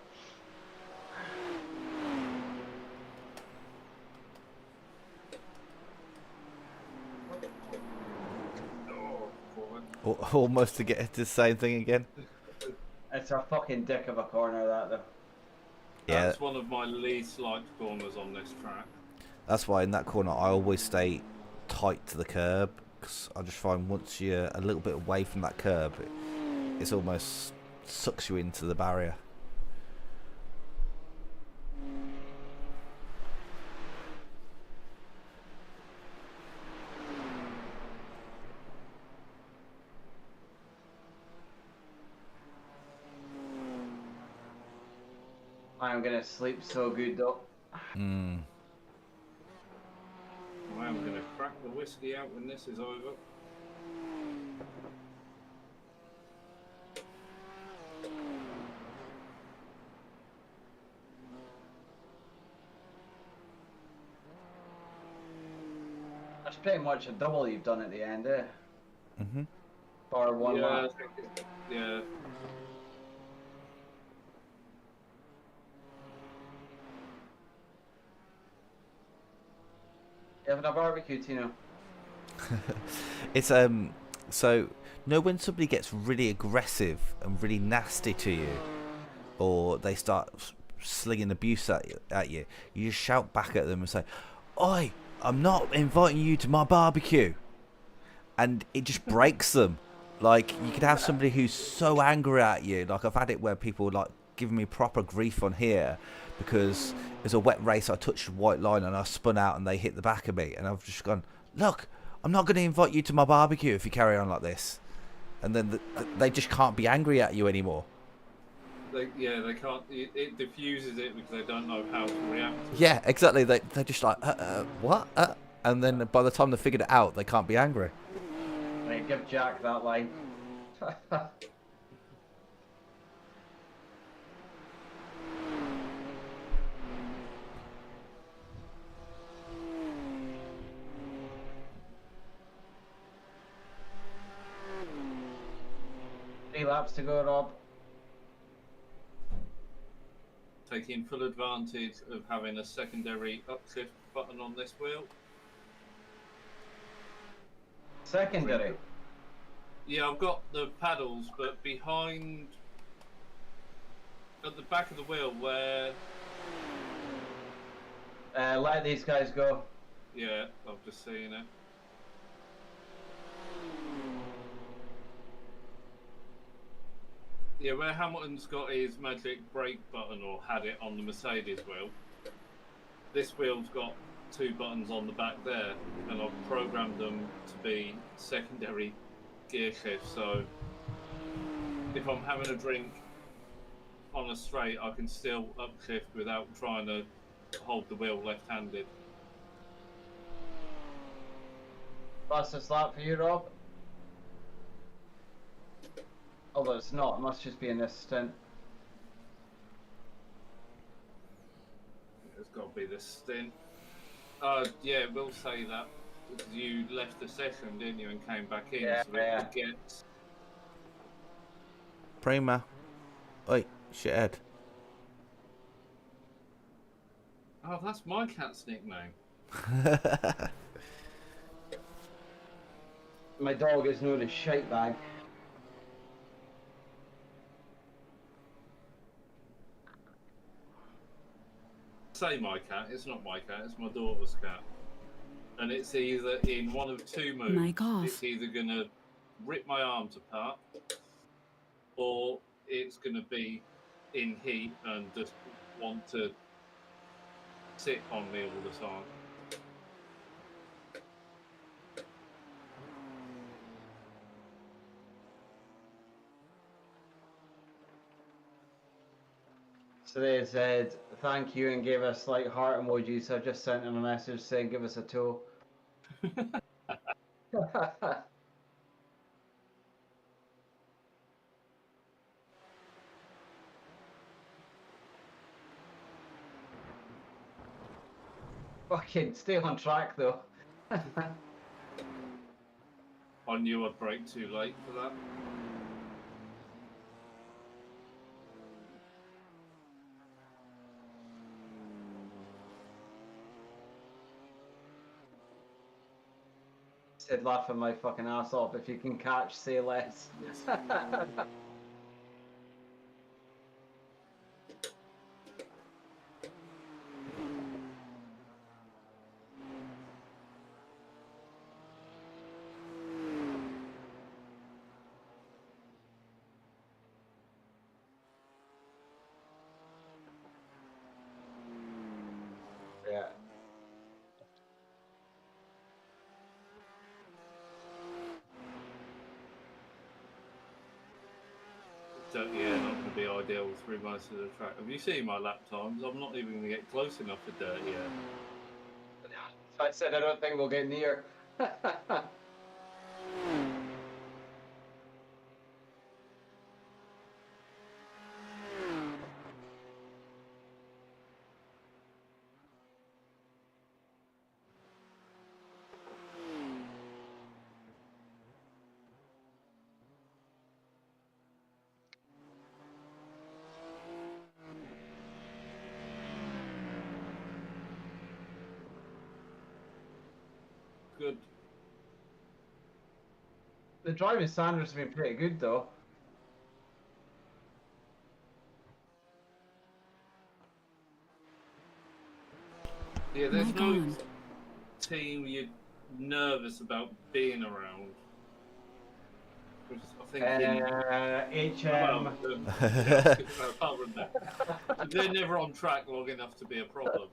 Speaker 1: Almost to get the same thing again.
Speaker 4: It's a fucking dick of a corner, that though.
Speaker 1: Yeah.
Speaker 11: That's one of my least liked corners on this track.
Speaker 1: That's why in that corner I always stay tight to the curb, because I just find once you're a little bit away from that curb, it's almost sucks you into the barrier.
Speaker 4: I'm gonna sleep so good though.
Speaker 1: Mm.
Speaker 11: I'm gonna crack the whiskey out when this is over.
Speaker 4: That's pretty much a double you've done at the end, eh?
Speaker 1: Mm-hmm.
Speaker 4: Or one
Speaker 11: Yeah,
Speaker 4: lap.
Speaker 11: I think yeah.
Speaker 4: You having a barbecue, Tino?
Speaker 1: It's so when somebody gets really aggressive and really nasty to you, or they start slinging abuse at you, you just shout back at them and say, "Oi, I'm not inviting you to my barbecue," and it just breaks them. Like, you could have somebody who's so angry at you. Like, I've had it where people like giving me proper grief on here because it was a wet race. I touched the white line and I spun out and they hit the back of me, and I've just gone, "Look, I'm not going to invite you to my barbecue if you carry on like this." And then they just can't be angry at you anymore.
Speaker 11: They can't. It diffuses it because they don't know how to react.
Speaker 1: Yeah, exactly. They're just like, what? And then by the time they figured it out, they can't be angry.
Speaker 4: Right, give Jack that line. Three laps to go, Rob.
Speaker 11: Taking full advantage of having a secondary uplift button on this wheel.
Speaker 4: Secondary?
Speaker 11: Yeah, I've got the paddles, but behind, at the back of the wheel where...
Speaker 4: Let these guys go.
Speaker 11: Yeah, I've just seen it. Yeah, where Hamilton's got his magic brake button, or had it on the Mercedes wheel, this wheel's got two buttons on the back there, and I've programmed them to be secondary gear shifts, so if I'm having a drink on a straight, I can still upshift without trying to hold the wheel left-handed.
Speaker 4: Fastest lap for you, Rob? Although it's not, it must just be in this stint.
Speaker 11: It's got to be the stint. Yeah, we'll say that. You left the session, didn't you, and came back in,
Speaker 4: Yeah,
Speaker 11: so it gets...
Speaker 1: Prima. Oi, shithead.
Speaker 11: Oh, that's my cat's nickname.
Speaker 4: My dog is known as Shite Bag.
Speaker 11: Say my cat, it's not my cat, it's my daughter's cat. And it's either in one of two moves.
Speaker 7: Mic off.
Speaker 11: It's either going to rip my arms apart, or it's going to be in heat and just want to sit on me all the time.
Speaker 4: So they said thank you and gave us like heart emojis. So I just sent him a message saying give us a toe. Fucking stay on track though.
Speaker 11: I knew I'd break too late for that.
Speaker 4: Said laughing my fucking ass off. If you can catch, say less. Yeah.
Speaker 11: Yeah, not going to be ideal through most of the track. Have you seen my lap times? I'm not even going to get close enough to dirt yet.
Speaker 4: I said I don't think we'll get near.
Speaker 11: Good.
Speaker 4: The driving standards have been pretty good though.
Speaker 11: Yeah, there's
Speaker 7: Mic
Speaker 11: no
Speaker 7: on.
Speaker 11: team you're nervous about being around. Which I think
Speaker 4: HM.
Speaker 11: apart from that, they're never on track long enough to be a problem.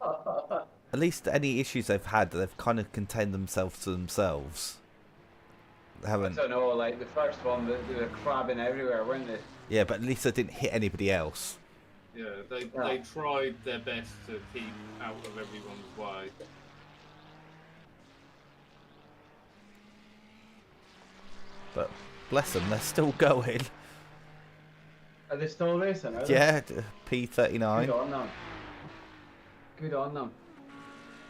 Speaker 1: At least any issues they've had, they've kind of contained themselves to themselves. They
Speaker 4: I
Speaker 1: haven't.
Speaker 4: don't know, like the first one, they were crabbing everywhere, weren't they?
Speaker 1: Yeah, but at least they didn't hit anybody else.
Speaker 11: Yeah, they tried their best to keep out of everyone's way.
Speaker 1: But bless them, they're still going.
Speaker 4: Are they still racing? Are they?
Speaker 1: Yeah,
Speaker 4: Good
Speaker 1: P39.
Speaker 4: on them. Good on them.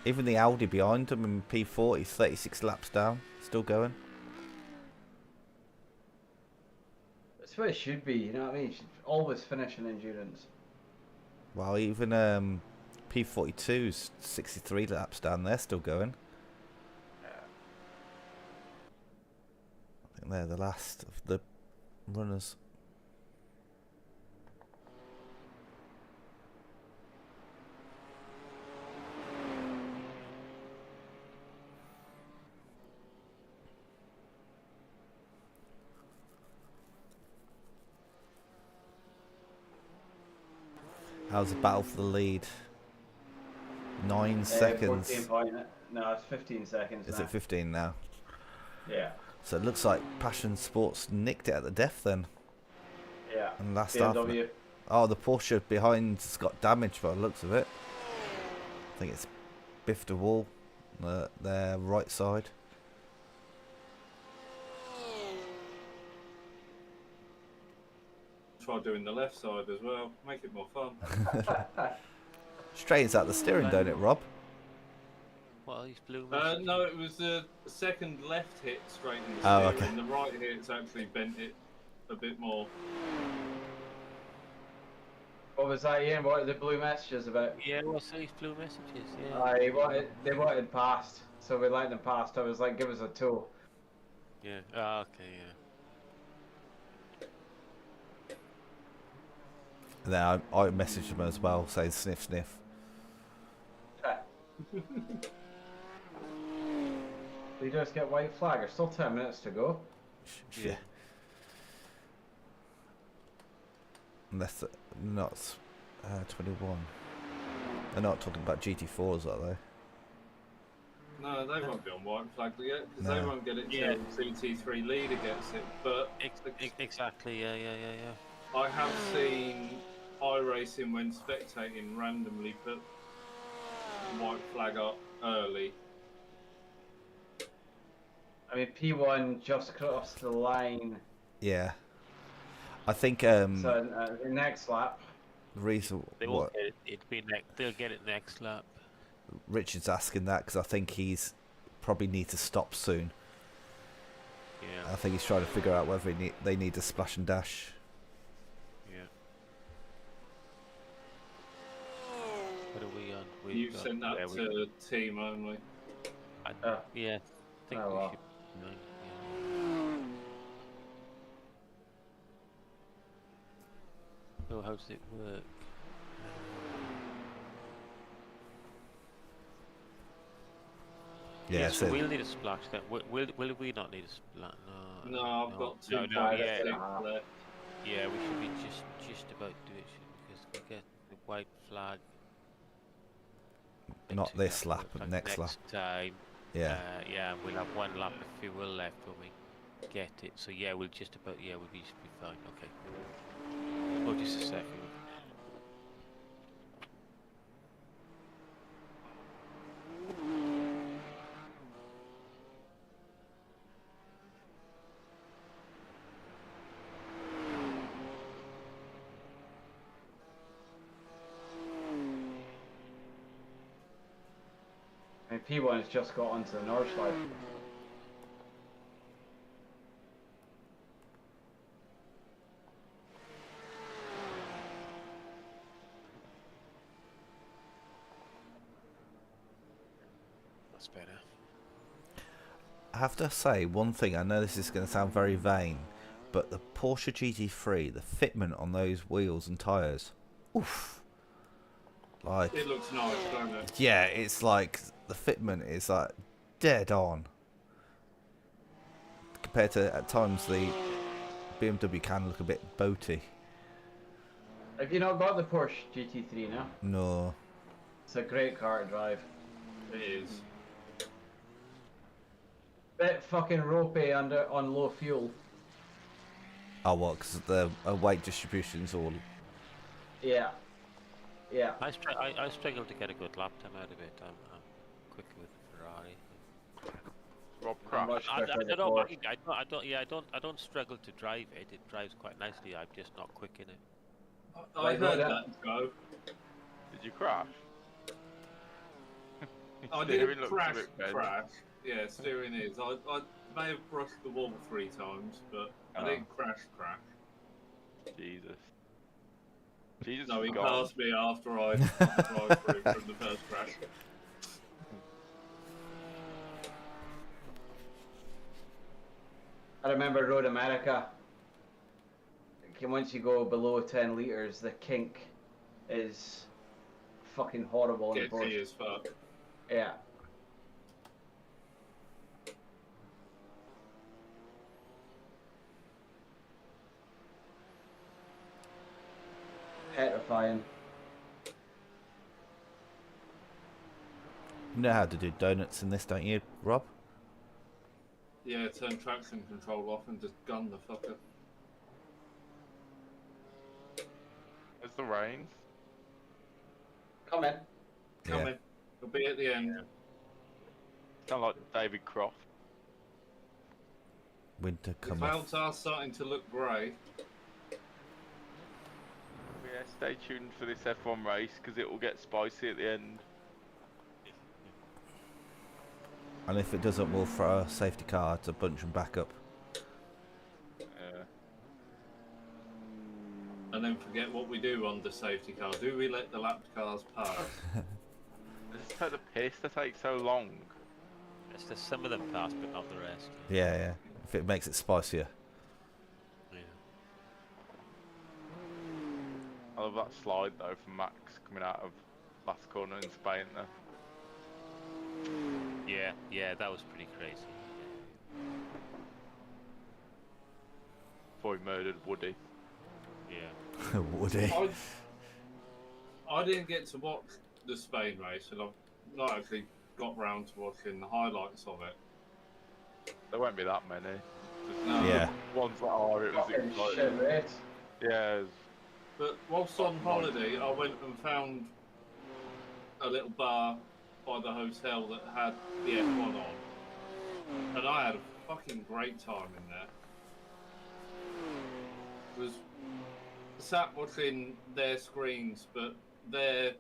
Speaker 1: Even the Audi behind them in P40, 36 laps down, still going.
Speaker 4: That's what it should be, you know what I mean? You should always finish in endurance.
Speaker 1: Well, even P42's 63 laps down, they're still going. I think they're the last of the runners. How's the battle for the lead? 9 seconds.
Speaker 4: 14 point, no, it's 15 seconds
Speaker 1: Is
Speaker 4: now.
Speaker 1: it 15 now?
Speaker 4: Yeah.
Speaker 1: So it looks like Passion Sports nicked it at the death then.
Speaker 4: Yeah.
Speaker 1: And last half.
Speaker 4: BMW.
Speaker 1: Oh, the Porsche behind's got damage by the looks of it. I think it's biffed a wall on their right side.
Speaker 11: Try doing the left side as well. Make it more fun.
Speaker 1: Straightens out the steering, don't it, Rob?
Speaker 2: What, these blue messages?
Speaker 11: No, it was the second left hit straightened the
Speaker 1: Oh,
Speaker 11: steering.
Speaker 1: okay.
Speaker 11: The right hit's actually bent it a bit more.
Speaker 4: What was that, Ian? What are the blue messages about?
Speaker 2: Yeah, what's these blue messages? Yeah.
Speaker 4: They wanted past, so we let them past. I was like, give us a tow.
Speaker 2: Yeah. Ah, okay. Yeah.
Speaker 1: Then I messaged him as well, saying sniff sniff.
Speaker 4: We just get white flag. There's still 10 minutes to go.
Speaker 1: Yeah. Unless not 21. They're not talking about GT4s, are they?
Speaker 11: No, they won't be on white flag yet because
Speaker 1: No.
Speaker 11: they won't get it till CT3 leader gets it. But
Speaker 2: Exactly. Yeah.
Speaker 11: I have seen iRacing when spectating randomly put white flag up early.
Speaker 4: I mean, P1 just crossed the line.
Speaker 1: Yeah. I think
Speaker 4: So the next lap.
Speaker 1: the reason
Speaker 2: They won't get it. They'll get it next lap.
Speaker 1: Richard's asking that because I think he's probably need to stop soon.
Speaker 2: Yeah.
Speaker 1: I think he's trying to figure out whether they need to splash and dash.
Speaker 2: Yeah. What are we on?
Speaker 11: You sent that to team only.
Speaker 2: Yeah. I think
Speaker 4: Oh,
Speaker 2: we
Speaker 4: wow.
Speaker 2: should. No, yeah. So how does it work?
Speaker 1: Yeah,
Speaker 2: so
Speaker 1: so
Speaker 2: we'll need a splash then. Will we not need a splash?
Speaker 11: No, I've got two
Speaker 2: no,
Speaker 11: guys
Speaker 2: yeah,
Speaker 11: left.
Speaker 2: yeah, we should be just about to do it, because we get the white flag.
Speaker 1: not
Speaker 2: to
Speaker 1: this
Speaker 2: that
Speaker 1: lap,
Speaker 2: flag
Speaker 1: but next lap.
Speaker 2: time.
Speaker 1: Yeah.
Speaker 2: Yeah, we'll have one lap of fuel left when we get it. So yeah, we'll just about should be fine. Okay. Oh, just a second.
Speaker 4: I mean, P1 has just got onto the Nordschleife.
Speaker 2: That's better.
Speaker 1: I have to say one thing. I know this is going to sound very vain, but the Porsche GT3, the fitment on those wheels and tyres, oof. Like,
Speaker 11: It looks nice, don't it?
Speaker 1: yeah, it's like the fitment is like dead on. Compared to at times the BMW can look a bit boaty.
Speaker 4: Have you not got the Porsche GT3 now?
Speaker 1: No.
Speaker 4: It's a great car to drive.
Speaker 11: It is.
Speaker 4: Bit fucking ropey on low fuel.
Speaker 1: Oh, what? Because the weight distribution's all.
Speaker 4: Yeah. Yeah.
Speaker 2: I struggle to get a good lap time out of it. I'm quicker with the Ferrari.
Speaker 3: Rob crashed.
Speaker 2: I don't struggle to drive it. It drives quite nicely. I'm just not quick in it.
Speaker 11: I heard that go.
Speaker 3: Did you crash?
Speaker 11: I didn't crash. Yeah, steering is. I may have brushed the wall 3 times, but I didn't crash.
Speaker 3: Jesus,
Speaker 11: no, he passed me after I drove through from the first crash.
Speaker 4: I remember Road America. Once you go below 10 litres, the kink is fucking horrible in the Porsche.
Speaker 11: Sketchy as fuck.
Speaker 4: Yeah. Petrifying.
Speaker 1: You know how to do donuts in this, don't you, Rob?
Speaker 11: Yeah, turn traction control off and just gun the fucker.
Speaker 3: There's the rain.
Speaker 4: Come in.
Speaker 11: Come in. It'll be at the end.
Speaker 3: Sound like David Croft.
Speaker 1: Winter
Speaker 11: The
Speaker 1: come off.
Speaker 11: clouds are starting to look grey.
Speaker 3: We Yeah, stay tuned for this F1 race because it will get spicy at the end.
Speaker 1: And if it doesn't, we'll throw a safety car to bunch them back up.
Speaker 11: And then forget what we do on the safety car. Do we let the lapped cars pass?
Speaker 3: Just take the piss, they take so long.
Speaker 2: It's just some of them pass, but not the rest.
Speaker 1: Yeah, yeah. If it makes it spicier.
Speaker 2: Yeah.
Speaker 3: I love that slide though from Max coming out of last corner in Spain there.
Speaker 2: Yeah, yeah, that was pretty crazy.
Speaker 3: Before he murdered Woody.
Speaker 2: Yeah.
Speaker 1: Woody.
Speaker 11: I didn't get to watch the Spain race, and I've not actually got round to watching the highlights of it.
Speaker 3: There won't be that many.
Speaker 11: No.
Speaker 1: Yeah.
Speaker 3: Ones that are, it was
Speaker 4: Fucking shit,
Speaker 3: exciting.
Speaker 4: mate.
Speaker 3: Yeah.
Speaker 11: But whilst on holiday, I went and found a little bar by the hotel that had the F1 on, and I had a fucking great time in there. Was sat watching their screens, but their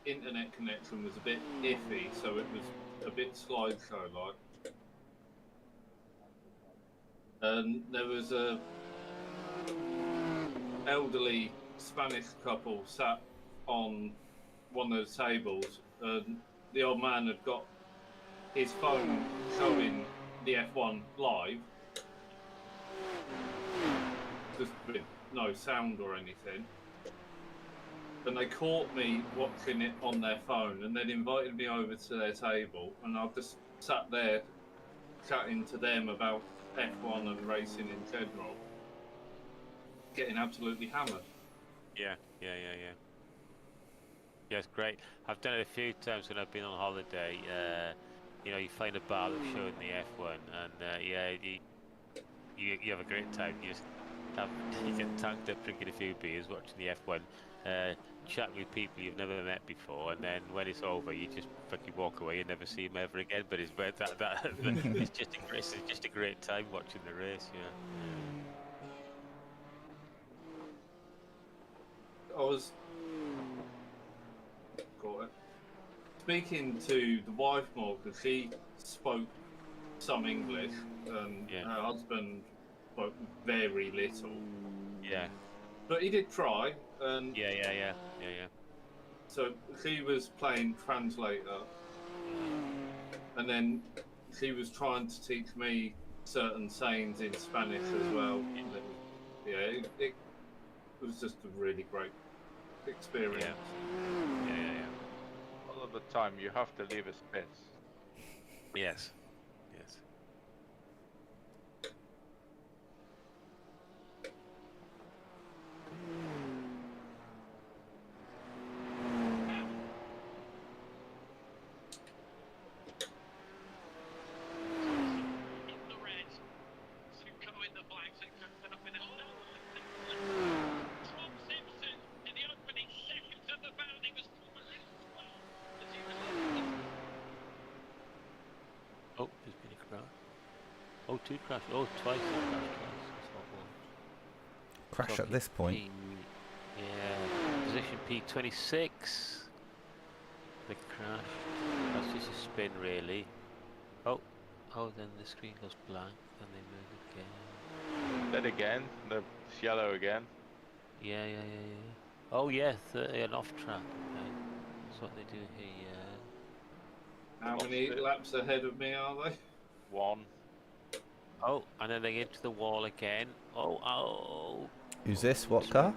Speaker 11: internet connection was a bit iffy, so it was a bit slideshow like. And there was a elderly Spanish couple sat on one of the tables, and the old man had got his phone showing the F1 live, just with no sound or anything. And they caught me watching it on their phone and then invited me over to their table, and I just sat there chatting to them about F1 and racing in general, getting absolutely hammered.
Speaker 2: Yeah, yeah, yeah, yeah. Yeah, it's great. I've done it a few times when I've been on holiday. You know, you find a bar that's showing the F1, and yeah, you have a great time. You just you get tanked up drinking a few beers, watching the F1, chatting with people you've never met before, and then when it's over, you just fucking walk away and never see them ever again. But it's it's just a great time watching the race. Yeah.
Speaker 11: I was speaking to the wife more because she spoke some English, and her husband spoke very little.
Speaker 2: Yeah.
Speaker 11: But he did try, and
Speaker 2: yeah.
Speaker 11: so she was playing translator, and then she was trying to teach me certain sayings in Spanish as well. Yeah, it was just a really great experience.
Speaker 2: Yeah.
Speaker 3: All of the time, you have to leave a space.
Speaker 2: Yes. Oh, there's been a crash. Oh, two crashes. Oh, twice.
Speaker 1: Crash at this point.
Speaker 2: Yeah, position P26. The crash. That's just a spin, really. Oh, then the screen goes blank, and they move again.
Speaker 3: Then again, the yellow again.
Speaker 2: Yeah. Oh, yes, an off track. Okay. That's what they do here.
Speaker 11: How many laps ahead of me are they?
Speaker 3: One.
Speaker 2: Oh, and then they get to the wall again. Oh.
Speaker 1: Who's this? What car?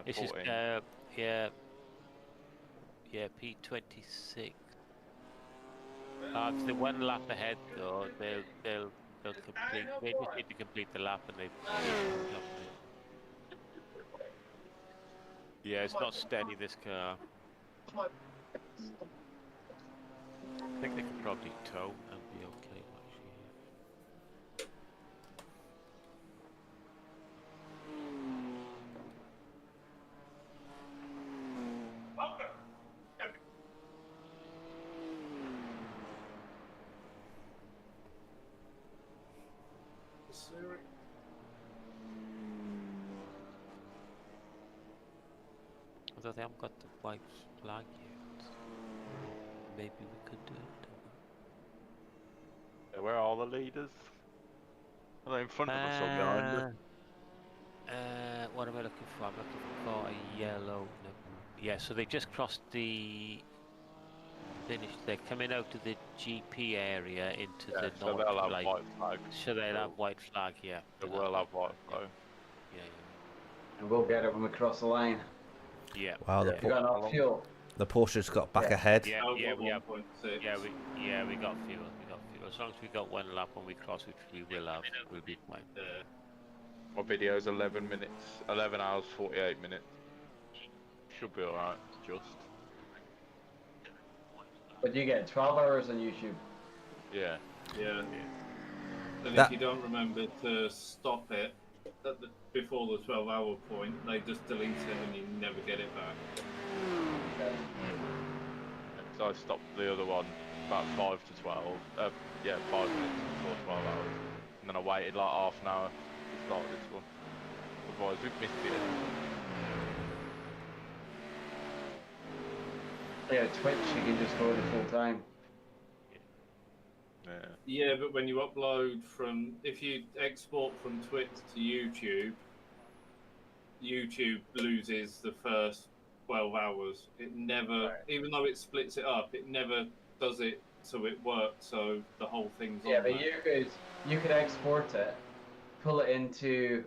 Speaker 2: This is
Speaker 3: 14.
Speaker 2: P26. It's the one lap ahead though. They'll complete. They just need to complete the lap, and they. Yeah, it's not steady, this car. I think they could probably tow and be okay. although they haven't got the white flag yet. Maybe we could do it.
Speaker 3: Yeah, where are the leaders? Are they in front of us or behind us?
Speaker 2: What am I looking for? I'm looking for a yellow. No. Yeah, so they just crossed the finish. They're coming out of the GP area into the
Speaker 3: so
Speaker 2: north.
Speaker 3: they'll have white flag.
Speaker 2: So they'll have white flag, yeah.
Speaker 3: They will have white flag.
Speaker 2: Yeah.
Speaker 4: And we'll get it when we cross the line.
Speaker 2: Yeah.
Speaker 1: Wow,
Speaker 4: We've got enough fuel.
Speaker 1: the Porsche's got back ahead.
Speaker 2: Yeah,
Speaker 11: Oh,
Speaker 2: yeah, we have.
Speaker 11: 1.6.
Speaker 2: Yeah, we got fuel. We got fuel. As long as we got one lap when we cross, which we will have, we'll be fine.
Speaker 3: My video's 11 minutes, 11 hours, 48 minutes. Should be alright, just.
Speaker 4: But you get 12 hours on YouTube.
Speaker 3: Yeah.
Speaker 11: Yeah. And
Speaker 1: That-
Speaker 11: if you don't remember to stop it at before the 12-hour point, they just delete it and you never get it back.
Speaker 3: So I stopped the other one about 5 to 12. 5 minutes before 12 hours. And then I waited like half an hour to start this one. Otherwise we've missed it.
Speaker 4: Yeah, Twitch, you can just go to full time.
Speaker 3: Yeah.
Speaker 11: Yeah, but when you upload from, if you export from Twitch to YouTube, YouTube loses the first 12 hours. It never, even though it splits it up, it never does it so it works, so the whole thing's on
Speaker 4: Yeah, but
Speaker 11: there.
Speaker 4: you could export it, pull it into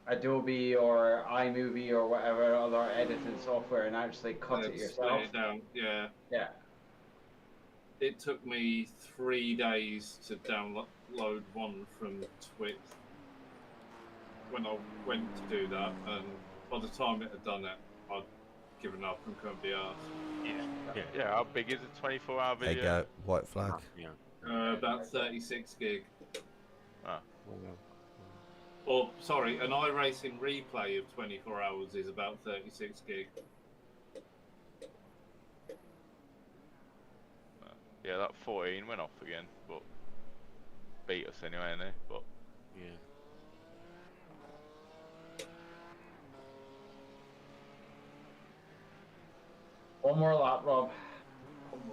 Speaker 4: Adobe or iMovie or whatever other editing software and actually cut it yourself.
Speaker 11: Split it down, yeah.
Speaker 4: Yeah.
Speaker 11: It took me 3 days to download one from Twitch when I went to do that, and by the time it had done it, I'd given up and couldn't be arsed.
Speaker 3: Yeah, how big is a 24-hour
Speaker 1: There you
Speaker 3: video?
Speaker 1: go, white flag.
Speaker 11: About 36 gig.
Speaker 3: Ah.
Speaker 11: Or, sorry, an iRacing replay of 24 hours is about 36 gig.
Speaker 3: Yeah, that 14 went off again, but beat us anyway, innit? But
Speaker 2: yeah.
Speaker 4: One more lap, Rob.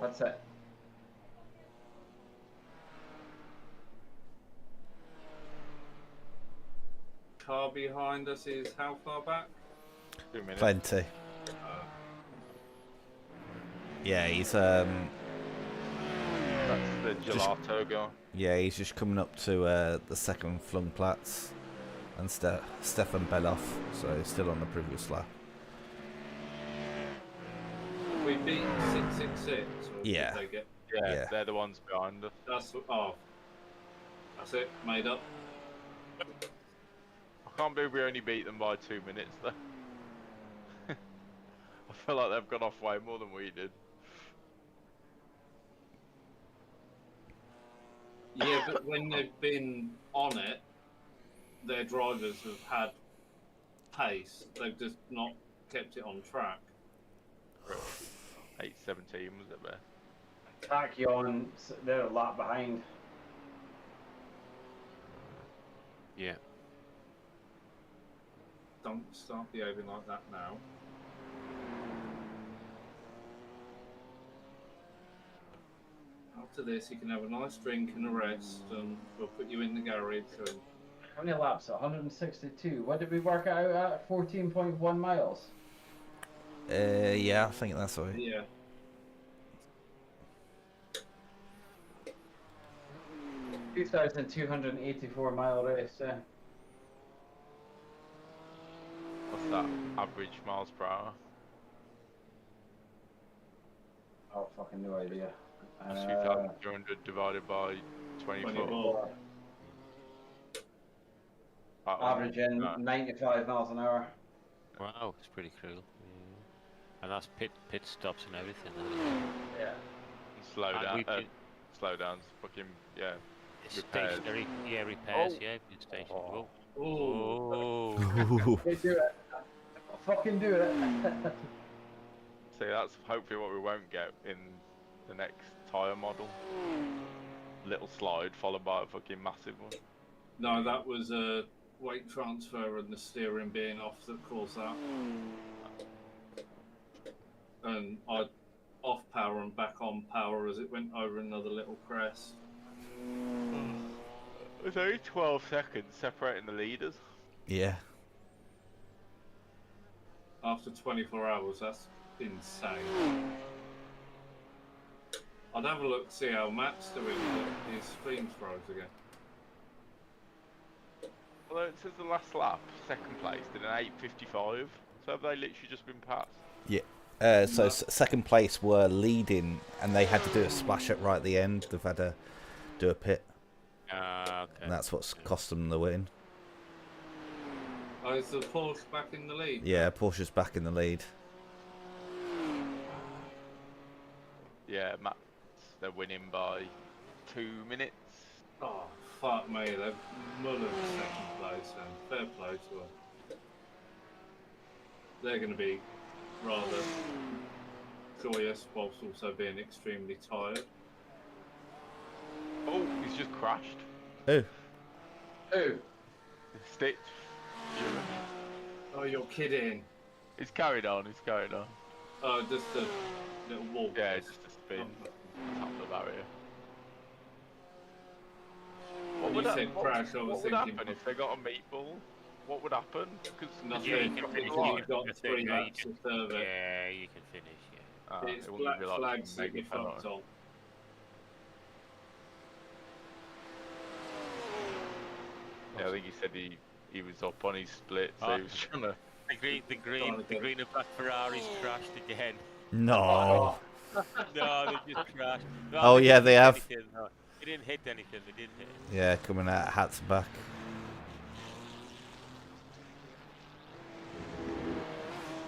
Speaker 4: That's it.
Speaker 11: Car behind us is how far back?
Speaker 3: 2 minutes.
Speaker 1: Plenty. Yeah, he's
Speaker 3: That's the gelato guy.
Speaker 1: yeah, he's just coming up to the second flung plats, and Stefan Beloff, so he's still on the previous lap.
Speaker 11: We beat 666. Or did
Speaker 1: Yeah.
Speaker 11: they get...
Speaker 3: Yeah, they're the ones behind us.
Speaker 11: That's it. Made up.
Speaker 3: I can't believe we only beat them by 2 minutes though. I feel like they've gone off way more than we did.
Speaker 11: Yeah, but when they've been on it, their drivers have had pace. They've just not kept it on track.
Speaker 3: 8:17 was it there?
Speaker 4: Tachyon, they're a lap behind.
Speaker 2: Yeah.
Speaker 11: Don't start behaving like that now. After this, you can have a nice drink and a rest, and we'll put you in the garage. And
Speaker 4: How many laps? 162. What did we work out at? 14.1 miles.
Speaker 1: Yeah, I think that's right.
Speaker 11: yeah,
Speaker 4: 2,284 mile race. Yeah.
Speaker 3: What's that? Average miles per hour?
Speaker 4: Oh, fucking no idea.
Speaker 3: 2,200 divided by 24.
Speaker 11: 24.
Speaker 4: Averaging 95 miles an hour.
Speaker 2: Wow, it's pretty cruel. Yeah. And that's pit stops and everything.
Speaker 4: Yeah.
Speaker 3: Slow
Speaker 2: And
Speaker 3: down.
Speaker 2: we've been-
Speaker 3: Slow downs. Fucking yeah. Repairs.
Speaker 2: Stationary, yeah, repairs, yeah, pit station.
Speaker 11: Oh.
Speaker 2: Oh.
Speaker 4: Okay, do it. Fucking do it.
Speaker 3: See, that's hopefully what we won't get in the next tyre model. Little slide followed by a fucking massive one.
Speaker 11: No, that was a weight transfer and the steering being off that caused that. and I off power and back on power as it went over another little crest.
Speaker 3: There's only 12 seconds separating the leaders.
Speaker 1: Yeah.
Speaker 11: After 24 hours, that's insane. I'd have a look to see how Matt's doing, but his stream's froze again.
Speaker 3: Although it says the last lap, second place, did an 8:55. So have they literally just been passed?
Speaker 1: Yeah. So second place were leading, and they had to do a splash at right at the end. They've had to do a pit,
Speaker 2: Okay.
Speaker 1: and that's what's cost them the win.
Speaker 11: Oh, is the Porsche back in the lead?
Speaker 1: Yeah, Porsche's back in the lead.
Speaker 3: Yeah, Matt, they're winning by 2 minutes.
Speaker 11: Oh, fuck me, they've mullered second place then. Fair play to them. They're going to be rather joyous whilst also being extremely tired.
Speaker 3: Oh, he's just crashed.
Speaker 1: Who?
Speaker 4: Who?
Speaker 3: Stitch.
Speaker 11: Oh, you're kidding.
Speaker 3: He's carried on, he's carried on.
Speaker 11: Oh, just a little walk.
Speaker 3: Yeah, it's just a spin. Top the barrier.
Speaker 11: When you said crash, I was
Speaker 3: what would
Speaker 11: thinking...
Speaker 3: happen if they got a meatball? What would happen? Because
Speaker 11: Nothing.
Speaker 2: Yeah, you can finish.
Speaker 11: You've got 3 laps to serve it.
Speaker 2: Yeah, you can finish. Yeah.
Speaker 11: It's black flags that you fucked on.
Speaker 3: Yeah, I think he said he was up on his split, so he was trying to...
Speaker 2: The green and black Ferraris crashed again.
Speaker 1: No.
Speaker 2: No, they just crashed. No,
Speaker 1: Oh, yeah, they have.
Speaker 2: Anything, no. They didn't hit anything. They didn't hit.
Speaker 1: Yeah, coming out, hats back.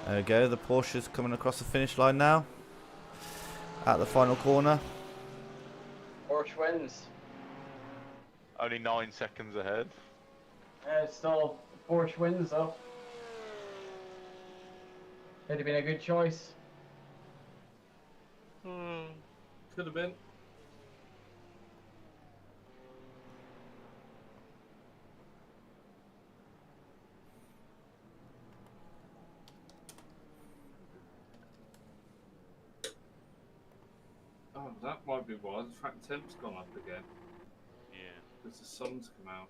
Speaker 1: There we go. The Porsche's coming across the finish line now. At the final corner.
Speaker 4: Porsche wins.
Speaker 3: Only 9 seconds ahead.
Speaker 4: Still, Porsche wins though. Could have been a good choice.
Speaker 11: Could have been. Oh, that might be why the track temp's gone up again.
Speaker 2: Yeah.
Speaker 11: Because the sun's come out.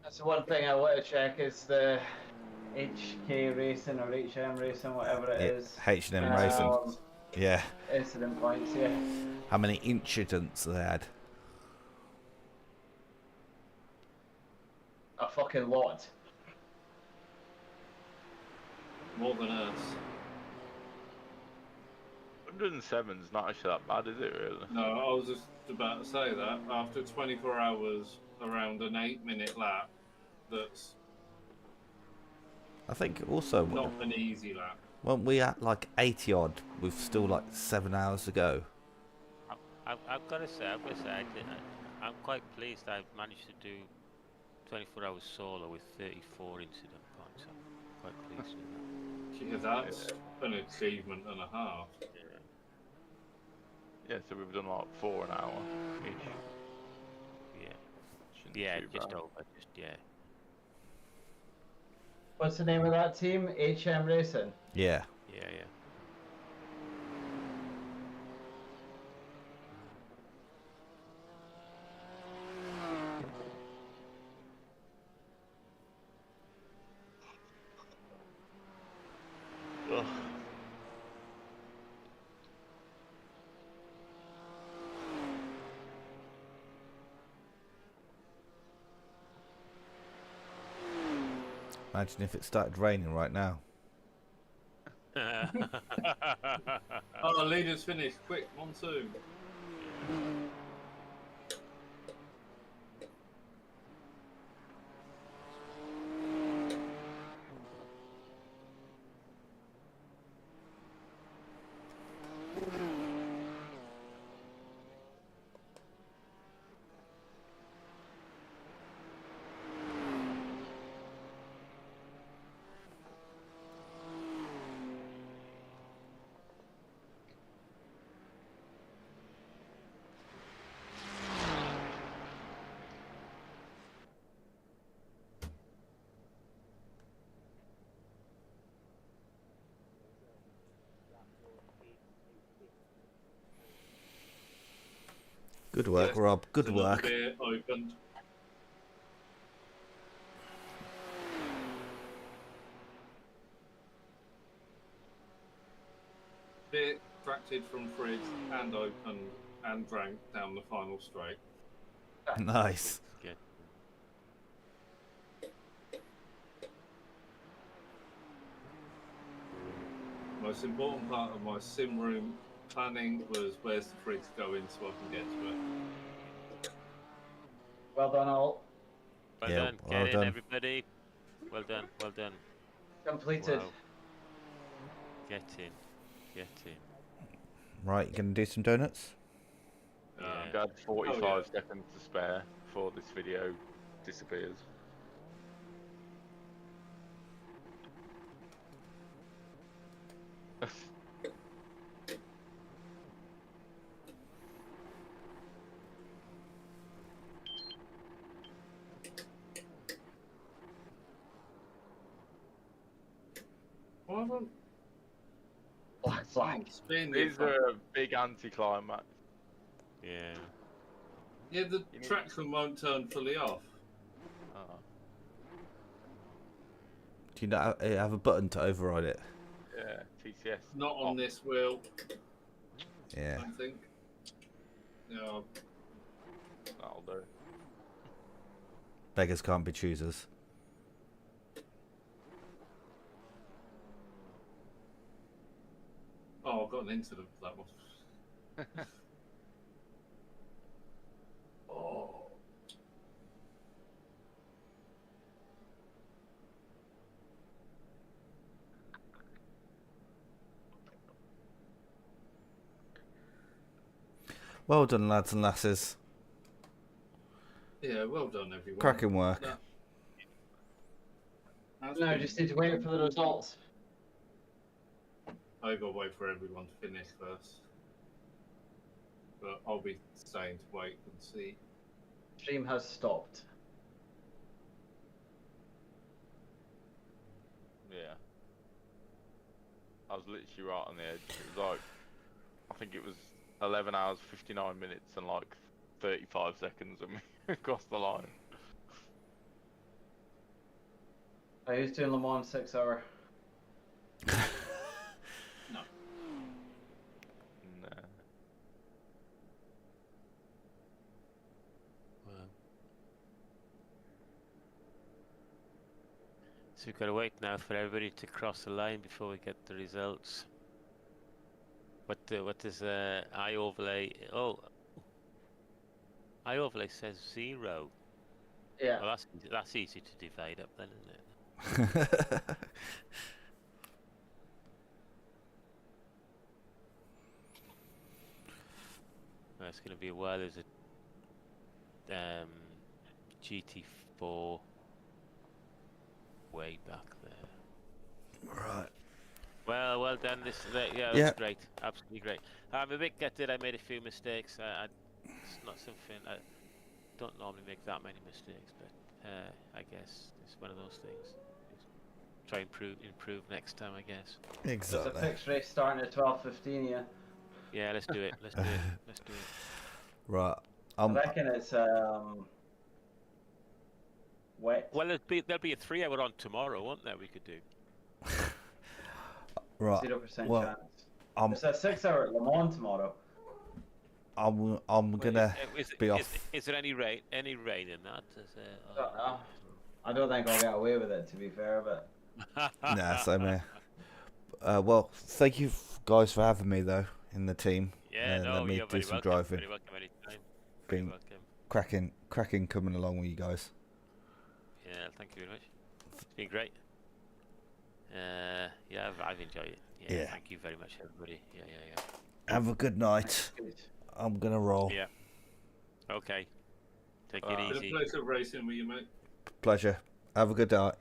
Speaker 4: That's the one thing I want to check is the HK Racing or HM Racing, whatever it is.
Speaker 1: H&M Racing. Yeah.
Speaker 4: Incident points, yeah.
Speaker 1: How many incidents they had?
Speaker 4: A fucking lot.
Speaker 11: More than us.
Speaker 3: 107's not actually that bad, is it really?
Speaker 11: No, I was just about to say that. After 24 hours, around an 8-minute lap, that's
Speaker 1: I think also
Speaker 11: not an easy lap.
Speaker 1: when we at like 80 odd with still like 7 hours to go.
Speaker 2: I've got to say, I'm quite pleased I've managed to do 24 hours solo with 34 incident points. I'm quite pleased with that.
Speaker 11: Yeah, that's an achievement and a half.
Speaker 3: Yeah, so we've done like 4 an hour each.
Speaker 2: Yeah. Yeah, just over. Just yeah.
Speaker 4: What's the name of that team? HM Racing?
Speaker 1: Yeah.
Speaker 2: Yeah, yeah.
Speaker 3: Ugh.
Speaker 1: Imagine if it started raining right now.
Speaker 11: Oh, the leader's finished. Quick, monsoon.
Speaker 1: Good work,
Speaker 11: Yes,
Speaker 1: Rob. Good
Speaker 11: another
Speaker 1: work.
Speaker 11: beer opened. Beer extracted from fridge and opened and drank down the final straight.
Speaker 1: Nice.
Speaker 2: Good.
Speaker 11: Most important part of my sim room planning was where's the fridge going so I can get to it.
Speaker 4: Well done, all.
Speaker 2: Well
Speaker 1: Yeah,
Speaker 2: done.
Speaker 1: well
Speaker 2: Get
Speaker 1: done.
Speaker 2: in, everybody. Well done. Well done.
Speaker 4: Completed.
Speaker 2: Wow. Get in. Get in.
Speaker 1: Right, you gonna do some donuts?
Speaker 3: I've got 45 seconds to spare before this video disappears.
Speaker 11: Why won't
Speaker 4: Black flag.
Speaker 11: spin
Speaker 3: These are a big anti-climax.
Speaker 2: Yeah.
Speaker 11: Yeah, the traction won't turn fully off.
Speaker 1: Do you not have a button to override it?
Speaker 3: Yeah, TCS.
Speaker 11: Not on this wheel,
Speaker 1: Yeah.
Speaker 11: I think. No.
Speaker 3: That'll do.
Speaker 1: Beggars can't be choosers.
Speaker 11: Oh, I've got an incident for that one. Oh.
Speaker 1: Well done, lads and lasses.
Speaker 11: Yeah, well done, everyone.
Speaker 1: Cracking work.
Speaker 4: No, just need to wait for the results.
Speaker 11: I gotta wait for everyone to finish first. But I'll be staying to wait and see.
Speaker 4: Stream has stopped.
Speaker 3: Yeah. I was literally right on the edge. It was like, I think it was 11 hours, 59 minutes and like 35 seconds and we crossed the line.
Speaker 4: I used to in Le Mans 6 hour.
Speaker 11: No.
Speaker 3: Nah.
Speaker 2: Wow. So we've got to wait now for everybody to cross the line before we get the results. What does iOverlay? Oh, iOverlay says 0.
Speaker 4: Yeah.
Speaker 2: Well, that's easy to divide up then, isn't it? Well, it's going to be a while. There's a GT4 way back there.
Speaker 1: Right.
Speaker 2: Well done. Yeah,
Speaker 1: Yeah.
Speaker 2: that's great. Absolutely great. I'm a bit gutted. I made a few mistakes. It's not something I don't normally make that many mistakes, but I guess it's one of those things. Try and improve next time, I guess.
Speaker 1: Exactly.
Speaker 4: There's a fixed race starting at 12:15 here.
Speaker 2: Yeah, let's do it. Let's do it. Let's do it.
Speaker 1: Right.
Speaker 4: I reckon it's wet.
Speaker 2: Well, there'll be a 3-hour on tomorrow, won't there? We could do.
Speaker 1: Right.
Speaker 4: 0%
Speaker 1: Well,
Speaker 4: chance. It's a 6 hour at Le Mans tomorrow.
Speaker 1: I'm gonna be off.
Speaker 2: Is there any rain? Any rain in that?
Speaker 4: I don't think I'll get away with it, to be fair, but.
Speaker 1: Nah, same here. Well, thank you guys for having me though in the team.
Speaker 2: Yeah,
Speaker 1: and let me
Speaker 2: you're
Speaker 1: do
Speaker 2: very
Speaker 1: some
Speaker 2: welcome.
Speaker 1: driving.
Speaker 2: Very welcome anytime.
Speaker 1: Been
Speaker 2: welcome.
Speaker 1: cracking coming along with you guys.
Speaker 2: Yeah, thank you very much. It's been great. Yeah, I've enjoyed it. Yeah, thank you very much, everybody. Yeah.
Speaker 1: Have a good night. I'm gonna roll.
Speaker 2: Yeah. Okay. Take it
Speaker 11: It's
Speaker 2: easy.
Speaker 11: a pleasure racing with you, mate.
Speaker 1: Pleasure. Have a good night.